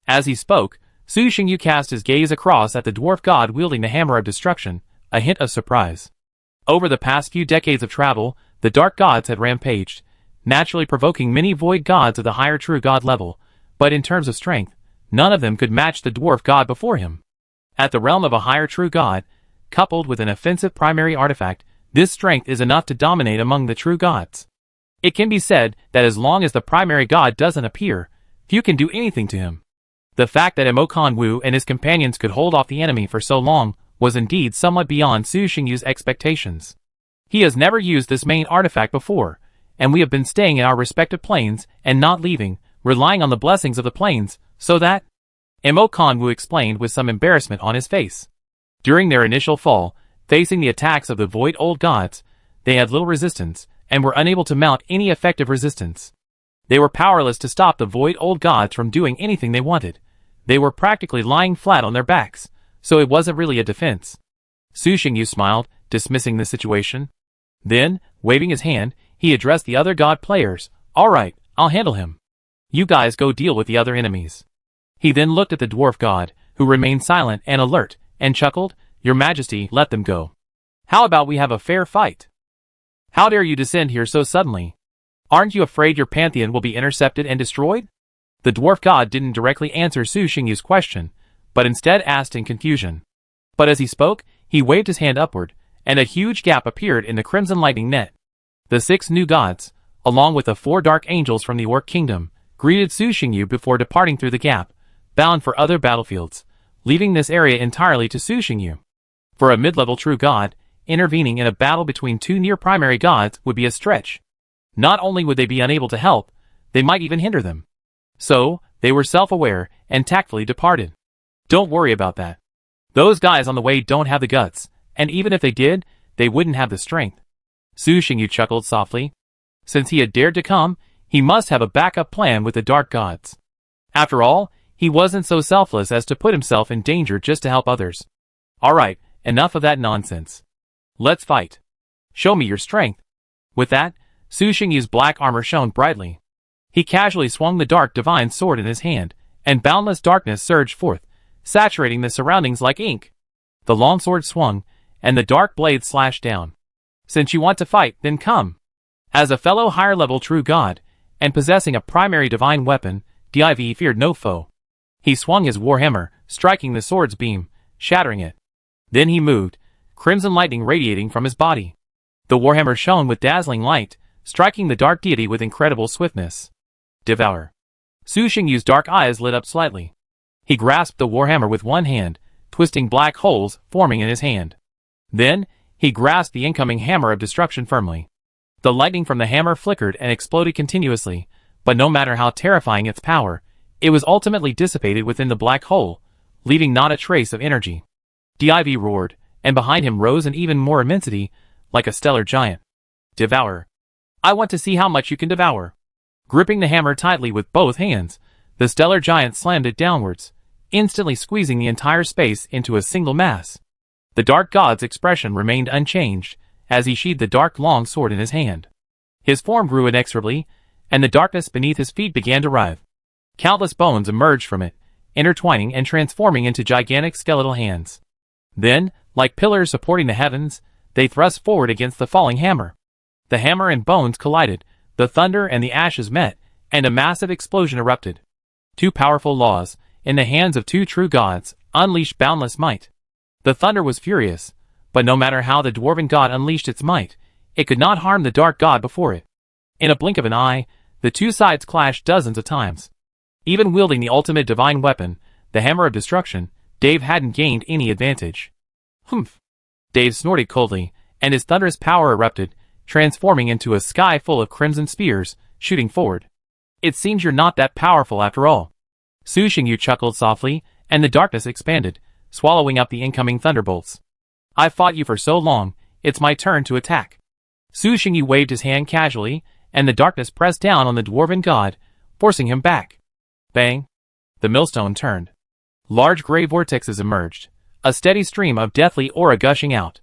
As he spoke, Su Xingyu cast his gaze across at the dwarf god wielding the hammer of destruction, a hint of surprise. Over the past few decades of travel, the dark gods had rampaged, naturally provoking many void gods of the higher true god level, but in terms of strength, none of them could match the dwarf god before him. At the realm of a higher true god, coupled with an offensive primary artifact, this strength is enough to dominate among the true gods. It can be said that as long as the primary god doesn't appear, few can do anything to him. The fact that Mo Kanwu and his companions could hold off the enemy for so long was indeed somewhat beyond Su Xingyu's expectations. He has never used this main artifact before, and we have been staying in our respective planes and not leaving, relying on the blessings of the planes, so that... Mo Kanwu explained with some embarrassment on his face. During their initial fall, facing the attacks of the void old gods, they had little resistance, and were unable to mount any effective resistance. They were powerless to stop the void old gods from doing anything they wanted. They were practically lying flat on their backs, so it wasn't really a defense. Su Xingyu smiled, dismissing the situation. Then, waving his hand, he addressed the other god players. Alright, I'll handle him. You guys go deal with the other enemies. He then looked at the dwarf god, who remained silent and alert, and chuckled, Your Majesty, let them go. How about we have a fair fight? How dare you descend here so suddenly? Aren't you afraid your pantheon will be intercepted and destroyed? The dwarf god didn't directly answer Su Xingyu's question, but instead asked in confusion. But as he spoke, he waved his hand upward, and a huge gap appeared in the crimson lightning net. The 6 new gods, along with the 4 dark angels from the Orc Kingdom, greeted Su Xingyu before departing through the gap, bound for other battlefields, leaving this area entirely to Su Xingyu. For a mid-level true god, intervening in a battle between 2 near-primary gods would be a stretch. Not only would they be unable to help, they might even hinder them. So, they were self-aware and tactfully departed. Don't worry about that. Those guys on the way don't have the guts, and even if they did, they wouldn't have the strength. Su Xingyu chuckled softly. Since he had dared to come, he must have a backup plan with the dark gods. After all, he wasn't so selfless as to put himself in danger just to help others. Alright, enough of that nonsense. Let's fight. Show me your strength. With that, Su Xingyu's black armor shone brightly. He casually swung the dark divine sword in his hand, and boundless darkness surged forth, saturating the surroundings like ink. The long sword swung, and the dark blade slashed down. Since you want to fight, then come. As a fellow higher-level true god, and possessing a primary divine weapon, Div feared no foe. He swung his warhammer, striking the sword's beam, shattering it. Then he moved, crimson lightning radiating from his body. The warhammer shone with dazzling light, striking the dark deity with incredible swiftness. Devour. Su Xingyu's dark eyes lit up slightly. He grasped the warhammer with one hand, twisting black holes forming in his hand. Then, he grasped the incoming hammer of destruction firmly. The lightning from the hammer flickered and exploded continuously, but no matter how terrifying its power, it was ultimately dissipated within the black hole, leaving not a trace of energy. Div roared, and behind him rose an even more immensity, like a stellar giant. Devour. I want to see how much you can devour. Gripping the hammer tightly with both hands, the stellar giant slammed it downwards, instantly squeezing the entire space into a single mass. The dark god's expression remained unchanged, as he sheathed the dark long sword in his hand. His form grew inexorably, and the darkness beneath his feet began to writhe. Countless bones emerged from it, intertwining and transforming into gigantic skeletal hands. Then, like pillars supporting the heavens, they thrust forward against the falling hammer. The hammer and bones collided, the thunder and the ashes met, and a massive explosion erupted. 2 powerful laws, in the hands of 2 true gods, unleashed boundless might. The thunder was furious, but no matter how the dwarven god unleashed its might, it could not harm the dark god before it. In a blink of an eye, the 2 sides clashed dozens of times. Even wielding the ultimate divine weapon, the hammer of destruction, Dave hadn't gained any advantage. Humph! Dave snorted coldly, and his thunderous power erupted, transforming into a sky full of crimson spears, shooting forward. It seems you're not that powerful after all. Su Xingyu chuckled softly, and the darkness expanded, swallowing up the incoming thunderbolts. I've fought you for so long, it's my turn to attack. Su Xingyu waved his hand casually, and the darkness pressed down on the dwarven god, forcing him back. Bang! The millstone turned. Large gray vortexes emerged, a steady stream of deathly aura gushing out.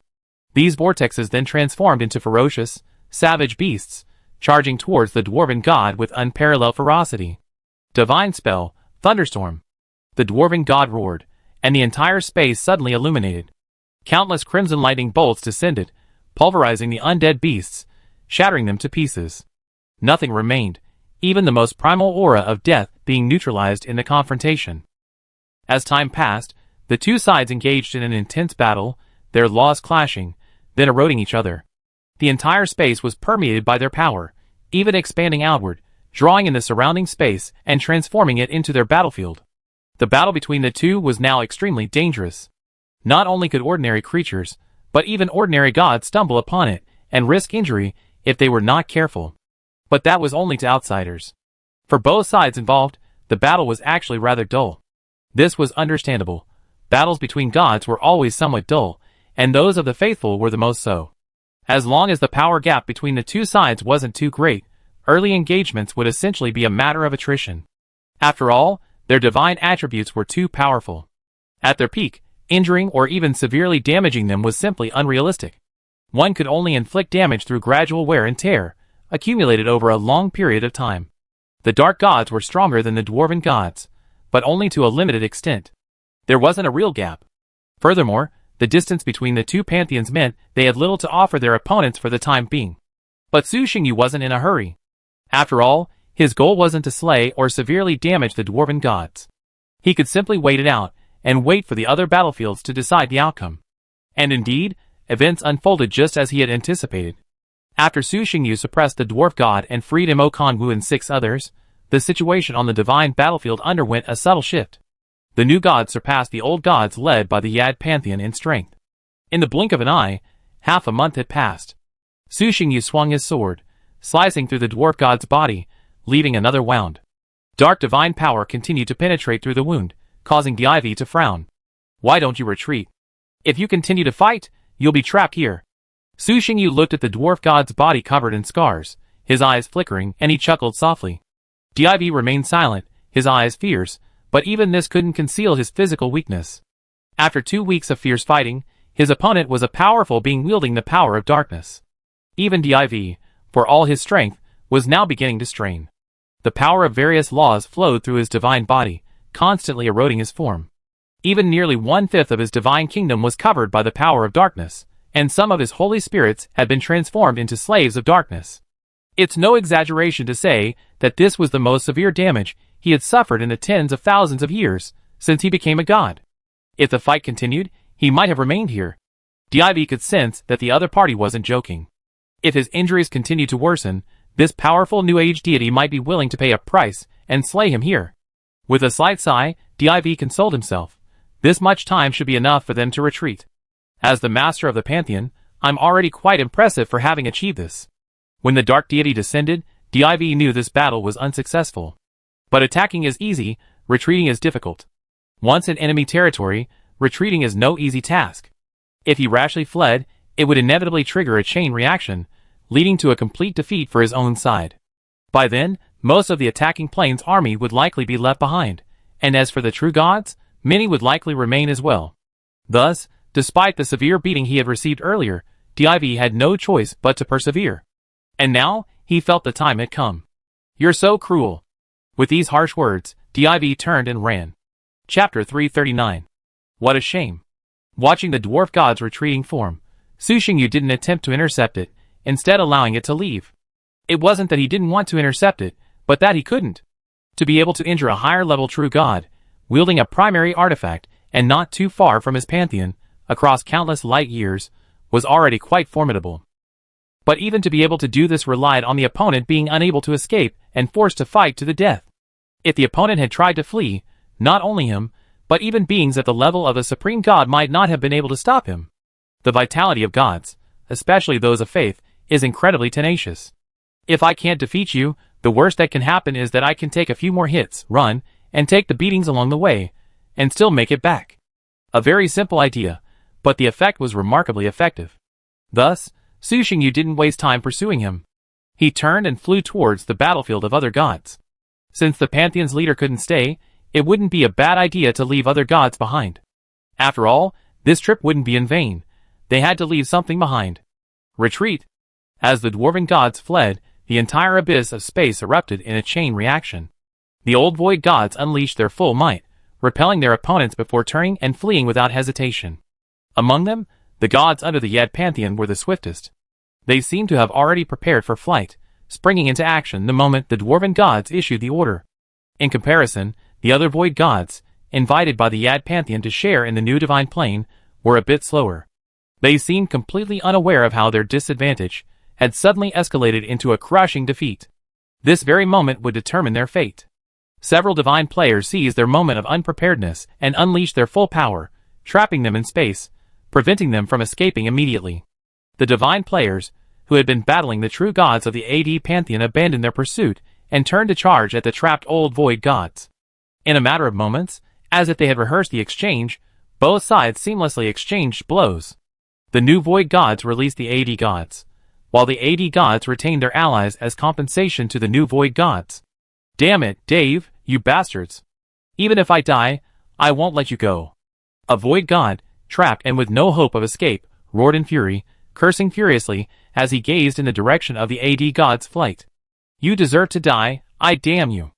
These vortexes then transformed into ferocious, savage beasts, charging towards the dwarven god with unparalleled ferocity. Divine spell, thunderstorm. The dwarven god roared, and the entire space suddenly illuminated. Countless crimson lightning bolts descended, pulverizing the undead beasts, shattering them to pieces. Nothing remained, even the most primal aura of death being neutralized in the confrontation. As time passed, the 2 sides engaged in an intense battle, their laws clashing, then eroding each other. The entire space was permeated by their power, even expanding outward, drawing in the surrounding space and transforming it into their battlefield. The battle between the 2 was now extremely dangerous. Not only could ordinary creatures, but even ordinary gods stumble upon it and risk injury if they were not careful. But that was only to outsiders. For both sides involved, the battle was actually rather dull. This was understandable. Battles between gods were always somewhat dull, and those of the faithful were the most so. As long as the power gap between the 2 sides wasn't too great, early engagements would essentially be a matter of attrition. After all, their divine attributes were too powerful. At their peak, injuring or even severely damaging them was simply unrealistic. One could only inflict damage through gradual wear and tear, accumulated over a long period of time. The dark gods were stronger than the dwarven gods, but only to a limited extent. There wasn't a real gap. Furthermore, the distance between the 2 pantheons meant they had little to offer their opponents for the time being. But Su Xingyu wasn't in a hurry. After all, his goal wasn't to slay or severely damage the dwarven gods. He could simply wait it out, and wait for the other battlefields to decide the outcome. And indeed, events unfolded just as he had anticipated. After Su Xingyu suppressed the dwarf god and freed Mo Kanwu and 6 others, the situation on the divine battlefield underwent a subtle shift. The new gods surpassed the old gods led by the Yad pantheon in strength. In the blink of an eye, half a month had passed. Su Xingyu swung his sword, slicing through the dwarf god's body, leaving another wound. Dark divine power continued to penetrate through the wound, causing Div to frown. Why don't you retreat? If you continue to fight, you'll be trapped here. Su Xingyu looked at the dwarf god's body covered in scars, his eyes flickering, and he chuckled softly. Div remained silent, his eyes fierce, but even this couldn't conceal his physical weakness. After 2 weeks of fierce fighting, his opponent was a powerful being wielding the power of darkness. Even Div, for all his strength, was now beginning to strain. The power of various laws flowed through his divine body, constantly eroding his form. Even nearly 1/5 of his divine kingdom was covered by the power of darkness, and some of his holy spirits had been transformed into slaves of darkness. It's no exaggeration to say that this was the most severe damage he had suffered in the tens of thousands of years since he became a god. If the fight continued, he might have remained here. Div could sense that the other party wasn't joking. If his injuries continued to worsen, this powerful New Age deity might be willing to pay a price and slay him here. With a slight sigh, Div consoled himself. This much time should be enough for them to retreat. As the master of the pantheon, I'm already quite impressive for having achieved this. When the dark deity descended, Div knew this battle was unsuccessful. But attacking is easy, retreating is difficult. Once in enemy territory, retreating is no easy task. If he rashly fled, it would inevitably trigger a chain reaction, leading to a complete defeat for his own side. By then, most of the attacking plane's army would likely be left behind, and as for the true gods, many would likely remain as well. Thus, despite the severe beating he had received earlier, Div had no choice but to persevere. And now, he felt the time had come. You're so cruel. With these harsh words, Div turned and ran. Chapter 339. What a shame. Watching the dwarf god's retreating form, Su Xingyu didn't attempt to intercept it, instead allowing it to leave. It wasn't that he didn't want to intercept it, but that he couldn't. To be able to injure a higher-level true god, wielding a primary artifact and not too far from his pantheon, across countless light years, was already quite formidable. But even to be able to do this relied on the opponent being unable to escape and forced to fight to the death. If the opponent had tried to flee, not only him, but even beings at the level of the supreme god might not have been able to stop him. The vitality of gods, especially those of faith, is incredibly tenacious. If I can't defeat you, the worst that can happen is that I can take a few more hits, run, and take the beatings along the way, and still make it back. A very simple idea, but the effect was remarkably effective. Thus, Su Xingyu didn't waste time pursuing him. He turned and flew towards the battlefield of other gods. Since the pantheon's leader couldn't stay, it wouldn't be a bad idea to leave other gods behind. After all, this trip wouldn't be in vain. They had to leave something behind. Retreat. As the dwarven gods fled, the entire abyss of space erupted in a chain reaction. The old void gods unleashed their full might, repelling their opponents before turning and fleeing without hesitation. Among them, the gods under the Yad pantheon were the swiftest. They seemed to have already prepared for flight, springing into action the moment the dwarven gods issued the order. In comparison, the other void gods, invited by the Yad pantheon to share in the new divine plane, were a bit slower. They seemed completely unaware of how their disadvantage had suddenly escalated into a crushing defeat. This very moment would determine their fate. Several divine players seized their moment of unpreparedness and unleashed their full power, trapping them in space, preventing them from escaping immediately. The divine players, who had been battling the true gods of the AD pantheon, abandoned their pursuit and turned to charge at the trapped old void gods. In a matter of moments, as if they had rehearsed the exchange, both sides seamlessly exchanged blows. The new void gods released the AD gods, while the AD gods retained their allies as compensation to the new void gods. Damn it, Dave, you bastards. Even if I die, I won't let you go. A void god, trapped and with no hope of escape, roared in fury, cursing furiously as he gazed in the direction of the AD god's flight. You deserve to die, I damn you.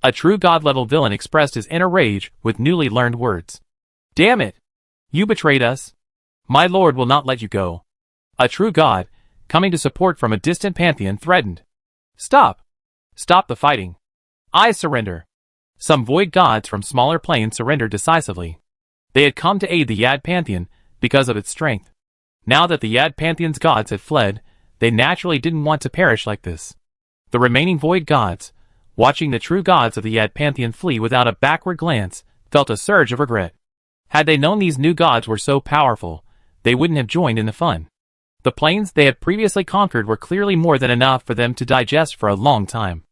A true god-level villain expressed his inner rage with newly learned words. Damn it! You betrayed us. My lord will not let you go. A true god, coming to support from a distant pantheon, threatened. Stop! Stop the fighting. I surrender. Some void gods from smaller planes surrendered decisively. They had come to aid the Yad Pantheon because of its strength. Now that the Yad Pantheon's gods had fled, they naturally didn't want to perish like this. The remaining void gods, watching the true gods of the Yad Pantheon flee without a backward glance, felt a surge of regret. Had they known these new gods were so powerful, they wouldn't have joined in the fun. The planes they had previously conquered were clearly more than enough for them to digest for a long time.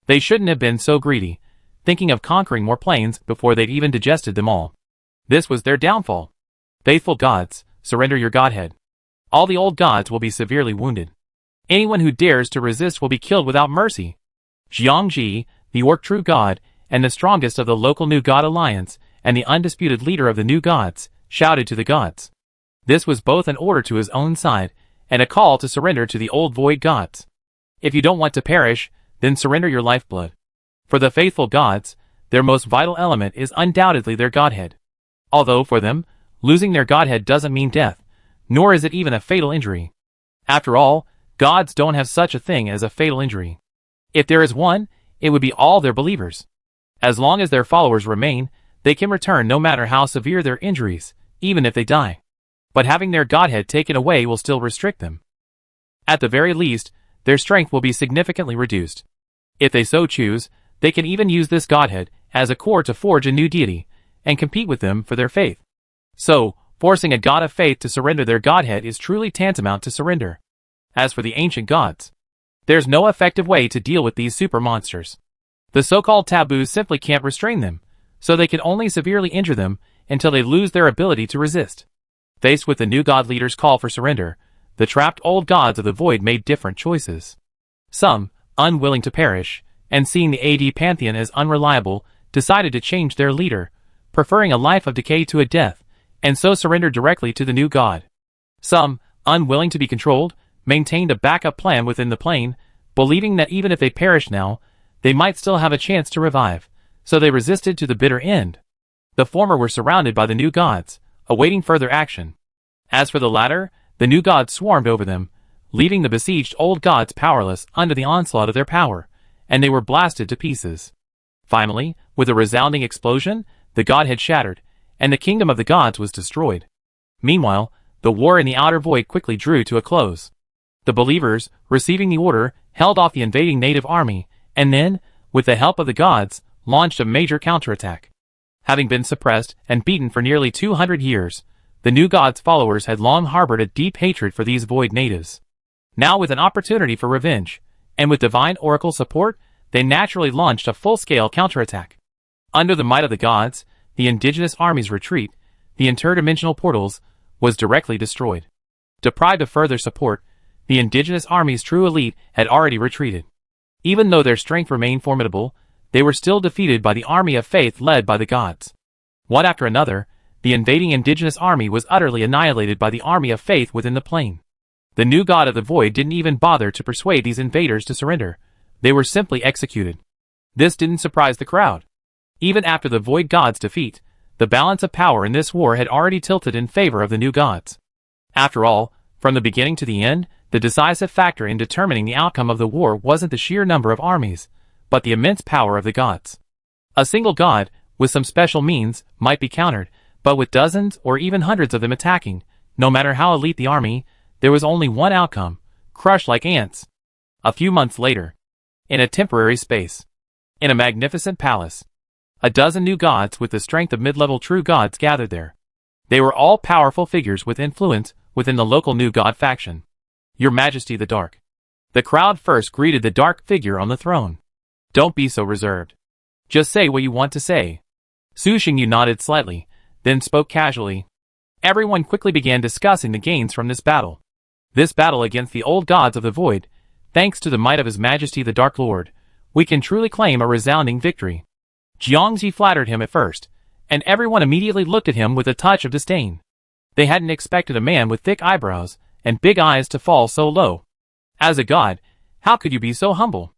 They shouldn't have been so greedy, thinking of conquering more planes before they'd even digested them all. This was their downfall. Faithful gods, surrender your godhead. All the old gods will be severely wounded. Anyone who dares to resist will be killed without mercy. Jiangji, the Orc true god, and the strongest of the local new god alliance, and the undisputed leader of the new gods, shouted to the gods. This was both an order to his own side, and a call to surrender to the old void gods. If you don't want to perish, then surrender your lifeblood. For the faithful gods, their most vital element is undoubtedly their godhead. Although for them, losing their godhead doesn't mean death, nor is it even a fatal injury. After all, gods don't have such a thing as a fatal injury. If there is one, it would be all their believers. As long as their followers remain, they can return no matter how severe their injuries, even if they die. But having their godhead taken away will still restrict them. At the very least, their strength will be significantly reduced. If they so choose, they can even use this godhead as a core to forge a new deity, and compete with them for their faith. So, forcing a god of faith to surrender their godhead is truly tantamount to surrender. As for the ancient gods, there's no effective way to deal with these super monsters. The so-called taboos simply can't restrain them, so they can only severely injure them until they lose their ability to resist. Faced with the new god leader's call for surrender, the trapped old gods of the void made different choices. Some, unwilling to perish, and seeing the AD Pantheon as unreliable, decided to change their leader, preferring a life of decay to a death, and so surrendered directly to the new god. Some, unwilling to be controlled, maintained a backup plan within the plane, believing that even if they perished now, they might still have a chance to revive, so they resisted to the bitter end. The former were surrounded by the new gods, awaiting further action. As for the latter, the new gods swarmed over them, leaving the besieged old gods powerless under the onslaught of their power, and they were blasted to pieces. Finally, with a resounding explosion, the godhead shattered, and the kingdom of the gods was destroyed. Meanwhile, the war in the outer void quickly drew to a close. The believers, receiving the order, held off the invading native army, and then, with the help of the gods, launched a major counterattack. Having been suppressed and beaten for nearly 200 years, the new gods' followers had long harbored a deep hatred for these void natives. Now with an opportunity for revenge, and with divine oracle support, they naturally launched a full-scale counterattack. Under the might of the gods, the indigenous army's retreat, the interdimensional portals, was directly destroyed. Deprived of further support, the indigenous army's true elite had already retreated. Even though their strength remained formidable, they were still defeated by the army of faith led by the gods. One after another, the invading indigenous army was utterly annihilated by the army of faith within the plane. The new god of the void didn't even bother to persuade these invaders to surrender. They were simply executed. This didn't surprise the crowd. Even after the void god's defeat, the balance of power in this war had already tilted in favor of the new gods. After all, from the beginning to the end, the decisive factor in determining the outcome of the war wasn't the sheer number of armies, but the immense power of the gods. A single god, with some special means, might be countered, but with dozens or even hundreds of them attacking, no matter how elite the army, there was only one outcome: crushed like ants. A few months later, in a temporary space, in a magnificent palace, a dozen new gods with the strength of mid-level true gods gathered there. They were all powerful figures with influence within the local new god faction. Your Majesty the Dark. The crowd first greeted the dark figure on the throne. Don't be so reserved. Just say what you want to say. Su Xingyu nodded slightly, then spoke casually. Everyone quickly began discussing the gains from this battle. This battle against the old gods of the void, thanks to the might of His Majesty the Dark Lord, we can truly claim a resounding victory. Jiangji flattered him at first, and everyone immediately looked at him with a touch of disdain. They hadn't expected a man with thick eyebrows and big eyes to fall so low. As a god, how could you be so humble?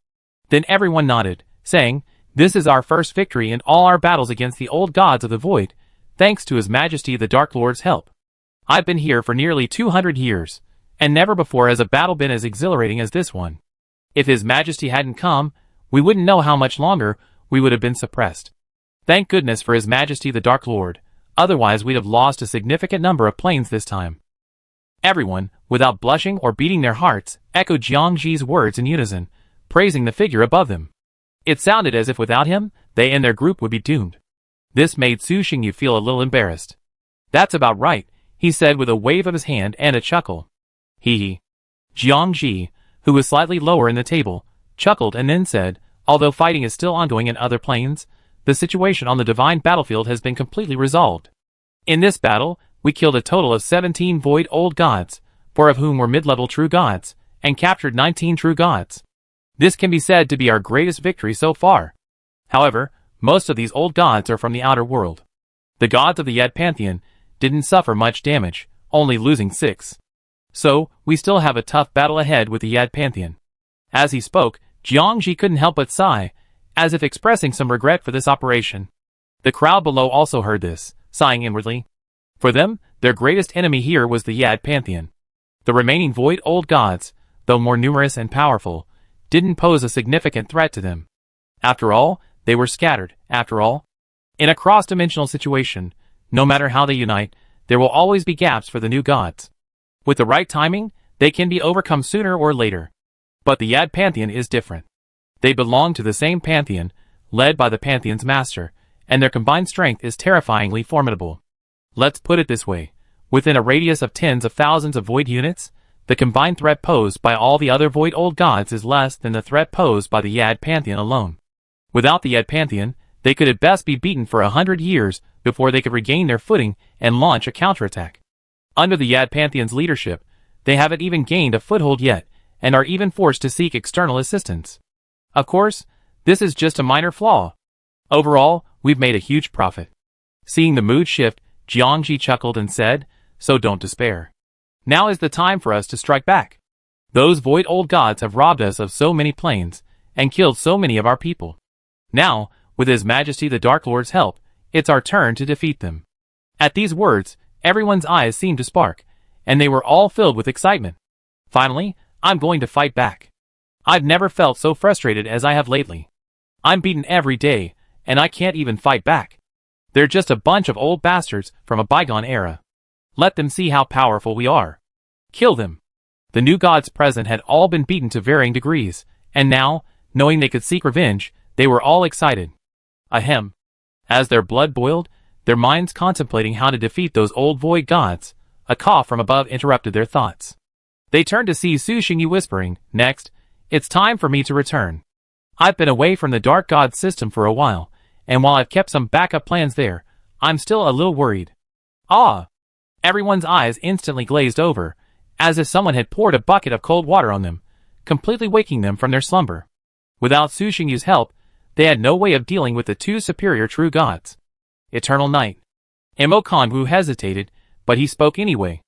Then everyone nodded, saying, This is our first victory in all our battles against the old gods of the void, thanks to His Majesty the Dark Lord's help. I've been here for nearly 200 years, and never before has a battle been as exhilarating as this one. If His Majesty hadn't come, we wouldn't know how much longer we would have been suppressed. Thank goodness for His Majesty the Dark Lord, otherwise we'd have lost a significant number of planes this time. Everyone, without blushing or beating their hearts, echoed Jiangji's words in unison, praising the figure above them. It sounded as if without him, they and their group would be doomed. This made Su Xingyu feel a little embarrassed. That's about right, he said with a wave of his hand and a chuckle. Hee hee. Jiangji, who was slightly lower in the table, chuckled and then said, although fighting is still ongoing in other planes, the situation on the divine battlefield has been completely resolved. In this battle, we killed a total of 17 void old gods, 4 of whom were mid-level true gods, and captured 19 true gods. This can be said to be our greatest victory so far. However, most of these old gods are from the outer world. The gods of the Yad Pantheon didn't suffer much damage, only losing 6. So, we still have a tough battle ahead with the Yad Pantheon. As he spoke, Jiangji couldn't help but sigh, as if expressing some regret for this operation. The crowd below also heard this, sighing inwardly. For them, their greatest enemy here was the Yad Pantheon. The remaining void old gods, though more numerous and powerful, didn't pose a significant threat to them. After all, they were scattered, after all. In a cross-dimensional situation, no matter how they unite, there will always be gaps for the new gods. With the right timing, they can be overcome sooner or later. But the Yad Pantheon is different. They belong to the same pantheon, led by the pantheon's master, and their combined strength is terrifyingly formidable. Let's put it this way. Within a radius of tens of thousands of void units, the combined threat posed by all the other void old gods is less than the threat posed by the Yad Pantheon alone. Without the Yad Pantheon, they could at best be beaten for 100 years before they could regain their footing and launch a counterattack. Under the Yad Pantheon's leadership, they haven't even gained a foothold yet, and are even forced to seek external assistance. Of course, this is just a minor flaw. Overall, we've made a huge profit. Seeing the mood shift, Jiangji chuckled and said, so don't despair. Now is the time for us to strike back. Those void old gods have robbed us of so many planes, and killed so many of our people. Now, with His Majesty the Dark Lord's help, it's our turn to defeat them. At these words, everyone's eyes seemed to spark, and they were all filled with excitement. Finally, I'm going to fight back. I've never felt so frustrated as I have lately. I'm beaten every day, and I can't even fight back. They're just a bunch of old bastards from a bygone era. Let them see how powerful we are. Kill them. The new gods present had all been beaten to varying degrees, and now, knowing they could seek revenge, they were all excited. Ahem. As their blood boiled, their minds contemplating how to defeat those old void gods, a cough from above interrupted their thoughts. They turned to see Su Xingyu whispering, next, it's time for me to return. I've been away from the Dark God system for a while, and while I've kept some backup plans there, I'm still a little worried. Ah! Everyone's eyes instantly glazed over, as if someone had poured a bucket of cold water on them, completely waking them from their slumber. Without Su Xingyu's help, they had no way of dealing with the 2 superior true gods. Eternal Night. Mo Kanwu hesitated, but he spoke anyway.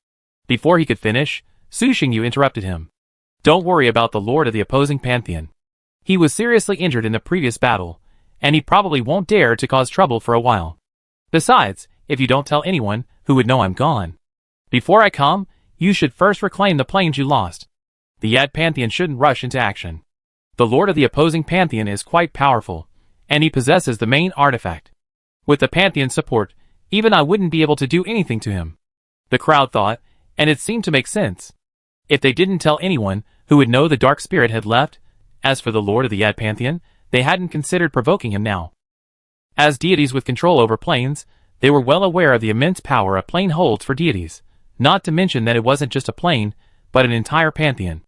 Before he could finish, Su Xingyu interrupted him. Don't worry about the lord of the opposing pantheon. He was seriously injured in the previous battle, and he probably won't dare to cause trouble for a while. Besides, if you don't tell anyone, who would know I'm gone? Before I come, you should first reclaim the planes you lost. The Yad Pantheon shouldn't rush into action. The lord of the opposing pantheon is quite powerful, and he possesses the main artifact. With the pantheon's support, even I wouldn't be able to do anything to him. The crowd thought, and it seemed to make sense. If they didn't tell anyone, who would know the dark spirit had left? As for the lord of the Yad Pantheon, they hadn't considered provoking him now. As deities with control over planes, they were well aware of the immense power a plane holds for deities, not to mention that it wasn't just a plane, but an entire pantheon.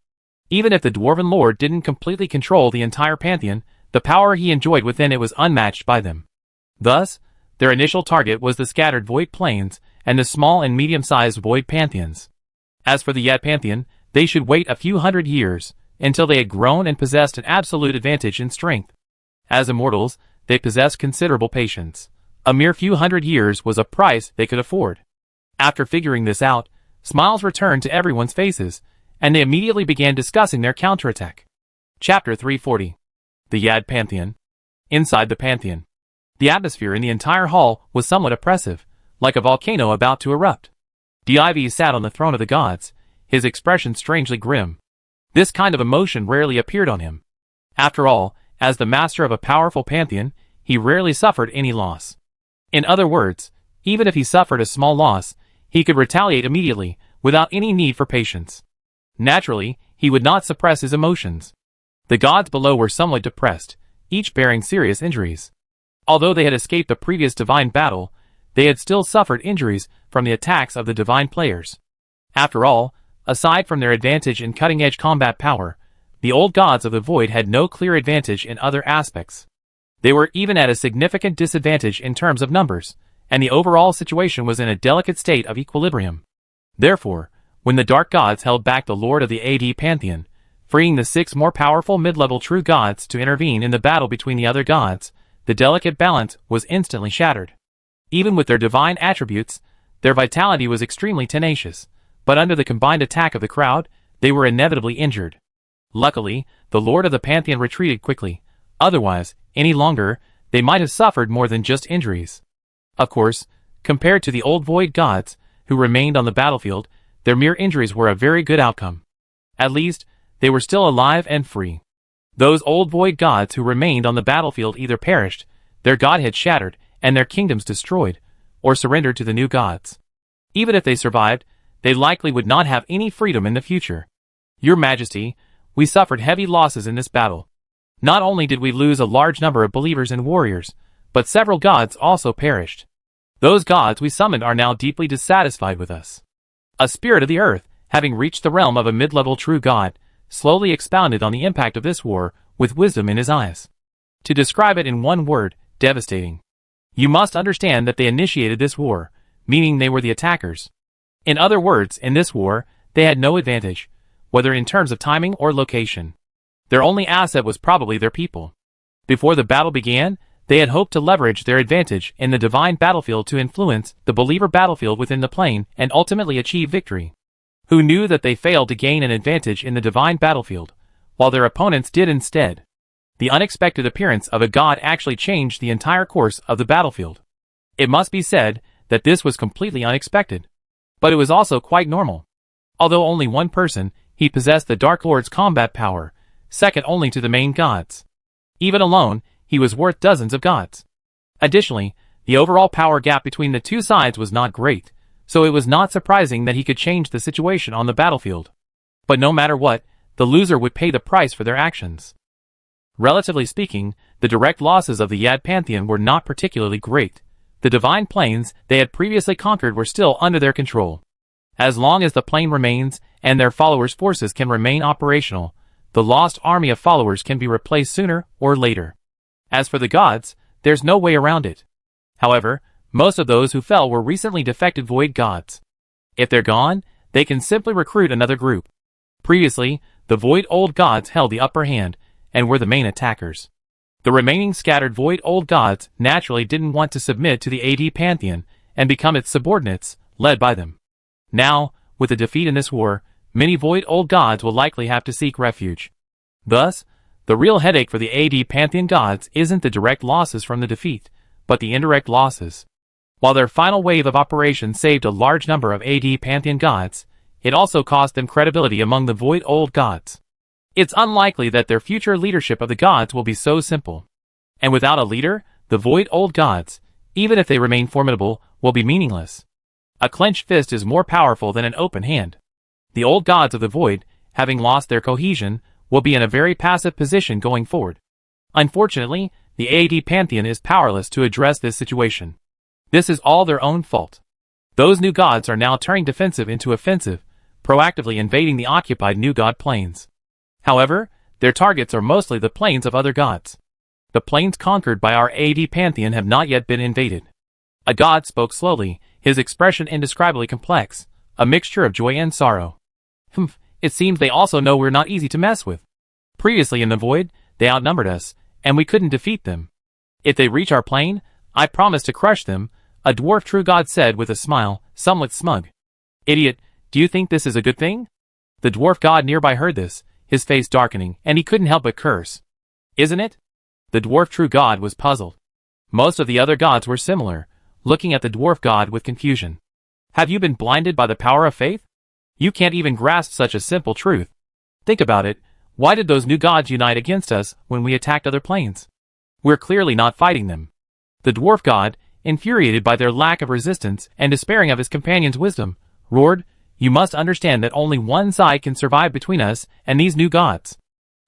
Even if the Dwarven Lord didn't completely control the entire pantheon, the power he enjoyed within it was unmatched by them. Thus, their initial target was the scattered void planes and the small and medium-sized void pantheons. As for the Yad Pantheon, they should wait a few hundred years, until they had grown and possessed an absolute advantage in strength. As immortals, they possessed considerable patience. A mere few hundred years was a price they could afford. After figuring this out, smiles returned to everyone's faces, and they immediately began discussing their counterattack. Chapter 340. The Yad Pantheon. Inside the Pantheon. The atmosphere in the entire hall was somewhat oppressive, like a volcano about to erupt. Div sat on the throne of the gods, his expression strangely grim. This kind of emotion rarely appeared on him. After all, As the master of a powerful pantheon, he rarely suffered any loss. In other words, even if he suffered a small loss, he could retaliate immediately, without any need for patience. Naturally, he would not suppress his emotions. The gods below were somewhat depressed, each bearing serious injuries. Although they had escaped the previous divine battle, they had still suffered injuries from the attacks of the divine players. After all, aside from their advantage in cutting-edge combat power, the old gods of the void had no clear advantage in other aspects. They were even at a significant disadvantage in terms of numbers, and the overall situation was in a delicate state of equilibrium. Therefore, when the dark gods held back the lord of the AD pantheon, freeing the 6 more powerful mid-level true gods to intervene in the battle between the other gods, the delicate balance was instantly shattered. Even with their divine attributes, their vitality was extremely tenacious, but under the combined attack of the crowd, they were inevitably injured. Luckily, the lord of the pantheon retreated quickly. Otherwise, any longer, they might have suffered more than just injuries. Of course, compared to the old void gods, who remained on the battlefield, their mere injuries were a very good outcome. At least, they were still alive and free. Those old void gods who remained on the battlefield either perished, their godhead shattered, and their kingdoms destroyed, or surrendered to the new gods. Even if they survived, they likely would not have any freedom in the future. Your Majesty, we suffered heavy losses in this battle. Not only did we lose a large number of believers and warriors, but several gods also perished. Those gods we summoned are now deeply dissatisfied with us. A spirit of the earth, having reached the realm of a mid-level true god, slowly expounded on the impact of this war, with wisdom in his eyes. To describe it in one word, devastating. You must understand that they initiated this war, meaning they were the attackers. In other words, in this war, they had no advantage, whether in terms of timing or location. Their only asset was probably their people. Before the battle began, they had hoped to leverage their advantage in the divine battlefield to influence the believer battlefield within the plane and ultimately achieve victory. Who knew that they failed to gain an advantage in the divine battlefield, while their opponents did instead. The unexpected appearance of a god actually changed the entire course of the battlefield. It must be said that this was completely unexpected. But it was also quite normal. Although only one person, he possessed the Dark Lord's combat power, second only to the main gods. Even alone, he was worth dozens of gods. Additionally, the overall power gap between the two sides was not great, so it was not surprising that he could change the situation on the battlefield. But no matter what, the loser would pay the price for their actions. Relatively speaking, the direct losses of the Yad Pantheon were not particularly great. The divine planes they had previously conquered were still under their control. As long as the plane remains and their followers' forces can remain operational, the lost army of followers can be replaced sooner or later. As for the gods, there's no way around it. However, most of those who fell were recently defected void gods. If they're gone, they can simply recruit another group. Previously, the void old gods held the upper hand and were the main attackers. The remaining scattered void old gods naturally didn't want to submit to the AD pantheon and become its subordinates, led by them. Now, with a defeat in this war, many void old gods will likely have to seek refuge. Thus, the real headache for the AD pantheon gods isn't the direct losses from the defeat, but the indirect losses. While their final wave of operations saved a large number of AD pantheon gods, it also cost them credibility among the void old gods. It's unlikely that their future leadership of the gods will be so simple. And without a leader, the void old gods, even if they remain formidable, will be meaningless. A clenched fist is more powerful than an open hand. The old gods of the void, having lost their cohesion, will be in a very passive position going forward. Unfortunately, the AD pantheon is powerless to address this situation. This is all their own fault. Those new gods are now turning defensive into offensive, proactively invading the occupied new god planes. However, their targets are mostly the planes of other gods. The planes conquered by our AD pantheon have not yet been invaded. A god spoke slowly, his expression indescribably complex, a mixture of joy and sorrow. It seems they also know we're not easy to mess with. Previously in the void, they outnumbered us, and we couldn't defeat them. If they reach our plane, I promise to crush them, a dwarf true god said with a smile, somewhat smug. Idiot, do you think this is a good thing? The dwarf god nearby heard this, his face darkening, and he couldn't help but curse. Isn't it? The dwarf true god was puzzled. Most of the other gods were similar, looking at the dwarf god with confusion. Have you been blinded by the power of faith? You can't even grasp such a simple truth. Think about it, Why did those new gods unite against us when we attacked other planes? We're clearly not fighting them. The dwarf god, infuriated by their lack of resistance and despairing of his companion's wisdom, roared, "You must understand that only one side can survive between us and these new gods.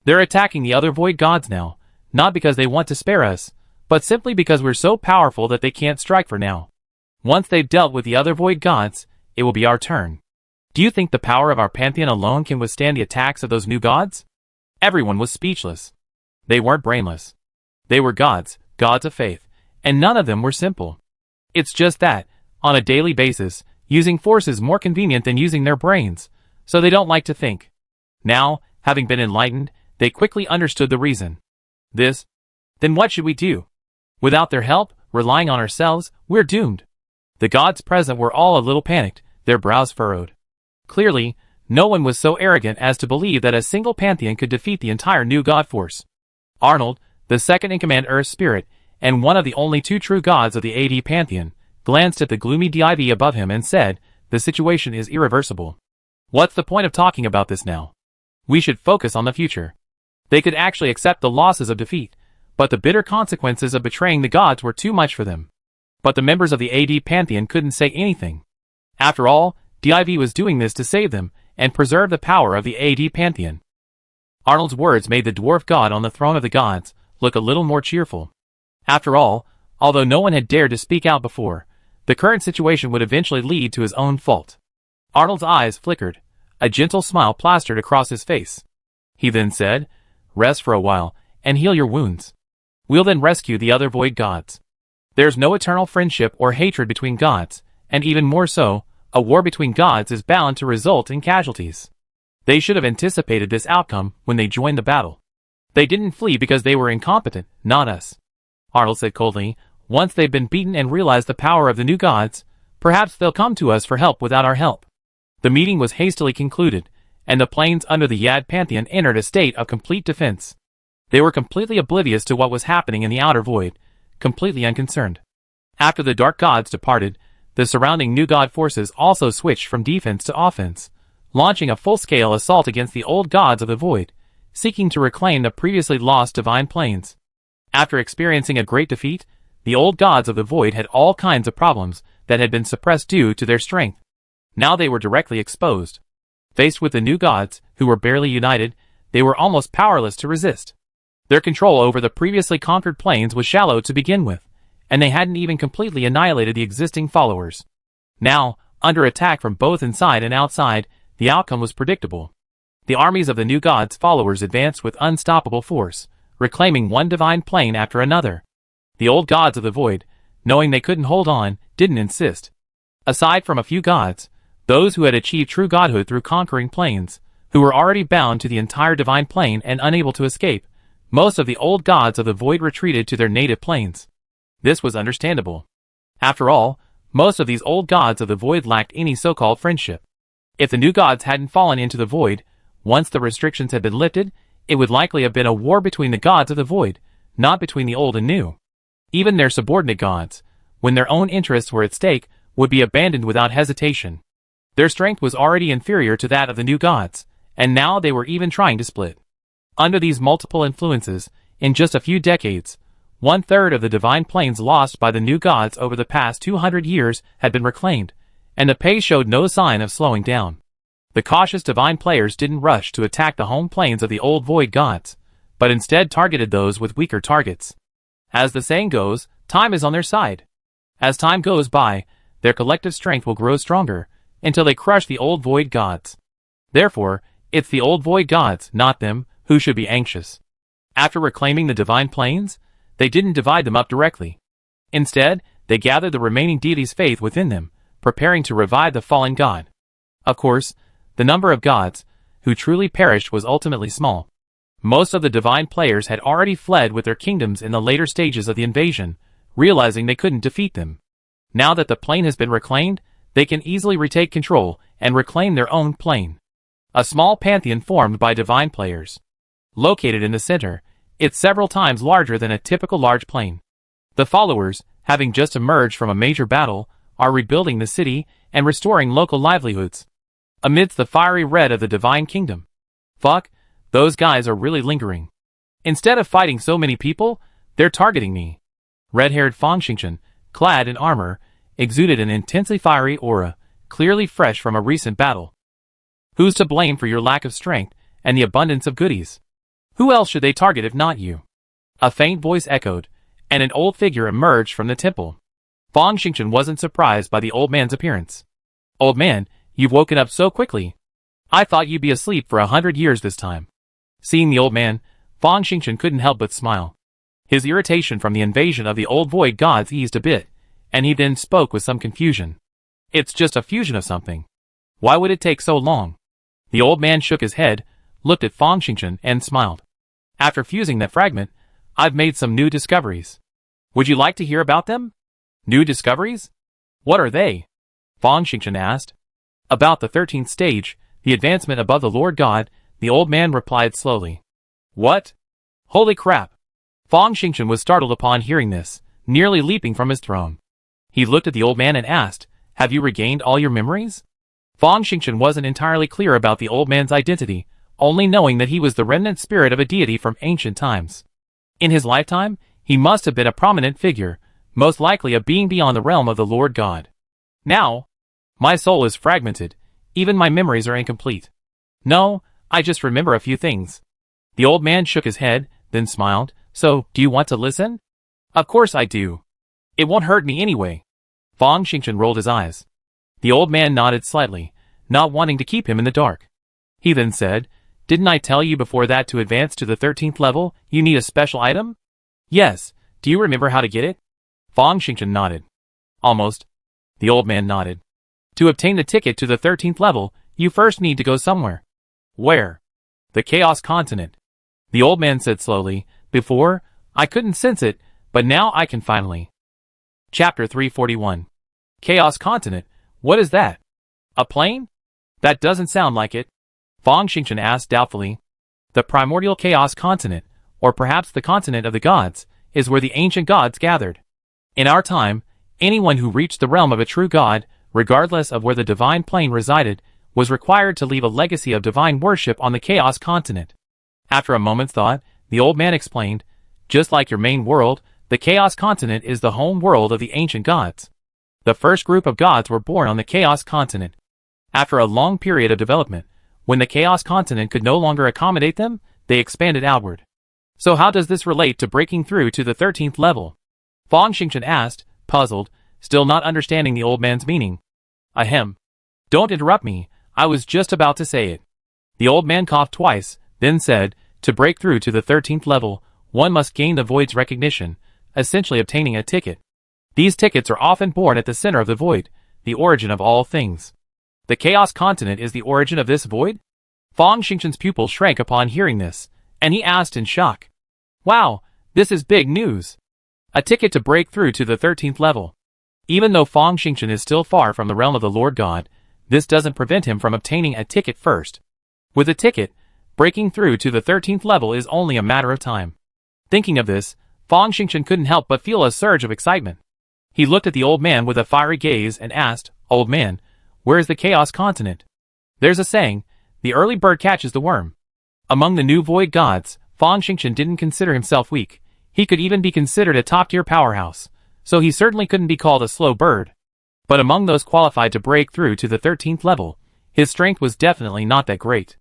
They're attacking the other void gods now, not because they want to spare us, but simply because we're so powerful that they can't strike for now. Once they've dealt with the other void gods, it will be our turn. Do you think the power of our pantheon alone can withstand the attacks of those new gods?" Everyone was speechless. They weren't brainless. They were gods, gods of faith, and none of them were simple. It's just that, on a daily basis, using force is more convenient than using their brains, so they don't like to think. Now, having been enlightened, they quickly understood the reason. Then what should we do? Without their help, relying on ourselves, we're doomed. The gods present were all a little panicked, their brows furrowed. Clearly, no one was so arrogant as to believe that a single pantheon could defeat the entire new god force. Arnold, the second-in-command Earth Spirit, and one of the only two true gods of the AD pantheon, glanced at the gloomy div above him and said, "The situation is irreversible. What's the point of talking about this now? We should focus on the future." They could actually accept the losses of defeat, but the bitter consequences of betraying the gods were too much for them. But the members of the AD pantheon couldn't say anything. After all, div was doing this to save them and preserve the power of the AD pantheon. Arnold's words made the dwarf god on the throne of the gods look a little more cheerful. After all, although no one had dared to speak out before, the current situation would eventually lead to his own fault. Arnold's eyes flickered. A gentle smile plastered across his face. He then said, "Rest for a while, and heal your wounds. We'll then rescue the other void gods. There's no eternal friendship or hatred between gods, and even more so, a war between gods is bound to result in casualties. They should have anticipated this outcome when they joined the battle. They didn't flee because they were incompetent, not us." Arnold said coldly, "Once they've been beaten and realize the power of the new gods, perhaps they'll come to us for help without our help." The meeting was hastily concluded, and the planes under the Yad Pantheon entered a state of complete defense. They were completely oblivious to what was happening in the outer void, completely unconcerned. After the dark gods departed, the surrounding new god forces also switched from defense to offense, launching a full-scale assault against the old gods of the void, seeking to reclaim the previously lost divine planes. After experiencing a great defeat, the old gods of the void had all kinds of problems that had been suppressed due to their strength. Now they were directly exposed. Faced with the new gods, who were barely united, they were almost powerless to resist. Their control over the previously conquered planes was shallow to begin with, and they hadn't even completely annihilated the existing followers. Now, under attack from both inside and outside, the outcome was predictable. The armies of the new gods' followers advanced with unstoppable force, reclaiming one divine plane after another. The old gods of the void, knowing they couldn't hold on, didn't insist. Aside from a few gods, those who had achieved true godhood through conquering planes, who were already bound to the entire divine plane and unable to escape, most of the old gods of the void retreated to their native planes. This was understandable. After all, most of these old gods of the void lacked any so-called friendship. If the new gods hadn't fallen into the void, once the restrictions had been lifted, it would likely have been a war between the gods of the void, not between the old and new. Even their subordinate gods, when their own interests were at stake, would be abandoned without hesitation. Their strength was already inferior to that of the new gods, and now they were even trying to split. Under these multiple influences, in just a few decades, 1/3 of the divine planes lost by the new gods over the past 200 years had been reclaimed, and the pace showed no sign of slowing down. The cautious divine players didn't rush to attack the home planes of the old void gods, but instead targeted those with weaker targets. As the saying goes, time is on their side. As time goes by, their collective strength will grow stronger, until they crush the old void gods. Therefore, it's the old void gods, not them, who should be anxious. After reclaiming the divine planes, they didn't divide them up directly. Instead, they gathered the remaining deities' faith within them, preparing to revive the fallen god. Of course, the number of gods who truly perished was ultimately small. Most of the divine players had already fled with their kingdoms in the later stages of the invasion, realizing they couldn't defeat them. Now that the plane has been reclaimed, they can easily retake control and reclaim their own plane. A small pantheon formed by divine players. Located in the center, it's several times larger than a typical large plane. The followers, having just emerged from a major battle, are rebuilding the city and restoring local livelihoods. Amidst the fiery red of the divine kingdom. Fuck, Those guys are really lingering. Instead of fighting so many people, they're targeting me. Red-haired Fang Xingchen, clad in armor, exuded an intensely fiery aura, clearly fresh from a recent battle. Who's to blame for your lack of strength and the abundance of goodies? Who else should they target if not you? A faint voice echoed, and an old figure emerged from the temple. Fang Xingchen wasn't surprised by the old man's appearance. Old man, you've woken up so quickly. I thought you'd be asleep for 100 years this time. Seeing the old man, Fang Xingchen couldn't help but smile. His irritation from the invasion of the old void gods eased a bit, and he then spoke with some confusion. It's just a fusion of something. Why would it take so long? The old man shook his head, looked at Fang Xingchen, and smiled. After fusing that fragment, I've made some new discoveries. Would you like to hear about them? New discoveries? What are they? Fang Xingchen asked. About the 13th stage, the advancement above the Lord God, the old man replied slowly. What? Holy crap! Fang Xingchen was startled upon hearing this, nearly leaping from his throne. He looked at the old man and asked, Have you regained all your memories? Fang Xingchen wasn't entirely clear about the old man's identity, only knowing that he was the remnant spirit of a deity from ancient times. In his lifetime, he must have been a prominent figure, most likely a being beyond the realm of the Lord God. Now, my soul is fragmented, even my memories are incomplete. No, I just remember a few things. The old man shook his head, then smiled. So, do you want to listen? Of course I do. It won't hurt me anyway. Fang Xingchen rolled his eyes. The old man nodded slightly, not wanting to keep him in the dark. He then said, Didn't I tell you before that to advance to the 13th level, you need a special item? Yes, do you remember how to get it? Fang Xingchen nodded. Almost. The old man nodded. To obtain the ticket to the 13th level, you first need to go somewhere. Where? The Chaos Continent. The old man said slowly, Before, I couldn't sense it, but now I can finally. Chapter 341. Chaos Continent, what is that? A plane? That doesn't sound like it. Fang Xingchen asked doubtfully. The primordial Chaos Continent, or perhaps the continent of the gods, is where the ancient gods gathered. In our time, anyone who reached the realm of a true god, regardless of where the divine plane resided, was required to leave a legacy of divine worship on the Chaos Continent. After a moment's thought, the old man explained, Just like your main world, the Chaos Continent is the home world of the ancient gods. The first group of gods were born on the Chaos Continent. After a long period of development, when the Chaos Continent could no longer accommodate them, they expanded outward. So how does this relate to breaking through to the 13th level? Fang Xingchen asked, puzzled, still not understanding the old man's meaning. Ahem. Don't interrupt me, I was just about to say it. The old man coughed twice, then said, To break through to the 13th level, one must gain the void's recognition, essentially obtaining a ticket. These tickets are often born at the center of the void, the origin of all things. The Chaos Continent is the origin of this void? Fang Xingchen's pupil shrank upon hearing this, and he asked in shock. Wow, this is big news. A ticket to break through to the 13th level. Even though Fang Xingchen is still far from the realm of the Lord God, this doesn't prevent him from obtaining a ticket first. With a ticket, breaking through to the 13th level is only a matter of time. Thinking of this, Fang Xingchen couldn't help but feel a surge of excitement. He looked at the old man with a fiery gaze and asked, Old man, where is the Chaos Continent? There's a saying, the early bird catches the worm. Among the new void gods, Fang Xingchen didn't consider himself weak. He could even be considered a top-tier powerhouse, so he certainly couldn't be called a slow bird. But among those qualified to break through to the 13th level, his strength was definitely not that great.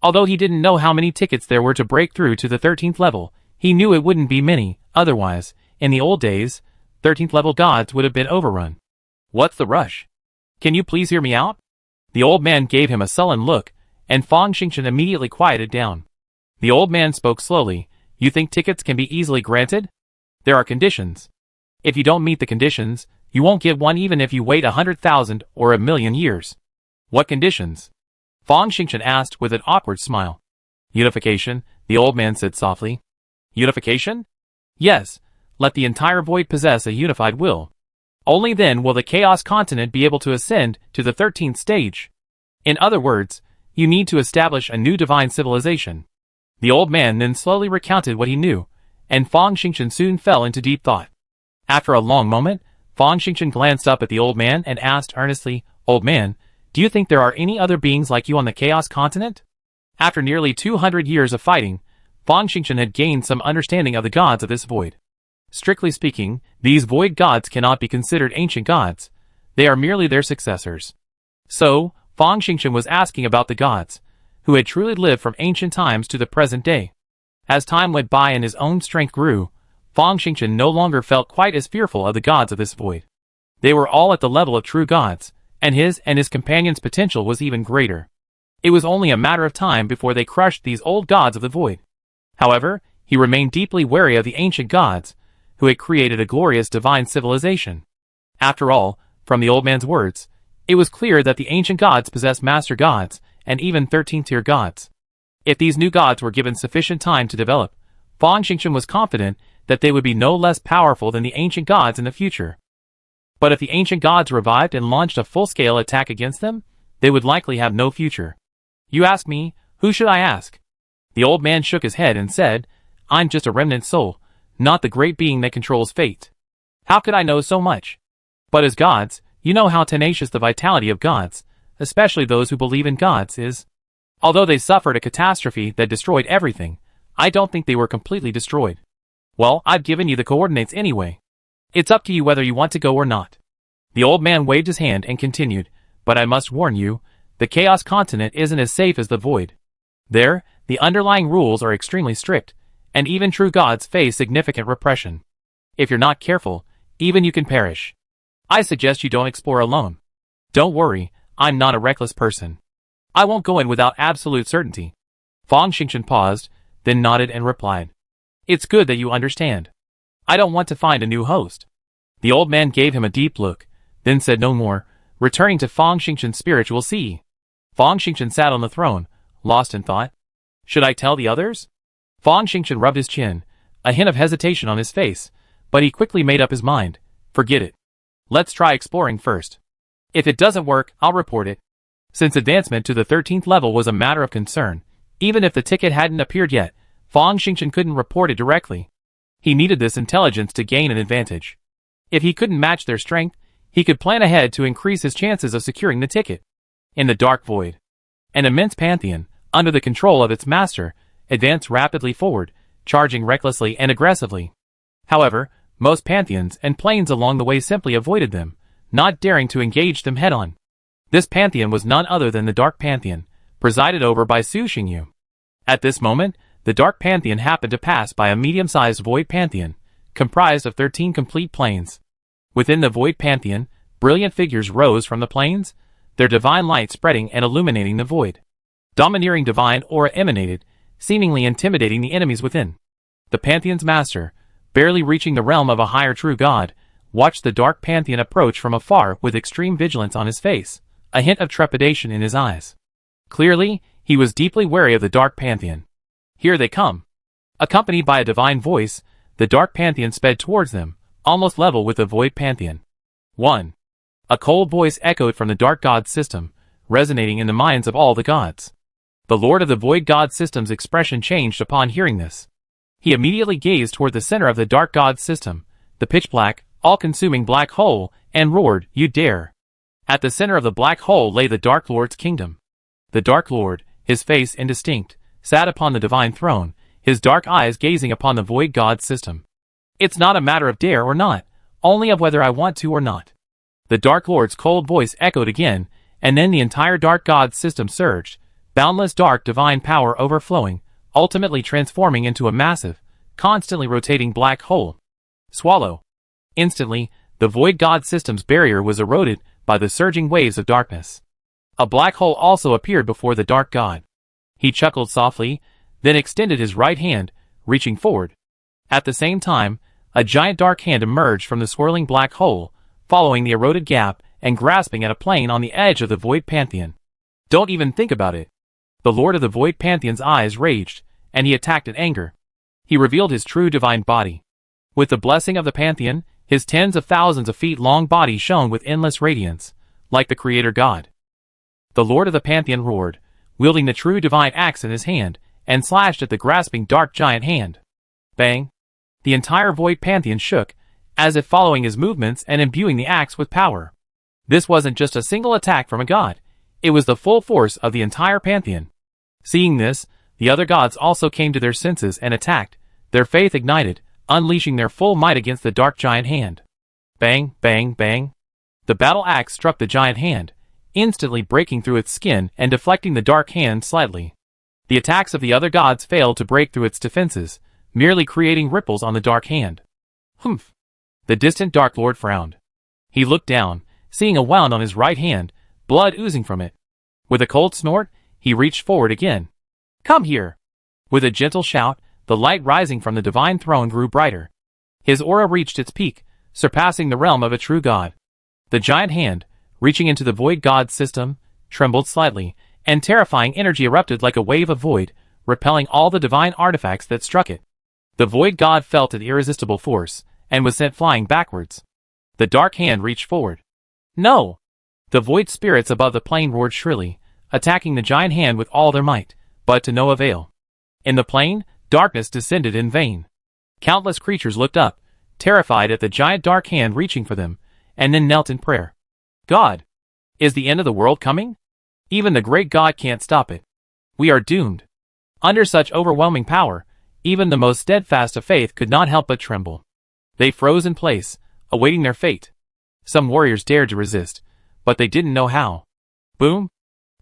Although he didn't know how many tickets there were to break through to the 13th level, he knew it wouldn't be many, otherwise, in the old days, 13th level gods would have been overrun. What's the rush? Can you please hear me out? The old man gave him a sullen look, and Fang Xingchen immediately quieted down. The old man spoke slowly, You think tickets can be easily granted? There are conditions. If you don't meet the conditions, you won't get one even if you wait 100,000 or 1,000,000 years. What conditions? Fang Xingchen asked with an awkward smile. Unification, the old man said softly. Unification? Yes, let the entire void possess a unified will. Only then will the Chaos Continent be able to ascend to the 13th stage. In other words, you need to establish a new divine civilization. The old man then slowly recounted what he knew, and Fang Xingchen soon fell into deep thought. After a long moment, Fang Xingchen glanced up at the old man and asked earnestly, Old man, do you think there are any other beings like you on the Chaos Continent? After nearly 200 years of fighting, Fang Xingchen had gained some understanding of the gods of this void. Strictly speaking, these void gods cannot be considered ancient gods. They are merely their successors. So, Fang Xingchen was asking about the gods, who had truly lived from ancient times to the present day. As time went by and his own strength grew, Fang Xingchen no longer felt quite as fearful of the gods of this void. They were all at the level of true gods, and his companions' potential was even greater. It was only a matter of time before they crushed these old gods of the void. However, he remained deeply wary of the ancient gods, who had created a glorious divine civilization. After all, from the old man's words, it was clear that the ancient gods possessed master gods, and even 13th-tier gods. If these new gods were given sufficient time to develop, Fang Xingchen was confident that they would be no less powerful than the ancient gods in the future. But if the ancient gods revived and launched a full-scale attack against them, they would likely have no future. You ask me, who should I ask? The old man shook his head and said, I'm just a remnant soul, not the great being that controls fate. How could I know so much? But as gods, you know how tenacious the vitality of gods, especially those who believe in gods, is. Although they suffered a catastrophe that destroyed everything, I don't think they were completely destroyed. Well, I've given you the coordinates anyway. It's up to you whether you want to go or not. The old man waved his hand and continued, but I must warn you, the Chaos Continent isn't as safe as the Void. There, the underlying rules are extremely strict, and even true gods face significant repression. If you're not careful, even you can perish. I suggest you don't explore alone. Don't worry, I'm not a reckless person. I won't go in without absolute certainty. Fang Xingchen paused, then nodded and replied. It's good that you understand. I don't want to find a new host. The old man gave him a deep look, then said no more, returning to Fang Xingchen's spiritual sea. Fang Xingchen sat on the throne, lost in thought. Should I tell the others? Fang Xingchen rubbed his chin, a hint of hesitation on his face, but he quickly made up his mind. Forget it. Let's try exploring first. If it doesn't work, I'll report it. Since advancement to the 13th level was a matter of concern, even if the ticket hadn't appeared yet, Fang Xingchen couldn't report it directly. He needed this intelligence to gain an advantage. If he couldn't match their strength, he could plan ahead to increase his chances of securing the ticket. In the Dark Void, an immense pantheon, under the control of its master, advanced rapidly forward, charging recklessly and aggressively. However, most pantheons and planes along the way simply avoided them, not daring to engage them head-on. This pantheon was none other than the Dark Pantheon, presided over by Su Xingyu. At this moment, the Dark Pantheon happened to pass by a medium-sized Void Pantheon, comprised of 13 complete planes. Within the Void Pantheon, brilliant figures rose from the planes, their divine light spreading and illuminating the void. Domineering divine aura emanated, seemingly intimidating the enemies within. The Pantheon's master, barely reaching the realm of a higher true god, watched the Dark Pantheon approach from afar with extreme vigilance on his face, a hint of trepidation in his eyes. Clearly, he was deeply wary of the Dark Pantheon. Here they come. Accompanied by a divine voice, the Dark Pantheon sped towards them, almost level with the Void Pantheon. 1. A cold voice echoed from the Dark God system, resonating in the minds of all the gods. The Lord of the Void God system's expression changed upon hearing this. He immediately gazed toward the center of the Dark God system, the pitch-black, all-consuming black hole, and roared, "You dare!" At the center of the black hole lay the Dark Lord's kingdom. The Dark Lord, his face indistinct, sat upon the divine throne, his dark eyes gazing upon the Void God system. It's not a matter of dare or not, only of whether I want to or not. The Dark Lord's cold voice echoed again, and then the entire Dark God system surged, boundless dark divine power overflowing, ultimately transforming into a massive, constantly rotating black hole. Swallow. Instantly, the Void God system's barrier was eroded by the surging waves of darkness. A black hole also appeared before the Dark God. He chuckled softly, then extended his right hand, reaching forward. At the same time, a giant dark hand emerged from the swirling black hole, following the eroded gap and grasping at a plane on the edge of the Void Pantheon. Don't even think about it. The Lord of the Void Pantheon's eyes raged, and he attacked in anger. He revealed his true divine body. With the blessing of the Pantheon, his tens of thousands of feet long body shone with endless radiance, like the Creator God. The Lord of the Pantheon roared, wielding the true divine axe in his hand, and slashed at the grasping dark giant hand. Bang! The entire Void Pantheon shook, as if following his movements and imbuing the axe with power. This wasn't just a single attack from a god, it was the full force of the entire Pantheon. Seeing this, the other gods also came to their senses and attacked, their faith ignited, unleashing their full might against the dark giant hand. Bang, bang, bang. The battle axe struck the giant hand, instantly breaking through its skin and deflecting the dark hand slightly. The attacks of the other gods failed to break through its defenses, merely creating ripples on the dark hand. Humph. The distant Dark Lord frowned. He looked down, seeing a wound on his right hand, blood oozing from it. With a cold snort, he reached forward again. Come here! With a gentle shout, the light rising from the divine throne grew brighter. His aura reached its peak, surpassing the realm of a true god. The giant hand, reaching into the void god system, trembled slightly, and terrifying energy erupted like a wave of void, repelling all the divine artifacts that struck it. The void god felt an irresistible force, and was sent flying backwards. The dark hand reached forward. No! The void spirits above the plane roared shrilly, attacking the giant hand with all their might, but to no avail. In the plane, darkness descended in vain. Countless creatures looked up, terrified at the giant dark hand reaching for them, and then knelt in prayer. God! Is the end of the world coming? Even the great God can't stop it. We are doomed. Under such overwhelming power, even the most steadfast of faith could not help but tremble. They froze in place, awaiting their fate. Some warriors dared to resist, but they didn't know how. Boom!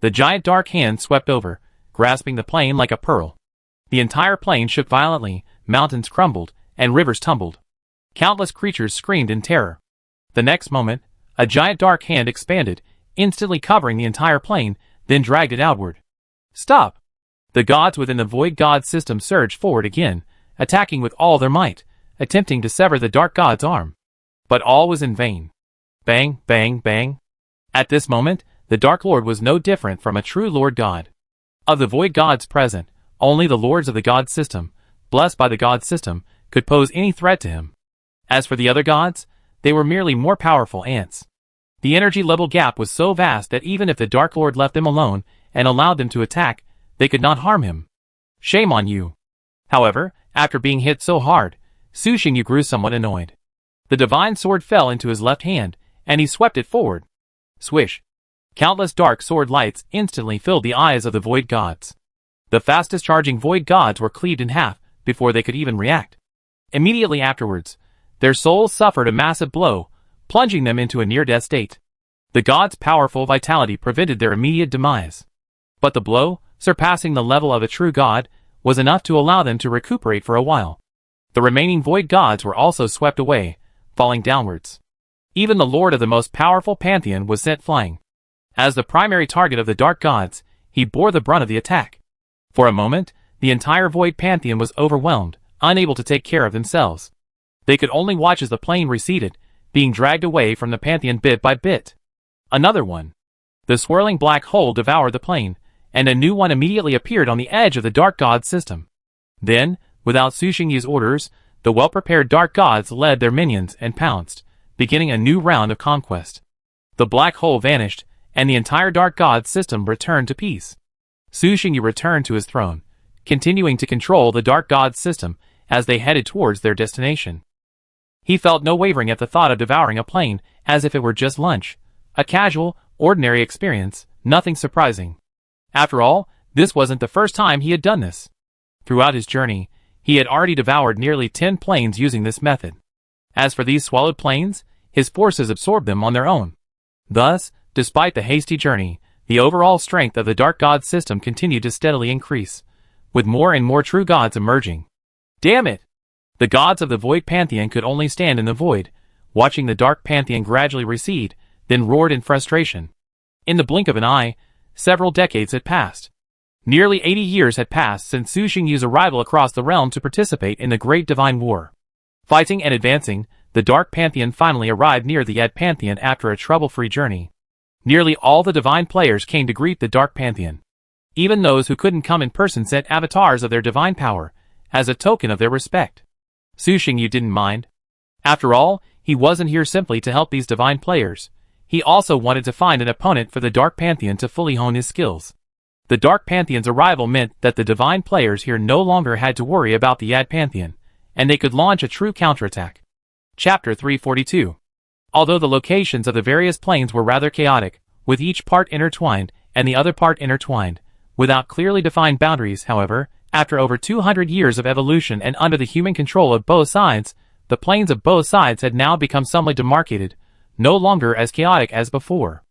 The giant dark hand swept over, grasping the plane like a pearl. The entire plane shook violently, mountains crumbled, and rivers tumbled. Countless creatures screamed in terror. The next moment, a giant dark hand expanded, instantly covering the entire plane, then dragged it outward. Stop! The gods within the void god system surged forward again, attacking with all their might, attempting to sever the dark god's arm. But all was in vain. Bang, bang, bang. At this moment, the Dark Lord was no different from a true Lord God. Of the void gods present, only the lords of the god system, blessed by the god system, could pose any threat to him. As for the other gods, they were merely more powerful ants. The energy level gap was so vast that even if the Dark Lord left them alone and allowed them to attack, they could not harm him. Shame on you. However, after being hit so hard, Su Xingyu grew somewhat annoyed. The divine sword fell into his left hand, and he swept it forward. Swish! Countless dark sword lights instantly filled the eyes of the void gods. The fastest charging void gods were cleaved in half before they could even react. Immediately afterwards, their souls suffered a massive blow, plunging them into a near-death state. The gods' powerful vitality prevented their immediate demise. But the blow, surpassing the level of a true god, was enough to allow them to recuperate for a while. The remaining void gods were also swept away, falling downwards. Even the lord of the most powerful pantheon was sent flying. As the primary target of the dark gods, he bore the brunt of the attack. For a moment, the entire void pantheon was overwhelmed, unable to take care of themselves. They could only watch as the plane receded, being dragged away from the pantheon bit by bit. Another one. The swirling black hole devoured the plane, and a new one immediately appeared on the edge of the dark god system. Then, without Su Xingyu's orders, the well-prepared dark gods led their minions and pounced, beginning a new round of conquest. The black hole vanished, and the entire dark god system returned to peace. Su Xingyu returned to his throne, continuing to control the dark god system as they headed towards their destination. He felt no wavering at the thought of devouring a plane as if it were just lunch, a casual, ordinary experience, nothing surprising. After all, this wasn't the first time he had done this. Throughout his journey, he had already devoured nearly 10 planes using this method. As for these swallowed planes, his forces absorbed them on their own. Thus, despite the hasty journey, the overall strength of the dark god system continued to steadily increase, with more and more true gods emerging. Damn it! The gods of the void pantheon could only stand in the void, watching the dark pantheon gradually recede, then roared in frustration. In the blink of an eye, several decades had passed. Nearly 80 years had passed since Su Xingyu's arrival across the realm to participate in the Great Divine War. Fighting and advancing, the Dark Pantheon finally arrived near the Ed Pantheon after a trouble-free journey. Nearly all the divine players came to greet the Dark Pantheon. Even those who couldn't come in person sent avatars of their divine power, as a token of their respect. Su Xingyu didn't mind. After all, he wasn't here simply to help these divine players. He also wanted to find an opponent for the Dark Pantheon to fully hone his skills. The Dark Pantheon's arrival meant that the divine players here no longer had to worry about the Ad Pantheon, and they could launch a true counterattack. Chapter 342. Although the locations of the various planes were rather chaotic, with each part intertwined and the other part intertwined, Without clearly defined boundaries, however, after over 200 years of evolution and under the human control of both sides, the planes of both sides had now become somewhat demarcated, no longer as chaotic as before.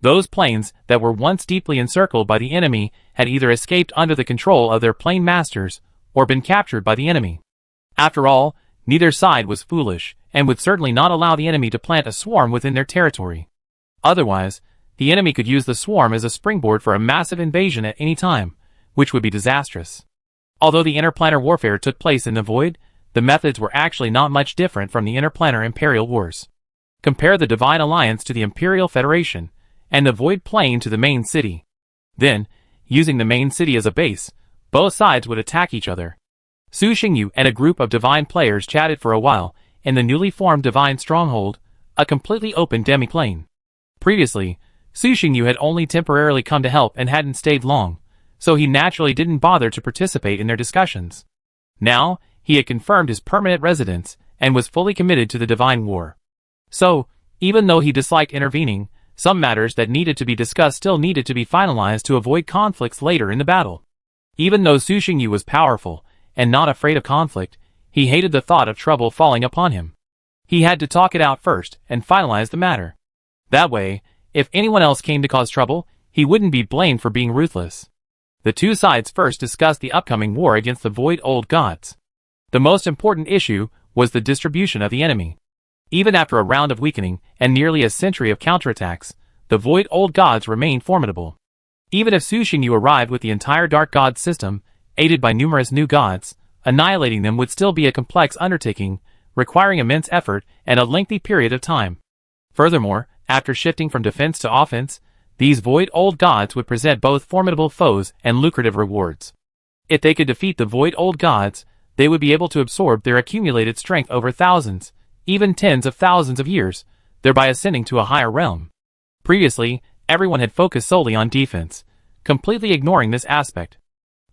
Those planes that were once deeply encircled by the enemy had either escaped under the control of their plane masters or been captured by the enemy. After all, neither side was foolish and would certainly not allow the enemy to plant a swarm within their territory. Otherwise, the enemy could use the swarm as a springboard for a massive invasion at any time, which would be disastrous. Although the interplanar warfare took place in the void, the methods were actually not much different from the interplanar imperial wars. Compare the Divine Alliance to the Imperial Federation, and the void plane to the main city. Then, using the main city as a base, both sides would attack each other. Su Xingyu and a group of divine players chatted for a while in the newly formed divine stronghold, a completely open demi-plane. Previously, Su Xingyu had only temporarily come to help and hadn't stayed long, so he naturally didn't bother to participate in their discussions. Now, he had confirmed his permanent residence and was fully committed to the divine war. So, even though he disliked intervening, some matters that needed to be discussed still needed to be finalized to avoid conflicts later in the battle. Even though Su Xingyu was powerful and not afraid of conflict, he hated the thought of trouble falling upon him. He had to talk it out first and finalize the matter. That way, if anyone else came to cause trouble, he wouldn't be blamed for being ruthless. The two sides first discussed the upcoming war against the Void Old Gods. The most important issue was the distribution of the enemy. Even after a round of weakening and nearly a century of counterattacks, the Void Old Gods remained formidable. Even if Su Xingyu arrived with the entire Dark God system, aided by numerous new gods, annihilating them would still be a complex undertaking, requiring immense effort and a lengthy period of time. Furthermore, after shifting from defense to offense, these Void Old Gods would present both formidable foes and lucrative rewards. If they could defeat the Void Old Gods, they would be able to absorb their accumulated strength over thousands, even tens of thousands of years, thereby ascending to a higher realm. Previously, everyone had focused solely on defense, completely ignoring this aspect.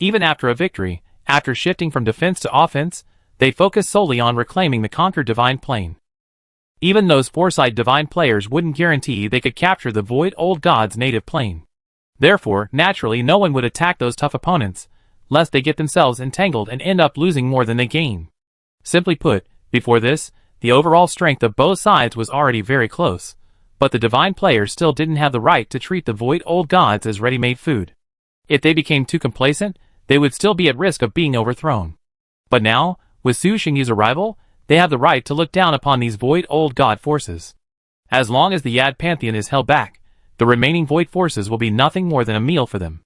Even after a victory, after shifting from defense to offense, they focused solely on reclaiming the conquered divine plane. Even those foresight divine players wouldn't guarantee they could capture the Void Old God's native plane. Therefore, naturally no one would attack those tough opponents, lest they get themselves entangled and end up losing more than they gain. Simply put, before this, the overall strength of both sides was already very close, but the divine players still didn't have the right to treat the Void Old Gods as ready-made food. If they became too complacent, they would still be at risk of being overthrown. But now, with Su Xingyu's arrival, they have the right to look down upon these Void Old God forces. As long as the Yad Pantheon is held back, the remaining Void forces will be nothing more than a meal for them.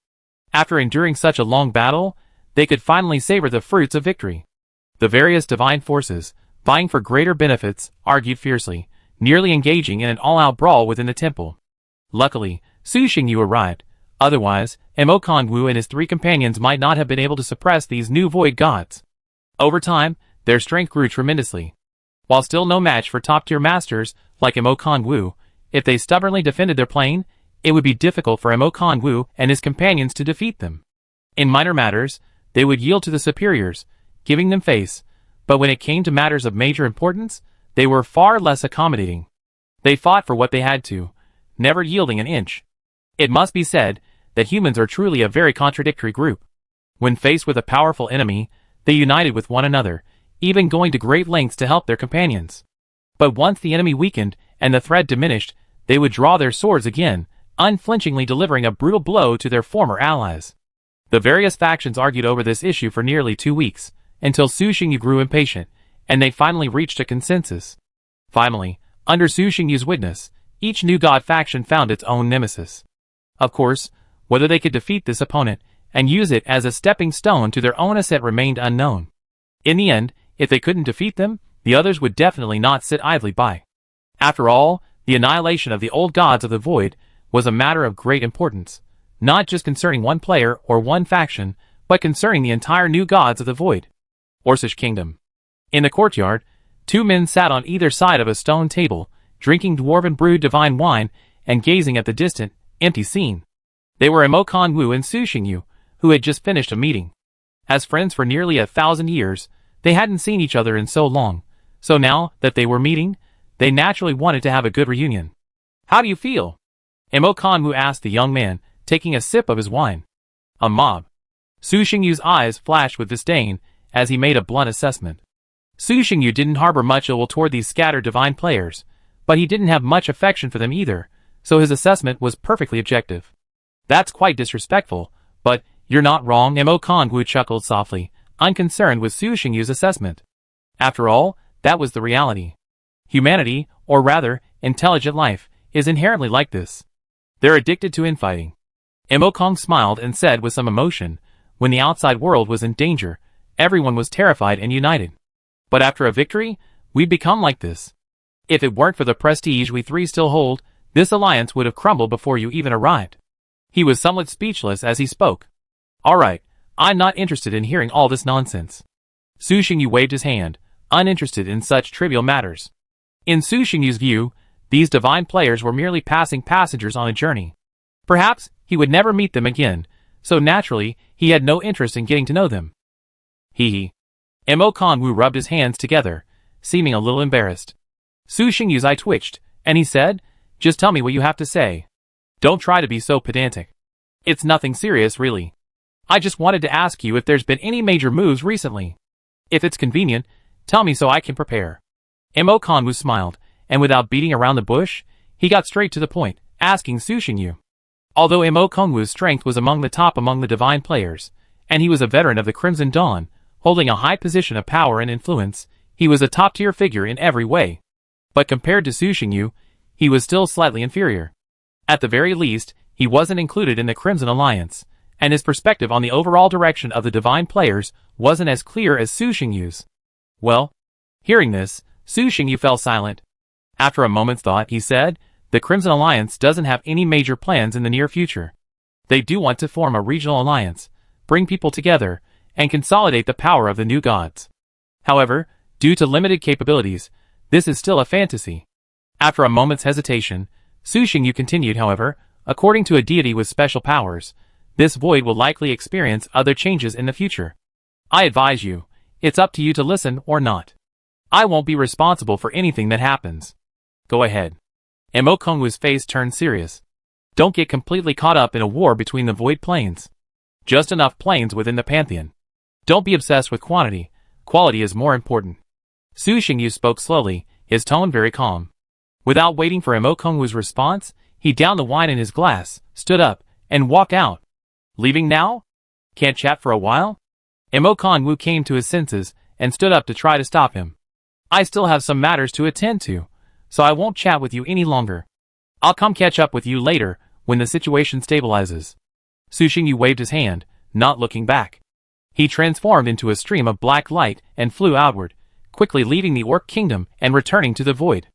After enduring such a long battle, they could finally savor the fruits of victory. The various divine forces, vying for greater benefits, argued fiercely, nearly engaging in an all-out brawl within the temple. Luckily, Su Xingyu arrived. Otherwise, Mo Kongwu and his three companions might not have been able to suppress these new Void Gods. Over time, their strength grew tremendously. While still no match for top-tier masters like Mo Kongwu, if they stubbornly defended their plane, it would be difficult for Mo Kongwu and his companions to defeat them. In minor matters, they would yield to the superiors, giving them face, but when it came to matters of major importance, they were far less accommodating. They fought for what they had to, never yielding an inch. It must be said that humans are truly a very contradictory group. When faced with a powerful enemy, they united with one another, even going to great lengths to help their companions. But once the enemy weakened and the threat diminished, they would draw their swords again, unflinchingly delivering a brutal blow to their former allies. The various factions argued over this issue for nearly 2 weeks, until Su Xingyu grew impatient, and they finally reached a consensus. Finally, under Su Xingyu's witness, each new god faction found its own nemesis. Of course, whether they could defeat this opponent and use it as a stepping stone to their own ascent remained unknown. In the end, if they couldn't defeat them, the others would definitely not sit idly by. After all, the annihilation of the old gods of the void was a matter of great importance, not just concerning one player or one faction, but concerning the entire new gods of the void. Orcish Kingdom. In the courtyard, 2 men sat on either side of a stone table, drinking dwarven brewed divine wine and gazing at the distant, empty scene. They were Mo Kongwu and Su Xingyu, who had just finished a meeting. As friends for nearly 1,000 years, they hadn't seen each other in so long, so now that they were meeting, they naturally wanted to have a good reunion. "How do you feel?" Mo Kongwu asked the young man, taking a sip of his wine. A mob. Su Xingyu's eyes flashed with disdain as he made a blunt assessment. Su Xingyu didn't harbor much ill will toward these scattered divine players, but he didn't have much affection for them either, so his assessment was perfectly objective. That's quite disrespectful, but you're not wrong. Mo Kongwu chuckled softly, unconcerned with Su Xingyu's assessment. After all, that was the reality. Humanity, or rather, intelligent life, is inherently like this. They're addicted to infighting. Mo Kong smiled and said with some emotion, when the outside world was in danger, everyone was terrified and united. But after a victory, we'd become like this. If it weren't for the prestige we three still hold, this alliance would have crumbled before you even arrived. He was somewhat speechless as he spoke. All right, I'm not interested in hearing all this nonsense. Su Xingyu waved his hand, uninterested in such trivial matters. In Su Xingyu's view, these divine players were merely passing passengers on a journey. Perhaps he would never meet them again, so naturally he had no interest in getting to know them. Hee hee. Mo Kongwu rubbed his hands together, seeming a little embarrassed. Su Xingyu's eye twitched, and he said, just tell me what you have to say. Don't try to be so pedantic. It's nothing serious, really. I just wanted to ask you if there's been any major moves recently. If it's convenient, tell me so I can prepare. Mo Kongwu smiled, and without beating around the bush, he got straight to the point, asking Su Xingyu. Although Mo Kongwu's strength was among the top among the divine players, and he was a veteran of the Crimson Dawn, holding a high position of power and influence, he was a top-tier figure in every way. But compared to Su Xingyu, he was still slightly inferior. At the very least, he wasn't included in the Crimson Alliance, and his perspective on the overall direction of the divine players wasn't as clear as Su Xingyu's. Well, hearing this, Su Xingyu fell silent. After a moment's thought, he said, the Crimson Alliance doesn't have any major plans in the near future. They do want to form a regional alliance, bring people together, and consolidate the power of the new gods. However, due to limited capabilities, this is still a fantasy. After a moment's hesitation, Su Xingyu continued, however, according to a deity with special powers, this void will likely experience other changes in the future. I advise you, it's up to you to listen or not. I won't be responsible for anything that happens. Go ahead. Mo Kongwu's face turned serious. Don't get completely caught up in a war between the void planes. Just enough planes within the pantheon. Don't be obsessed with quantity. Quality is more important. Su Xingyu spoke slowly, his tone very calm. Without waiting for Mo Kongwu's response, he downed the wine in his glass, stood up, and walked out. Leaving now? Can't chat for a while? Mo Kongwu came to his senses and stood up to try to stop him. I still have some matters to attend to, so I won't chat with you any longer. I'll come catch up with you later, when the situation stabilizes. Su Xingyu waved his hand, not looking back. He transformed into a stream of black light and flew outward, quickly leaving the Orc Kingdom and returning to the void.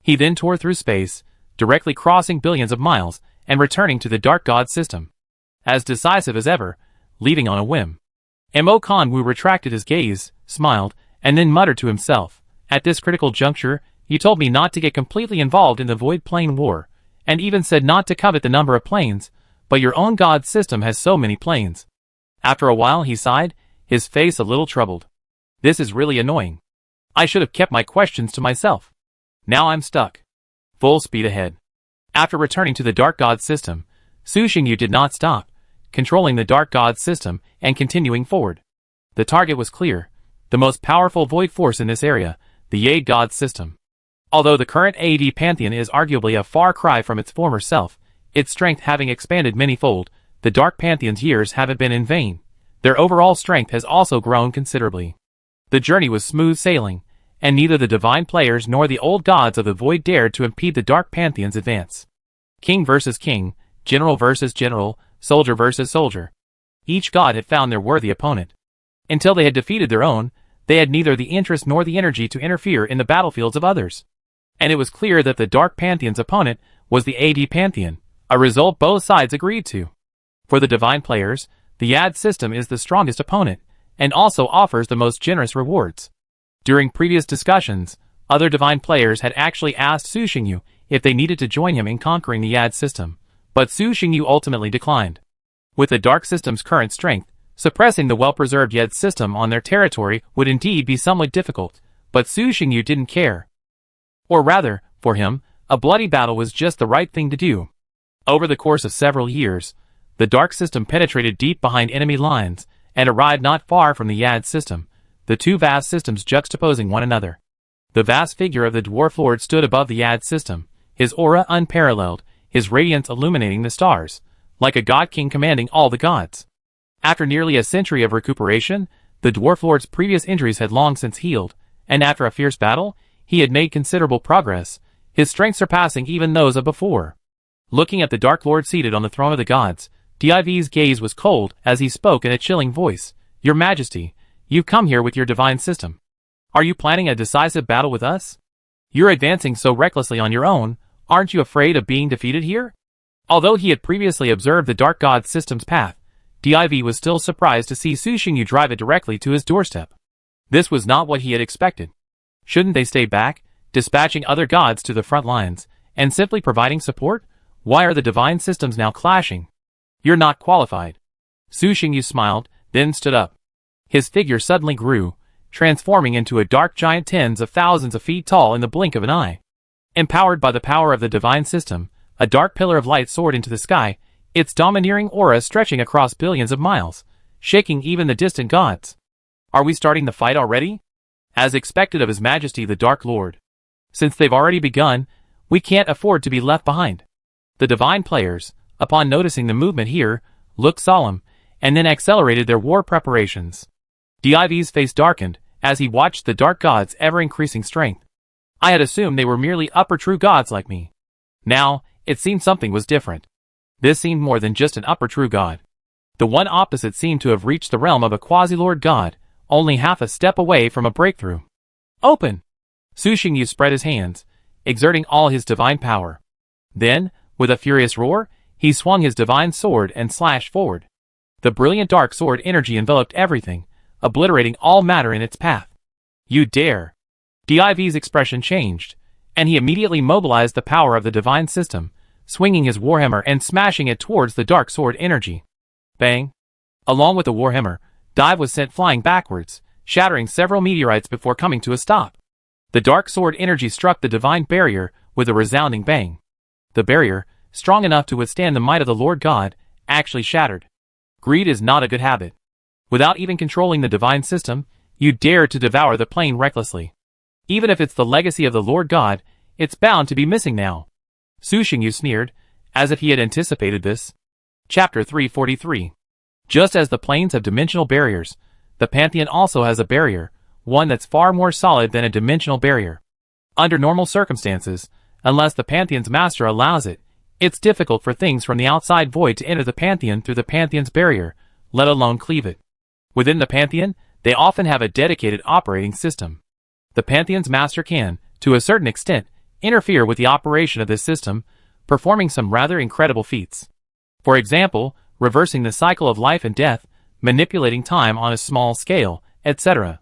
He then tore through space, directly crossing billions of miles, and returning to the Dark God system. As decisive as ever, leaving on a whim. Mo Kongwu retracted his gaze, smiled, and then muttered to himself, at this critical juncture, you told me not to get completely involved in the Void Plane War, and even said not to covet the number of planes, but your own god system has so many planes. After a while he sighed, his face a little troubled. This is really annoying. I should have kept my questions to myself. Now I'm stuck. Full speed ahead. After returning to the Dark God system, Su Xingyu did not stop, controlling the Dark God system and continuing forward. The target was clear, the most powerful void force in this area, the Jade God system. Although the current AD Pantheon is arguably a far cry from its former self, its strength having expanded many-fold, the Dark Pantheon's years haven't been in vain. Their overall strength has also grown considerably. The journey was smooth sailing, and neither the divine players nor the old gods of the void dared to impede the Dark Pantheon's advance. King versus king, general versus general, soldier versus soldier. Each god had found their worthy opponent. Until they had defeated their own, they had neither the interest nor the energy to interfere in the battlefields of others. And it was clear that the Dark Pantheon's opponent was the AD Pantheon, a result both sides agreed to. For the divine players, the Yad system is the strongest opponent, and also offers the most generous rewards. During previous discussions, other divine players had actually asked Su Xingyu if they needed to join him in conquering the Yad system, but Su Xingyu ultimately declined. With the Dark system's current strength, suppressing the well-preserved Yad system on their territory would indeed be somewhat difficult, but Su Xingyu didn't care. Or rather, for him, a bloody battle was just the right thing to do. Over the course of several years, The dark system penetrated deep behind enemy lines, and arrived not far from the Yad system, the two vast systems juxtaposing one another. The vast figure of the Dwarf Lord stood above the Yad system, his aura unparalleled, his radiance illuminating the stars, like a god king commanding all the gods. After nearly a century of recuperation, the Dwarf Lord's previous injuries had long since healed, and after a fierce battle, he had made considerable progress, his strength surpassing even those of before. Looking at the Dark Lord seated on the throne of the gods, Div's gaze was cold as he spoke in a chilling voice. "Your Majesty, you've come here with your divine system. Are you planning a decisive battle with us? You're advancing so recklessly on your own, aren't you afraid of being defeated here?" Although he had previously observed the Dark God system's path, Div was still surprised to see Su Xingyu drive it directly to his doorstep. This was not what he had expected. Shouldn't they stay back, dispatching other gods to the front lines, and simply providing support? Why are the divine systems now clashing? "You're not qualified." Su Xingyu smiled, then stood up. His figure suddenly grew, transforming into a dark giant tens of thousands of feet tall in the blink of an eye. Empowered by the power of the divine system, a dark pillar of light soared into the sky, its domineering aura stretching across billions of miles, shaking even the distant gods. "Are we starting the fight already?" As expected of His Majesty the Dark Lord. "Since they've already begun, we can't afford to be left behind." The divine players, upon noticing the movement here, looked solemn, and then accelerated their war preparations. Div's face darkened, as he watched the dark gods' ever-increasing strength. I had assumed they were merely upper true gods like me. Now, it seemed something was different. This seemed more than just an upper true god. The one opposite seemed to have reached the realm of a quasi-lord god, only half a step away from a breakthrough. "Open!" Su Xingyu spread his hands, exerting all his divine power. Then, with a furious roar, he swung his divine sword and slashed forward. The brilliant dark sword energy enveloped everything, obliterating all matter in its path. "You dare!" Div's expression changed, and he immediately mobilized the power of the divine system, swinging his warhammer and smashing it towards the dark sword energy. Bang! Along with the warhammer, Div was sent flying backwards, shattering several meteorites before coming to a stop. The dark sword energy struck the divine barrier with a resounding bang. The barrier, strong enough to withstand the might of the Lord God, actually shattered. Greed is not a good habit. Without even controlling the divine system, you dare to devour the plane recklessly. Even if it's the legacy of the Lord God, it's bound to be missing now. Su Xingyu sneered, as if he had anticipated this. Chapter 343. Just as the planes have dimensional barriers, the Pantheon also has a barrier, one that's far more solid than a dimensional barrier. Under normal circumstances, unless the Pantheon's master allows it, it's difficult for things from the outside void to enter the Pantheon through the Pantheon's barrier, let alone cleave it. Within the Pantheon, they often have a dedicated operating system. The Pantheon's master can, to a certain extent, interfere with the operation of this system, performing some rather incredible feats. For example, reversing the cycle of life and death, manipulating time on a small scale, etc.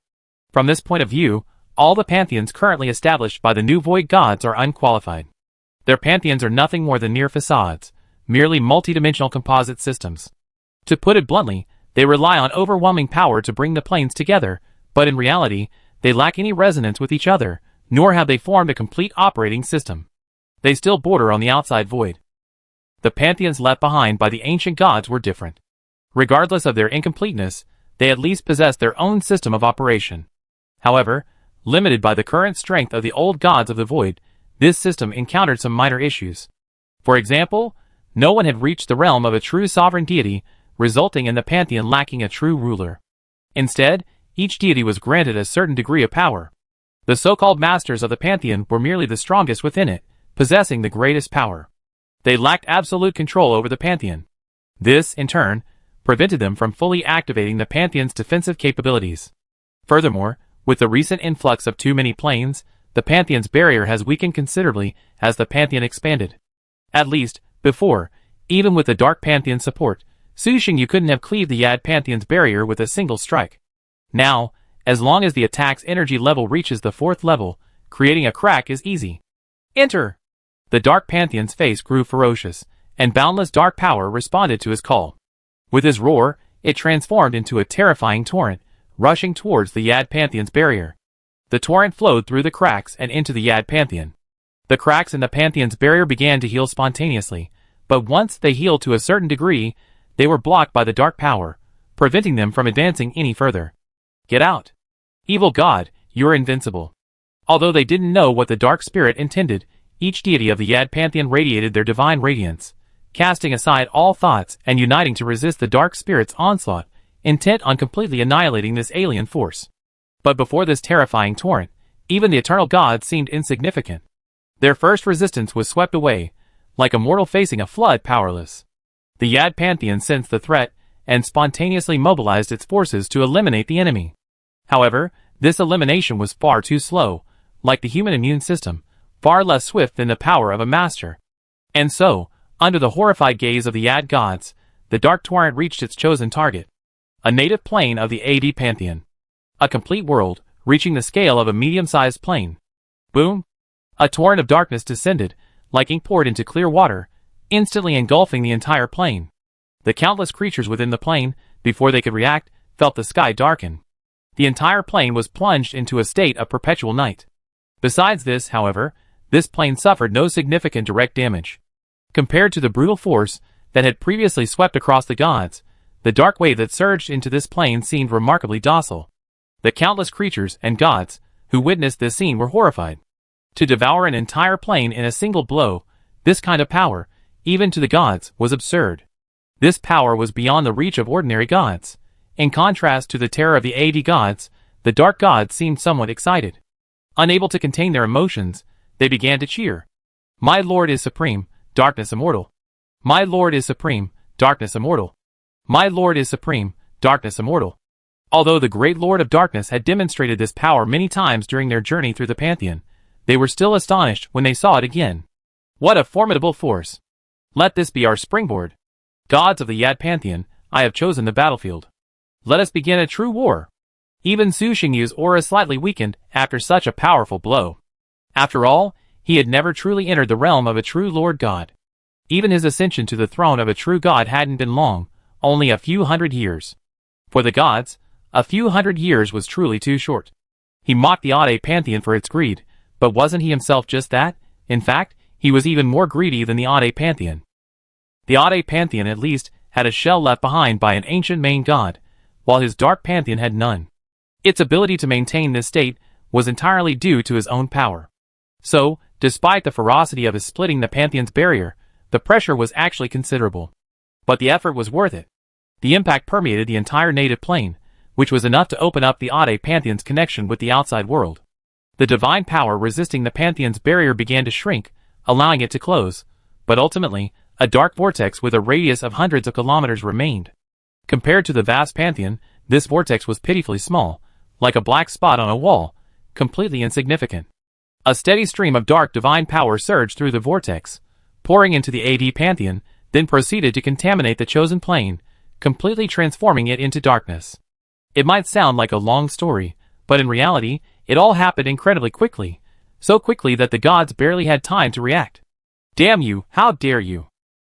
From this point of view, all the pantheons currently established by the new void gods are unqualified. Their pantheons are nothing more than mere facades, merely multidimensional composite systems. To put it bluntly, they rely on overwhelming power to bring the planes together, but in reality, they lack any resonance with each other, nor have they formed a complete operating system. They still border on the outside void. The pantheons left behind by the ancient gods were different. Regardless of their incompleteness, they at least possessed their own system of operation. However, limited by the current strength of the old gods of the void, this system encountered some minor issues. For example, no one had reached the realm of a true sovereign deity, resulting in the pantheon lacking a true ruler. Instead, each deity was granted a certain degree of power. The so-called masters of the pantheon were merely the strongest within it, possessing the greatest power. They lacked absolute control over the pantheon. This, in turn, prevented them from fully activating the pantheon's defensive capabilities. Furthermore, with the recent influx of too many planes, the pantheon's barrier has weakened considerably as the pantheon expanded. At least, before, even with the Dark Pantheon's support, Su Xingyu couldn't have cleaved the Yad Pantheon's barrier with a single strike. Now, as long as the attack's energy level reaches the 4th level, creating a crack is easy. Enter! The Dark Pantheon's face grew ferocious, and boundless dark power responded to his call. With his roar, it transformed into a terrifying torrent, rushing towards the Yad Pantheon's barrier. The torrent flowed through the cracks and into the Yad Pantheon. The cracks in the Pantheon's barrier began to heal spontaneously, but once they healed to a certain degree, They were blocked by the dark power, preventing them from advancing any further. Get out! Evil god, you're invincible. Although they didn't know what the dark spirit intended, each deity of the Yad pantheon radiated their divine radiance, casting aside all thoughts and uniting to resist the dark spirit's onslaught, intent on completely annihilating this alien force. But before this terrifying torrent, even the eternal gods seemed insignificant. Their first resistance was swept away, like a mortal facing a flood, powerless. The Yad pantheon sensed the threat and spontaneously mobilized its forces to eliminate the enemy. However, this elimination was far too slow, like the human immune system, far less swift than the power of a master. And so, under the horrified gaze of the Yad gods, the dark torrent reached its chosen target. A native plane of the AD pantheon. A complete world, reaching the scale of a medium-sized plane. Boom! A torrent of darkness descended, like ink poured into clear water, instantly engulfing the entire plane. The countless creatures within the plane, before they could react, felt the sky darken. The entire plane was plunged into a state of perpetual night. Besides this, however, this plane suffered no significant direct damage. Compared to the brutal force that had previously swept across the gods, the dark wave that surged into this plane seemed remarkably docile. The countless creatures and gods who witnessed this scene were horrified. To devour an entire plane in a single blow, this kind of power, even to the gods, was absurd. This power was beyond the reach of ordinary gods. In contrast to the terror of the AD gods, the dark gods seemed somewhat excited. Unable to contain their emotions, they began to cheer. My Lord is supreme, darkness immortal. My Lord is supreme, darkness immortal. My Lord is supreme, darkness immortal. Although the great Lord of Darkness had demonstrated this power many times during their journey through the Pantheon, they were still astonished when they saw it again. What a formidable force! Let this be our springboard. Gods of the Yad Pantheon, I have chosen the battlefield. Let us begin a true war. Even Su Xingyu's aura slightly weakened after such a powerful blow. After all, he had never truly entered the realm of a true Lord God. Even his ascension to the throne of a true God hadn't been long, only a few hundred years. For the gods, a few hundred years was truly too short. He mocked the Ade Pantheon for its greed, but wasn't he himself just that? In fact, he was even more greedy than the Ade Pantheon. The Ade Pantheon at least had a shell left behind by an ancient main god, while his dark pantheon had none. Its ability to maintain this state was entirely due to his own power. So, despite the ferocity of his splitting the pantheon's barrier, the pressure was actually considerable. But the effort was worth it. The impact permeated the entire native plane, which was enough to open up the Ade Pantheon's connection with the outside world. The divine power resisting the Pantheon's barrier began to shrink, allowing it to close, but ultimately, a dark vortex with a radius of hundreds of kilometers remained. Compared to the vast Pantheon, this vortex was pitifully small, like a black spot on a wall, completely insignificant. A steady stream of dark divine power surged through the vortex, pouring into the AD Pantheon, then proceeded to contaminate the chosen plane, completely transforming it into darkness. It might sound like a long story, but in reality, it all happened incredibly quickly, so quickly that the gods barely had time to react. Damn you, how dare you!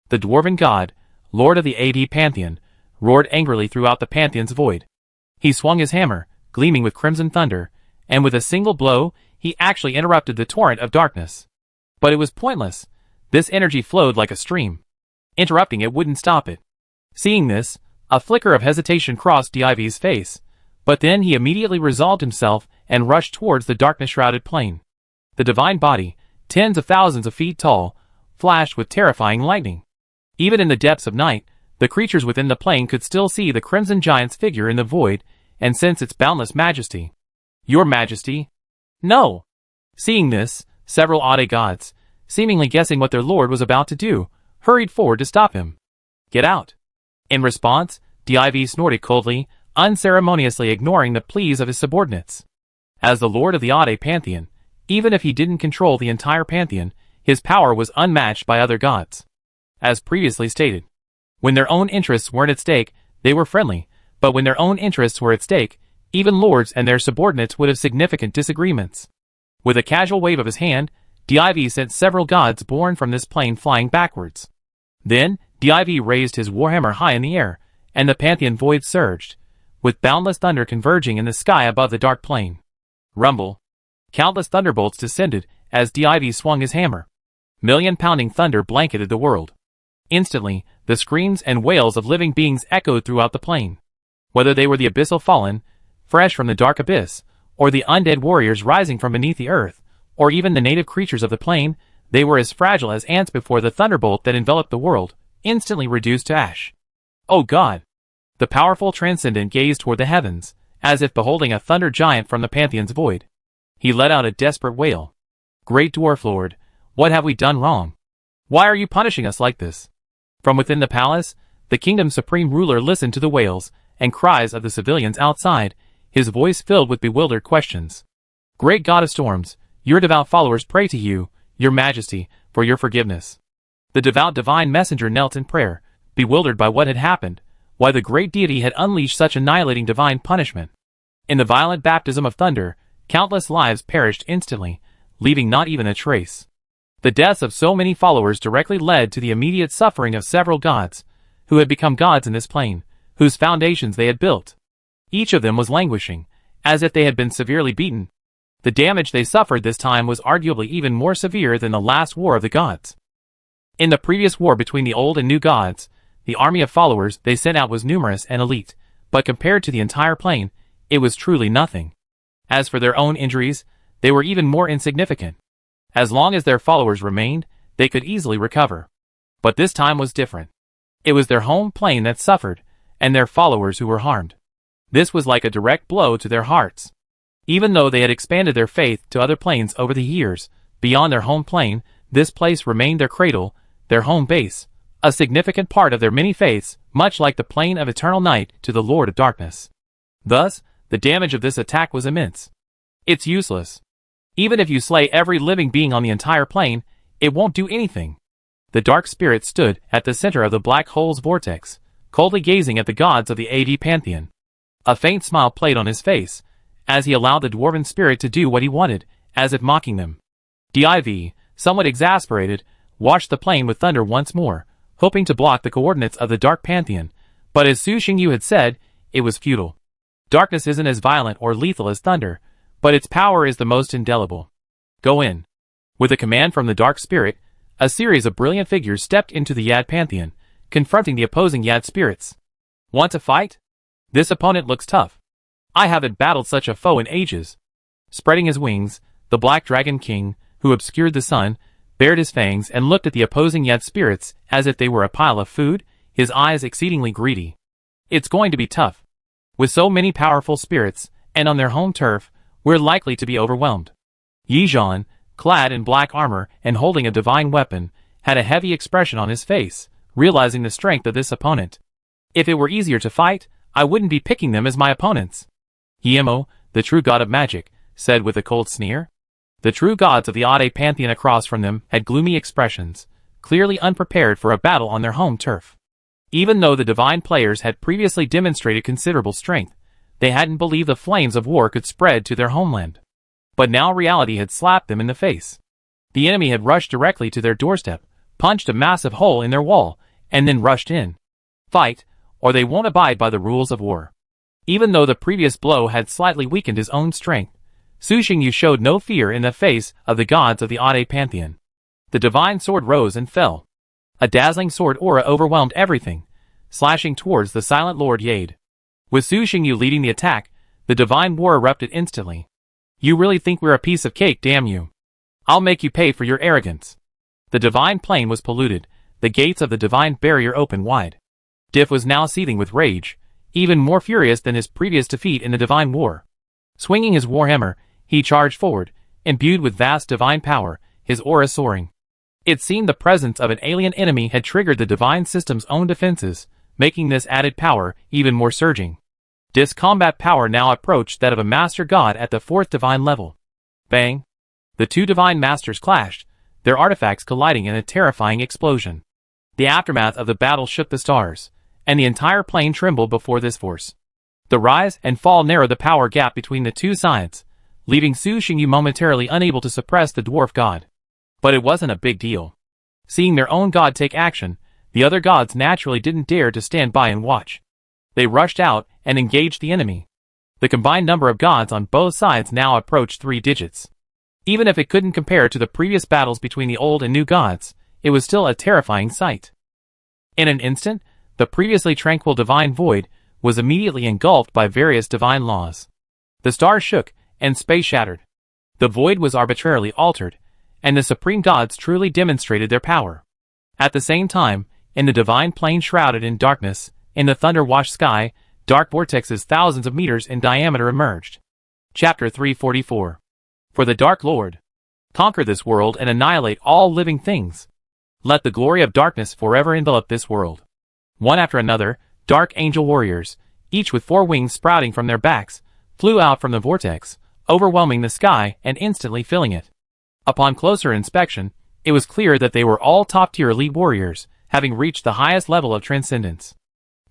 The dwarven god, lord of the AD Pantheon, roared angrily throughout the Pantheon's void. He swung his hammer, gleaming with crimson thunder, and with a single blow, he actually interrupted the torrent of darkness. But it was pointless. This energy flowed like a stream. Interrupting it wouldn't stop it. Seeing this, a flicker of hesitation crossed Div's face, but then he immediately resolved himself and rushed towards the darkness-shrouded plane. The divine body, tens of thousands of feet tall, flashed with terrifying lightning. Even in the depths of night, the creatures within the plane could still see the crimson giant's figure in the void and sense its boundless majesty. Your Majesty? No! Seeing this, several Ade gods, seemingly guessing what their lord was about to do, hurried forward to stop him. Get out! In response, Div snorted coldly, unceremoniously ignoring the pleas of his subordinates. As the lord of the Ade Pantheon, even if he didn't control the entire Pantheon, his power was unmatched by other gods. As previously stated, when their own interests weren't at stake, they were friendly, but when their own interests were at stake, even lords and their subordinates would have significant disagreements. With a casual wave of his hand, Div sent several gods born from this plane flying backwards. Then, Div raised his warhammer high in the air, and the Pantheon void surged, with boundless thunder converging in the sky above the dark plane. Rumble. Countless thunderbolts descended as Div swung his hammer. Million-pounding thunder blanketed the world. Instantly, The screams and wails of living beings echoed throughout the plain. Whether they were the abyssal fallen, fresh from the dark abyss, or the undead warriors rising from beneath the earth, or even the native creatures of the plain, they were as fragile as ants before the thunderbolt that enveloped the world, instantly reduced to ash. Oh God! The powerful transcendent gazed toward the heavens, as if beholding a thunder giant from the pantheon's void. He let out a desperate wail. Great dwarf lord, what have we done wrong? Why are you punishing us like this? From within the palace, the kingdom's supreme ruler listened to the wails and cries of the civilians outside, his voice filled with bewildered questions. Great God of storms, your devout followers pray to you, your majesty, for your forgiveness. The devout divine messenger knelt in prayer, bewildered by what had happened, why the great deity had unleashed such annihilating divine punishment. In the violent baptism of thunder, countless lives perished instantly, leaving not even a trace. The deaths of so many followers directly led to the immediate suffering of several gods, who had become gods in this plane, whose foundations they had built. Each of them was languishing, as if they had been severely beaten. The damage they suffered this time was arguably even more severe than the last war of the gods. In the previous war between the old and new gods, the army of followers they sent out was numerous and elite, but compared to the entire plane, it was truly nothing. As for their own injuries, they were even more insignificant. As long as their followers remained, they could easily recover. But this time was different. It was their home plane that suffered, and their followers who were harmed. This was like a direct blow to their hearts. Even though they had expanded their faith to other planes over the years, beyond their home plane, this place remained their cradle, their home base, a significant part of their many faiths, much like the plane of eternal night to the Lord of Darkness. Thus, the damage of this attack was immense. It's useless. Even if you slay every living being on the entire plane, it won't do anything. The dark spirit stood at the center of the black hole's vortex, coldly gazing at the gods of the AD pantheon. A faint smile played on his face, as he allowed the dwarven spirit to do what he wanted, as if mocking them. Div, somewhat exasperated, washed the plane with thunder once more, hoping to block the coordinates of the dark pantheon, but as Su Xingyu had said, it was futile. Darkness isn't as violent or lethal as thunder, but its power is the most indelible. Go in. With a command from the dark spirit, a series of brilliant figures stepped into the Yad pantheon, confronting the opposing Yad spirits. Want to fight? This opponent looks tough. I haven't battled such a foe in ages. Spreading his wings, the Black Dragon King, who obscured the sun, bared his fangs and looked at the opposing Yad spirits as if they were a pile of food, his eyes exceedingly greedy. It's going to be tough. With so many powerful spirits, and on their home turf, we're likely to be overwhelmed. Yi Zhan, clad in black armor and holding a divine weapon, had a heavy expression on his face, realizing the strength of this opponent. If it were easier to fight, I wouldn't be picking them as my opponents. Yemo, the true god of magic, said with a cold sneer. The true gods of the Ade pantheon across from them had gloomy expressions, clearly unprepared for a battle on their home turf. Even though the divine players had previously demonstrated considerable strength, they hadn't believed the flames of war could spread to their homeland. But now reality had slapped them in the face. The enemy had rushed directly to their doorstep, punched a massive hole in their wall, and then rushed in. Fight, or they won't abide by the rules of war. Even though the previous blow had slightly weakened his own strength, Su Xingyu showed no fear in the face of the gods of the Ade pantheon. The divine sword rose and fell. A dazzling sword aura overwhelmed everything, slashing towards the silent Lord Yade. With Su Xingyu leading the attack, the divine war erupted instantly. You really think we're a piece of cake, damn you. I'll make you pay for your arrogance. The divine plane was polluted, the gates of the divine barrier opened wide. Diff was now seething with rage, even more furious than his previous defeat in the divine war. Swinging his warhammer, he charged forward, imbued with vast divine power, his aura soaring. It seemed the presence of an alien enemy had triggered the divine system's own defenses, making this added power even more surging. This combat power now approached that of a master god at the fourth divine level. Bang! The two divine masters clashed, their artifacts colliding in a terrifying explosion. The aftermath of the battle shook the stars, and the entire plane trembled before this force. The rise and fall narrowed the power gap between the two sides, leaving Su Xingyu momentarily unable to suppress the dwarf god. But it wasn't a big deal. Seeing their own god take action, the other gods naturally didn't dare to stand by and watch. They rushed out and engaged the enemy. The combined number of gods on both sides now approached 3 digits. Even if it couldn't compare to the previous battles between the old and new gods, it was still a terrifying sight. In an instant, the previously tranquil divine void was immediately engulfed by various divine laws. The stars shook, and space shattered. The void was arbitrarily altered, and the supreme gods truly demonstrated their power. At the same time, in the divine plane shrouded in darkness, in the thunder-washed sky, dark vortexes thousands of meters in diameter emerged. Chapter 344. For the Dark Lord. Conquer this world and annihilate all living things. Let the glory of darkness forever envelop this world. One after another, dark angel warriors, each with 4 wings sprouting from their backs, flew out from the vortex, overwhelming the sky and instantly filling it. Upon closer inspection, it was clear that they were all top-tier elite warriors, having reached the highest level of transcendence.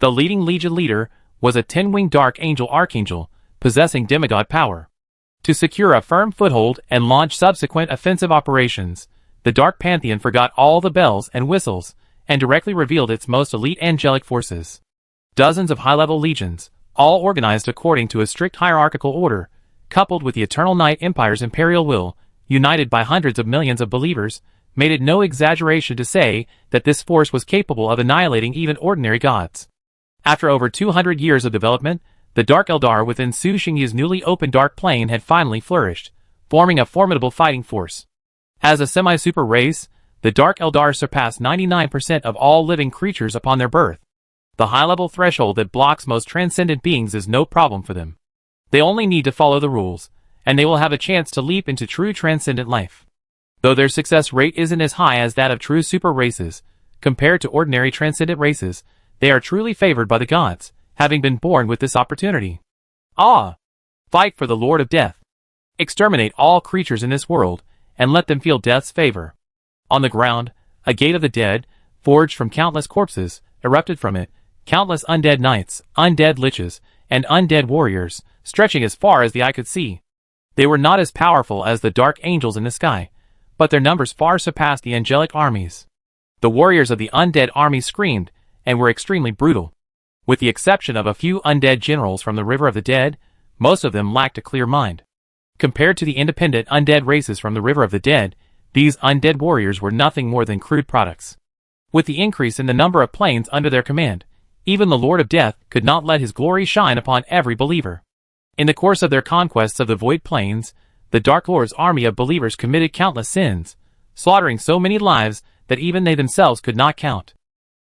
The leading legion leader was a 10-winged dark angel archangel, possessing demigod power. To secure a firm foothold and launch subsequent offensive operations, the Dark Pantheon forgot all the bells and whistles, and directly revealed its most elite angelic forces. Dozens of high-level legions, all organized according to a strict hierarchical order, coupled with the Eternal Night Empire's imperial will, united by hundreds of millions of believers, made it no exaggeration to say that this force was capable of annihilating even ordinary gods. After over 200 years of development, the Dark Eldar within Su Xingyi's newly opened Dark Plane had finally flourished, forming a formidable fighting force. As a semi-super race, the Dark Eldar surpass 99% of all living creatures upon their birth. The high-level threshold that blocks most transcendent beings is no problem for them. They only need to follow the rules, and they will have a chance to leap into true transcendent life. Though their success rate isn't as high as that of true super races, compared to ordinary transcendent races, they are truly favored by the gods, having been born with this opportunity. Fight for the Lord of Death. Exterminate all creatures in this world, and let them feel death's favor. On the ground, a gate of the dead, forged from countless corpses, erupted from it, countless undead knights, undead liches, and undead warriors, stretching as far as the eye could see. They were not as powerful as the dark angels in the sky, but their numbers far surpassed the angelic armies. The warriors of the undead army screamed, and were extremely brutal. With the exception of a few undead generals from the River of the Dead, most of them lacked a clear mind. Compared to the independent undead races from the River of the Dead, these undead warriors were nothing more than crude products. With the increase in the number of planes under their command, even the Lord of Death could not let his glory shine upon every believer. In the course of their conquests of the Void Plains, the Dark Lord's army of believers committed countless sins, slaughtering so many lives that even they themselves could not count.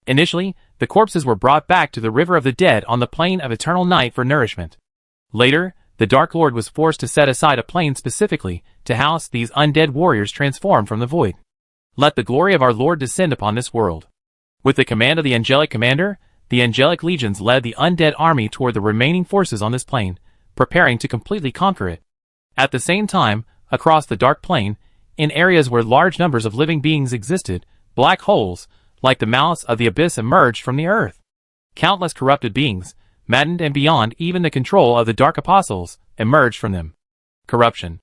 Initially, the corpses were brought back to the River of the Dead on the Plain of Eternal Night for nourishment. Later, the Dark Lord was forced to set aside a plain specifically to house these undead warriors transformed from the void. Let the glory of our Lord descend upon this world. With the command of the angelic commander, the angelic legions led the undead army toward the remaining forces on this plain, preparing to completely conquer it. At the same time, across the dark plain, in areas where large numbers of living beings existed, black holes, like the mouths of the abyss, emerged from the earth. Countless corrupted beings, maddened and beyond even the control of the Dark Apostles, emerged from them. Corruption.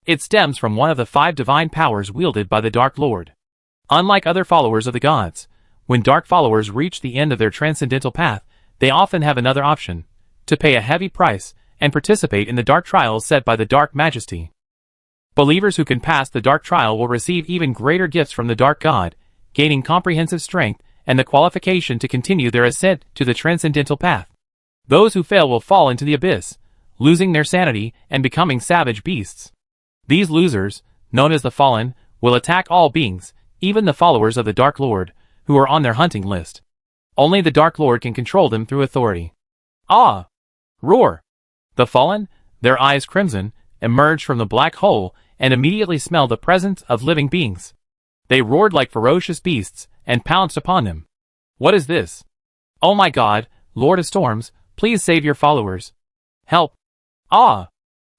It stems from one of the 5 divine powers wielded by the Dark Lord. Unlike other followers of the gods, when dark followers reach the end of their transcendental path, they often have another option: to pay a heavy price and participate in the dark trials set by the Dark Majesty. Believers who can pass the dark trial will receive even greater gifts from the Dark God, gaining comprehensive strength and the qualification to continue their ascent to the transcendental path. Those who fail will fall into the abyss, losing their sanity and becoming savage beasts. These losers, known as the Fallen, will attack all beings, even the followers of the Dark Lord, who are on their hunting list. Only the Dark Lord can control them through authority. Roar! The Fallen, their eyes crimson, emerged from the black hole and immediately smelled the presence of living beings. They roared like ferocious beasts and pounced upon them. What is this? Oh my God, Lord of Storms, please save your followers. Help! The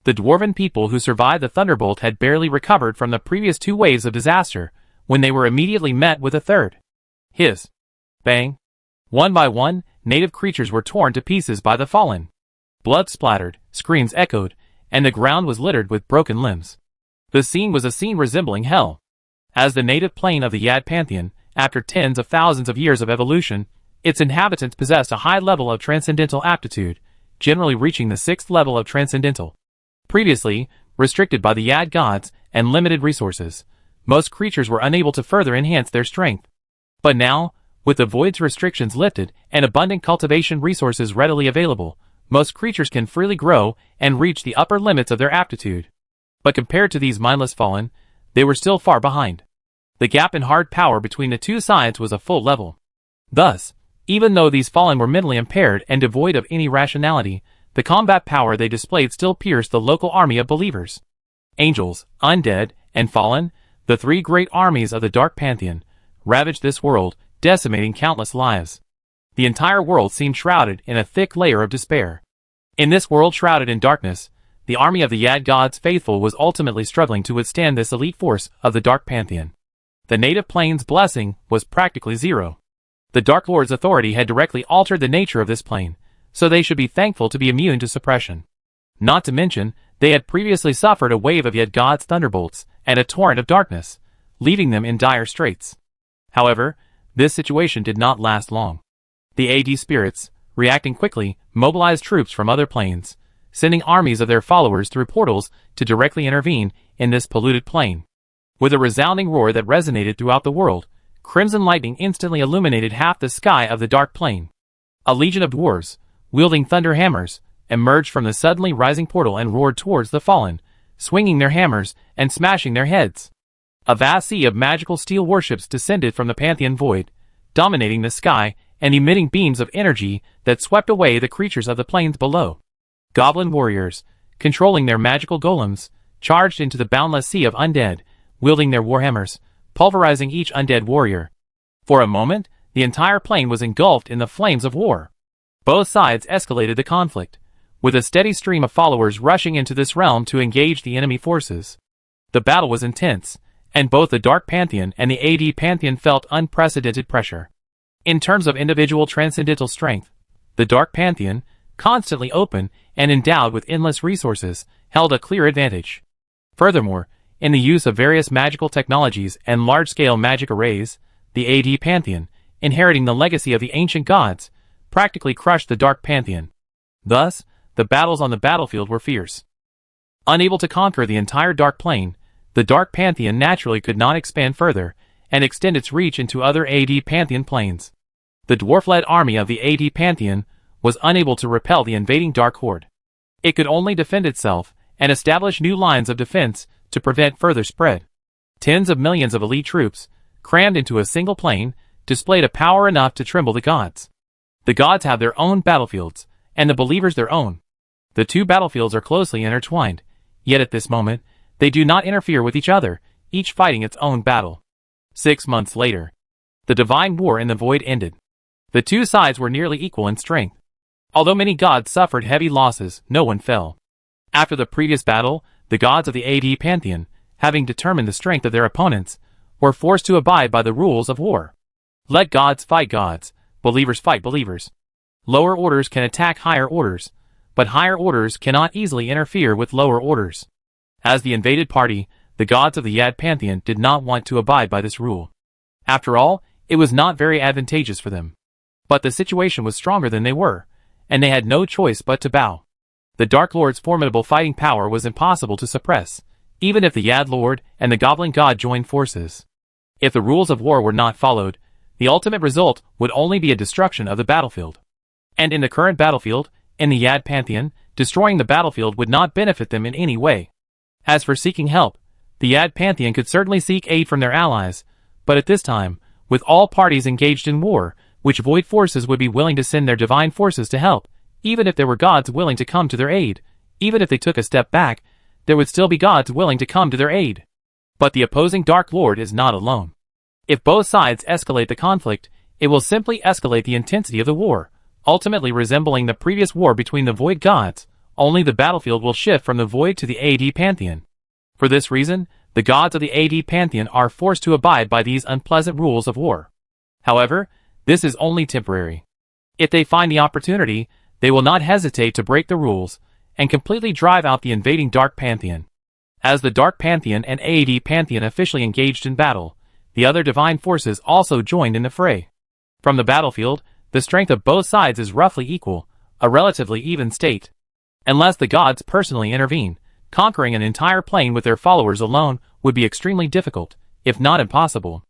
dwarven people who survived the thunderbolt had barely recovered from the previous 2 waves of disaster, when they were immediately met with a third. Hiss! Bang! One by one, native creatures were torn to pieces by the Fallen. Blood splattered, screams echoed, and the ground was littered with broken limbs. The scene was a scene resembling hell. As the native plane of the Yad Pantheon, after tens of thousands of years of evolution, its inhabitants possessed a high level of transcendental aptitude, generally reaching the 6th level of transcendental. Previously, restricted by the Yad gods and limited resources, most creatures were unable to further enhance their strength. But now, With the void's restrictions lifted and abundant cultivation resources readily available, most creatures can freely grow and reach the upper limits of their aptitude. But compared to these mindless fallen, they were still far behind. The gap in hard power between the two sides was a full level. Thus, even though these fallen were mentally impaired and devoid of any rationality, the combat power they displayed still pierced the local army of believers. Angels, undead, and fallen, the three great armies of the Dark Pantheon, ravaged this world, decimating countless lives. The entire world seemed shrouded in a thick layer of despair. In this world shrouded in darkness, the army of the Yad God's faithful was ultimately struggling to withstand this elite force of the Dark Pantheon. The native plane's blessing was practically zero. The Dark Lord's authority had directly altered the nature of this plane, so they should be thankful to be immune to suppression. Not to mention, they had previously suffered a wave of Yad God's thunderbolts and a torrent of darkness, leaving them in dire straits. However, this situation did not last long. The AD spirits, reacting quickly, mobilized troops from other planes, sending armies of their followers through portals to directly intervene in this polluted plane. With a resounding roar that resonated throughout the world, crimson lightning instantly illuminated half the sky of the dark plane. A legion of dwarves, wielding thunder hammers, emerged from the suddenly rising portal and roared towards the fallen, swinging their hammers and smashing their heads. A vast sea of magical steel warships descended from the Pantheon void, dominating the sky and emitting beams of energy that swept away the creatures of the plains below. Goblin warriors, controlling their magical golems, charged into the boundless sea of undead, wielding their warhammers, pulverizing each undead warrior. For a moment, the entire plane was engulfed in the flames of war. Both sides escalated the conflict, with a steady stream of followers rushing into this realm to engage the enemy forces. The battle was intense, and both the Dark Pantheon and the AD Pantheon felt unprecedented pressure. In terms of individual transcendental strength, the Dark Pantheon, constantly open and endowed with endless resources, held a clear advantage. Furthermore, in the use of various magical technologies and large-scale magic arrays, the AD Pantheon, inheriting the legacy of the ancient gods, practically crushed the Dark Pantheon. Thus, the battles on the battlefield were fierce. Unable to conquer the entire Dark Plane, the Dark Pantheon naturally could not expand further and extend its reach into other AD Pantheon planes. The dwarf-led army of the AD Pantheon was unable to repel the invading Dark Horde. It could only defend itself and establish new lines of defense to prevent further spread. Tens of millions of elite troops, crammed into a single plane, displayed a power enough to tremble the gods. The gods have their own battlefields, and the believers their own. The two battlefields are closely intertwined, yet at this moment, they do not interfere with each other, each fighting its own battle. 6 months later, the divine war in the void ended. The two sides were nearly equal in strength. Although many gods suffered heavy losses, no one fell. After the previous battle, the gods of the AD Pantheon, having determined the strength of their opponents, were forced to abide by the rules of war. Let gods fight gods, believers fight believers. Lower orders can attack higher orders, but higher orders cannot easily interfere with lower orders. As the invaded party, the gods of the Yad Pantheon did not want to abide by this rule. After all, it was not very advantageous for them. But the situation was stronger than they were, and they had no choice but to bow. The Dark Lord's formidable fighting power was impossible to suppress, even if the Yad Lord and the Goblin God joined forces. If the rules of war were not followed, the ultimate result would only be a destruction of the battlefield. And in the current battlefield, in the Yad Pantheon, destroying the battlefield would not benefit them in any way. As for seeking help, the Yad Pantheon could certainly seek aid from their allies, but at this time, with all parties engaged in war, which void forces would be willing to send their divine forces to help, even if there were gods willing to come to their aid. Even if they took a step back, there would still be gods willing to come to their aid. But the opposing Dark Lord is not alone. If both sides escalate the conflict, it will simply escalate the intensity of the war, ultimately resembling the previous war between the Void gods, only the battlefield will shift from the Void to the AD Pantheon. For this reason, the gods of the AD Pantheon are forced to abide by these unpleasant rules of war. However, this is only temporary. If they find the opportunity, they will not hesitate to break the rules and completely drive out the invading Dark Pantheon. As the Dark Pantheon and AD Pantheon officially engaged in battle, the other divine forces also joined in the fray. From the battlefield, the strength of both sides is roughly equal, a relatively even state. Unless the gods personally intervene, conquering an entire plane with their followers alone would be extremely difficult, if not impossible.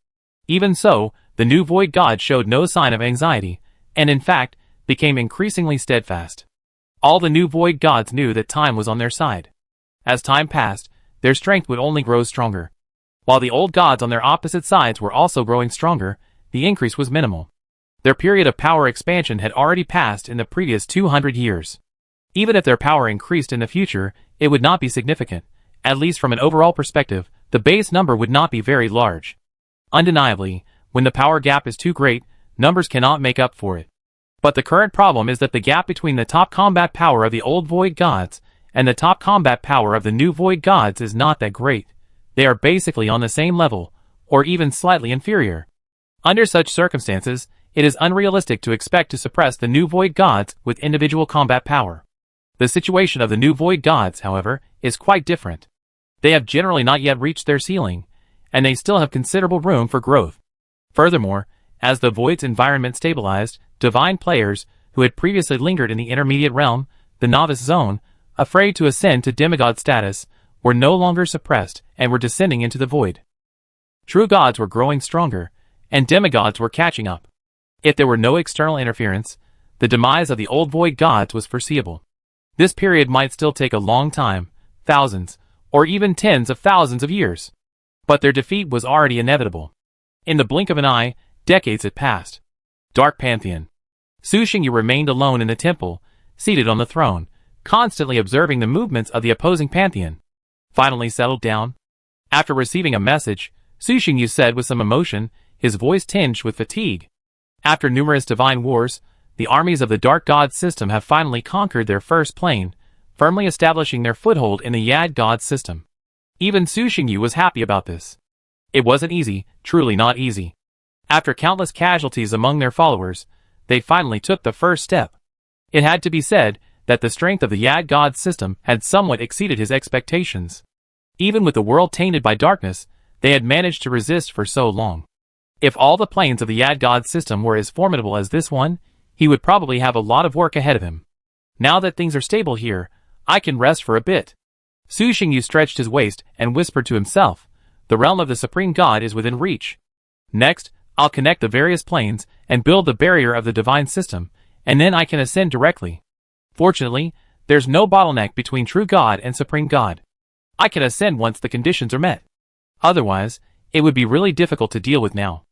Even so, The new void god showed no sign of anxiety, and in fact, became increasingly steadfast. All the new void gods knew that time was on their side. As time passed, their strength would only grow stronger. While the old gods on their opposite sides were also growing stronger, the increase was minimal. Their period of power expansion had already passed in the previous 200 years. Even if their power increased in the future, it would not be significant. At least from an overall perspective, the base number would not be very large. Undeniably, when the power gap is too great, numbers cannot make up for it. But the current problem is that the gap between the top combat power of the old void gods and the top combat power of the new void gods is not that great. They are basically on the same level, or even slightly inferior. Under such circumstances, it is unrealistic to expect to suppress the new void gods with individual combat power. The situation of the new void gods, however, is quite different. They have generally not yet reached their ceiling, and they still have considerable room for growth. Furthermore, as the void's environment stabilized, divine players, who had previously lingered in the intermediate realm, the novice zone, afraid to ascend to demigod status, were no longer suppressed and were descending into the void. True gods were growing stronger, and demigods were catching up. If there were no external interference, the demise of the old void gods was foreseeable. This period might still take a long time, thousands, or even tens of thousands of years. But their defeat was already inevitable. In the blink of an eye, decades had passed. Dark Pantheon. Su Xingyu remained alone in the temple, seated on the throne, constantly observing the movements of the opposing pantheon. Finally settled down. After receiving a message, Su Xingyu said with some emotion, his voice tinged with fatigue. After numerous divine wars, the armies of the Dark God system have finally conquered their first plane, firmly establishing their foothold in the Yad God system. Even Su Xingyu was happy about this. It wasn't easy, truly not easy. After countless casualties among their followers, they finally took the first step. It had to be said that the strength of the Yad God system had somewhat exceeded his expectations. Even with the world tainted by darkness, they had managed to resist for so long. If all the planes of the Yad God system were as formidable as this one, he would probably have a lot of work ahead of him. Now that things are stable here, I can rest for a bit. Su Xingyu stretched his waist and whispered to himself, the realm of the Supreme God is within reach. Next, I'll connect the various planes and build the barrier of the divine system, and then I can ascend directly. Fortunately, there's no bottleneck between true God and Supreme God. I can ascend once the conditions are met. Otherwise, it would be really difficult to deal with now.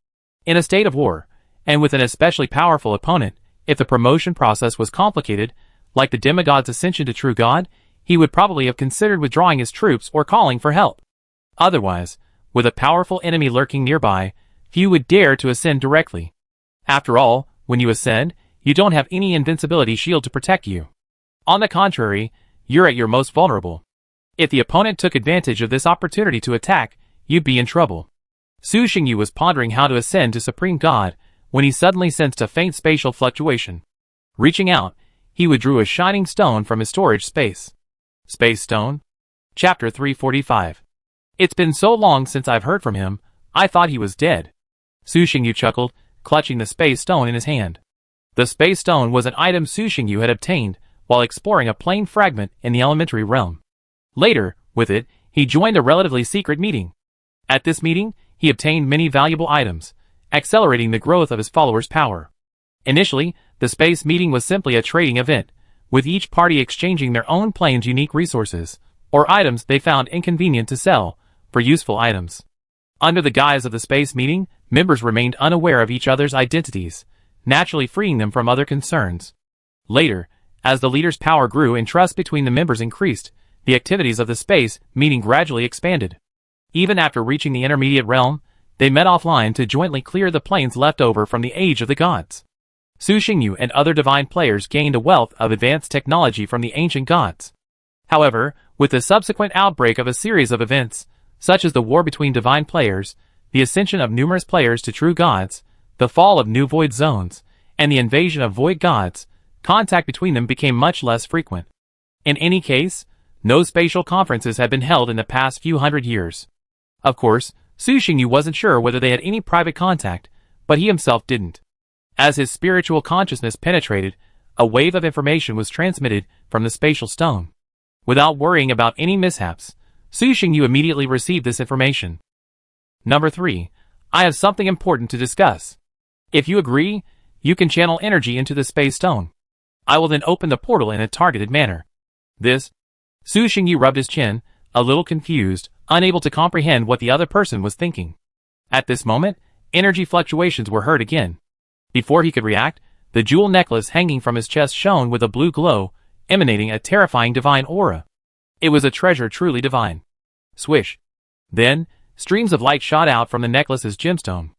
In a state of war, and with an especially powerful opponent, if the promotion process was complicated, like the demigod's ascension to true God, he would probably have considered withdrawing his troops or calling for help. Otherwise, with a powerful enemy lurking nearby, few would dare to ascend directly. After all, when you ascend, you don't have any invincibility shield to protect you. On the contrary, you're at your most vulnerable. If the opponent took advantage of this opportunity to attack, you'd be in trouble. Su Xingyu was pondering how to ascend to Supreme God when he suddenly sensed a faint spatial fluctuation. Reaching out, he withdrew a shining stone from his storage space. Space Stone? Chapter 345. It's been so long since I've heard from him, I thought he was dead. Su Xingyu chuckled, clutching the space stone in his hand. The space stone was an item Su Xingyu had obtained while exploring a plane fragment in the elementary realm. Later, with it, he joined a relatively secret meeting. At this meeting, he obtained many valuable items, accelerating the growth of his followers' power. Initially, the space meeting was simply a trading event, with each party exchanging their own plane's unique resources, or items they found inconvenient to sell, for useful items. Under the guise of the space meeting, members remained unaware of each other's identities, naturally freeing them from other concerns. Later, as the leader's power grew and trust between the members increased, the activities of the space meeting gradually expanded. Even after reaching the intermediate realm, they met offline to jointly clear the planes left over from the Age of the Gods. Su Xingyu and other divine players gained a wealth of advanced technology from the ancient gods. However, with the subsequent outbreak of a series of events, such as the war between divine players, the ascension of numerous players to true gods, the fall of new void zones, and the invasion of void gods, contact between them became much less frequent. In any case, no spatial conferences had been held in the past few hundred years. Of course, Su Xingyu wasn't sure whether they had any private contact, but he himself didn't. As his spiritual consciousness penetrated, a wave of information was transmitted from the spatial stone. Without worrying about any mishaps, Su Xingyu immediately received this information. Number 3. I have something important to discuss. If you agree, you can channel energy into the space stone. I will then open the portal in a targeted manner. This? Su Xingyu rubbed his chin, a little confused, unable to comprehend what the other person was thinking. At this moment, energy fluctuations were heard again. Before he could react, the jewel necklace hanging from his chest shone with a blue glow, emanating a terrifying divine aura. It was a treasure truly divine. Swish. Then, streams of light shot out from the necklace's gemstone.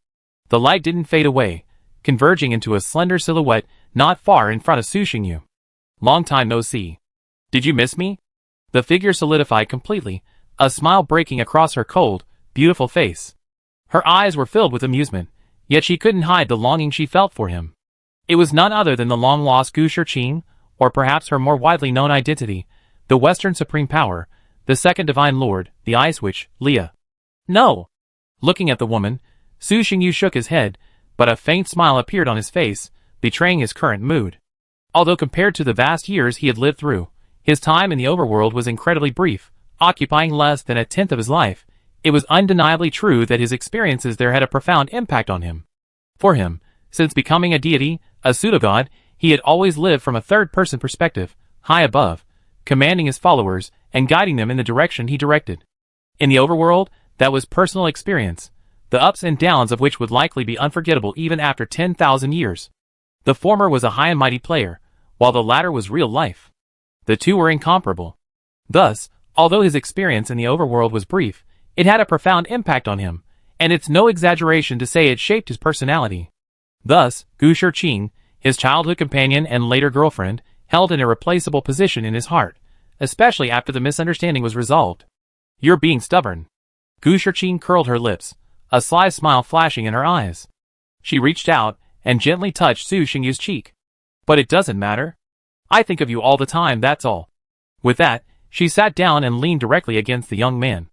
The light didn't fade away, converging into a slender silhouette not far in front of Su Xingyu. Long time no see. Did you miss me? The figure solidified completely, a smile breaking across her cold, beautiful face. Her eyes were filled with amusement, yet she couldn't hide the longing she felt for him. It was none other than the long-lost Gu Shiqing, or perhaps her more widely known identity, the Western Supreme Power, the Second Divine Lord, the Ice Witch, Leah. No! Looking at the woman, Su Xingyu shook his head, but a faint smile appeared on his face, betraying his current mood. Although compared to the vast years he had lived through, his time in the overworld was incredibly brief, occupying less than a tenth of his life. It was undeniably true that his experiences there had a profound impact on him. For him, since becoming a deity, a pseudo-god, he had always lived from a third-person perspective, high above, commanding his followers and guiding them in the direction he directed. In the overworld, that was personal experience, the ups and downs of which would likely be unforgettable even after 10,000 years. The former was a high and mighty player, while the latter was real life. The two were incomparable. Thus, although his experience in the overworld was brief, it had a profound impact on him, and it's no exaggeration to say it shaped his personality. Thus, Gu Shiqing, his childhood companion and later girlfriend, held an irreplaceable position in his heart, especially after the misunderstanding was resolved. You're being stubborn. Gu Shiqing curled her lips, a sly smile flashing in her eyes. She reached out and gently touched Su Xingyu's cheek. But it doesn't matter. I think of you all the time, that's all. With that, she sat down and leaned directly against the young man.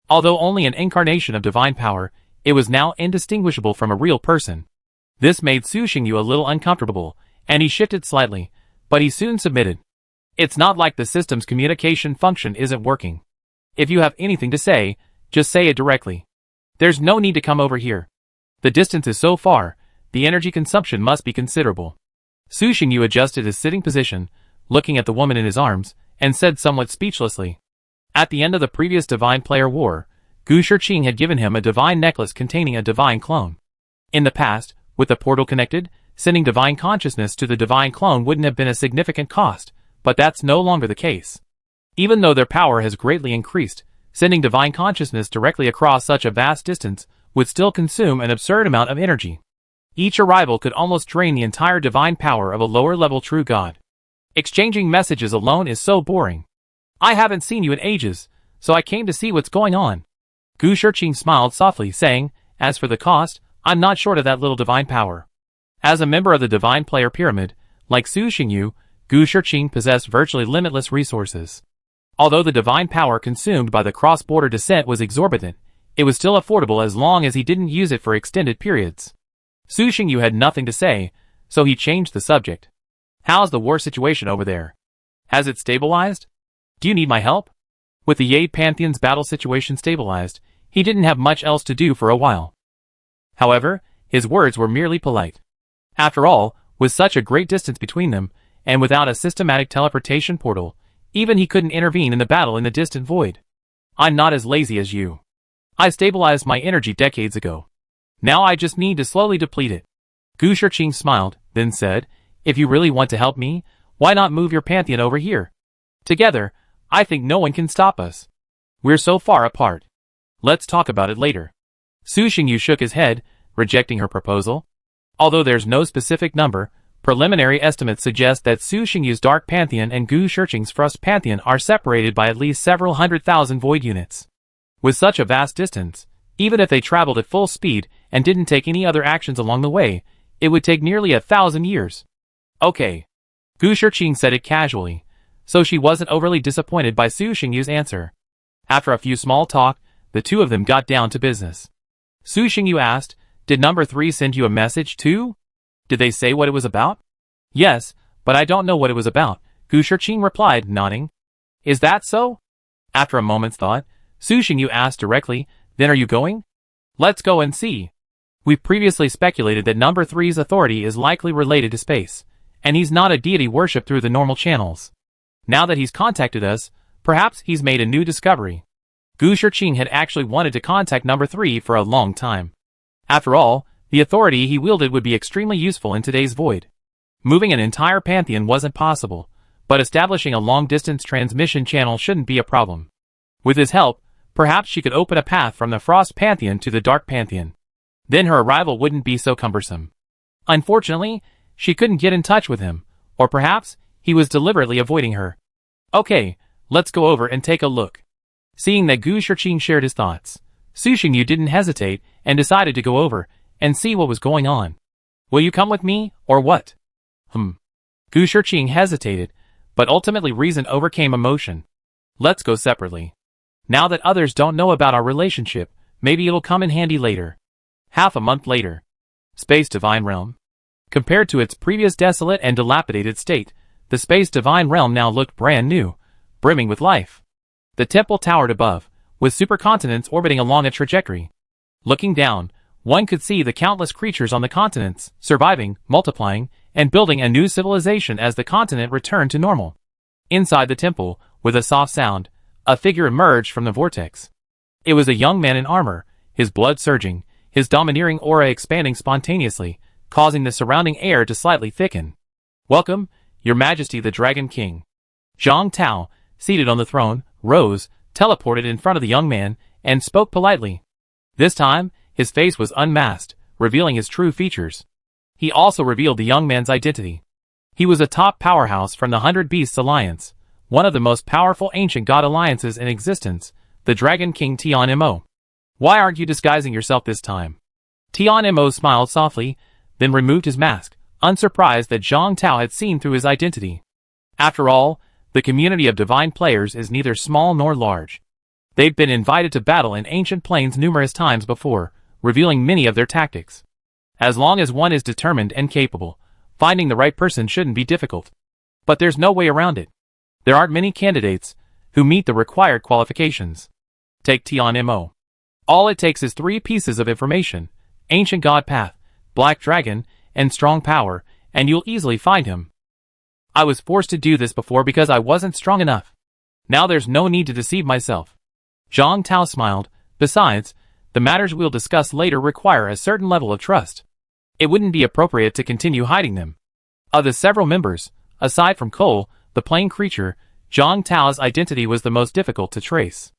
Although only an incarnation of divine power, it was now indistinguishable from a real person. This made Su Xingyu a little uncomfortable, and he shifted slightly, but he soon submitted. It's not like the system's communication function isn't working. If you have anything to say, just say it directly. There's no need to come over here. The distance is so far, the energy consumption must be considerable. Su Xingyu adjusted his sitting position, looking at the woman in his arms, and said somewhat speechlessly. At the end of the previous divine player war, Gu Shiqing had given him a divine necklace containing a divine clone. In the past, with the portal connected, sending divine consciousness to the divine clone wouldn't have been a significant cost, but that's no longer the case. Even though their power has greatly increased, sending divine consciousness directly across such a vast distance would still consume an absurd amount of energy. Each arrival could almost drain the entire divine power of a lower-level true god. Exchanging messages alone is so boring. I haven't seen you in ages, so I came to see what's going on. Gu Shiqing smiled softly, saying, as for the cost, I'm not short of that little divine power. As a member of the divine player pyramid, like Su Xingyu, Gu Shiqing possessed virtually limitless resources. Although the divine power consumed by the cross-border descent was exorbitant, it was still affordable as long as he didn't use it for extended periods. Su Xingyu had nothing to say, so he changed the subject. How's the war situation over there? Has it stabilized? Do you need my help? With the Jade Pantheon's battle situation stabilized, he didn't have much else to do for a while. However, his words were merely polite. After all, with such a great distance between them, and without a systematic teleportation portal, even he couldn't intervene in the battle in the distant void. I'm not as lazy as you. I stabilized my energy decades ago. Now I just need to slowly deplete it. Gu Shiqing smiled, then said, if you really want to help me, why not move your pantheon over here? Together, I think no one can stop us. We're so far apart. Let's talk about it later. Su Xingyu shook his head, rejecting her proposal. Although there's no specific number, preliminary estimates suggest that Su Xingyu's Dark Pantheon and Gu Shiqing's Frost Pantheon are separated by at least several 100,000 void units. With such a vast distance, even if they traveled at full speed and didn't take any other actions along the way, it would take nearly 1,000 years. Okay. Gu Shiqing said it casually, so she wasn't overly disappointed by Su Xingyu's answer. After a few small talk, the two of them got down to business. Su Xingyu asked, did number 3 send you a message too? Did they say what it was about? Yes, but I don't know what it was about, Gu Shiqing replied, nodding. Is that so? After a moment's thought, Su Xingyu asked directly, then are you going? Let's go and see. We've previously speculated that number 3's authority is likely related to space, and he's not a deity worshipped through the normal channels. Now that he's contacted us, perhaps he's made a new discovery. Gu Shiqing had actually wanted to contact number 3 for a long time. After all, the authority he wielded would be extremely useful in today's void. Moving an entire pantheon wasn't possible, but establishing a long-distance transmission channel shouldn't be a problem. With his help, perhaps she could open a path from the Frost Pantheon to the Dark Pantheon. Then her arrival wouldn't be so cumbersome. Unfortunately, she couldn't get in touch with him, or perhaps he was deliberately avoiding her. Okay, let's go over and take a look. Seeing that Gu Shiqing shared his thoughts, Su Xingyu didn't hesitate and decided to go over and see what was going on. Will you come with me, or what? Gu Shiqing hesitated, but ultimately reason overcame emotion. Let's go separately. Now that others don't know about our relationship, maybe it'll come in handy later. Half a month later. Space Divine Realm. Compared to its previous desolate and dilapidated state, the Space Divine Realm now looked brand new, brimming with life. The temple towered above, with supercontinents orbiting along a trajectory. Looking down, one could see the countless creatures on the continents, surviving, multiplying, and building a new civilization as the continent returned to normal. Inside the temple, with a soft sound, a figure emerged from the vortex. It was a young man in armor, his blood surging, his domineering aura expanding spontaneously, causing the surrounding air to slightly thicken. Welcome, Your Majesty the Dragon King. Zhang Tao, seated on the throne, rose, teleported in front of the young man, and spoke politely. This time, his face was unmasked, revealing his true features. He also revealed the young man's identity. He was a top powerhouse from the 100 Beasts Alliance, one of the most powerful ancient god alliances in existence, the Dragon King Tian Mo. Why aren't you disguising yourself this time? Tian Mo smiled softly, then removed his mask, unsurprised that Zhang Tao had seen through his identity. After all, the community of divine players is neither small nor large. They've been invited to battle in ancient planes numerous times before, revealing many of their tactics. As long as one is determined and capable, finding the right person shouldn't be difficult. But there's no way around it. There aren't many candidates who meet the required qualifications. Take Tian Mo. All it takes is 3 pieces of information: Ancient God Path, Black Dragon, and Strong Power, and you'll easily find him. I was forced to do this before because I wasn't strong enough. Now there's no need to deceive myself. Zhang Tao smiled. Besides, the matters we'll discuss later require a certain level of trust. It wouldn't be appropriate to continue hiding them. Of the several members, aside from Cole, the plain creature, Zhang Tao's identity was the most difficult to trace.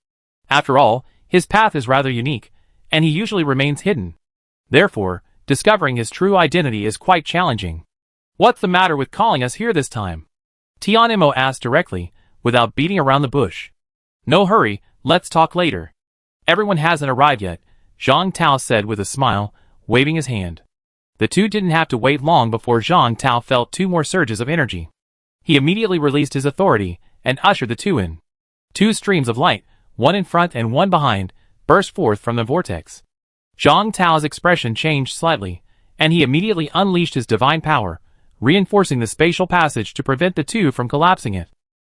After all, his path is rather unique, and he usually remains hidden. Therefore, discovering his true identity is quite challenging. What's the matter with calling us here this time? Tian Mo asked directly, without beating around the bush. No hurry, let's talk later. Everyone hasn't arrived yet, Zhang Tao said with a smile, waving his hand. The two didn't have to wait long before Zhang Tao felt 2 more surges of energy. He immediately released his authority and ushered the 2 in. 2 streams of light, one in front and one behind, burst forth from the vortex. Zhang Tao's expression changed slightly, and he immediately unleashed his divine power, reinforcing the spatial passage to prevent the 2 from collapsing it.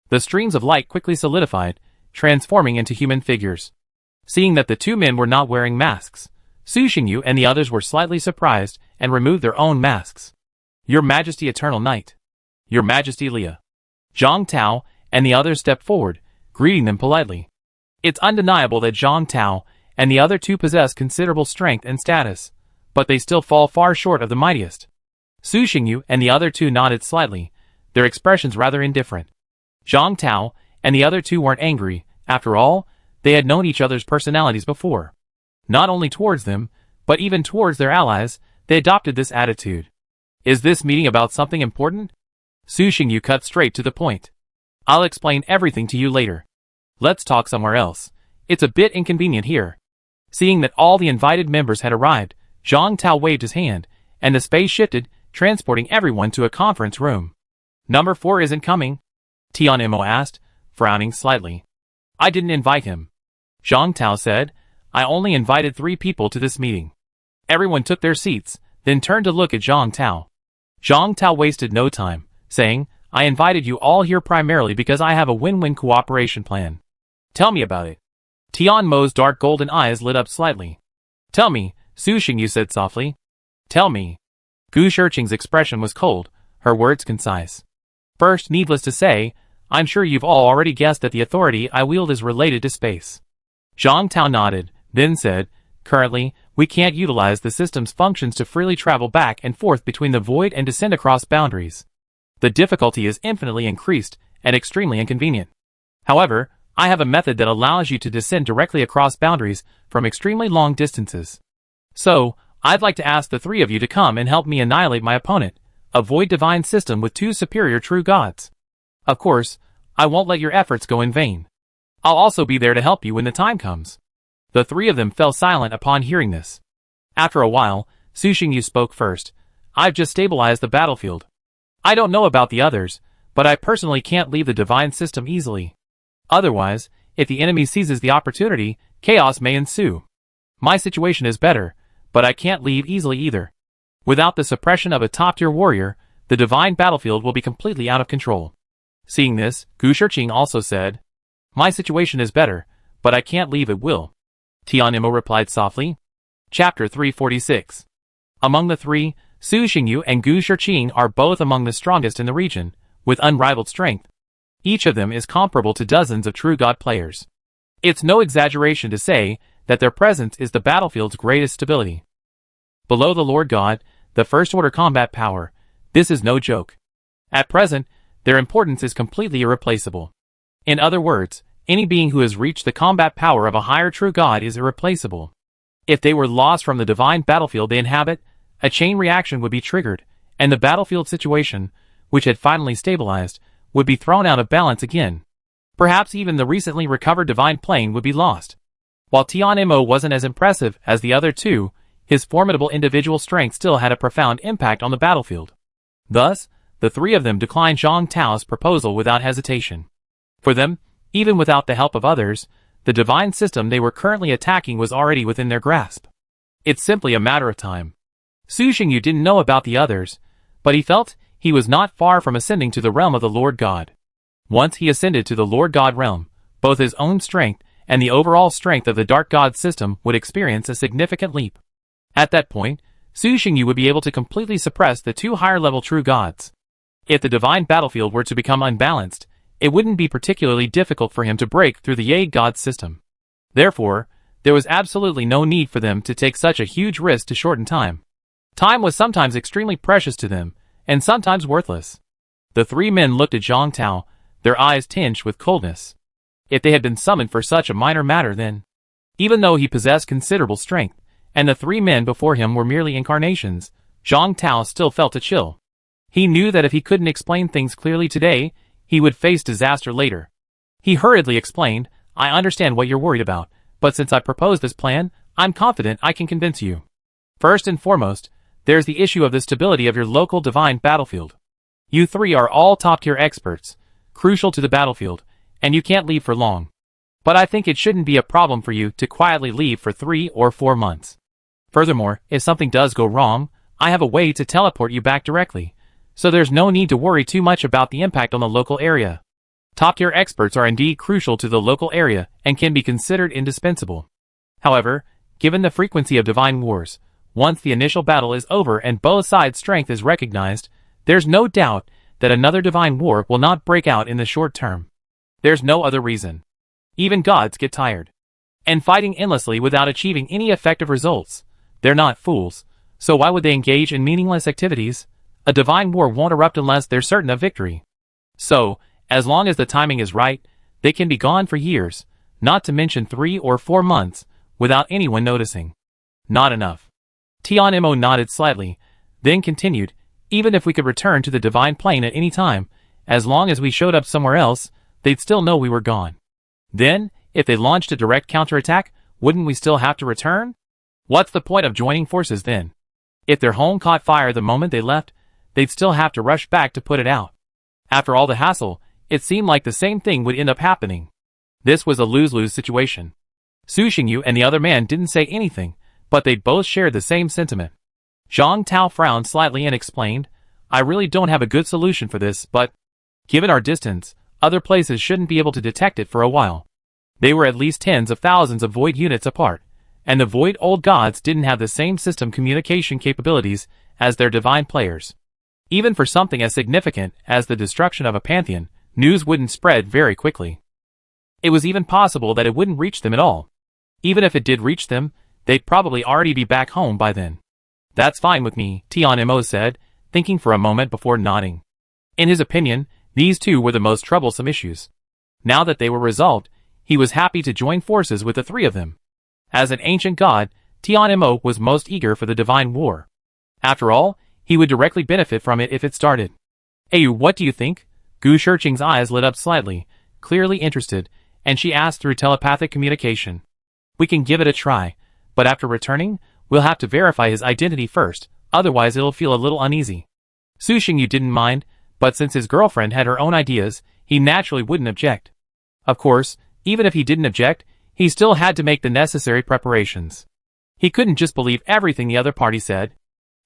The streams of light quickly solidified, transforming into human figures. Seeing that the 2 men were not wearing masks, Su Xingyu and the others were slightly surprised and removed their own masks. Your Majesty Eternal Knight. Your Majesty Leah. Zhang Tao and the others stepped forward, greeting them politely. It's undeniable that Zhang Tao and the other 2 possess considerable strength and status, but they still fall far short of the mightiest. Su Xingyu and the other 2 nodded slightly, their expressions rather indifferent. Zhang Tao and the other 2 weren't angry. After all, they had known each other's personalities before. Not only towards them, but even towards their allies, they adopted this attitude. Is this meeting about something important? Su Xingyu cut straight to the point. I'll explain everything to you later. Let's talk somewhere else. It's a bit inconvenient here. Seeing that all the invited members had arrived, Zhang Tao waved his hand, and the space shifted, transporting everyone to a conference room. Number 4 isn't coming? Tian Mo asked, frowning slightly. I didn't invite him. Zhang Tao said, I only invited 3 people to this meeting. Everyone took their seats, then turned to look at Zhang Tao. Zhang Tao wasted no time, saying, I invited you all here primarily because I have a win-win cooperation plan. Tell me about it. Tian Mo's dark golden eyes lit up slightly. Tell me, Su Xingyu said softly. Tell me. Gu Shiqing's expression was cold, her words concise. First, needless to say, I'm sure you've all already guessed that the authority I wield is related to space. Zhang Tao nodded, then said, currently, we can't utilize the system's functions to freely travel back and forth between the void and descend across boundaries. The difficulty is infinitely increased and extremely inconvenient. However, I have a method that allows you to descend directly across boundaries from extremely long distances. So, I'd like to ask the three of you to come and help me annihilate my opponent, a void divine system with two superior true gods. Of course, I won't let your efforts go in vain. I'll also be there to help you when the time comes. The three of them fell silent upon hearing this. After a while, Su Xingyu spoke first. I've just stabilized the battlefield. I don't know about the others, but I personally can't leave the divine system easily. Otherwise, if the enemy seizes the opportunity, chaos may ensue. My situation is better, but I can't leave easily either. Without the suppression of a top-tier warrior, the divine battlefield will be completely out of control. Seeing this, Gu Shiqing also said, My situation is better, but I can't leave at will. Tianimo replied softly. Chapter 346. Among the three, Su Xingyu and Gu Shiqing are both among the strongest in the region, with unrivaled strength. Each of them is comparable to dozens of true god players. It's no exaggeration to say that their presence is the battlefield's greatest stability. Below the Lord God, the first-order combat power, this is no joke. At present, their importance is completely irreplaceable. In other words, any being who has reached the combat power of a higher true god is irreplaceable. If they were lost from the divine battlefield they inhabit, a chain reaction would be triggered, and the battlefield situation, which had finally stabilized, would be thrown out of balance again. Perhaps even the recently recovered divine plane would be lost. While Tianimo wasn't as impressive as the other two, his formidable individual strength still had a profound impact on the battlefield. Thus, the three of them declined Zhang Tao's proposal without hesitation. For them, even without the help of others, the divine system they were currently attacking was already within their grasp. It's simply a matter of time. Su Xingyu didn't know about the others, but he felt he was not far from ascending to the realm of the Lord God. Once he ascended to the Lord God realm, both his own strength and the overall strength of the Dark God system would experience a significant leap. At that point, Su Xingyu would be able to completely suppress the two higher-level true gods. If the divine battlefield were to become unbalanced, it wouldn't be particularly difficult for him to break through the Ye God system. Therefore, there was absolutely no need for them to take such a huge risk to shorten time. Time was sometimes extremely precious to them, and sometimes worthless. The three men looked at Zhang Tao, their eyes tinged with coldness. If they had been summoned for such a minor matter then, even though he possessed considerable strength, and the three men before him were merely incarnations, Zhang Tao still felt a chill. He knew that if he couldn't explain things clearly today, he would face disaster later. He hurriedly explained, I understand what you're worried about, but since I proposed this plan, I'm confident I can convince you. First and foremost, there's the issue of the stability of your local divine battlefield. You three are all top-tier experts, crucial to the battlefield, and you can't leave for long. But I think it shouldn't be a problem for you to quietly leave for 3 or 4 months. Furthermore, if something does go wrong, I have a way to teleport you back directly, so there's no need to worry too much about the impact on the local area. Top-tier experts are indeed crucial to the local area and can be considered indispensable. However, given the frequency of divine wars, once the initial battle is over and both sides' strength is recognized, there's no doubt that another divine war will not break out in the short term. There's no other reason. Even gods get tired. And fighting endlessly without achieving any effective results. They're not fools, so why would they engage in meaningless activities? A divine war won't erupt unless they're certain of victory. So, as long as the timing is right, they can be gone for years, not to mention 3 or 4 months, without anyone noticing. Not enough. Tianimo nodded slightly, then continued, even if we could return to the divine plane at any time, as long as we showed up somewhere else, they'd still know we were gone. Then, if they launched a direct counterattack, wouldn't we still have to return? What's the point of joining forces then? If their home caught fire the moment they left, they'd still have to rush back to put it out. After all the hassle, it seemed like the same thing would end up happening. This was a lose-lose situation. Su Xingyu and the other man didn't say anything, but they both shared the same sentiment. Zhang Tao frowned slightly and explained, I really don't have a good solution for this, but given our distance, other places shouldn't be able to detect it for a while. They were at least tens of thousands of void units apart, and the Void Old Gods didn't have the same system communication capabilities as their divine players. Even for something as significant as the destruction of a pantheon, news wouldn't spread very quickly. It was even possible that it wouldn't reach them at all. Even if it did reach them, they'd probably already be back home by then. That's fine with me, Tianmo said, thinking for a moment before nodding. In his opinion, these two were the most troublesome issues. Now that they were resolved, he was happy to join forces with the three of them. As an ancient god, Tianmo was most eager for the divine war. After all, he would directly benefit from it if it started. Hey, what do you think? Gu Shiqing's eyes lit up slightly, clearly interested, and she asked through telepathic communication. We can give it a try, but after returning, we'll have to verify his identity first, otherwise it'll feel a little uneasy. Su Xingyu didn't mind, but since his girlfriend had her own ideas, he naturally wouldn't object. Of course, even if he didn't object, he still had to make the necessary preparations. He couldn't just believe everything the other party said.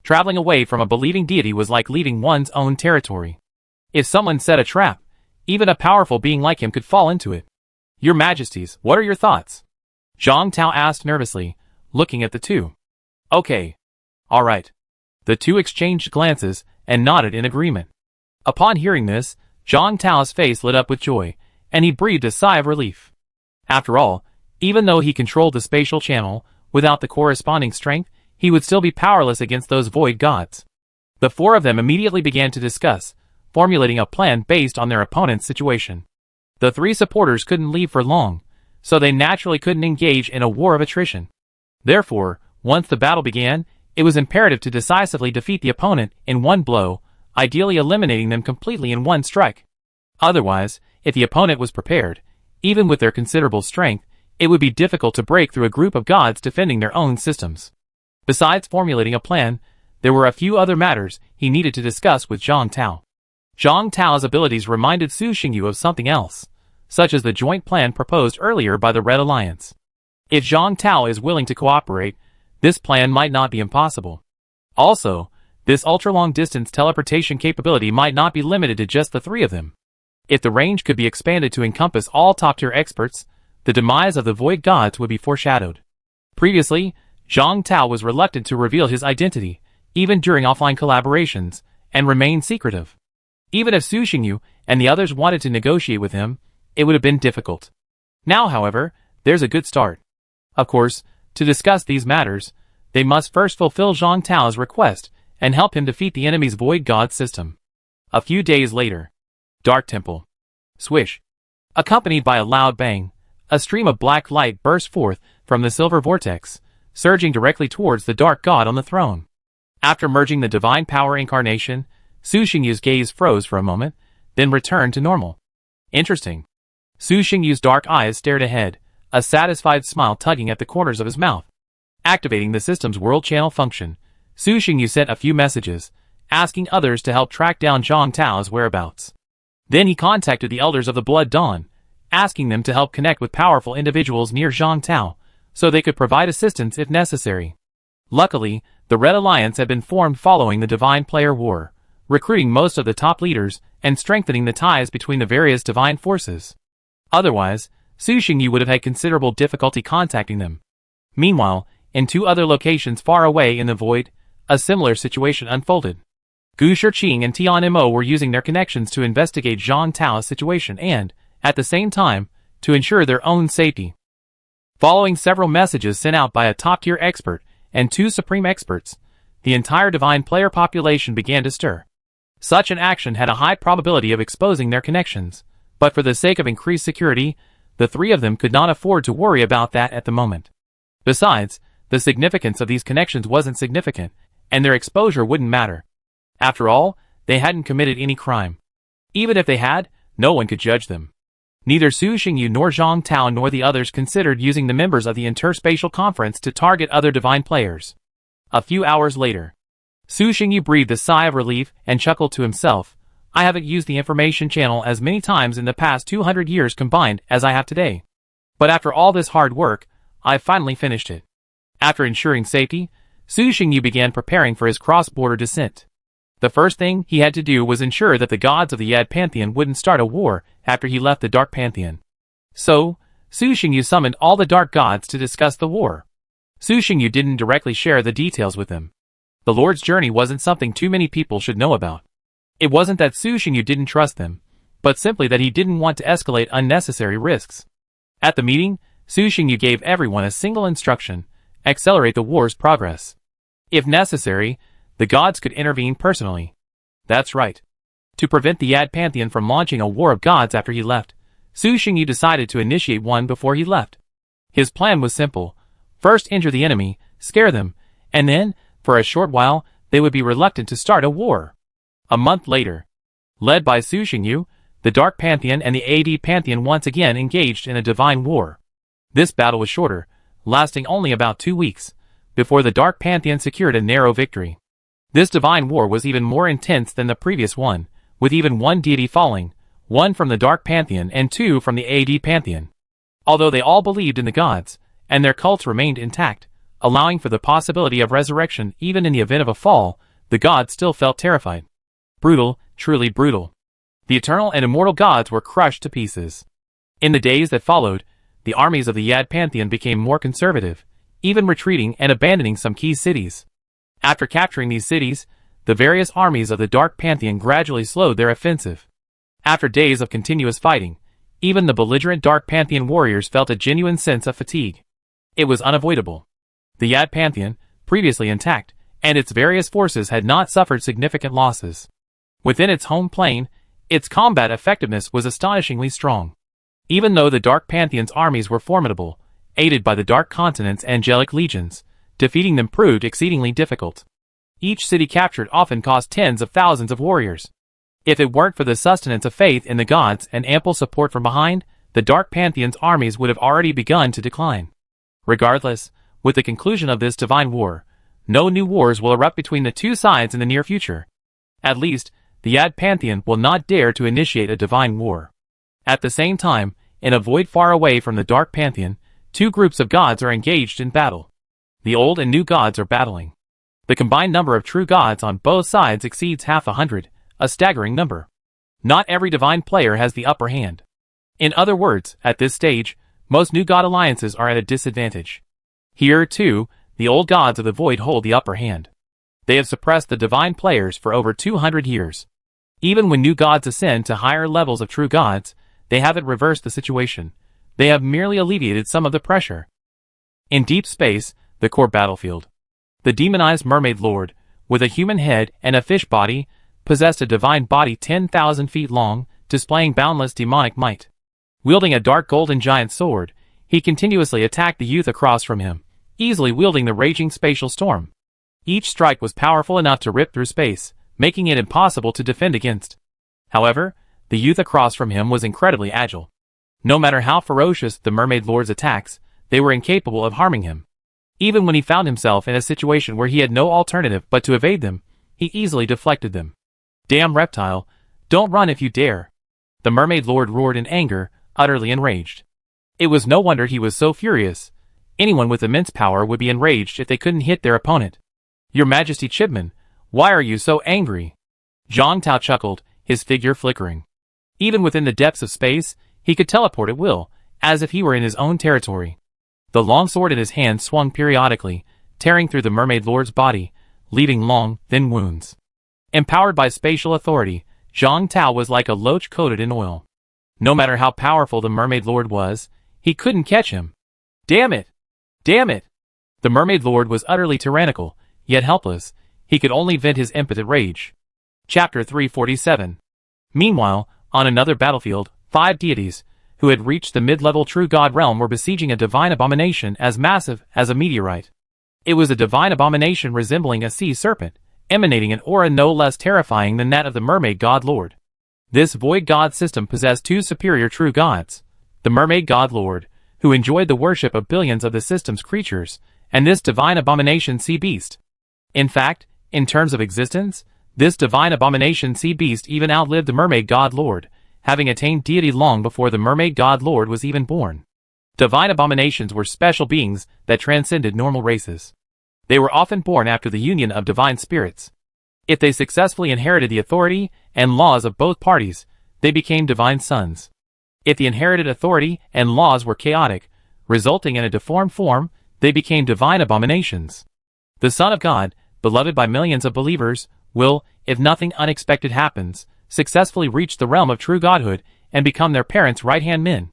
Traveling away from a believing deity was like leaving one's own territory. If someone set a trap, even a powerful being like him could fall into it. Your Majesties, what are your thoughts? Zhang Tao asked nervously, looking at the two. Okay. All right. The two exchanged glances and nodded in agreement. Upon hearing this, Zhang Tao's face lit up with joy, and he breathed a sigh of relief. After all, even though he controlled the spatial channel, without the corresponding strength, he would still be powerless against those void gods. The four of them immediately began to discuss, formulating a plan based on their opponent's situation. The three supporters couldn't leave for long, so they naturally couldn't engage in a war of attrition. Therefore, once the battle began, it was imperative to decisively defeat the opponent in one blow, ideally eliminating them completely in one strike. Otherwise, if the opponent was prepared, even with their considerable strength, it would be difficult to break through a group of gods defending their own systems. Besides formulating a plan, there were a few other matters he needed to discuss with Zhang Tao. Zhang Tao's abilities reminded Su Xingyu of something else, such as the joint plan proposed earlier by the Red Alliance. If Zhang Tao is willing to cooperate, this plan might not be impossible. Also, this ultra-long-distance teleportation capability might not be limited to just the three of them. If the range could be expanded to encompass all top-tier experts, the demise of the Void Gods would be foreshadowed. Previously, Zhang Tao was reluctant to reveal his identity, even during offline collaborations, and remained secretive. Even if Su Xingyu and the others wanted to negotiate with him, it would have been difficult. Now, however, there's a good start. Of course, to discuss these matters, they must first fulfill Zhang Tao's request and help him defeat the enemy's Void God system. A few days later. Dark Temple. Swish. Accompanied by a loud bang, a stream of black light burst forth from the silver vortex, surging directly towards the dark god on the throne. After merging the divine power incarnation, Su Xingyu's gaze froze for a moment, then returned to normal. Interesting. Su Xingyu's dark eyes stared ahead, a satisfied smile tugging at the corners of his mouth. Activating the system's world channel function, Su Xingyu sent a few messages, asking others to help track down Zhang Tao's whereabouts. Then he contacted the elders of the Blood Dawn, asking them to help connect with powerful individuals near Zhang Tao, so they could provide assistance if necessary. Luckily, the Red Alliance had been formed following the Divine Player War, recruiting most of the top leaders and strengthening the ties between the various divine forces. Otherwise, Su Xingyu would have had considerable difficulty contacting them. Meanwhile, in two other locations far away in the void, a similar situation unfolded. Gu Shiqing and Tianmo were using their connections to investigate Zhang Tao's situation and, at the same time, to ensure their own safety. Following several messages sent out by a top-tier expert and two supreme experts, the entire divine player population began to stir. Such an action had a high probability of exposing their connections, but for the sake of increased security, the three of them could not afford to worry about that at the moment. Besides, the significance of these connections wasn't significant, and their exposure wouldn't matter. After all, they hadn't committed any crime. Even if they had, no one could judge them. Neither Su Xingyu nor Zhang Tao nor the others considered using the members of the Interspatial Conference to target other divine players. A few hours later, Su Xingyu breathed a sigh of relief and chuckled to himself. I haven't used the information channel as many times in the past 200 years combined as I have today. But after all this hard work, I've finally finished it. After ensuring safety, Su Xingyu began preparing for his cross-border descent. The first thing he had to do was ensure that the gods of the Yad Pantheon wouldn't start a war after he left the Dark Pantheon. So, Su Xingyu summoned all the Dark Gods to discuss the war. Su Xingyu didn't directly share the details with him. The Lord's journey wasn't something too many people should know about. It wasn't that Su Xingyu didn't trust them, but simply that he didn't want to escalate unnecessary risks. At the meeting, Su Xingyu gave everyone a single instruction: accelerate the war's progress. If necessary, the gods could intervene personally. That's right. To prevent the Yad Pantheon from launching a war of gods after he left, Su Xingyu decided to initiate one before he left. His plan was simple: first injure the enemy, scare them, and then, for a short while, they would be reluctant to start a war. A month later, led by Su Xingyu, the Dark Pantheon and the AD Pantheon once again engaged in a divine war. This battle was shorter, lasting only about 2 weeks, before the Dark Pantheon secured a narrow victory. This divine war was even more intense than the previous one, with even one deity falling, one from the Dark Pantheon and 2 from the AD Pantheon. Although they all believed in the gods, and their cults remained intact, allowing for the possibility of resurrection even in the event of a fall, the gods still felt terrified. Brutal, truly brutal. The eternal and immortal gods were crushed to pieces. In the days that followed, the armies of the Yad Pantheon became more conservative, even retreating and abandoning some key cities. After capturing these cities, the various armies of the Dark Pantheon gradually slowed their offensive. After days of continuous fighting, even the belligerent Dark Pantheon warriors felt a genuine sense of fatigue. It was unavoidable. The Yad Pantheon, previously intact, and its various forces had not suffered significant losses. Within its home plane, its combat effectiveness was astonishingly strong. Even though the Dark Pantheon's armies were formidable, aided by the Dark Continent's angelic legions, defeating them proved exceedingly difficult. Each city captured often cost tens of thousands of warriors. If it weren't for the sustenance of faith in the gods and ample support from behind, the Dark Pantheon's armies would have already begun to decline. Regardless, with the conclusion of this divine war, no new wars will erupt between the two sides in the near future. At least, the Yad Pantheon will not dare to initiate a divine war. At the same time, in a void far away from the Dark Pantheon, 2 groups of gods are engaged in battle. The old and new gods are battling. The combined number of true gods on both sides exceeds 100, a staggering number. Not every divine player has the upper hand. In other words, at this stage, most new god alliances are at a disadvantage. Here, too, the old gods of the void hold the upper hand. They have suppressed the divine players for over 200 years. Even when new gods ascend to higher levels of true gods, they haven't reversed the situation. They have merely alleviated some of the pressure. In deep space, the core battlefield, the demonized mermaid lord, with a human head and a fish body, possessed a divine body 10,000 feet long, displaying boundless demonic might. Wielding a dark golden giant sword, he continuously attacked the youth across from him, easily wielding the raging spatial storm. Each strike was powerful enough to rip through space, making it impossible to defend against. However, the youth across from him was incredibly agile. No matter how ferocious the Mermaid Lord's attacks, they were incapable of harming him. Even when he found himself in a situation where he had no alternative but to evade them, he easily deflected them. "Damn reptile, don't run if you dare!" The Mermaid Lord roared in anger, utterly enraged. It was no wonder he was so furious. Anyone with immense power would be enraged if they couldn't hit their opponent. "Your Majesty Chipman, why are you so angry?" Zhang Tao chuckled, his figure flickering. Even within the depths of space, he could teleport at will, as if he were in his own territory. The long sword in his hand swung periodically, tearing through the Mermaid Lord's body, leaving long, thin wounds. Empowered by spatial authority, Zhang Tao was like a loach coated in oil. No matter how powerful the Mermaid Lord was, he couldn't catch him. "Damn it! Damn it!" The Mermaid Lord was utterly tyrannical, yet helpless. He could only vent his impotent rage. Chapter 347. Meanwhile, on another battlefield, 5 deities, who had reached the mid-level true god realm, were besieging a divine abomination as massive as a meteorite. It was a divine abomination resembling a sea serpent, emanating an aura no less terrifying than that of the mermaid god lord. This void god system possessed 2 superior true gods: the mermaid god lord, who enjoyed the worship of billions of the system's creatures, and this divine abomination sea beast. In fact, in terms of existence, this divine abomination sea beast even outlived the mermaid god lord, having attained deity long before the mermaid god lord was even born. Divine abominations were special beings that transcended normal races. They were often born after the union of divine spirits. If they successfully inherited the authority and laws of both parties, they became divine sons. If the inherited authority and laws were chaotic, resulting in a deformed form, they became divine abominations. The Son of God, beloved by millions of believers, will, if nothing unexpected happens, successfully reach the realm of true godhood and become their parents' right-hand men.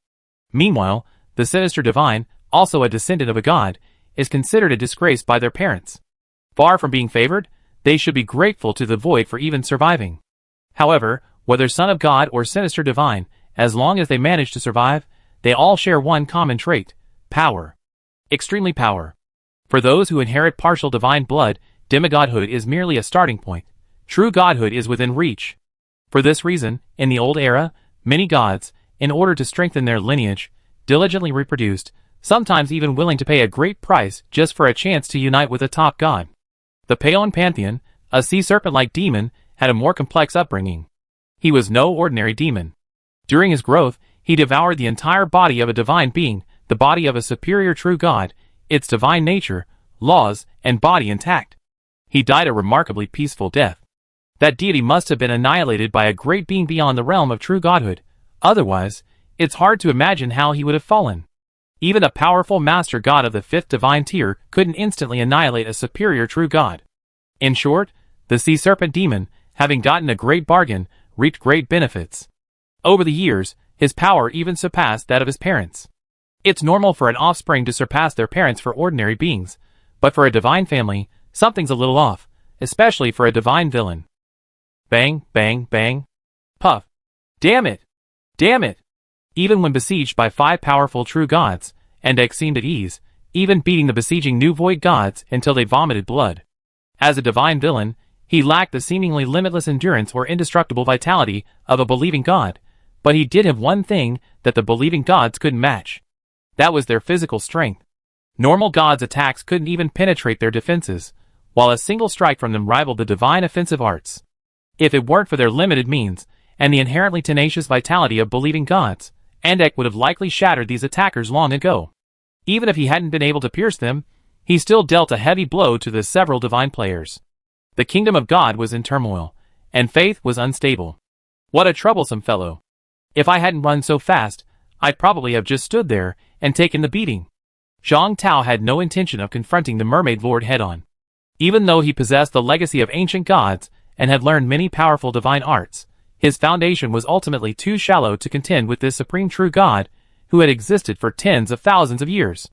Meanwhile, the sinister divine, also a descendant of a god, is considered a disgrace by their parents. Far from being favored, they should be grateful to the void for even surviving. However, whether Son of God or sinister divine, as long as they manage to survive, they all share one common trait: power. Extremely power. For those who inherit partial divine blood, demigodhood is merely a starting point. True godhood is within reach. For this reason, in the old era, many gods, in order to strengthen their lineage, diligently reproduced, sometimes even willing to pay a great price just for a chance to unite with a top god. The Paeon pantheon, a sea serpent-like demon, had a more complex upbringing. He was no ordinary demon. During his growth, he devoured the entire body of a divine being, the body of a superior true god, its divine nature, laws, and body intact. He died a remarkably peaceful death. That deity must have been annihilated by a great being beyond the realm of true godhood. Otherwise, it's hard to imagine how he would have fallen. Even a powerful master god of the fifth divine tier couldn't instantly annihilate a superior true god. In short, the sea serpent demon, having gotten a great bargain, reaped great benefits. Over the years, his power even surpassed that of his parents. It's normal for an offspring to surpass their parents for ordinary beings, but for a divine family, something's a little off, especially for a divine villain. Bang, bang, bang. Puff. Damn it! Damn it! Even when besieged by 5 powerful true gods, Endek seemed at ease, even beating the besieging new void gods until they vomited blood. As a divine villain, he lacked the seemingly limitless endurance or indestructible vitality of a believing god, but he did have one thing that the believing gods couldn't match. That was their physical strength. Normal gods' attacks couldn't even penetrate their defenses, while a single strike from them rivaled the divine offensive arts. If it weren't for their limited means, and the inherently tenacious vitality of believing gods, Endek would have likely shattered these attackers long ago. Even if he hadn't been able to pierce them, he still dealt a heavy blow to the several divine players. The kingdom of God was in turmoil, and faith was unstable. What a troublesome fellow. If I hadn't run so fast, I'd probably have just stood there and taken the beating. Zhang Tao had no intention of confronting the Mermaid Lord head-on. Even though he possessed the legacy of ancient gods and had learned many powerful divine arts, his foundation was ultimately too shallow to contend with this supreme true god who had existed for tens of thousands of years.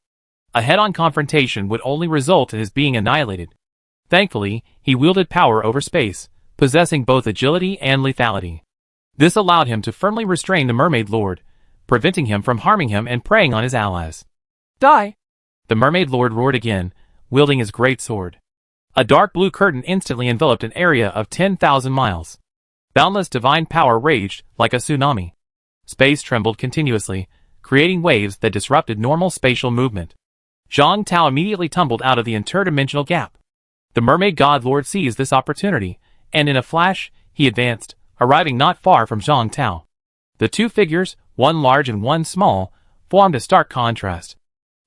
A head-on confrontation would only result in his being annihilated. Thankfully, he wielded power over space, possessing both agility and lethality. This allowed him to firmly restrain the Mermaid Lord, preventing him from harming him and preying on his allies. Die! The Mermaid Lord roared again, wielding his great sword. A dark blue curtain instantly enveloped an area of 10,000 miles. Boundless divine power raged like a tsunami. Space trembled continuously, creating waves that disrupted normal spatial movement. Zhang Tao immediately tumbled out of the interdimensional gap. The Mermaid God Lord seized this opportunity, and in a flash, he advanced, arriving not far from Zhang Tao. The two figures, one large and one small, formed a stark contrast.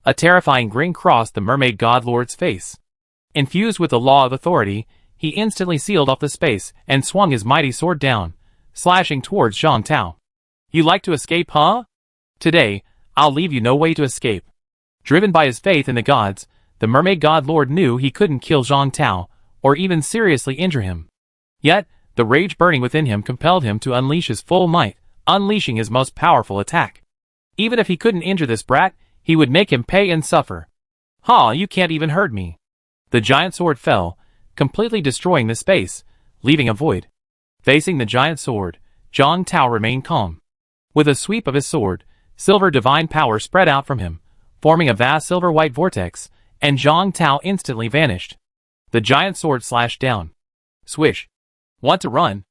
A terrifying grin crossed the Mermaid God Lord's face. Infused with the law of authority, he instantly sealed off the space and swung his mighty sword down, slashing towards Zhang Tao. You like to escape, huh? Today, I'll leave you no way to escape. Driven by his faith in the gods, the Mermaid God Lord knew he couldn't kill Zhang Tao, or even seriously injure him. Yet, the rage burning within him compelled him to unleash his full might, unleashing his most powerful attack. Even if he couldn't injure this brat, he would make him pay and suffer. Ha, you can't even hurt me. The giant sword fell, completely destroying the space, leaving a void. Facing the giant sword, Zhang Tao remained calm. With a sweep of his sword, silver divine power spread out from him, forming a vast silver-white vortex, and Zhang Tao instantly vanished. The giant sword slashed down. Swish. Want to run?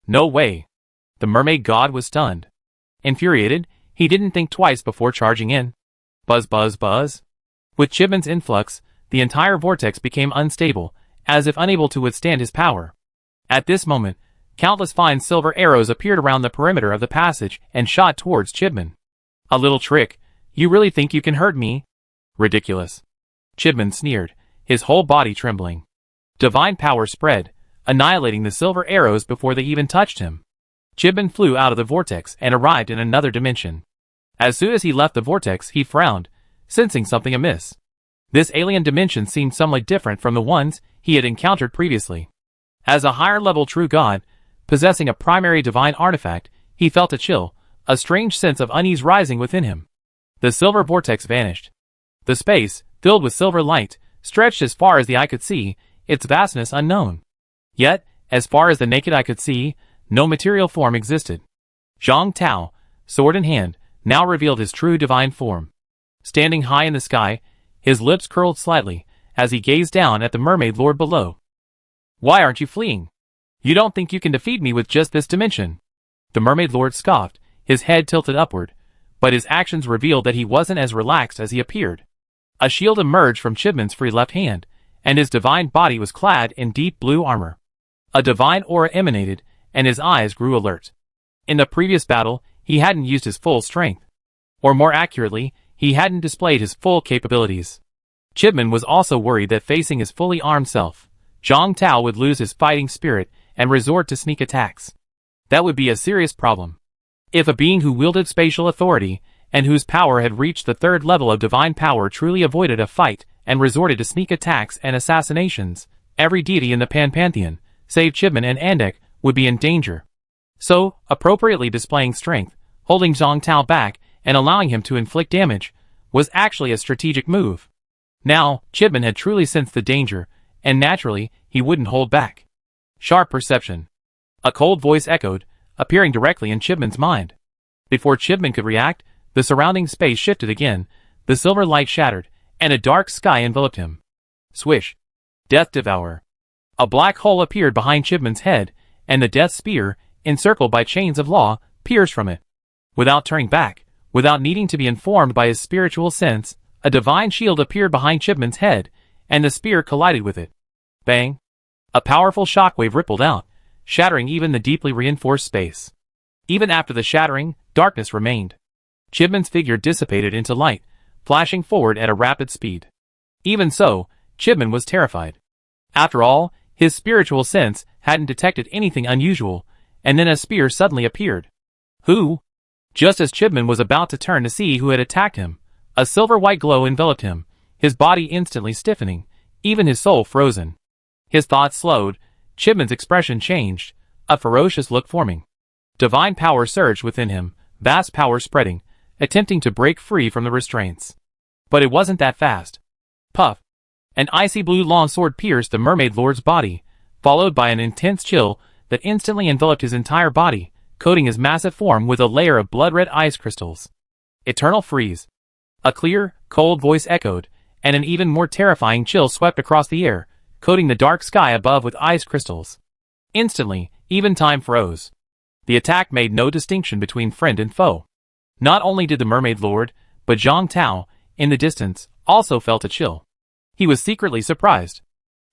No way. The mermaid god was stunned. Infuriated, he didn't think twice before charging in. Buzz buzz buzz. With Chibman's influx, the entire vortex became unstable, as if unable to withstand his power. At this moment, countless fine silver arrows appeared around the perimeter of the passage and shot towards Chibman. A little trick. You really think you can hurt me? Ridiculous. Chibman sneered, his whole body trembling. Divine power spread, annihilating the silver arrows before they even touched him. Chibman flew out of the vortex and arrived in another dimension. As soon as he left the vortex, he frowned, sensing something amiss. This alien dimension seemed somewhat different from the ones he had encountered previously. As a higher-level true god, possessing a primary divine artifact, he felt a chill, a strange sense of unease rising within him. The silver vortex vanished. The space, filled with silver light, stretched as far as the eye could see, its vastness unknown. Yet, as far as the naked eye could see, no material form existed. Zhang Tao, sword in hand, now revealed his true divine form. Standing high in the sky, his lips curled slightly, as he gazed down at the mermaid lord below. "Why aren't you fleeing? You don't think you can defeat me with just this dimension?" The mermaid lord scoffed, his head tilted upward, but his actions revealed that he wasn't as relaxed as he appeared. A shield emerged from Chibman's free left hand, and his divine body was clad in deep blue armor. A divine aura emanated, and his eyes grew alert. In the previous battle, he hadn't used his full strength. Or more accurately, he hadn't displayed his full capabilities. Chibman was also worried that facing his fully armed self, Zhang Tao would lose his fighting spirit and resort to sneak attacks. That would be a serious problem. If a being who wielded spatial authority, and whose power had reached the third level of divine power truly avoided a fight and resorted to sneak attacks and assassinations, every deity in the Pantheon, save Chibman and Andek, would be in danger. So, appropriately displaying strength, holding Zhang Tao back, and allowing him to inflict damage, was actually a strategic move. Now, Chibman had truly sensed the danger, and naturally, he wouldn't hold back. Sharp perception. A cold voice echoed, appearing directly in Chibman's mind. Before Chibman could react, the surrounding space shifted again, the silver light shattered, and a dark sky enveloped him. Swish. Death Devourer. A black hole appeared behind Chibman's head, and the death spear, encircled by chains of law, pierced from it. Without turning back, without needing to be informed by his spiritual sense, a divine shield appeared behind Chibman's head, and the spear collided with it. Bang! A powerful shockwave rippled out, shattering even the deeply reinforced space. Even after the shattering, darkness remained. Chibman's figure dissipated into light, flashing forward at a rapid speed. Even so, Chibman was terrified. After all, his spiritual sense hadn't detected anything unusual, and then a spear suddenly appeared. Who? Just as Chibman was about to turn to see who had attacked him, a silver-white glow enveloped him, his body instantly stiffening, even his soul frozen. His thoughts slowed, Chibman's expression changed, a ferocious look forming. Divine power surged within him, vast power spreading, attempting to break free from the restraints. But it wasn't that fast. Puff! An icy blue long sword pierced the mermaid lord's body, followed by an intense chill that instantly enveloped his entire body, coating his massive form with a layer of blood-red ice crystals. Eternal freeze. A clear, cold voice echoed, and an even more terrifying chill swept across the air, coating the dark sky above with ice crystals. Instantly, even time froze. The attack made no distinction between friend and foe. Not only did the mermaid lord, but Zhang Tao, in the distance, also felt a chill. He was secretly surprised.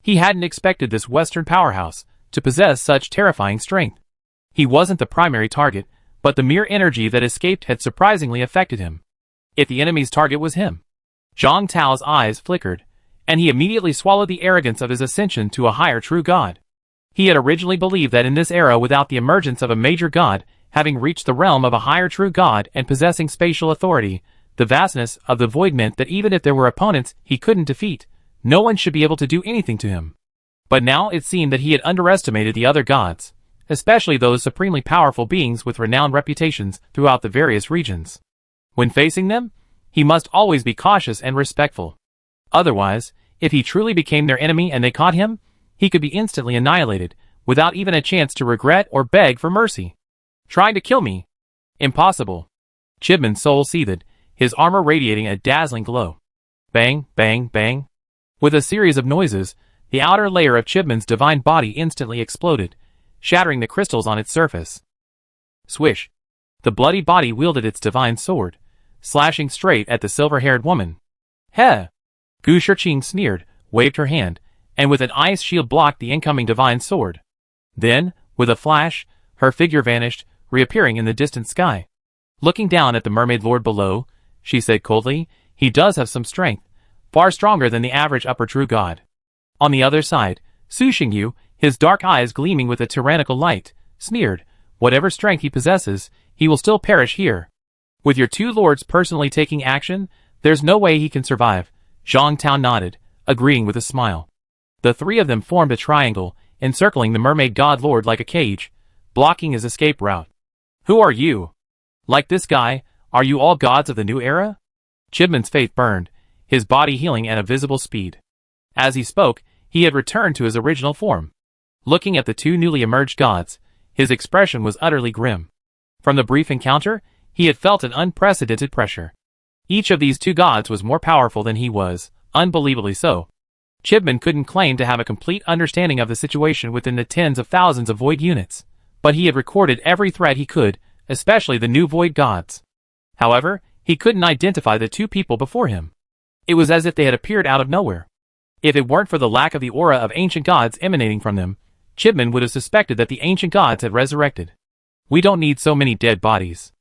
He hadn't expected this Western powerhouse to possess such terrifying strength. He wasn't the primary target, but the mere energy that escaped had surprisingly affected him. If the enemy's target was him. Zhang Tao's eyes flickered, and he immediately swallowed the arrogance of his ascension to a higher true god. He had originally believed that in this era, without the emergence of a major god, having reached the realm of a higher true god and possessing spatial authority, the vastness of the void meant that even if there were opponents he couldn't defeat, no one should be able to do anything to him. But now it seemed that he had underestimated the other gods, especially those supremely powerful beings with renowned reputations throughout the various regions. When facing them, he must always be cautious and respectful. Otherwise, if he truly became their enemy and they caught him, he could be instantly annihilated, without even a chance to regret or beg for mercy. Trying to kill me? Impossible. Chibman's soul seethed, his armor radiating a dazzling glow. Bang, bang, bang. With a series of noises, the outer layer of Chibman's divine body instantly exploded, shattering the crystals on its surface. Swish. The bloody body wielded its divine sword, slashing straight at the silver-haired woman. Heh! Gu Shiqing sneered, waved her hand, and with an ice shield blocked the incoming divine sword. Then, with a flash, her figure vanished, reappearing in the distant sky. Looking down at the mermaid lord below, she said coldly, "He does have some strength, far stronger than the average upper true god." On the other side, Su Xingyu, his dark eyes gleaming with a tyrannical light, sneered, "Whatever strength he possesses, he will still perish here. With your two lords personally taking action, there's no way he can survive. Zhang Tao nodded, agreeing with a smile. The three of them formed a triangle, encircling the mermaid god lord like a cage, blocking his escape route. Who are you? Like this guy, are you all gods of the new era? Chibman's face burned, his body healing at a visible speed. As he spoke, he had returned to his original form. Looking at the two newly emerged gods, his expression was utterly grim. From the brief encounter, he had felt an unprecedented pressure. Each of these two gods was more powerful than he was, unbelievably so. Chibman couldn't claim to have a complete understanding of the situation within the tens of thousands of Void units, but he had recorded every threat he could, especially the new Void gods. However, he couldn't identify the two people before him. It was as if they had appeared out of nowhere. If it weren't for the lack of the aura of ancient gods emanating from them, Chibman would have suspected that the ancient gods had resurrected. We don't need so many dead bodies.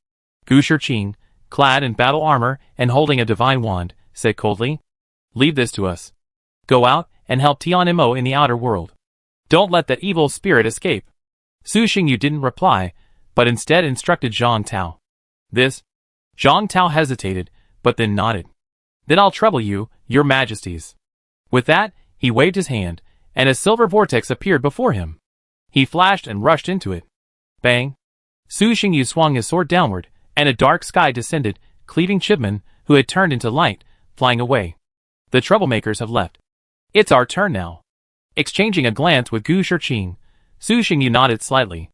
Gu Shiqing, clad in battle armor and holding a divine wand, said coldly. Leave this to us. Go out and help Tian Mo in the outer world. Don't let that evil spirit escape. Su Xingyu didn't reply, but instead instructed Zhang Tao. This? Zhang Tao hesitated, but then nodded. Then I'll trouble you, your majesties. With that, he waved his hand, and a silver vortex appeared before him. He flashed and rushed into it. Bang! Su Xingyu swung his sword downward, and a dark sky descended, cleaving Chibman, who had turned into light, flying away. The troublemakers have left. It's our turn now. Exchanging a glance with Gu Shiqing, Su Xingyu nodded slightly.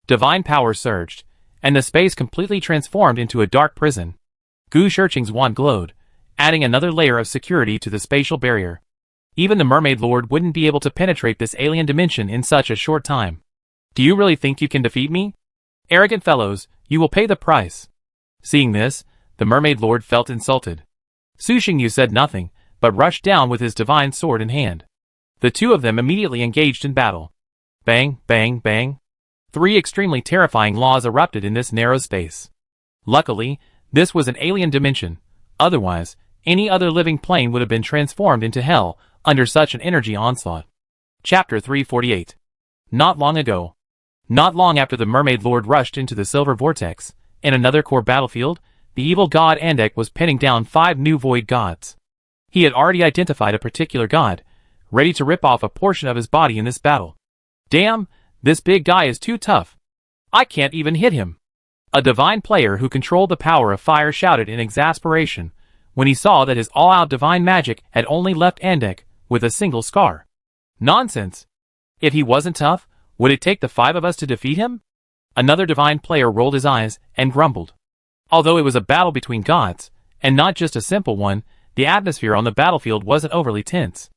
Divine power surged, and the space completely transformed into a dark prison. Gu Shiqing's wand glowed, adding another layer of security to the spatial barrier. Even the Mermaid Lord wouldn't be able to penetrate this alien dimension in such a short time. Do you really think you can defeat me? Arrogant fellows, you will pay the price. Seeing this, the Mermaid Lord felt insulted. Su Xingyu said nothing, but rushed down with his divine sword in hand. The two of them immediately engaged in battle. Bang, bang, bang. 3 extremely terrifying laws erupted in this narrow space. Luckily, this was an alien dimension. Otherwise, any other living plane would have been transformed into hell under such an energy onslaught. Chapter 348. Not long ago. Not long after the Mermaid Lord rushed into the Silver Vortex, in another core battlefield, the evil god Andek was pinning down 5 new Void gods. He had already identified a particular god, ready to rip off a portion of his body in this battle. Damn, this big guy is too tough. I can't even hit him. A divine player who controlled the power of fire shouted in exasperation when he saw that his all-out divine magic had only left Andek with a single scar. Nonsense. If he wasn't tough, would it take the 5 of us to defeat him? Another divine player rolled his eyes and grumbled. Although it was a battle between gods, and not just a simple one, the atmosphere on the battlefield wasn't overly tense.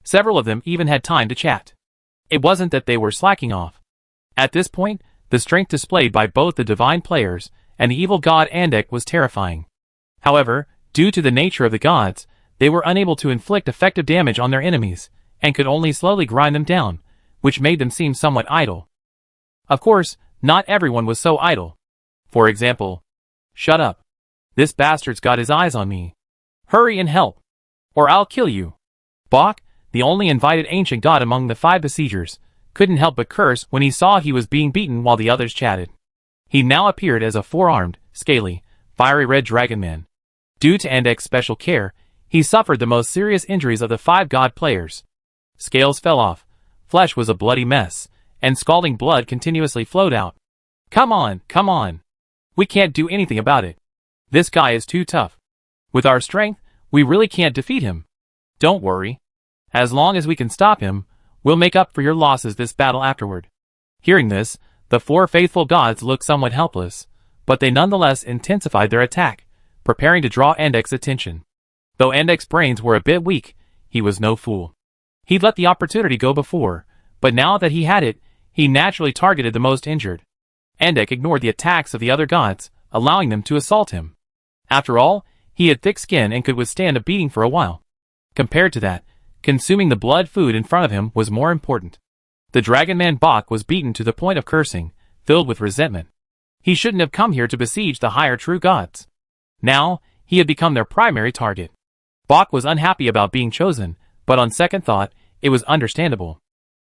Several of them even had time to chat. It wasn't that they were slacking off. At this point, the strength displayed by both the divine players and the evil god Andek was terrifying. However, due to the nature of the gods, they were unable to inflict effective damage on their enemies, and could only slowly grind them down, which made them seem somewhat idle. Of course, not everyone was so idle. For example, shut up. This bastard's got his eyes on me. Hurry and help, or I'll kill you. Bok, the only invited ancient god among the 5 besiegers, couldn't help but curse when he saw he was being beaten while the others chatted. He now appeared as a 4-armed, scaly, fiery red dragon man. Due to Andek's special care, he suffered the most serious injuries of the 5 god players. Scales fell off, flesh was a bloody mess, and scalding blood continuously flowed out. Come on, come on. We can't do anything about it. This guy is too tough. With our strength, we really can't defeat him. Don't worry. As long as we can stop him, we'll make up for your losses this battle afterward. Hearing this, the 4 faithful gods looked somewhat helpless, but they nonetheless intensified their attack, preparing to draw Andek's attention. Though Andek's brains were a bit weak, he was no fool. He'd let the opportunity go before, but now that he had it, he naturally targeted the most injured. Andek ignored the attacks of the other gods, allowing them to assault him. After all, he had thick skin and could withstand a beating for a while. Compared to that, consuming the blood food in front of him was more important. The Dragon Man Bok was beaten to the point of cursing, filled with resentment. He shouldn't have come here to besiege the higher true gods. Now, he had become their primary target. Bok was unhappy about being chosen, but on second thought, it was understandable.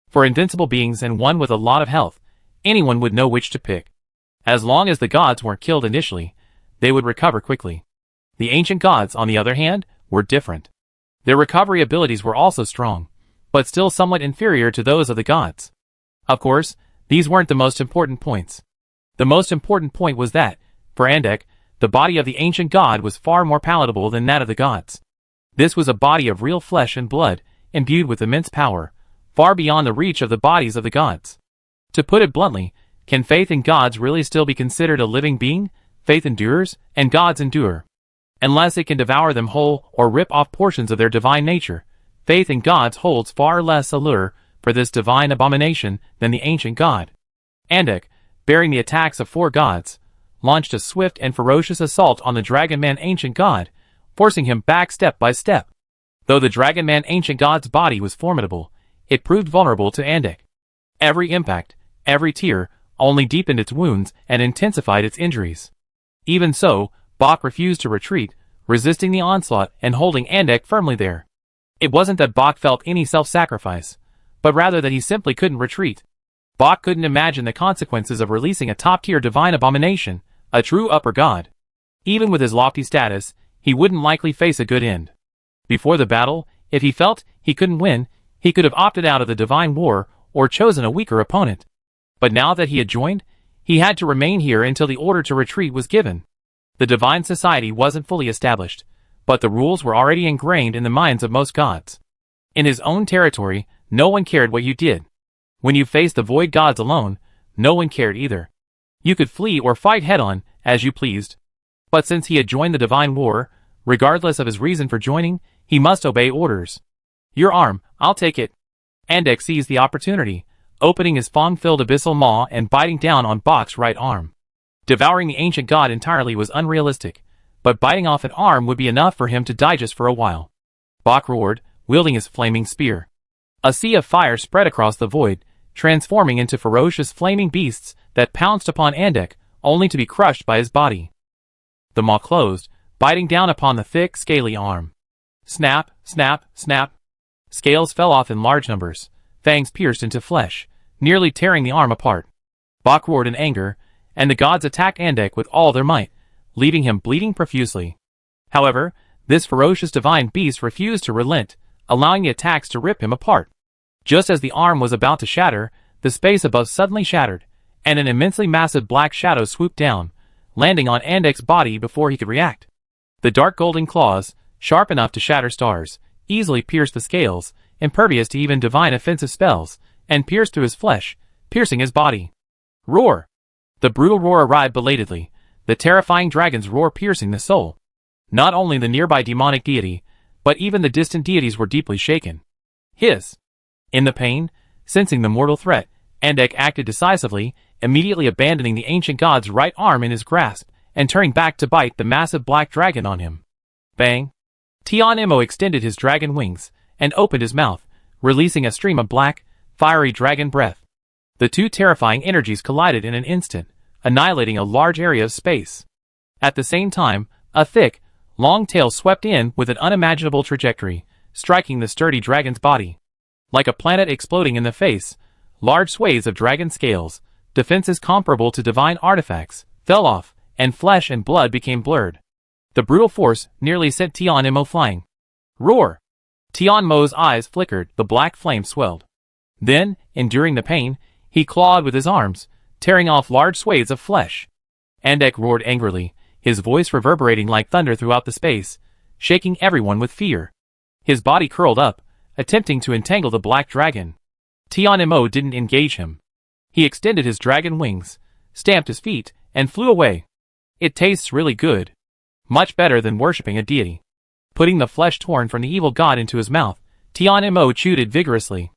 For invincible beings and one with a lot of health, anyone would know which to pick. As long as the gods weren't killed initially, they would recover quickly. The ancient gods, on the other hand, were different. Their recovery abilities were also strong, but still somewhat inferior to those of the gods. Of course, these weren't the most important points. The most important point was that, for Andek, the body of the ancient god was far more palatable than that of the gods. This was a body of real flesh and blood, imbued with immense power, far beyond the reach of the bodies of the gods. To put it bluntly, can faith in gods really still be considered a living being? Faith endures, and gods endure. Unless it can devour them whole or rip off portions of their divine nature, faith in gods holds far less allure for this divine abomination than the ancient god. Andek, bearing the attacks of 4 gods, launched a swift and ferocious assault on the Dragon Man ancient god, forcing him back step by step. Though the Dragon Man ancient god's body was formidable, it proved vulnerable to Andek. Every impact, every tear, only deepened its wounds and intensified its injuries. Even so, Bok refused to retreat, resisting the onslaught and holding Andek firmly there. It wasn't that Bok felt any self-sacrifice, but rather that he simply couldn't retreat. Bok couldn't imagine the consequences of releasing a top-tier divine abomination, a true upper god. Even with his lofty status, he wouldn't likely face a good end. Before the battle, if he felt he couldn't win, he could have opted out of the divine war or chosen a weaker opponent. But now that he had joined, he had to remain here until the order to retreat was given. The divine society wasn't fully established, but the rules were already ingrained in the minds of most gods. In his own territory, no one cared what you did. When you faced the void gods alone, no one cared either. You could flee or fight head-on, as you pleased. But since he had joined the divine war, regardless of his reason for joining, he must obey orders. Your arm, I'll take it. Andek seized the opportunity, opening his fang-filled abyssal maw and biting down on Bok's right arm. Devouring the ancient god entirely was unrealistic, but biting off an arm would be enough for him to digest for a while. Bok roared, wielding his flaming spear. A sea of fire spread across the void, transforming into ferocious flaming beasts that pounced upon Andek, only to be crushed by his body. The maw closed, biting down upon the thick, scaly arm. Snap, snap, snap. Scales fell off in large numbers, fangs pierced into flesh, nearly tearing the arm apart. Bok roared in anger, and the gods attacked Andek with all their might, leaving him bleeding profusely. However, this ferocious divine beast refused to relent, allowing the attacks to rip him apart. Just as the arm was about to shatter, the space above suddenly shattered, and an immensely massive black shadow swooped down, landing on Andek's body before he could react. The dark golden claws, sharp enough to shatter stars, easily pierced the scales, impervious to even divine offensive spells, and pierced through his flesh, piercing his body. Roar! The brutal roar arrived belatedly, the terrifying dragon's roar piercing the soul. Not only the nearby demonic deity, but even the distant deities were deeply shaken. Hiss! In the pain, sensing the mortal threat, Andek acted decisively, immediately abandoning the ancient god's right arm in his grasp, and turning back to bite the massive black dragon on him. Bang! Tian Imo extended his dragon wings, and opened his mouth, releasing a stream of black, fiery dragon breath. The two terrifying energies collided in an instant, annihilating a large area of space. At the same time, a thick, long tail swept in with an unimaginable trajectory, striking the sturdy dragon's body. Like a planet exploding in the face, large swathes of dragon scales, defenses comparable to divine artifacts, fell off, and flesh and blood became blurred. The brutal force nearly sent Tian Imo flying. Roar! Tian Mo's eyes flickered, the black flame swelled. Then, enduring the pain, he clawed with his arms, tearing off large swathes of flesh. Andek roared angrily, his voice reverberating like thunder throughout the space, shaking everyone with fear. His body curled up, attempting to entangle the black dragon. Tian Imo didn't engage him. He extended his dragon wings, stamped his feet, and flew away. It tastes really good. Much better than worshipping a deity. Putting the flesh torn from the evil god into his mouth, Tian Imo chewed it vigorously.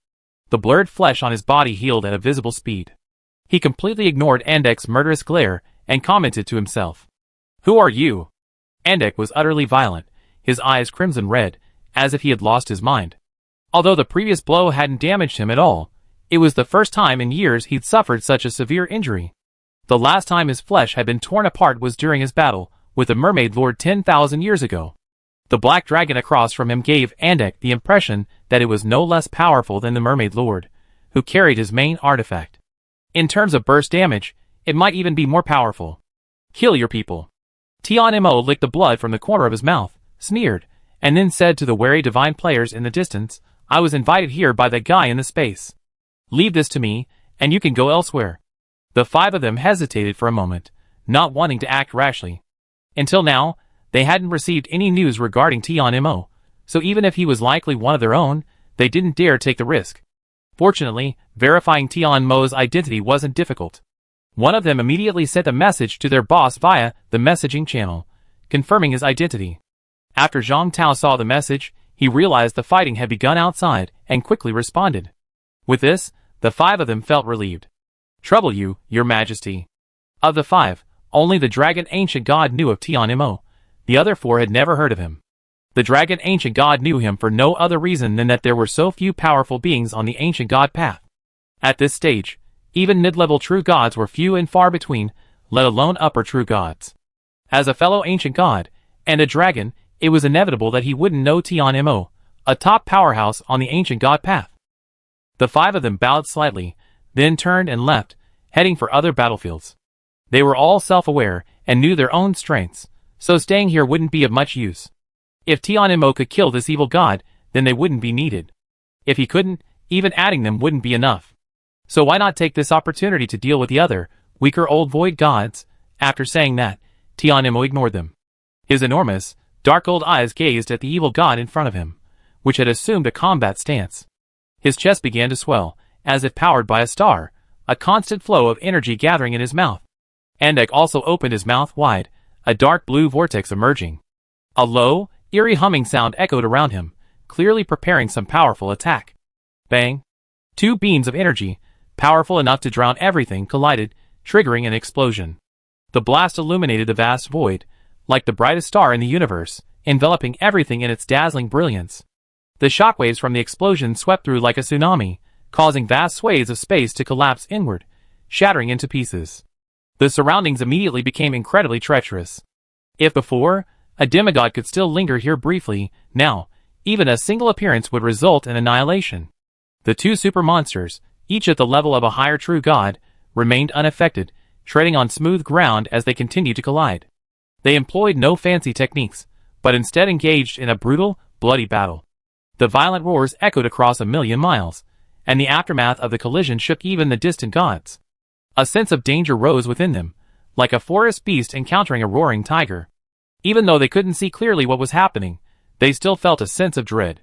The blurred flesh on his body healed at a visible speed. He completely ignored Andek's murderous glare and commented to himself. Who are you? Andek was utterly violent, his eyes crimson red, as if he had lost his mind. Although the previous blow hadn't damaged him at all, it was the first time in years he'd suffered such a severe injury. The last time his flesh had been torn apart was during his battle with the Mermaid Lord 10,000 years ago. The black dragon across from him gave Andek the impression that it was no less powerful than the Mermaid Lord, who carried his main artifact. In terms of burst damage, it might even be more powerful. Kill your people. Tian Imo licked the blood from the corner of his mouth, sneered, and then said to the wary divine players in the distance, "I was invited here by that guy in the space. Leave this to me, and you can go elsewhere." The 5 of them hesitated for a moment, not wanting to act rashly. Until now, they hadn't received any news regarding Tian Mo, so even if he was likely one of their own, they didn't dare take the risk. Fortunately, verifying Tian Mo's identity wasn't difficult. One of them immediately sent a message to their boss via the messaging channel, confirming his identity. After Zhang Tao saw the message, he realized the fighting had begun outside and quickly responded. With this, the 5 of them felt relieved. "Trouble you, your majesty." Of the 5, only the dragon ancient god knew of Tian Mo. The other 4 had never heard of him. The dragon ancient god knew him for no other reason than that there were so few powerful beings on the ancient god path. At this stage, even mid-level true gods were few and far between, let alone upper true gods. As a fellow ancient god, and a dragon, it was inevitable that he wouldn't know Tian Mo, a top powerhouse on the ancient god path. The 5 of them bowed slightly, then turned and left, heading for other battlefields. They were all self-aware and knew their own strengths, so staying here wouldn't be of much use. If Tian Mo could kill this evil god, then they wouldn't be needed. If he couldn't, even adding them wouldn't be enough. So why not take this opportunity to deal with the other, weaker old void gods? After saying that, Tian Mo ignored them. His enormous, dark old eyes gazed at the evil god in front of him, which had assumed a combat stance. His chest began to swell, as if powered by a star, a constant flow of energy gathering in his mouth. Andek also opened his mouth wide, a dark blue vortex emerging. A low, eerie humming sound echoed around him, clearly preparing some powerful attack. Bang! 2 beams of energy, powerful enough to drown everything, collided, triggering an explosion. The blast illuminated the vast void, like the brightest star in the universe, enveloping everything in its dazzling brilliance. The shockwaves from the explosion swept through like a tsunami, causing vast swathes of space to collapse inward, shattering into pieces. The surroundings immediately became incredibly treacherous. If before, a demigod could still linger here briefly, now, even a single appearance would result in annihilation. The 2 super monsters, each at the level of a higher true god, remained unaffected, treading on smooth ground as they continued to collide. They employed no fancy techniques, but instead engaged in a brutal, bloody battle. The violent roars echoed across 1,000,000 miles, and the aftermath of the collision shook even the distant gods. A sense of danger rose within them, like a forest beast encountering a roaring tiger. Even though they couldn't see clearly what was happening, they still felt a sense of dread.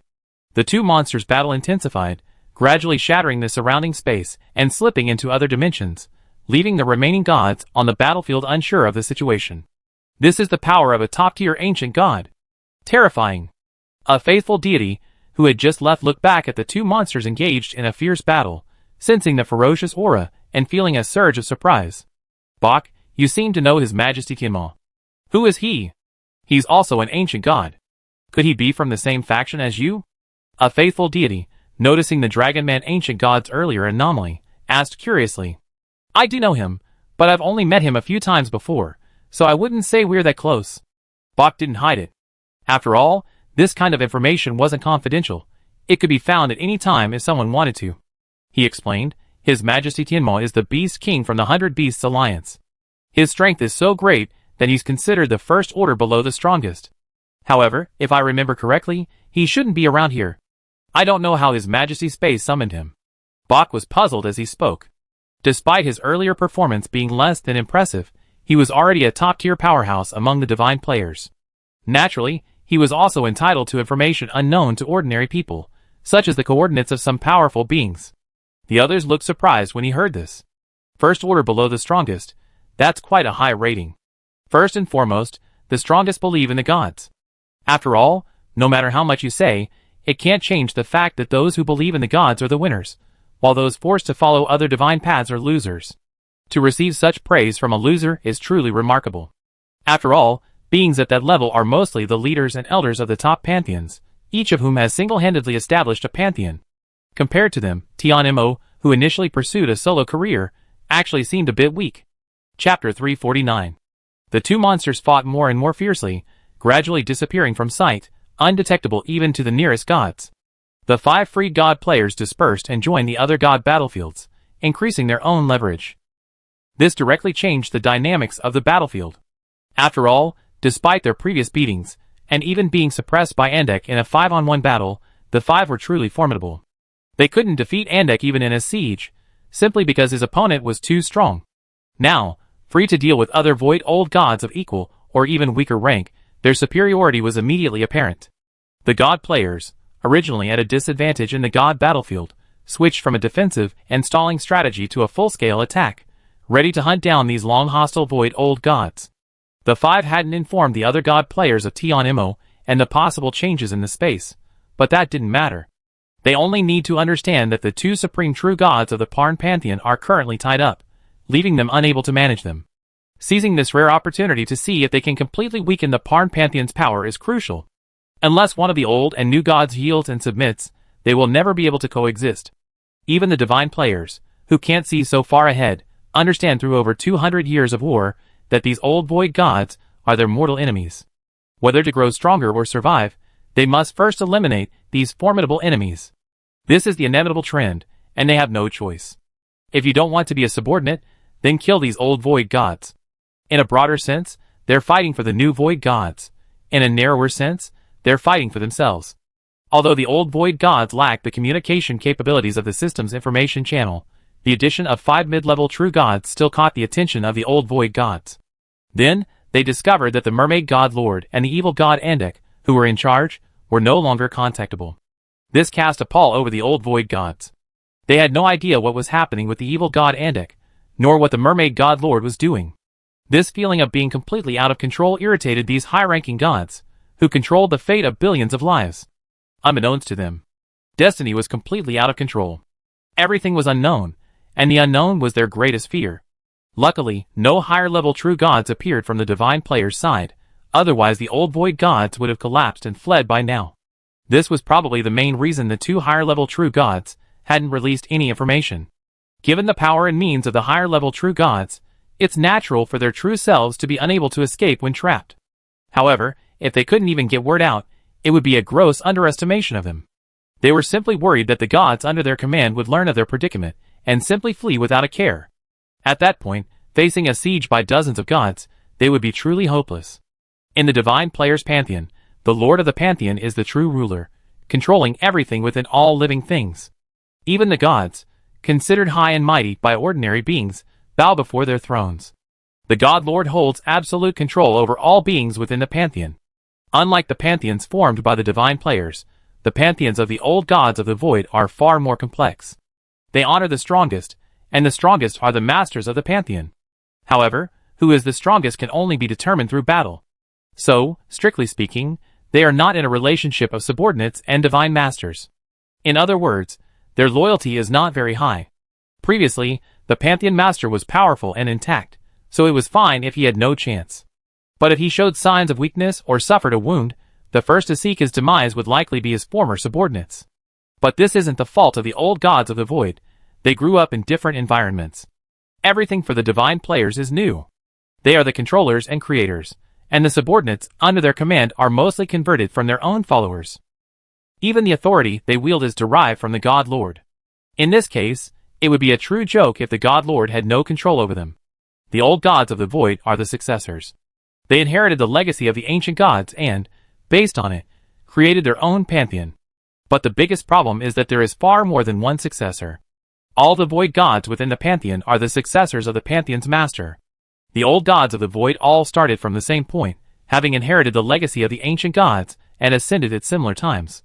The 2 monsters' battle intensified, gradually shattering the surrounding space and slipping into other dimensions, leaving the remaining gods on the battlefield unsure of the situation. This is the power of a top-tier ancient god. Terrifying. A faithful deity, who had just left, looked back at the 2 monsters engaged in a fierce battle, sensing the ferocious aura and feeling a surge of surprise. "Bok, you seem to know His Majesty Tianmo. Who is he?" "He's also an ancient god. Could he be from the same faction as you?" A faithful deity, noticing the Dragon Man ancient god's earlier anomaly, asked curiously. "I do know him, but I've only met him a few times before, so I wouldn't say we're that close." Bok didn't hide it. After all, this kind of information wasn't confidential. It could be found at any time if someone wanted to. He explained, "His Majesty Tianmo is the Beast King from the 100 Beasts Alliance. His strength is so great that he's considered the first order below the strongest. However, if I remember correctly, he shouldn't be around here. I don't know how His Majesty's space summoned him." Bok was puzzled as he spoke. Despite his earlier performance being less than impressive, he was already a top-tier powerhouse among the divine players. Naturally, he was also entitled to information unknown to ordinary people, such as the coordinates of some powerful beings. The others looked surprised when he heard this. First order below the strongest, that's quite a high rating. First and foremost, the strongest believe in the gods. After all, no matter how much you say, it can't change the fact that those who believe in the gods are the winners, while those forced to follow other divine paths are losers. To receive such praise from a loser is truly remarkable. After all, beings at that level are mostly the leaders and elders of the top pantheons, each of whom has single-handedly established a pantheon. Compared to them, Tian Mo, who initially pursued a solo career, actually seemed a bit weak. Chapter 349. The 2 monsters fought more and more fiercely, gradually disappearing from sight, undetectable even to the nearest gods. The 5 free god players dispersed and joined the other god battlefields, increasing their own leverage. This directly changed the dynamics of the battlefield. After all, despite their previous beatings, and even being suppressed by Andek in a 5-on-1 battle, the five were truly formidable. They couldn't defeat Andek even in a siege, simply because his opponent was too strong. Now, free to deal with other void old gods of equal or even weaker rank, their superiority was immediately apparent. The god players, originally at a disadvantage in the god battlefield, switched from a defensive and stalling strategy to a full-scale attack, ready to hunt down these long hostile void old gods. The five hadn't informed the other god players of Tion Imo and the possible changes in the space, but that didn't matter. They only need to understand that the two supreme true gods of the Parn Pantheon are currently tied up, leaving them unable to manage them. Seizing this rare opportunity to see if they can completely weaken the Parn Pantheon's power is crucial. Unless one of the old and new gods yields and submits, they will never be able to coexist. Even the divine players, who can't see so far ahead, understand through over 200 years of war that these old void gods are their mortal enemies. Whether to grow stronger or survive, they must first eliminate these formidable enemies. This is the inevitable trend, and they have no choice. If you don't want to be a subordinate, then kill these old void gods. In a broader sense, they're fighting for the new void gods. In a narrower sense, they're fighting for themselves. Although the old void gods lack the communication capabilities of the system's information channel, the addition of 5 mid-level true gods still caught the attention of the old void gods. Then, they discovered that the mermaid god Lord and the evil god Andek, who were in charge, were no longer contactable. This cast a pall over the old void gods. They had no idea what was happening with the evil god Andek, nor what the mermaid god Lord was doing. This feeling of being completely out of control irritated these high-ranking gods, who controlled the fate of billions of lives. Unbeknownst to them, destiny was completely out of control. Everything was unknown, and the unknown was their greatest fear. Luckily, no higher-level true gods appeared from the divine player's side, otherwise the old void gods would have collapsed and fled by now. This was probably the main reason the two higher-level true gods hadn't released any information. Given the power and means of the higher-level true gods, it's natural for their true selves to be unable to escape when trapped. However, if they couldn't even get word out, it would be a gross underestimation of them. They were simply worried that the gods under their command would learn of their predicament and simply flee without a care. At that point, facing a siege by dozens of gods, they would be truly hopeless. In the divine player's pantheon, the Lord of the Pantheon is the true ruler, controlling everything within all living things. Even the gods, considered high and mighty by ordinary beings, bow before their thrones. The God Lord holds absolute control over all beings within the Pantheon. Unlike the pantheons formed by the divine players, the pantheons of the old gods of the void are far more complex. They honor the strongest, and the strongest are the masters of the Pantheon. However, who is the strongest can only be determined through battle. So, strictly speaking, they are not in a relationship of subordinates and divine masters. In other words, their loyalty is not very high. Previously, the Pantheon Master was powerful and intact, so it was fine if he had no chance. But if he showed signs of weakness or suffered a wound, the first to seek his demise would likely be his former subordinates. But this isn't the fault of the old gods of the void. They grew up in different environments. Everything for the divine players is new. They are the controllers and creators, and the subordinates under their command are mostly converted from their own followers. Even the authority they wield is derived from the God Lord. In this case, it would be a true joke if the God Lord had no control over them. The old gods of the void are the successors. They inherited the legacy of the ancient gods and, based on it, created their own pantheon. But the biggest problem is that there is far more than one successor. All the void gods within the pantheon are the successors of the pantheon's master. The old gods of the void all started from the same point, having inherited the legacy of the ancient gods and ascended at similar times.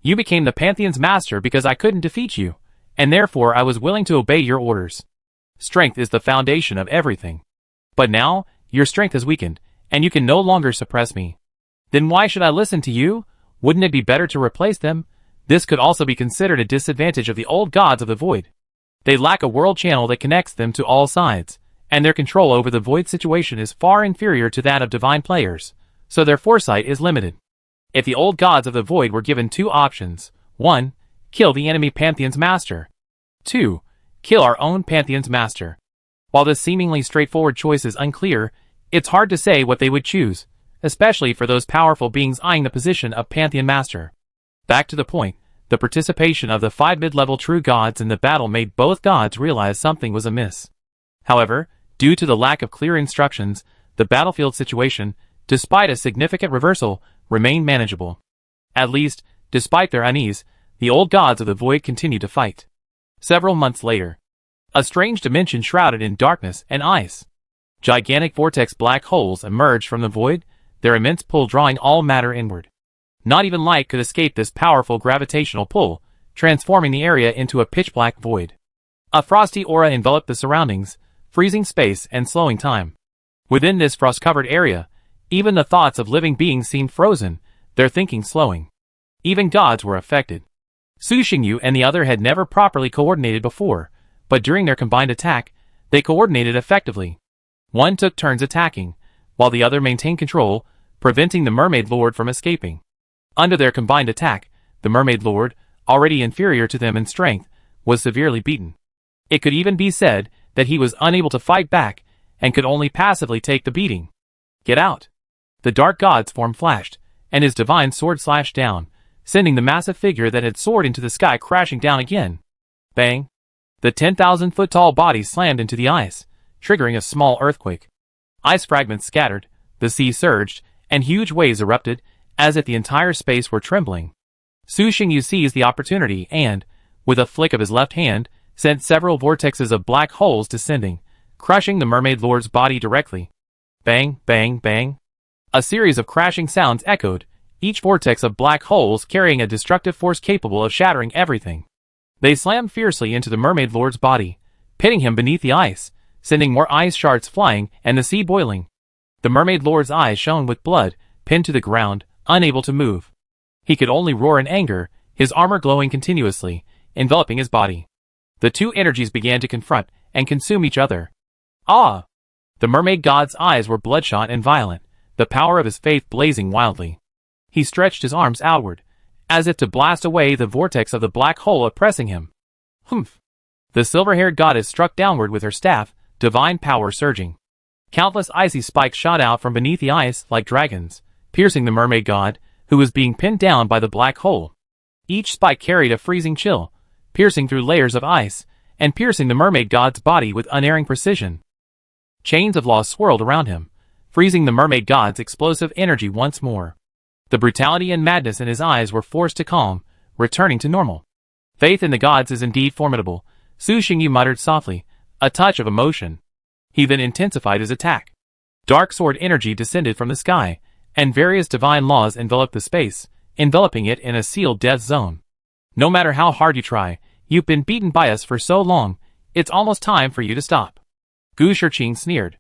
You became the pantheon's master because I couldn't defeat you, and therefore I was willing to obey your orders. Strength is the foundation of everything. But now, your strength has weakened, and you can no longer suppress me. Then why should I listen to you? Wouldn't it be better to replace them? This could also be considered a disadvantage of the old gods of the void. They lack a world channel that connects them to all sides, and their control over the void situation is far inferior to that of divine players, so their foresight is limited. If the old gods of the void were given two options, 1. Kill the enemy pantheon's master. 2. Kill our own pantheon's master. While this seemingly straightforward choice is unclear, it's hard to say what they would choose, especially for those powerful beings eyeing the position of pantheon master. Back to the point, the participation of the 5 mid-level true gods in the battle made both gods realize something was amiss. However, due to the lack of clear instructions, the battlefield situation, despite a significant reversal, remained manageable. At least, despite their unease, the old gods of the void continued to fight. Several months later, a strange dimension shrouded in darkness and ice. Gigantic vortex black holes emerged from the void, their immense pull drawing all matter inward. Not even light could escape this powerful gravitational pull, transforming the area into a pitch-black void. A frosty aura enveloped the surroundings, freezing space and slowing time. Within this frost-covered area, even the thoughts of living beings seemed frozen, their thinking slowing. Even gods were affected. Su Xingyu and the other had never properly coordinated before, but during their combined attack, they coordinated effectively. One took turns attacking, while the other maintained control, preventing the Mermaid Lord from escaping. Under their combined attack, the Mermaid Lord, already inferior to them in strength, was severely beaten. It could even be said that he was unable to fight back, and could only passively take the beating. Get out! The dark god's form flashed, and his divine sword slashed down, sending the massive figure that had soared into the sky crashing down again. Bang! The 10,000-foot-tall body slammed into the ice, triggering a small earthquake. Ice fragments scattered, the sea surged, and huge waves erupted, as if the entire space were trembling. Su Xingyu seized the opportunity and, with a flick of his left hand, sent several vortexes of black holes descending, crushing the Mermaid Lord's body directly. Bang, bang, bang. A series of crashing sounds echoed, each vortex of black holes carrying a destructive force capable of shattering everything. They slammed fiercely into the Mermaid Lord's body, pitting him beneath the ice, sending more ice shards flying and the sea boiling. The Mermaid Lord's eyes shone with blood, pinned to the ground, unable to move. He could only roar in anger, his armor glowing continuously, enveloping his body. The two energies began to confront and consume each other. Ah! The mermaid god's eyes were bloodshot and violent, the power of his faith blazing wildly. He stretched his arms outward, as if to blast away the vortex of the black hole oppressing him. Humph! The silver-haired goddess struck downward with her staff, divine power surging. Countless icy spikes shot out from beneath the ice like dragons, piercing the mermaid god, who was being pinned down by the black hole. Each spike carried a freezing chill, piercing through layers of ice, and piercing the mermaid god's body with unerring precision. Chains of law swirled around him, freezing the mermaid god's explosive energy once more. The brutality and madness in his eyes were forced to calm, returning to normal. Faith in the gods is indeed formidable, Su Xingyu muttered softly, a touch of emotion. He then intensified his attack. Dark sword energy descended from the sky, and various divine laws enveloped the space, enveloping it in a sealed death zone. No matter how hard you try, you've been beaten by us for so long, it's almost time for you to stop. Gu Shiqing sneered.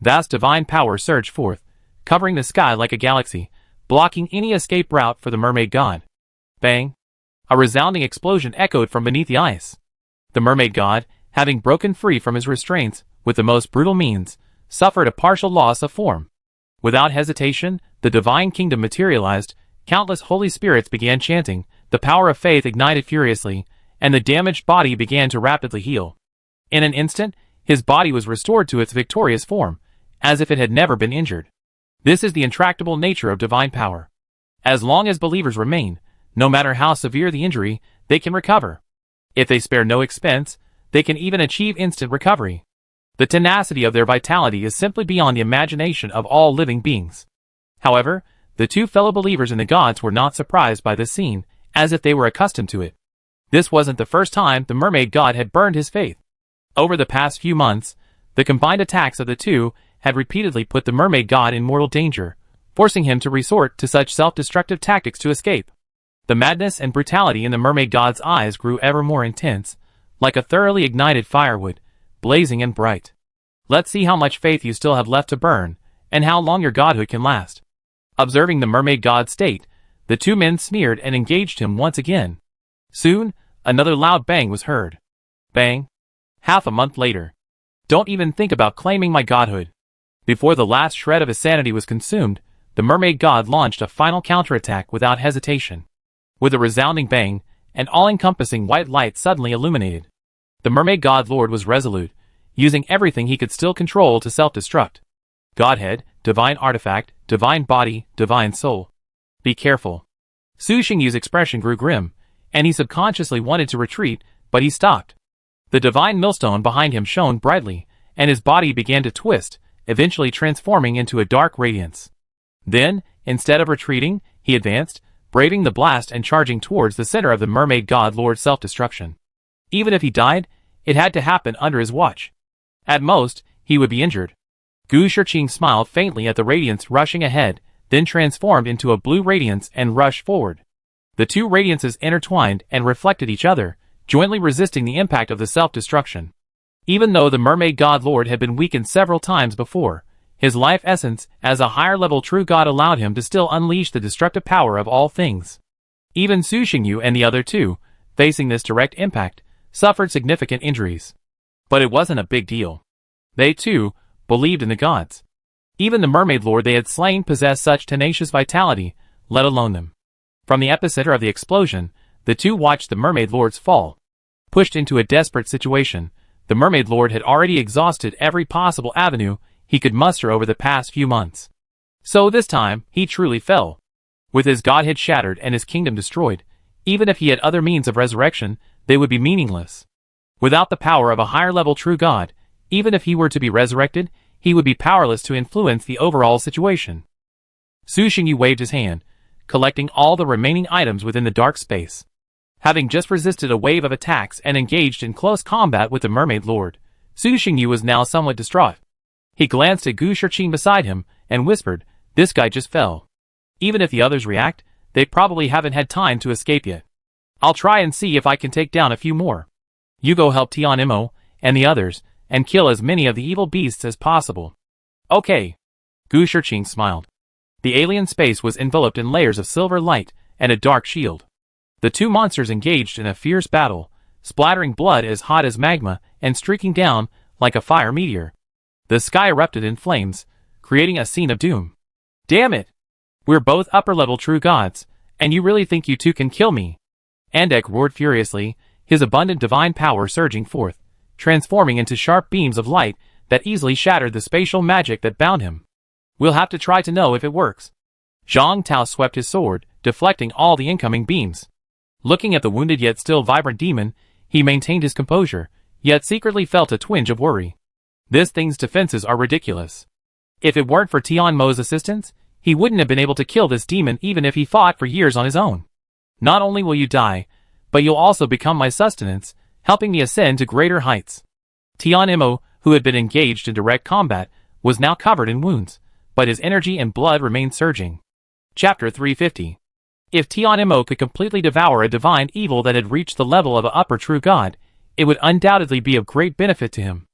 Vast divine power surged forth, covering the sky like a galaxy, blocking any escape route for the mermaid god. Bang! A resounding explosion echoed from beneath the ice. The mermaid god, having broken free from his restraints with the most brutal means, suffered a partial loss of form. Without hesitation, the divine kingdom materialized, countless holy spirits began chanting, the power of faith ignited furiously, and the damaged body began to rapidly heal. In an instant, his body was restored to its victorious form, as if it had never been injured. This is the intractable nature of divine power. As long as believers remain, no matter how severe the injury, they can recover. If they spare no expense, they can even achieve instant recovery. The tenacity of their vitality is simply beyond the imagination of all living beings. However, the two fellow believers in the gods were not surprised by this scene, as if they were accustomed to it. This wasn't the first time the mermaid god had burned his faith. Over the past few months, the combined attacks of the two had repeatedly put the mermaid god in mortal danger, forcing him to resort to such self-destructive tactics to escape. The madness and brutality in the mermaid god's eyes grew ever more intense, like a thoroughly ignited firewood, blazing and bright. Let's see how much faith you still have left to burn, and how long your godhood can last. Observing the mermaid god's state, the two men sneered and engaged him once again. Soon, another loud bang was heard. Bang. Half a month later. Don't even think about claiming my godhood. Before the last shred of his sanity was consumed, the mermaid god launched a final counterattack without hesitation. With a resounding bang, an all-encompassing white light suddenly illuminated. The mermaid god lord was resolute, using everything he could still control to self-destruct. Godhead, divine artifact, divine body, divine soul. Be careful. Su Xingyu's expression grew grim, and he subconsciously wanted to retreat, but he stopped. The divine millstone behind him shone brightly, and his body began to twist, eventually transforming into a dark radiance. Then, Instead of retreating, he advanced, braving the blast and charging towards the center of the mermaid god lord's self-destruction. Even if he died, it had to happen under his watch. At most, he would be injured. Gu Shiqing smiled faintly at the radiance rushing ahead, then transformed into a blue radiance and rushed forward. The two radiances intertwined and reflected each other, jointly resisting the impact of the self-destruction. Even though the mermaid god lord had been weakened several times before, his life essence as a higher-level true god allowed him to still unleash the destructive power of all things. Even Su Xingyu and the other two, facing this direct impact, suffered significant injuries. But it wasn't a big deal. They, too, believed in the gods. Even the mermaid lord they had slain possessed such tenacious vitality, let alone them. From the epicenter of the explosion, the two watched the mermaid lord's fall. Pushed into a desperate situation, the mermaid lord had already exhausted every possible avenue he could muster over the past few months. So this time, he truly fell. With his godhead shattered and his kingdom destroyed, even if he had other means of resurrection, they would be meaningless. Without the power of a higher-level true god, even if he were to be resurrected, he would be powerless to influence the overall situation. Su Xingyu waved his hand, collecting all the remaining items within the dark space. Having just resisted a wave of attacks and engaged in close combat with the mermaid lord, Su Xingyu was now somewhat distraught. He glanced at Gu Shiqing beside him and whispered, "This guy just fell. Even if the others react, they probably haven't had time to escape yet. I'll try and see if I can take down a few more. You go help Tian Imo and the others, and kill as many of the evil beasts as possible." "Okay." Gu Shiqing smiled. The alien space was enveloped in layers of silver light and a dark shield. The two monsters engaged in a fierce battle, splattering blood as hot as magma and streaking down like a fire meteor. The sky erupted in flames, creating a scene of doom. "Damn it! We're both upper-level true gods, and you really think you two can kill me?" Andek roared furiously, his abundant divine power surging forth, transforming into sharp beams of light that easily shattered the spatial magic that bound him. "We'll have to try to know if it works." Zhang Tao swept his sword, deflecting all the incoming beams. Looking at the wounded yet still vibrant demon, he maintained his composure, yet secretly felt a twinge of worry. This thing's defenses are ridiculous. If it weren't for Tian Mo's assistance, he wouldn't have been able to kill this demon even if he fought for years on his own. "Not only will you die, but you'll also become my sustenance, helping me ascend to greater heights." Tian Imo, who had been engaged in direct combat, was now covered in wounds, but his energy and blood remained surging. Chapter 350. If Tian Imo could completely devour a divine evil that had reached the level of an upper true god, it would undoubtedly be of great benefit to him.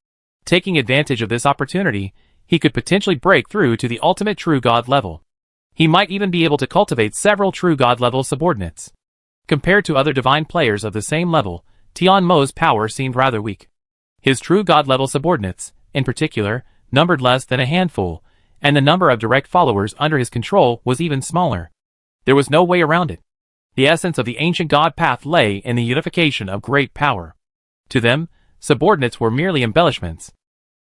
Taking advantage of this opportunity, he could potentially break through to the ultimate true god level. He might even be able to cultivate several true god level subordinates. Compared to other divine players of the same level, Tian Mo's power seemed rather weak. His true god level subordinates, in particular, numbered less than a handful, and the number of direct followers under his control was even smaller. There was no way around it. The essence of the ancient god path lay in the unification of great power. To them, subordinates were merely embellishments.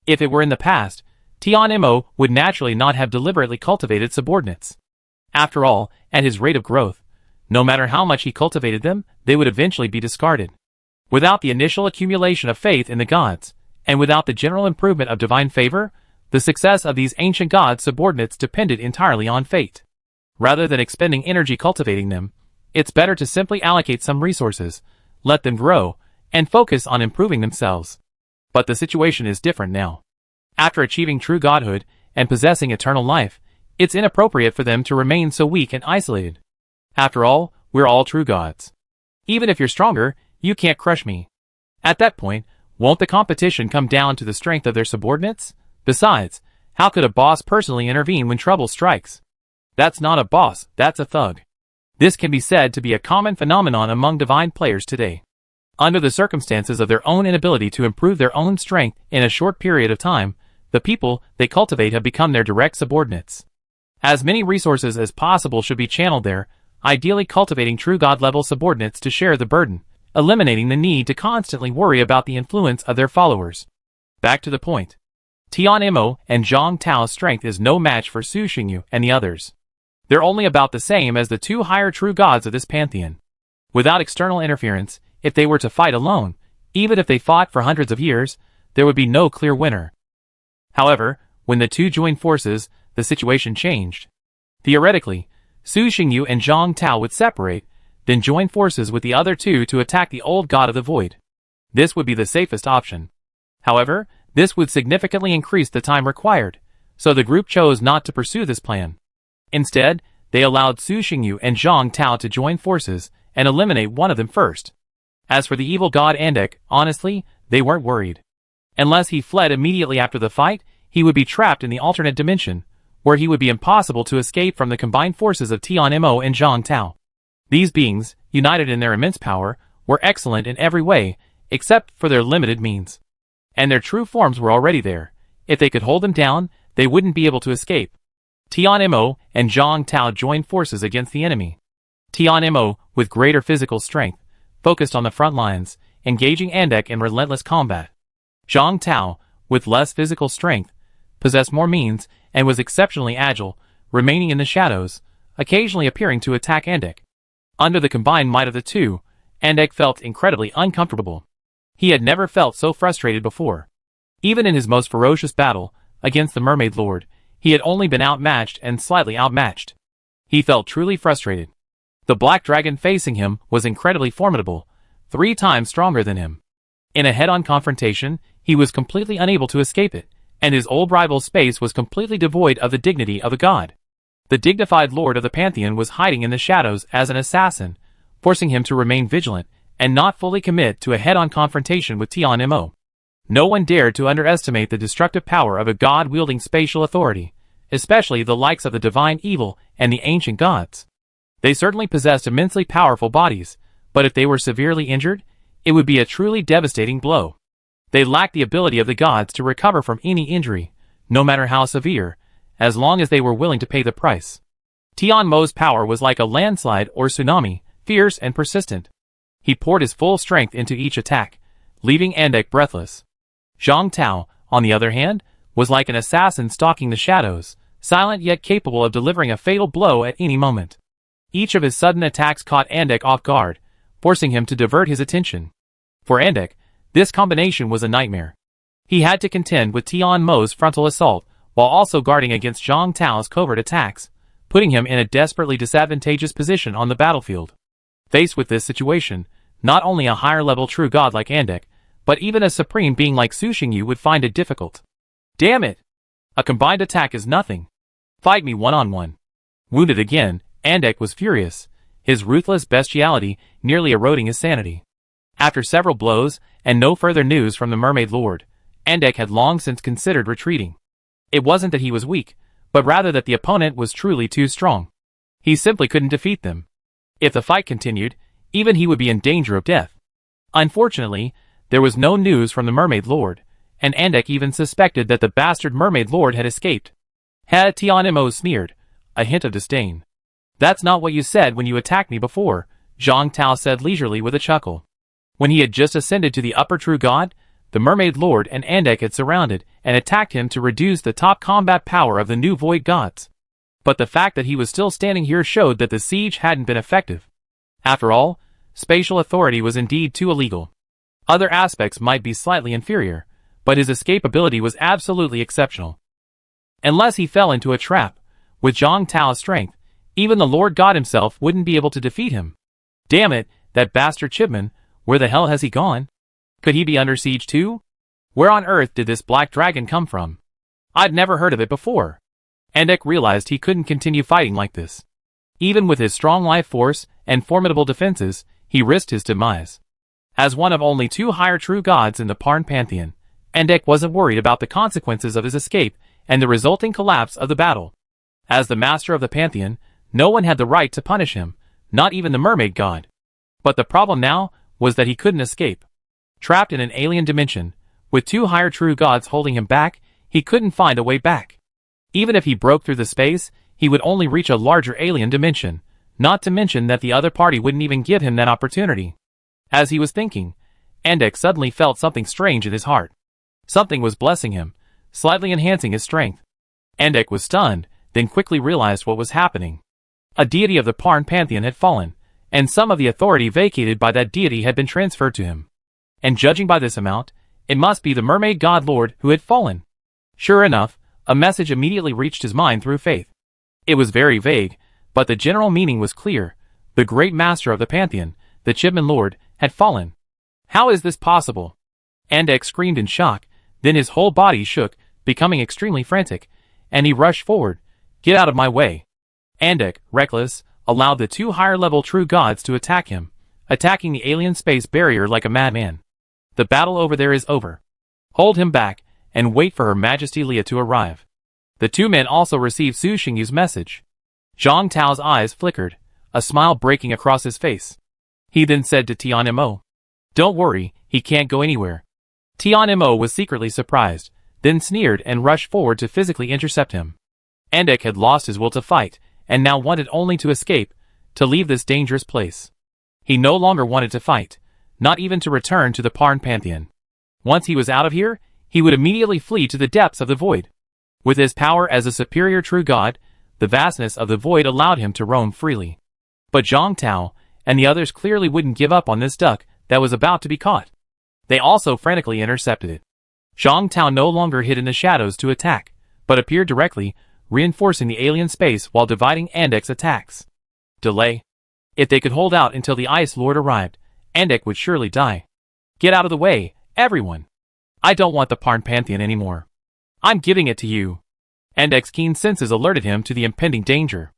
If it were in the past, Tian Imo would naturally not have deliberately cultivated subordinates. After all, at his rate of growth, no matter how much he cultivated them, they would eventually be discarded. Without the initial accumulation of faith in the gods, and without the general improvement of divine favor, the success of these ancient god subordinates depended entirely on fate. Rather than expending energy cultivating them, it's better to simply allocate some resources, let them grow, and focus on improving themselves. But the situation is different now. After achieving true godhood and possessing eternal life, it's inappropriate for them to remain so weak and isolated. After all, we're all true gods. Even if you're stronger, you can't crush me. At that point, won't the competition come down to the strength of their subordinates? Besides, how could a boss personally intervene when trouble strikes? That's not a boss, that's a thug. This can be said to be a common phenomenon among divine players today. Under the circumstances of their own inability to improve their own strength in a short period of time, the people they cultivate have become their direct subordinates. As many resources as possible should be channeled there, ideally cultivating true god-level subordinates to share the burden, eliminating the need to constantly worry about the influence of their followers. Back to the point. Tian Imo and Zhang Tao's strength is no match for Su Xingyu and the others. They're only about the same as the two higher true gods of this pantheon. Without external interference, if they were to fight alone, even if they fought for hundreds of years, there would be no clear winner. However, when the two joined forces, the situation changed. Theoretically, Su Xingyu and Zhang Tao would separate, then join forces with the other two to attack the old god of the void. This would be the safest option. However, this would significantly increase the time required, so the group chose not to pursue this plan. Instead, they allowed Su Xingyu and Zhang Tao to join forces and eliminate one of them first. As for the evil god Andek, honestly, they weren't worried. Unless he fled immediately after the fight, he would be trapped in the alternate dimension, where he would be impossible to escape from the combined forces of Tian Mo and Zhang Tao. These beings, united in their immense power, were excellent in every way, except for their limited means. And their true forms were already there. If they could hold them down, they wouldn't be able to escape. Tian Mo and Zhang Tao joined forces against the enemy. Tian Mo, with greater physical strength, focused on the front lines, engaging Andek in relentless combat. Zhang Tao, with less physical strength, possessed more means and was exceptionally agile, remaining in the shadows, occasionally appearing to attack Andek. Under the combined might of the two, Andek felt incredibly uncomfortable. He had never felt so frustrated before. Even in his most ferocious battle, against the Mermaid Lord, he had only been outmatched and slightly outmatched. He felt truly frustrated. The black dragon facing him was incredibly formidable, 3 times stronger than him. In a head-on confrontation, he was completely unable to escape it, and his old rival's space was completely devoid of the dignity of a god. The dignified lord of the pantheon was hiding in the shadows as an assassin, forcing him to remain vigilant and not fully commit to a head-on confrontation with Tian Mo. No one dared to underestimate the destructive power of a god wielding spatial authority, especially the likes of the divine evil and the ancient gods. They certainly possessed immensely powerful bodies, but if they were severely injured, it would be a truly devastating blow. They lacked the ability of the gods to recover from any injury, no matter how severe, as long as they were willing to pay the price. Tian Mo's power was like a landslide or tsunami, fierce and persistent. He poured his full strength into each attack, leaving Andek breathless. Zhang Tao, on the other hand, was like an assassin stalking the shadows, silent yet capable of delivering a fatal blow at any moment. Each of his sudden attacks caught Andek off guard, forcing him to divert his attention. For Andek, this combination was a nightmare. He had to contend with Tian Mo's frontal assault, while also guarding against Zhang Tao's covert attacks, putting him in a desperately disadvantageous position on the battlefield. Faced with this situation, not only a higher-level true god like Andek, but even a supreme being like Su Xingyu would find it difficult. Damn it! A combined attack is nothing. Fight me one-on-one. Wounded again, Andek was furious, his ruthless bestiality nearly eroding his sanity. After several blows, and no further news from the Mermaid Lord, Andek had long since considered retreating. It wasn't that he was weak, but rather that the opponent was truly too strong. He simply couldn't defeat them. If the fight continued, even he would be in danger of death. Unfortunately, there was no news from the Mermaid Lord, and Andek even suspected that the bastard Mermaid Lord had escaped. Had Tian Mo sneered, a hint of disdain. "That's not what you said when you attacked me before," Zhang Tao said leisurely with a chuckle. When he had just ascended to the upper true god, the Mermaid Lord and Andek had surrounded and attacked him to reduce the top combat power of the new void gods. But the fact that he was still standing here showed that the siege hadn't been effective. After all, spatial authority was indeed too illegal. Other aspects might be slightly inferior, but his escape ability was absolutely exceptional. Unless he fell into a trap, with Zhang Tao's strength, even the Lord God himself wouldn't be able to defeat him. Damn it, that bastard Chipman, where the hell has he gone? Could he be under siege too? Where on earth did this black dragon come from? I'd never heard of it before. Andek realized he couldn't continue fighting like this. Even with his strong life force and formidable defenses, he risked his demise. As one of only 2 higher true gods in the Parn Pantheon, Andek wasn't worried about the consequences of his escape and the resulting collapse of the battle. As the master of the Pantheon, no one had the right to punish him, not even the mermaid god. But the problem now was that he couldn't escape. Trapped in an alien dimension, with 2 higher true gods holding him back, he couldn't find a way back. Even if he broke through the space, he would only reach a larger alien dimension, not to mention that the other party wouldn't even give him that opportunity. As he was thinking, Andek suddenly felt something strange in his heart. Something was blessing him, slightly enhancing his strength. Andek was stunned, then quickly realized what was happening. A deity of the Parn Pantheon had fallen, and some of the authority vacated by that deity had been transferred to him. And judging by this amount, it must be the Mermaid God Lord who had fallen. Sure enough, a message immediately reached his mind through faith. It was very vague, but the general meaning was clear. The great master of the Pantheon, the Chipman Lord, had fallen. How is this possible? Andek screamed in shock, then his whole body shook, becoming extremely frantic, and he rushed forward. Get out of my way. Andek, reckless, allowed the two higher-level true gods to attack him, attacking the alien space barrier like a madman. The battle over there is over. Hold him back, and wait for Her Majesty Leia to arrive. The two men also received Su Xingyu's message. Zhang Tao's eyes flickered, a smile breaking across his face. He then said to Tian Mo, "Don't worry, he can't go anywhere." Tian Mo was secretly surprised, then sneered and rushed forward to physically intercept him. Andek had lost his will to fight, and now wanted only to escape, to leave this dangerous place. He no longer wanted to fight, not even to return to the Parn Pantheon. Once he was out of here, he would immediately flee to the depths of the void. With his power as a superior true god, the vastness of the void allowed him to roam freely. But Zhang Tao and the others clearly wouldn't give up on this duck that was about to be caught. They also frantically intercepted it. Zhang Tao no longer hid in the shadows to attack, but appeared directly, reinforcing the alien space while dividing Andek's attacks. Delay. If they could hold out until the Ice Lord arrived, Andek would surely die. Get out of the way, everyone. I don't want the Parn Pantheon anymore. I'm giving it to you. Andek's keen senses alerted him to the impending danger.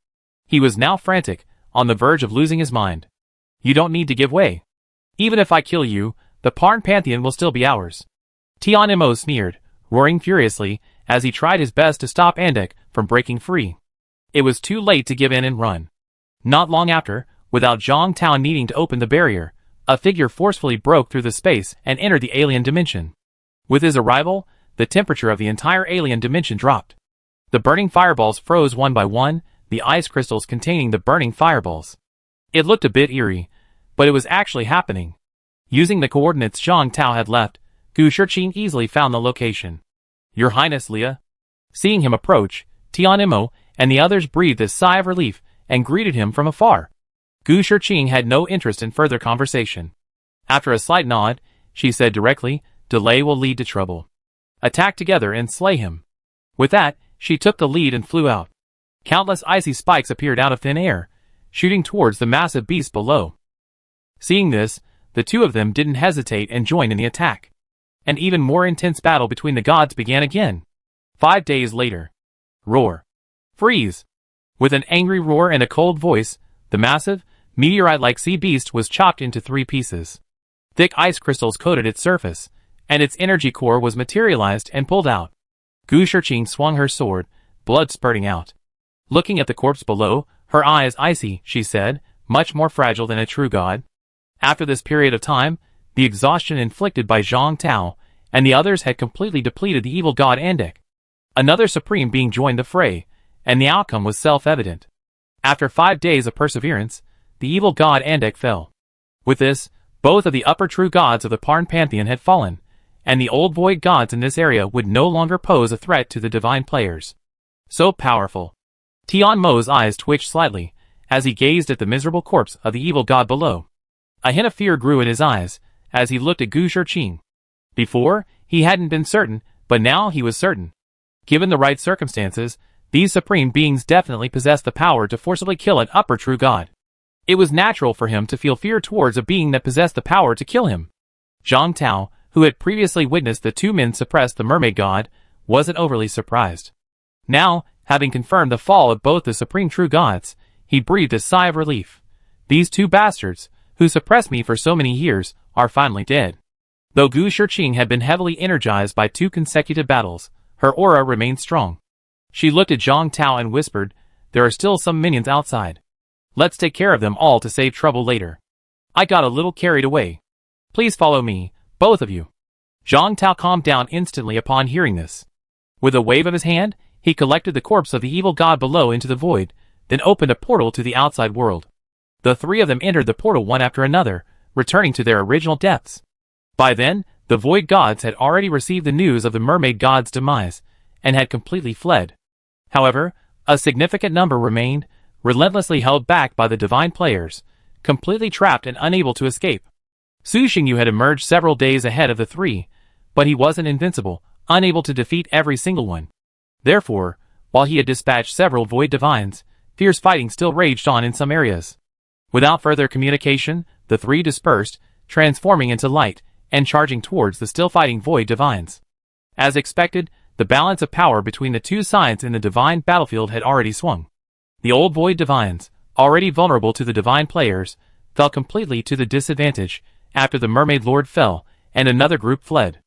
He was now frantic, on the verge of losing his mind. You don't need to give way. Even if I kill you, the Parn Pantheon will still be ours. Tian Mo sneered, roaring furiously, as he tried his best to stop Andek from breaking free. It was too late to give in and run. Not long after, without Zhang Tao needing to open the barrier, a figure forcefully broke through the space and entered the alien dimension. With his arrival, the temperature of the entire alien dimension dropped. The burning fireballs froze one by one, the ice crystals containing the burning fireballs. It looked a bit eerie, but it was actually happening. Using the coordinates Zhang Tao had left, Gu Shiqing easily found the location. Your Highness Leia. Seeing him approach, Tian Mo and the others breathed a sigh of relief and greeted him from afar. Gu Shiqing had no interest in further conversation. After a slight nod, she said directly, delay will lead to trouble. Attack together and slay him. With that, she took the lead and flew out. Countless icy spikes appeared out of thin air, shooting towards the massive beast below. Seeing this, the two of them didn't hesitate and joined in the attack. An even more intense battle between the gods began again. 5 days later. Roar. Freeze. With an angry roar and a cold voice, the massive, meteorite-like sea beast was chopped into 3 pieces. Thick ice crystals coated its surface, and its energy core was materialized and pulled out. Gu Shiqing swung her sword, blood spurting out. Looking at the corpse below, her eyes icy, she said, much more fragile than a true god. After this period of time, the exhaustion inflicted by Zhang Tao and the others had completely depleted the evil god Andek. Another supreme being joined the fray, and the outcome was self-evident. After 5 days of perseverance, the evil god Andek fell. With this, both of the upper true gods of the Parn Pantheon had fallen, and the old void gods in this area would no longer pose a threat to the divine players. So powerful. Tian Mo's eyes twitched slightly, as he gazed at the miserable corpse of the evil god below. A hint of fear grew in his eyes, as he looked at Gu Shiqing. Before, he hadn't been certain, but now he was certain. Given the right circumstances, these supreme beings definitely possessed the power to forcibly kill an upper true god. It was natural for him to feel fear towards a being that possessed the power to kill him. Zhang Tao, who had previously witnessed the two men suppress the mermaid god, wasn't overly surprised. Now, having confirmed the fall of both the supreme true gods, he breathed a sigh of relief. These two bastards, who suppressed me for so many years, are finally dead. Though Gu Shiqing had been heavily energized by 2 consecutive battles, her aura remained strong. She looked at Zhang Tao and whispered, there are still some minions outside. Let's take care of them all to save trouble later. I got a little carried away. Please follow me, both of you. Zhang Tao calmed down instantly upon hearing this. With a wave of his hand, he collected the corpse of the evil god below into the void, then opened a portal to the outside world. The 3 of them entered the portal one after another, returning to their original depths. By then, the void gods had already received the news of the mermaid god's demise, and had completely fled. However, a significant number remained, relentlessly held back by the divine players, completely trapped and unable to escape. Su Xingyu had emerged several days ahead of the 3, but he wasn't invincible, unable to defeat every single one. Therefore, While he had dispatched several Void Divines, fierce fighting still raged on in some areas. Without further communication, the three dispersed, transforming into light, and charging towards the still fighting Void Divines. As expected, the balance of power between the two sides in the Divine battlefield had already swung. The old Void Divines, already vulnerable to the Divine players, fell completely to the disadvantage after the Mermaid Lord fell, and another group fled.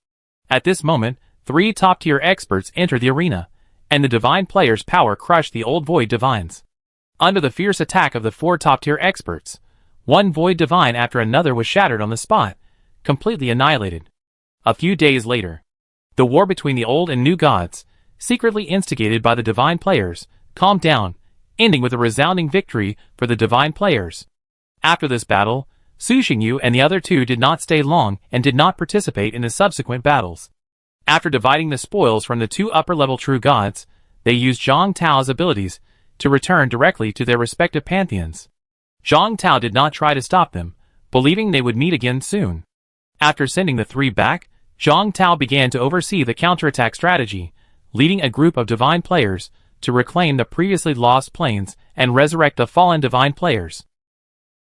At this moment, 3 top-tier experts entered the arena, and the Divine players' power crushed the old Void Divines. Under the fierce attack of the 4 top-tier experts, one Void Divine after another was shattered on the spot, completely annihilated. A few days later, the war between the old and new gods, secretly instigated by the Divine players, calmed down, ending with a resounding victory for the Divine players. After this battle, Su Xingyu and the other 2 did not stay long and did not participate in the subsequent battles. After dividing the spoils from the 2 upper-level true gods, they used Zhang Tao's abilities to return directly to their respective pantheons. Zhang Tao did not try to stop them, believing they would meet again soon. After sending the 3 back, Zhang Tao began to oversee the counterattack strategy, leading a group of Divine players to reclaim the previously lost planes and resurrect the fallen Divine players.